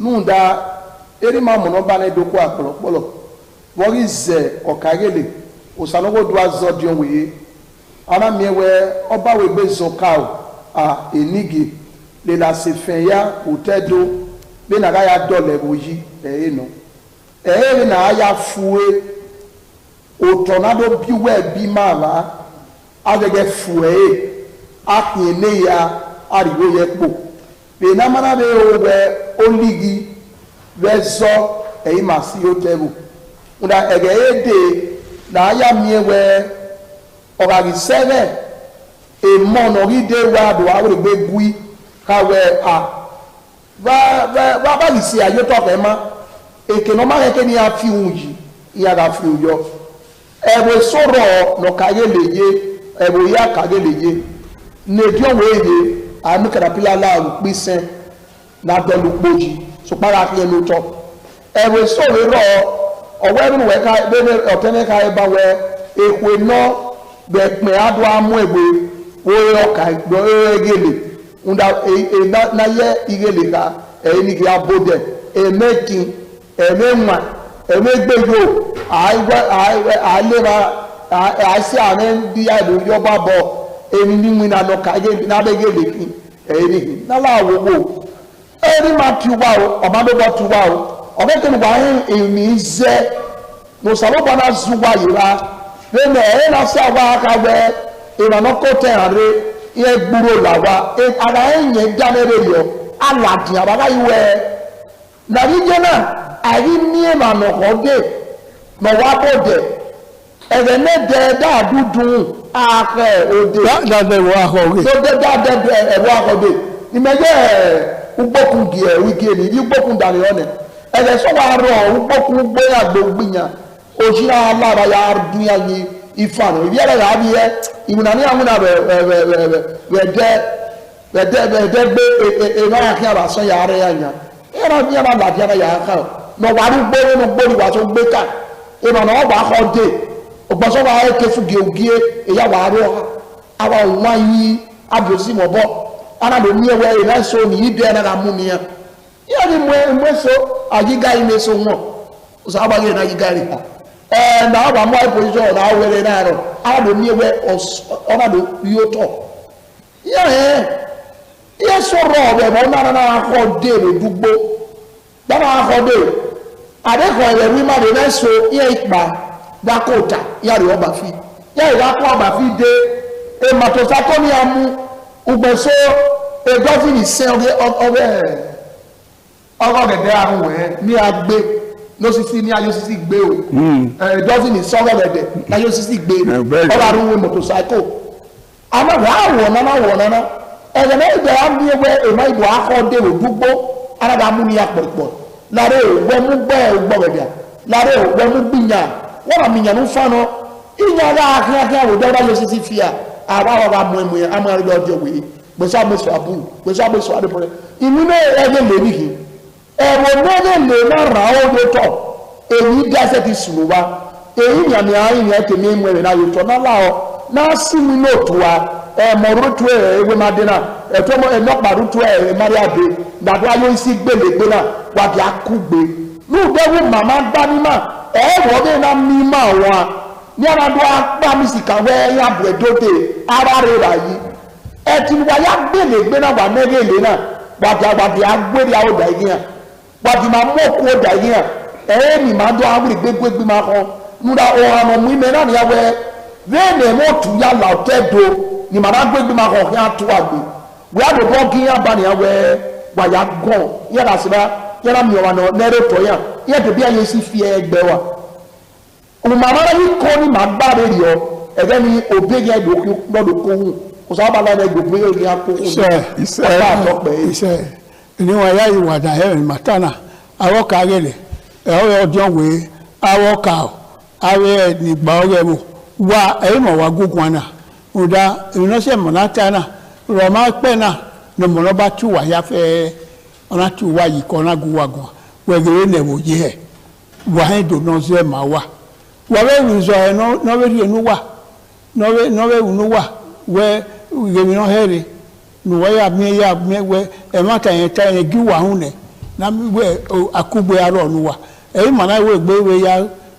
nùdá eré máa mọ̀nà bá ní dókó àpọ̀lọpọ̀lọ wọ́n rí zẹ̀ ọ̀ka ìrẹ̀lẹ̀ òsànàwọ́dọ̀ azọ́díọ̀wé anamiewe ọbawe gbe zọkao a enigi le la se fɛn ya o tɛ do bɛ na ka ya dɔlɛ o yi ɛyɛ nɔ ɛyɛ na ya fue o tɔna do bi wɛ bi ma la agɛgɛ fue a kpɛ ne ya ariwo yɛ kpo bɛ namana bɛ o bɛ oligi bɛ zɔ ɛyi ma si o tɛ o nga ɛgɛ ye de na ya miewɛ ọ̀gágisẹ́rẹ̀ èmọ́ ọ̀nàrídé wa dùn àwọn ìgbé bui káwẹ́ bá yìí sí àyótọ́fẹ́ má èkè náà má kẹ́kẹ́ ní a fi hùn yìí ìyára fi hùn yọ ẹ̀rọ sọ̀rọ̀ nọ̀káyé lè yé ẹ̀rọ yá káyé lè yé nèdí ọ̀wọ́ èyí àmì kàdàpílà láàrú pínsẹ́ ládọ́lù pòjì sùpárà fi ẹnu tọ́ ẹ̀rọ sọ̀rọ̀ rọ̀ ọ̀wọ́ ẹ̀rọ wẹ̀ ọ̀tẹ́nẹ́ka ẹ̀ bá wẹ̀ èkó náà bẹ̀pẹ̀ adó amú ẹ̀gbẹ́ oye ọkà ìgbọ́ egele ńdá náyẹ igele ká ẹ̀yìn ní kí a bó dẹ̀ ẹ̀mẹ́kin ẹ̀mẹ́wà ẹ̀mẹ́gbẹ́yò àìlera àìsí àmẹ́ bí àìlóyọ́bá bọ̀ ẹni nínú ìlànà kábẹ́gẹ́lẹ̀ kí ẹ̀yìn ní nálà àwòwò ẹni máa tu wá o ọ̀mádọ́gbọ́ tu wá o ọ̀mẹ́kẹ́ni wà ń èmi zẹ́ mùsàlùbọ̀ náà zu wá yìí rà lẹ́nu ẹ̀yìn náà sí àwọn akawẹ́ ìrànà kọ́tẹ́ àárẹ̀ yẹ gbúrò làwà ara ẹ̀yìn dánẹ́rẹ́ yọ alàdì àbábá yìí wẹ̀ nàìjíríà náà àyí ní ìrànà kọ́dé nọ̀wá bọ̀dẹ̀ ẹ̀rẹ̀ mẹ́tẹ̀ dáàdúdùn ààrẹ òde dáadáa ẹ̀rọ akọ̀wé dáadáa ẹ̀rọ akọ̀wé ìmẹ̀yẹ ugbókun gìẹ̀ wíkẹ́ ní ibi ugbókun dàrí ọ̀nẹ̀ ẹ̀rẹ̀ sọ́wọ́ àárọ̀ ugbókun gbóyàgbó gbìyàn òṣìṣẹ́ alára ya dúnyà ní ìfànà ìbí ẹ̀rẹ̀ rà á bí yẹ ìmùnà ní àwọn ẹ̀dẹ́ gbé ìnáyà kí ara sọ yàrá yà yà ẹ̀rọ bí ẹ̀rọ làdí ẹ̀rọ yà ká nà wà ní gbórí ní gbórí wà tó gbé ká ìmọ̀nà ọgbà akọ dé ọgbọ̀nsọ́wọ́ ayé kefu gèogé ìyá wà á rọ àwọn òun ayé abòsí mọ̀ bọ́ anadò ní ẹwẹ́ ìrẹsọ ní yí dẹ́ ẹ̀rọ amú nìyẹn yíyá ni mo èso àyíká yìí ní so wọn ọ̀sán àbáyé náà yíká rẹ̀ na ọ bụ amụọ position na awere na arụ adụ n'iwe ọnọdụ ihe ụtọ ihe sọrọ ọbụ ebe ọ nara na-akọ dere dugbo dama akọ dere adịkọ ẹ̀rẹ̀wí mmadụ na-eso ihe ikpa dakota ya rị ọgbafi ya rị akọ ọgbafi de ematosakọni amụ ugboso egọfin ise ọbẹ ọgọgẹdẹ àrùn wẹ ní agbé lọsísí ní ayọsísí gbé o dọ́sìnì sọ́gọ̀gẹ̀dẹ̀ láyọsísí gbé ọba àrùn wẹ mọ́tòsáíkò àmọ́ wọ́n wọ̀ nánà ẹ̀rẹ̀ náà ìgbẹ́ àmì ẹgbẹ́ èmọ́ ìbò akọ́dé òdúgbò arábàámú ní apọ̀pọ̀ lára ògbẹ́mú gbẹ́ ògbọ̀gẹ̀dẹ̀ lára ògbẹ́mú gbìyà wọ́n àmì ìyànú fọ́nà ìyàrá akínyàkínyà òdọ́ láyọsísí fìyà àwọn ọba mọ̀ ẹ̀mọ̀ yẹn àmọ́ ẹ̀rọ ọjọ́ wèé gbèsè àmọ́sọ̀ àbúrò gbèsè àmọ́sọ̀ àdébọ̀rẹ́ ìlú náà ẹ̀yẹ lè nìyí ẹ̀rọ náà lè náà rà ó ló tọ̀ èyí dáṣẹ́ ti sùn wá èyí yàmì àárín yẹn tèmi mú ẹ̀rẹ̀ náà yóò tọ̀ náà láwọ̀ náà sí mi náà tó wa ẹ̀mọ̀ rútu ewé máa dé náà ẹ̀tọ́ ẹ̀nọ́pàá rútu ẹ̀mọ́rí àdé gbàdúrà yóò sí gbèlégbé náà wàbí akúgbe lóòdẹ́wò màmá gbánímà ẹ̀rọ bẹ́ẹ̀ náà mímà wọn ní ànàdó apámísìkàwé ẹ̀yàbù ẹ̀dọ́dẹ ara rẹ̀ rà yìí ẹtì wáyà gbèlégbé náà wà mẹ́rẹ̀ẹ́lẹ́ náà wàbí agbèrè àwọn ọ̀dà yìí hàn wàbí máa mú òkú ọ̀dà yìí hàn ẹ̀ẹ́nì máa dọ́ àwọn ìgbégbé máa kọ́ nígbà ọ̀hánà mú ìmẹ̀ náà níyàwó ẹ̀ bẹ́ẹ̀ ni wọ́n tún yà là ọ̀tẹ́ do ni màmá gbégbé máa kọ́ kí á tó àgbè wíyà ló bọ́ kí yàn bá níyàwó ẹ̀ wàyà gàn yàrá síbá yàrá mi ọ̀wà náà lẹ́rẹ̀ tọ́ yàn yẹ tẹ̀bí ayé sí fi ẹgbẹ́ wa òmùmàmá yìí kọ́ ni màá gbá rẹ̀ yọ ẹ̀gẹ́ ni òbí yẹn lọ́dọ̀ kóhùn kò sábà lọ́dọ̀ ẹgbẹ́ yóò ní akóhùn ọ̀pá àtọ́pẹ́ iṣẹ́ ìníwọ̀n ẹ̀yà ìwàdà ẹ̀rìn màtánà àwọ̀ kárẹ̀lẹ̀ ẹ̀họ́ ọjọ́ wèé àwọ̀ kà àwẹ̀ nígbà ọ̀rẹ́ wò wá ẹ̀yìn mọ̀ wá gógùn àná ọ̀dà ìrìnàṣẹ́ mọ̀nátánà rọ̀mà pẹ́nà ní mọ̀nà bá tú wà yá fẹ́ ọ̀nà tú wà yìí kọ́ ọ̀nà gùn wà gùn wẹ̀gẹ̀rẹ̀ nẹ̀wò yìí ẹ̀ wà ẹ̀ dùnà ṣẹ́ mà wà wàwẹ̀ ìrìnsọ̀ ẹ̀ nọ́wẹ́rì ẹnu wà nọ́wẹ́ ìwúnú wà wẹ́ ìgbèmínà hẹ́rẹ̀ nùwẹ́ yà mí wẹ́ ẹ̀ má tàyẹ̀ tàyẹ̀ gí wà hùn nẹ̀ na wẹ́ akúgbé arọ̀ ọ̀nù wà ẹ̀yìn mọ̀nà ìwé gbé ya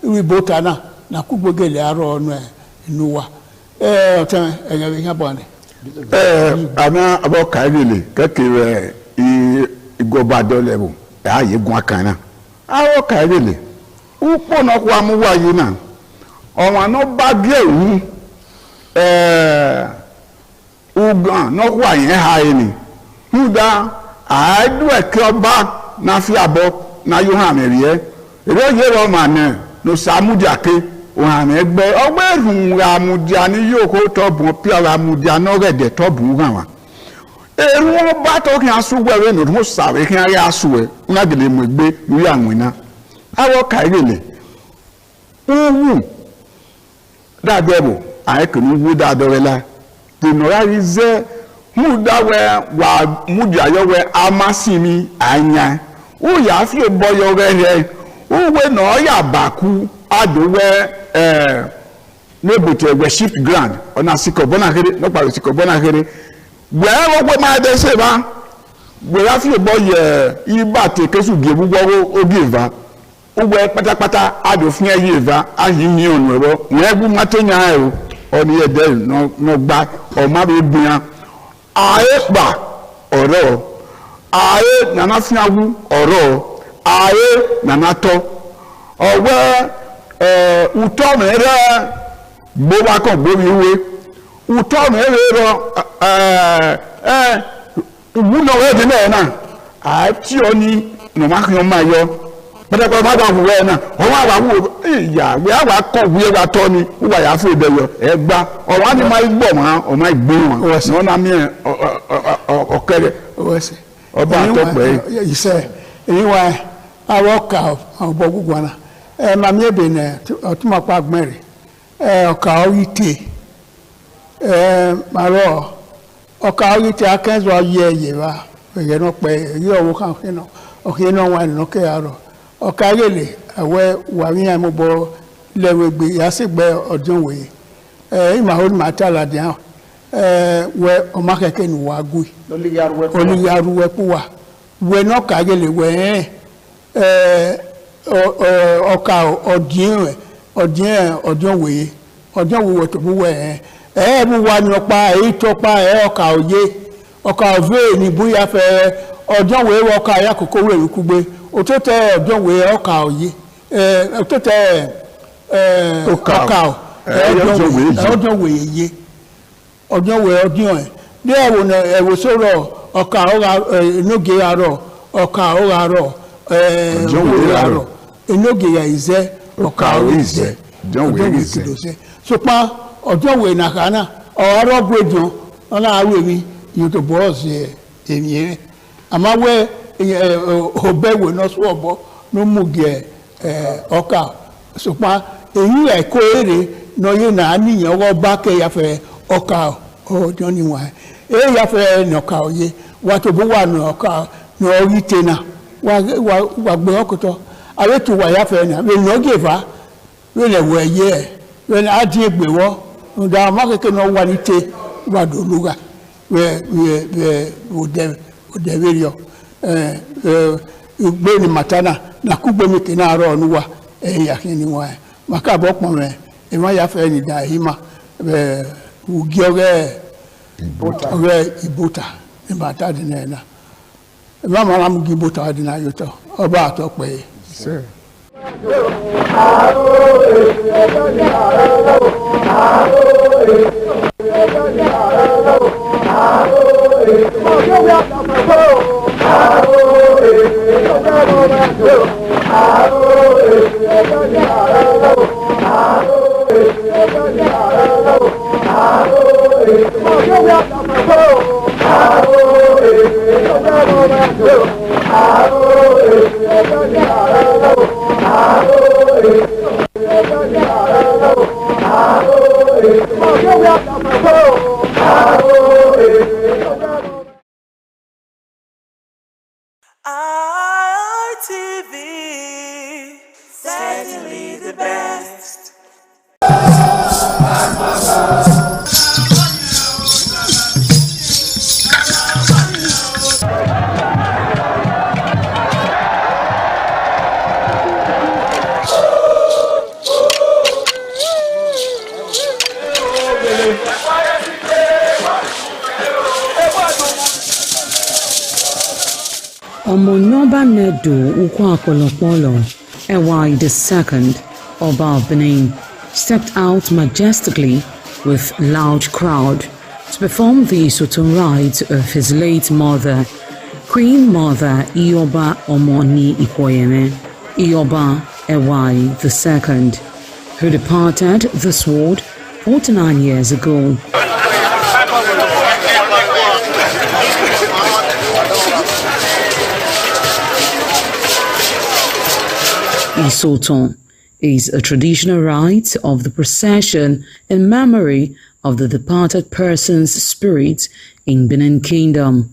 ìwé bóta náà na akúgbé gèlè arọ̀ ọ̀nù ẹ̀ nù wà ọ̀tẹ̀ ẹ̀yẹ̀ bí yàn bọ̀ ni. àmì abọ́ kàrílẹ̀ kẹ́kẹ́ ìgọba dọ́lẹ̀bù ẹ̀ ààyè gun akànnà abọ́ kàrílẹ̀ púpọ̀ náà kó amúwáyé náà ọ̀wọ́n àná bá gé òun ugan náà kó àyẹ̀ ha ẹ̀ ni húdà àádọ́ ẹ̀kẹ́ ọba náà fi àbọ̀ náà yóò hàn mẹ́rin ẹ̀ èrè yẹ́ rọ mà náà ló sàmúdìàké òun hàn ẹgbẹ́ ọgbẹ́ ìrùn àmúdìà ni yóò kó tọ́bùn píọ̀rọ̀ àmúdìà náà rẹ̀dẹ̀ tọ́bùn hàn wá èrò wọn bá tọ́ kí n asúwẹ̀ rẹ̀ nù tó sàrẹ̀ kí n rí asúwẹ̀ ńlá gèlè mọ̀ ẹgbẹ́ lórí àwọn iná awọ kàrílẹ̀ wúwú dáadẹ́bù àyẹ̀kùnú wú dáadọ́rẹ́lá tèmọ̀rá rí zẹ́ múdáwẹ́ wà múdìáyọ́wẹ́ amásìmí àyà ó yà á fi bọ́yọ̀ rẹ̀ òwe náà yà bàkú àdówẹ́ lébùtù ẹgbẹ́ shift grand ọ̀nà àsìkò bọ́nàkéré lọ́pàá àsìkò bọ́nàkéré gbẹ̀ẹ́ wọ́pẹ́ máa dẹ́ sè bá gbẹ̀ẹ́ á fi bọ́yẹ̀ ibà tèkésù gé gbogbo ogi ìvà ugbe pátápátá adòfin ẹyẹ ìvà ayíyí ọ̀nà ẹ̀rọ wọ́n ẹgbẹ́ mọ́tẹ́nyà ẹ̀rọ ọ̀nà ẹ̀dẹ́ nọgba ọ̀ma bẹ gbìyà ààyè pa ọ̀rọ̀ ààyè nànáfíàwù ọ̀rọ̀ ààyè nànátọ́ ọ̀wẹ́ ùtọ́ mẹ́rẹ́ gbówakọ̀ gbómiwé ùtọ́ mẹ́rẹ́ rọ ìwúlọ̀ ẹ̀dẹ́ náà náà àti ọ ní nàmákìyàn máa yọ pẹ̀tẹ̀pẹ̀ bá wà wúwẹ́ náà wọ́n wà wúwo ìyá wíwá wà kọ̀ wúyẹ́ wà tọ́ ni wúwà yà fún ìdẹ̀yọ ẹ̀ gbá ọ̀wá ni máa gbọ̀ wọn ọ̀ma ìgbé wọn ní wọn náà mìíràn ọ̀kẹ́rẹ́ ọba àtọ́pẹ́ yìí. ìṣe èyí wa àwọn ọkà ọ̀bọ gbogbo àná ẹ màmí ẹ̀bẹ̀ nẹ ọtúmọ̀pá gbẹ̀rẹ̀ ọkà orí tè màrọ̀ ọkà orí tè akẹ́zọ̀ ayé ẹ̀yẹ̀ wa ẹ̀yẹ̀ náà pẹ̀ èyí ọ̀wọ́ kan ọ̀kẹ́ náà wà nínú kẹ́ àrọ̀ ọ̀kárẹ̀lẹ̀ àwẹ̀ wàríyàn àmúbọ̀ lẹ́wẹ̀gbẹ̀ yàsígbẹ́ ọdún wòye ìmàhóni màtàládì hàn wẹ ọmọkẹ́kẹ́ ní wàá gùn olùyàrúwẹ́ kú wà wẹ náà kárẹ̀lẹ̀ wẹ̀ ọkà ọdún wòye tó bú wẹ̀ mú wa ní ọpa èyí tó pa ọkà òye ọkà òfé ní bóyá fẹ́ ọjọ́ wèé ọkà ayákòókò wèé wíkúgbé òtótẹ ọjọ́ wèé ọkà òye òtótẹ ọkà ọjọ́ wèé yé ọjọ́ wèé ọdún ẹ̀ ní ẹ̀wò sọ̀rọ̀ ọkà ọ̀gá inúge arọ̀ ọka ọgharo ọgharo enoge ya ize ọka ize ọjọ́ ìkìlọ̀sẹ̀ sọpá ọjọ́ ìwé nàkànà ọ̀rọ̀ gbẹ̀jọ́ ọ̀nà àwẹ̀mí yóò tó bọ́ ọ̀sẹ̀ èmi rẹ̀ àmàwẹ̀ ọ̀bẹ̀wẹ̀ náà sọ ọ̀bọ ló mú gẹ̀ ọkà sọpá èyí ẹ̀kọ́ èrè náà yóò náà níyàn ọwọ́ bá kẹ́yàfẹ́ ọkà ọjọ́ níwọ̀n ẹ̀ yàfẹ́ nọ̀ka òye wà tó bó wà nọ̀ka ní orí tẹ̀nà wà gbé ọkọ̀tọ̀ àwẹ̀ tó wà yàfẹ́ náà wẹ̀ nọ́gẹ̀fà wele weye wele adie gbewo nda makeke no wanite wa do luga we ode verio gbe ni matana na kugbe mi kina ro nuwa ya kini wa maka bo pon me e ma ya fe ni da hima ugioge ibota ni bata de na e ma mara mu gibota de na yoto oba atope sir ITV, certainly the best. Omonoba Nedu Ukwakolopolo, Ewai II, Oba of Benin, stepped out majestically with loud crowd to perform the Sotun rites of his late mother, Queen Mother Ioba Omoni Ikoyene, Ioba Ewai II, who departed this world 49 years ago. Isoton is a traditional rite of the procession in memory of the departed person's spirit in Benin Kingdom.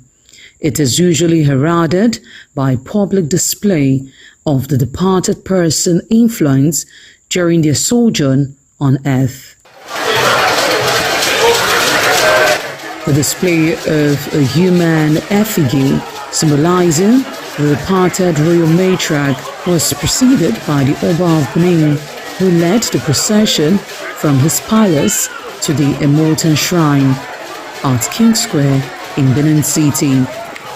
It is usually heralded by public display of the departed person's influence during their sojourn on earth. The display of a human effigy symbolizing the departed royal matriarch was preceded by the Oba of Benin, who led the procession from his palace to the Immortan Shrine at King Square in Benin City,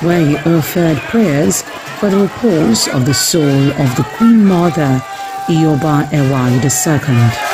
where he offered prayers for the repose of the soul of the Queen Mother, Ioba Ewai II.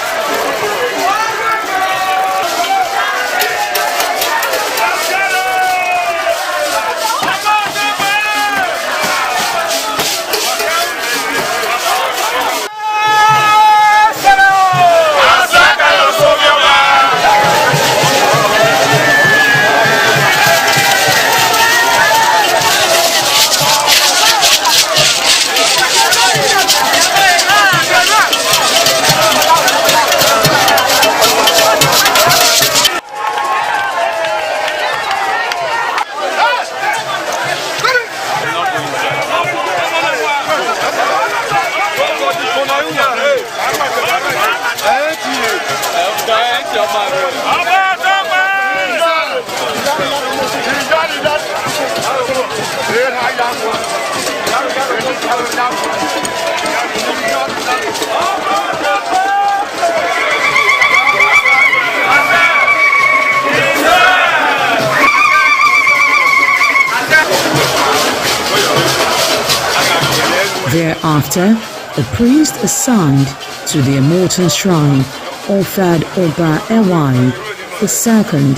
Thereafter, the priest assigned to the Immortan Shrine offered Oba Ewai II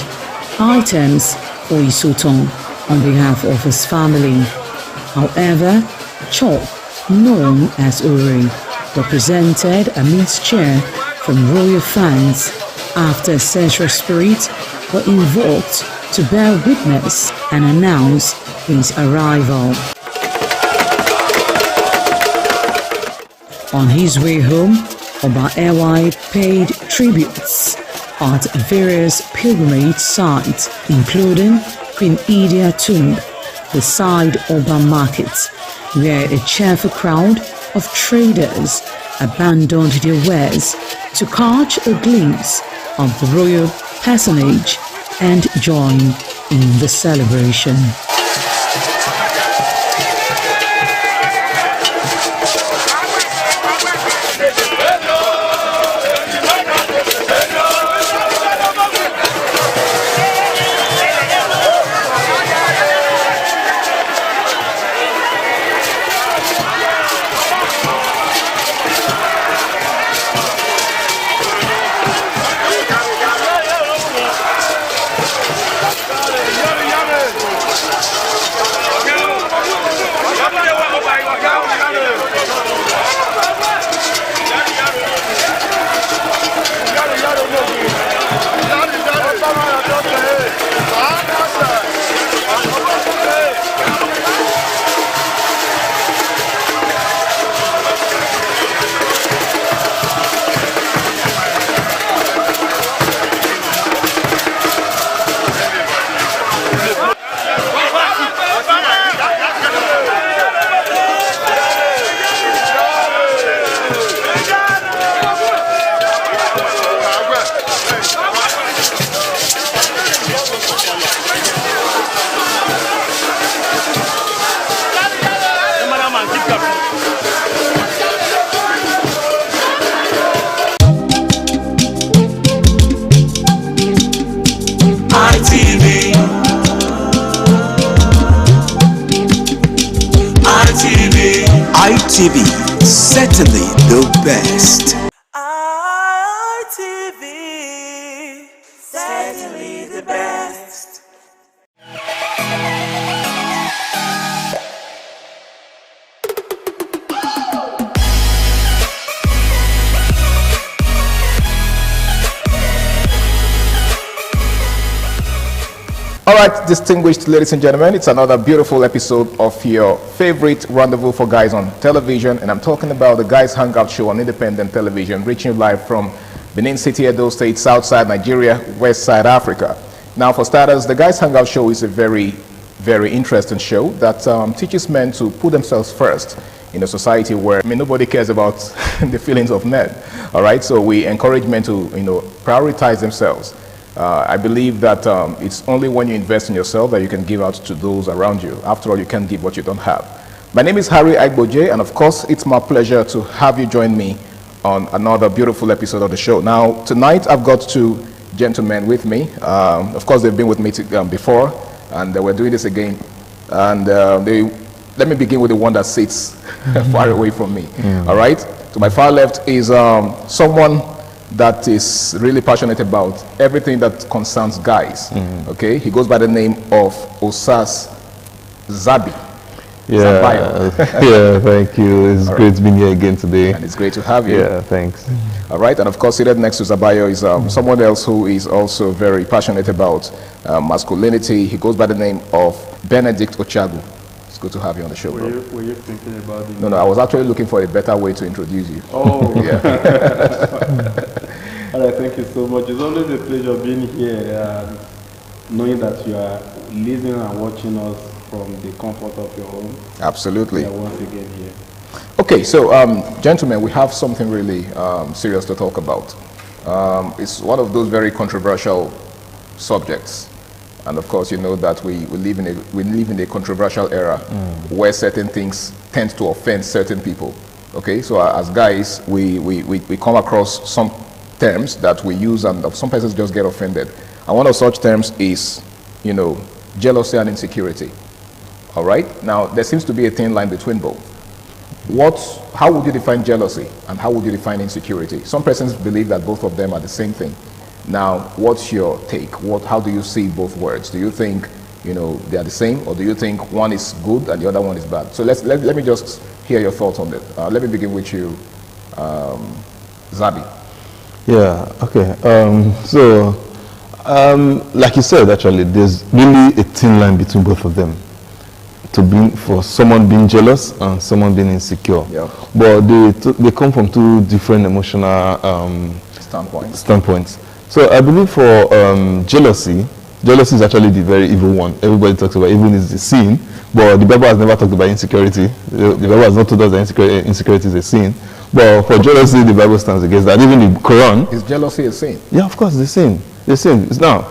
items for Isoton on behalf of his family. However, Chop, known as Uri, represented a mixed cheer from royal fans after ancestral spirits were invoked to bear witness and announce his arrival. On his way home, Oba Ewai paid tributes at various pilgrimage sites, including Queen Idia Tomb, the side Oba Market, where a cheerful crowd of traders abandoned their wares to catch a glimpse of the royal personage and join in the celebration. ITV, certainly the best. ITV, certainly the best. All right, distinguished ladies and gentlemen, it's another beautiful episode of your favorite Rendezvous for Guys on television, and I'm talking about the Guys Hangout Show on independent television, reaching you live from Benin City, Edo State, Southside Nigeria, Westside Africa. Now, for starters, the Guys Hangout Show is a very, very interesting show that teaches men to put themselves first in a society where nobody cares about the feelings of men. All right, so we encourage men to prioritize themselves. I believe that it's only when you invest in yourself that you can give out to those around you. After all, you can't give what you don't have. My name is Harry Aigboje, and of course, it's my pleasure to have you join me on another beautiful episode of the show. Now, tonight, I've got two gentlemen with me. Of course, they've been with me before, and we're doing this again. And let me begin with the one that sits far away from me. All right? To my far left is someone that is really passionate about everything that concerns guys. Okay, he goes by the name of Osas Zabi. Yeah, yeah, thank you. It's great to be here again today. And it's great to have you. Yeah, thanks. All right, and of course, seated next to Zabayo is someone else who is also very passionate about masculinity. He goes by the name of Benedict Ochagu. It's good to have you on the show, bro. Were you thinking about it? No, I was actually looking for a better way to introduce you. Oh, yeah. All right, thank you so much. It's always a pleasure being here, knowing that you are listening and watching us from the comfort of your home. Absolutely. We are once again here. Okay, so gentlemen, we have something really serious to talk about. It's one of those very controversial subjects. And of course, you know that we live in a controversial era where certain things tend to offend certain people. Okay, so as guys, we come across some terms that we use, and some persons just get offended. And one of such terms is, jealousy and insecurity. All right. Now there seems to be a thin line between both. How would you define jealousy, and how would you define insecurity? Some persons believe that both of them are the same thing. Now, what's your take? How do you see both words? Do you think, they are the same, or do you think one is good and the other one is bad? So let me just hear your thoughts on that. Let me begin with you, Zabi. Yeah, okay. Like you said, actually, there's really a thin line between both of them. For someone being jealous and someone being insecure. Yeah. But they come from two different emotional standpoints. So I believe for jealousy is actually the very evil one. Everybody talks about evil is the sin, but the Bible has never talked about insecurity. The Bible has not told us that insecurity is a sin. But for jealousy, the Bible stands against that. Even the Quran. Is jealousy a sin? Yeah, of course, it's a sin. It's a sin. Now,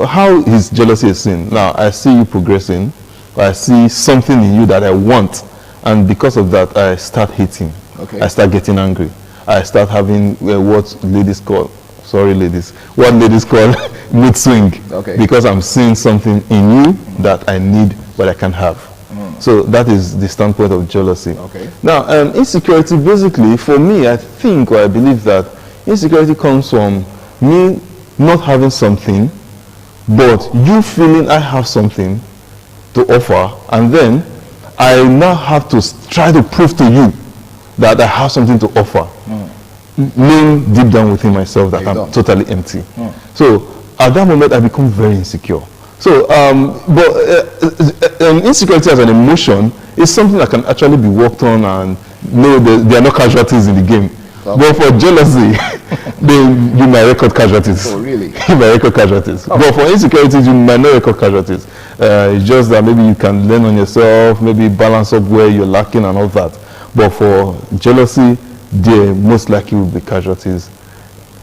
how is jealousy a sin? Now, I see you progressing. I see something in you that I want, and because of that, I start hating. Okay. I start getting angry. I start having what ladies call mood swing. Okay. Because I'm seeing something in you that I need, but I can't have. So that is the standpoint of jealousy. Okay. Now, insecurity, basically, for me, I think or I believe that insecurity comes from me not having something, but you feeling I have something to offer, and then I now have to try to prove to you that I have something to offer, knowing deep down within myself that I'm totally empty. So at that moment, I become very insecure. So, insecurity as an emotion is something that can actually be worked on, and there are no casualties in the game. Okay. But for jealousy, you might record casualties. Oh, really? You might record casualties. Oh. But for insecurities, you might not record casualties. It's just that maybe you can learn on yourself, maybe balance up where you're lacking and all that. But for jealousy, there most likely will be casualties.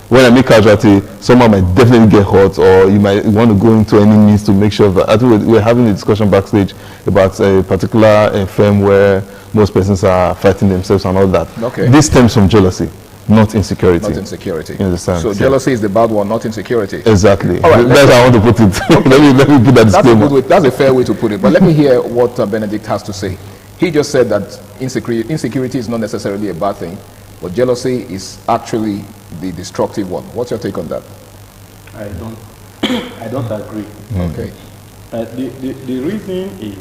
When I make casualty, someone might definitely get hurt, or you might want to go into any means to make sure that. I think we're having a discussion backstage about a particular firm where most persons are fighting themselves and all that. Okay. This stems from jealousy, not insecurity. Not insecurity. You understand? So jealousy is the bad one, not insecurity. Exactly. All right, that's how I want to put it. Okay. let me put that disclaimer. That's a fair way to put it. But let me hear what Benedict has to say. He just said that insecurity is not necessarily a bad thing, but jealousy is actually the destructive one. What's your take on that? I don't agree. Okay. The reason is,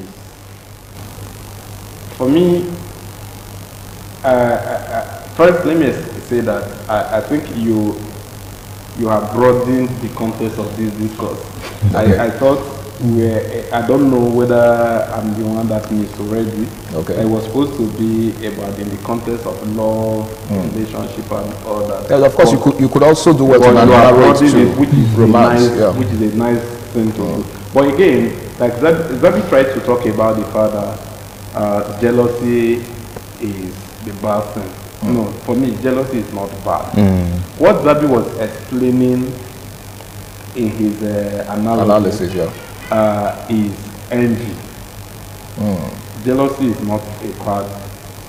for me, first let me say that I think you have broadened the context of this discourse. Okay. I thought I don't know whether I'm the one that misread it. Okay. It was supposed to be about in the context of love, relationship, and all that. Yeah, of course, you could also do what you narrate to which is romance, which is a nice thing to do. But again, like Zabi tried to talk about the fact that jealousy is the bad thing. No, for me, jealousy is not bad. What Zabi was explaining in his analysis is envy. Jealousy is not a bad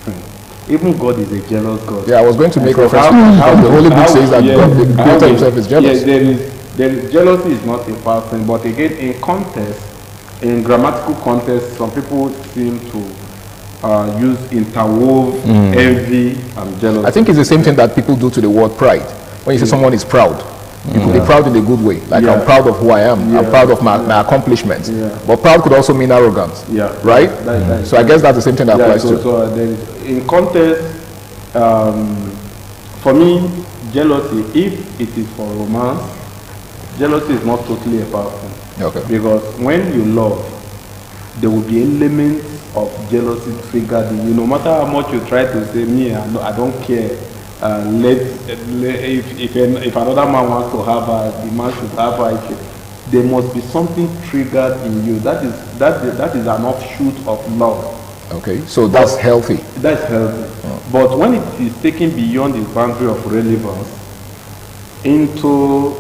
thing. Even God is a jealous God. Yeah, I was going to make reference to how the Holy Book says that God himself is jealous. There is jealousy is not a bad thing, but again, in grammatical context, some people seem to use interwove envy and jealousy. I think it's the same thing that people do to the word pride. When you say someone is proud, you could be proud in a good way. Like I'm proud of who I am. I'm proud of my accomplishments. But proud could also mean arrogance. Right? So I guess that's the same thing that applies to. So in context, for me, jealousy, if it is for romance, jealousy is not totally a bad thing. Okay. Because when you love, there will be elements of jealousy triggered in you. No matter how much you try to say, I don't care. If another man wants to have her, the man should have her. There must be something triggered in you. That is an offshoot of love. Okay, so that's healthy. That's healthy. But when it is taken beyond the boundary of relevance into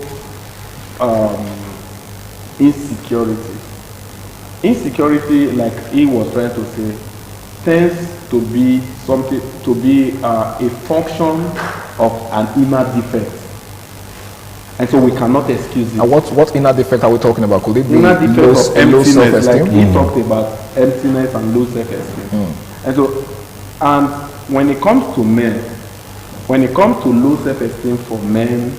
insecurity, like he was trying to say, tends to be something, to be a function of an inner defect, and so we cannot excuse it. And what inner defect are we talking about? Could it be inner defect of emptiness? Like he talked about emptiness and low self-esteem. And when it comes to men, when it comes to low self-esteem for men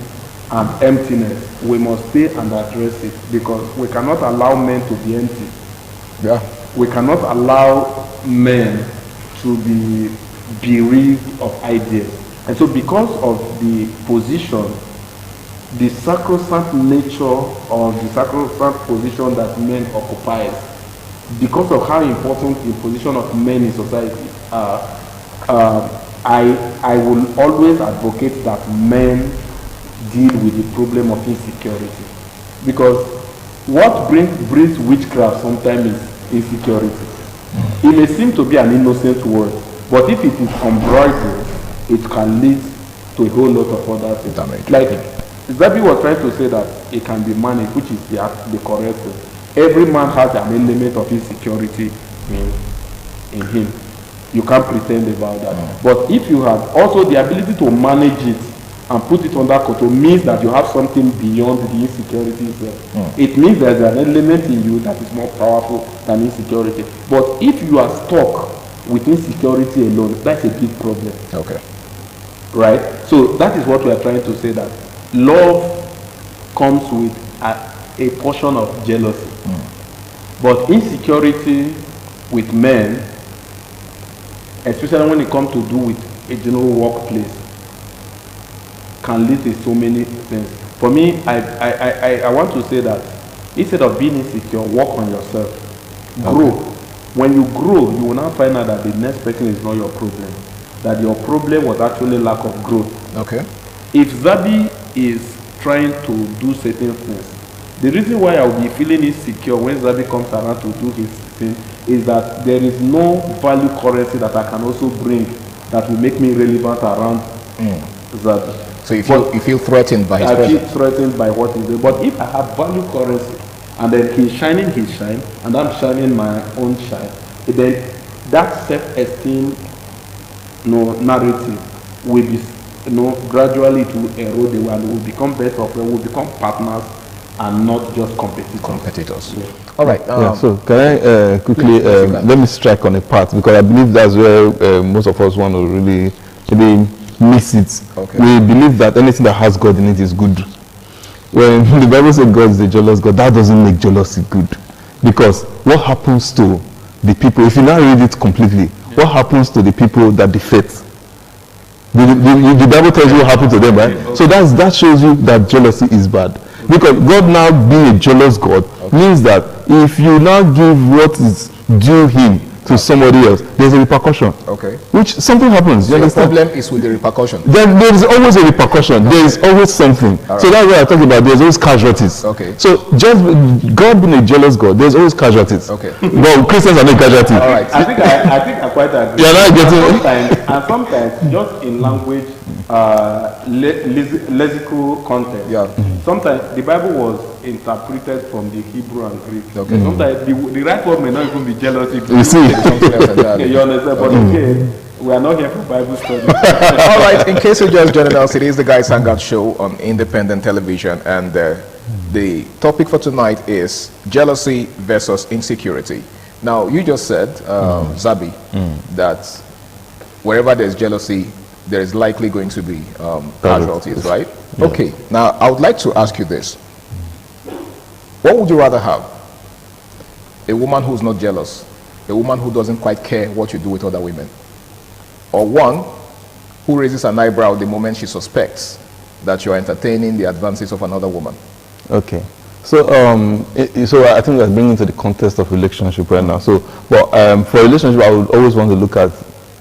and emptiness, we must stay and address it, because we cannot allow men to be empty. Yeah. We cannot allow men to be bereaved of ideas. And so because of the position, the sacrosanct nature or the sacrosanct position that men occupy, because of how important the position of men in society are, I will always advocate that men deal with the problem of insecurity. Because what breeds witchcraft sometimes is insecurity. It may seem to be an innocent word, but if it is unbridled, it can lead to a whole lot of other things. Like Zabi was trying to say that it can be managed, which is the correct thing. Every man has an element of insecurity in him. You can't pretend about that. But if you have also the ability to manage it and put it under control, means that you have something beyond the insecurity itself. It means there's an element in you that is more powerful than insecurity. But if you are stuck with insecurity alone, that's a big problem. Okay. Right? So that is what we are trying to say, that love comes with a portion of jealousy. But insecurity with men, especially when it comes to do with a general workplace, can lead to so many things. For me, I want to say that instead of being insecure, work on yourself. Grow. When you grow, you will now find out that the next person is not your problem. That your problem was actually lack of growth. Okay. If Zabi is trying to do certain things, the reason why I will be feeling insecure when Zabi comes around to do his thing is that there is no value currency that I can also bring that will make me relevant around Zabi. So you feel threatened by his presence? I feel threatened by what he's doing. But if I have value currency, and then he's shining his shine, and I'm shining my own shine, then that self-esteem narrative will be, gradually it will erode away, and will become better off, will become partners and not just competitors. Yeah. All right. So can I quickly let me strike on a part, because I believe that's where most of us want to really miss it. Okay. We believe that anything that has God in it is good. When the Bible says God is a jealous God, that doesn't make jealousy good. Because what happens to the people, if you now read it completely, what happens to the people that defect? The Bible tells you what happened to them, right? So that shows you that jealousy is bad. Because God now being a jealous God means that if you now give what is due him to somebody else, there's a repercussion. Okay. Which something happens. So the problem is with the repercussion. Then there is always a repercussion. There is always something. Right. So that's what I'm talking about. There's always casualties. Okay. So just God being a jealous God, there's always casualties. Okay. Well, Christians are not casualties. All right. I think I quite agree. You're not getting sometimes just in language, lexical content. Yeah. Sometimes the Bible was interpreted from the Hebrew and Greek. Okay. Sometimes the right word may not even be jealousy. You see. Okay, you understand? But okay, we are not here for Bible study. All right. In case you're just joining us, it is the Guys Hangout Show on independent television, and the topic for tonight is jealousy versus insecurity. Now, you just said, Zabi, that wherever there's jealousy, there is likely going to be casualties, right? Yeah. Okay. Now, I would like to ask you this. What would you rather have? A woman who's not jealous, a woman who doesn't quite care what you do with other women, or one who raises an eyebrow the moment she suspects that you're entertaining the advances of another woman? Okay. So, so I think we're bringing to the context of relationship right now. So, but for relationship, I would always want to look at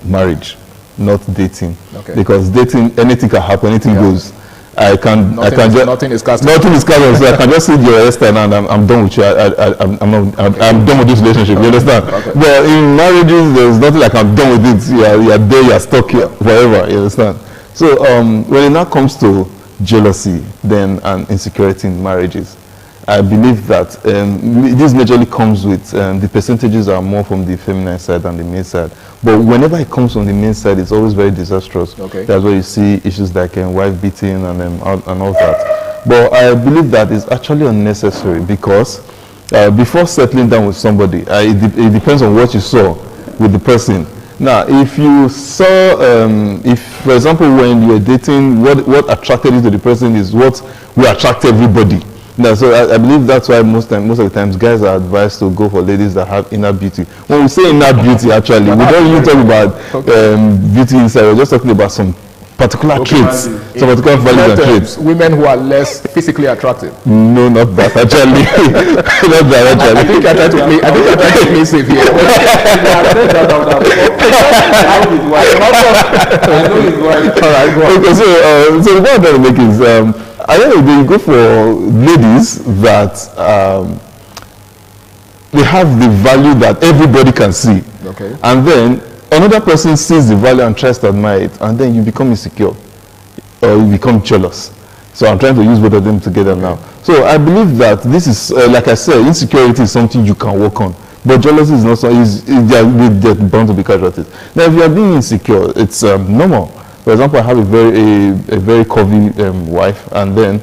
marriage, not dating. Okay. Because dating, anything can happen, anything goes. Nothing is cast. So I can just see your hairstyle and I'm done with you. I'm done with this relationship. You understand? Okay. But in marriages, there's nothing like I'm done with it. You're there, you're stuck here forever. You understand? So when it now comes to jealousy, then and insecurity in marriages, I believe that this majorly comes with the percentages are more from the feminine side than the male side. But whenever it comes from the male side, it's always very disastrous. Okay. That's where you see issues like wife beating and all that. But I believe that is actually unnecessary, because before settling down with somebody, it depends on what you saw with the person. Now, if you saw, if for example, when you were dating, what attracted you to the person is what will attract everybody. No, so I believe that's why most of the times guys are advised to go for ladies that have inner beauty. When we say inner beauty, actually, we don't even talk about beauty inside. We're just talking about some particular traits, some particular values and traits. Women who are less physically attractive. No, not that actually. Not that actually. I think I tried to play. I think I tried to play safe here. I know his wife. All right, go on. Okay, so the point I'm trying to make is, I don't know, you go for ladies that they have the value that everybody can see. Okay. And then another person sees the value and tries to admire it, and then you become insecure or you become jealous. So I'm trying to use both of them together now. So I believe that this is, like I said, insecurity is something you can work on. But jealousy is not so, they're bound to be casualties. Now, if you are being insecure, it's normal. For example, I have a very curvy wife, and then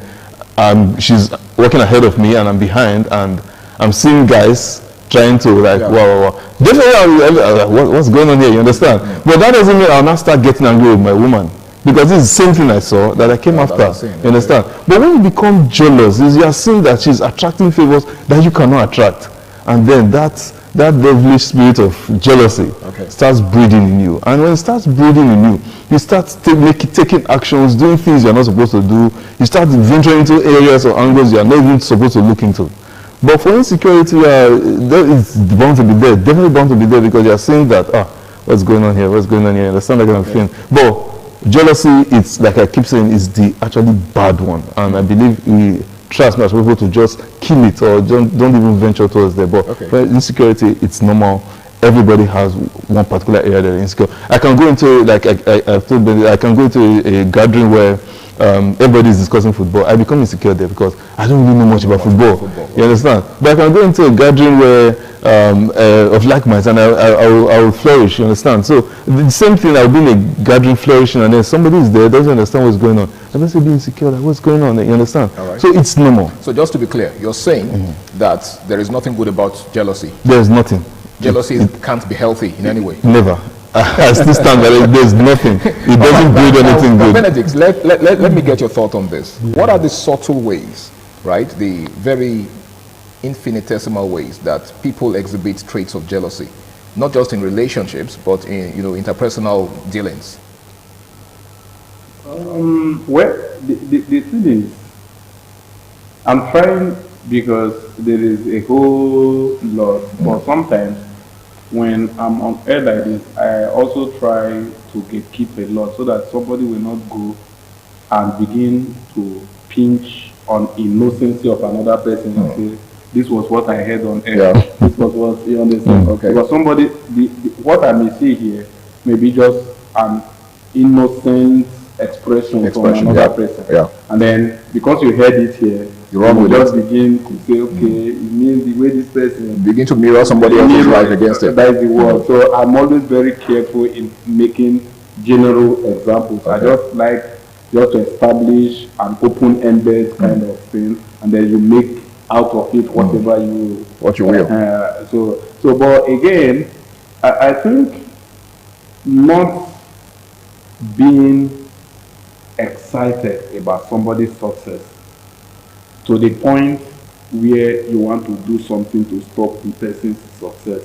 she's working ahead of me, and I'm behind, and I'm seeing guys trying to like, wow. Definitely, what's going on here? You understand? But that doesn't mean I'll not start getting angry with my woman, because this is the same thing I saw that I came after. You understand? But when you become jealous, is you are seeing that she's attracting favors that you cannot attract, and then that devilish spirit of jealousy starts breeding in you. And when it starts breeding in you, you start taking actions, doing things you're not supposed to do. You start venturing into areas or angles you're not even supposed to look into. But for insecurity, it's bound to be there, definitely bound to be there, because you're saying that, what's going on here, you understand that kind of thing. But jealousy, it's like I keep saying, is the actually bad one. And I believe we try as much as people to just kill it, or don't even venture towards there. But for insecurity, it's normal. Everybody has one particular area that they're insecure. I can go into, like I've told them, I can go into a gathering where everybody is discussing football. I become insecure there because I don't really know much about football. You understand? But I can go into a gathering where of like minds, and I will flourish. You understand? So the same thing, I'll be in a gathering flourishing, and then somebody is there, doesn't understand what's going on. I must be insecure. Like, what's going on? You understand? So it's normal. So just to be clear, you're saying that there is nothing good about jealousy. There's nothing. Jealousy can't be healthy in any way. Never. I still stand by it. There's nothing. It doesn't breed anything good. Benedict, let me get your thought on this. What are the subtle ways, right? The very infinitesimal ways that people exhibit traits of jealousy, not just in relationships, but in interpersonal dealings. Well, the thing is, I'm trying, because there is a whole lot, but sometimes when I'm on air like this, I also try to keep a lot, so that somebody will not go and begin to pinch on innocency of another person and say, this was what I heard on air. This was what, you understand? Because somebody, what I may say here may be just an innocent expression from another person. And then because you heard it here, you just begin to say, okay, it means the way this person begin to mirror somebody else's life against it. That is the word. So I'm always very careful in making general examples. I just like to establish an open-ended kind of thing, and then you make out of it whatever you will. So but again, I think not being excited about somebody's success to the point where you want to do something to stop the person's success.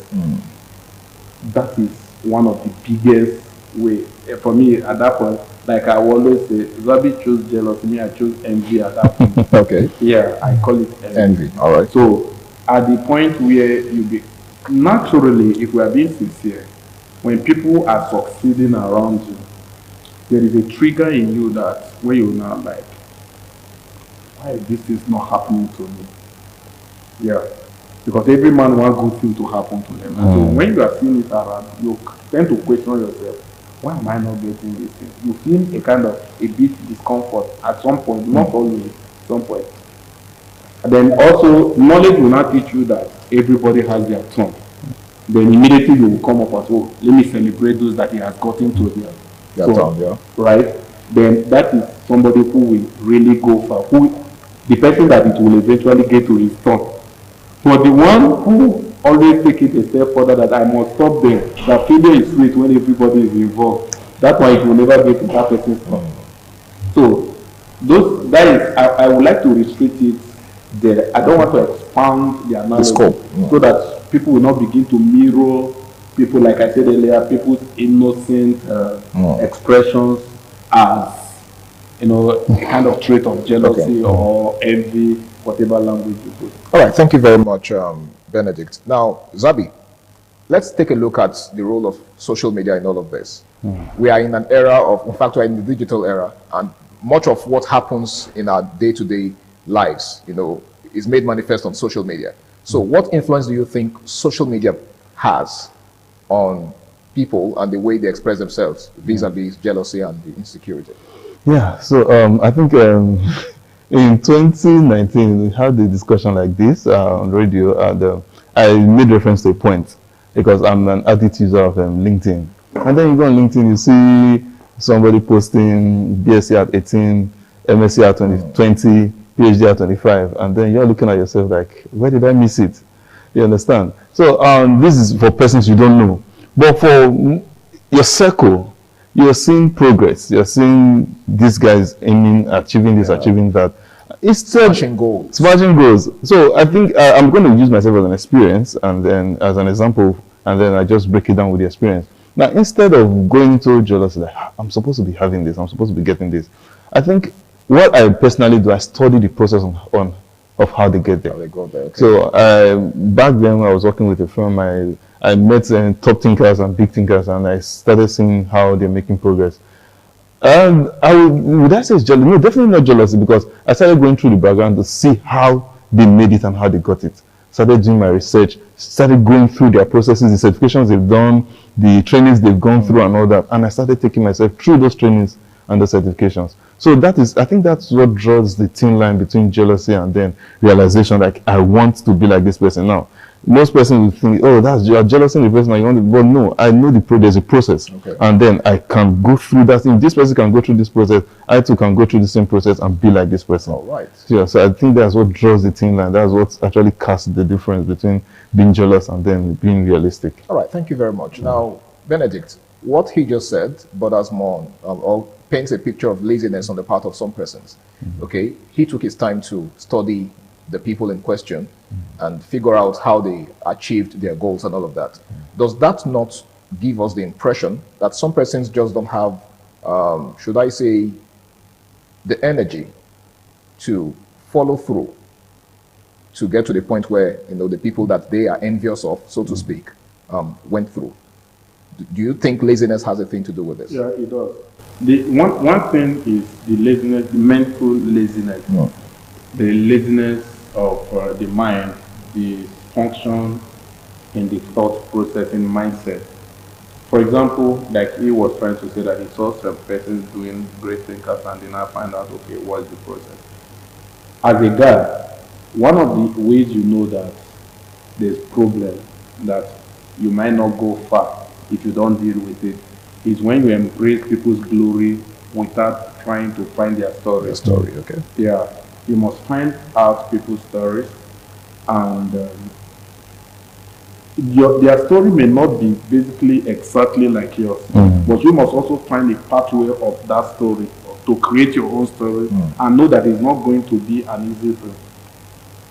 That is one of the biggest ways. For me, at that point, like I always say, Zabi chose jealousy, me I chose envy at that point. Yeah, I call it envy. All right. So at the point where you be, naturally, if we are being sincere, when people are succeeding around you, there is a trigger in you that where you're now like, why this is not happening to me? Yeah. Because every man wants good things to happen to them. So when you are seeing it around, you tend to question yourself, why am I not getting this thing? You feel a kind of a bit discomfort at some point, not always, at some point. And then also, knowledge will not teach you that everybody has their turn. Then immediately you will come up as, oh, let me celebrate those that he has gotten to their turn, right? Then that is somebody who will really go far, the person that it will eventually get to his turn. For the one who always take it a step further, that I must stop there, that failure is sweet when everybody is involved, that's why it will never get to that person's turn. So I would like to restrict it I don't want to expand the analogy scope, so that people will not begin to mirror people, like I said earlier, people's innocent expressions as, kind of trait of jealousy or envy, whatever language you put. All right, thank you very much, Benedict. Now, Zabi, let's take a look at the role of social media in all of this. We are in an era of, in fact, we're in the digital era, and much of what happens in our day-to-day lives, is made manifest on social media. So what influence do you think social media has on people and the way they express themselves vis-a-vis jealousy and the insecurity? Yeah, so I think in 2019, we had a discussion like this on radio, and I made reference to a point because I'm an added user of LinkedIn. And then you go on LinkedIn, you see somebody posting BSc at 18, MSc at 20, PhD at 25, and then you're looking at yourself like, where did I miss it? You understand? So this is for persons you don't know. But for your circle, you're seeing progress. You're seeing these guys aiming, achieving this, achieving that. It's smashing goals. Smashing goals. So I think I'm going to use myself as an experience and then as an example, and then I just break it down with the experience. Now, instead of going into jealousy, like, I'm supposed to be having this, I'm supposed to be getting this, I think what I personally do, I study the process of how they get there. How they go there. Okay. So back then, when I was working with a firm, I met top thinkers and big thinkers, and I started seeing how they're making progress. And would I say it's jealousy? No, definitely not jealousy, because I started going through the background to see how they made it and how they got it. Started doing my research, started going through their processes, the certifications they've done, the trainings they've gone through and all that. And I started taking myself through those trainings and the certifications. So I think that's what draws the thin line between jealousy and then realization, like, I want to be like this person now. Most persons will think, oh, you're jealous in the person, you want to, but no, I know there's a process. Okay. And then I can go through that. If this person can go through this process, I too can go through the same process and be like this person. All right. Yeah, so I think that's what draws the thin line. That's what actually casts the difference between being jealous and then being realistic. All right, thank you very much. Now, Benedict, what he just said borders more on, or paints a picture of laziness on the part of some persons. Okay, he took his time to study the people in question and figure out how they achieved their goals and all of that. Does that not give us the impression that some persons just don't have, should I say, the energy to follow through to get to the point where, the people that they are envious of, so to speak, went through? Do you think laziness has a thing to do with this? Yeah, it does. The one thing is the laziness, the mental laziness, the laziness of the mind, the function in the thought processing mindset. For example, like he was trying to say that he saw some persons doing great things and then I find out, okay, what's the process? As a guy, one of the ways you know that there's problem, that you might not go far if you don't deal with it, is when you embrace people's glory without trying to find their story. Their story, okay. Yeah, you must find out people's stories, and their story may not be basically exactly like yours, but you must also find a pathway of that story to create your own story and know that it's not going to be an easy thing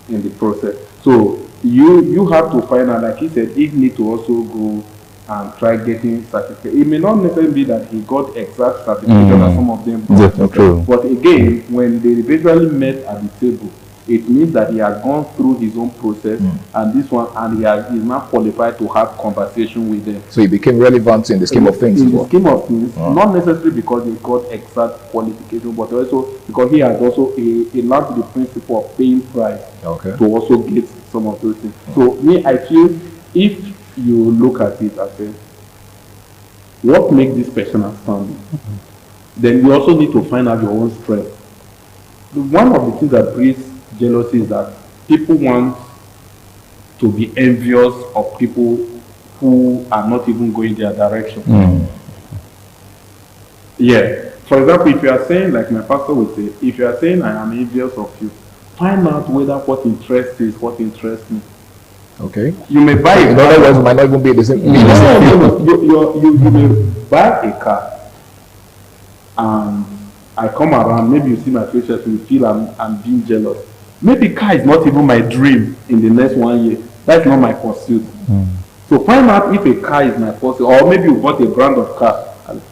in the process. So you have to find out, like he said, he need to also go and try getting certificate. It may not necessarily be that he got exact certification as some of them got. But again, when they eventually met at the table, it means that he has gone through his own process and this one, and is now qualified to have conversation with them. So he became relevant in the scheme of things. In the scheme of things, not necessarily because he got exact qualification, but also because he has also learned the principle of paying price to also get some of those things. So I feel if you look at it and say, what makes this person outstanding? Then you also need to find out your own strength. One of the things that breeds jealousy is that people want to be envious of people who are not even going their direction. Yeah. For example, if you are saying, like my pastor would say, if you are saying I am envious of you, find out whether what interests you is what interests me. Okay. You may buy a car. In other words, might not even be the same. You may buy a car, and I come around, maybe you see my features, you feel I'm being jealous. Maybe car is not even my dream in the next 1 year. That's not my pursuit. So find out if a car is my pursuit, or maybe you bought a brand of car.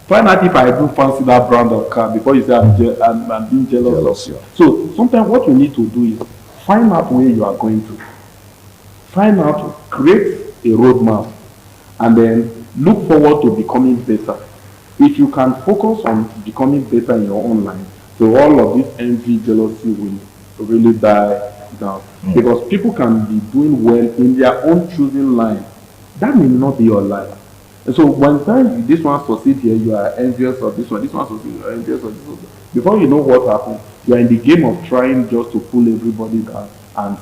Find out if I do fancy that brand of car before you say I'm being jealous. So sometimes what you need to do is find out where you are going to. Find out, create a roadmap, and then look forward to becoming better. If you can focus on becoming better in your own life, so all of this envy, jealousy will really die down. Because people can be doing well in their own choosing line. That may not be your life. And so one time this one succeeds here, you are envious of this one succeeds, you are envious of this one. Before you know what happened, you are in the game of trying just to pull everybody down and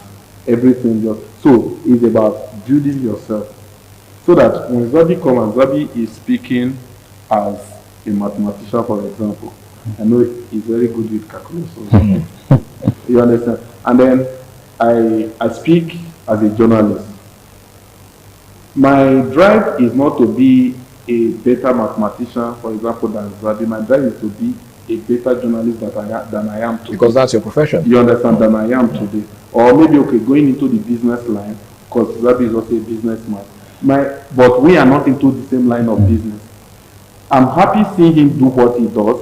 everything just. So it's about building yourself. So that when Zabi comes and Zabi is speaking as a mathematician, for example, I know he's very good with calculations. You understand? And then I speak as a journalist. My drive is not to be a better mathematician, for example, than Zabi. My drive is to be a better journalist than I am today. Because that's your profession. You understand? Than I am today. Or maybe, okay, going into the business line, because Zabi is also a businessman. But we are not into the same line of business. I'm happy seeing him do what he does,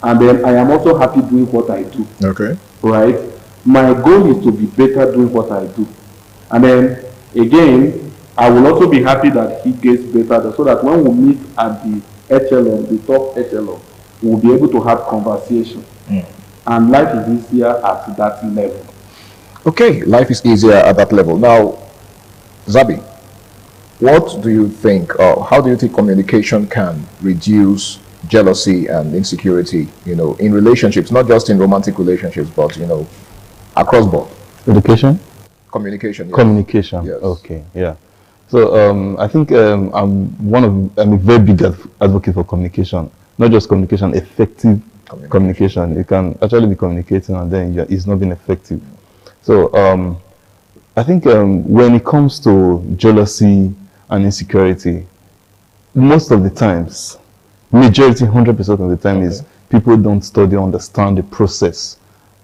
and then I am also happy doing what I do. Okay. Right? My goal is to be better doing what I do. And then, again, I will also be happy that he gets better, so that when we meet at the echelon, the top echelon, we'll be able to have conversation. And life is easier at that level. Okay, life is easier at that level. Now, Zabi, what do you think, or how do you think communication can reduce jealousy and insecurity, in relationships, not just in romantic relationships, but, across board? Education? Communication. Yes. Communication. Yes. Okay, yeah. So I think I'm a very big advocate for communication. Not just communication, effective communication. You can actually be communicating and then it's not being effective. So I think when it comes to jealousy and insecurity, most of the times, majority, 100% of the time, is people don't study or understand the process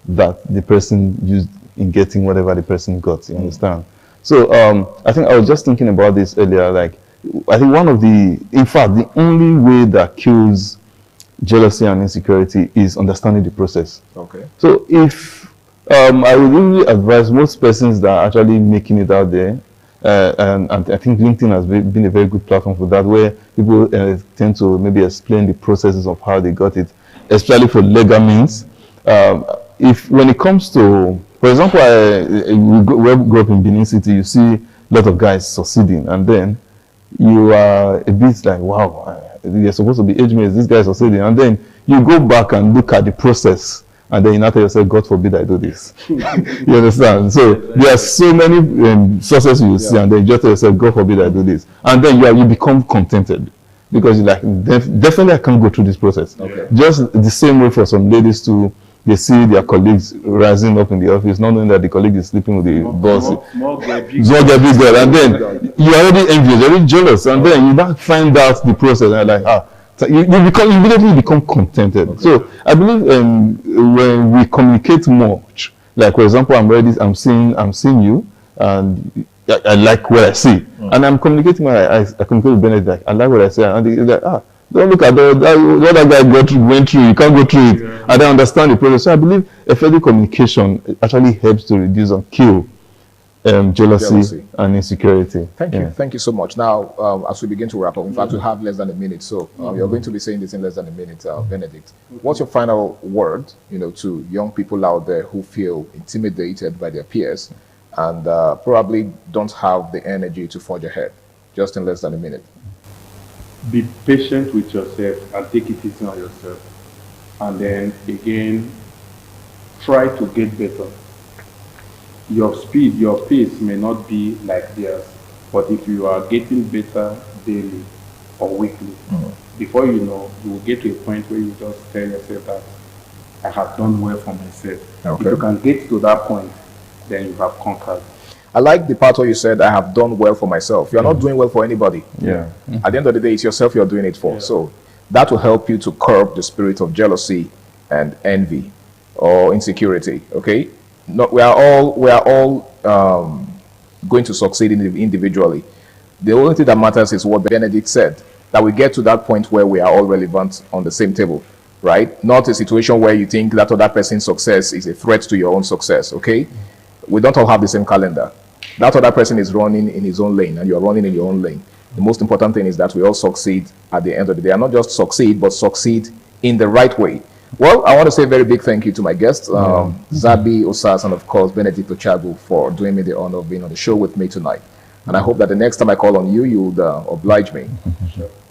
that the person used in getting whatever the person got. You understand? So I think I was just thinking about this earlier. Like, I think in fact, the only way that kills jealousy and insecurity is understanding the process. Okay. So if I would really advise most persons that are actually making it out there, and I think LinkedIn has been a very good platform for that, where people tend to maybe explain the processes of how they got it, especially for legal means. When it comes to, for example, we grew up in Benin City, you see a lot of guys succeeding, and then you are a bit like, wow, you're supposed to be age mates, this guy is succeeding, and then you go back and look at the process, and then you now tell yourself, God forbid I do this. You understand? So there are so many successes you see, and then you just tell yourself, God forbid I do this, and then you become contented. Because you're like, definitely I can't go through this process. Okay. Just the same way for some ladies too, they see their colleagues rising up in the office, not knowing that the colleague is sleeping with the boss. Big girl. And then you're already envious, you're already jealous. And then you now find out the process and you're like, so you immediately become contented. Okay. So I believe when we communicate much, like for example, I'm seeing you, and I like what I see. And I'm communicating I communicate with Bennett, like, I like what I say. And he's like, don't look at what that guy went through, you can't go through it. Yeah. And I understand the process. So I believe effective communication actually helps to reduce and kill jealousy and insecurity. Thank you so much. Now, as we begin to wrap up, in fact, we have less than a minute, so you're going to be saying this in less than a minute, Benedict. What's your final word, to young people out there who feel intimidated by their peers and probably don't have the energy to forge ahead? Just in less than a minute. Be patient with yourself and take it easy on yourself. And then again, try to get better. Your speed, your pace may not be like theirs, but if you are getting better daily or weekly, before you know, you will get to a point where you just tell yourself that I have done well for myself. Okay. If you can get to that point, then you have conquered. I like the part where you said, I have done well for myself. You're not doing well for anybody. Yeah. At the end of the day, it's yourself you're doing it for. Yeah. So that will help you to curb the spirit of jealousy and envy or insecurity. Okay? we are all going to succeed individually. The only thing that matters is what Benedict said, that we get to that point where we are all relevant on the same table, right? Not a situation where you think that other person's success is a threat to your own success, okay? We don't all have the same calendar. That other person is running in his own lane and you're running in your own lane. The most important thing is that we all succeed at the end of the day. And not just succeed, but succeed in the right way. Well, I want to say a very big thank you to my guests, Zabi Osas and of course Benedict Ochagu, for doing me the honor of being on the show with me tonight. And I hope that the next time I call on you, you'll oblige me.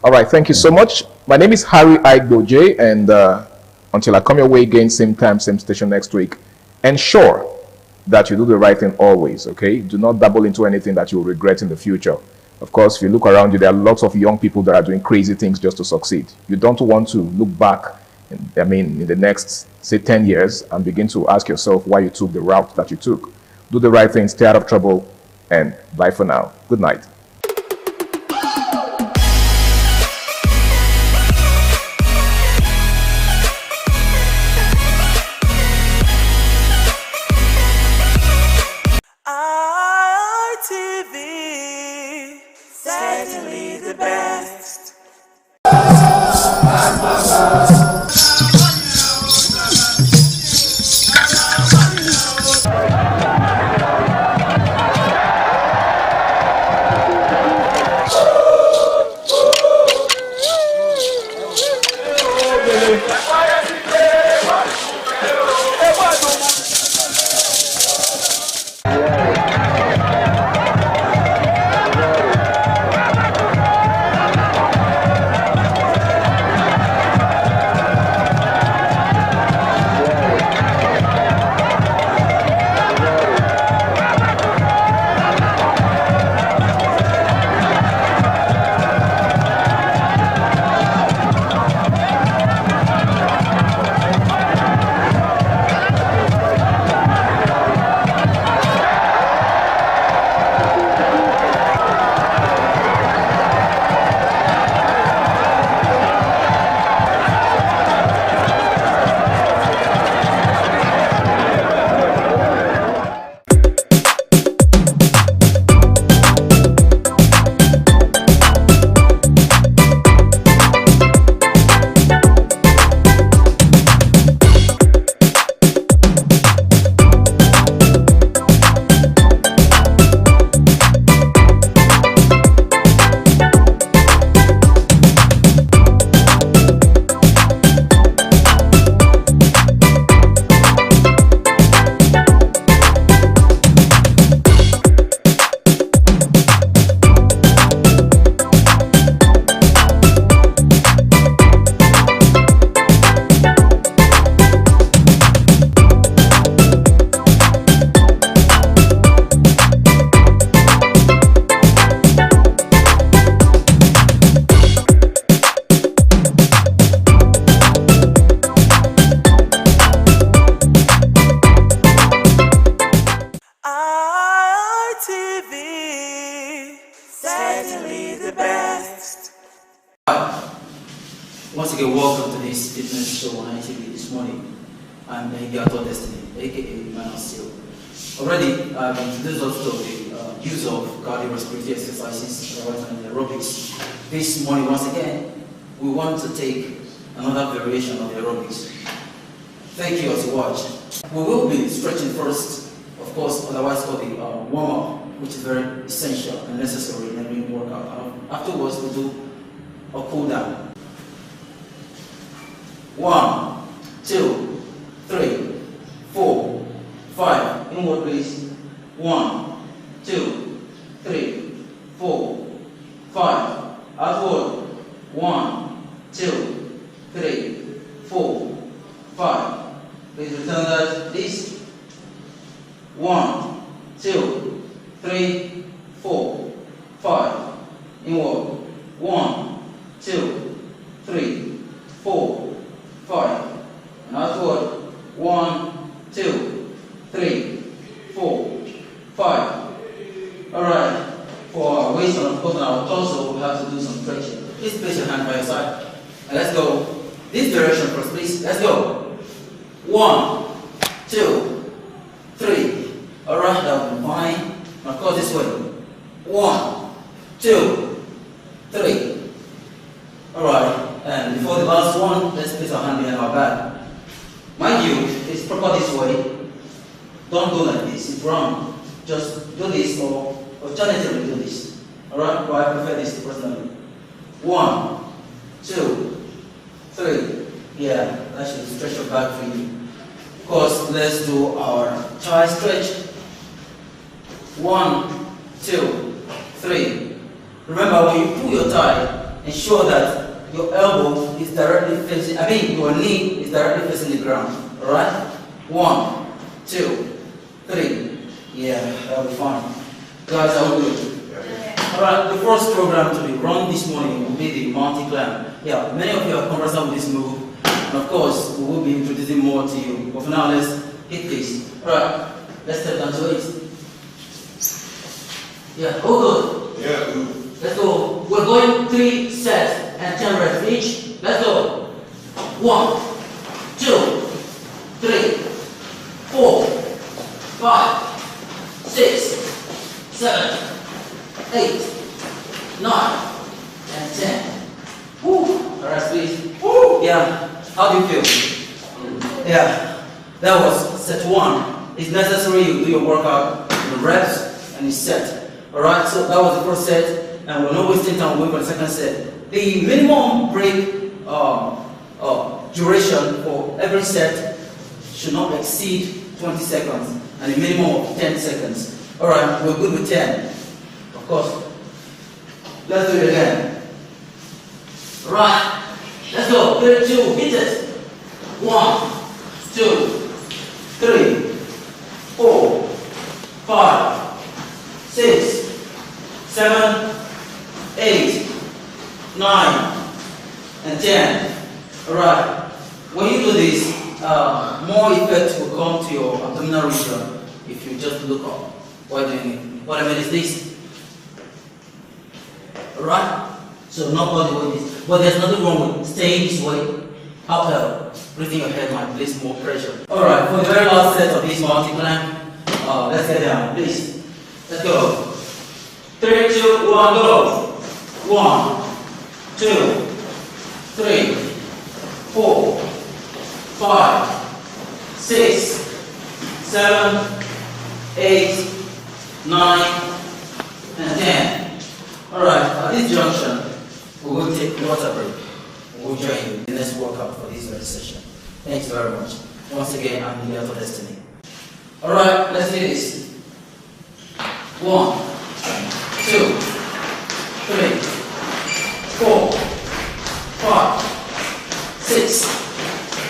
All right, thank you so much. My name is Harry Aigboje, and until I come your way again, same time, same station next week, ensure that you do the right thing always, okay? Do not dabble into anything that you'll regret in the future. Of course, if you look around you, there are lots of young people that are doing crazy things just to succeed. You don't want to look back, in the next, say, 10 years and begin to ask yourself why you took the route that you took. Do the right thing, stay out of trouble, and bye for now. Good night. ITV, certainly the best. Once again, welcome to this fitness show on ITV this morning. I'm Beato Destiny, aka Man of Steel. Already, I've introduced us to the use of cardiorespiratory exercises and aerobics. This morning, once again, we want to take another variation of the aerobics. Thank you as you watch. We will be stretching first, of course, otherwise called the warm-up, which is very essential and necessary in every workout. Afterwards, we'll do a cool down. 1, 2, 3, 4, 5. Inward please. 1, 2, 3, 4, 5. Outward. 1, 2, 3, 4, 5. Please return that, please. 1, 2, 3, 4, 5. Inward. 1, 2, 3, 4, 5. And outward. 1, 2, 3, 4, 5. Alright. For our waist and of course on our torso, we have to do some stretching. Please place your hand by your side. And let's go. This direction first, please. Let's go. 1, 2, 3, Alright, that will be fine. Of course, this way. 1, 2, 3. Alright, and before the last one, let's place our hand behind our back. Mind you, it's proper this way. Don't go like this, it's wrong. Just do this or alternatively do this. Alright, but I prefer this personally. 1, 2, 3. Yeah, that should stretch your back for you. Of course, let's do our thigh stretch. 1, 2, 3. Remember, when you pull your thigh, ensure that your elbow is directly facing, your knee is directly facing the ground. Alright? 1, 2, 3. Yeah, that'll be fine. Guys, are we good? Alright, the first program to be run this morning will be the mountain climb. Yeah, many of you are conversant with this move. And of course, we will be introducing more to you. But for now, let's hit this. Alright, let's step down to it. Yeah, all good. Yeah, good. Let's go. We're going 3 sets and 10 reps each. Let's go. 1, 2, 3, 4, 5, 6, 7, 8, 9, and 10. Woo. Alright, please. Woo. Yeah. How do you feel? Yeah. That was set 1. It's necessary you do your workout, the reps, and the set. Alright, so that was the first set, and we're not wasting time waiting for the second set. The minimum break duration for every set should not exceed 20 seconds, and a minimum of 10 seconds. Alright, we're good with 10. Of course. Let's do it again. Right, let's go. 3, 2, hit it. 1, 2, 3, 4, 5, 6, 7, 8, 9, and 10. Alright, when you do this, more effect will come to your abdominal region if you just look up while doing it. What I mean is this. Alright? So not all the way this. But there's nothing wrong with staying this way. However, breathing your head might place more pressure. Alright, for the very last set of this mountain climb, let's get down, please. Let's go. 3, 2, 1, go. 1, 2, 3, 4, 5, 6, 7, 8, 9, and 10. Alright, at this junction, we will take a water break. We'll join you in the next workout for this very session. Thanks very much. Once again, I'm Miguel for Destiny. Alright, let's do this. 1, 2, 3, 4, 5, 6,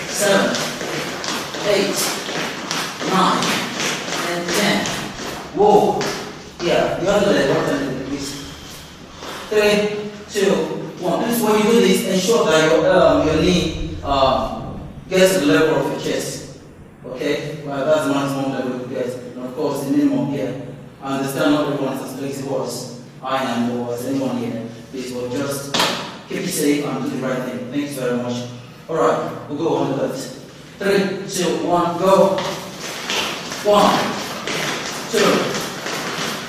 7, 8, 9, and 10. Whoa. Yeah, the other leg, please. 3, 2, 1. This when you do this, ensure that your knee gets to the level of your chest. Okay? Well, that's the maximum level you get. And of course, the minimum here. I understand not everyone is as flexible as I am or as anyone here. Please, but just keep it safe and do the right thing. Thanks very much. Alright, we'll go on the left. 3, 2, 1, go. 1, 2,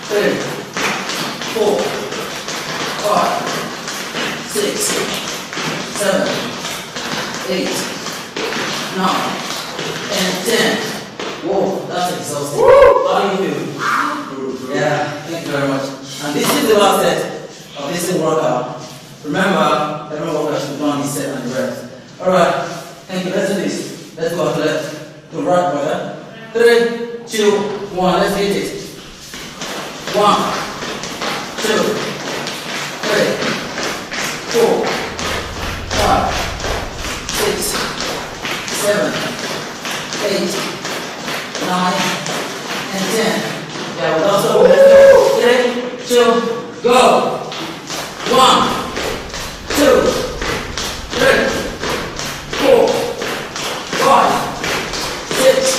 3, 4, 5, 6, 7, 8, 9, and 10. Whoa, that's exhausting. How do you feel? Yeah, thank you very much. And this is the last set of this workout. Remember, every workout should be done this set and the rest. Alright, thank you. Let's do this. Let's go to the left. To right, brother. 3, 2, 1. Let's hit it. 1, 2, 3, 4, 5, 6, 7, 8, 9, and 10. Yeah, we'll also 3, 2, go. 1, 2, 3, 4, 5, 6,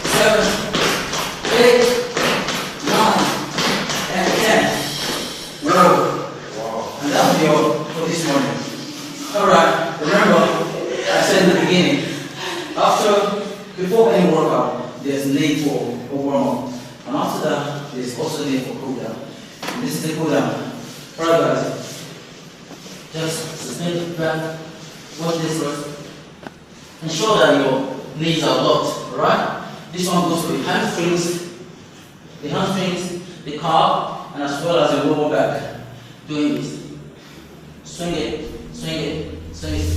7, 8, 9, and 10. Whoa. And that'll be all for this morning. Alright, remember, I said in the beginning, before any workout, there's need for a warm-up. is the cool down. Alright guys, just suspend back, watch this first. Ensure that your knees are locked, alright? This one goes for the hamstrings, the calf, and as well as the lower back. Doing this. Swing it, swing it, swing it.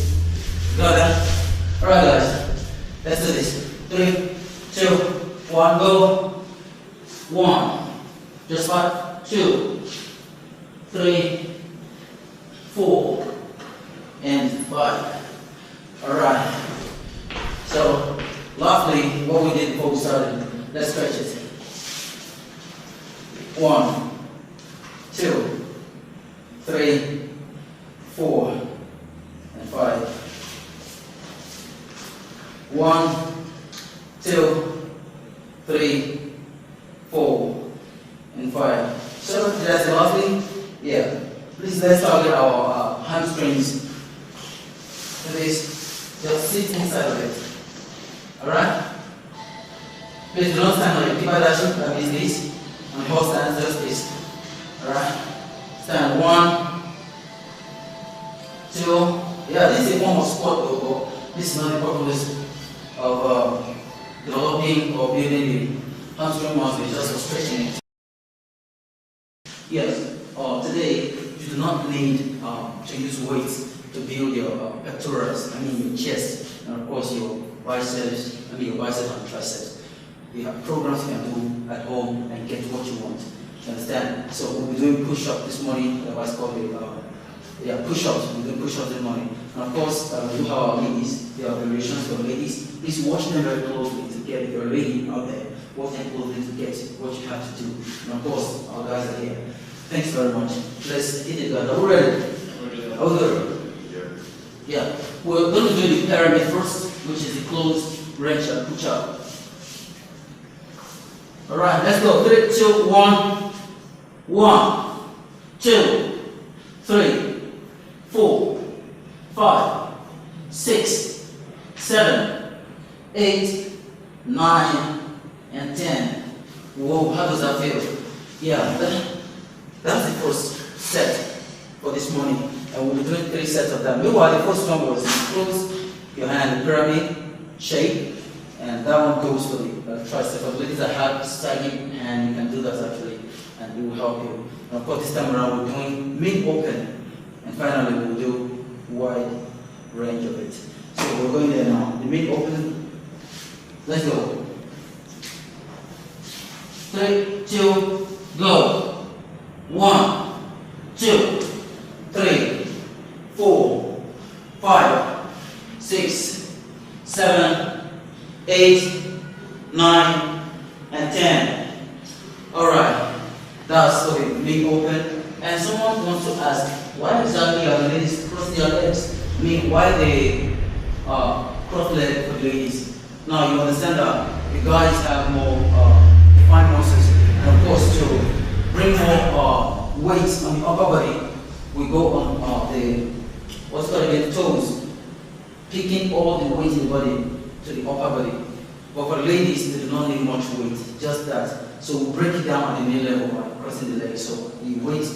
Got that? Alright guys, let's do this. 3, 2, 1, go. 1, just 5, 2, 3, 4, and 5. Alright. So, lastly, what we did before we started, let's stretch it. 1, 2, 3, 4, and 5. 1, 2, 3, 4, and 5. So that's the last thing. Yeah. Please let's target our hamstrings. Please just sit inside of it. Alright? Please do not stand on it. Keep that shape like this. And hold stand just this. Alright? Stand 1, 2. Yeah, this is a form of squat though. This is not the purpose of developing or building the hamstring muscle, just for stretching it. Yes, today you do not need to use weights to build your pectorals, your chest, and of course your biceps, your biceps and triceps. We have programs you can do at home and get what you want. You understand? So we'll be doing push-ups this morning, otherwise called push-ups. We'll do push-ups this morning. And of course, we do have our ladies. There are variations for ladies. Please watch them very closely to get, if you're a lady out there, watch them closely to get what you have to do. And of course, our guys are here. Thanks very much. Let's hit it, guys. Are we ready? Are we good? Yeah. We're going to do the pyramid first, which is the closed wrench and push-up. Alright, let's go. 3, 2, 1. 1, 2, 3, 4, 5, 6, 7, 8, 9, and 10. Whoa, how does that feel? Yeah, that's the first set for this morning. And we'll be doing 3 sets of that. Meanwhile, the first one was close your hand in pyramid shape. And that one goes for the tricep. For ladies that have sagging hand, you can do that actually, and it will help you. And of course, this time around we're doing mid-open, and finally we'll do wide range of it. So we're going there now. The mid-open. Let's go. 3, 2, go. 1, 2, 3, 4, 5, 6, 7. 8, 9, and 10. Alright, that's for the mid open. And someone wants to ask, why exactly are the ladies crossing their legs? Why they cross legs for the ladies? Now you understand that the guys have more defined muscles, and of course to bring more weight on the upper body, we go on the toes, picking all the weight in the body to the upper body. But for ladies, they do not need much weight, just that. So we'll break it down at the knee level by crossing the legs. So the weight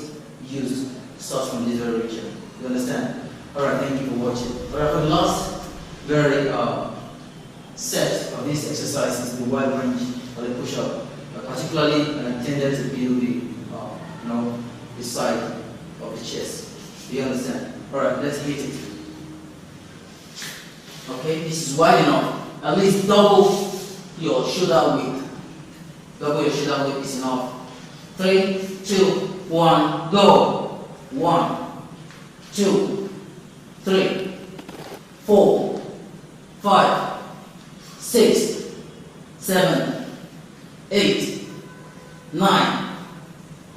used starts from this very region. You understand? Alright, thank you for watching. Alright, for the last very set of this exercise is the wide range or the push-up, particularly intended to build the side of the chest. Do you understand? Alright, let's hit it. Okay, this is wide enough. At least double your shoulder width. Double your shoulder width is enough. 3, 2, 1, go. 1, 2, 3, 4, 5, 6, 7, 8, 9,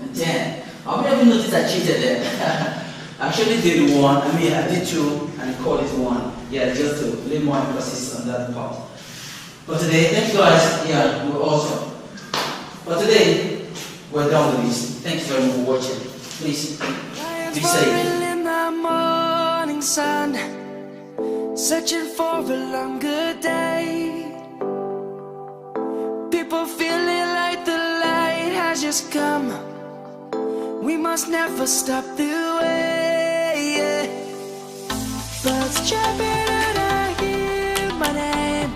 and 10. How many of you noticed I cheated there? I actually did 1, I did 2, and I called it 1. Yeah, just to lay more emphasis on that part. For today, thank you guys. Yeah, we're awesome. For today, we're done with this. Thank you very much for watching. Please be safe. In the morning sun, searching for a longer day. People feeling like the light has just come. We must never stop the way. Birds chirping and I hear my name,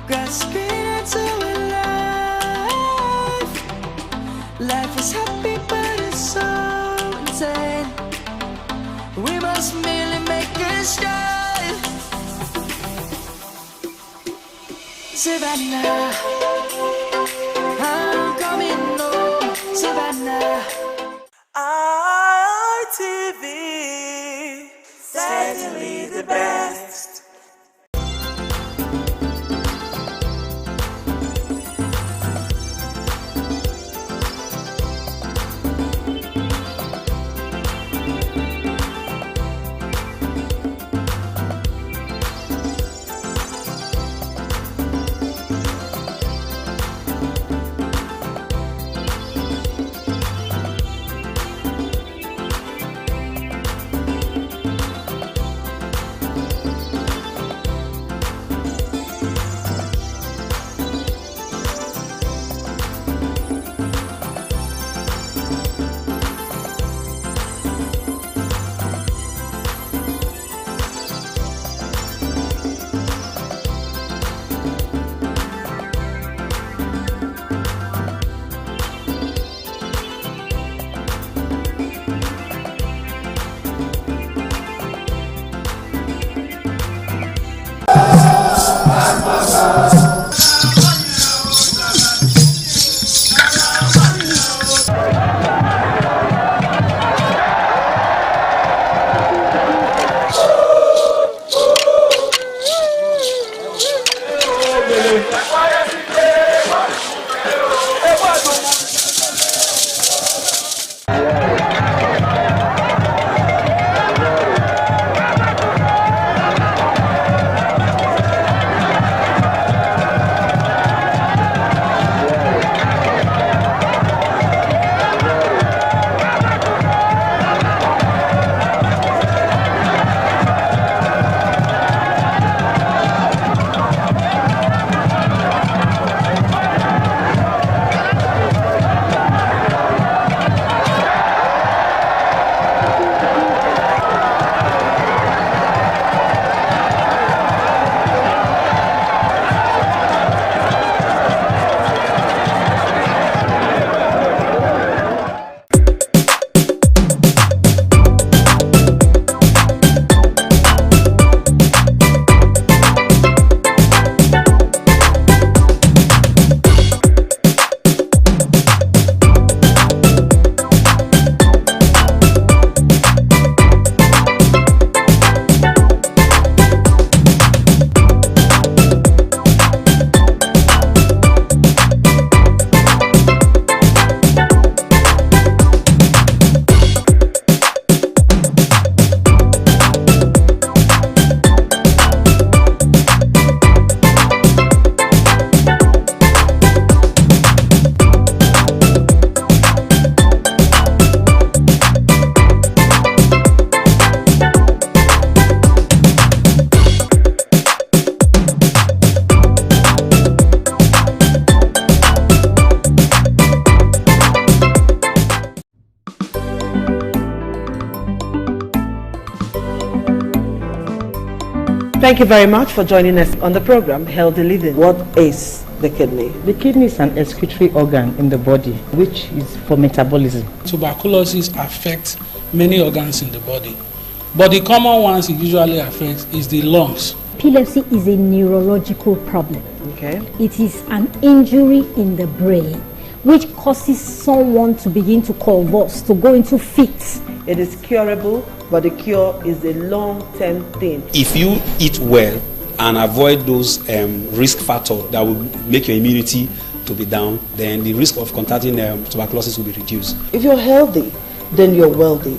grasping into a life. Life is happy but it's so insane. We must merely make a start. Savannah, I'm coming home. Savannah, ITV, certainly the best. Thank you very much for joining us on the program, Healthy Living. What is the kidney? The kidney is an excretory organ in the body, which is for metabolism. Tuberculosis affects many organs in the body, but the common ones it usually affects is the lungs. Epilepsy is a neurological problem. Okay. It is an injury in the brain which causes someone to begin to convulse, to go into fits. It is curable, but the cure is a long-term thing. If you eat well and avoid those risk factors that will make your immunity to be down, then the risk of contracting tuberculosis will be reduced. If you're healthy, then you're wealthy.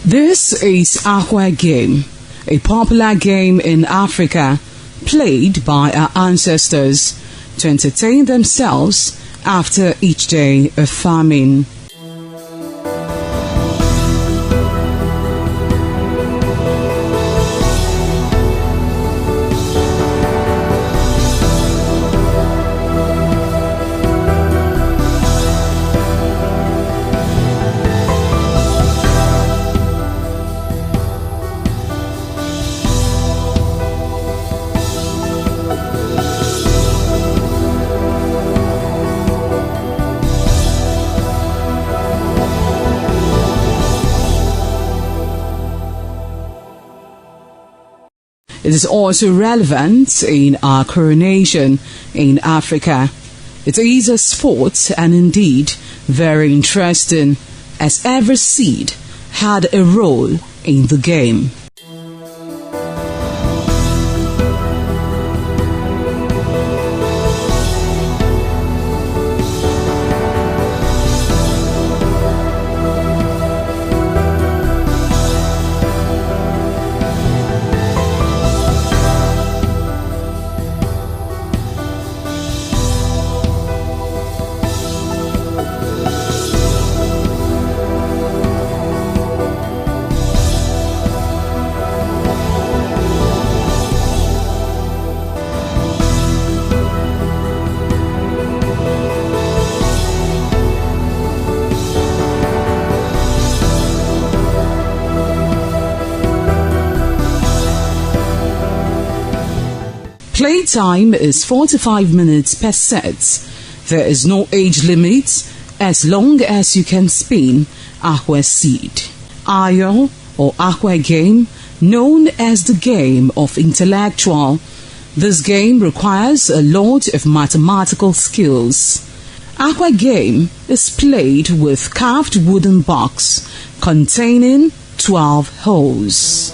This is Aqua Game, a popular game in Africa played by our ancestors to entertain themselves after each day of farming. It is also relevant in our coronation in Africa. It is a sport and indeed very interesting, as every seed had a role in the game. Playtime is 45 minutes per set. There is no age limit as long as you can spin Aqua seed. Ayo or Aqua Game, known as the game of intellectual. This game requires a lot of mathematical skills. Aqua Game is played with carved wooden box containing 12 holes.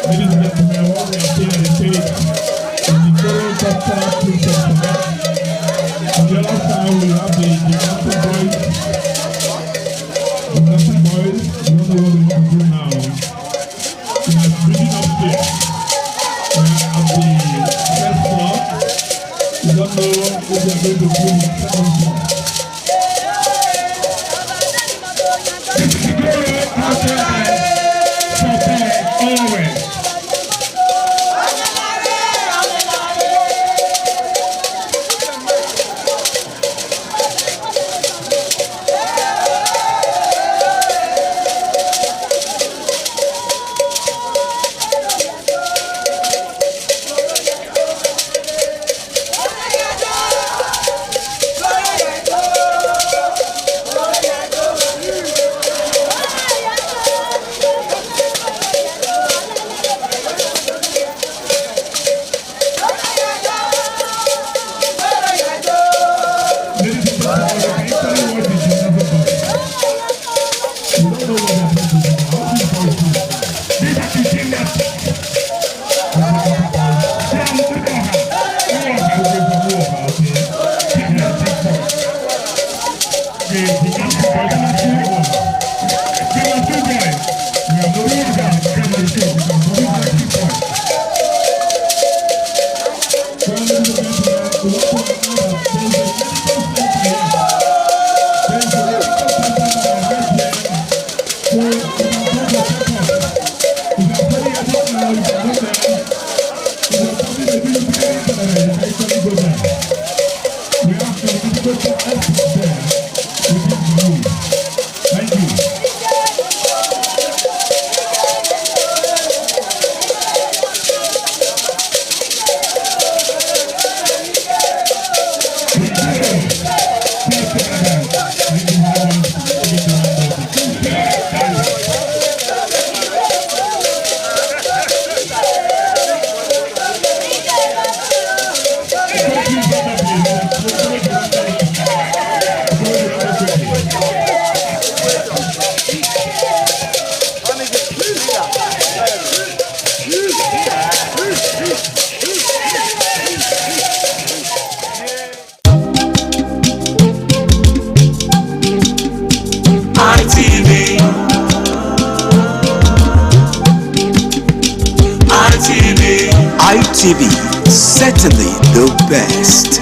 Ladies and gentlemen, what we are seeing on the stage is the Toro Cultural Troupe of Quebec. On the other side, we have the Gymnastic Boys. Gymnastic Boys, you don't know what we want to do now. We are bringing upstairs. We are at the first floor. You don't know what we are going to do in the second floor. This is the Toro Cultural Always. ITV, certainly the best.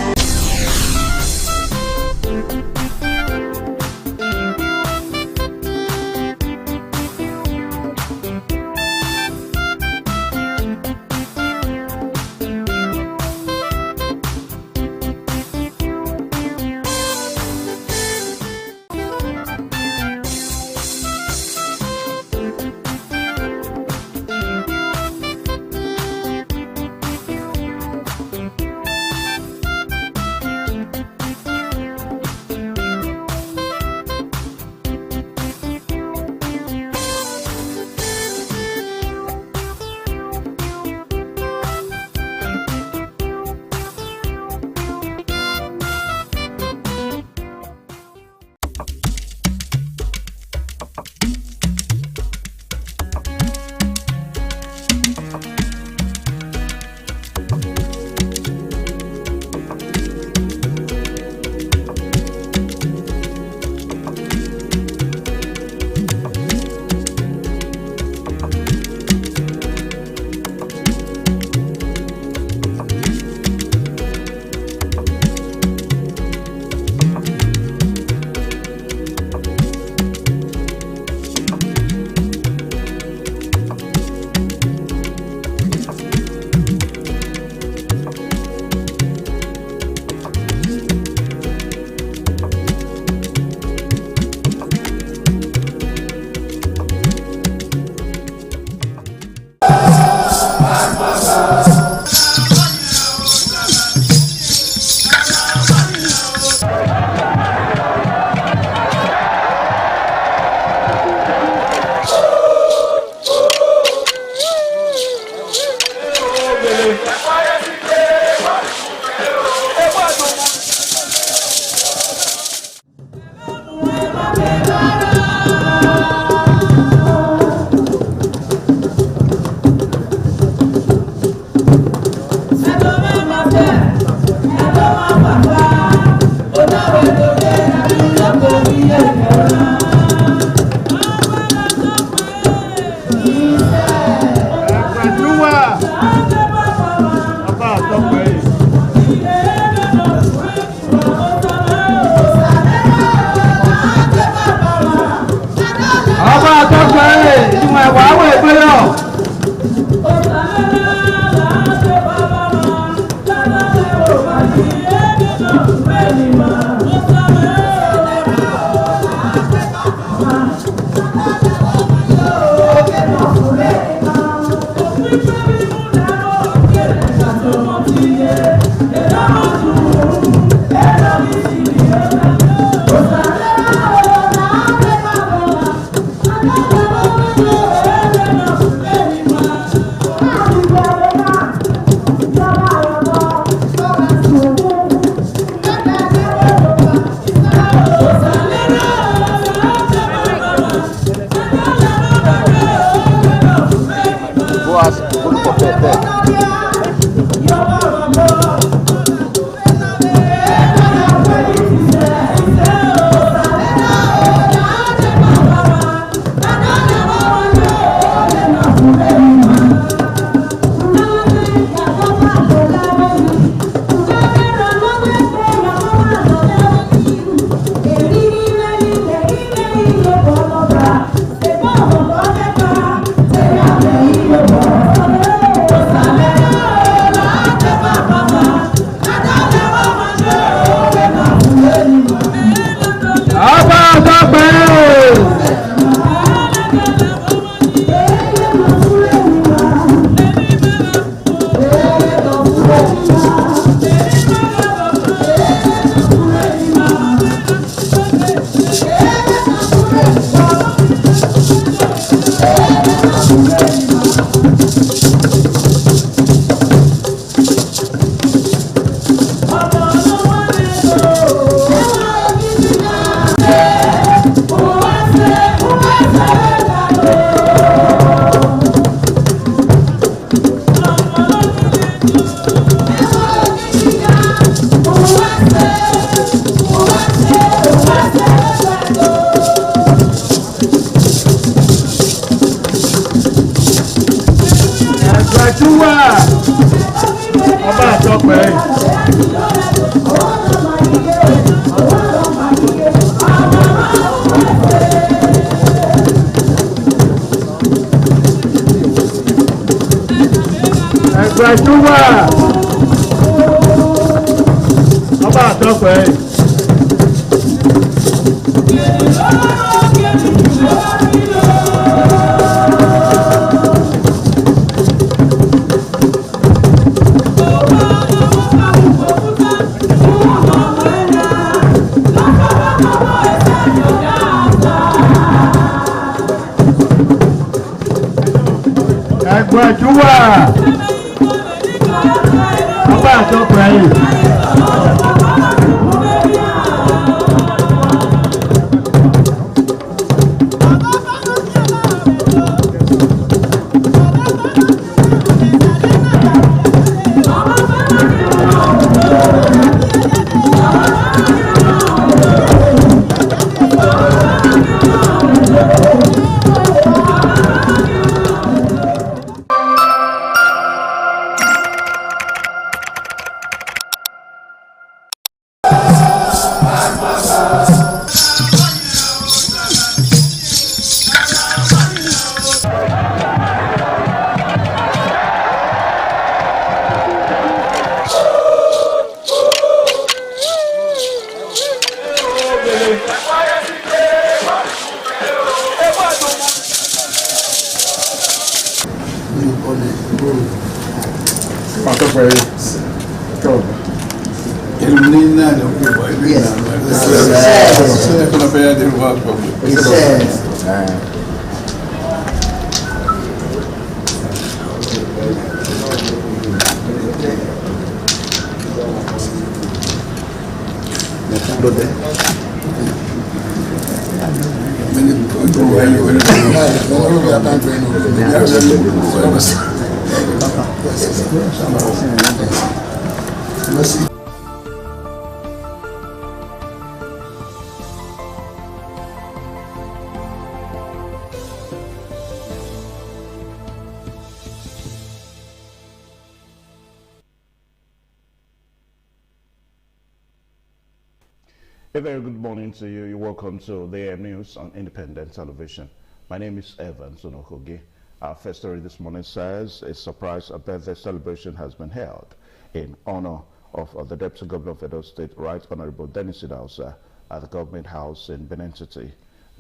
A very good morning to you. You're welcome to the AM News on Independent Television. My name is Evan Sonokogi. Our first story this morning says a surprise birthday celebration has been held in honor of the Deputy Governor of Edo State, Right Honorable Dennis Idahosa, at the Government House in Benin City.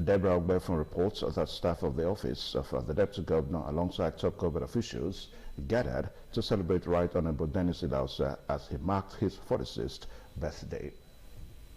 Deborah Ogbefun reports that staff of the office of the Deputy Governor alongside top government officials gathered to celebrate Right Honorable Dennis Idahosa as he marked his 46th birthday.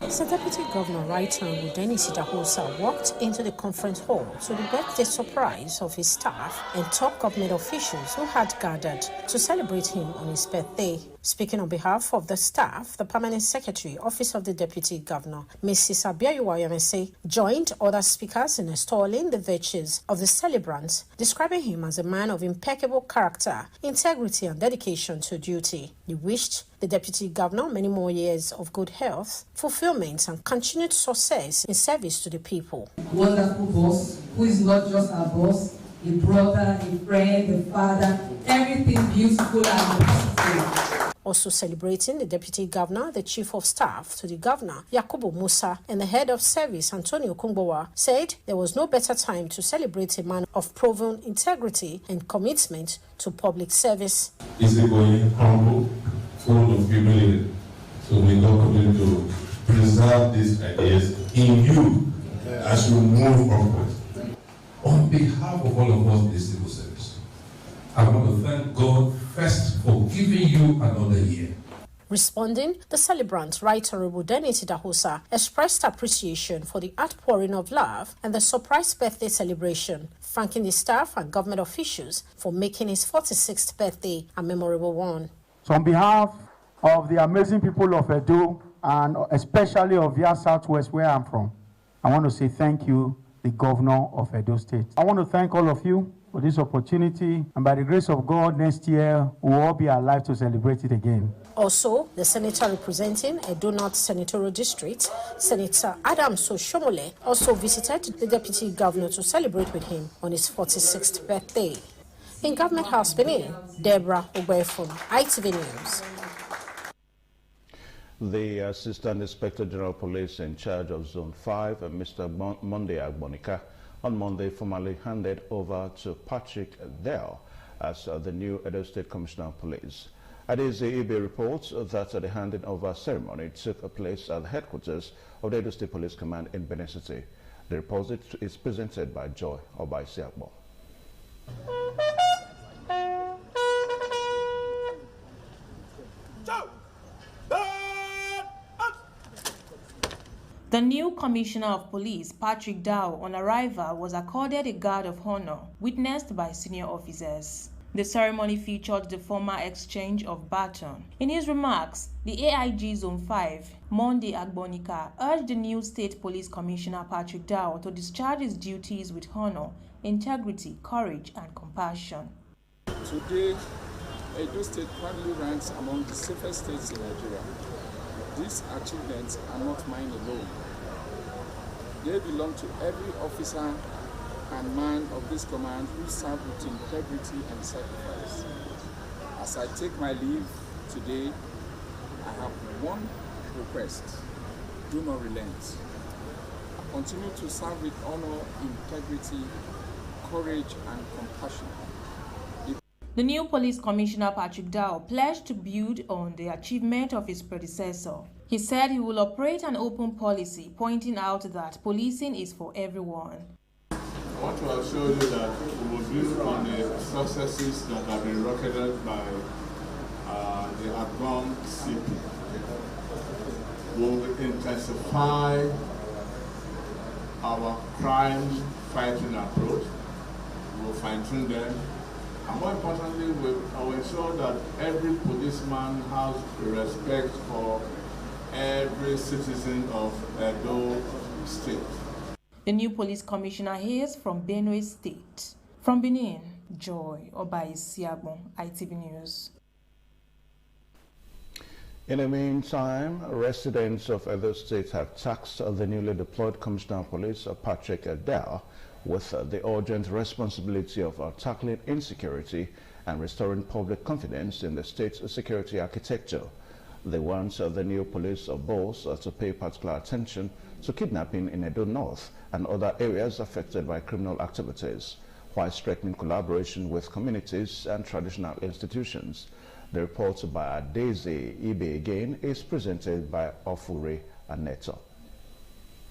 So Deputy Governor Right Honorable Dennis Idahosa walked into the conference hall to the birthday surprise of his staff and top government officials who had gathered to celebrate him on his birthday. Speaking on behalf of the staff, the Permanent Secretary, Office of the Deputy Governor, Mrs. Abiyayu Ayomese, joined other speakers in extolling the virtues of the celebrant, describing him as a man of impeccable character, integrity and dedication to duty. He wished the Deputy Governor many more years of good health, fulfillment and continued success in service to the people. Wonderful boss, who is not just a boss, a brother, a friend, a father, everything beautiful and positive. Also celebrating the Deputy Governor, the Chief of Staff to the Governor, Yakubu Musa, and the Head of Service, Antonio Kungbowa, said there was no better time to celebrate a man of proven integrity and commitment to public service. Easygoing, humble, full of humility. So we God continue to preserve these ideas in you as you move upward. On behalf of all of us in the civil service, I want to thank God first for giving you another year. Responding, the celebrant, Right Honorable Dennis Idahosa, expressed appreciation for the outpouring of love and the surprise birthday celebration, thanking the staff and government officials for making his 46th birthday a memorable one. So on behalf of the amazing people of Edo, and especially of Via Southwest, where I'm from, I want to say thank you, the governor of Edo State. I want to thank all of you for this opportunity, and by the grace of God, next year we'll all be alive to celebrate it again. Also, the senator representing Edo North Senatorial District, Senator Adams Oshomole, also visited the deputy governor to celebrate with him on his 46th birthday. In Government House, Benin, Deborah Ogbefun, ITV News. The Assistant Inspector General Police in charge of Zone 5, Mr. Monday Agbonika, on Monday formally handed over to Patrick Dale as the new Edo State Commissioner of Police. Adeze Ibe reports that the handing over ceremony took place at the headquarters of the Edo State Police Command in Benin City. The report is presented by Joy Obaisiakbo. The new Commissioner of Police, Patrick Dow, on arrival was accorded a guard of honor, witnessed by senior officers. The ceremony featured the formal exchange of baton. In his remarks, the AIG Zone 5, Monday Agbonika, urged the new State Police Commissioner Patrick Dow to discharge his duties with honor, integrity, courage, and compassion. Today, Edo State proudly ranks among the safest states in Nigeria. These achievements are not mine alone. They belong to every officer and man of this command who serve with integrity and sacrifice. As I take my leave today, I have one request: do not relent. Continue to serve with honor, integrity, courage, and compassion. The new Police Commissioner Patrick Dow pledged to build on the achievement of his predecessor. He said he will operate an open policy, pointing out that policing is for everyone. I want to assure you that we will build on the successes that have been recorded by the Agbon CP. We will intensify our crime fighting approach. We will fine-tune them. And more importantly, we will ensure that every policeman has respect for every citizen of Edo State. The new police commissioner hails from Benue State. From Benin, Joy Obaisiakbo, ITV News. In the meantime, residents of Edo State have tasked the newly deployed Commissioner of Police, Patrick Dale, with the urgent responsibility of tackling insecurity and restoring public confidence in the state's security architecture. They want the new police boss to pay particular attention to kidnapping in Edo North and other areas affected by criminal activities, while strengthening collaboration with communities and traditional institutions. The report by Adeze Ibe again is presented by Ofure Aneto.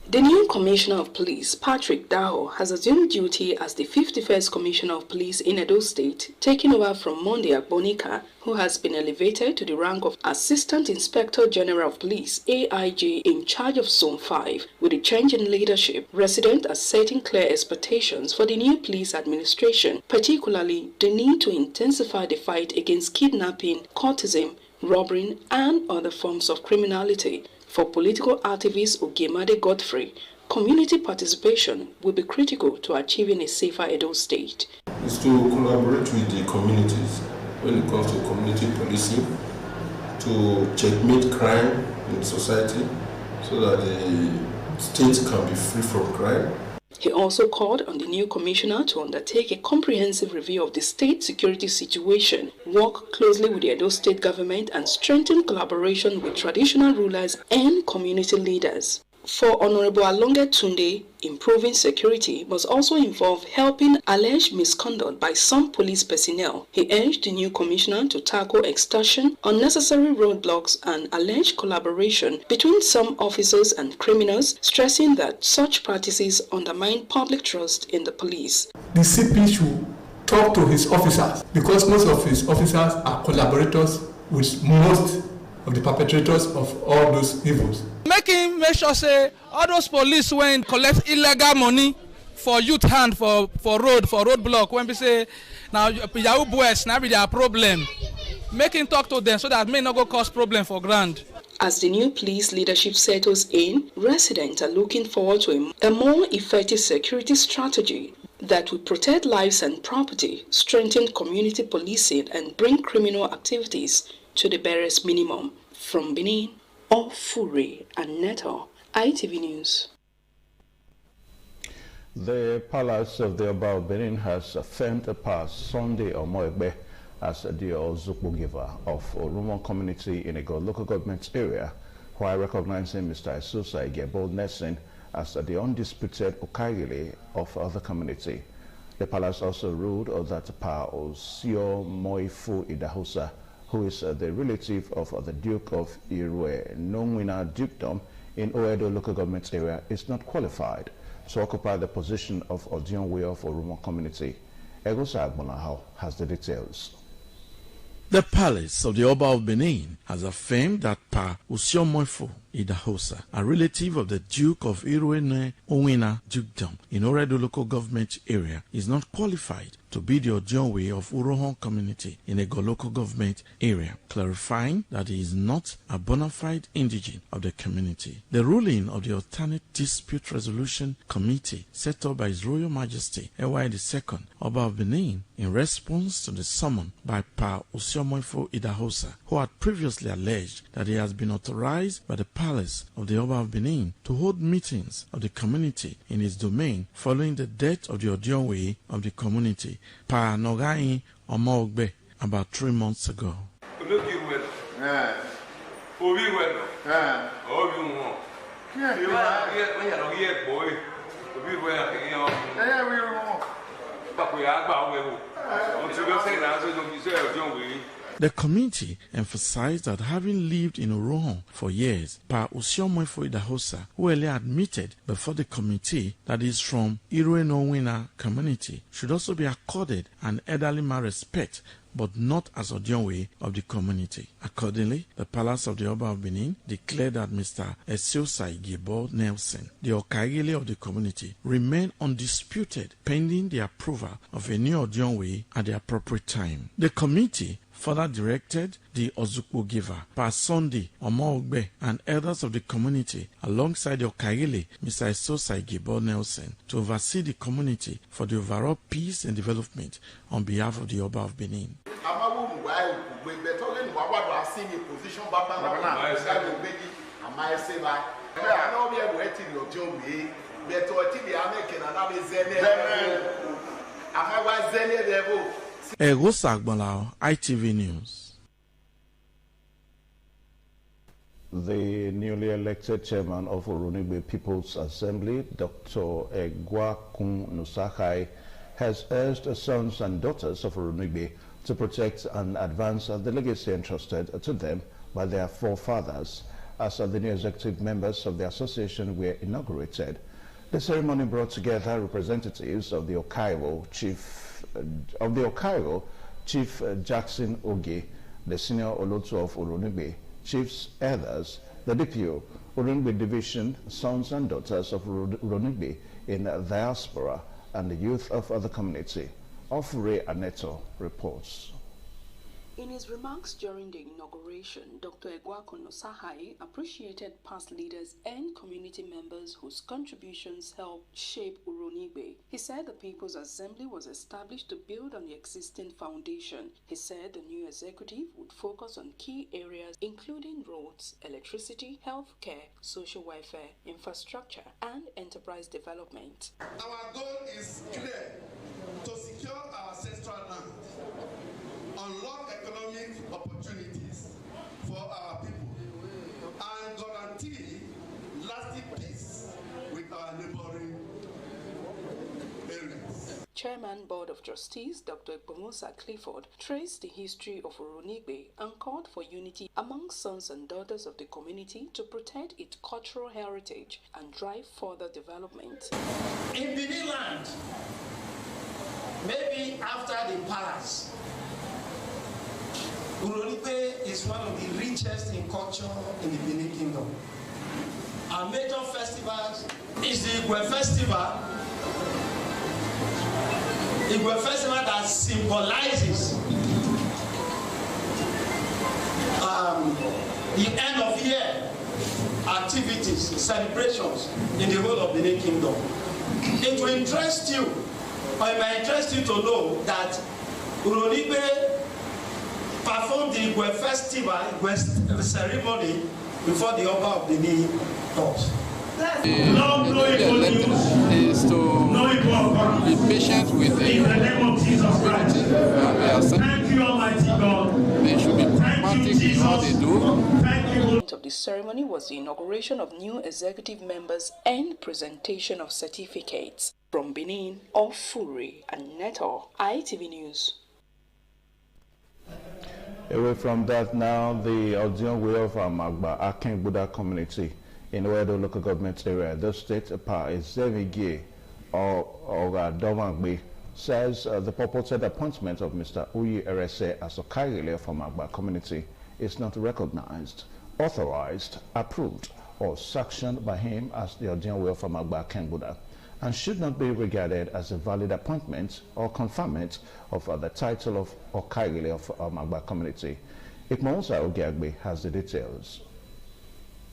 The new Commissioner of Police, Patrick Dow, has assumed duty as the 51st Commissioner of Police in Edo State, taking over from Monday Agbonika, who has been elevated to the rank of Assistant Inspector General of Police, AIG, in charge of Zone 5. With the change in leadership, residents are setting clear expectations for the new police administration, particularly the need to intensify the fight against kidnapping, courtesan, robbery, and other forms of criminality. For political activist Ogemade Godfrey, community participation will be critical to achieving a safer Edo State. It's to collaborate with the communities when it comes to community policing, to checkmate crime in society so that the state can be free from crime. He also called on the new commissioner to undertake a comprehensive review of the state security situation, work closely with the Edo State government, and strengthen collaboration with traditional rulers and community leaders. For Honorable Alonge Tunde, improving security must also involve helping alleged misconduct by some police personnel. He urged the new commissioner to tackle extortion, unnecessary roadblocks, and alleged collaboration between some officers and criminals, stressing that such practices undermine public trust in the police. The CP should talk to his officers, because most of his officers are collaborators with most of the perpetrators of all those evils. Make sure say all those police when collect illegal money for youth hand for roadblock, when we say now Yahoo boys now be their problem. Make him talk to them so that may not go cause problem for grand. As the new police leadership settles in, residents are looking forward to a more effective security strategy that will protect lives and property, strengthen community policing, and bring criminal activities to the barest minimum. From Benin, Ofuri and Neto, ITV News. The Palace of the Oba of Benin has affirmed past Sunday Omoegbe as the Ozukbo giver of Oromo community in a local government area, while recognizing Mr. Esusa Igebo Nelson as the undisputed Okagile of the community. The palace also ruled that Pa Osio Moifu Idahosa, who is the relative of the Duke of Irue Nonwina Dukedom in Oedo local government area, is not qualified to occupy the position of Odionwe of Oromo community. Egosa Agbonahao has the details. The Palace of the Oba of Benin has affirmed that Pa Osio Moifu Idahosa, a relative of the Duke of Irene Owina Dukedom in Oredo local government area, is not qualified to be the Odionwe of Urohon community in Ego local government area, clarifying that he is not a bona fide indigene of the community. The ruling of the Alternate Dispute Resolution Committee set up by His Royal Majesty Ewa II, Oba of Benin, in response to the summon by Pa Osio Moifu Idahosa, who had previously alleged that he has been authorized by the Palace of the Oba of Benin to hold meetings of the community in his domain following the death of the Odionwe of the community, Pa Nogai Omoegbe, about 3 months ago. The committee emphasized that having lived in Orohon for years, Pa Osio Moifu Idahosa, who earlier admitted before the committee that he is from Irue-Nowina community, should also be accorded an elderly man respect, but not as Odionwe of the community. Accordingly, the Palace of the Oba of Benin declared that Mr. Esusa Igebo Nelson, the Okagile of the community, remained undisputed pending the approval of a new Odionwe at the appropriate time. The committee further directed the Ozukbo giver, Pa Sunday Omoegbe, and elders of the community, alongside the Okagile, Mr. Esusa Igebo Nelson, to oversee the community for the overall peace and development on behalf of the Oba of Benin. Egosa Agbonahao, ITV News. The newly elected chairman of Orunigbe People's Assembly, Dr. Egwakun Nusahai, has urged the sons and daughters of Orunigbe to protect and advance the legacy entrusted to them by their forefathers as the new executive members of the association were inaugurated. The ceremony brought together representatives of the Okairo Chief Jackson Oge, the senior Olotu of Orunigbe, chiefs, elders, the DPO, Orunigbe Division, sons and daughters of Orunigbe in diaspora, and the youth of the community. Ofure Aneto reports. In his remarks during the inauguration, Dr. Egwakun Nusahai appreciated past leaders and community members whose contributions helped shape Orunigbe. He said the People's Assembly was established to build on the existing foundation. He said the new executive would focus on key areas including roads, electricity, healthcare, social welfare, infrastructure, and enterprise development. Our goal is clear: to secure our ancestral land, unlock economic opportunities for our people, and guarantee lasting peace our neighboring areas. Chairman Board of Trustees Dr. Ekpomusa Clifford traced the history of Oronigbe and called for unity among sons and daughters of the community to protect its cultural heritage and drive further development. In Benin land, maybe after the palace, Oronigbe is one of the richest in culture in the Benin Kingdom. Our major festivals is the Igwe Festival. Igwe Festival that symbolizes the end of year activities, celebrations in the whole of the Benin Kingdom. It will interest you, or it might interest you to know that Oronigbe performed the Igwe Festival, Igwe ceremony before the Oba of Benin comes. Is to be patient with the community. Thank you, Almighty God. They should be pragmatic in all they do. Of the ceremony was the inauguration of new executive members and presentation of certificates. From Benin, Ofuri and Neto, ITV News. Away from that now, the Odion of Amagba Aken Buddha community in Oedo local government area, the state par is Zevigi or Dovangbe says the purported appointment of Mr. Uyi Erese as a Okaile from Amagba community is not recognized, authorized, approved, or sanctioned by him as the Odion of Amagba Aken Buddha, and should not be regarded as a valid appointment or conferment of the title of Okaile of Amagba community. Ikmonsa Ogiagbe has the details.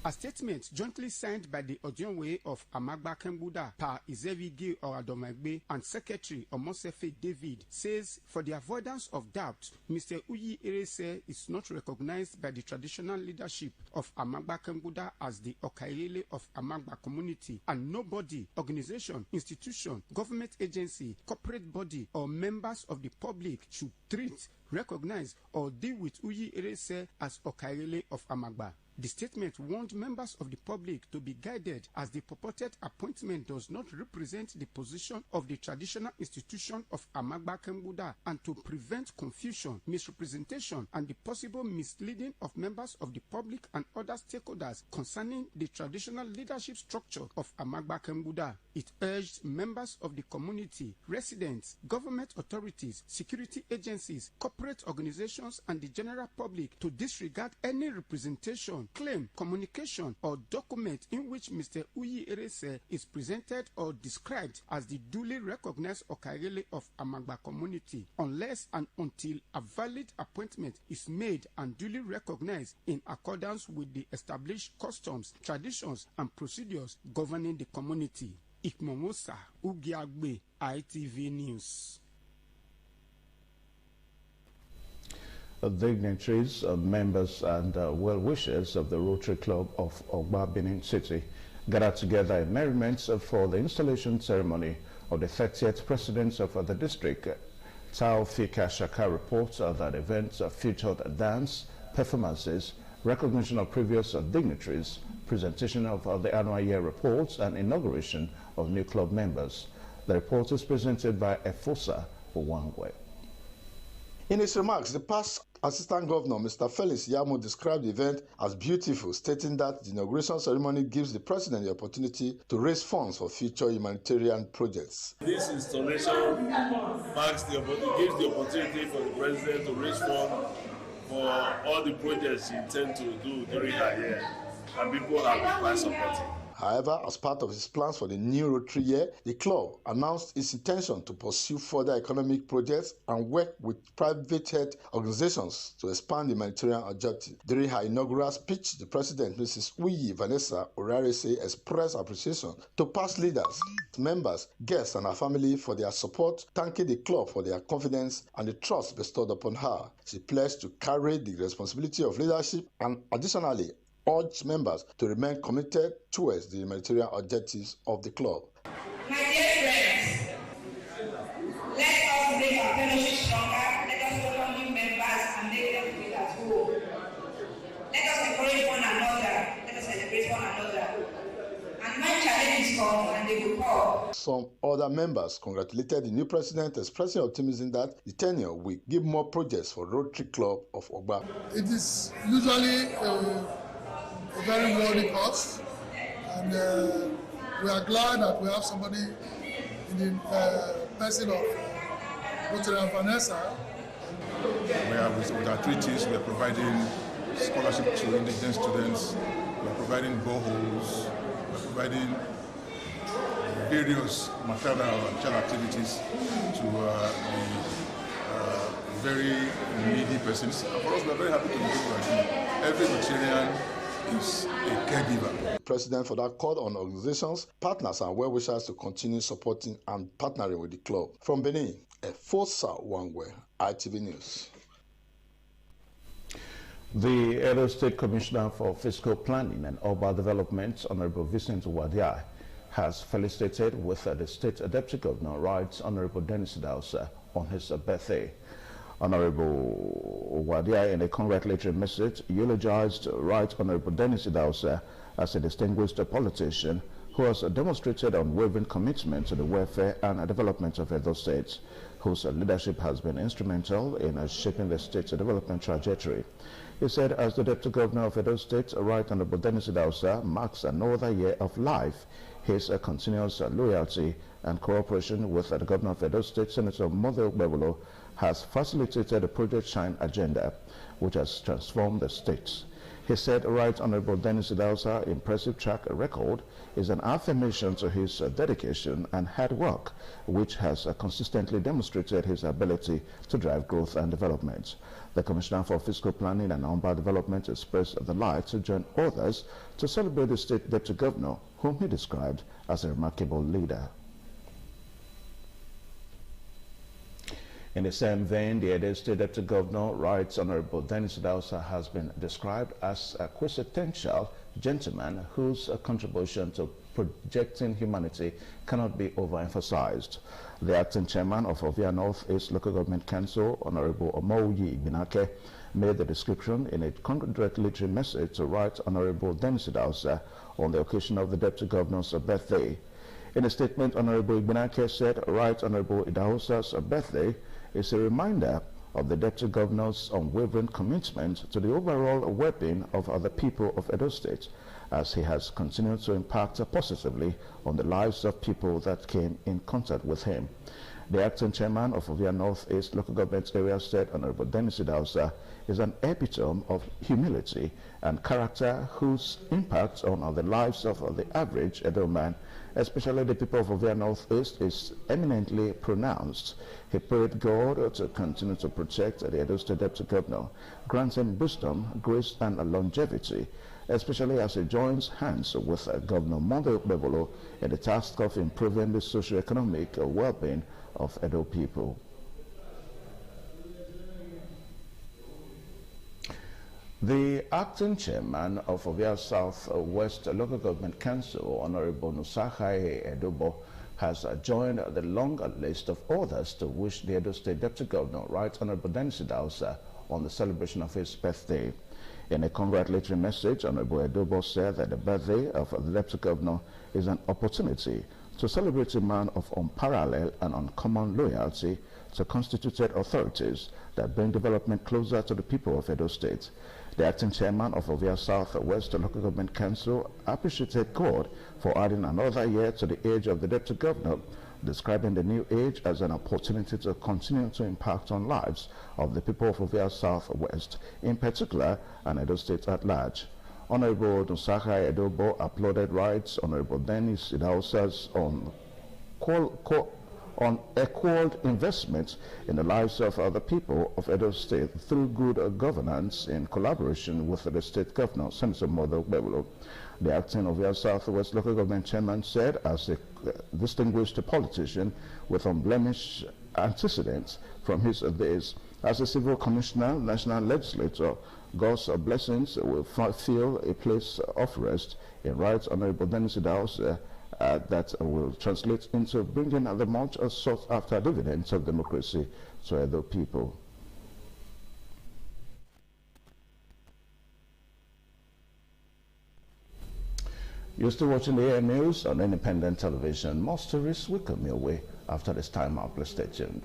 A statement jointly signed by the Ojionwe of Amagba Aken Buddha, Pa Izevigi Oradomagbe, and Secretary Omosefe David says, for the avoidance of doubt, Mr. Uyi Erese is not recognized by the traditional leadership of Amagba Aken Buddha as the Okaile of Amagba community, and nobody, organization, institution, government agency, corporate body, or members of the public should treat, recognize, or deal with Uyi Erese as Okaile of Amagba. The statement warned members of the public to be guided as the purported appointment does not represent the position of the traditional institution of Amagba Aken Buddha, and to prevent confusion, misrepresentation, and the possible misleading of members of the public and other stakeholders concerning the traditional leadership structure of Amagba Aken Buddha. It urged members of the community, residents, government authorities, security agencies, corporate organizations, and the general public to disregard any representation, claim, communication, or document in which Mr. Uyi Erese is presented or described as the duly recognized Okaile of Amagba community, unless and until a valid appointment is made and duly recognized in accordance with the established customs, traditions, and procedures governing the community. Ikmomosa Ugiagbe, ITV News. Dignitaries, members, and well-wishers of the Rotary Club of Ogba, Benin City gathered together in merriment for the installation ceremony of the 30th president of the district. Taofika Shaka reports that events featured dance, performances, recognition of previous dignitaries, presentation of the annual year reports, and inauguration of new club members. The report is presented by Efosa Owangwe. In his remarks, the past Assistant Governor, Mr. Felix Yamo, described the event as beautiful, stating that the inauguration ceremony gives the President the opportunity to raise funds for future humanitarian projects. This installation gives the opportunity for the President to raise funds for all the projects he intends to do during her year, and people have been quite supportive. However, as part of his plans for the new Rotary year, the club announced its intention to pursue further economic projects and work with private organizations to expand the humanitarian objective. During her inaugural speech, the President, Mrs. Uyi Vanessa Orarese, expressed appreciation to past leaders, members, guests, and her family for their support, thanking the club for their confidence and the trust bestowed upon her. She pledged to carry the responsibility of leadership and additionally urged members to remain committed towards the humanitarian objectives of the club. My dear friends, let us make our fellowship stronger. Let us welcome new members and make them feel at home. Let us encourage one another. Let us celebrate one another. And when challenges come, Some other members congratulated the new president, expressing optimism that the tenure will give more projects for Rotary Club of Ogba. It is usually a very worthy cause, and we are glad that we have somebody in the person of Dr. Vanessa. We are with our treaties, we are providing scholarship to indigent students, we are providing boreholes, we are providing various maternal and child activities to very needy persons. And for us, we are very happy to be doing. Every Rotarian is a caregiver. The president for that called on organizations, partners, and well-wishers to continue supporting and partnering with the club. From Benin, Efosa Wangwe, ITV News. The Edo State Commissioner for Fiscal Planning and Urban Development, Honorable Vincent Wadia, has felicitated with the State Deputy Governor, Right Honorable Dennis Idahosa, on his birthday. Honorable Wadia, in a congratulatory message, eulogized Right Honorable Dennis Idahosa as a distinguished politician who has demonstrated unwavering commitment to the welfare and development of Edo State, whose leadership has been instrumental in shaping the state's development trajectory. He said, as the Deputy Governor of Edo State, Right Honorable Dennis Idahosa marks another year of life. His continuous loyalty and cooperation with the Governor of Edo State, Senator Mother Bebolo, has facilitated the Project Shine agenda, which has transformed the state. He said, Right Honorable Dennis Idahosa's impressive track record is an affirmation to his dedication and hard work, which has consistently demonstrated his ability to drive growth and development. The Commissioner for Fiscal Planning and Urban Development expressed the delight to join others to celebrate the State Deputy Governor, whom he described as a remarkable leader. In the same vein, the Edo State Deputy Governor, Right Honorable Dennis Idahosa, has been described as a quintessential gentleman whose contribution to projecting humanity cannot be overemphasized. The acting chairman of Ovia North East Local Government Council, Honorable Omouyi Igbinake, made the description in a congratulatory message to Right Honorable Dennis Idahosa on the occasion of the Deputy Governor's birthday. In a statement, Honorable Igbinake said, Right Honorable Idahosa's birthday is a reminder of the Deputy Governor's unwavering commitment to the overall well-being of other people of Edo State, as he has continued to impact positively on the lives of people that came in contact with him. The acting chairman of Ovia North East Local Government Area said, Honorable Dennis Idahosa is an epitome of humility and character whose impact on the lives of the average Edo man, especially the people of Ovia North East, is eminently pronounced. He prayed God to continue to protect the Edo State Deputy Governor, grant him wisdom, grace, and longevity, especially as he joins hands with Governor Mother Bebolo in the task of improving the socio-economic well-being of Edo people. The acting chairman of Ovia South West Local Government Council, Honorable Nusahai Edobo, has joined the long list of others to wish the Edo State Deputy Governor, Right Honorable Dennis Idahosa, on the celebration of his birthday. In a congratulatory message, Honorable Edobo said that the birthday of the Deputy Governor is an opportunity to celebrate a man of unparalleled and uncommon loyalty to constituted authorities that bring development closer to the people of Edo State. The acting chairman of Ovia South West Local Government Council appreciated God for adding another year to the age of the Deputy Governor, describing the new age as an opportunity to continue to impact on lives of the people of Ovia South West, in particular, and Edo State at large. Honorable Nusahai Edobo applauded Right Honorable Dennis Idahosa's on equal investment in the lives of other people of Edo State through good governance in collaboration with the State Governor, Senator Mother Bebolo. The acting Ovia South West Local Government Chairman said, as a distinguished politician with unblemished antecedents from his days as a civil commissioner, national legislator, God's blessings will fill a place of rest in Right Honorable Dennis Idahosa that will translate into bringing the much sought after dividends of democracy to other people. You're still watching the AM News on Independent Television. More stories will come your way after this time out. Please stay tuned.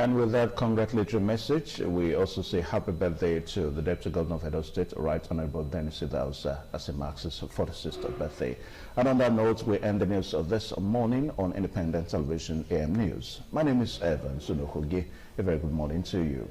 And with that congratulatory message, we also say happy birthday to the Deputy Governor of Edo State, Right Honorable Dennis Idahosa, as he marks his 46th birthday. And on that note, we end the news of this morning on Independent Television AM News. My name is Evan Sunohogi. A very good morning to you.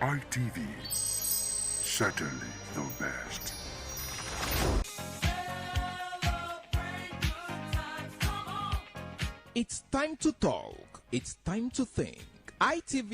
ITV, certainly the best. It's time to talk. It's time to think. ITV